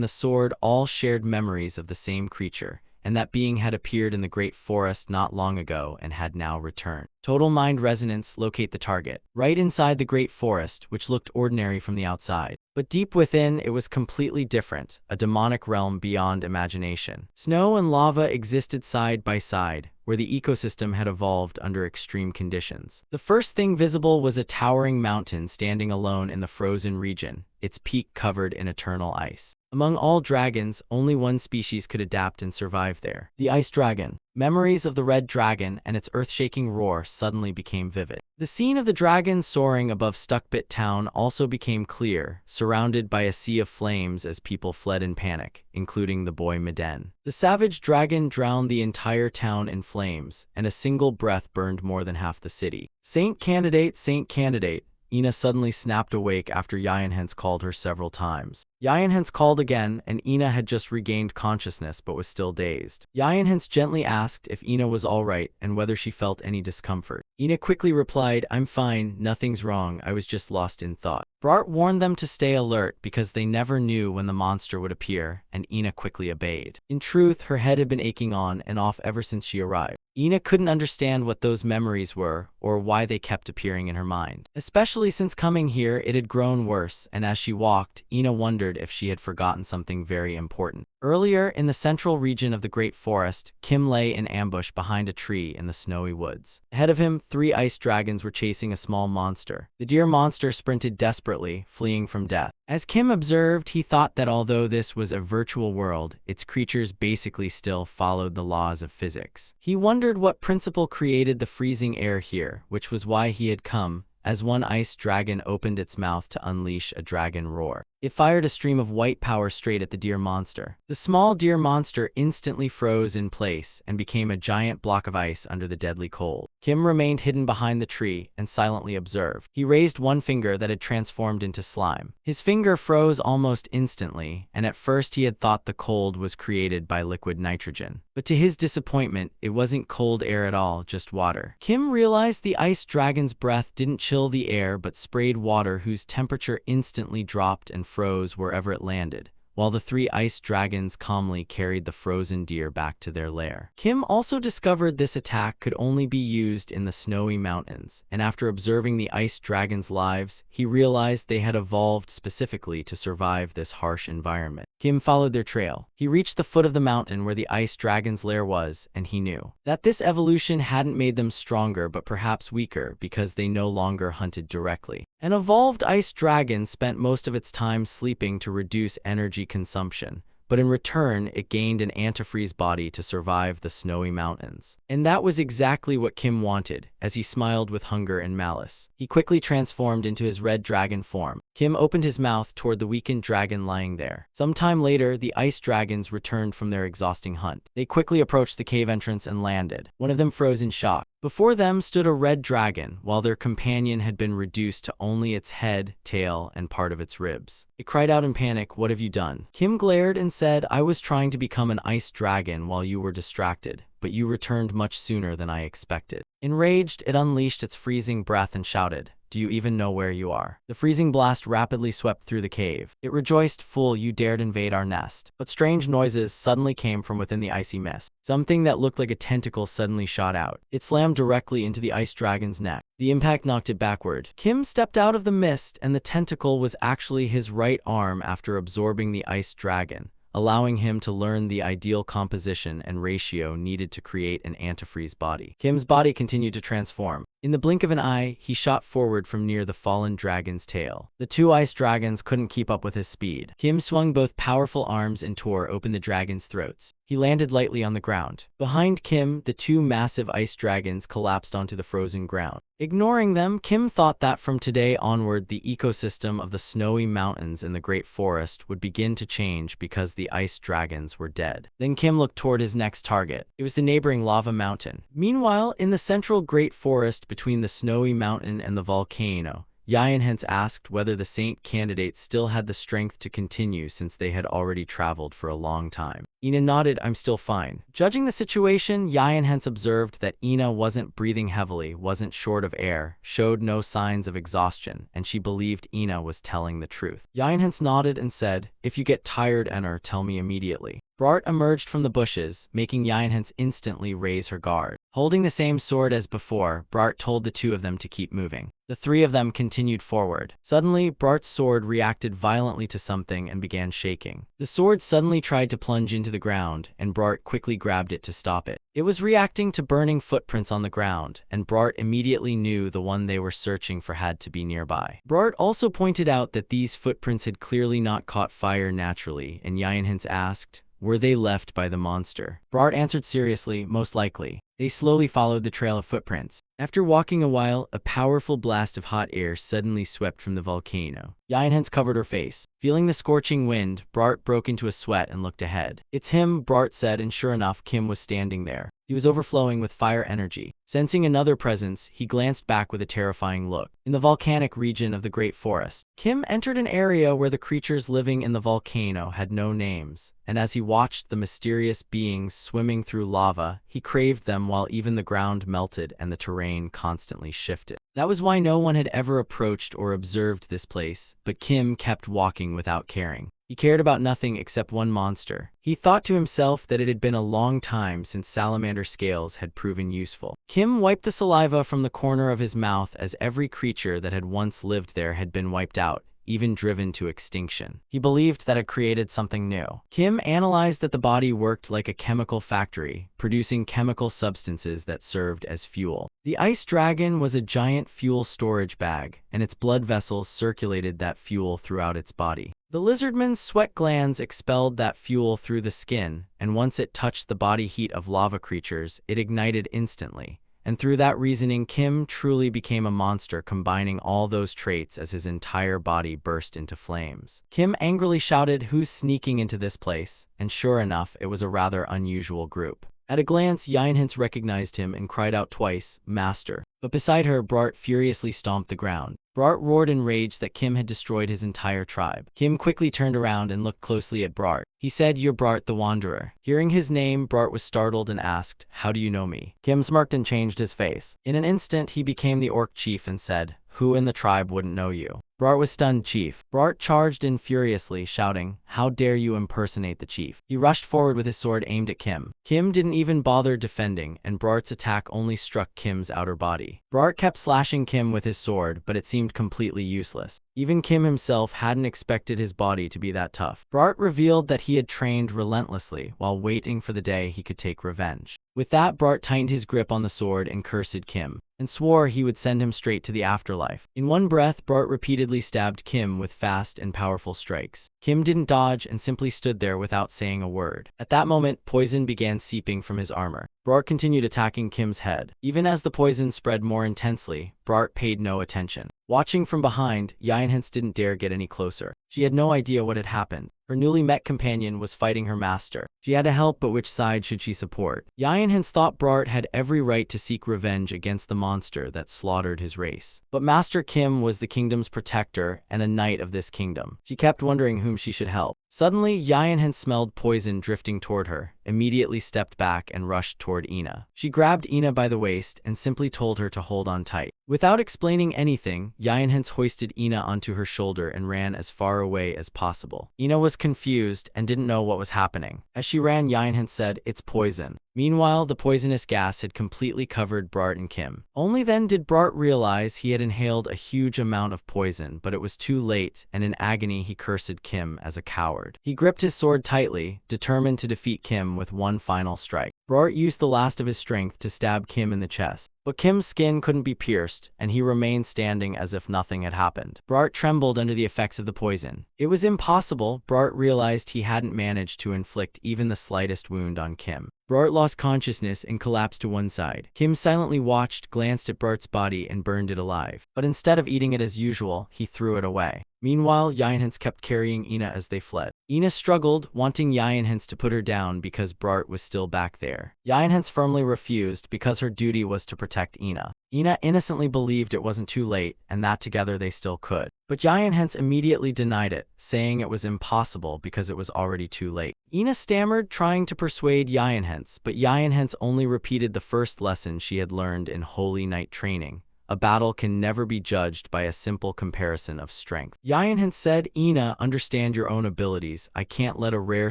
the sword all shared memories of the same creature, and that being had appeared in the Great Forest not long ago and had now returned. Total mind resonance, locate the target. Right inside the Great Forest, which looked ordinary from the outside. But deep within, it was completely different, a demonic realm beyond imagination. Snow and lava existed side by side, where the ecosystem had evolved under extreme conditions. The first thing visible was a towering mountain standing alone in the frozen region, its peak covered in eternal ice. Among all dragons, only one species could adapt and survive there: the ice dragon. Memories of the red dragon and its earth-shaking roar suddenly became vivid. The scene of the dragon soaring above Stuckbit Town also became clear, surrounded by a sea of flames as people fled in panic, including the boy Miden. The savage dragon drowned the entire town in flames, and a single breath burned more than half the city. Saint Candidate, Saint Candidate. Ina suddenly snapped awake after Yinhans called her several times. Yinhans called again, and Ina had just regained consciousness but was still dazed. Yinhans gently asked if Ina was alright and whether she felt any discomfort. Ina quickly replied, "I'm fine, nothing's wrong, I was just lost in thought." Bart warned them to stay alert because they never knew when the monster would appear, and Ina quickly obeyed. In truth, her head had been aching on and off ever since she arrived. Ina couldn't understand what those memories were or why they kept appearing in her mind. Especially since coming here, it had grown worse, and as she walked, Ina wondered if she had forgotten something very important. Earlier, in the central region of the Great Forest, Kim lay in ambush behind a tree in the snowy woods. Ahead of him, 3 ice dragons were chasing a small monster. The deer monster sprinted desperately, fleeing from death. As Kim observed, he thought that although this was a virtual world, its creatures basically still followed the laws of physics. He wondered what principle created the freezing air here, which was why he had come, as one ice dragon opened its mouth to unleash a dragon roar. It fired a stream of white power straight at the deer monster. The small deer monster instantly froze in place and became a giant block of ice under the deadly cold. Kim remained hidden behind the tree and silently observed. He raised one finger that had transformed into slime. His finger froze almost instantly, and at first he had thought the cold was created by liquid nitrogen. But to his disappointment, it wasn't cold air at all, just water. Kim realized the ice dragon's breath didn't chill the air but sprayed water whose temperature instantly dropped and froze wherever it landed, while the 3 ice dragons calmly carried the frozen deer back to their lair. Kim also discovered this attack could only be used in the snowy mountains, and after observing the ice dragons' lives, he realized they had evolved specifically to survive this harsh environment. Kim followed their trail. He reached the foot of the mountain where the ice dragon's lair was, and he knew that this evolution hadn't made them stronger but perhaps weaker because they no longer hunted directly. An evolved ice dragon spent most of its time sleeping to reduce energy consumption, but in return it gained an antifreeze body to survive the snowy mountains. And that was exactly what Kim wanted, as he smiled with hunger and malice. He quickly transformed into his red dragon form. Kim opened his mouth toward the weakened dragon lying there. Sometime later, the ice dragons returned from their exhausting hunt. They quickly approached the cave entrance and landed. One of them froze in shock. Before them stood a red dragon, while their companion had been reduced to only its head, tail, and part of its ribs. It cried out in panic, "What have you done?" Kim glared and said, "I was trying to become an ice dragon while you were distracted, but you returned much sooner than I expected." Enraged, it unleashed its freezing breath and shouted, Do you even know where you are?" The freezing blast rapidly swept through the cave. It rejoiced, "Fool, you dared invade our nest." But strange noises suddenly came from within the icy mist. Something that looked like a tentacle suddenly shot out. It slammed directly into the ice dragon's neck. The impact knocked it backward. Kim stepped out of the mist, and the tentacle was actually his right arm after absorbing the ice dragon, allowing him to learn the ideal composition and ratio needed to create an antifreeze body. Kim's body continued to transform. In the blink of an eye, he shot forward from near the fallen dragon's tail. The two ice dragons couldn't keep up with his speed. Kim swung both powerful arms and tore open the dragon's throats. He landed lightly on the ground. Behind Kim, the two massive ice dragons collapsed onto the frozen ground. Ignoring them, Kim thought that from today onward, the ecosystem of the snowy mountains in the Great Forest would begin to change because the ice dragons were dead. Then Kim looked toward his next target. It was the neighboring lava mountain. Meanwhile, in the central Great Forest between the snowy mountain and the volcano, Yayan hence asked whether the saint candidates still had the strength to continue since they had already traveled for a long time. Ina nodded, "I'm still fine." Judging the situation, Yayan hence observed that Ina wasn't breathing heavily, wasn't short of air, showed no signs of exhaustion, and she believed Ina was telling the truth. Yayan hence nodded and said, "If you get tired, Enner, tell me immediately." Bart emerged from the bushes, making Yayan hence instantly raise her guard. Holding the same sword as before, Bart told the two of them to keep moving. The three of them continued forward. Suddenly, Bart's sword reacted violently to something and began shaking. The sword suddenly tried to plunge into the ground, and Bart quickly grabbed it to stop it. It was reacting to burning footprints on the ground, and Bart immediately knew the one they were searching for had to be nearby. Bart also pointed out that these footprints had clearly not caught fire naturally, and Yayan hence asked, "Were they left by the monster?" Bart answered seriously, "Most likely." They slowly followed the trail of footprints. After walking a while, a powerful blast of hot air suddenly swept from the volcano. Yayan hence covered her face. Feeling the scorching wind, Bart broke into a sweat and looked ahead. "It's him," Bart said, and sure enough, Kim was standing there. He was overflowing with fire energy. Sensing another presence, he glanced back with a terrifying look. In the volcanic region of the Great Forest, Kim entered an area where the creatures living in the volcano had no names, and as he watched the mysterious beings swimming through lava, he craved them while even the ground melted and the terrain constantly shifted. That was why no one had ever approached or observed this place, but Kim kept walking without caring. He cared about nothing except one monster. He thought to himself that it had been a long time since salamander scales had proven useful. Kim wiped the saliva from the corner of his mouth as every creature that had once lived there had been wiped out, even driven to extinction. He believed that had created something new. Kim analyzed that the body worked like a chemical factory, producing chemical substances that served as fuel. The ice dragon was a giant fuel storage bag, and its blood vessels circulated that fuel throughout its body. The lizardman's sweat glands expelled that fuel through the skin, and once it touched the body heat of lava creatures, it ignited instantly. And through that reasoning, Kim truly became a monster, combining all those traits as his entire body burst into flames. Kim angrily shouted, "Who's sneaking into this place?" And sure enough, it was a rather unusual group. At a glance, Yayan hence recognized him and cried out twice, "Master." But beside her, Bart furiously stomped the ground. Bart roared in rage that Kim had destroyed his entire tribe. Kim quickly turned around and looked closely at Bart. He said, "You're Bart the Wanderer." Hearing his name, Bart was startled and asked, "How do you know me?" Kim smirked and changed his face. In an instant, he became the orc chief and said, "Who in the tribe wouldn't know you?" Bart was stunned. "Chief." Bart charged in furiously, shouting, "How dare you impersonate the chief?" He rushed forward with his sword aimed at Kim. Kim didn't even bother defending, and Bart's attack only struck Kim's outer body. Bart kept slashing Kim with his sword, but it seemed completely useless. Even Kim himself hadn't expected his body to be that tough. Bart revealed that he had trained relentlessly while waiting for the day he could take revenge. With that, Bart tightened his grip on the sword and cursed Kim, and swore he would send him straight to the afterlife. In one breath, Bart repeatedly stabbed Kim with fast and powerful strikes. Kim didn't dodge and simply stood there without saying a word. At that moment, poison began seeping from his armor. Bart continued attacking Kim's head. Even as the poison spread more intensely, Bart paid no attention. Watching from behind, Yayan hence didn't dare get any closer. She had no idea what had happened. Her newly met companion was fighting her master. She had to help, but which side should she support? Yayan hence thought Bart had every right to seek revenge against the monster that slaughtered his race. But Master Kim was the kingdom's protector and a knight of this kingdom. She kept wondering whom she should help. Suddenly, Yianhen smelled poison drifting toward her, immediately stepped back and rushed toward Ina. She grabbed Ina by the waist and simply told her to hold on tight. Without explaining anything, Yianhen hoisted Ina onto her shoulder and ran as far away as possible. Ina was confused and didn't know what was happening. As she ran, Yianhen said, "It's poison." Meanwhile, the poisonous gas had completely covered Bart and Kim. Only then did Bart realize he had inhaled a huge amount of poison, but it was too late, and in agony he cursed Kim as a coward. He gripped his sword tightly, determined to defeat Kim with one final strike. Bart used the last of his strength to stab Kim in the chest. But Kim's skin couldn't be pierced, and he remained standing as if nothing had happened. Bart trembled under the effects of the poison. It was impossible. Bart realized he hadn't managed to inflict even the slightest wound on Kim. Bart lost consciousness and collapsed to one side. Kim silently watched, glanced at Bart's body, and burned it alive. But instead of eating it as usual, he threw it away. Meanwhile, Yianhen kept carrying Ina as they fled. Ina struggled, wanting Yianhen to put her down because Bart was still back there. Yianhen firmly refused because her duty was to protect Ina. Ina innocently believed it wasn't too late and that together they still could. But Yianhen immediately denied it, saying it was impossible because it was already too late. Ina stammered, trying to persuade Yianhen, but Yianhen only repeated the first lesson she had learned in Holy Knight training. A battle can never be judged by a simple comparison of strength. Yianhen said, "Ina, understand your own abilities. I can't let a rare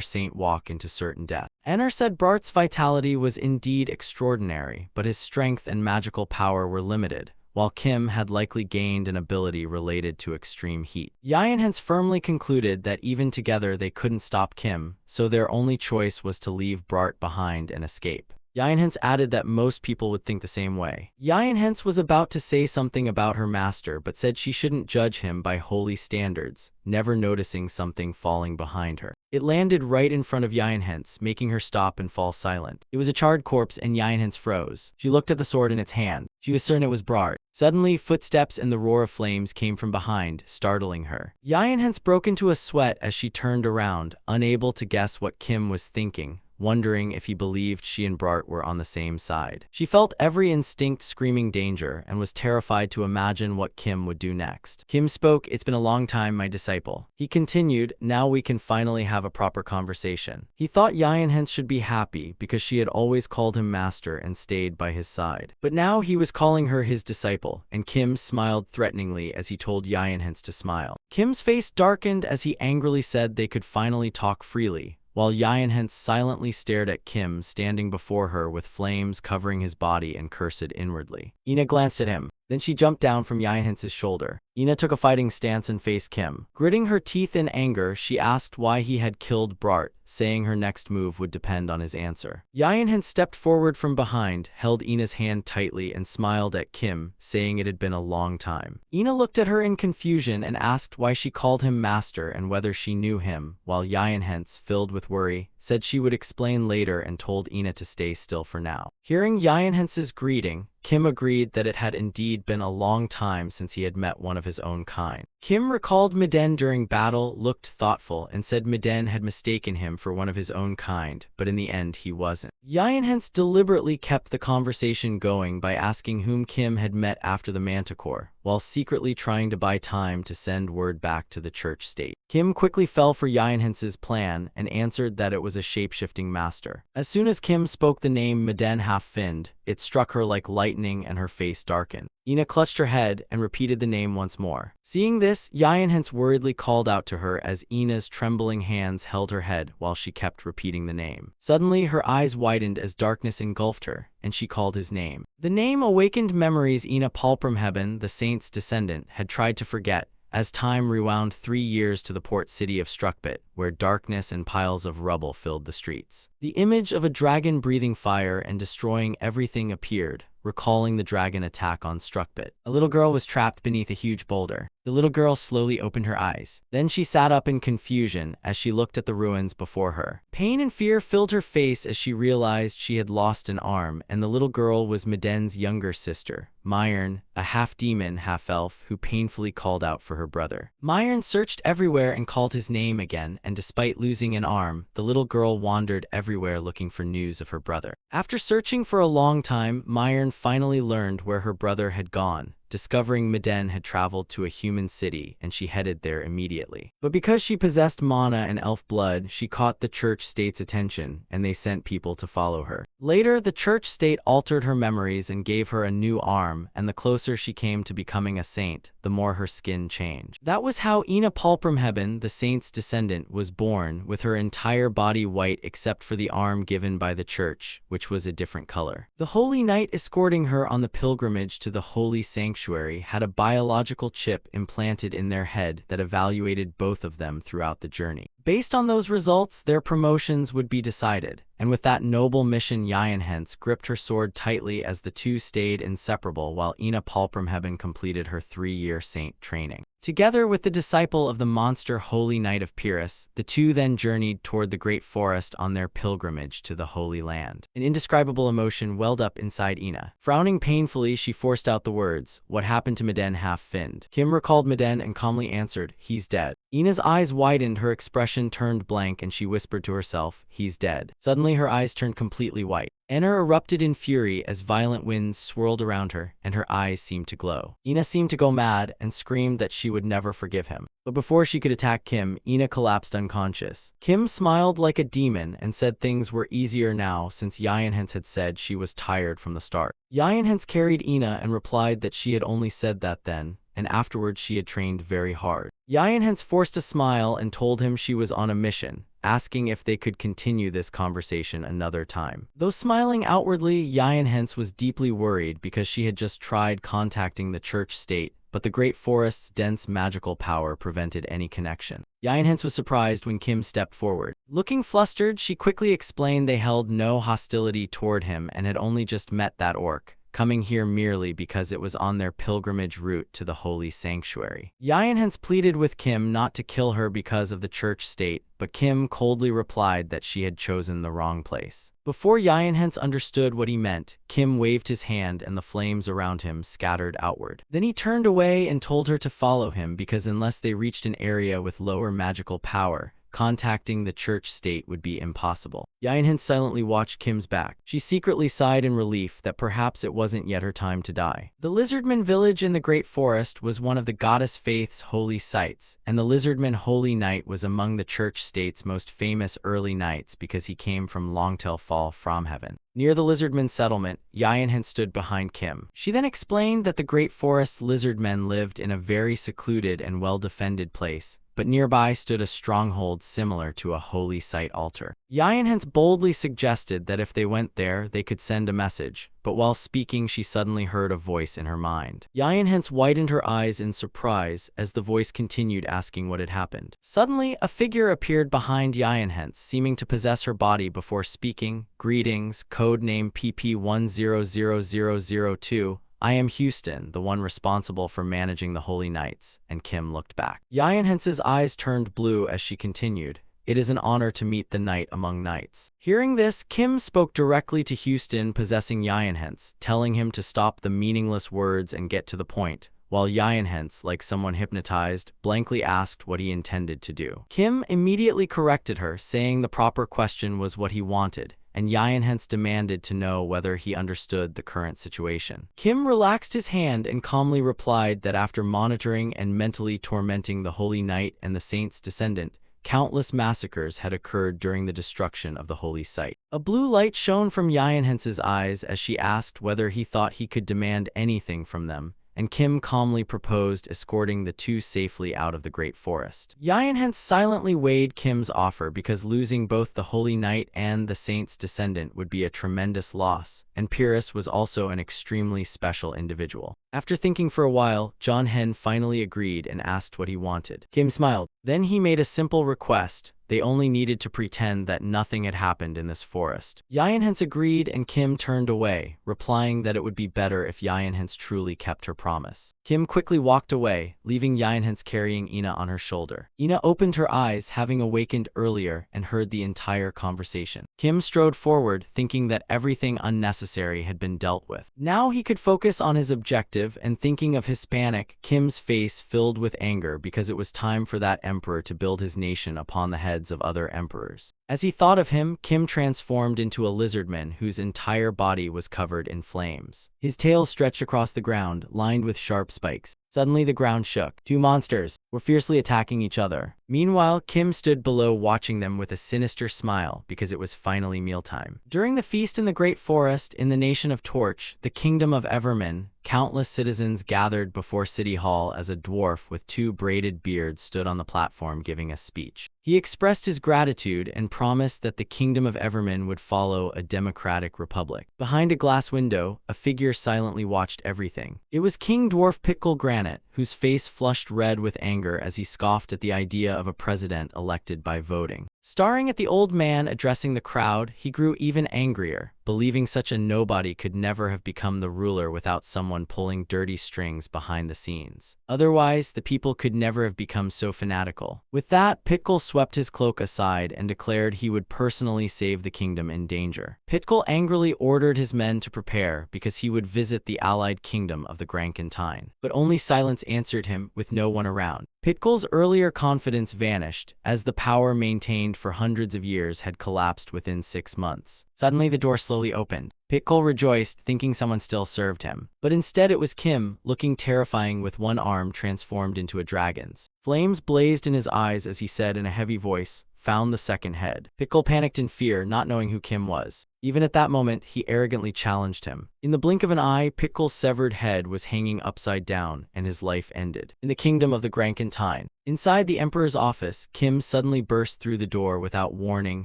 saint walk into certain death." Enner said Bart's vitality was indeed extraordinary, but his strength and magical power were limited, while Kim had likely gained an ability related to extreme heat. Yianhen firmly concluded that even together they couldn't stop Kim, so their only choice was to leave Bart behind and escape. Yianhen added that most people would think the same way. Yianhen was about to say something about her master but said she shouldn't judge him by holy standards, never noticing something falling behind her. It landed right in front of Yianhen, making her stop and fall silent. It was a charred corpse and Yianhen froze. She looked at the sword in its hand. She was certain it was Bart. Suddenly, footsteps and the roar of flames came from behind, startling her. Yianhen broke into a sweat as she turned around, unable to guess what Kim was thinking, wondering if he believed she and Bart were on the same side. She felt every instinct screaming danger and was terrified to imagine what Kim would do next. Kim spoke, "It's been a long time, my disciple." He continued, "Now we can finally have a proper conversation." He thought Yianhen should be happy because she had always called him master and stayed by his side. But now he was calling her his disciple, and Kim smiled threateningly as he told Yianhen to smile. Kim's face darkened as he angrily said they could finally talk freely, while Yianhen silently stared at Kim standing before her with flames covering his body and cursed inwardly. Ina glanced at him. Then she jumped down from Yianhen's shoulder. Ina took a fighting stance and faced Kim. Gritting her teeth in anger, she asked why he had killed Bart, saying her next move would depend on his answer. Yianhen stepped forward from behind, held Ina's hand tightly, and smiled at Kim, saying it had been a long time. Ina looked at her in confusion and asked why she called him master and whether she knew him, while Yianhen, filled with worry, said she would explain later and told Ina to stay still for now. Hearing Yianhen's greeting, Kim agreed that it had indeed been a long time since he had met one of his own kind. Kim recalled Miden during battle, looked thoughtful, and said Miden had mistaken him for one of his own kind, but in the end he wasn't. Yianhen deliberately kept the conversation going by asking whom Kim had met after the Manticore, while secretly trying to buy time to send word back to the church state. Kim quickly fell for Yianhen's plan and answered that it was a shape-shifting master. As soon as Kim spoke the name Miden half-finned, it struck her like lightning and her face darkened. Ina clutched her head and repeated the name once more. Seeing this, Yianhen worriedly called out to her as Ina's trembling hands held her head while she kept repeating the name. Suddenly, her eyes widened as darkness engulfed her, and she called his name. The name awakened memories Ina Palprumheben, the saint's descendant, had tried to forget, as time rewound 3 years to the port city of Strukbit, where darkness and piles of rubble filled the streets. The image of a dragon breathing fire and destroying everything appeared, recalling the dragon attack on Strukbit. A little girl was trapped beneath a huge boulder. The little girl slowly opened her eyes. Then she sat up in confusion as she looked at the ruins before her. Pain and fear filled her face as she realized she had lost an arm, and the little girl was Miden's younger sister, Myrn, a half-demon, half-elf, who painfully called out for her brother. Myrn searched everywhere and called his name again, and despite losing an arm, the little girl wandered everywhere looking for news of her brother. After searching for a long time, Myrn finally learned where her brother had gone, discovering Miden had traveled to a human city and she headed there immediately. But because she possessed mana and elf blood, she caught the church state's attention and they sent people to follow her. Later, the church state altered her memories and gave her a new arm, and the closer she came to becoming a saint, the more her skin changed. That was how Ina Palpramheben, the saint's descendant, was born, with her entire body white except for the arm given by the church, which was a different color. The Holy Knight escorting her on the pilgrimage to the holy sanctuary had a biological chip implanted in their head that evaluated both of them throughout the journey. Based on those results, their promotions would be decided, and with that noble mission, Hens gripped her sword tightly as the two stayed inseparable while Ina Palpramheben completed her 3-year saint training. Together with the disciple of the monster Holy Knight of Pyrrhus, the two then journeyed toward the great forest on their pilgrimage to the Holy Land. An indescribable emotion welled up inside Ina. Frowning painfully, she forced out the words, "What happened to Miden half-finned?" Kim recalled Miden and calmly answered, "He's dead." Ina's eyes widened, her expression turned blank, and she whispered to herself, "He's dead." Suddenly her eyes turned completely white. Enner erupted in fury as violent winds swirled around her, and her eyes seemed to glow. Ina seemed to go mad and screamed that she would never forgive him. But before she could attack Kim, Ina collapsed unconscious. Kim smiled like a demon and said things were easier now since Hens had said she was tired from the start. Hens carried Ina and replied that she had only said that then, and afterwards she had trained very hard. Hens forced a smile and told him she was on a mission, asking if they could continue this conversation another time. Though smiling outwardly, Hens was deeply worried because she had just tried contacting the church state, but the great forest's dense magical power prevented any connection. Hens was surprised when Kim stepped forward. Looking flustered, she quickly explained they held no hostility toward him and had only just met that orc, coming here merely because it was on their pilgrimage route to the holy sanctuary. Hens pleaded with Kim not to kill her because of the church state, but Kim coldly replied that she had chosen the wrong place. Before Hens understood what he meant, Kim waved his hand and the flames around him scattered outward. Then he turned away and told her to follow him because unless they reached an area with lower magical power, contacting the church state would be impossible. Hens silently watched Kim's back. She secretly sighed in relief that perhaps it wasn't yet her time to die. The Lizardman village in the Great Forest was one of the goddess Faith's holy sites, and the Lizardman Holy Knight was among the church state's most famous early knights because he came from Longtail Fall from heaven. Near the Lizardman settlement, Hens stood behind Kim. She then explained that the Great Forest's lizardmen lived in a very secluded and well-defended place, but nearby stood a stronghold similar to a holy site altar. Hens boldly suggested that if they went there, they could send a message, but while speaking she suddenly heard a voice in her mind. Hens widened her eyes in surprise as the voice continued asking what had happened. Suddenly, a figure appeared behind Hens, seeming to possess her body before speaking, "Greetings, codename PP100002. I am Houston, the one responsible for managing the Holy Knights," and Kim looked back. Hens's eyes turned blue as she continued, "It is an honor to meet the knight among knights." Hearing this, Kim spoke directly to Houston, possessing Hens, telling him to stop the meaningless words and get to the point, while Hens, like someone hypnotized, blankly asked what he intended to do. Kim immediately corrected her, saying the proper question was what he wanted, and Hens demanded to know whether he understood the current situation. Kim relaxed his hand and calmly replied that after monitoring and mentally tormenting the Holy Knight and the saint's descendant, countless massacres had occurred during the destruction of the holy site. A blue light shone from Hens's eyes as she asked whether he thought he could demand anything from them, and Kim calmly proposed escorting the two safely out of the great forest. Hens silently weighed Kim's offer because losing both the Holy Knight and the saint's descendant would be a tremendous loss, and Pyrrhus was also an extremely special individual. After thinking for a while, John Hen finally agreed and asked what he wanted. Kim smiled. Then he made a simple request. They only needed to pretend that nothing had happened in this forest. Hens agreed and Kim turned away, replying that it would be better if Hens truly kept her promise. Kim quickly walked away, leaving Hens carrying Ina on her shoulder. Ina opened her eyes, having awakened earlier, and heard the entire conversation. Kim strode forward, thinking that everything unnecessary had been dealt with. Now he could focus on his objective, and thinking of Hispanic, Kim's face filled with anger because it was time for that emperor to build his nation upon the heads of other emperors. As he thought of him, Kim transformed into a lizardman whose entire body was covered in flames. His tail stretched across the ground, lined with sharp spikes. Suddenly the ground shook. Two monsters were fiercely attacking each other. Meanwhile, Kim stood below watching them with a sinister smile because it was finally mealtime. During the feast in the Great Forest, in the nation of Torch, the kingdom of Everman, countless citizens gathered before City Hall as a dwarf with two braided beards stood on the platform giving a speech. He expressed his gratitude and promised that the kingdom of Everman would follow a democratic republic. Behind a glass window, a figure silently watched everything. It was King Dwarf Pickle Granite, whose face flushed red with anger as he scoffed at the idea of a president elected by voting. Staring at the old man addressing the crowd, he grew even angrier, believing such a nobody could never have become the ruler without someone pulling dirty strings behind the scenes. Otherwise, the people could never have become so fanatical. With that, Pickle swept his cloak aside and declared he would personally save the kingdom in danger. Pickle angrily ordered his men to prepare because he would visit the allied kingdom of the Grankentine. But only silence answered him, with no one around. Pickle's earlier confidence vanished, as the power maintained for hundreds of years had collapsed within 6 months. Suddenly the door slowly opened. Pickle rejoiced, thinking someone still served him. But instead it was Kim, looking terrifying with one arm transformed into a dragon's. Flames blazed in his eyes as he said in a heavy voice, "Found the second head." Pickle panicked in fear, not knowing who Kim was. Even at that moment, he arrogantly challenged him. In the blink of an eye, Pickle's severed head was hanging upside down, and his life ended. In the kingdom of the Grankentine, inside the emperor's office, Kim suddenly burst through the door without warning,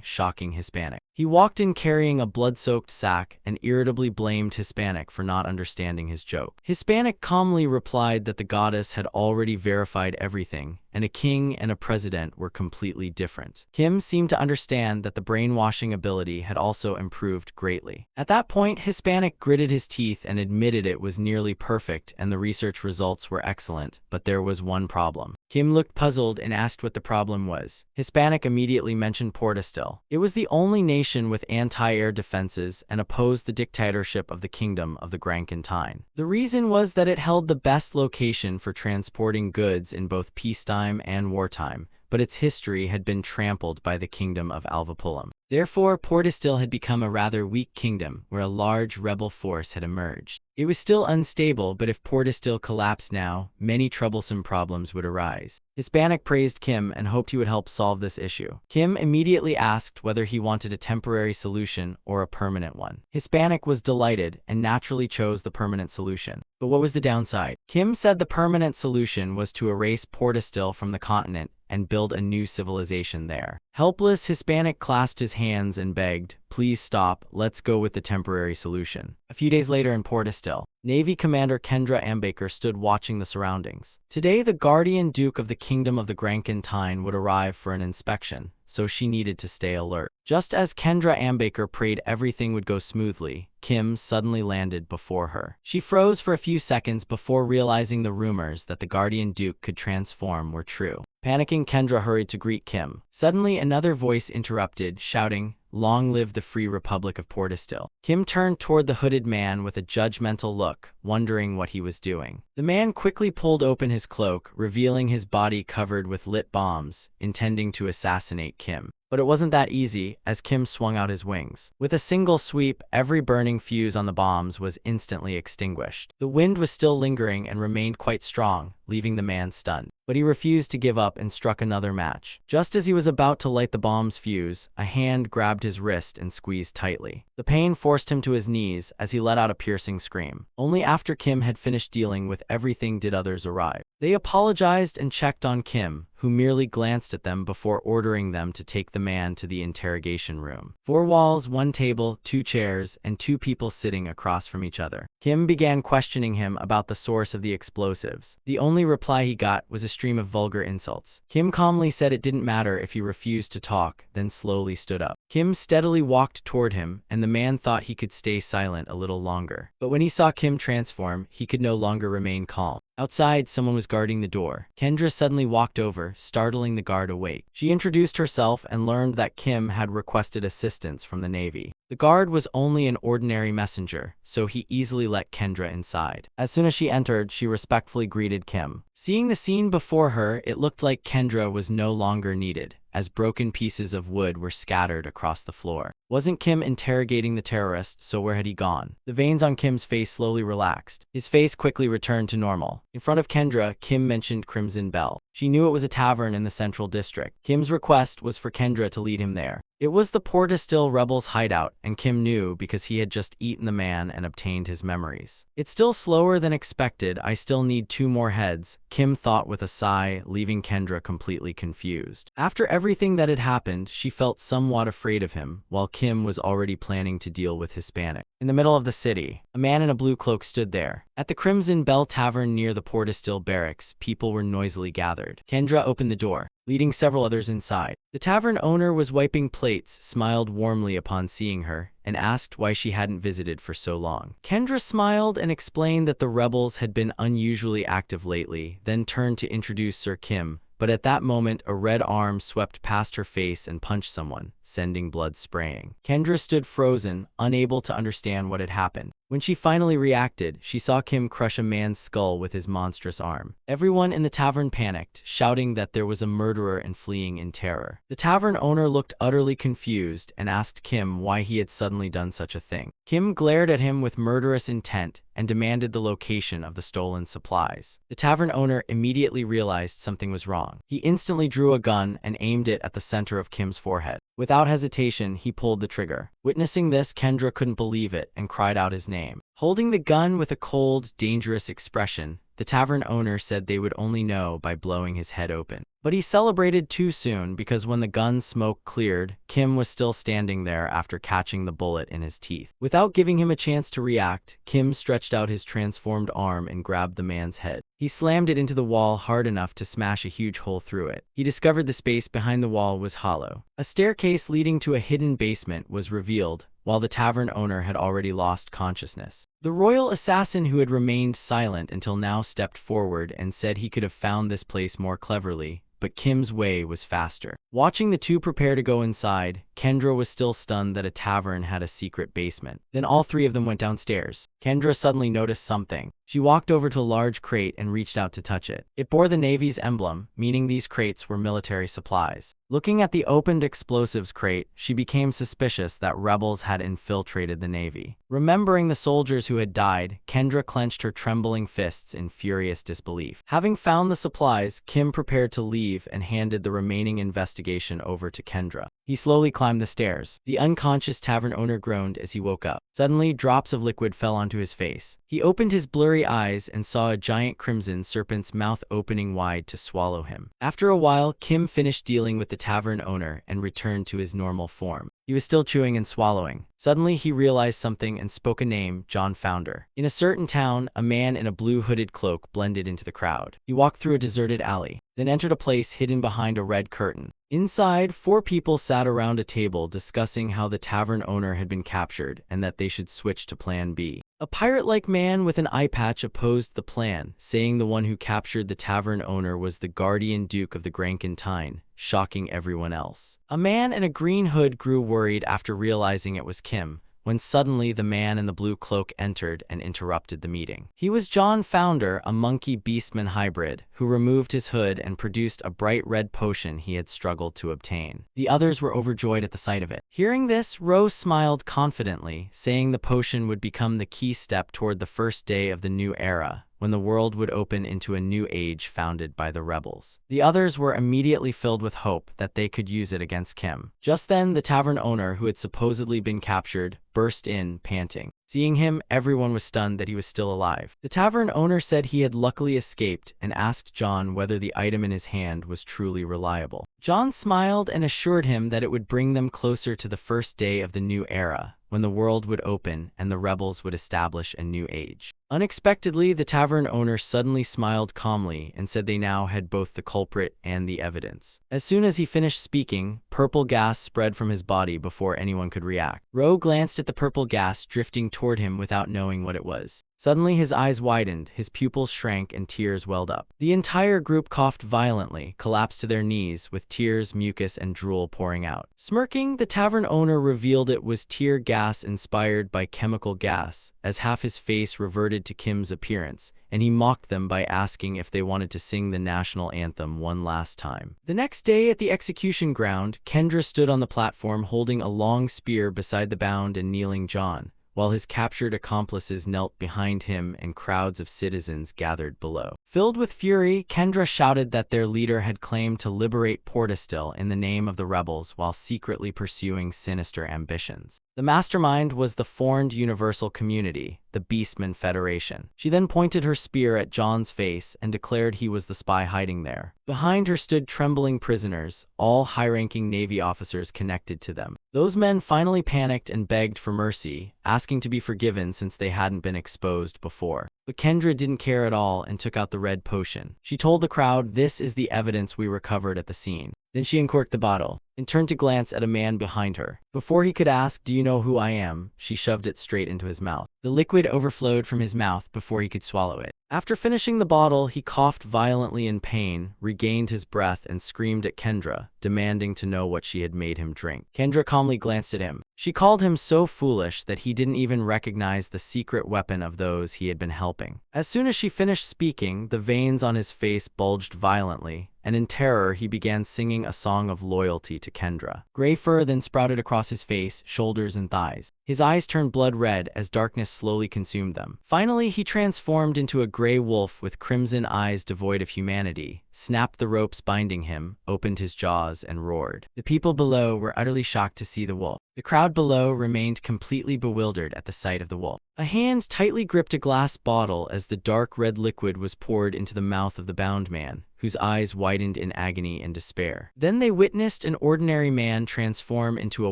shocking Hispanic. He walked in carrying a blood-soaked sack and irritably blamed Hispanic for not understanding his joke. Hispanic calmly replied that the goddess had already verified everything, and a king and a president were completely different. Kim seemed to understand that the brainwashing ability had also improved greatly. At that point, Hispanic gritted his teeth and admitted it was nearly perfect and the research results were excellent, but there was one problem. Kim looked puzzled and asked what the problem was. Hispanic immediately mentioned Portastil. It was the only nation with anti-air defenses and opposed the dictatorship of the kingdom of the Grankentine. The reason was that it held the best location for transporting goods in both peacetime and wartime, but its history had been trampled by the kingdom of Alvapulam. Therefore, Portastil had become a rather weak kingdom where a large rebel force had emerged. It was still unstable, but if Portastil collapsed now, many troublesome problems would arise. Hispanic praised Kim and hoped he would help solve this issue. Kim immediately asked whether he wanted a temporary solution or a permanent one. Hispanic was delighted and naturally chose the permanent solution. But what was the downside? Kim said the permanent solution was to erase Portastil from the continent and build a new civilization there. Helpless, Hispanic clasped his hands and begged, "Please stop, let's go with the temporary solution." A few days later in Portastil, Navy Commander Kendra Ambaker stood watching the surroundings. Today, the Guardian Duke of the Kingdom of the Grankentine would arrive for an inspection, so she needed to stay alert. Just as Kendra Ambaker prayed everything would go smoothly, Kim suddenly landed before her. She froze for a few seconds before realizing the rumors that the Guardian Duke could transform were true. Panicking, Kendra hurried to greet Kim. Suddenly, another voice interrupted, shouting, "Long live the Free Republic of Portastil." Kim turned toward the hooded man with a judgmental look, wondering what he was doing. The man quickly pulled open his cloak, revealing his body covered with lit bombs, intending to assassinate Kim. But it wasn't that easy, as Kim swung out his wings. With a single sweep, every burning fuse on the bombs was instantly extinguished. The wind was still lingering and remained quite strong, leaving the man stunned. But he refused to give up and struck another match. Just as he was about to light the bomb's fuse, a hand grabbed his wrist and squeezed tightly. The pain forced him to his knees as he let out a piercing scream. Only after Kim had finished dealing with everything did others arrive. They apologized and checked on Kim, who merely glanced at them before ordering them to take the man to the interrogation room. 4 walls, 1 table, 2 chairs, and 2 people sitting across from each other. Kim began questioning him about the source of the explosives. The only reply he got was a stream of vulgar insults. Kim calmly said it didn't matter if he refused to talk, then slowly stood up. Kim steadily walked toward him, and the man thought he could stay silent a little longer. But when he saw Kim transform, he could no longer remain calm. Outside, someone was guarding the door. Kendra suddenly walked over, startling the guard awake. She introduced herself and learned that Kim had requested assistance from the Navy. The guard was only an ordinary messenger, so he easily let Kendra inside. As soon as she entered, she respectfully greeted Kim. Seeing the scene before her, it looked like Kendra was no longer needed, as broken pieces of wood were scattered across the floor. Wasn't Kim interrogating the terrorist, so where had he gone? The veins on Kim's face slowly relaxed. His face quickly returned to normal. In front of Kendra, Kim mentioned Crimson Bell. She knew it was a tavern in the central district. Kim's request was for Kendra to lead him there. It was the Port Still rebels' hideout, and Kim knew because he had just eaten the man and obtained his memories. It's still slower than expected. I still need 2 more heads, Kim thought with a sigh, leaving Kendra completely confused. After everything that had happened, she felt somewhat afraid of him, while Kim was already planning to deal with Hispanic. In the middle of the city, a man in a blue cloak stood there. At the Crimson Bell Tavern near the Port Still barracks, people were noisily gathered. Kendra opened the door, leading several others inside. The tavern owner was wiping plates, smiled warmly upon seeing her, and asked why she hadn't visited for so long. Kendra smiled and explained that the rebels had been unusually active lately, then turned to introduce Sir Kim. But at that moment, a red arm swept past her face and punched someone, sending blood spraying. Kendra stood frozen, unable to understand what had happened. When she finally reacted, she saw Kim crush a man's skull with his monstrous arm. Everyone in the tavern panicked, shouting that there was a murderer and fleeing in terror. The tavern owner looked utterly confused and asked Kim why he had suddenly done such a thing. Kim glared at him with murderous intent and demanded the location of the stolen supplies. The tavern owner immediately realized something was wrong. He instantly drew a gun and aimed it at the center of Kim's forehead. Without hesitation, he pulled the trigger. Witnessing this, Kendra couldn't believe it and cried out his name. Holding the gun with a cold, dangerous expression, the tavern owner said they would only know by blowing his head open. But he celebrated too soon because when the gun smoke cleared, Kim was still standing there after catching the bullet in his teeth. Without giving him a chance to react, Kim stretched out his transformed arm and grabbed the man's head. He slammed it into the wall hard enough to smash a huge hole through it. He discovered the space behind the wall was hollow. A staircase leading to a hidden basement was revealed, while the tavern owner had already lost consciousness. The royal assassin who had remained silent until now stepped forward and said he could have found this place more cleverly, but Kim's way was faster. Watching the two prepare to go inside, Kendra was still stunned that a tavern had a secret basement. Then all 3 of them went downstairs. Kendra suddenly noticed something. She walked over to a large crate and reached out to touch it. It bore the Navy's emblem, meaning these crates were military supplies. Looking at the opened explosives crate, she became suspicious that rebels had infiltrated the Navy. Remembering the soldiers who had died, Kendra clenched her trembling fists in furious disbelief. Having found the supplies, Kim prepared to leave and handed the remaining investigation over to Kendra. He slowly climbed the stairs. The unconscious tavern owner groaned as he woke up. Suddenly, drops of liquid fell onto his face. He opened his blurry eyes and saw a giant crimson serpent's mouth opening wide to swallow him. After a while, Kim finished dealing with the tavern owner and returned to his normal form. He was still chewing and swallowing. Suddenly, he realized something and spoke a name, John Founder. In a certain town, a man in a blue hooded cloak blended into the crowd. He walked through a deserted alley, then entered a place hidden behind a red curtain. Inside, 4 people sat around a table discussing how the tavern owner had been captured and that they should switch to Plan B. A pirate-like man with an eye patch opposed the plan, saying the one who captured the tavern owner was the guardian duke of the Grankentine, shocking everyone else. A man in a green hood grew worried after realizing it was Kim, when suddenly the man in the blue cloak entered and interrupted the meeting. He was John Founder, a monkey-beastman hybrid, who removed his hood and produced a bright red potion he had struggled to obtain. The others were overjoyed at the sight of it. Hearing this, Rose smiled confidently, saying the potion would become the key step toward the first day of the new era, when the world would open into a new age founded by the rebels. The others were immediately filled with hope that they could use it against Kim. Just then, the tavern owner, who had supposedly been captured, burst in, panting. Seeing him, everyone was stunned that he was still alive. The tavern owner said he had luckily escaped and asked John whether the item in his hand was truly reliable. John smiled and assured him that it would bring them closer to the first day of the new era, when the world would open and the rebels would establish a new age. Unexpectedly, the tavern owner suddenly smiled calmly and said they now had both the culprit and the evidence. As soon as he finished speaking, purple gas spread from his body before anyone could react. Ro glanced at the purple gas drifting toward him without knowing what it was. Suddenly his eyes widened, his pupils shrank, and tears welled up. The entire group coughed violently, collapsed to their knees, with tears, mucus, and drool pouring out. Smirking, the tavern owner revealed it was tear gas inspired by chemical gas, as half his face reverted to Kim's appearance, and he mocked them by asking if they wanted to sing the national anthem one last time. The next day at the execution ground, Kendra stood on the platform holding a long spear beside the bound and kneeling John, while his captured accomplices knelt behind him and crowds of citizens gathered below. Filled with fury, Kendra shouted that their leader had claimed to liberate Portistil in the name of the rebels while secretly pursuing sinister ambitions. The mastermind was the formed universal community, the Beastmen Federation. She then pointed her spear at John's face and declared he was the spy hiding there. Behind her stood trembling prisoners, all high-ranking Navy officers connected to them. Those men finally panicked and begged for mercy, asking to be forgiven since they hadn't been exposed before. But Kendra didn't care at all and took out the red potion. She told the crowd, "This is the evidence we recovered at the scene." Then she uncorked the bottle and turned to glance at a man behind her. Before he could ask, "Do you know who I am?" she shoved it straight into his mouth. The liquid overflowed from his mouth before he could swallow it. After finishing the bottle, he coughed violently in pain, regained his breath, and screamed at Kendra, demanding to know what she had made him drink. Kendra calmly glanced at him. She called him so foolish that he didn't even recognize the secret weapon of those he had been helping. As soon as she finished speaking, the veins on his face bulged violently, and in terror he began singing a song of loyalty to Kendra. Gray fur then sprouted across his face, shoulders, and thighs. His eyes turned blood red as darkness slowly consumed them. Finally, he transformed into a gray wolf with crimson eyes devoid of humanity, snapped the ropes binding him, opened his jaws, and roared. The people below were utterly shocked to see the wolf. The crowd below remained completely bewildered at the sight of the wolf. A hand tightly gripped a glass bottle as the dark red liquid was poured into the mouth of the bound man, whose eyes widened in agony and despair. Then they witnessed an ordinary man transform into a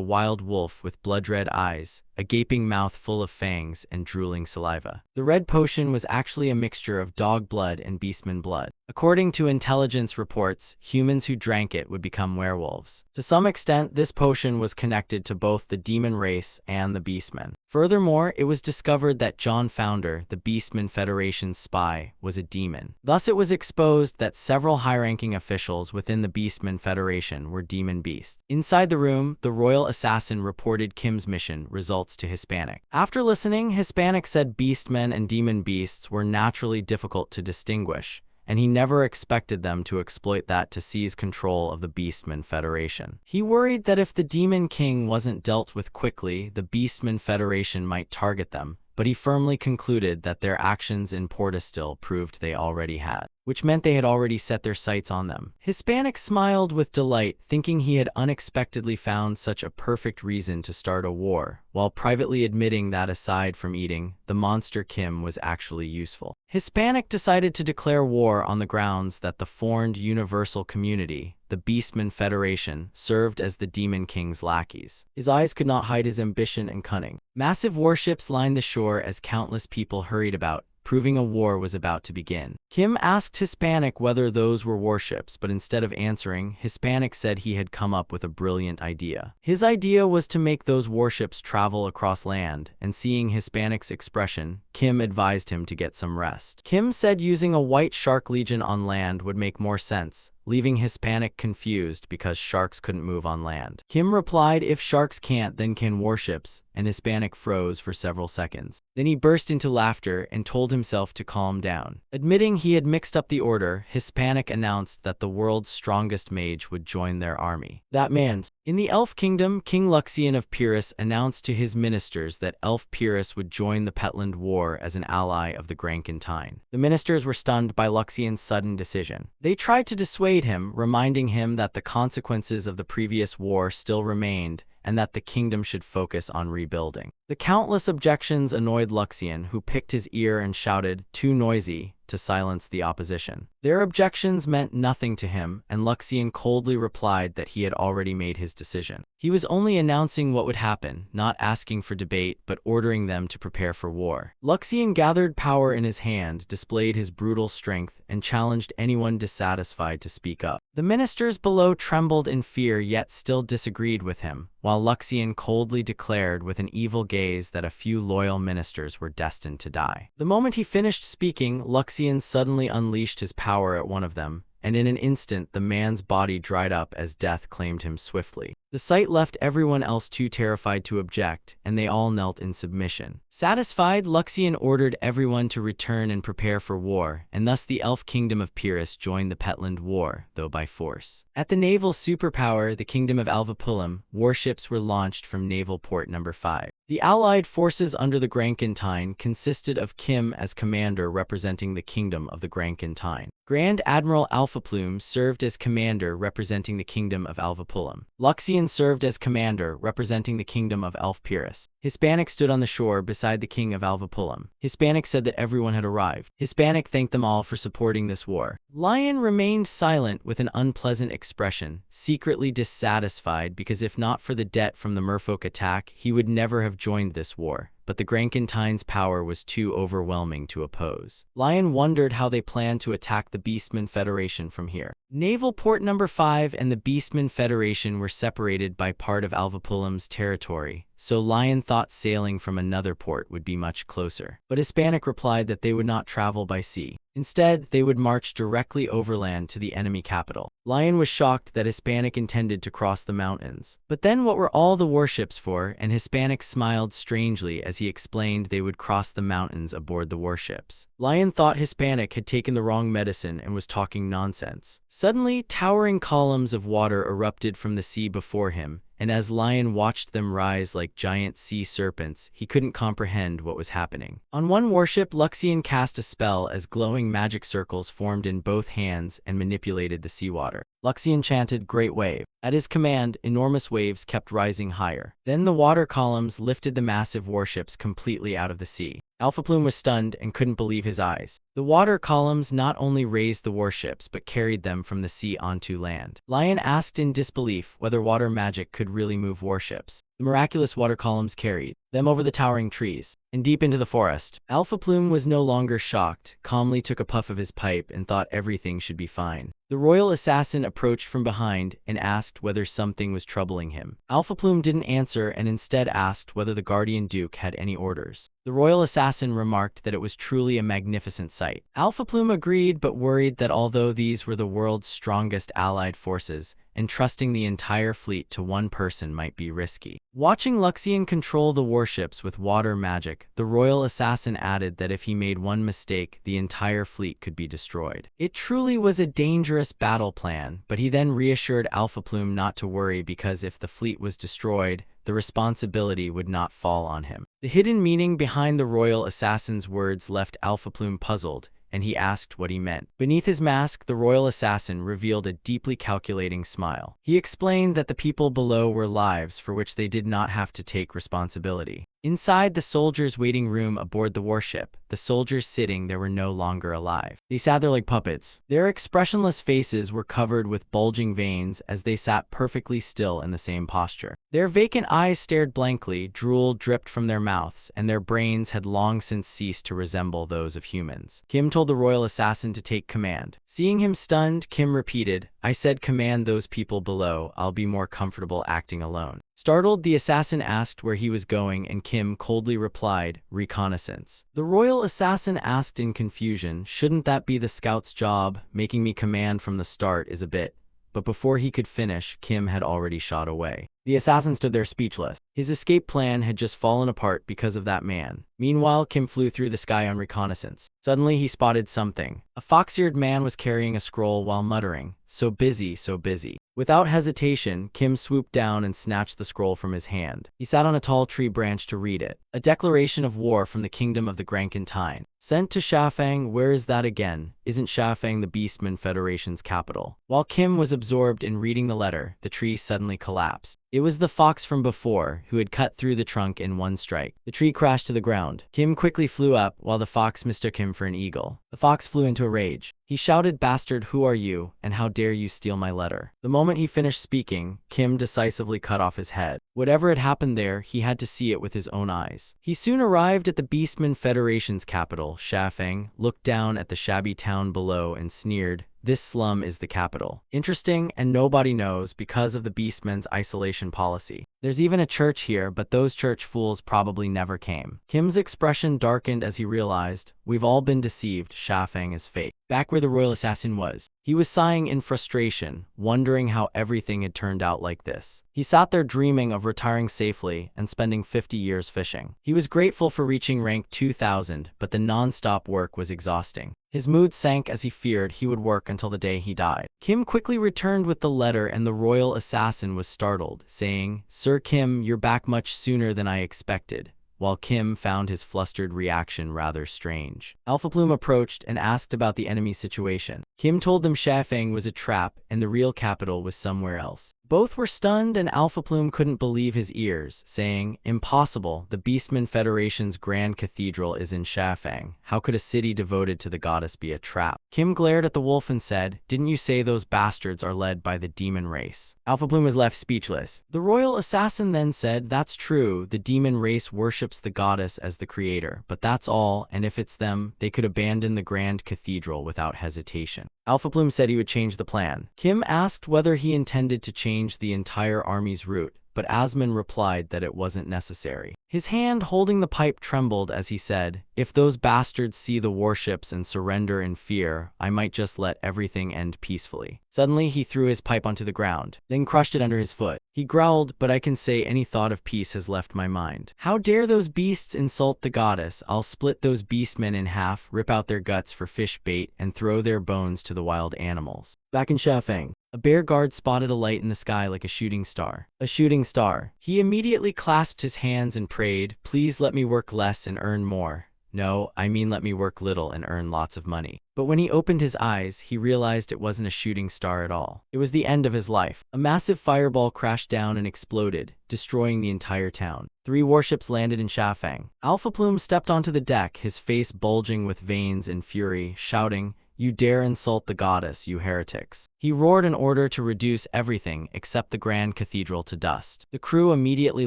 wild wolf with blood-red eyes, a gaping mouth full of fangs, and drooling saliva. The red potion was actually a mixture of dog blood and beastman blood. According to intelligence reports, humans who drank it would become werewolves. To some extent, this potion was connected to both the demon race and the beastmen. Furthermore, it was discovered that John Founder, the Beastmen Federation's spy, was a demon. Thus, it was exposed that several high-ranking officials within the Beastmen Federation were demon beasts. Inside the room, the royal assassin reported Kim's mission results to Hispanic. After listening, Hispanic said beastmen and demon beasts were naturally difficult to distinguish, and he never expected them to exploit that to seize control of the Beastmen Federation. He worried that if the Demon King wasn't dealt with quickly, the Beastmen Federation might target them, but he firmly concluded that their actions in Portistil proved they already had, which meant they had already set their sights on them. Hispanic smiled with delight, thinking he had unexpectedly found such a perfect reason to start a war, while privately admitting that aside from eating, the monster Kim was actually useful. Hispanic decided to declare war on the grounds that the formed universal community, the Beastmen Federation, served as the Demon King's lackeys. His eyes could not hide his ambition and cunning. Massive warships lined the shore as countless people hurried about, proving a war was about to begin. Kim asked Hispanic whether those were warships, but instead of answering, Hispanic said he had come up with a brilliant idea. His idea was to make those warships travel across land, and seeing Hispanic's expression, Kim advised him to get some rest. Kim said using a white shark legion on land would make more sense, leaving Hispanic confused because sharks couldn't move on land. Kim replied, "If sharks can't, then can warships," and Hispanic froze for several seconds. Then he burst into laughter and told himself to calm down. Admitting he had mixed up the order, Hispanic announced that the world's strongest mage would join their army. That man. In the Elf Kingdom, King Luxian of Pyrrhus announced to his ministers that Elf Pyrrhus would join the Petland War as an ally of the Grankentine. The ministers were stunned by Luxian's sudden decision. They tried to dissuade him, reminding him that the consequences of the previous war still remained, and that the kingdom should focus on rebuilding. The countless objections annoyed Luxian, who picked his ear and shouted, "Too noisy," to silence the opposition. Their objections meant nothing to him, and Luxian coldly replied that he had already made his decision. He was only announcing what would happen, not asking for debate but ordering them to prepare for war. Luxian gathered power in his hand, displayed his brutal strength, and challenged anyone dissatisfied to speak up. The ministers below trembled in fear yet still disagreed with him, while Luxian coldly declared with an evil gaze that a few loyal ministers were destined to die. The moment he finished speaking, Luxian suddenly unleashed his power at one of them, and in an instant the man's body dried up as death claimed him swiftly. The sight left everyone else too terrified to object, and they all knelt in submission. Satisfied, Luxian ordered everyone to return and prepare for war, and thus the elf kingdom of Pyrrhus joined the Petland War, though by force. At the naval superpower, the kingdom of Alvapullum, warships were launched from Naval Port No. 5. The Allied forces under the Grankentine consisted of Kim as commander representing the kingdom of the Grankentine. Grand Admiral Alphaplume served as commander representing the kingdom of Alvapullum. Luxian served as commander representing the kingdom of Elf Pyrrhus. Hispanic stood on the shore beside the king of Alvapullum. Hispanic said that everyone had arrived. Hispanic thanked them all for supporting this war. Lion remained silent with an unpleasant expression, secretly dissatisfied because if not for the debt from the merfolk attack, he would never have joined this war. But the Grankentine's power was too overwhelming to oppose. Lion wondered how they planned to attack the Beastmen Federation from here. Naval Port No. 5 and the Beastmen Federation were separated by part of Alvapullum's territory, so Lion thought sailing from another port would be much closer. But Hispanic replied that they would not travel by sea. Instead, they would march directly overland to the enemy capital. Lion was shocked that Hispanic intended to cross the mountains. But then what were all the warships for? And Hispanic smiled strangely as he explained they would cross the mountains aboard the warships. Lion thought Hispanic had taken the wrong medicine and was talking nonsense. Suddenly, towering columns of water erupted from the sea before him, and as Lion watched them rise like giant sea serpents, he couldn't comprehend what was happening. On one warship, Luxian cast a spell as glowing magic circles formed in both hands and manipulated the seawater. Luxian chanted, "Great wave." At his command, enormous waves kept rising higher. Then the water columns lifted the massive warships completely out of the sea. Alphaplume was stunned and couldn't believe his eyes. The water columns not only raised the warships but carried them from the sea onto land. Lion asked in disbelief whether water magic could really move warships. The miraculous water columns carried them over the towering trees and deep into the forest. Alphaplume was no longer shocked, calmly took a puff of his pipe and thought everything should be fine. The royal assassin approached from behind and asked whether something was troubling him. Alphaplume didn't answer and instead asked whether the guardian duke had any orders. The royal assassin remarked that it was truly a magnificent sight. Alphaplume agreed but worried that although these were the world's strongest allied forces, entrusting the entire fleet to one person might be risky. Watching Luxian control the warships with water magic, the royal assassin added that if he made one mistake, the entire fleet could be destroyed. It truly was a dangerous battle plan, but he then reassured Alphaplume not to worry because if the fleet was destroyed, the responsibility would not fall on him. The hidden meaning behind the royal assassin's words left Alphaplume puzzled, and he asked what he meant. Beneath his mask, the royal assassin revealed a deeply calculating smile. He explained that the people below were lives for which they did not have to take responsibility. Inside the soldiers' waiting room aboard the warship, the soldiers sitting there were no longer alive. They sat there like puppets. Their expressionless faces were covered with bulging veins as they sat perfectly still in the same posture. Their vacant eyes stared blankly, drool dripped from their mouths, and their brains had long since ceased to resemble those of humans. Kim told the royal assassin to take command. Seeing him stunned, Kim repeated, "I said command those people below. I'll be more comfortable acting alone." Startled, the assassin asked where he was going and Kim coldly replied, "Reconnaissance." The royal assassin asked in confusion, "Shouldn't that be the scout's job? Making me command from the start is a bit..." But before he could finish, Kim had already shot away. The assassin stood there speechless. His escape plan had just fallen apart because of that man. Meanwhile, Kim flew through the sky on reconnaissance. Suddenly, he spotted something. A fox-eared man was carrying a scroll while muttering, "So busy, so busy." Without hesitation, Kim swooped down and snatched the scroll from his hand. He sat on a tall tree branch to read it. A declaration of war from the kingdom of the Grankentine. Sent to Shafang, where is that again? Isn't Shafang the Beastman Federation's capital? While Kim was absorbed in reading the letter, the tree suddenly collapsed. It was the fox from before, who had cut through the trunk in one strike. The tree crashed to the ground. Kim quickly flew up, while the fox mistook him for an eagle. The fox flew into a rage. He shouted, "Bastard, who are you, and how dare you steal my letter?" The moment he finished speaking, Kim decisively cut off his head. Whatever had happened there, he had to see it with his own eyes. He soon arrived at the Beastman Federation's capital, Shafang, looked down at the shabby town below and sneered, "This slum is the capital. Interesting, and nobody knows because of the Beastman's isolation policy. There's even a church here, but those church fools probably never came." Kim's expression darkened as he realized, we've all been deceived, Shafang is fake. Back where the royal assassin was, he was sighing in frustration, wondering how everything had turned out like this. He sat there dreaming of retiring safely and spending 50 years fishing. He was grateful for reaching rank 2000, but the non-stop work was exhausting. His mood sank as he feared he would work until the day he died. Kim quickly returned with the letter and the royal assassin was startled, saying, "Sir Kim, you're back much sooner than I expected." While Kim found his flustered reaction rather strange. Alpha Plume approached and asked about the enemy's situation. Kim told them Shafang was a trap and the real capital was somewhere else. Both were stunned and Alpha Plume couldn't believe his ears, saying, "Impossible, the Beastman Federation's Grand Cathedral is in Shafang. How could a city devoted to the goddess be a trap?" Kim glared at the wolf and said, "Didn't you say those bastards are led by the demon race?" Alpha Plume was left speechless. The royal assassin then said, "That's true, the demon race worships the goddess as the creator, but that's all, and if it's them, they could abandon the Grand Cathedral without hesitation." Alpha Plume said he would change the plan. Kim asked whether he intended to change the entire army's route, but Asman replied that it wasn't necessary. His hand holding the pipe trembled as he said, "If those bastards see the warships and surrender in fear, I might just let everything end peacefully." Suddenly he threw his pipe onto the ground, then crushed it under his foot. He growled, "But I can say any thought of peace has left my mind. How dare those beasts insult the goddess? I'll split those beastmen in half, rip out their guts for fish bait, and throw their bones to the wild animals." Back in Shafang, a bear guard spotted a light in the sky like a shooting star. A shooting star. He immediately clasped his hands and prayed, "Please let me work less and earn more. No, I mean let me work little and earn lots of money." But when he opened his eyes, he realized it wasn't a shooting star at all. It was the end of his life. A massive fireball crashed down and exploded, destroying the entire town. 3 warships landed in Shafang. Alpha Plume stepped onto the deck, his face bulging with veins and fury, shouting, "You dare insult the goddess, you heretics." He roared an order to reduce everything except the Grand Cathedral to dust. The crew immediately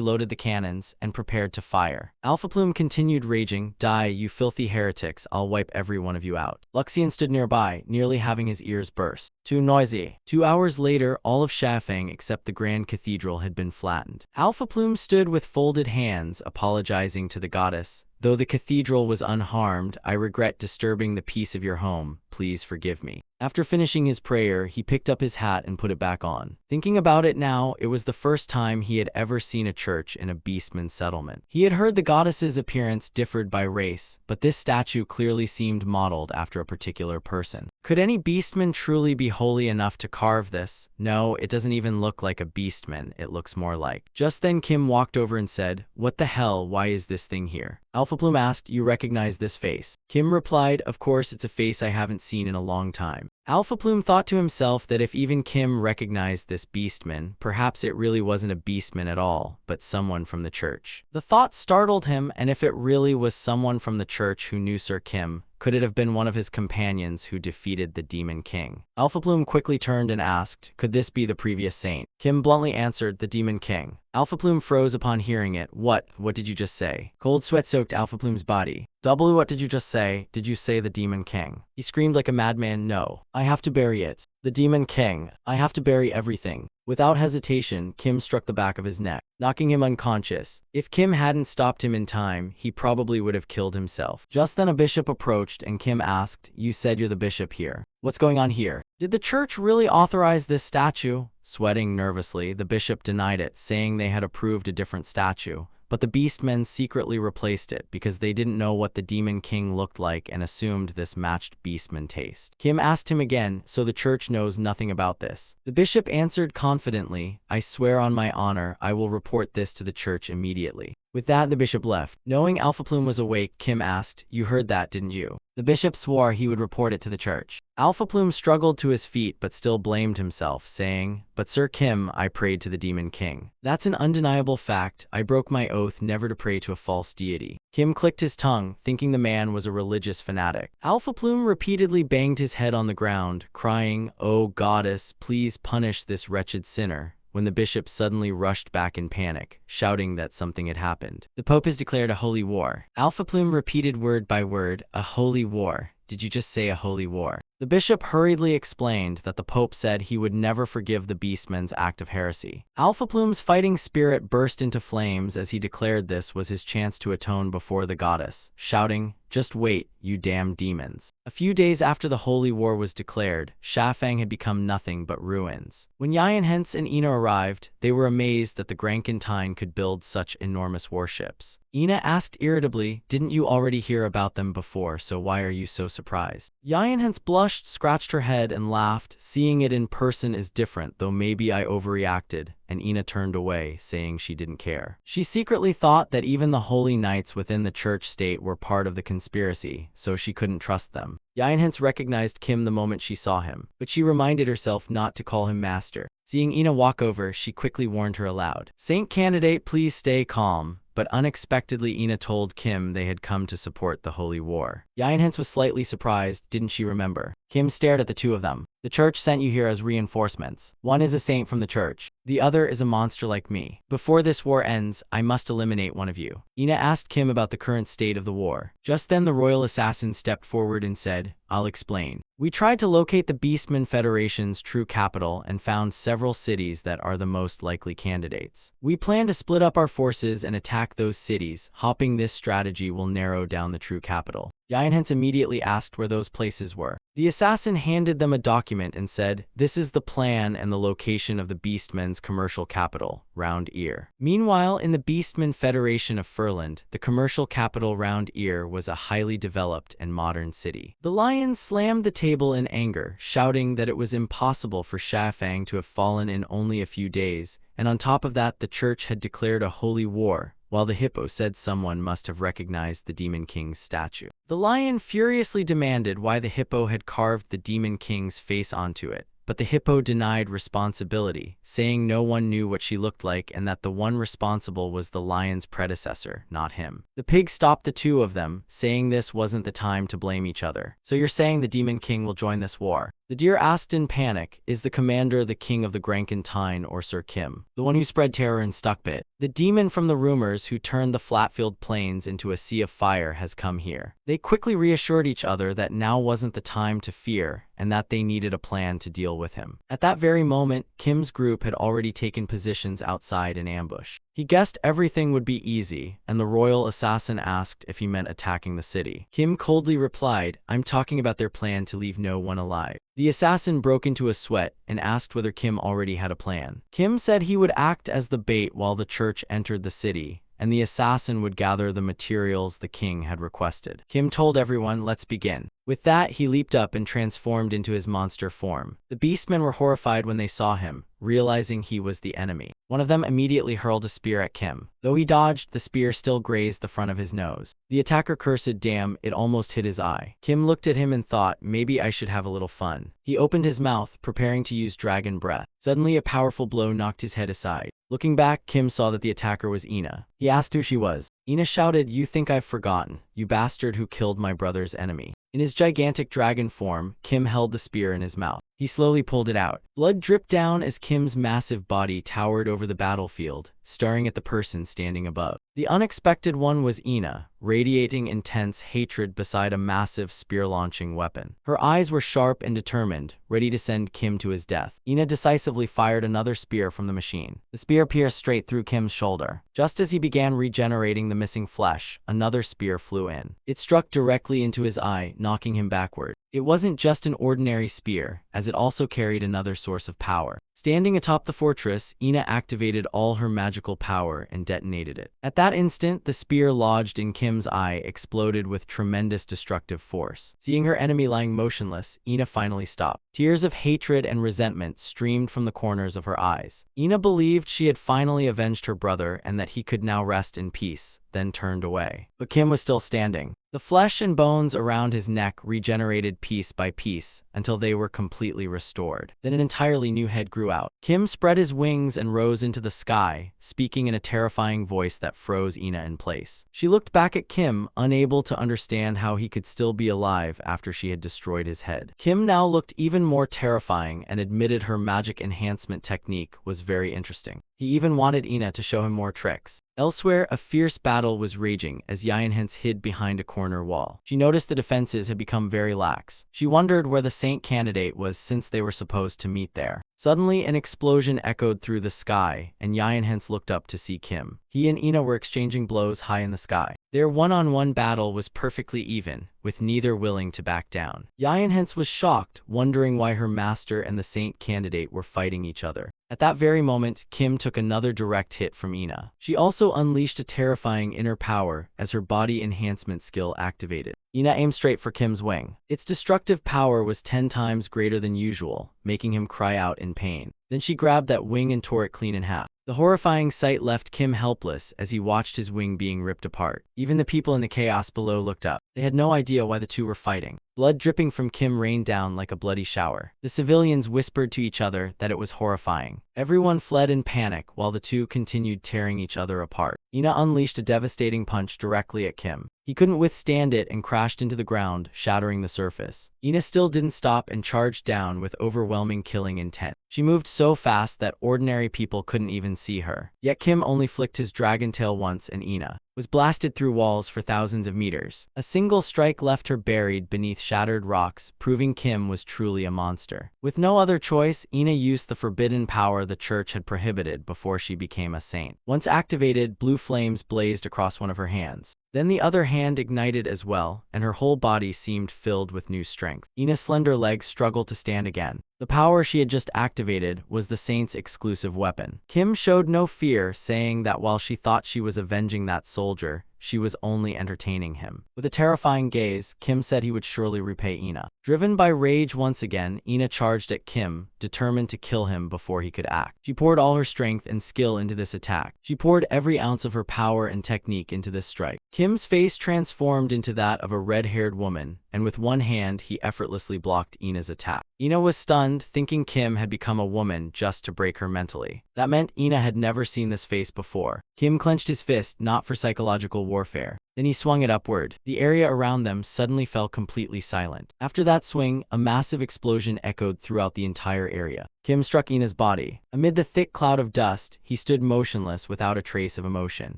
loaded the cannons and prepared to fire. Alpha Plume continued raging, "Die, you filthy heretics, I'll wipe every one of you out." Luxian stood nearby, nearly having his ears burst. Too noisy. 2 hours later, all of Shafang except the Grand Cathedral had been flattened. Alpha Plume stood with folded hands, apologizing to the goddess. "Though the cathedral was unharmed, I regret disturbing the peace of your home. Please forgive me." After finishing his prayer, he picked up his hat and put it back on. Thinking about it now, it was the first time he had ever seen a church in a Beastman settlement. He had heard the goddess's appearance differed by race, but this statue clearly seemed modeled after a particular person. Could any Beastman truly be holy enough to carve this? No, it doesn't even look like a Beastman, it looks more like. Just then Kim walked over and said, "What the hell, why is this thing here?" Alpha Plume asked, "You recognize this face?" Kim replied, "Of course, it's a face I haven't seen in a long time." Alpha Plume thought to himself that if even Kim recognized this Beastman, perhaps it really wasn't a Beastman at all, but someone from the church. The thought startled him, and if it really was someone from the church who knew Sir Kim, could it have been one of his companions who defeated the Demon King? Alpha Plume quickly turned and asked, "Could this be the previous saint?" Kim bluntly answered, "The Demon King." Alpha Plume froze upon hearing it. What did you just say?" Cold sweat soaked Alpha Plume's body. What did you just say? Did you say the Demon King?" He screamed like a madman. "No. I have to bury it. The Demon King. I have to bury everything." Without hesitation, Kim struck the back of his neck, knocking him unconscious. If Kim hadn't stopped him in time, he probably would have killed himself. Just then a bishop approached and Kim asked, "You said you're the bishop here. What's going on here? Did the church really authorize this statue?" Sweating nervously, the bishop denied it, saying they had approved a different statue. But the Beastmen secretly replaced it because they didn't know what the Demon King looked like and assumed this matched Beastman taste. Kim asked him again, "So the church knows nothing about this?" The bishop answered confidently, "I swear on my honor, I will report this to the church immediately." With that, the bishop left. Knowing Alpha Plume was awake, Kim asked, "You heard that, didn't you?" The bishop swore he would report it to the church. Alpha Plume struggled to his feet but still blamed himself, saying, "But Sir Kim, I prayed to the Demon King. That's an undeniable fact. I broke my oath never to pray to a false deity." Kim clicked his tongue, thinking the man was a religious fanatic. Alpha Plume repeatedly banged his head on the ground, crying, "Oh goddess, please punish this wretched sinner," when the bishop suddenly rushed back in panic, shouting that something had happened. "The Pope has declared a holy war." Alpha Plume repeated word by word, "A holy war. Did you just say a holy war?" The bishop hurriedly explained that the Pope said he would never forgive the beastman's act of heresy. Alpha Plume's fighting spirit burst into flames as he declared this was his chance to atone before the goddess, shouting, "Just wait, you damn demons." A few days after the holy war was declared, Shafang had become nothing but ruins. When Hens and Ina arrived, they were amazed that the Grankentine could build such enormous warships. Ina asked irritably, "Didn't you already hear about them before, so why are you so surprised?" Hens blushed, scratched her head, and laughed. "Seeing it in person is different, though maybe I overreacted," and Ina turned away, saying she didn't care. She secretly thought that even the holy knights within the church state were part of the conspiracy, so she couldn't trust them. Hens recognized Kim the moment she saw him, but she reminded herself not to call him master. Seeing Ina walk over, she quickly warned her aloud, "Saint candidate, please stay calm." But unexpectedly, Ina told Kim they had come to support the holy war. Hens was slightly surprised, didn't she remember? Kim stared at the two of them. "The church sent you here as reinforcements. One is a saint from the church. The other is a monster like me. Before this war ends, I must eliminate one of you." Ina asked Kim about the current state of the war. Just then the royal assassin stepped forward and said, "I'll explain. We tried to locate the Beastman Federation's true capital and found several cities that are the most likely candidates. We plan to split up our forces and attack those cities, hoping this strategy will narrow down the true capital." Hens immediately asked where those places were. The assassin handed them a document and said, "This is the plan and the location of the Beastman's commercial capital, Round Ear." Meanwhile, in the Beastman Federation of Furland, the commercial capital Round Ear was a highly developed and modern city. The lion slammed the table in anger, shouting that it was impossible for Shafang to have fallen in only a few days, and on top of that the church had declared a holy war, while the hippo said someone must have recognized the Demon King's statue. The lion furiously demanded why the hippo had carved the Demon King's face onto it, but the hippo denied responsibility, saying no one knew what she looked like and that the one responsible was the lion's predecessor, not him. The pig stopped the two of them, saying this wasn't the time to blame each other. "So you're saying the Demon King will join this war?" The deer asked in panic, "Is the commander the king of the Grankentine or Sir Kim, the one who spread terror in Stuckbit? The demon from the rumors who turned the Flatfield Plains into a sea of fire has come here." They quickly reassured each other that now wasn't the time to fear and that they needed a plan to deal with him. At that very moment, Kim's group had already taken positions outside in ambush. He guessed everything would be easy, and the royal assassin asked if he meant attacking the city. Kim coldly replied, "I'm talking about their plan to leave no one alive." The assassin broke into a sweat and asked whether Kim already had a plan. Kim said he would act as the bait while the church entered the city, and the assassin would gather the materials the king had requested. Kim told everyone, "Let's begin." With that, he leaped up and transformed into his monster form. The beastmen were horrified when they saw him, realizing he was the enemy. One of them immediately hurled a spear at Kim. Though he dodged, the spear still grazed the front of his nose. The attacker cursed, "Damn, it almost hit his eye." Kim looked at him and thought, maybe I should have a little fun. He opened his mouth, preparing to use dragon breath. Suddenly, a powerful blow knocked his head aside. Looking back, Kim saw that the attacker was Ina. He asked who she was. Ina shouted, "You think I've forgotten, you bastard who killed my brother's enemy." In his gigantic dragon form, Kim held the spear in his mouth. He slowly pulled it out. Blood dripped down as Kim's massive body towered over the battlefield, staring at the person standing above. The unexpected one was Ina, radiating intense hatred beside a massive spear-launching weapon. Her eyes were sharp and determined, ready to send Kim to his death. Ina decisively fired another spear from the machine. The spear pierced straight through Kim's shoulder. Just as he began regenerating the missing flesh, another spear flew in. It struck directly into his eye, knocking him backward. It wasn't just an ordinary spear, as it also carried another source of power. Standing atop the fortress, Ina activated all her magical power and detonated it. At that instant, the spear lodged in Kim's eye exploded with tremendous destructive force. Seeing her enemy lying motionless, Ina finally stopped. Tears of hatred and resentment streamed from the corners of her eyes. Ina believed she had finally avenged her brother and that he could now rest in peace, then turned away. But Kim was still standing. The flesh and bones around his neck regenerated piece by piece until they were completely restored. Then an entirely new head grew out. Kim spread his wings and rose into the sky, speaking in a terrifying voice that froze Ina in place. She looked back at Kim, unable to understand how he could still be alive after she had destroyed his head. Kim now looked even more terrifying and admitted her magic enhancement technique was very interesting. He even wanted Ina to show him more tricks. Elsewhere, a fierce battle was raging as Yinhence hid behind a corner wall. She noticed the defenses had become very lax. She wondered where the saint candidate was since they were supposed to meet there. Suddenly, an explosion echoed through the sky, and Yinhence looked up to see Kim. He and Ina were exchanging blows high in the sky. Their one-on-one battle was perfectly even, with neither willing to back down. Yinhence was shocked, wondering why her master and the saint candidate were fighting each other. At that very moment, Kim took another direct hit from Ina. She also unleashed a terrifying inner power as her body enhancement skill activated. Ina aimed straight for Kim's wing. Its destructive power was 10 times greater than usual, making him cry out in pain. Then she grabbed that wing and tore it clean in half. The horrifying sight left Kim helpless as he watched his wing being ripped apart. Even the people in the chaos below looked up. They had no idea why the two were fighting. Blood dripping from Kim rained down like a bloody shower. The civilians whispered to each other that it was horrifying. Everyone fled in panic while the two continued tearing each other apart. Ina unleashed a devastating punch directly at Kim. He couldn't withstand it and crashed into the ground, shattering the surface. Ina still didn't stop and charged down with overwhelming killing intent. She moved so fast that ordinary people couldn't even see her. Yet Kim only flicked his dragon tail once and Ina was blasted through walls for thousands of meters. A single strike left her buried beneath shattered rocks, proving Kim was truly a monster. With no other choice, Ina used the forbidden power the church had prohibited before she became a saint. Once activated, blue flames blazed across one of her hands. Then the other hand ignited as well, and her whole body seemed filled with new strength. Ina's slender legs struggled to stand again. The power she had just activated was the saint's exclusive weapon. Kim showed no fear, saying that while she thought she was avenging that soldier, she was only entertaining him. With a terrifying gaze, Kim said he would surely repay Ina. Driven by rage once again, Ina charged at Kim, determined to kill him before he could act. She poured all her strength and skill into this attack. She poured every ounce of her power and technique into this strike. Kim's face transformed into that of a red-haired woman, and with one hand, he effortlessly blocked Ina's attack. Ina was stunned, thinking Kim had become a woman just to break her mentally. That meant Ina had never seen this face before. Kim clenched his fist, not for psychological warfare. Then he swung it upward. The area around them suddenly fell completely silent. After that swing, a massive explosion echoed throughout the entire area. Kim struck Ina's body. Amid the thick cloud of dust, he stood motionless without a trace of emotion.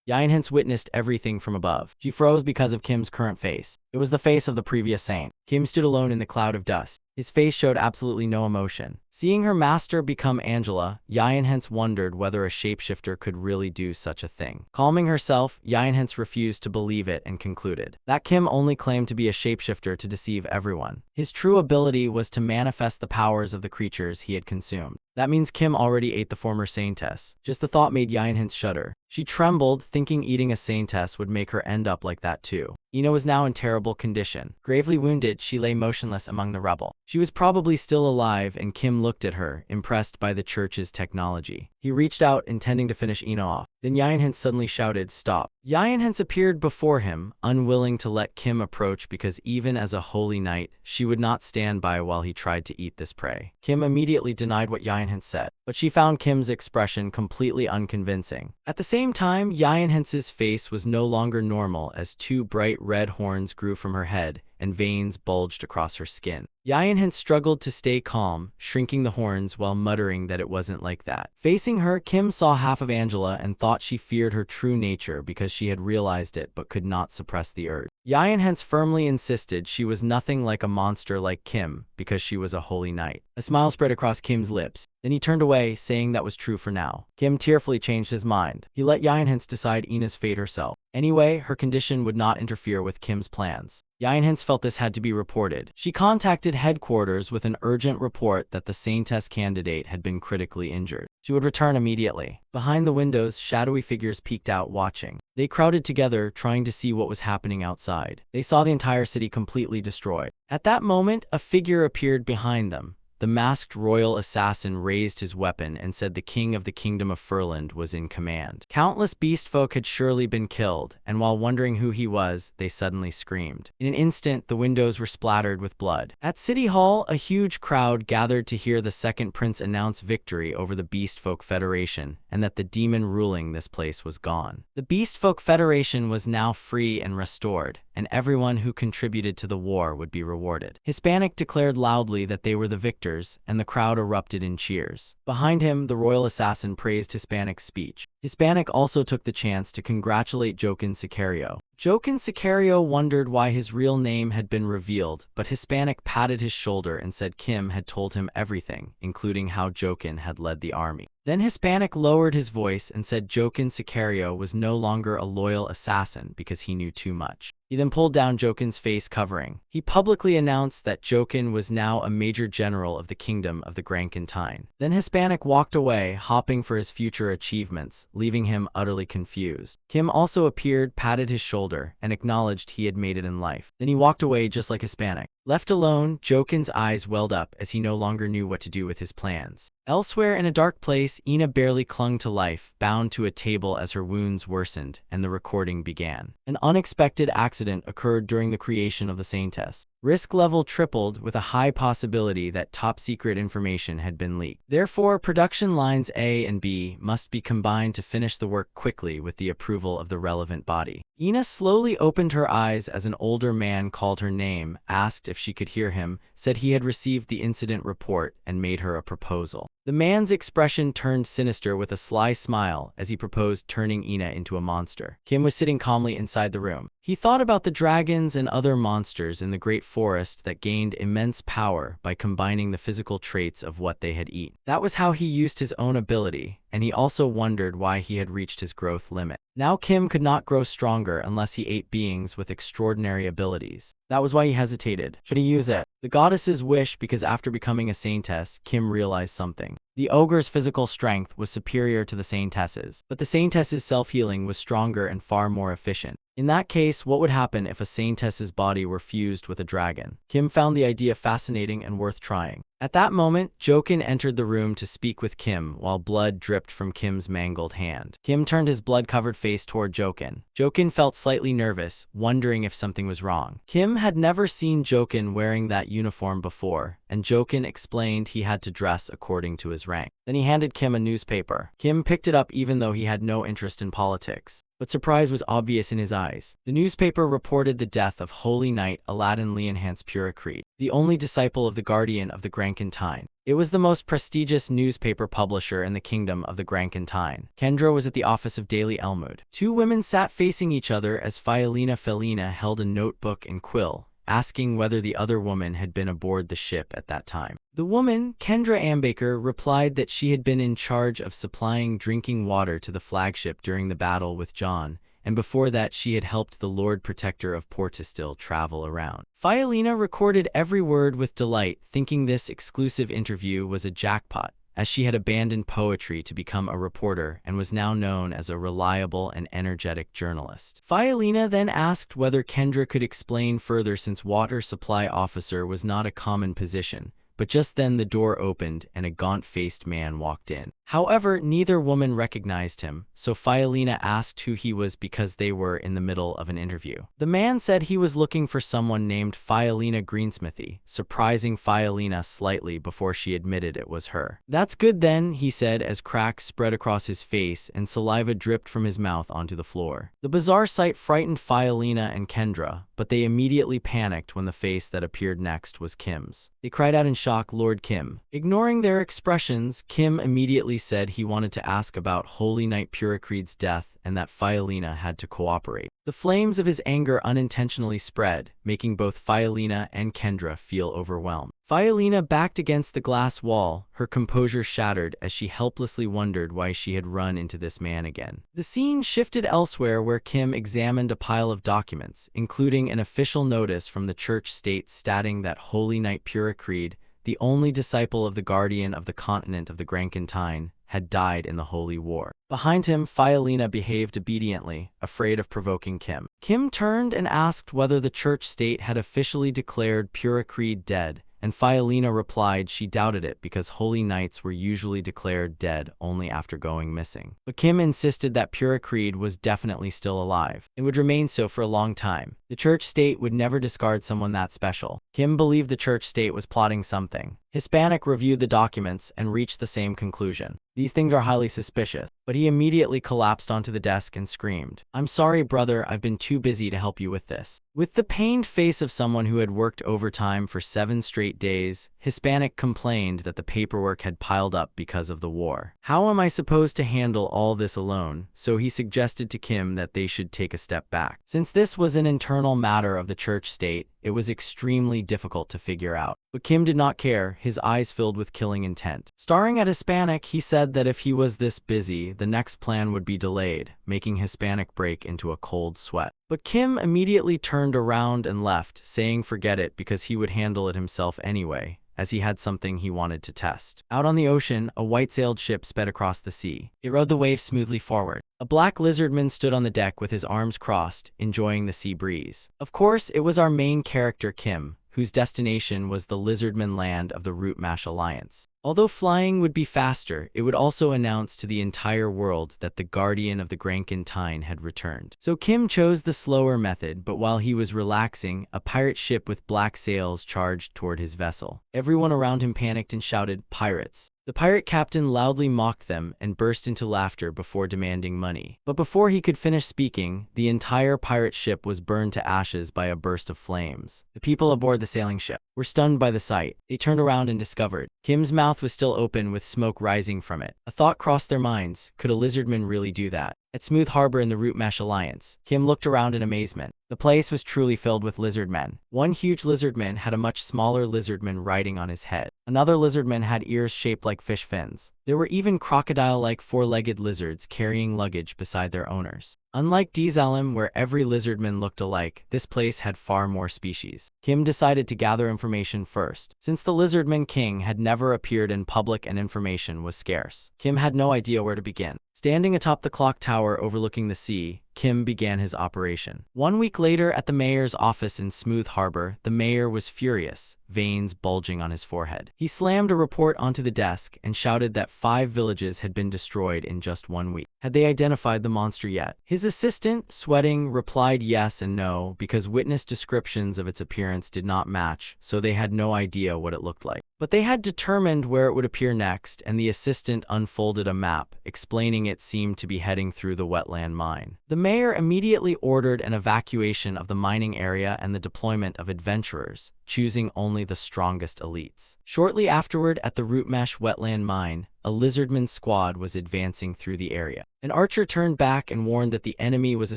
Yinhence witnessed everything from above. She froze because of Kim's current face. It was the face of the previous saint. Kim stood alone in the cloud of dust. His face showed absolutely no emotion. Seeing her master become Angela, Yinhence wondered whether a shapeshifter could really do such a thing. Calming herself, Yinhence refused to believe it and concluded that Kim only claimed to be a shapeshifter to deceive everyone. His true ability was to manifest the powers of the creatures he had consumed. That means Kim already ate the former saintess. Just the thought made Yinhence shudder. She trembled, thinking eating a saintess would make her end up like that too. Ina was now in terrible condition. Gravely wounded, she lay motionless among the rubble. She was probably still alive, and Kim looked at her, impressed by the church's technology. He reached out, intending to finish Ina off. Then Yinhence suddenly shouted, "Stop." Yinhence appeared before him, unwilling to let Kim approach because even as a holy knight, she would not stand by while he tried to eat this prey. Kim immediately denied what Yinhence said, but she found Kim's expression completely unconvincing. At the same time, Yinhence's face was no longer normal as two bright red horns grew from her head and veins bulged across her skin. Yinhence struggled to stay calm, shrinking the horns while muttering that it wasn't like that. Facing her, Kim saw half of Angela and thought she feared her true nature because she had realized it but could not suppress the urge. Yinhence firmly insisted she was nothing like a monster like Kim because she was a holy knight. A smile spread across Kim's lips. Then he turned away, saying that was true for now. Kim tearfully changed his mind. He let Yinhence decide Ina's fate herself. Anyway, her condition would not interfere with Kim's plans. Yinhans felt this had to be reported. She contacted headquarters with an urgent report that the Saintess candidate had been critically injured. She would return immediately. Behind the windows, shadowy figures peeked out watching. They crowded together, trying to see what was happening outside. They saw the entire city completely destroyed. At that moment, a figure appeared behind them. The masked royal assassin raised his weapon and said the king of the kingdom of Furland was in command. Countless beast folk had surely been killed, and while wondering who he was, they suddenly screamed. In an instant, the windows were splattered with blood. At City Hall, a huge crowd gathered to hear the second prince announce victory over the Beast Folk Federation, and that the demon ruling this place was gone. The Beast Folk Federation was now free and restored, and everyone who contributed to the war would be rewarded. Hispanic declared loudly that they were the victors, and the crowd erupted in cheers. Behind him, the royal assassin praised Hispanic's speech. Hispanic also took the chance to congratulate Joaquin Sicario. Joaquin Sicario wondered why his real name had been revealed, but Hispanic patted his shoulder and said Kim had told him everything, including how Joaquin had led the army. Then Hispanic lowered his voice and said Joaquin Sicario was no longer a loyal assassin because he knew too much. He then pulled down Joaquin's face covering. He publicly announced that Joaquin was now a major general of the kingdom of the Grankentine. Then Hispanic walked away, hopping for his future achievements, leaving him utterly confused. Kim also appeared, patted his shoulder, and acknowledged he had made it in life. Then he walked away just like Hispanic. Left alone, Joaquin's eyes welled up as he no longer knew what to do with his plans. Elsewhere in a dark place, Ina barely clung to life, bound to a table as her wounds worsened, and the recording began. An unexpected accident occurred during the creation of the Saintess. Risk level tripled, with a high possibility that top-secret information had been leaked. Therefore, production lines A and B must be combined to finish the work quickly with the approval of the relevant body. Ina slowly opened her eyes as an older man called her name, asked if she could hear him, said he had received the incident report, and made her a proposal. The man's expression turned sinister with a sly smile as he proposed turning Ina into a monster. Kim was sitting calmly inside the room. He thought about the dragons and other monsters in the great forest that gained immense power by combining the physical traits of what they had eaten. That was how he used his own ability, and he also wondered why he had reached his growth limit. Now Kim could not grow stronger unless he ate beings with extraordinary abilities. That was why he hesitated. Should he use it? The goddess's wish, because after becoming a saintess, Kim realized something. The ogre's physical strength was superior to the saintess's, but the saintess's self-healing was stronger and far more efficient. In that case, what would happen if a saintess's body were fused with a dragon? Kim found the idea fascinating and worth trying. At that moment, Joaquin entered the room to speak with Kim while blood dripped from Kim's mangled hand. Kim turned his blood-covered face toward Joaquin. Joaquin felt slightly nervous, wondering if something was wrong. Kim had never seen Joaquin wearing that uniform before, and Joaquin explained he had to dress according to his rank. Then he handed Kim a newspaper. Kim picked it up even though he had no interest in politics. But surprise was obvious in his eyes. The newspaper reported the death of Holy Knight Aladdin Leonhance Puricreed, the only disciple of the Guardian of the Grankentine. It was the most prestigious newspaper publisher in the kingdom of the Grankentine. Kendra was at the office of Daily Elmwood. Two women sat facing each other as Fialina Felina held a notebook and quill, asking whether the other woman had been aboard the ship at that time. The woman, Kendra Ambaker, replied that she had been in charge of supplying drinking water to the flagship during the battle with John, and before that she had helped the Lord Protector of Portistil travel around. Fialina recorded every word with delight, thinking this exclusive interview was a jackpot, as she had abandoned poetry to become a reporter and was now known as a reliable and energetic journalist. Fialina then asked whether Kendra could explain further, since water supply officer was not a common position. But just then the door opened and a gaunt-faced man walked in. However, neither woman recognized him, so Fialina asked who he was because they were in the middle of an interview. The man said he was looking for someone named Fialina Greensmithy, surprising Fialina slightly before she admitted it was her. "That's good then," he said as cracks spread across his face and saliva dripped from his mouth onto the floor. The bizarre sight frightened Fialina and Kendra, but they immediately panicked when the face that appeared next was Kim's. They cried out in shock, "Lord Kim." Ignoring their expressions, Kim immediately said he wanted to ask about Holy Knight Puricreed's death and that Fialina had to cooperate. The flames of his anger unintentionally spread, making both Fialina and Kendra feel overwhelmed. Fiolina backed against the glass wall, her composure shattered as she helplessly wondered why she had run into this man again. The scene shifted elsewhere where Kim examined a pile of documents, including an official notice from the church state stating that Holy Knight Puricreed, the only disciple of the guardian of the continent of the Grankentine, had died in the Holy War. Behind him, Fiolina behaved obediently, afraid of provoking Kim. Kim turned and asked whether the church state had officially declared Puricreed dead, and Fiolina replied she doubted it because holy knights were usually declared dead only after going missing. But Kim insisted that Puricreed was definitely still alive. It would remain so for a long time. The church state would never discard someone that special. Kim believed the church state was plotting something. Hispanic reviewed the documents and reached the same conclusion. These things are highly suspicious. But he immediately collapsed onto the desk and screamed, "I'm sorry, brother, I've been too busy to help you with this." With the pained face of someone who had worked overtime for 7 straight days, Hispanic complained that the paperwork had piled up because of the war. "How am I supposed to handle all this alone?" So he suggested to Kim that they should take a step back. Since this was an internal matter of the church state, it was extremely difficult to figure out. But Kim did not care, his eyes filled with killing intent. Staring at Hispanic, he said that if he was this busy, the next plan would be delayed, making Hispanic break into a cold sweat. But Kim immediately turned around and left, saying forget it because he would handle it himself anyway, as he had something he wanted to test. Out on the ocean, a white-sailed ship sped across the sea. It rode the waves smoothly forward. A black lizardman stood on the deck with his arms crossed, enjoying the sea breeze. Of course, it was our main character Kim, whose destination was the lizardman land of the Rootmash Alliance. Although flying would be faster, it would also announce to the entire world that the guardian of the Grankentine had returned. So Kim chose the slower method, but while he was relaxing, a pirate ship with black sails charged toward his vessel. Everyone around him panicked and shouted, "Pirates!" The pirate captain loudly mocked them and burst into laughter before demanding money. But before he could finish speaking, the entire pirate ship was burned to ashes by a burst of flames. The people aboard the sailing ship were stunned by the sight. They turned around and discovered Kim's mouth was still open with smoke rising from it. A thought crossed their minds, could a lizardman really do that? At Smooth Harbor in the Rootmash Alliance, Kim looked around in amazement. The place was truly filled with lizardmen. One huge lizardman had a much smaller lizardman riding on his head. Another lizardman had ears shaped like fish fins. There were even crocodile-like 4-legged lizards carrying luggage beside their owners. Unlike Dezalim, where every lizardman looked alike, this place had far more species. Kim decided to gather information first. Since the Lizardman King had never appeared in public and information was scarce, Kim had no idea where to begin. Standing atop the clock tower overlooking the sea, Kim began his operation. 1 week later, at the mayor's office in Smooth Harbor, the mayor was furious, veins bulging on his forehead. He slammed a report onto the desk and shouted that 5 villages had been destroyed in just 1 week. Had they identified the monster yet? His assistant, sweating, replied yes and no, because witness descriptions of its appearance did not match, so they had no idea what it looked like. But they had determined where it would appear next, and the assistant unfolded a map, explaining it seemed to be heading through the wetland mine. The mayor immediately ordered an evacuation of the mining area and the deployment of adventurers, choosing only the strongest elites. Shortly afterward, at the Rootmash wetland mine, a lizardman squad was advancing through the area. An archer turned back and warned that the enemy was a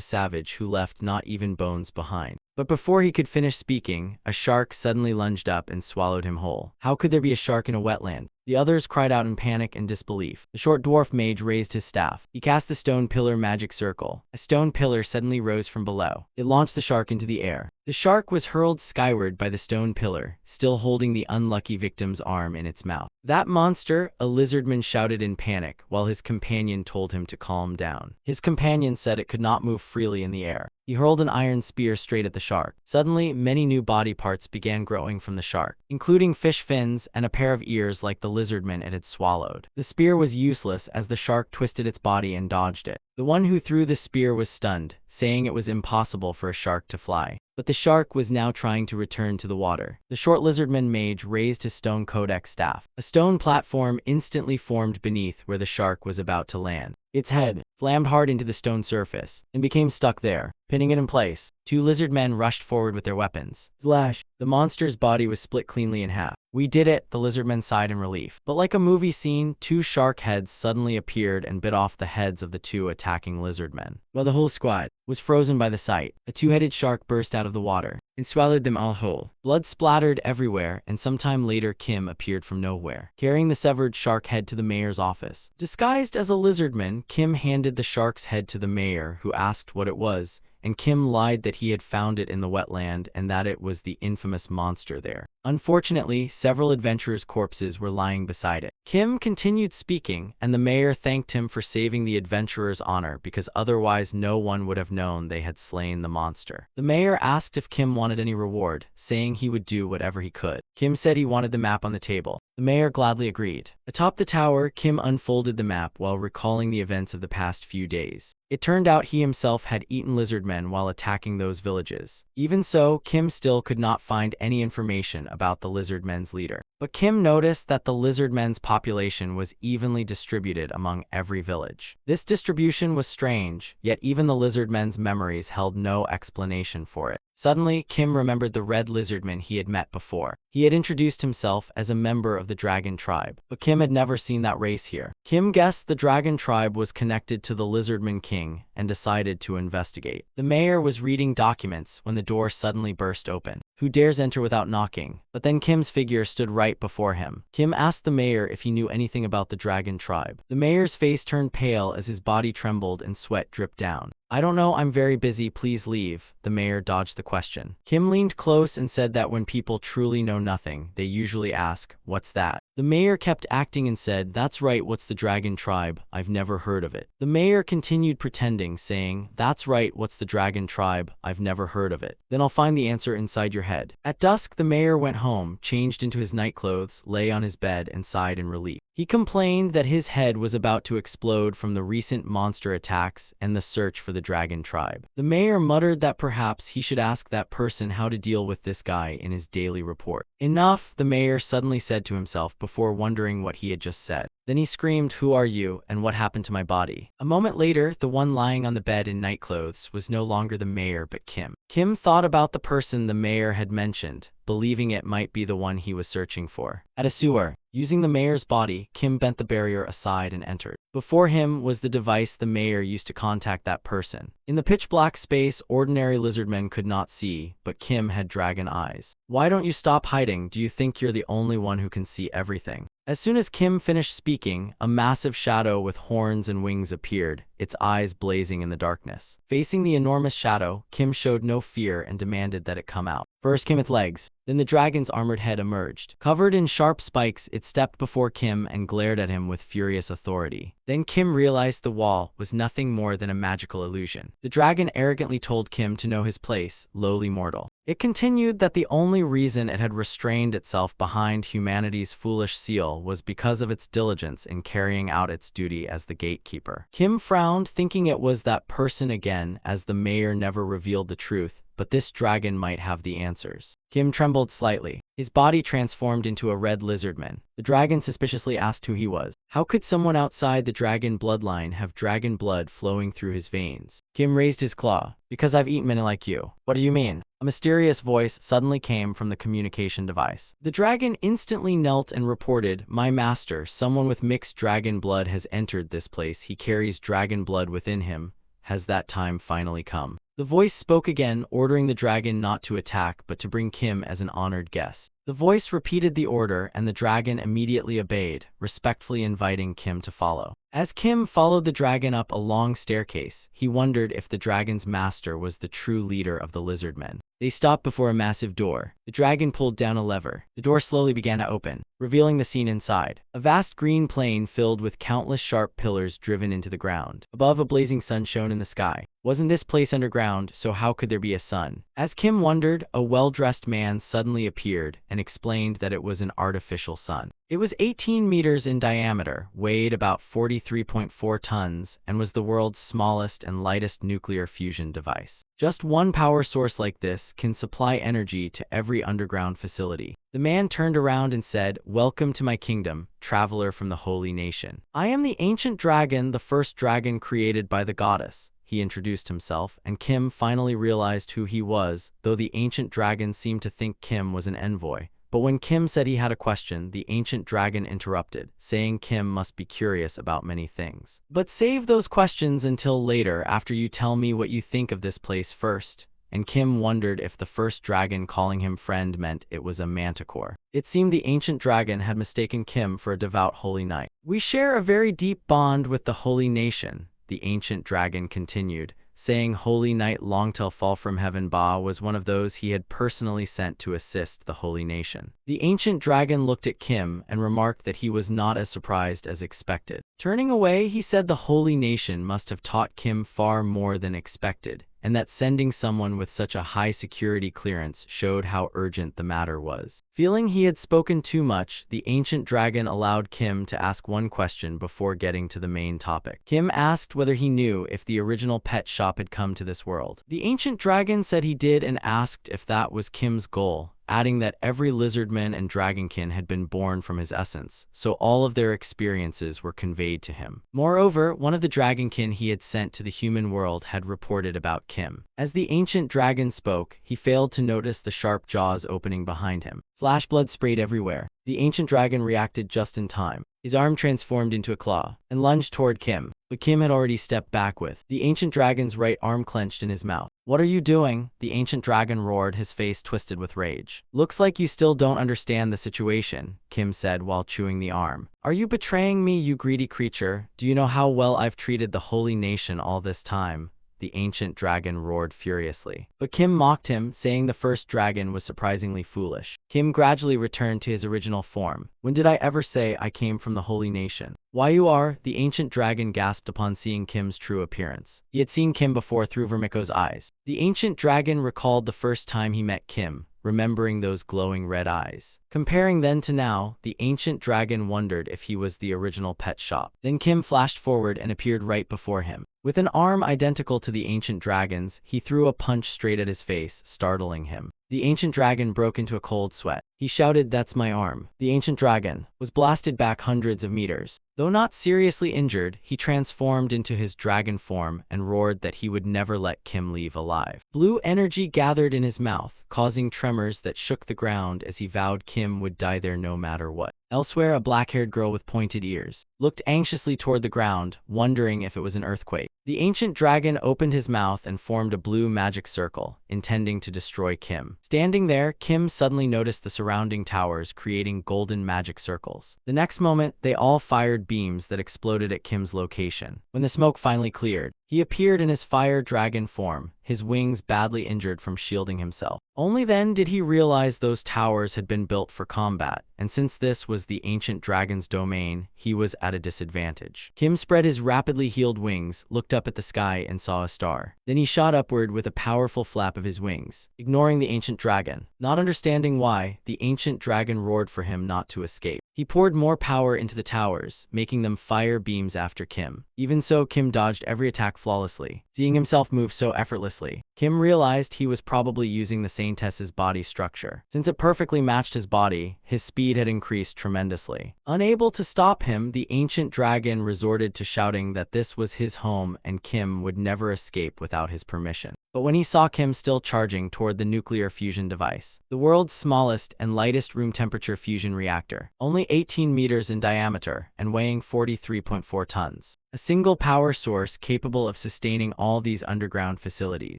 savage who left not even bones behind. But before he could finish speaking, a shark suddenly lunged up and swallowed him whole. How could there be a shark in a wetland? The others cried out in panic and disbelief. The short dwarf mage raised his staff. He cast the stone pillar magic circle. A stone pillar suddenly rose from below. It launched the shark into the air. The shark was hurled skyward by the stone pillar, still holding the unlucky victim's arm in its mouth. "That monster!" a lizardman shouted in panic, while his companion told him to calm down. His companion said it could not move freely in the air. He hurled an iron spear straight at the shark. Suddenly, many new body parts began growing from the shark, including fish fins and a pair of ears like the lizardman it had swallowed. The spear was useless as the shark twisted its body and dodged it. The one who threw the spear was stunned, saying it was impossible for a shark to fly. But the shark was now trying to return to the water. The short lizardman mage raised his stone codex staff. A stone platform instantly formed beneath where the shark was about to land. Its head slammed hard into the stone surface and became stuck there, pinning it in place. 2 lizard men rushed forward with their weapons. Slash! The monster's body was split cleanly in half. "We did it," the lizardmen sighed in relief. But like a movie scene, 2 shark heads suddenly appeared and bit off the heads of the 2 attacking lizardmen. While the whole squad was frozen by the sight, a 2-headed shark burst out of the water. and swallowed them all whole. Blood splattered everywhere, and sometime later Kim appeared from nowhere, carrying the severed shark head to the mayor's office. Disguised as a lizardman, Kim handed the shark's head to the mayor, who asked what it was, and Kim lied that he had found it in the wetland and that it was the infamous monster there. Unfortunately, several adventurers' corpses were lying beside it. Kim continued speaking, and the mayor thanked him for saving the adventurers' honor because otherwise no one would have known they had slain the monster. The mayor asked if Kim wanted any reward, saying he would do whatever he could. Kim said he wanted the map on the table. The mayor gladly agreed. Atop the tower, Kim unfolded the map while recalling the events of the past few days. It turned out he himself had eaten lizardmen while attacking those villages. Even so, Kim still could not find any information about the lizardmen's leader. But Kim noticed that the lizardmen's population was evenly distributed among every village. This distribution was strange, yet even the lizardmen's memories held no explanation for it. Suddenly, Kim remembered the red lizardman he had met before. He had introduced himself as a member of the dragon tribe, but Kim had never seen that race here. Kim guessed the dragon tribe was connected to the lizardman king and decided to investigate. The mayor was reading documents when the door suddenly burst open. Who dares enter without knocking? But then Kim's figure stood right before him. Kim asked the mayor if he knew anything about the dragon tribe. The mayor's face turned pale as his body trembled and sweat dripped down. I don't know, I'm very busy, please leave. The mayor dodged the question. Kim leaned close and said that when people truly know nothing, they usually ask, "What's that?" The mayor kept acting and said, "That's right, what's the dragon tribe? I've never heard of it." The mayor continued pretending, saying, "That's right, what's the dragon tribe? I've never heard of it. Then I'll find the answer inside your head." At dusk, the mayor went home, changed into his nightclothes, lay on his bed, and sighed in relief. He complained that his head was about to explode from the recent monster attacks and the search for the dragon tribe. The mayor muttered that perhaps he should ask that person how to deal with this guy in his daily report. Enough, the mayor suddenly said to himself before wondering what he had just said. Then he screamed, "Who are you, and what happened to my body?" A moment later, the one lying on the bed in nightclothes was no longer the mayor but Kim. Kim thought about the person the mayor had mentioned, believing it might be the one he was searching for. At a sewer, using the mayor's body, Kim bent the barrier aside and entered. Before him was the device the mayor used to contact that person. In the pitch-black space, ordinary lizardmen could not see, but Kim had dragon eyes. "Why don't you stop hiding? Do you think you're the only one who can see everything?" As soon as Kim finished speaking, a massive shadow with horns and wings appeared, its eyes blazing in the darkness. Facing the enormous shadow, Kim showed no fear and demanded that it come out. First came its legs. Then the dragon's armored head emerged. Covered in sharp spikes, it stepped before Kim and glared at him with furious authority. Then Kim realized the wall was nothing more than a magical illusion. The dragon arrogantly told Kim to know his place, lowly mortal. It continued that the only reason it had restrained itself behind humanity's foolish seal was because of its diligence in carrying out its duty as the gatekeeper. Kim frowned, thinking it was that person again, as the mayor never revealed the truth, but this dragon might have the answers. Kim trembled slightly. His body transformed into a red lizardman. The dragon suspiciously asked who he was. How could someone outside the dragon bloodline have dragon blood flowing through his veins? Kim raised his claw. "Because I've eaten many like you." "What do you mean?" A mysterious voice suddenly came from the communication device. The dragon instantly knelt and reported, "My master, someone with mixed dragon blood has entered this place. He carries dragon blood within him. Has that time finally come?" The voice spoke again, ordering the dragon not to attack but to bring Kim as an honored guest. The voice repeated the order and the dragon immediately obeyed, respectfully inviting Kim to follow. As Kim followed the dragon up a long staircase, he wondered if the dragon's master was the true leader of the lizardmen. They stopped before a massive door. The dragon pulled down a lever. The door slowly began to open, revealing the scene inside. A vast green plain filled with countless sharp pillars driven into the ground. Above, a blazing sun shone in the sky. Wasn't this place underground, so how could there be a sun? As Kim wondered, a well-dressed man suddenly appeared and explained that it was an artificial sun. It was 18 meters in diameter, weighed about 43.4 tons, and was the world's smallest and lightest nuclear fusion device. Just one power source like this can supply energy to every underground facility. The man turned around and said, "Welcome to my kingdom, traveler from the holy nation. I am the ancient dragon, the first dragon created by the goddess." He introduced himself, and Kim finally realized who he was, though the ancient dragon seemed to think Kim was an envoy. But when Kim said he had a question, the ancient dragon interrupted, saying Kim must be curious about many things. "But save those questions until later, after you tell me what you think of this place first. and Kim wondered if the first dragon calling him friend meant it was a manticore. It seemed the ancient dragon had mistaken Kim for a devout holy knight. "We share a very deep bond with the holy nation," the ancient dragon continued, saying Holy Knight Longtail Fall from Heaven Ba was one of those he had personally sent to assist the holy nation. The ancient dragon looked at Kim and remarked that he was not as surprised as expected. Turning away, he said the holy nation must have taught Kim far more than expected, and that sending someone with such a high security clearance showed how urgent the matter was. Feeling he had spoken too much, the ancient dragon allowed Kim to ask one question before getting to the main topic. Kim asked whether he knew if the original pet shop had come to this world. The ancient dragon said he did and asked if that was Kim's goal, adding that every lizardman and dragonkin had been born from his essence, so all of their experiences were conveyed to him. Moreover, one of the dragonkin he had sent to the human world had reported about Kim. As the ancient dragon spoke, he failed to notice the sharp jaws opening behind him. Flash blood sprayed everywhere. The ancient dragon reacted just in time. His arm transformed into a claw and lunged toward Kim, but Kim had already stepped back with the ancient dragon's right arm clenched in his mouth. "What are you doing?" the ancient dragon roared, his face twisted with rage. "Looks like you still don't understand the situation," Kim said while chewing the arm. "Are you betraying me, you greedy creature? Do you know how well I've treated the holy nation all this time?" The ancient dragon roared furiously. But Kim mocked him, saying the first dragon was surprisingly foolish. Kim gradually returned to his original form. "When did I ever say I came from the holy nation?" "Why you are?" the ancient dragon gasped upon seeing Kim's true appearance. He had seen Kim before through Vermiko's eyes. The ancient dragon recalled the first time he met Kim, remembering those glowing red eyes. Comparing then to now, the ancient dragon wondered if he was the original pet shop. Then Kim flashed forward and appeared right before him. With an arm identical to the ancient dragon's, he threw a punch straight at his face, startling him. The ancient dragon broke into a cold sweat. He shouted, "That's my arm." The ancient dragon was blasted back hundreds of meters. Though not seriously injured, he transformed into his dragon form and roared that he would never let Kim leave alive. Blue energy gathered in his mouth, causing tremors that shook the ground as he vowed Kim would die there no matter what. Elsewhere, a black-haired girl with pointed ears looked anxiously toward the ground, wondering if it was an earthquake. The ancient dragon opened his mouth and formed a blue magic circle, intending to destroy Kim. Standing there, Kim suddenly noticed the surrounding towers creating golden magic circles. The next moment, they all fired beams that exploded at Kim's location. When the smoke finally cleared, he appeared in his fire dragon form, his wings badly injured from shielding himself. Only then did he realize those towers had been built for combat, and since this was the ancient dragon's domain, he was at a disadvantage. Kim spread his rapidly healed wings, looked up at the sky, and saw a star. Then he shot upward with a powerful flap of his wings, ignoring the ancient dragon. Not understanding why, the ancient dragon roared for him not to escape. He poured more power into the towers, making them fire beams after Kim. Even so, Kim dodged every attack flawlessly. Seeing himself move so effortlessly, Kim realized he was probably using the Saintess's body structure. Since it perfectly matched his body, his speed had increased tremendously. Unable to stop him, the ancient dragon resorted to shouting that this was his home and Kim would never escape without his permission. But when he saw Kim still charging toward the nuclear fusion device, the world's smallest and lightest room temperature fusion reactor, only 18 meters in diameter and weighing 43.4 tons, a single power source capable of sustaining all these underground facilities,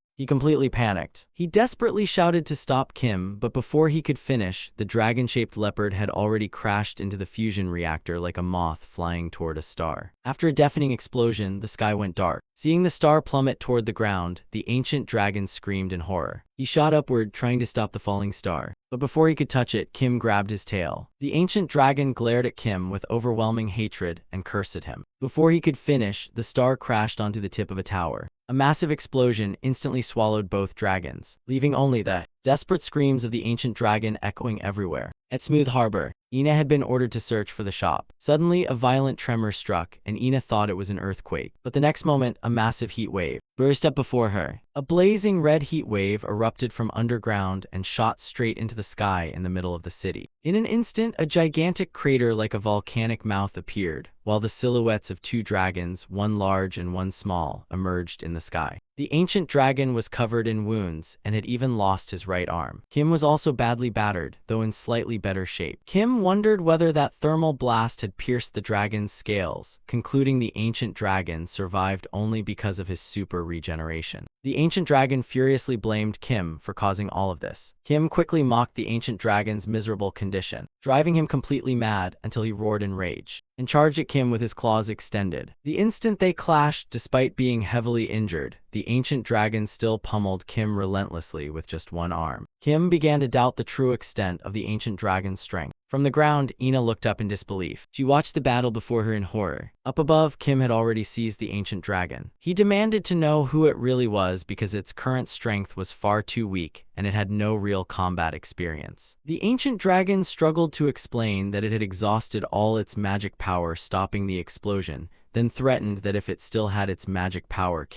he completely panicked. He desperately shouted to stop Kim, but before he could finish, the dragon-shaped leopard had already crashed into the fusion reactor like a moth flying toward a star. After a deafening explosion, the sky went dark. Seeing the star plummet toward the ground, the ancient dragon screamed in horror. He shot upward, trying to stop the falling star. But before he could touch it, Kim grabbed his tail. The ancient dragon glared at Kim with overwhelming hatred and cursed at him. Before he could finish, the star crashed onto the tip of a tower. A massive explosion instantly swallowed both dragons, leaving only the desperate screams of the ancient dragon echoing everywhere. At Smooth Harbor, Ina had been ordered to search for the shop. Suddenly, a violent tremor struck, and Ina thought it was an earthquake. But the next moment, a massive heat wave burst up before her. A blazing red heat wave erupted from underground and shot straight into the sky in the middle of the city. In an instant, a gigantic crater like a volcanic mouth appeared, while the silhouettes of two dragons, one large and one small, emerged in the sky. The ancient dragon was covered in wounds and had even lost his right arm. Kim was also badly battered, though in slightly better shape. Kim wondered whether that thermal blast had pierced the dragon's scales, concluding the ancient dragon survived only because of his super regeneration. The ancient dragon furiously blamed Kim for causing all of this. Kim quickly mocked the ancient dragon's miserable condition, driving him completely mad until he roared in rage and charged at Kim with his claws extended. The instant they clashed, despite being heavily injured, the ancient dragon still pummeled Kim relentlessly with just one arm. Kim began to doubt the true extent of the ancient dragon's strength. From the ground, Ina looked up in disbelief. She watched the battle before her in horror. Up above, Kim had already seized the ancient dragon. He demanded to know who it really was because its current strength was far too weak and it had no real combat experience. The ancient dragon struggled to explain that it had exhausted all its magic power stopping the explosion, then threatened that if it still had its magic power,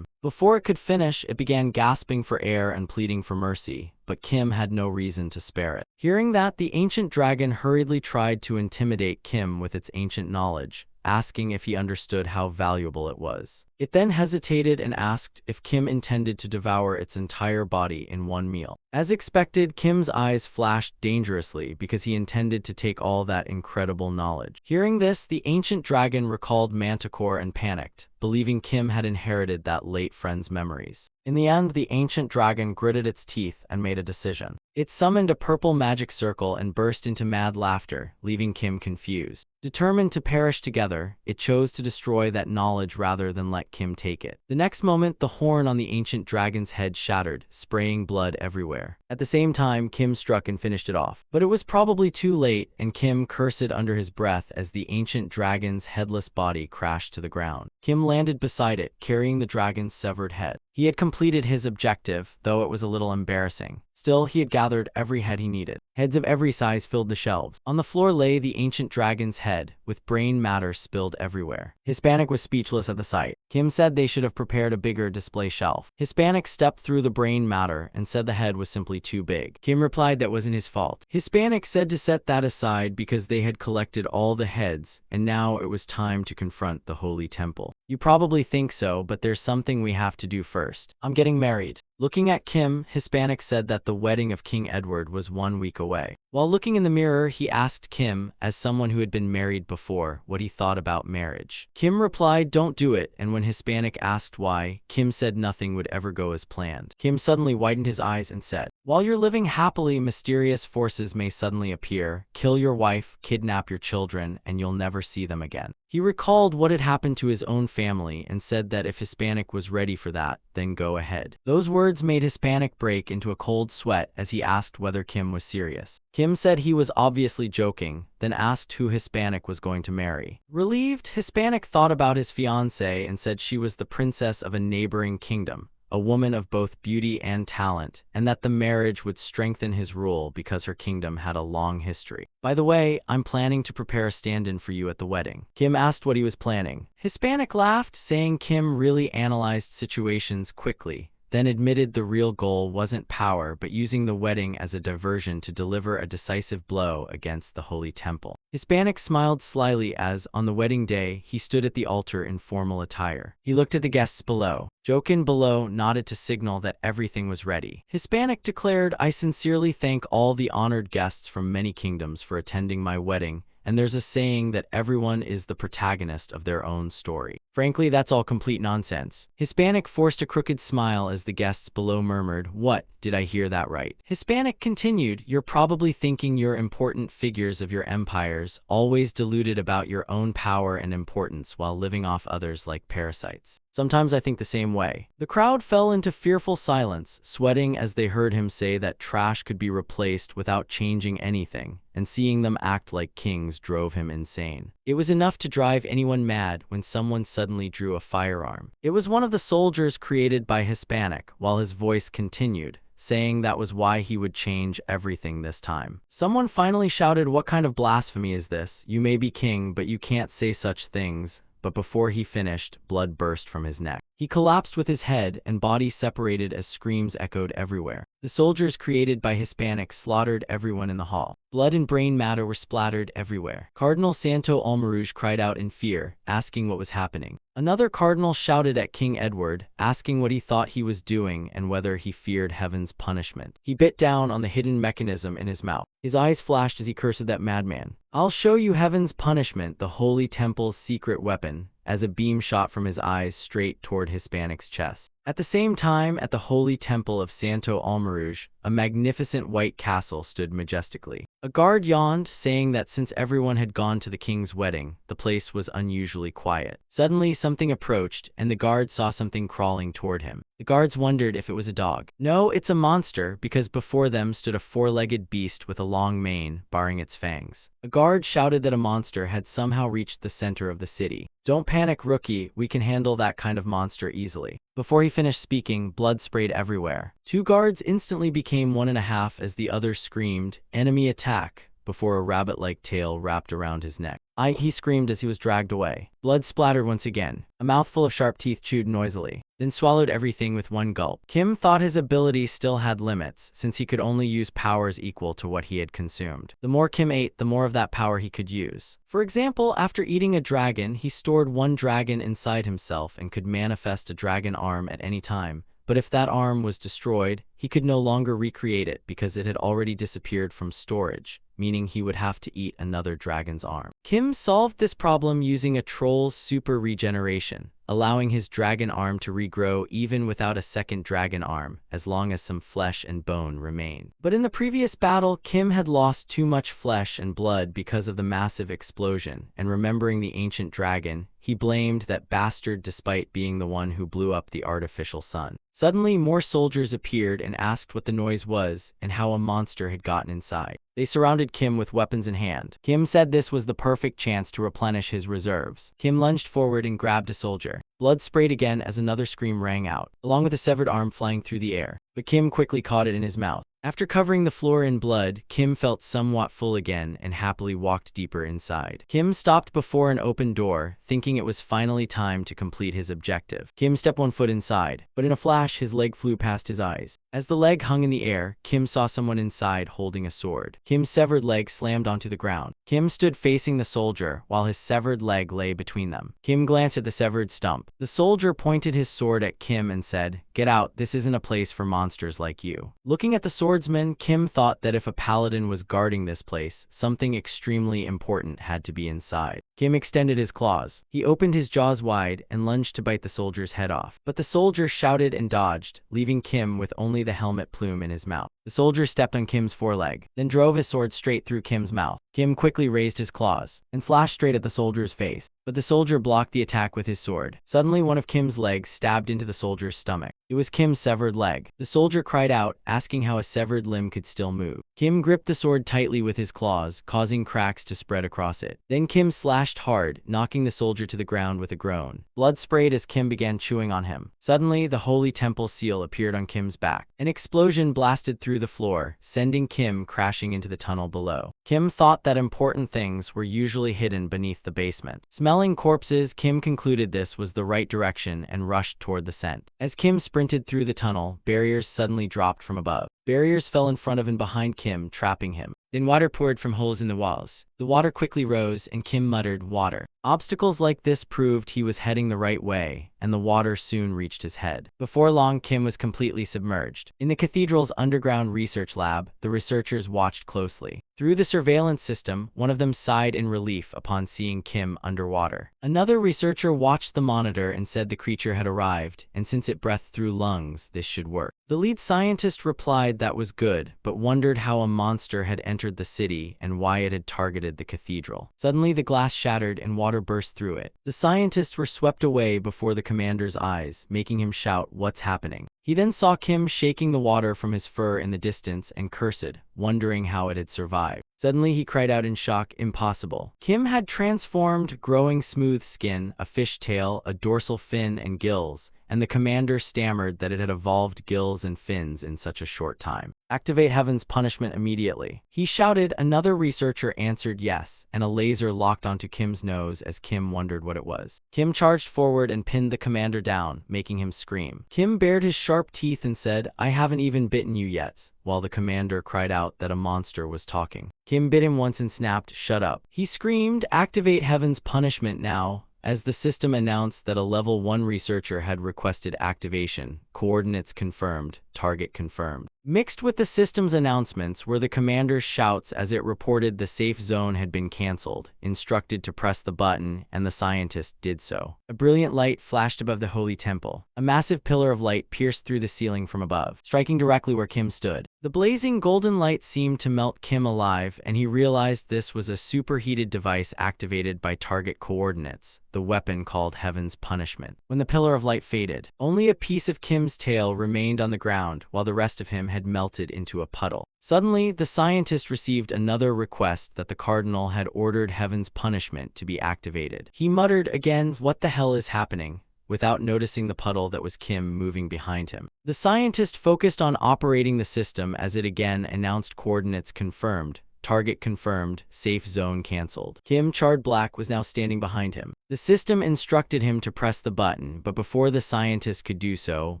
Before it could finish, it began gasping for air and pleading for mercy, but Kim had no reason to spare it. Hearing that, the ancient dragon hurriedly tried to intimidate Kim with its ancient knowledge, asking if he understood how valuable it was. It then hesitated and asked if Kim intended to devour its entire body in one meal. As expected, Kim's eyes flashed dangerously because he intended to take all that incredible knowledge. Hearing this, the ancient dragon recalled Manticore and panicked, believing Kim had inherited that late friend's memories. In the end, the ancient dragon gritted its teeth and made a decision. It summoned a purple magic circle and burst into mad laughter, leaving Kim confused. Determined to perish together, it chose to destroy that knowledge rather than let Kim take it. The next moment, the horn on the ancient dragon's head shattered, spraying blood everywhere. At the same time, Kim struck and finished it off. But it was probably too late, and Kim cursed under his breath as the ancient dragon's headless body crashed to the ground. Kim landed beside it, carrying the dragon's severed head. He had completed his objective, though it was a little embarrassing. Still, he had gathered every head he needed. Heads of every size filled the shelves. On the floor lay the ancient dragon's head, with brain matter spilled everywhere. Hispanic was speechless at the sight. Kim said they should have prepared a bigger display shelf. Hispanic stepped through the brain matter and said the head was simply too big. Kim replied that wasn't his fault. Hispanic said to set that aside because they had collected all the heads, and now it was time to confront the holy temple. You probably think so, but there's something we have to do first. I'm getting married. Looking at Kim, Hispanic said that the wedding of King Edward was 1 week away. While looking in the mirror, he asked Kim, as someone who had been married before, what he thought about marriage. Kim replied, "Don't do it," and when Hispanic asked why, Kim said nothing would ever go as planned. Kim suddenly widened his eyes and said, "While you're living happily, mysterious forces may suddenly appear, kill your wife, kidnap your children, and you'll never see them again." He recalled what had happened to his own family and said that if Hispanic was ready for that, then go ahead. Those words made Hispanic break into a cold sweat as he asked whether Kim was serious. Kim said he was obviously joking, then asked who Hispanic was going to marry. Relieved, Hispanic thought about his fiancée and said she was the princess of a neighboring kingdom, a woman of both beauty and talent, and that the marriage would strengthen his rule because her kingdom had a long history. "By the way, I'm planning to prepare a stand-in for you at the wedding." Kim asked what he was planning. Hispanic laughed, saying Kim really analyzed situations quickly, then admitted the real goal wasn't power but using the wedding as a diversion to deliver a decisive blow against the Holy Temple. Hispanic smiled slyly as, on the wedding day, he stood at the altar in formal attire. He looked at the guests below. Jokin below nodded to signal that everything was ready. Hispanic declared, "I sincerely thank all the honored guests from many kingdoms for attending my wedding, and there's a saying that everyone is the protagonist of their own story." Frankly, that's all complete nonsense. Hispanic forced a crooked smile as the guests below murmured, "What? Did I hear that right?" Hispanic continued, "You're probably thinking you're important figures of your empires, always deluded about your own power and importance while living off others like parasites. Sometimes I think the same way." The crowd fell into fearful silence, sweating as they heard him say that trash could be replaced without changing anything, and seeing them act like kings drove him insane. It was enough to drive anyone mad when someone suddenly drew a firearm. It was one of the soldiers created by Hispanic, while his voice continued, saying that was why he would change everything this time. Someone finally shouted, "What kind of blasphemy is this? You may be king, but you can't say such things." But before he finished, blood burst from his neck. He collapsed with his head and body separated as screams echoed everywhere. The soldiers created by Hispanic slaughtered everyone in the hall. Blood and brain matter were splattered everywhere. Cardinal Santo Almarouge cried out in fear, asking what was happening. Another cardinal shouted at King Edward, asking what he thought he was doing and whether he feared heaven's punishment. He bit down on the hidden mechanism in his mouth. His eyes flashed as he cursed that madman. "I'll show you heaven's punishment, the holy temple's secret weapon," as a beam shot from his eyes straight toward Hispanic's chest. At the same time, at the holy temple of Santo Almarouge, a magnificent white castle stood majestically. A guard yawned, saying that since everyone had gone to the king's wedding, the place was unusually quiet. Suddenly, something approached, and the guard saw something crawling toward him. The guards wondered if it was a dog. No, it's a monster, because before them stood a four-legged beast with a long mane, barring its fangs. A guard shouted that a monster had somehow reached the center of the city. "Don't panic, rookie, we can handle that kind of monster easily." Before he finished speaking, blood sprayed everywhere. Two guards instantly became 1.5 as the other screamed, "Enemy attack," before a rabbit-like tail wrapped around his neck. He screamed as he was dragged away. Blood splattered once again. A mouthful of sharp teeth chewed noisily, then swallowed everything with one gulp. Kim thought his ability still had limits, since he could only use powers equal to what he had consumed. The more Kim ate, the more of that power he could use. For example, after eating a dragon, he stored one dragon inside himself and could manifest a dragon arm at any time. But if that arm was destroyed, he could no longer recreate it because it had already disappeared from storage, meaning he would have to eat another dragon's arm. Kim solved this problem using a troll's super regeneration, allowing his dragon arm to regrow even without a second dragon arm, as long as some flesh and bone remained. But in the previous battle, Kim had lost too much flesh and blood because of the massive explosion, and remembering the ancient dragon, he blamed that bastard despite being the one who blew up the artificial sun. Suddenly, more soldiers appeared and asked what the noise was and how a monster had gotten inside. They surrounded Kim with weapons in hand. Kim said this was the perfect chance to replenish his reserves. Kim lunged forward and grabbed a soldier. Blood sprayed again as another scream rang out, along with a severed arm flying through the air. But Kim quickly caught it in his mouth. After covering the floor in blood, Kim felt somewhat full again and happily walked deeper inside. Kim stopped before an open door, thinking it was finally time to complete his objective. Kim stepped one foot inside, but in a flash his leg flew past his eyes. As the leg hung in the air, Kim saw someone inside holding a sword. Kim's severed leg slammed onto the ground. Kim stood facing the soldier, while his severed leg lay between them. Kim glanced at the severed stump. The soldier pointed his sword at Kim and said, "Get out, this isn't a place for monsters like you." Looking at the swordsman, Kim thought that if a paladin was guarding this place, something extremely important had to be inside. Kim extended his claws. He opened his jaws wide and lunged to bite the soldier's head off. But the soldier shouted and dodged, leaving Kim with only the helmet plume in his mouth. The soldier stepped on Kim's foreleg, then drove his sword straight through Kim's mouth. Kim quickly raised his claws and slashed straight at the soldier's face, but the soldier blocked the attack with his sword. Suddenly, one of Kim's legs stabbed into the soldier's stomach. It was Kim's severed leg. The soldier cried out, asking how a severed limb could still move. Kim gripped the sword tightly with his claws, causing cracks to spread across it. Then Kim slashed hard, knocking the soldier to the ground with a groan. Blood sprayed as Kim began chewing on him. Suddenly, the holy temple seal appeared on Kim's back. An explosion blasted through the floor, sending Kim crashing into the tunnel below. Kim thought that important things were usually hidden beneath the basement. Smelling corpses, Kim concluded this was the right direction and rushed toward the scent. As Kim sprinted through the tunnel, barriers suddenly dropped from above. Barriers fell in front of and behind Kim, trapping him. Then water poured from holes in the walls. The water quickly rose, and Kim muttered, "Water." Obstacles like this proved he was heading the right way, and the water soon reached his head. Before long, Kim was completely submerged. In the cathedral's underground research lab, the researchers watched closely. Through the surveillance system, one of them sighed in relief upon seeing Kim underwater. Another researcher watched the monitor and said the creature had arrived, and since it breathed through lungs, this should work. The lead scientist replied that was good, but wondered how a monster had entered the city and why it had targeted the cathedral. Suddenly, the glass shattered and water burst through it. The scientists were swept away before the commander's eyes, making him shout, "What's happening?" He then saw Kim shaking the water from his fur in the distance and cursed, wondering how it had survived. Suddenly, he cried out in shock, "Impossible." Kim had transformed, growing smooth skin, a fish tail, a dorsal fin, and gills, and the commander stammered that it had evolved gills and fins in such a short time. "Activate Heaven's punishment immediately," he shouted. Another researcher answered yes, and a laser locked onto Kim's nose as Kim wondered what it was. Kim charged forward and pinned the commander down, making him scream. Kim bared his sharp teeth and said, "I haven't even bitten you yet," while the commander cried out that a monster was talking. Kim bit him once and snapped, "Shut up." He screamed, "Activate Heaven's punishment now," as the system announced that a level 1 researcher had requested activation, coordinates confirmed, target confirmed. Mixed with the system's announcements were the commander's shouts as it reported the safe zone had been cancelled, instructed to press the button, and the scientist did so. A brilliant light flashed above the holy temple. A massive pillar of light pierced through the ceiling from above, striking directly where Kim stood. The blazing golden light seemed to melt Kim alive, and he realized this was a superheated device activated by target coordinates, the weapon called Heaven's Punishment. When the pillar of light faded, only a piece of Kim's tail remained on the ground, while the rest of him had melted into a puddle. Suddenly, the scientist received another request that the cardinal had ordered Heaven's Punishment to be activated. He muttered again, "What the hell is happening?" without noticing the puddle that was Kim moving behind him. The scientist focused on operating the system as it again announced coordinates confirmed, target confirmed, safe zone cancelled. Kim, charred black, was now standing behind him. The system instructed him to press the button, but before the scientist could do so,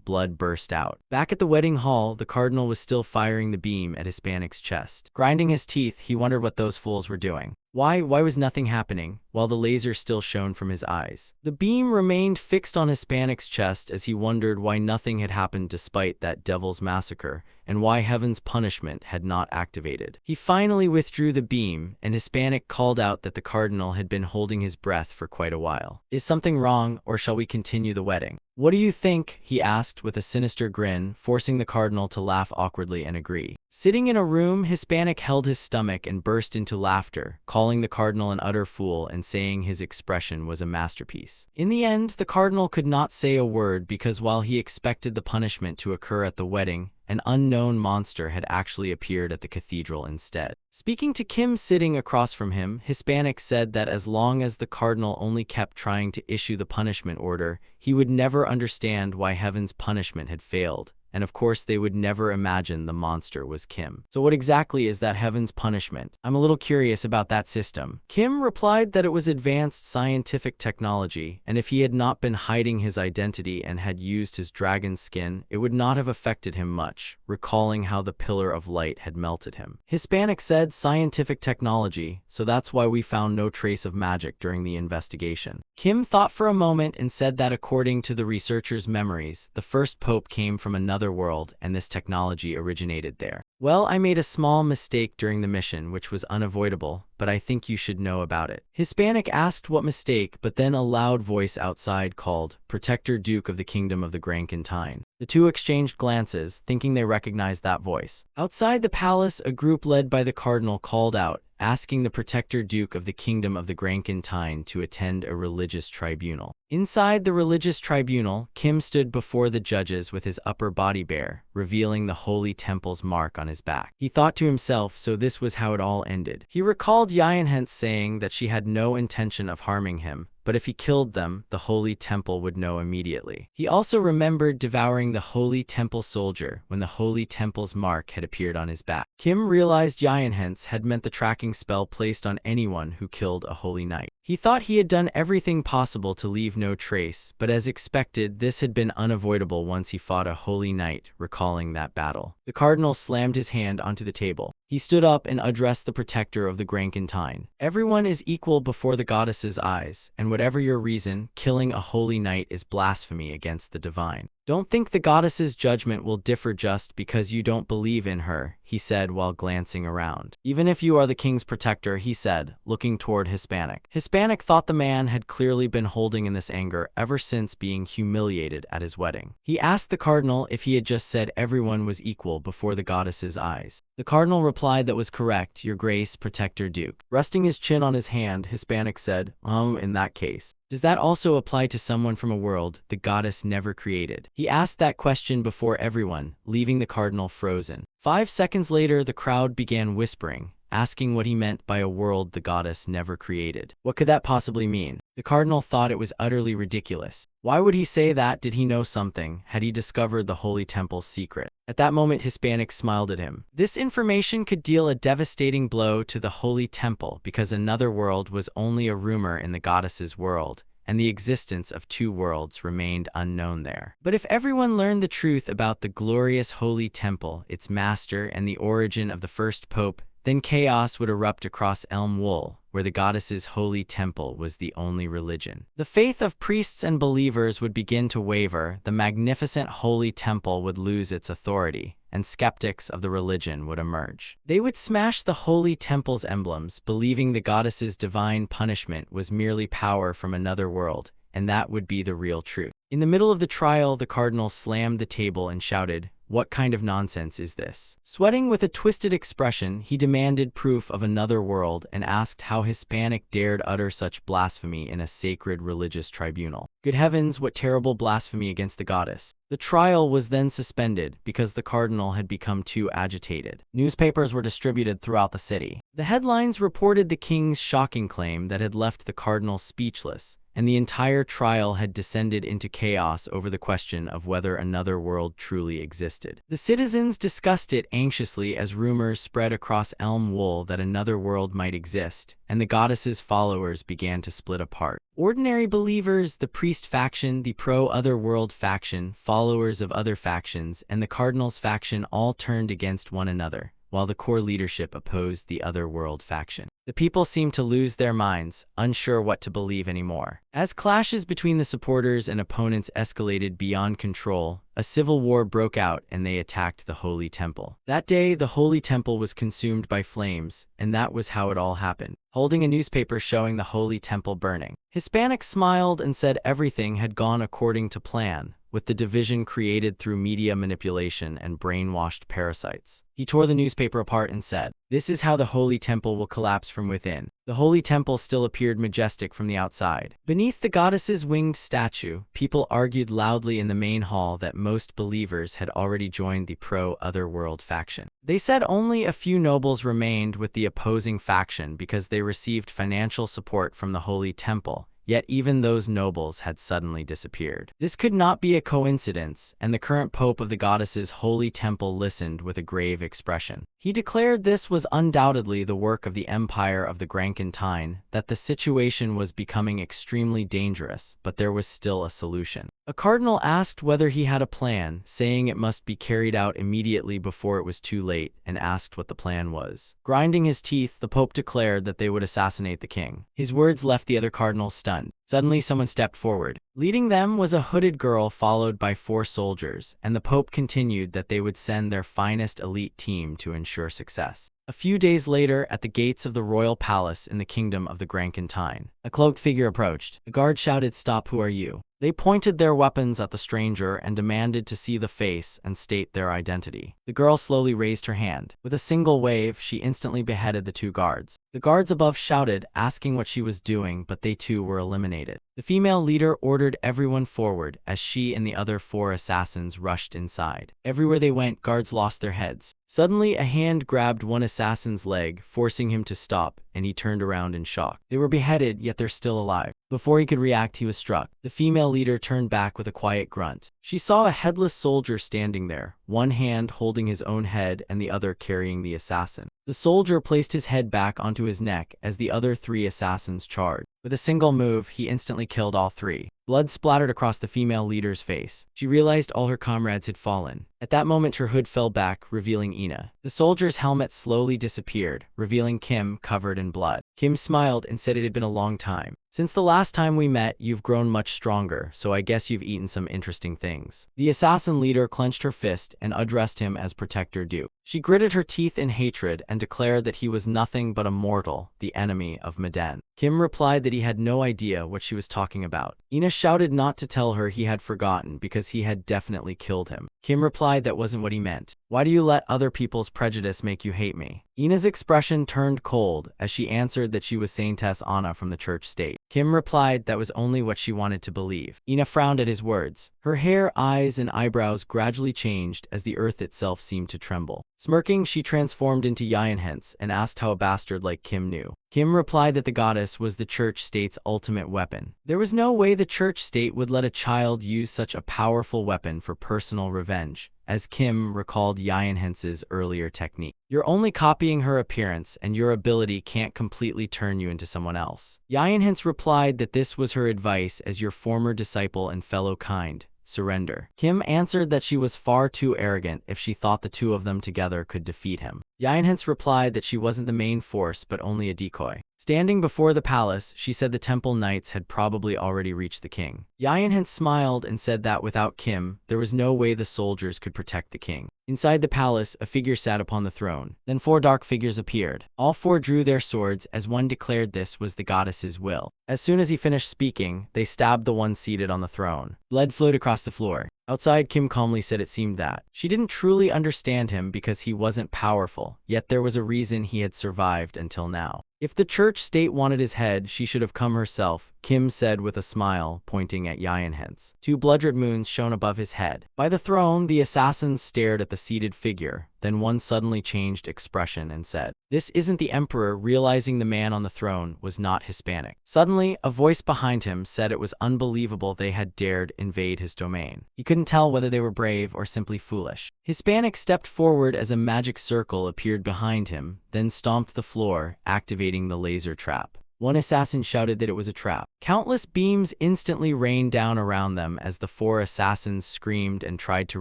blood burst out. Back at the wedding hall, the cardinal was still firing the beam at Hispanic's chest. Grinding his teeth, he wondered what those fools were doing. Why was nothing happening, while the laser still shone from his eyes? The beam remained fixed on Hispanic's chest as he wondered why nothing had happened despite that devil's massacre, and why Heaven's Punishment had not activated. He finally withdrew the beam, and Hispanic called out that the cardinal had been holding his breath for quite a while. "Is something wrong, or shall we continue the wedding?" "What do you think?" he asked with a sinister grin, forcing the cardinal to laugh awkwardly and agree. Sitting in a room, Hispanic held his stomach and burst into laughter, calling the cardinal an utter fool and saying his expression was a masterpiece. In the end, the cardinal could not say a word because while he expected the punishment to occur at the wedding, an unknown monster had actually appeared at the cathedral instead. Speaking to Kim sitting across from him, Hispanic said that as long as the cardinal only kept trying to issue the punishment order, he would never understand why Heaven's Punishment had failed. And of course they would never imagine the monster was Kim. "So what exactly is that Heaven's Punishment? I'm a little curious about that system." Kim replied that it was advanced scientific technology, and if he had not been hiding his identity and had used his dragon skin, it would not have affected him much, recalling how the pillar of light had melted him. Hispanic said scientific technology, so that's why we found no trace of magic during the investigation. Kim thought for a moment and said that according to the researchers' memories, the first pope came from another world and this technology originated there. "Well, I made a small mistake during the mission, which was unavoidable, but I think you should know about it." Hispanic asked what mistake, but then a loud voice outside called, "Protector Duke of the Kingdom of the Grankentine." The two exchanged glances, thinking they recognized that voice. Outside the palace, a group led by the cardinal called out, asking the Protector Duke of the Kingdom of the Grankentine to attend a religious tribunal. Inside the religious tribunal, Kim stood before the judges with his upper body bare, revealing the holy temple's mark on his back. He thought to himself, so this was how it all ended. He recalled Yayanhens saying that she had no intention of harming him, but if he killed them, the holy temple would know immediately. He also remembered devouring the holy temple soldier when the holy temple's mark had appeared on his back. Kim realized Yayanhens had meant the tracking spell placed on anyone who killed a holy knight. He thought he had done everything possible to leave no trace, but as expected, this had been unavoidable once he fought a holy knight, recalling that battle. The cardinal slammed his hand onto the table. He stood up and addressed the protector of the Grankentine. "Everyone is equal before the goddess's eyes, and whatever your reason, killing a holy knight is blasphemy against the divine. Don't think the goddess's judgment will differ just because you don't believe in her," he said while glancing around. "Even if you are the king's protector," he said, looking toward Hispanic. Hispanic thought the man had clearly been holding in this anger ever since being humiliated at his wedding. He asked the cardinal if he had just said everyone was equal before the goddess's eyes. The cardinal replied that was correct, "Your Grace, Protector Duke." Resting his chin on his hand, Hispanic said, In that case, does that also apply to someone from a world the goddess never created?" He asked that question before everyone, leaving the cardinal frozen. 5 seconds later, the crowd began whispering, asking what he meant by a world the goddess never created. What could that possibly mean? The cardinal thought it was utterly ridiculous. Why would he say that? Did he know something? Had he discovered the holy temple's secret? At that moment, Hispanic smiled at him. This information could deal a devastating blow to the holy temple because another world was only a rumor in the goddess's world, and the existence of 2 worlds remained unknown there. But if everyone learned the truth about the glorious holy temple, its master, and the origin of the first pope, Then chaos would erupt across Elm Wool, where the goddess's holy temple was the only religion. The faith of priests and believers would begin to waver, the magnificent holy temple would lose its authority, and skeptics of the religion would emerge. They would smash the holy temple's emblems, believing the goddess's divine punishment was merely power from another world, and that would be the real truth. In the middle of the trial, the cardinal slammed the table and shouted, "What kind of nonsense is this?" Sweating with a twisted expression, he demanded proof of another world and asked how Hispanic dared utter such blasphemy in a sacred religious tribunal. Good heavens, what terrible blasphemy against the goddess. The trial was then suspended because the cardinal had become too agitated. Newspapers were distributed throughout the city. The headlines reported the king's shocking claim that had left the cardinal speechless, and the entire trial had descended into chaos over the question of whether another world truly existed. The citizens discussed it anxiously as rumors spread across Elm Wool that another world might exist, and the goddess's followers began to split apart. Ordinary believers, the priest faction, the pro-otherworld faction, followers of other factions, and the cardinal's faction all turned against one another, while the core leadership opposed the otherworld faction. The people seemed to lose their minds, unsure what to believe anymore. As clashes between the supporters and opponents escalated beyond control, a civil war broke out and they attacked the Holy Temple. That day, the Holy Temple was consumed by flames, and that was how it all happened. Holding a newspaper showing the Holy Temple burning, Hispanic smiled and said everything had gone according to plan, with the division created through media manipulation and brainwashed parasites. He tore the newspaper apart and said, "This is how the Holy Temple will collapse from within." The Holy Temple still appeared majestic from the outside. Beneath the goddess's winged statue, people argued loudly in the main hall that most believers had already joined the pro-otherworld faction. They said only a few nobles remained with the opposing faction because they received financial support from the Holy Temple. Yet even those nobles had suddenly disappeared. This could not be a coincidence, and the current pope of the goddess's holy temple listened with a grave expression. He declared this was undoubtedly the work of the empire of the Grankentine, that the situation was becoming extremely dangerous, but there was still a solution. A cardinal asked whether he had a plan, saying it must be carried out immediately before it was too late, and asked what the plan was. Grinding his teeth, the pope declared that they would assassinate the king. His words left the other cardinals stunned. Suddenly, someone stepped forward. Leading them was a hooded girl followed by 4 soldiers, and the Pope continued that they would send their finest elite team to ensure success. A few days later, at the gates of the royal palace in the kingdom of the Grankentine, a cloaked figure approached. The guard shouted, "Stop, who are you?" They pointed their weapons at the stranger and demanded to see the face and state their identity. The girl slowly raised her hand. With a single wave, she instantly beheaded the 2 guards. The guards above shouted, asking what she was doing, but they too were eliminated. The female leader ordered everyone forward as she and the other 4 assassins rushed inside. Everywhere they went, guards lost their heads. Suddenly, a hand grabbed one assassin's leg, forcing him to stop, and he turned around in shock. They were beheaded, yet they're still alive. Before he could react, he was struck. The female leader turned back with a quiet grunt. She saw a headless soldier standing there, one hand holding his own head and the other carrying the assassin. The soldier placed his head back onto his neck as the other 3 assassins charged. With a single move, he instantly killed all 3. Blood splattered across the female leader's face. She realized all her comrades had fallen. At that moment, her hood fell back, revealing Ina. The soldier's helmet slowly disappeared, revealing Kim covered in blood. Kim smiled and said it had been a long time. "Since the last time we met, you've grown much stronger, so I guess you've eaten some interesting things." The assassin leader clenched her fist and addressed him as Protector Duke. She gritted her teeth in hatred and declared that he was nothing but a mortal, the enemy of Meden. Kim replied that he had no idea what she was talking about. Ina shouted not to tell her he had forgotten because he had definitely killed him. Kim replied that wasn't what he meant. "Why do you let other people's prejudice make you hate me?" Ina's expression turned cold as she answered that she was Saintess Anna from the church state. Kim replied that was only what she wanted to believe. Ina frowned at his words. Her hair, eyes, and eyebrows gradually changed as the earth itself seemed to tremble. Smirking, she transformed into Yianhens and asked how a bastard like Kim knew. Kim replied that the goddess was the church state's ultimate weapon. There was no way the church state would let a child use such a powerful weapon for personal revenge, as Kim recalled Yianhens's earlier technique. "You're only copying her appearance, and your ability can't completely turn you into someone else." Yianhens replied that this was her advice as your former disciple and fellow kind. surrender. Kim answered that she was far too arrogant if she thought the two of them together could defeat him. Yinhence replied that she wasn't the main force but only a decoy. Standing before the palace, she said the temple knights had probably already reached the king. Yinhence smiled and said that without Kim, there was no way the soldiers could protect the king. Inside the palace, a figure sat upon the throne. Then 4 dark figures appeared. All 4 drew their swords as one declared this was the goddess's will. As soon as he finished speaking, they stabbed the one seated on the throne. Blood flowed across the floor. Outside, Kim calmly said it seemed that she didn't truly understand him because he wasn't powerful, yet there was a reason he had survived until now. If the church state wanted his head, she should have come herself, Kim said with a smile, pointing at Yinhence. 2 blood-red moons shone above his head. By the throne, the assassins stared at the seated figure. Then one suddenly changed expression and said, "This isn't the emperor," realizing the man on the throne was not Hispanic. Suddenly, a voice behind him said it was unbelievable they had dared invade his domain. He couldn't tell whether they were brave or simply foolish. Hispanic stepped forward as a magic circle appeared behind him, then stomped the floor, activating the laser trap. One assassin shouted that it was a trap. Countless beams instantly rained down around them as the 4 assassins screamed and tried to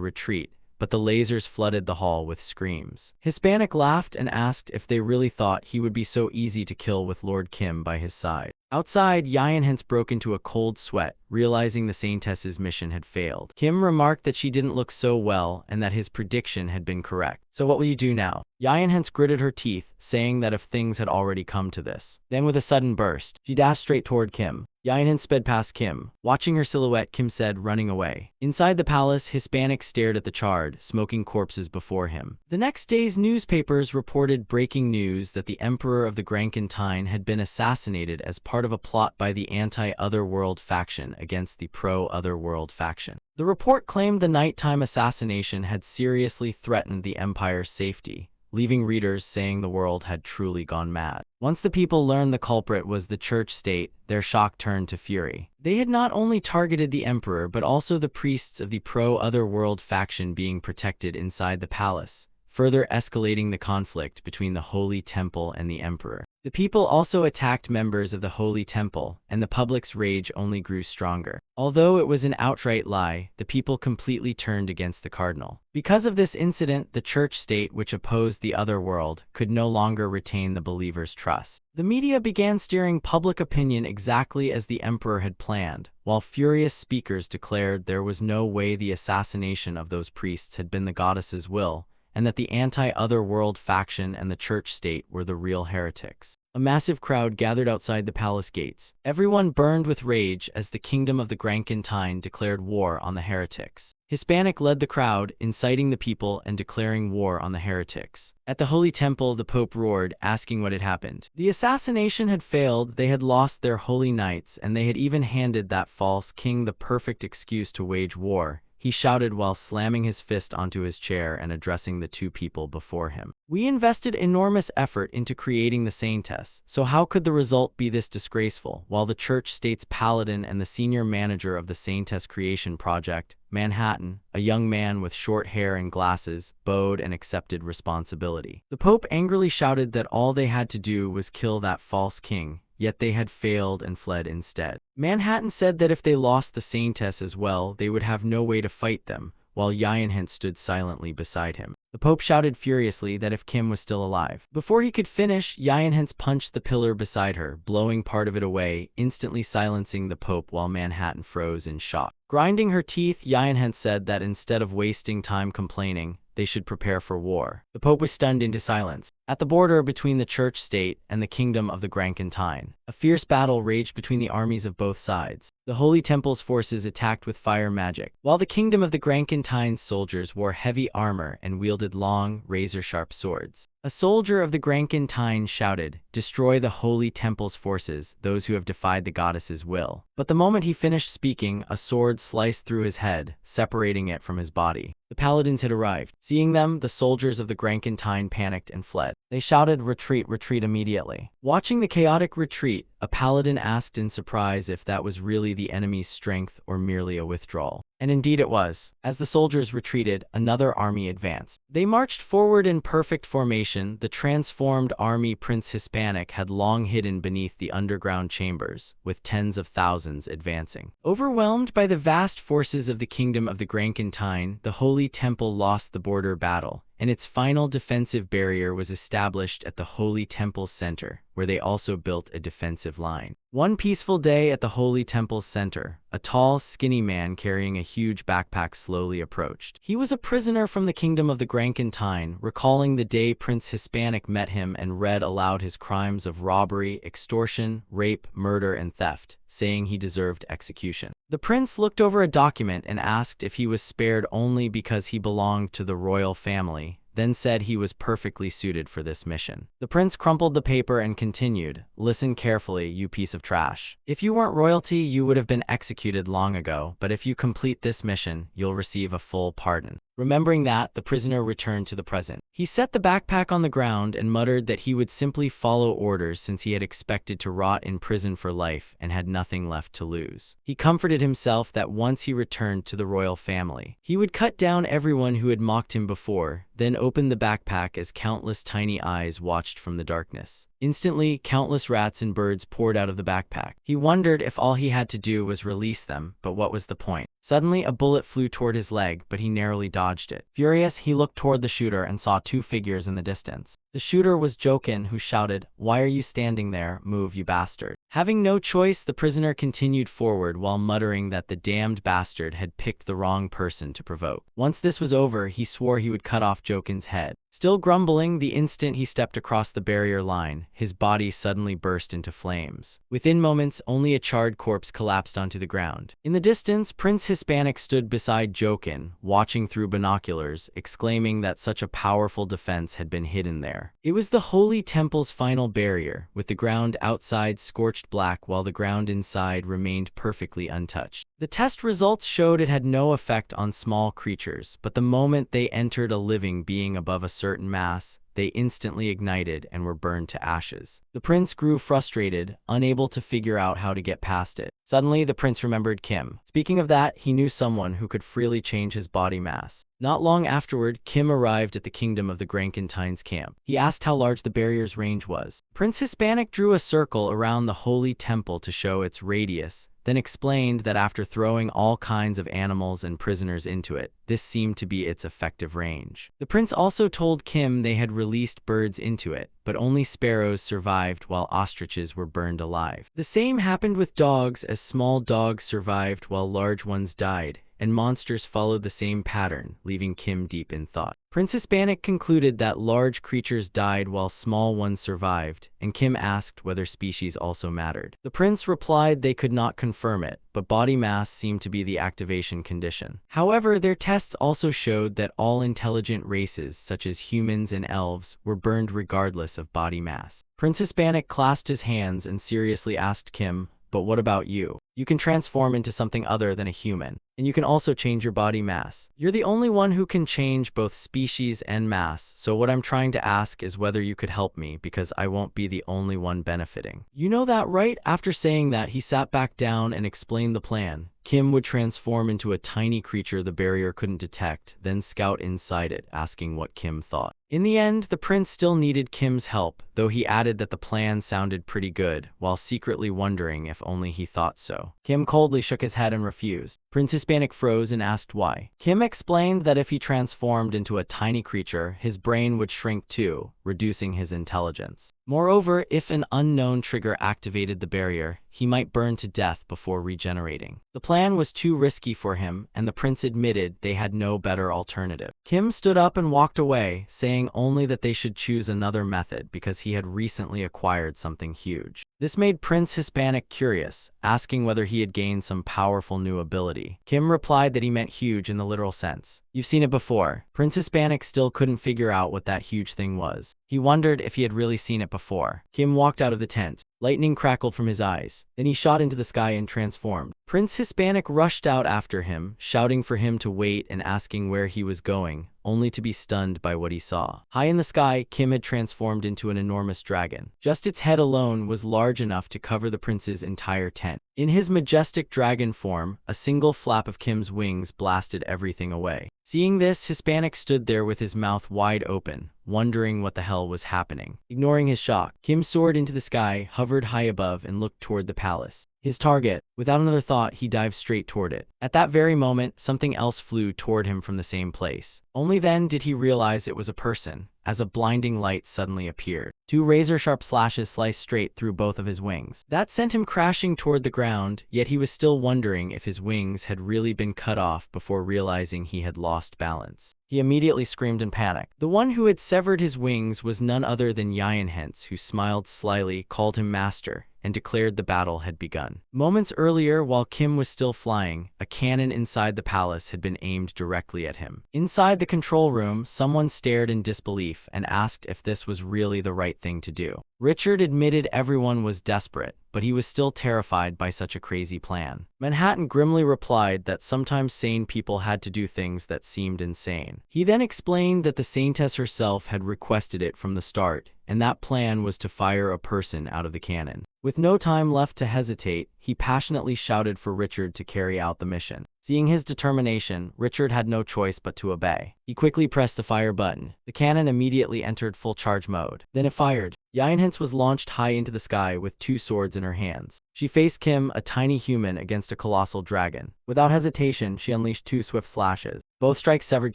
retreat, but the lasers flooded the hall with screams. Hispanic laughed and asked if they really thought he would be so easy to kill with Lord Kim by his side. Outside, Yinhence broke into a cold sweat, realizing the Saintess's mission had failed. Kim remarked that she didn't look so well and that his prediction had been correct. "So what will you do now?" Yinhence gritted her teeth, saying that if things had already come to this. Then with a sudden burst, she dashed straight toward Kim. Yinhence sped past Kim. Watching her silhouette, Kim said, running away. Inside the palace, Hispanic stared at the charred, smoking corpses before him. The next day's newspapers reported breaking news that the Emperor of the Grankentine had been assassinated as part of a plot by the anti-Otherworld faction against the pro-Otherworld faction. The report claimed the nighttime assassination had seriously threatened the Empire's safety, leaving readers saying the world had truly gone mad. Once the people learned the culprit was the church state, their shock turned to fury. They had not only targeted the emperor but also the priests of the pro-Otherworld faction being protected inside the palace, further escalating the conflict between the Holy Temple and the emperor. The people also attacked members of the Holy Temple, and the public's rage only grew stronger. Although it was an outright lie, the people completely turned against the cardinal. Because of this incident, the church state, which opposed the Otherworld, could no longer retain the believers' trust. The media began steering public opinion exactly as the emperor had planned, while furious speakers declared there was no way the assassination of those priests had been the goddess's will, and that the anti-Otherworld faction and the church state were the real heretics. A massive crowd gathered outside the palace gates. Everyone burned with rage as the kingdom of the Grankentine declared war on the heretics. Hispanic led the crowd, inciting the people and declaring war on the heretics. At the Holy Temple, the Pope roared, asking what had happened. The assassination had failed, they had lost their holy knights, and they had even handed that false king the perfect excuse to wage war, he shouted while slamming his fist onto his chair and addressing the 2 people before him. "We invested enormous effort into creating the Saintess, so how could the result be this disgraceful?" While the church state's paladin and the senior manager of the Saintess creation project, Manhattan, a young man with short hair and glasses, bowed and accepted responsibility. The Pope angrily shouted that all they had to do was kill that false king, yet they had failed and fled instead. Manhattan said that if they lost the Saintess as well, they would have no way to fight them, while Yinhence stood silently beside him. The Pope shouted furiously that if Kim was still alive. Before he could finish, Yinhence punched the pillar beside her, blowing part of it away, instantly silencing the Pope while Manhattan froze in shock. Grinding her teeth, Yinhence said that instead of wasting time complaining, they should prepare for war. The Pope was stunned into silence. At the border between the church state and the kingdom of the Grankentine, a fierce battle raged between the armies of both sides. The Holy Temple's forces attacked with fire magic, while the kingdom of the Grankentine's soldiers wore heavy armor and wielded long, razor-sharp swords. A soldier of the Grankentine shouted, "Destroy the Holy Temple's forces, those who have defied the goddess's will." But the moment he finished speaking, a sword sliced through his head, separating it from his body. The paladins had arrived. Seeing them, the soldiers of the Grankentine panicked and fled. They shouted, "Retreat, retreat immediately." Watching the chaotic retreat, a paladin asked in surprise if that was really the enemy's strength or merely a withdrawal. And indeed it was. As the soldiers retreated, another army advanced. They marched forward in perfect formation. The transformed army Prince Hispanic had long hidden beneath the underground chambers, with tens of thousands advancing. Overwhelmed by the vast forces of the kingdom of the Grankentine, the Holy Temple lost the border battle, and its final defensive barrier was established at the Holy Temple's center, where they also built a defensive line. One peaceful day at the Holy Temple's center, a tall, skinny man carrying a huge backpack slowly approached. He was a prisoner from the kingdom of the Grankentine, recalling the day Prince Hispanic met him and read aloud his crimes of robbery, extortion, rape, murder, and theft, saying he deserved execution. The prince looked over a document and asked if he was spared only because he belonged to the royal family, then said he was perfectly suited for this mission. The prince crumpled the paper and continued, "Listen carefully, you piece of trash. If you weren't royalty, you would have been executed long ago, but if you complete this mission, you'll receive a full pardon." Remembering that, the prisoner returned to the present. He set the backpack on the ground and muttered that he would simply follow orders since he had expected to rot in prison for life and had nothing left to lose. He comforted himself that once he returned to the royal family, he would cut down everyone who had mocked him before, then open the backpack as countless tiny eyes watched from the darkness. Instantly, countless rats and birds poured out of the backpack. He wondered if all he had to do was release them, but what was the point? Suddenly, a bullet flew toward his leg, but he narrowly dodged it. Furious, he looked toward the shooter and saw two figures in the distance. The shooter was Jokin, who shouted, "Why are you standing there? Move, you bastard." Having no choice, the prisoner continued forward while muttering that the damned bastard had picked the wrong person to provoke. Once this was over, he swore he would cut off Jokin's head. Still grumbling, the instant he stepped across the barrier line, his body suddenly burst into flames. Within moments, only a charred corpse collapsed onto the ground. In the distance, Prince Hispanic stood beside Jokin, watching through binoculars, exclaiming that such a powerful defense had been hidden there. It was the Holy Temple's final barrier, with the ground outside scorched black while the ground inside remained perfectly untouched. The test results showed it had no effect on small creatures, but the moment they entered a living being above a certain mass, they instantly ignited and were burned to ashes. The prince grew frustrated, unable to figure out how to get past it. Suddenly, the prince remembered Kim. Speaking of that, he knew someone who could freely change his body mass. Not long afterward, Kim arrived at the kingdom of the Grankentine's camp. He asked how large the barrier's range was. Prince Hispanic drew a circle around the Holy Temple to show its radius, then explained that after throwing all kinds of animals and prisoners into it, this seemed to be its effective range. The prince also told Kim they had released birds into it, but only sparrows survived while ostriches were burned alive. The same happened with dogs, as small dogs survived while large ones died, and monsters followed the same pattern, leaving Kim deep in thought. Prince Hispanic concluded that large creatures died while small ones survived, and Kim asked whether species also mattered. The prince replied they could not confirm it, but body mass seemed to be the activation condition. However, their tests also showed that all intelligent races, such as humans and elves, were burned regardless of body mass. Prince Hispanic clasped his hands and seriously asked Kim, "But what about you? You can transform into something other than a human, and you can also change your body mass. You're the only one who can change both species and mass, so what I'm trying to ask is whether you could help me, because I won't be the only one benefiting. You know that, right?" After saying that, he sat back down and explained the plan. Kim would transform into a tiny creature the barrier couldn't detect, then scout inside it, asking what Kim thought. In the end, the prince still needed Kim's help, though he added that the plan sounded pretty good, while secretly wondering if only he thought so. Kim coldly shook his head and refused. Prince Hispanic froze and asked why. Kim explained that if he transformed into a tiny creature, his brain would shrink too, reducing his intelligence. Moreover, if an unknown trigger activated the barrier, he might burn to death before regenerating. The plan was too risky for him, and the prince admitted they had no better alternative. Kim stood up and walked away, saying only that they should choose another method because he had recently acquired something huge. This made Prince Hispanic curious, asking whether he had gained some powerful new ability. Kim replied that he meant huge in the literal sense. "You've seen it before." Prince Hispanic still couldn't figure out what that huge thing was. He wondered if he had really seen it before. Kim walked out of the tent. Lightning crackled from his eyes. Then he shot into the sky and transformed. Prince Hispanic rushed out after him, shouting for him to wait and asking where he was going, only to be stunned by what he saw. High in the sky, Kim had transformed into an enormous dragon. Just its head alone was large enough to cover the prince's entire tent. In his majestic dragon form, a single flap of Kim's wings blasted everything away. Seeing this, Hispanic stood there with his mouth wide open, wondering what the hell was happening. Ignoring his shock, Kim soared into the sky, hovered high above, and looked toward the palace. His target. Without another thought, he dived straight toward it. At that very moment, something else flew toward him from the same place. Only then did he realize it was a person, as a blinding light suddenly appeared. 2 razor-sharp slashes sliced straight through both of his wings. That sent him crashing toward the ground, yet he was still wondering if his wings had really been cut off before realizing he had lost balance. He immediately screamed in panic. The one who had severed his wings was none other than Hens, who smiled slyly, called him master, and declared the battle had begun. Moments earlier, while Kim was still flying, a cannon inside the palace had been aimed directly at him. Inside the control room, someone stared in disbelief and asked if this was really the right thing to do. Richard admitted everyone was desperate, but he was still terrified by such a crazy plan. Manhattan grimly replied that sometimes sane people had to do things that seemed insane. He then explained that the Saintess herself had requested it from the start, and that plan was to fire a person out of the cannon. With no time left to hesitate, he passionately shouted for Richard to carry out the mission. Seeing his determination, Richard had no choice but to obey. He quickly pressed the fire button. The cannon immediately entered full charge mode. Then it fired. Hens was launched high into the sky with 2 swords in her hands. She faced Kim, a tiny human, against a colossal dragon. Without hesitation, she unleashed 2 swift slashes. Both strikes severed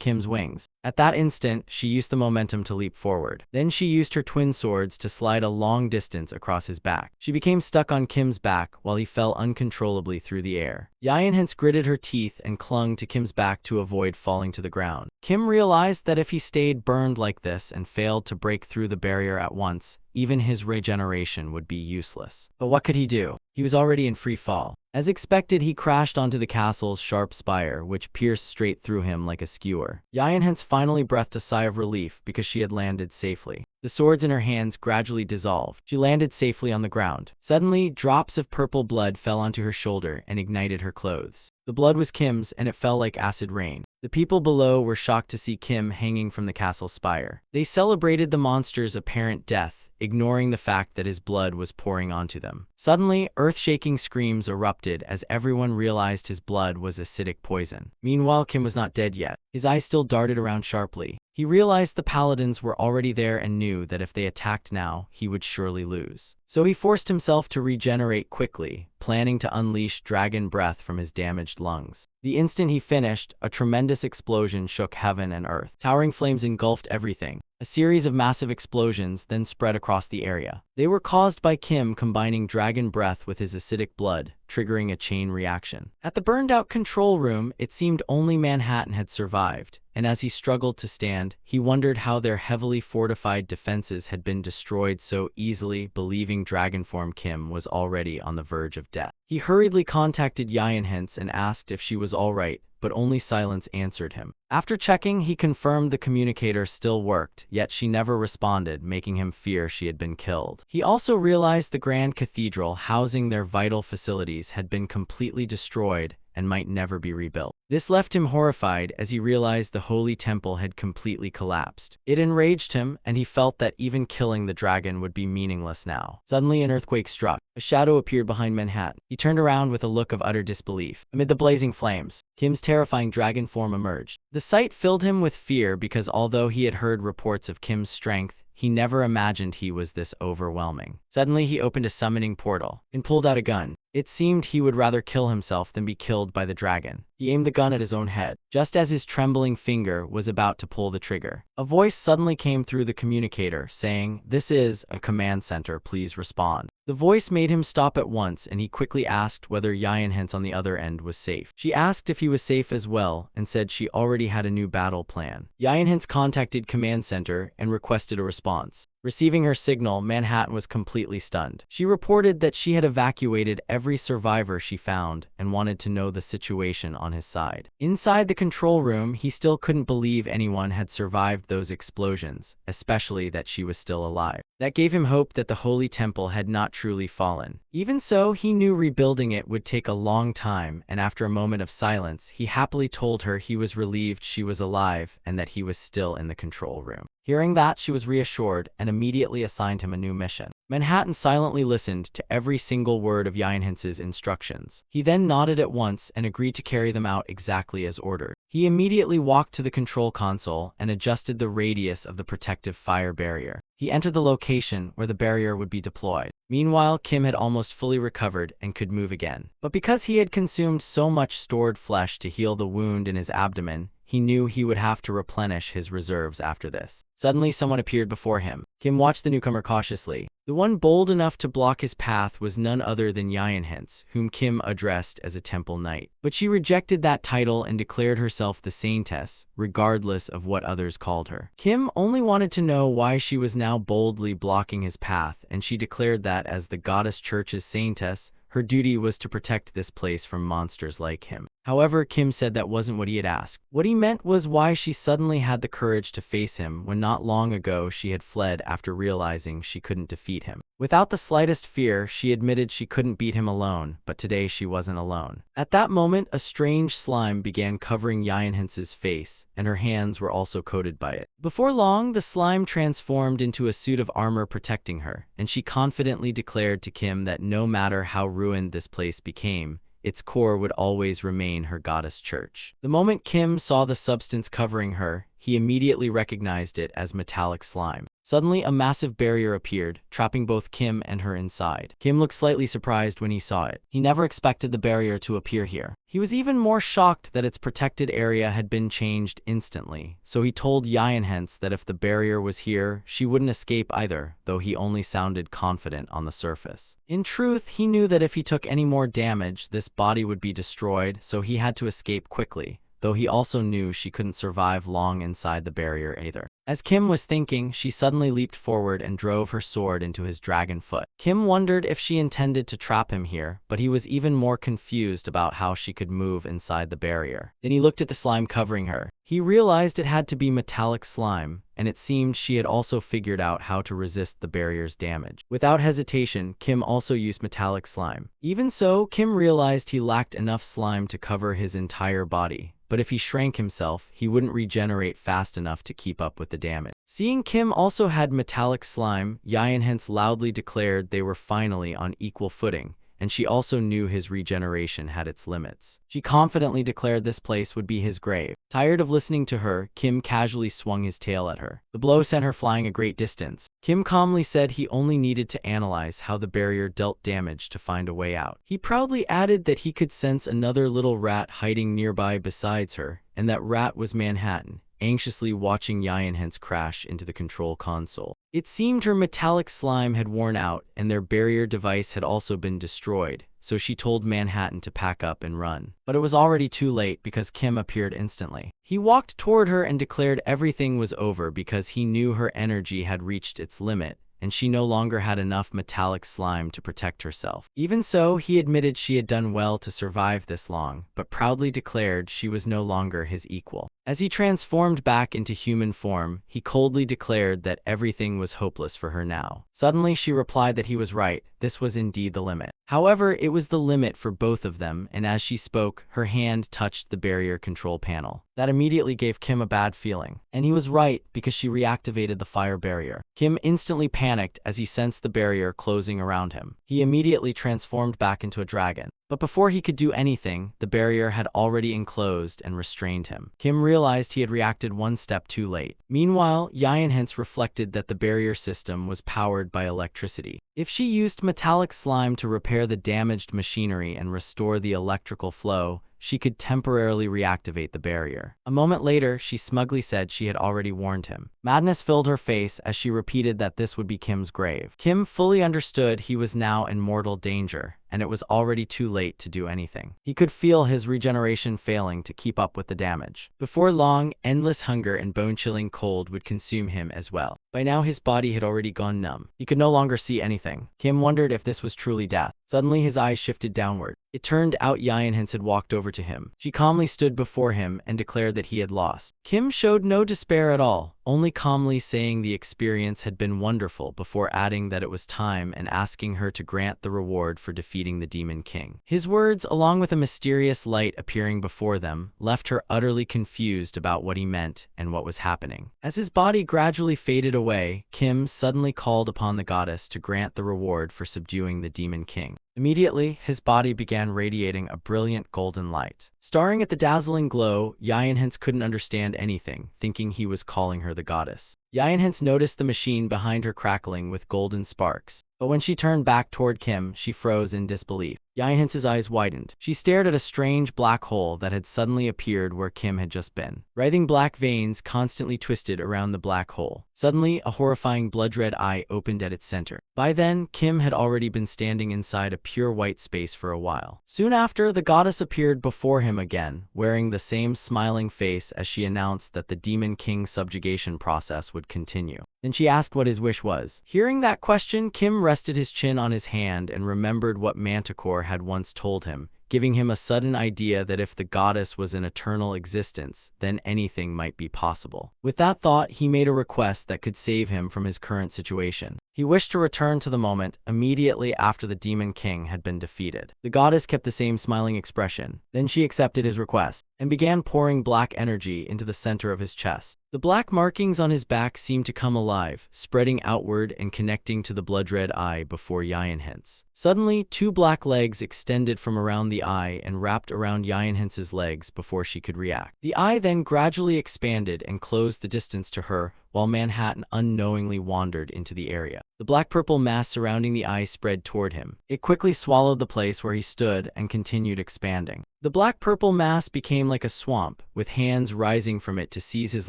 Kim's wings. At that instant, she used the momentum to leap forward. Then she used her twin swords to slide a long distance across his back. She became stuck on Kim's back while he fell uncontrollably through the air. Hens gritted her teeth and clung to Kim's back to avoid falling to the ground. Kim realized that if he stayed burned like this and failed to break through the barrier at once, even his regeneration would be useless. But what could he do? He was already in free fall. As expected, he crashed onto the castle's sharp spire, which pierced straight through him like a skewer. Hens finally breathed a sigh of relief because she had landed safely. The swords in her hands gradually dissolved. She landed safely on the ground. Suddenly, drops of purple blood fell onto her shoulder and ignited her clothes. The blood was Kim's, and it fell like acid rain. The people below were shocked to see Kim hanging from the castle spire. They celebrated the monster's apparent death, ignoring the fact that his blood was pouring onto them. Suddenly, earth-shaking screams erupted as everyone realized his blood was acidic poison. Meanwhile, Kim was not dead yet. His eyes still darted around sharply. He realized the paladins were already there and knew that if they attacked now, he would surely lose. So he forced himself to regenerate quickly, planning to unleash dragon breath from his damaged lungs. The instant he finished, a tremendous explosion shook heaven and earth. Towering flames engulfed everything. A series of massive explosions then spread across the area. They were caused by Kim combining dragon breath with his acidic blood, triggering a chain reaction. At the burned-out control room, it seemed only Manhattan had survived, and as he struggled to stand, he wondered how their heavily fortified defenses had been destroyed so easily, believing Dragonform Kim was already on the verge of death. He hurriedly contacted Hens and asked if she was all right, but only silence answered him. After checking, he confirmed the communicator still worked, yet she never responded, making him fear she had been killed. He also realized the Grand Cathedral housing their vital facilities had been completely destroyed and might never be rebuilt. This left him horrified as he realized the Holy Temple had completely collapsed. It enraged him, and he felt that even killing the dragon would be meaningless now. Suddenly, an earthquake struck. A shadow appeared behind Manhattan. He turned around with a look of utter disbelief. Amid the blazing flames, Kim's terrifying dragon form emerged. The sight filled him with fear because although he had heard reports of Kim's strength, he never imagined he was this overwhelming. Suddenly, he opened a summoning portal and pulled out a gun. It seemed he would rather kill himself than be killed by the dragon. He aimed the gun at his own head, just as his trembling finger was about to pull the trigger. A voice suddenly came through the communicator, saying, "This is a command center, please respond." The voice made him stop at once, and he quickly asked whether Hens on the other end was safe. She asked if he was safe as well, and said she already had a new battle plan. Hens contacted command center and requested a response. Receiving her signal, Manhattan was completely stunned. She reported that she had evacuated every survivor she found and wanted to know the situation on on his side. Inside the control room, he still couldn't believe anyone had survived those explosions, especially that she was still alive. That gave him hope that the holy temple had not truly fallen. Even so, he knew rebuilding it would take a long time, and after a moment of silence, he happily told her he was relieved she was alive and that he was still in the control room. Hearing that, she was reassured and immediately assigned him a new mission. Manhattan silently listened to every single word of Yinhen's instructions. He then nodded at once and agreed to carry them out exactly as ordered. He immediately walked to the control console and adjusted the radius of the protective fire barrier. He entered the location where the barrier would be deployed. Meanwhile, Kim had almost fully recovered and could move again. But because he had consumed so much stored flesh to heal the wound in his abdomen, he knew he would have to replenish his reserves after this. Suddenly, someone appeared before him. Kim watched the newcomer cautiously. The one bold enough to block his path was none other than Yinhen, whom Kim addressed as a temple knight. But she rejected that title and declared herself the saintess, regardless of what others called her. Kim only wanted to know why she was now boldly blocking his path, and she declared that as the goddess church's saintess, her duty was to protect this place from monsters like him. However, Kim said that wasn't what he had asked. What he meant was why she suddenly had the courage to face him when not long ago she had fled after realizing she couldn't defeat him. Without the slightest fear, she admitted she couldn't beat him alone, but today she wasn't alone. At that moment, a strange slime began covering Yinhen's face, and her hands were also coated by it. Before long, the slime transformed into a suit of armor protecting her, and she confidently declared to Kim that no matter how ruined this place became, its core would always remain her goddess church. The moment Kim saw the substance covering her, he immediately recognized it as metallic slime. Suddenly, a massive barrier appeared, trapping both Kim and her inside. Kim looked slightly surprised when he saw it. He never expected the barrier to appear here. He was even more shocked that its protected area had been changed instantly, so he told Yinhen that if the barrier was here, she wouldn't escape either, though he only sounded confident on the surface. In truth, he knew that if he took any more damage, this body would be destroyed, so he had to escape quickly, though he also knew she couldn't survive long inside the barrier either. As Kim was thinking, she suddenly leaped forward and drove her sword into his dragon foot. Kim wondered if she intended to trap him here, but he was even more confused about how she could move inside the barrier. Then he looked at the slime covering her. He realized it had to be metallic slime, and it seemed she had also figured out how to resist the barrier's damage. Without hesitation, Kim also used metallic slime. Even so, Kim realized he lacked enough slime to cover his entire body, but if he shrank himself, he wouldn't regenerate fast enough to keep up with the damage. Seeing Kim also had metallic slime, Yinhen loudly declared they were finally on equal footing, and she also knew his regeneration had its limits. She confidently declared this place would be his grave. Tired of listening to her, Kim casually swung his tail at her. The blow sent her flying a great distance. Kim calmly said he only needed to analyze how the barrier dealt damage to find a way out. He proudly added that he could sense another little rat hiding nearby besides her, and that rat was Manhattan, anxiously watching Yinhen crash into the control console. It seemed her metallic slime had worn out and their barrier device had also been destroyed, so she told Manhattan to pack up and run. But it was already too late because Kim appeared instantly. He walked toward her and declared everything was over because he knew her energy had reached its limit, and she no longer had enough metallic slime to protect herself. Even so, he admitted she had done well to survive this long, but proudly declared she was no longer his equal. As he transformed back into human form, he coldly declared that everything was hopeless for her now. Suddenly, she replied that he was right, this was indeed the limit. However, it was the limit for both of them, and as she spoke, her hand touched the barrier control panel. That immediately gave Kim a bad feeling. And he was right, because she reactivated the fire barrier. Kim instantly panicked as he sensed the barrier closing around him. He immediately transformed back into a dragon. But before he could do anything, the barrier had already enclosed and restrained him. Kim realized he had reacted one step too late. Meanwhile, Yinhen reflected that the barrier system was powered by electricity. If she used metallic slime to repair the damaged machinery and restore the electrical flow, she could temporarily reactivate the barrier. A moment later, she smugly said she had already warned him. Madness filled her face as she repeated that this would be Kim's grave. Kim fully understood he was now in mortal danger, and it was already too late to do anything. He could feel his regeneration failing to keep up with the damage. Before long, endless hunger and bone-chilling cold would consume him as well. By now his body had already gone numb. He could no longer see anything. Kim wondered if this was truly death. Suddenly his eyes shifted downward. It turned out Yayinhans had walked over to him. She calmly stood before him and declared that he had lost. Kim showed no despair at all, only calmly saying the experience had been wonderful before adding that it was time and asking her to grant the reward for defeating the Demon King. His words, along with a mysterious light appearing before them, left her utterly confused about what he meant and what was happening. As his body gradually faded away, Kim suddenly called upon the goddess to grant the reward for subduing the Demon King. Immediately, his body began radiating a brilliant golden light. Staring at the dazzling glow, Yayinhans couldn't understand anything, thinking he was calling her the goddess. Yayinhans noticed the machine behind her crackling with golden sparks, but when she turned back toward Kim, she froze in disbelief. Yayinhans' eyes widened. She stared at a strange black hole that had suddenly appeared where Kim had just been. Writhing black veins constantly twisted around the black hole. Suddenly, a horrifying blood-red eye opened at its center. By then, Kim had already been standing inside a pure white space for a while. Soon after, the goddess appeared before him again, wearing the same smiling face as she announced that the Demon King's subjugation process would continue. Then she asked what his wish was. Hearing that question, Kim rested his chin on his hand and remembered what Manticore had once told him, giving him a sudden idea that if the goddess was an eternal existence, then anything might be possible. With that thought, he made a request that could save him from his current situation. He wished to return to the moment immediately after the Demon King had been defeated. The goddess kept the same smiling expression. Then she accepted his request and began pouring black energy into the center of his chest. The black markings on his back seemed to come alive, spreading outward and connecting to the blood-red eye before Yayinhans. Suddenly, two black legs extended from around the eye and wrapped around Yayinhans' legs before she could react. The eye then gradually expanded and closed the distance to her, while Manhattan unknowingly wandered into the area. The black-purple mass surrounding the eye spread toward him. It quickly swallowed the place where he stood and continued expanding. The black-purple mass became like a swamp, with hands rising from it to seize his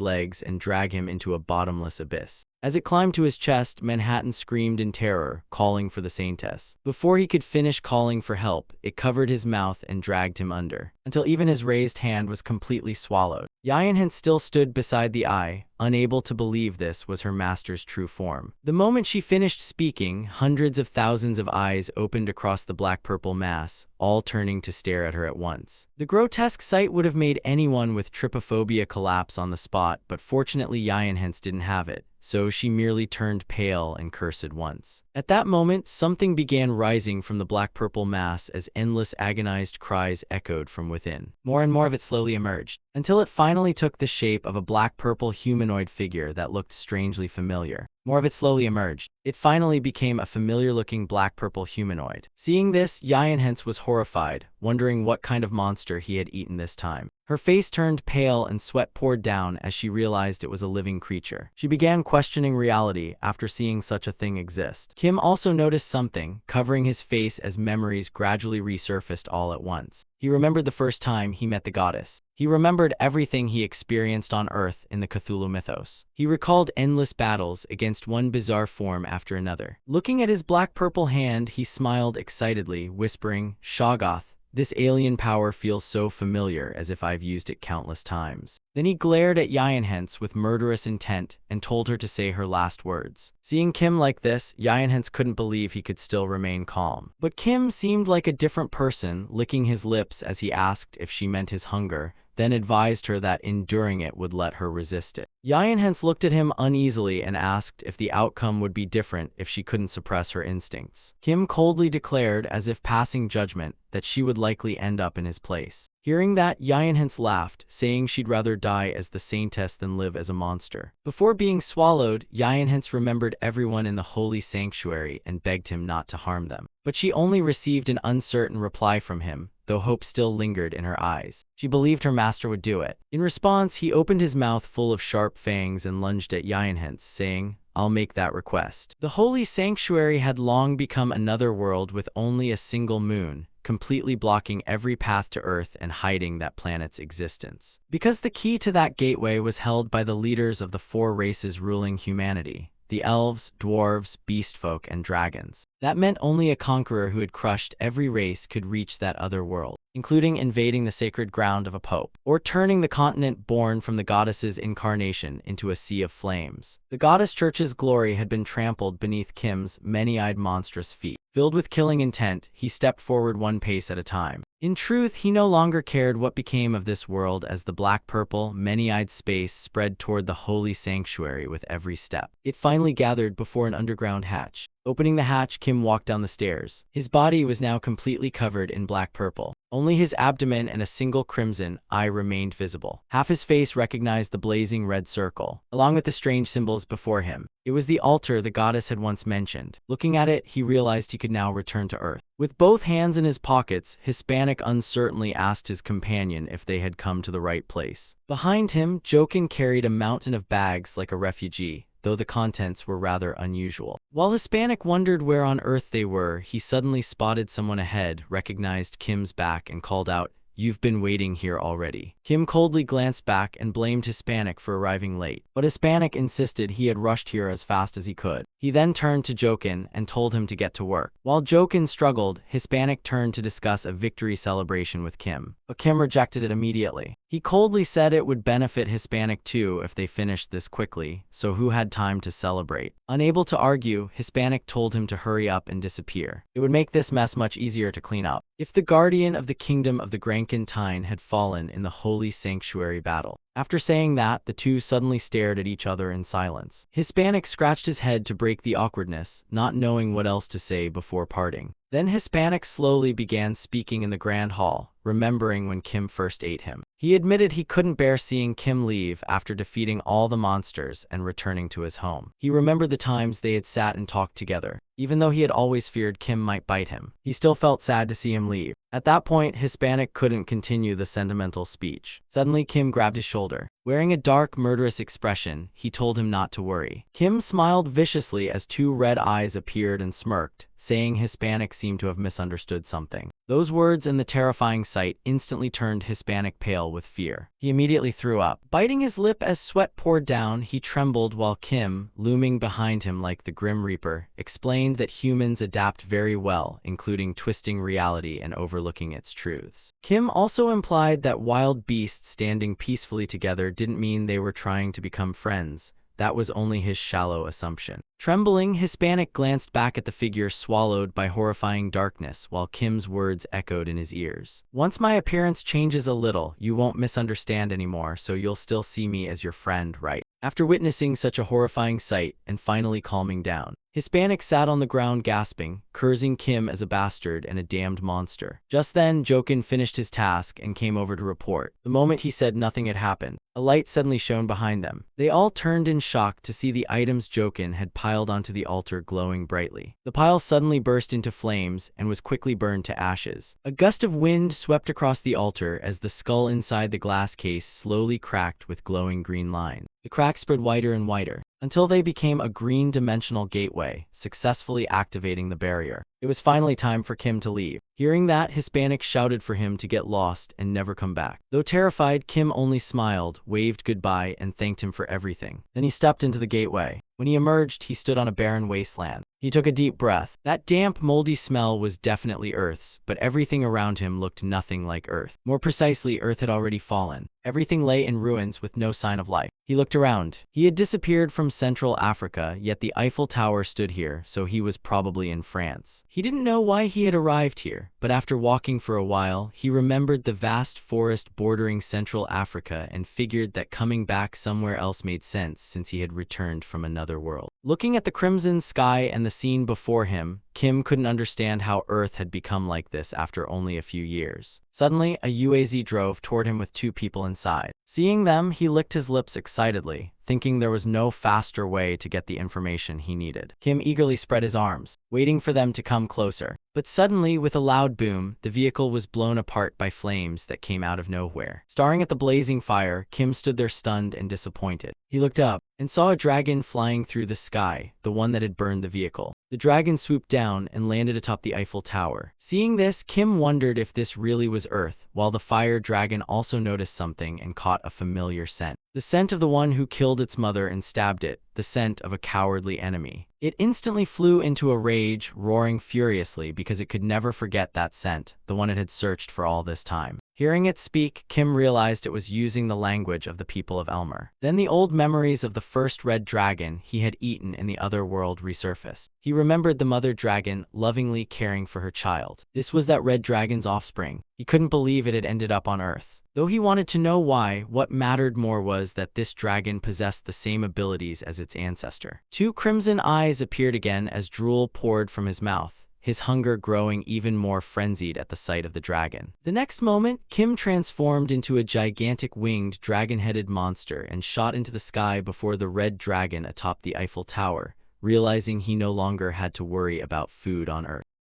legs and drag him into a bottomless abyss. As it climbed to his chest, Manhattan screamed in terror, calling for the Saintess. Before he could finish calling for help, it covered his mouth and dragged him under, until even his raised hand was completely swallowed. Yayinhans still stood beside the eye, unable to believe this was her master's true form. The moment she finished speaking, hundreds of thousands of eyes opened across the black-purple mass, all turning to stare at her at once. The grotesque sight would have made anyone with trypophobia collapse on the spot, but fortunately Yayinhans didn't have it, so she merely turned pale and cursed once. At that moment, something began rising from the black-purple mass as endless agonized cries echoed from within. More and more of it slowly emerged, until it finally took the shape of a black-purple humanoid figure that looked strangely familiar. More of it slowly emerged. It finally became a familiar-looking black-purple humanoid. Seeing this, Yayinhans was horrified, wondering what kind of monster he had eaten this time. Her face turned pale and sweat poured down as she realized it was a living creature. She began questioning reality after seeing such a thing exist. Kim also noticed something, covering his face as memories gradually resurfaced all at once. He remembered the first time he met the goddess. He remembered everything he experienced on Earth in the Cthulhu mythos. He recalled endless battles against one bizarre form after another. Looking at his black-purple hand, he smiled excitedly, whispering, "Shoggoth, this alien power feels so familiar, as if I've used it countless times." Then he glared at Yayinhans with murderous intent and told her to say her last words. Seeing Kim like this, Yayinhans couldn't believe he could still remain calm. But Kim seemed like a different person, licking his lips as he asked if she meant his hunger, then advised her that enduring it would let her resist it. Yayinhans looked at him uneasily and asked if the outcome would be different if she couldn't suppress her instincts. Kim coldly declared, as if passing judgment, that she would likely end up in his place. Hearing that, Yayinhans laughed, saying she'd rather die as the Saintess than live as a monster. Before being swallowed, Yayinhans remembered everyone in the holy sanctuary and begged him not to harm them. But she only received an uncertain reply from him, though hope still lingered in her eyes. She believed her master would do it. In response, he opened his mouth full of sharp fangs and lunged at Yinhens, saying, "I'll make that request." The holy sanctuary had long become another world with only a single moon, completely blocking every path to Earth and hiding that planet's existence. Because the key to that gateway was held by the leaders of the 4 races ruling humanity: the elves, dwarves, beastfolk, and dragons. That meant only a conqueror who had crushed every race could reach that other world, including invading the sacred ground of a pope, or turning the continent born from the goddess's incarnation into a sea of flames. The goddess church's glory had been trampled beneath Kim's many-eyed monstrous feet. Filled with killing intent, he stepped forward one pace at a time. In truth, he no longer cared what became of this world as the black-purple, many-eyed space spread toward the holy sanctuary with every step. It finally gathered before an underground hatch. Opening the hatch, Kim walked down the stairs. His body was now completely covered in black-purple. Only his abdomen and a single crimson eye remained visible. Half his face recognized the blazing red circle, along with the strange symbols before him. It was the altar the goddess had once mentioned. Looking at it, he realized he could now return to Earth. With both hands in his pockets, Hispanic uncertainly asked his companion if they had come to the right place. Behind him, Jokin carried a mountain of bags like a refugee, though the contents were rather unusual. While Hispanic wondered where on earth they were, he suddenly spotted someone ahead, recognized Kim's back, and called out, "You've been waiting here already." Kim coldly glanced back and blamed Hispanic for arriving late, but Hispanic insisted he had rushed here as fast as he could. He then turned to Jokin and told him to get to work. While Jokin struggled, Hispanic turned to discuss a victory celebration with Kim, but Kim rejected it immediately. He coldly said it would benefit Hispanic too if they finished this quickly, so who had time to celebrate? Unable to argue, Hispanic told him to hurry up and disappear. It would make this mess much easier to clean up. If the guardian of the kingdom of the Grankentine had fallen in the holy sanctuary battle. After saying that, the two suddenly stared at each other in silence. Hispanic scratched his head to break the awkwardness, not knowing what else to say before parting. Then Hispanic slowly began speaking in the grand hall, remembering when Kim first ate him. He admitted he couldn't bear seeing Kim leave after defeating all the monsters and returning to his home. He remembered the times they had sat and talked together. Even though he had always feared Kim might bite him, he still felt sad to see him leave. At that point, Hispanic couldn't continue the sentimental speech. Suddenly, Kim grabbed his shoulder. Wearing a dark, murderous expression, he told him not to worry. Kim smiled viciously as 2 red eyes appeared and smirked, saying Hispanic seemed to have misunderstood something. Those words and the terrifying sight instantly turned Hispanic pale with fear. He immediately threw up. Biting his lip as sweat poured down, he trembled while Kim, looming behind him like the Grim Reaper, explained that humans adapt very well, including twisting reality and overlooking its truths. Kim also implied that wild beasts standing peacefully together didn't mean they were trying to become friends. That was only his shallow assumption. Trembling, Hispanic glanced back at the figure swallowed by horrifying darkness while Kim's words echoed in his ears. "Once my appearance changes a little, you won't misunderstand anymore, so you'll still see me as your friend, right?" After witnessing such a horrifying sight and finally calming down, Hispanic sat on the ground gasping, cursing Kim as a bastard and a damned monster. Just then, Jokin finished his task and came over to report. The moment he said nothing had happened, a light suddenly shone behind them. They all turned in shock to see the items Jokin had piled onto the altar glowing brightly. The pile suddenly burst into flames and was quickly burned to ashes. A gust of wind swept across the altar as the skull inside the glass case slowly cracked with glowing green lines. The cracks spread wider and wider, until they became a green-dimensional gateway, successfully activating the barrier. It was finally time for Kim to leave. Hearing that, Hispanic shouted for him to get lost and never come back. Though terrified, Kim only smiled, waved goodbye, and thanked him for everything. Then he stepped into the gateway. When he emerged, he stood on a barren wasteland. He took a deep breath. That damp, moldy smell was definitely Earth's, but everything around him looked nothing like Earth. More precisely, Earth had already fallen. Everything lay in ruins with no sign of life. He looked around. He had disappeared from Central Africa, yet the Eiffel Tower stood here, so he was probably in France. He didn't know why he had arrived here, but after walking for a while, he remembered the vast forest bordering Central Africa and figured that coming back somewhere else made sense since he had returned from another world. Looking at the crimson sky and the scene before him, Kim couldn't understand how Earth had become like this after only a few years. Suddenly, a UAZ drove toward him with 2 people inside. Seeing them, he licked his lips excitedly, thinking there was no faster way to get the information he needed. Kim eagerly spread his arms, waiting for them to come closer. But suddenly, with a loud boom, the vehicle was blown apart by flames that came out of nowhere. Staring at the blazing fire, Kim stood there stunned and disappointed. He looked up and saw a dragon flying through the sky, the one that had burned the vehicle. The dragon swooped down and landed atop the Eiffel Tower. Seeing this, Kim wondered if this really was Earth, while the fire dragon also noticed something and caught a familiar scent. The scent of the one who killed its mother and stabbed it, the scent of a cowardly enemy. It instantly flew into a rage, roaring furiously because it could never forget that scent, the one it had searched for all this time. Hearing it speak, Kim realized it was using the language of the people of Elmer. Then the old memories of the first red dragon he had eaten in the other world resurfaced. He remembered the mother dragon lovingly caring for her child. This was that red dragon's offspring. He couldn't believe it had ended up on Earth. Though he wanted to know why, what mattered more was that this dragon possessed the same abilities as its ancestor. Two crimson eyes appeared again as drool poured from his mouth, his hunger growing even more frenzied at the sight of the dragon. The next moment, Kim transformed into a gigantic winged dragon-headed monster and shot into the sky before the red dragon atop the Eiffel Tower, realizing he no longer had to worry about food on Earth.